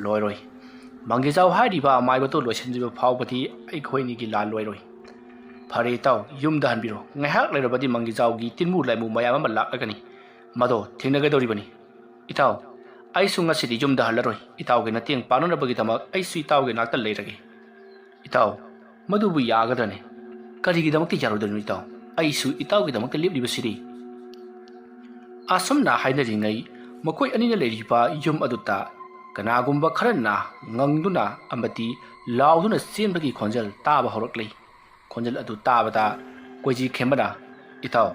ꯂꯣꯏꯔꯣꯏ꯫ ꯃꯪꯒꯤꯖꯥꯎ ꯍꯥꯏꯔꯤꯕ ꯑꯃꯥꯏꯕꯗꯨ ꯂꯣꯏꯁꯤꯟꯗ꯭ꯔꯤꯕ ꯐꯥꯎꯕꯗꯤ ꯑꯩꯈꯣꯏꯅꯤꯒꯤ ꯂꯥꯜ ꯂꯣꯏꯔꯣꯏ꯫ ꯐꯔꯦ ꯏꯇꯥꯎ, ꯌꯨꯝꯗ ꯍꯟꯕꯤꯔꯣ꯫ ꯉꯥꯏꯍꯥꯛ ꯂꯩꯔꯕꯗꯤ ꯃꯪꯒꯤꯖꯥꯎꯒꯤ ꯇꯤꯟꯃꯨ ꯂꯥꯏꯃꯨ ꯃꯌꯥꯝ ꯑꯃ ꯂꯥꯛꯂꯒꯅꯤ, ꯃꯗꯣ ꯊꯦꯡꯅꯒꯗꯧꯔꯤꯕꯅꯤ꯫ ꯏꯇꯥꯎ, ꯑꯩꯁꯨ ꯉꯁꯤꯗꯤ ꯌꯨꯝꯗ ꯍꯜꯂꯔꯣꯏ꯫ ꯏꯇꯥꯎꯒꯤ ꯃꯇꯦꯡ ꯄꯥꯡꯅꯅꯕꯒꯤꯗꯃꯛ ꯑꯩꯁꯨ ꯏꯇꯥꯎꯒꯤ ꯅꯥꯛꯇ ꯂꯩꯔꯒꯦ꯫ ꯏꯇꯥꯎ, ꯃꯗꯨꯕꯨ ꯌꯥꯒꯗ꯭ꯔꯅꯦ? ꯀꯔꯤꯒꯤꯗꯃꯛꯇ ꯌꯥꯔꯣꯏꯗꯣꯏꯅꯣ ꯏꯇꯥꯎ? ꯑꯩꯁꯨ ꯏꯇꯥꯎꯒꯤꯗꯃꯛꯇ ꯂꯦꯞꯂꯤꯕꯁꯤꯗꯤ꯫ ꯑꯁꯨꯝꯅ ꯍꯥꯏꯅꯔꯤꯉꯩ ꯃꯈꯣꯏ ꯑꯅꯤꯅ ꯂꯩꯔꯤꯕ ꯌꯨꯝ ꯑꯗꯨꯗ ꯀꯅꯥꯒꯨꯝꯕ ꯈꯔꯅ ꯉꯪꯗꯨꯅ ꯑꯃꯗꯤ ꯂꯥꯎꯗꯨꯅ ꯆꯦꯟꯕꯒꯤ ꯈꯣꯟꯖꯦꯜ ꯇꯥꯕ ꯍꯧꯔꯛꯂꯤ꯫ ꯈꯣꯟꯖꯦꯜ ꯑꯗꯨ ꯇꯥꯕꯗ ꯀꯣꯏꯖꯤꯈꯦꯝꯕꯅ, ꯏꯇꯥꯎ,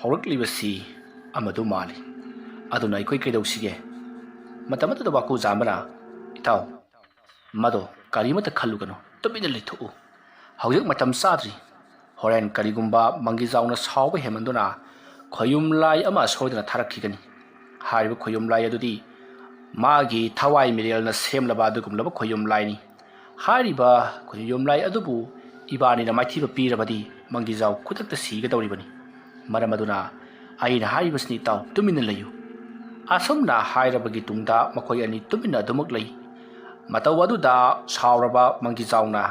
ꯍꯧꯔꯛꯂꯤꯕꯁꯤ ꯑꯃꯗꯨ ꯃꯥꯜꯂꯤ꯫ ꯑꯗꯨꯅ ꯑꯩꯈꯣꯏ ꯀꯩꯗꯧꯁꯤꯒꯦ? ꯃꯇꯝ ꯑꯗꯨꯗ ꯋꯥꯀꯨꯖꯥꯝꯕꯅ, ꯏꯇꯥꯎ, ꯃꯗꯣ ꯀꯔꯤꯃꯠꯇ ꯈꯜꯂꯨꯒꯅꯨ, ꯇꯨꯃꯤꯟꯅ ꯂꯩꯊꯣꯛꯎ꯫ ꯍꯧꯖꯤꯛ ꯃꯇꯝ ꯆꯥꯗ꯭ꯔꯤ꯫ ꯍꯣꯔꯦꯟ ꯀꯔꯤꯒꯨꯝꯕ ꯃꯪꯒꯤꯖꯥꯎꯅ ꯁꯥꯎꯕ ꯍꯦꯟꯃꯟꯗꯨꯅ ꯈꯣꯌꯨꯝ ꯂꯥꯏ ꯑꯃ ꯁꯣꯏꯗꯅ ꯊꯥꯔꯛꯈꯤꯒꯅꯤ꯫ ꯍꯥꯏꯔꯤꯕ ꯈꯣꯌꯨꯝ ꯂꯥꯏ ꯑꯗꯨꯗꯤ ꯃꯥꯒꯤ ꯊꯋꯥꯏ ꯃꯤꯔꯦꯜꯅ ꯁꯦꯝꯂꯕ ꯑꯗꯨꯒꯨꯝꯂꯕ ꯈꯣꯌꯨꯝ ꯂꯥꯏꯅꯤ꯫ ꯍꯥꯏꯔꯤꯕ ꯈꯣꯌꯨꯝ ꯂꯥꯏ ꯑꯗꯨꯕꯨ ꯏꯕꯥꯅꯤꯅ ꯃꯥꯏꯊꯤꯕ ꯄꯤꯔꯕꯗꯤ ꯃꯪꯒꯤꯖꯥꯎ ꯈꯨꯗꯛꯇ ꯁꯤꯒꯗꯧꯔꯤꯕꯅꯤ꯫ ꯃꯔꯝ ꯑꯗꯨꯅ ꯑꯩꯅ ꯍꯥꯏꯔꯤꯕꯁꯤꯅꯤ ꯏꯇꯥꯎ, ꯇꯨꯃꯤꯟꯅ ꯂꯩꯌꯨ꯫ ꯑꯁꯨꯝꯅ ꯍꯥꯏꯔꯕꯒꯤ ꯇꯨꯡꯗ ꯃꯈꯣꯏ ꯑꯅꯤ ꯇꯨꯃꯤꯟꯅ ꯑꯗꯨꯃꯛ ꯂꯩ꯫ ꯃꯇꯧ ꯑꯗꯨꯗ ꯁꯥꯎꯔꯕ ꯃꯪꯒꯤꯖꯥꯎꯅ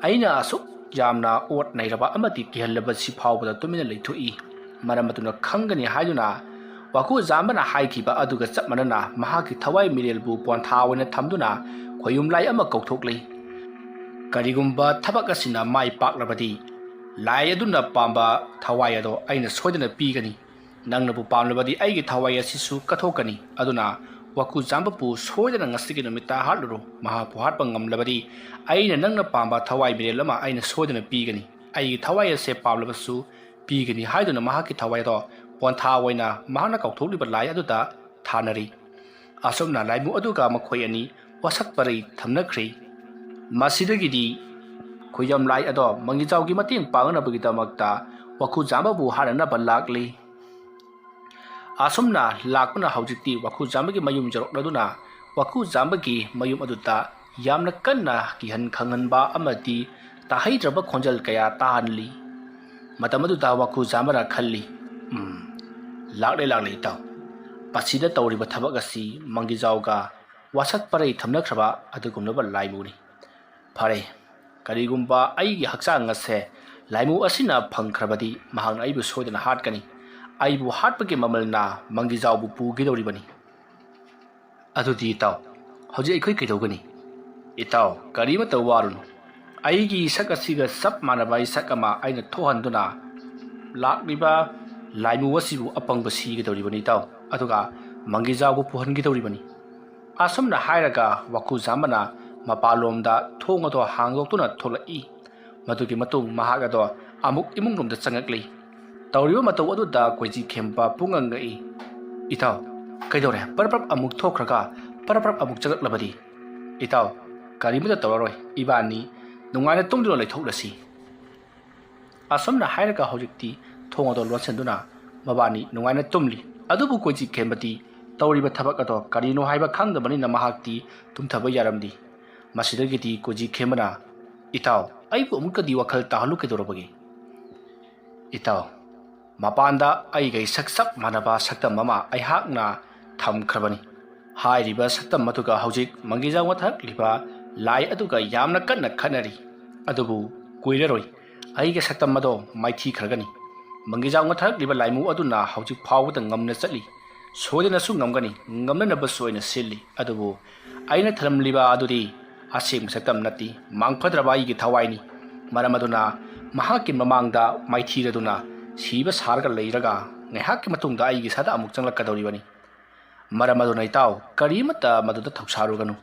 ꯑꯩꯅ ꯑꯁꯨꯛ ꯌꯥꯝꯅ ꯑꯣꯠ ꯅꯩꯔꯕ ꯑꯃꯗꯤ ꯀꯤꯍꯜꯂꯕꯁꯤ ꯐꯥꯎꯕꯗ ꯇꯨꯃꯤꯟꯅ ꯂꯩꯊꯣꯛꯏ꯫ ꯃꯔꯝ ꯑꯗꯨꯅ ꯈꯪꯒꯅꯤ ꯍꯥꯏꯗꯨꯅ ꯋꯥꯀꯨꯖꯥꯝꯕꯅ ꯍꯥꯏꯈꯤꯕ ꯑꯗꯨꯒ ꯆꯞ ꯃꯥꯟꯅꯅ ꯃꯍꯥꯛꯀꯤ ꯊꯋꯥꯏ ꯃꯤꯔꯦꯜꯕꯨ ꯄꯣꯟꯊꯥ ꯑꯣꯏꯅ ꯊꯝꯗꯨꯅ ꯈꯣꯌꯨꯝ ꯂꯥꯏ ꯑꯃ ꯀꯧꯊꯣꯛꯂꯤ꯫ ꯀꯔꯤꯒꯨꯝꯕ ꯊꯕꯛ ꯑꯁꯤꯅ ꯃꯥꯏ ꯄꯥꯛꯂꯕꯗꯤ ꯂꯥꯏ ꯑꯗꯨꯅ ꯄꯥꯝꯕ ꯊꯋꯥꯏ ꯑꯗꯣ ꯑꯩꯅ ꯁꯣꯏꯗꯅ ꯄꯤꯒꯅꯤ꯫ ꯅꯪꯅꯕꯨ ꯄꯥꯝꯂꯕꯗꯤ ꯑꯩꯒꯤ ꯊꯋꯥꯏ ꯑꯁꯤꯁꯨ ꯀꯠꯊꯣꯛꯀꯅꯤ꯫ ꯑꯗꯨꯅ ꯋꯥꯀꯨꯖꯥꯝꯕꯕꯨ ꯁꯣꯏꯗꯅ ꯉꯁꯤꯒꯤ ꯅꯨꯃꯤꯠꯇ ꯍꯥꯠꯂꯨꯔꯣ꯫ ꯃꯍꯥꯛꯄꯨ ꯍꯥꯠꯄ ꯉꯝꯂꯕꯗꯤ ꯑꯩꯅ ꯅꯪꯅ ꯄꯥꯝꯕ ꯊꯋꯥꯏ ꯃꯤꯔꯦꯜ ꯑꯃ ꯑꯩꯅ ꯁꯣꯏꯗꯅ ꯄꯤꯒꯅꯤ꯫ ꯑꯩꯒꯤ ꯊꯋꯥꯏ ꯑꯁꯦ ꯄꯥꯝꯂꯕꯁꯨ ꯄꯤꯒꯅꯤ ꯍꯥꯏꯗꯨꯅ ꯃꯍꯥꯛꯀꯤ ꯊꯋꯥꯏ ꯑꯗꯣ ꯄꯣꯟꯊꯥ ꯑꯣꯏꯅ ꯃꯍꯥꯛꯅ ꯀꯧꯊꯣꯛꯂꯤꯕ ꯂꯥꯏ ꯑꯗꯨꯗ ꯊꯥꯅꯔꯤ꯫ ꯑꯁꯨꯝꯅ ꯂꯥꯏꯃꯨ ꯑꯗꯨꯒ ꯃꯈꯣꯏ ꯑꯅꯤ ꯋꯥꯁꯛ ꯄꯔꯩ ꯊꯝꯅꯈ꯭ꯔꯦ꯫ ꯃꯁꯤꯗꯒꯤꯗꯤ ꯈꯣꯌꯨꯝ ꯂꯥꯏ ꯑꯗꯣ ꯃꯪꯒꯤꯖꯥꯎꯒꯤ ꯃꯇꯦꯡ ꯄꯥꯡꯅꯕꯒꯤꯗꯃꯛꯇ ꯋꯥꯀꯨꯖꯥꯝꯕꯕꯨ ꯍꯥꯠꯅꯅꯕ ꯂꯥꯛꯂꯤ꯫ ꯑꯁꯨꯝꯅ ꯂꯥꯛꯄꯅ ꯍꯧꯖꯤꯛꯇꯤ ꯋꯥꯀꯨꯖꯥꯝꯕꯒꯤ ꯃꯌꯨꯝ ꯌꯧꯔꯛꯂꯗꯨꯅ ꯋꯥꯀꯨꯖꯥꯝꯕꯒꯤ ꯃꯌꯨꯝ ꯑꯗꯨꯗ ꯌꯥꯝꯅ ꯀꯟꯅ ꯀꯤꯍꯟ ꯈꯪꯍꯟꯕ ꯑꯃꯗꯤ ꯇꯥꯍꯩꯗ꯭ꯔꯕ ꯈꯣꯟꯖꯦꯜ ꯀꯌꯥ ꯇꯥꯍꯜꯂꯤ꯫ ꯃꯇꯝ ꯑꯗꯨꯗ ꯋꯥꯀꯨꯖꯥꯝꯕꯅ ꯈꯜꯂꯤ, ꯂꯥꯛꯂꯦ ꯏꯇꯥꯎ꯫ ꯃꯁꯤꯗ ꯇꯧꯔꯤꯕ ꯊꯕꯛ ꯑꯁꯤ ꯃꯪꯒꯤꯖꯥꯎꯒ ꯋꯥꯁꯛ ꯄꯔꯩ ꯊꯝꯅꯈ꯭ꯔꯕ ꯑꯗꯨꯒꯨꯝꯂꯕ ꯂꯥꯏꯃꯨꯅꯤ꯫ ꯐꯔꯦ, ꯀꯔꯤꯒꯨꯝꯕ ꯑꯩꯒꯤ ꯍꯛꯆꯥꯡ ꯑꯁꯦ ꯂꯥꯏꯃꯨ ꯑꯁꯤꯅ ꯐꯪꯈ꯭ꯔꯕꯗꯤ ꯃꯍꯥꯛꯅ ꯑꯩꯕꯨ ꯁꯣꯏꯗꯅ ꯍꯥꯠꯀꯅꯤ꯫ ꯑꯩꯕꯨ ꯍꯥꯠꯄꯒꯤ ꯃꯃꯜꯅ ꯃꯪꯒꯤꯖꯥꯎꯕꯨ ꯄꯨꯒꯗꯧꯔꯤꯕꯅꯤ꯫ ꯑꯗꯨꯗꯤ ꯏꯇꯥꯎ, ꯍꯧꯖꯤꯛ ꯑꯩꯈꯣꯏ ꯀꯩꯗꯧꯒꯅꯤ? ꯏꯇꯥꯎ, ꯀꯔꯤꯃꯠꯇ ꯋꯥꯔꯨꯅꯨ꯫ ꯑꯩꯒꯤ ꯏꯁꯛ ꯑꯁꯤꯒ ꯆꯞ ꯃꯥꯟꯅꯕ ꯏꯁꯛ ꯑꯃ ꯑꯩꯅ ꯊꯣꯛꯍꯟꯗꯨꯅ ꯂꯥꯛꯂꯤꯕ ꯂꯥꯏꯃꯨ ꯑꯁꯤꯕꯨ ꯑꯄꯪꯕ ꯁꯤꯒꯗꯧꯔꯤꯕꯅꯤ ꯏꯇꯥꯎ, ꯑꯗꯨꯒ ꯃꯪꯒꯤꯖꯥꯎꯕꯨ ꯄꯨꯍꯟꯒꯗꯧꯔꯤꯕꯅꯤ꯫ ꯑꯁꯨꯝꯅ ꯍꯥꯏꯔꯒ ꯋꯥꯀꯨꯖꯥꯝꯕꯅ ꯃꯄꯥꯟꯂꯣꯝꯗ ꯊꯣꯡ ꯑꯗꯣ ꯍꯥꯡꯗꯣꯛꯇꯨꯅ ꯊꯣꯛꯂꯛꯏ꯫ ꯃꯗꯨꯒꯤ ꯃꯇꯨꯡ ꯃꯍꯥꯛ ꯑꯗꯣ ꯑꯃꯨꯛ ꯏꯃꯨꯡꯂꯣꯝꯗ ꯆꯪꯉꯛꯂꯤ꯫ ꯇꯧꯔꯤꯕ ꯃꯇꯧ ꯑꯗꯨꯗ ꯀꯣꯏꯖꯤꯈꯦꯝꯕ ꯄꯨꯡꯉꯛꯉꯛꯏ꯫ ꯏꯇꯥꯎ, ꯀꯩꯗꯧꯔꯦ? ꯄꯔꯞ ꯑꯃꯨꯛ ꯊꯣꯛꯈ꯭ꯔꯒ ꯄꯔꯞ ꯑꯃꯨꯛ ꯆꯪꯉꯛꯂꯕꯗꯤ? ꯏꯇꯥꯎ, ꯀꯔꯤꯃꯠꯇ ꯇꯧꯔꯔꯣꯏ꯫ ꯏꯕꯥꯅꯤ ꯅꯨꯡꯉꯥꯏꯅ ꯇꯨꯝꯗꯨꯅ ꯂꯩꯊꯣꯛꯂꯁꯤ꯫ ꯑꯁꯨꯝꯅ ꯍꯥꯏꯔꯒ ꯍꯧꯖꯤꯛꯇꯤ ꯊꯣꯡ ꯑꯗꯣ ꯂꯣꯟꯁꯤꯟꯗꯨꯅ ꯃꯕꯥꯅꯤ ꯅꯨꯡꯉꯥꯏꯅ ꯇꯨꯝꯂꯤ꯫ ꯑꯗꯨꯕꯨ ꯀꯣꯏꯖꯤꯈꯦꯝꯕꯗꯤ ꯇꯧꯔꯤꯕ ꯊꯕꯛ ꯑꯗꯣ ꯀꯔꯤꯅꯣ ꯍꯥꯏꯕ ꯈꯪꯗꯕꯅꯤꯅ ꯃꯍꯥꯛꯇꯤ ꯇꯨꯝꯊꯕ ꯌꯥꯔꯝꯗꯦ꯫ ꯃꯁꯤꯗꯒꯤꯗꯤ ꯀꯣꯏꯖꯤꯈꯦꯝꯕꯅ, ꯏꯇꯥꯎ, ꯑꯩꯕꯨ ꯑꯃꯨꯛꯀꯗꯤ ꯋꯥꯈꯜ ꯇꯥꯍꯜꯂꯨ, ꯀꯩꯗꯧꯔꯕꯒꯦ? Itaw, mapanda ay gay saksak manaba saktam mama ay hak na tham krabani. Hai riba saktam matuga haujik mangijaw mathak liba lai aduga yamna kanna khanari. Adubu kuiraroi ay ga saktam mado maithi khragani. Mangijaw mathak liba laimu aduna haujik phawda ngamna chatli. Sodena su ngamgani ngamna nabasu aina silli. Adubu aina thalam liba aduri asing saktam nati mangpadraba ay gi thawaini. Maramaduna mahaki mamangda maithi raduna siba sarga leiraga ngehak matungda ai gi sada amuk changlakadoribani. Maramaduna itaw karimata maduda thauksaruganu.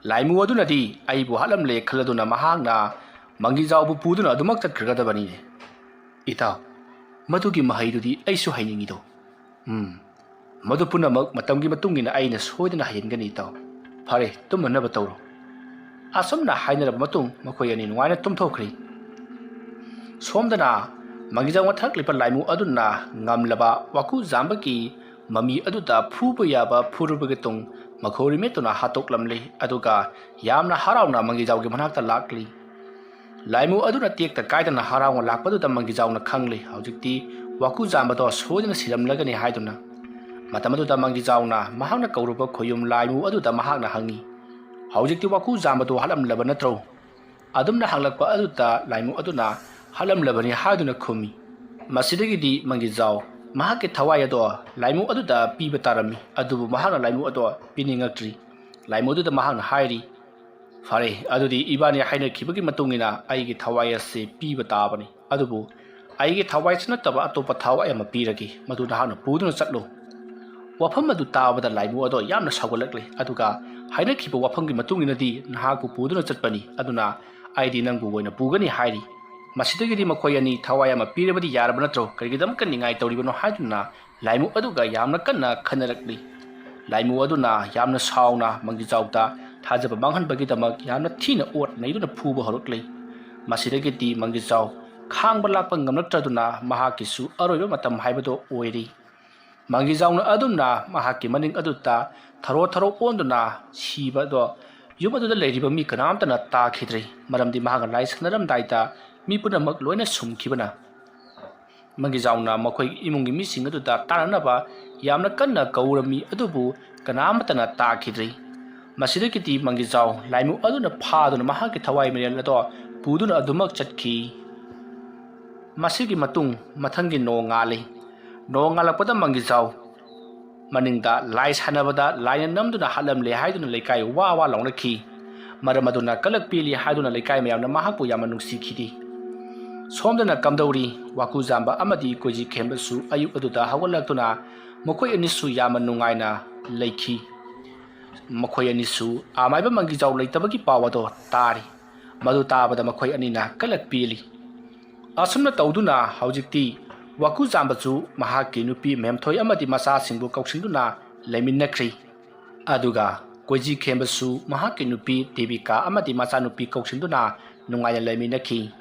Laimu adunadi aibu halam le khaladuna mahangna mangijaw bu puduna adumak chatkhragadabani. Itaw madugi mahaidudi aisu hainingido. Madu punamak matamgi matungina aina soidana hayengani itaw. Phare tummanaba tawro. Asomna hainarab matung makhoi ani nuaina tumthokri. Somdana mangijaw mathak lipa laimu aduna ngamlaba waku zambaki mami aduda phuba yaba phurubagetung makhori metuna hatok lamle aduga yamna harawna mangijaw ge manakta lakli. Laimu aduna tekta kaidana harawna lakpaduda mangijaw na khangli haujikti waku zambado sodina siramlagani haiduna. Matamaduda mangijaw na mahakna kauruba khoyum laimu aduda mahakna hangi. Haujikti waku zambado halamlaba natro. Adumna hanglakpa aduda laimu aduna halam labani haduna khumi. Masidagidi mangijaw mahake thawai ado laimu aduda piba tarami adubu mahana laimu ado piningakri. Laimu aduda mahana hairi. Fare adudi ibani haina khibagi matungina aigi thawai ase piba tabani. Adubu aigi thawai sanataba atopa thawai ama piragi maduna hana puduna chatlo. Wafam adu tabada laimu ado yamna sagolatli aduga haina khiba wafamgi matunginadi nahaku puduna chatpani aduna aidi nangbu oina pugani hairi. Masidagidi makhoi ani thawai ama pirabadi yaraba natro karigidam kan ningai tawribano haiduna laimu aduga yamna kanna khanarakli. Laimu aduna yamna sauna mangijawta thajaba manghanbagidamak yamna thina ot naiduna phuba horokli. Masidagidi mangijaw khangba lakpa ngamnaktraduna mahakisu aroiba matam haibado oiri. Mangijawna aduna mahaki maning aduta tharo onduna siba do yum aduda leiriba mi kanamtana takhidri maramdi mahaga lai sanaramdaita mi punamak loina sumkhibana. Mangijawna makhoi imungi mising aduda taranaba yamna kanna kaurami adubu kanamatana takhidri. Masidagidi mangijaw laimu aduna phaduna mahaki thawai menel ado puduna adumak chatkhi. Masigi matung mathangi no ngali. No ngalakpada mangijaw maningda lai sanabada laina namduna halamle haiduna leikai wa launakhi. Maramaduna kalakpili haiduna leikai mayamna mahakpu yamna nungsikhidi. Somdana kamdauri waku zamba amadi koji khembasu ayuk aduda hawalaktuna makhoi anisu yamna nungaina leikhi. Makhoi anisu amaiba mangijaw leitabagi pawado tari. Madu tabada makhoi anina kalakpili. Asumna tawduna haujikti waku zambachu mahaki nupi memthoi amadi masa singbu kauksingduna leiminakri. Aduga koji khembasu mahaki nupi Devika amadi masa nupi kauksingduna nungaina leiminakhi.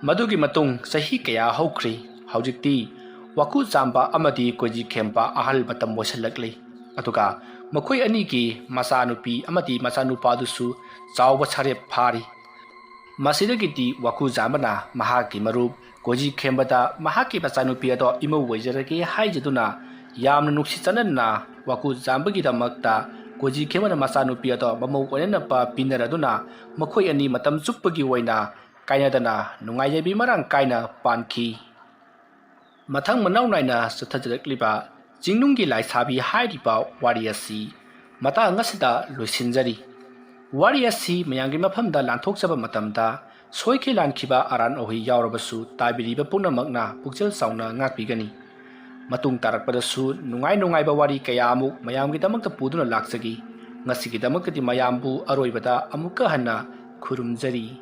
Madugi matung sahi kaya hokri haujikti waku zamba amadi koji khemba ahal matam mosalakli. Aduga makhoi anigi masa nupi amadi masa nupa dusu chawba sarep phari. Masidagidi waku zambana mahaki marup koji khembada mahaki machanupi ado imo waijarage haijaduna yamna nuksi chananna waku zambagi damakta koji khemana machanupi ado mamau oinana pa pinaraduna makhoi ani matam chuppagi oina kainadana nungaijabi marang kaina pankhi. Mathang manau naina sathajarakliba jingnunggi laisabi hairiba wariasi mata ngasida loisinjari. Wariasi mayangi mafamda lanthokjaba matamda soike lankhiba aran ohi yaurabasu tabiriba punamakna pukjal sauna ngakpigani. Matung tarakpadasu nungaiba wari kaya amuk mayamgi damakta puduna laksagi. Ngasigidamaktadi mayambu aroibada amuka hanna khurumjari.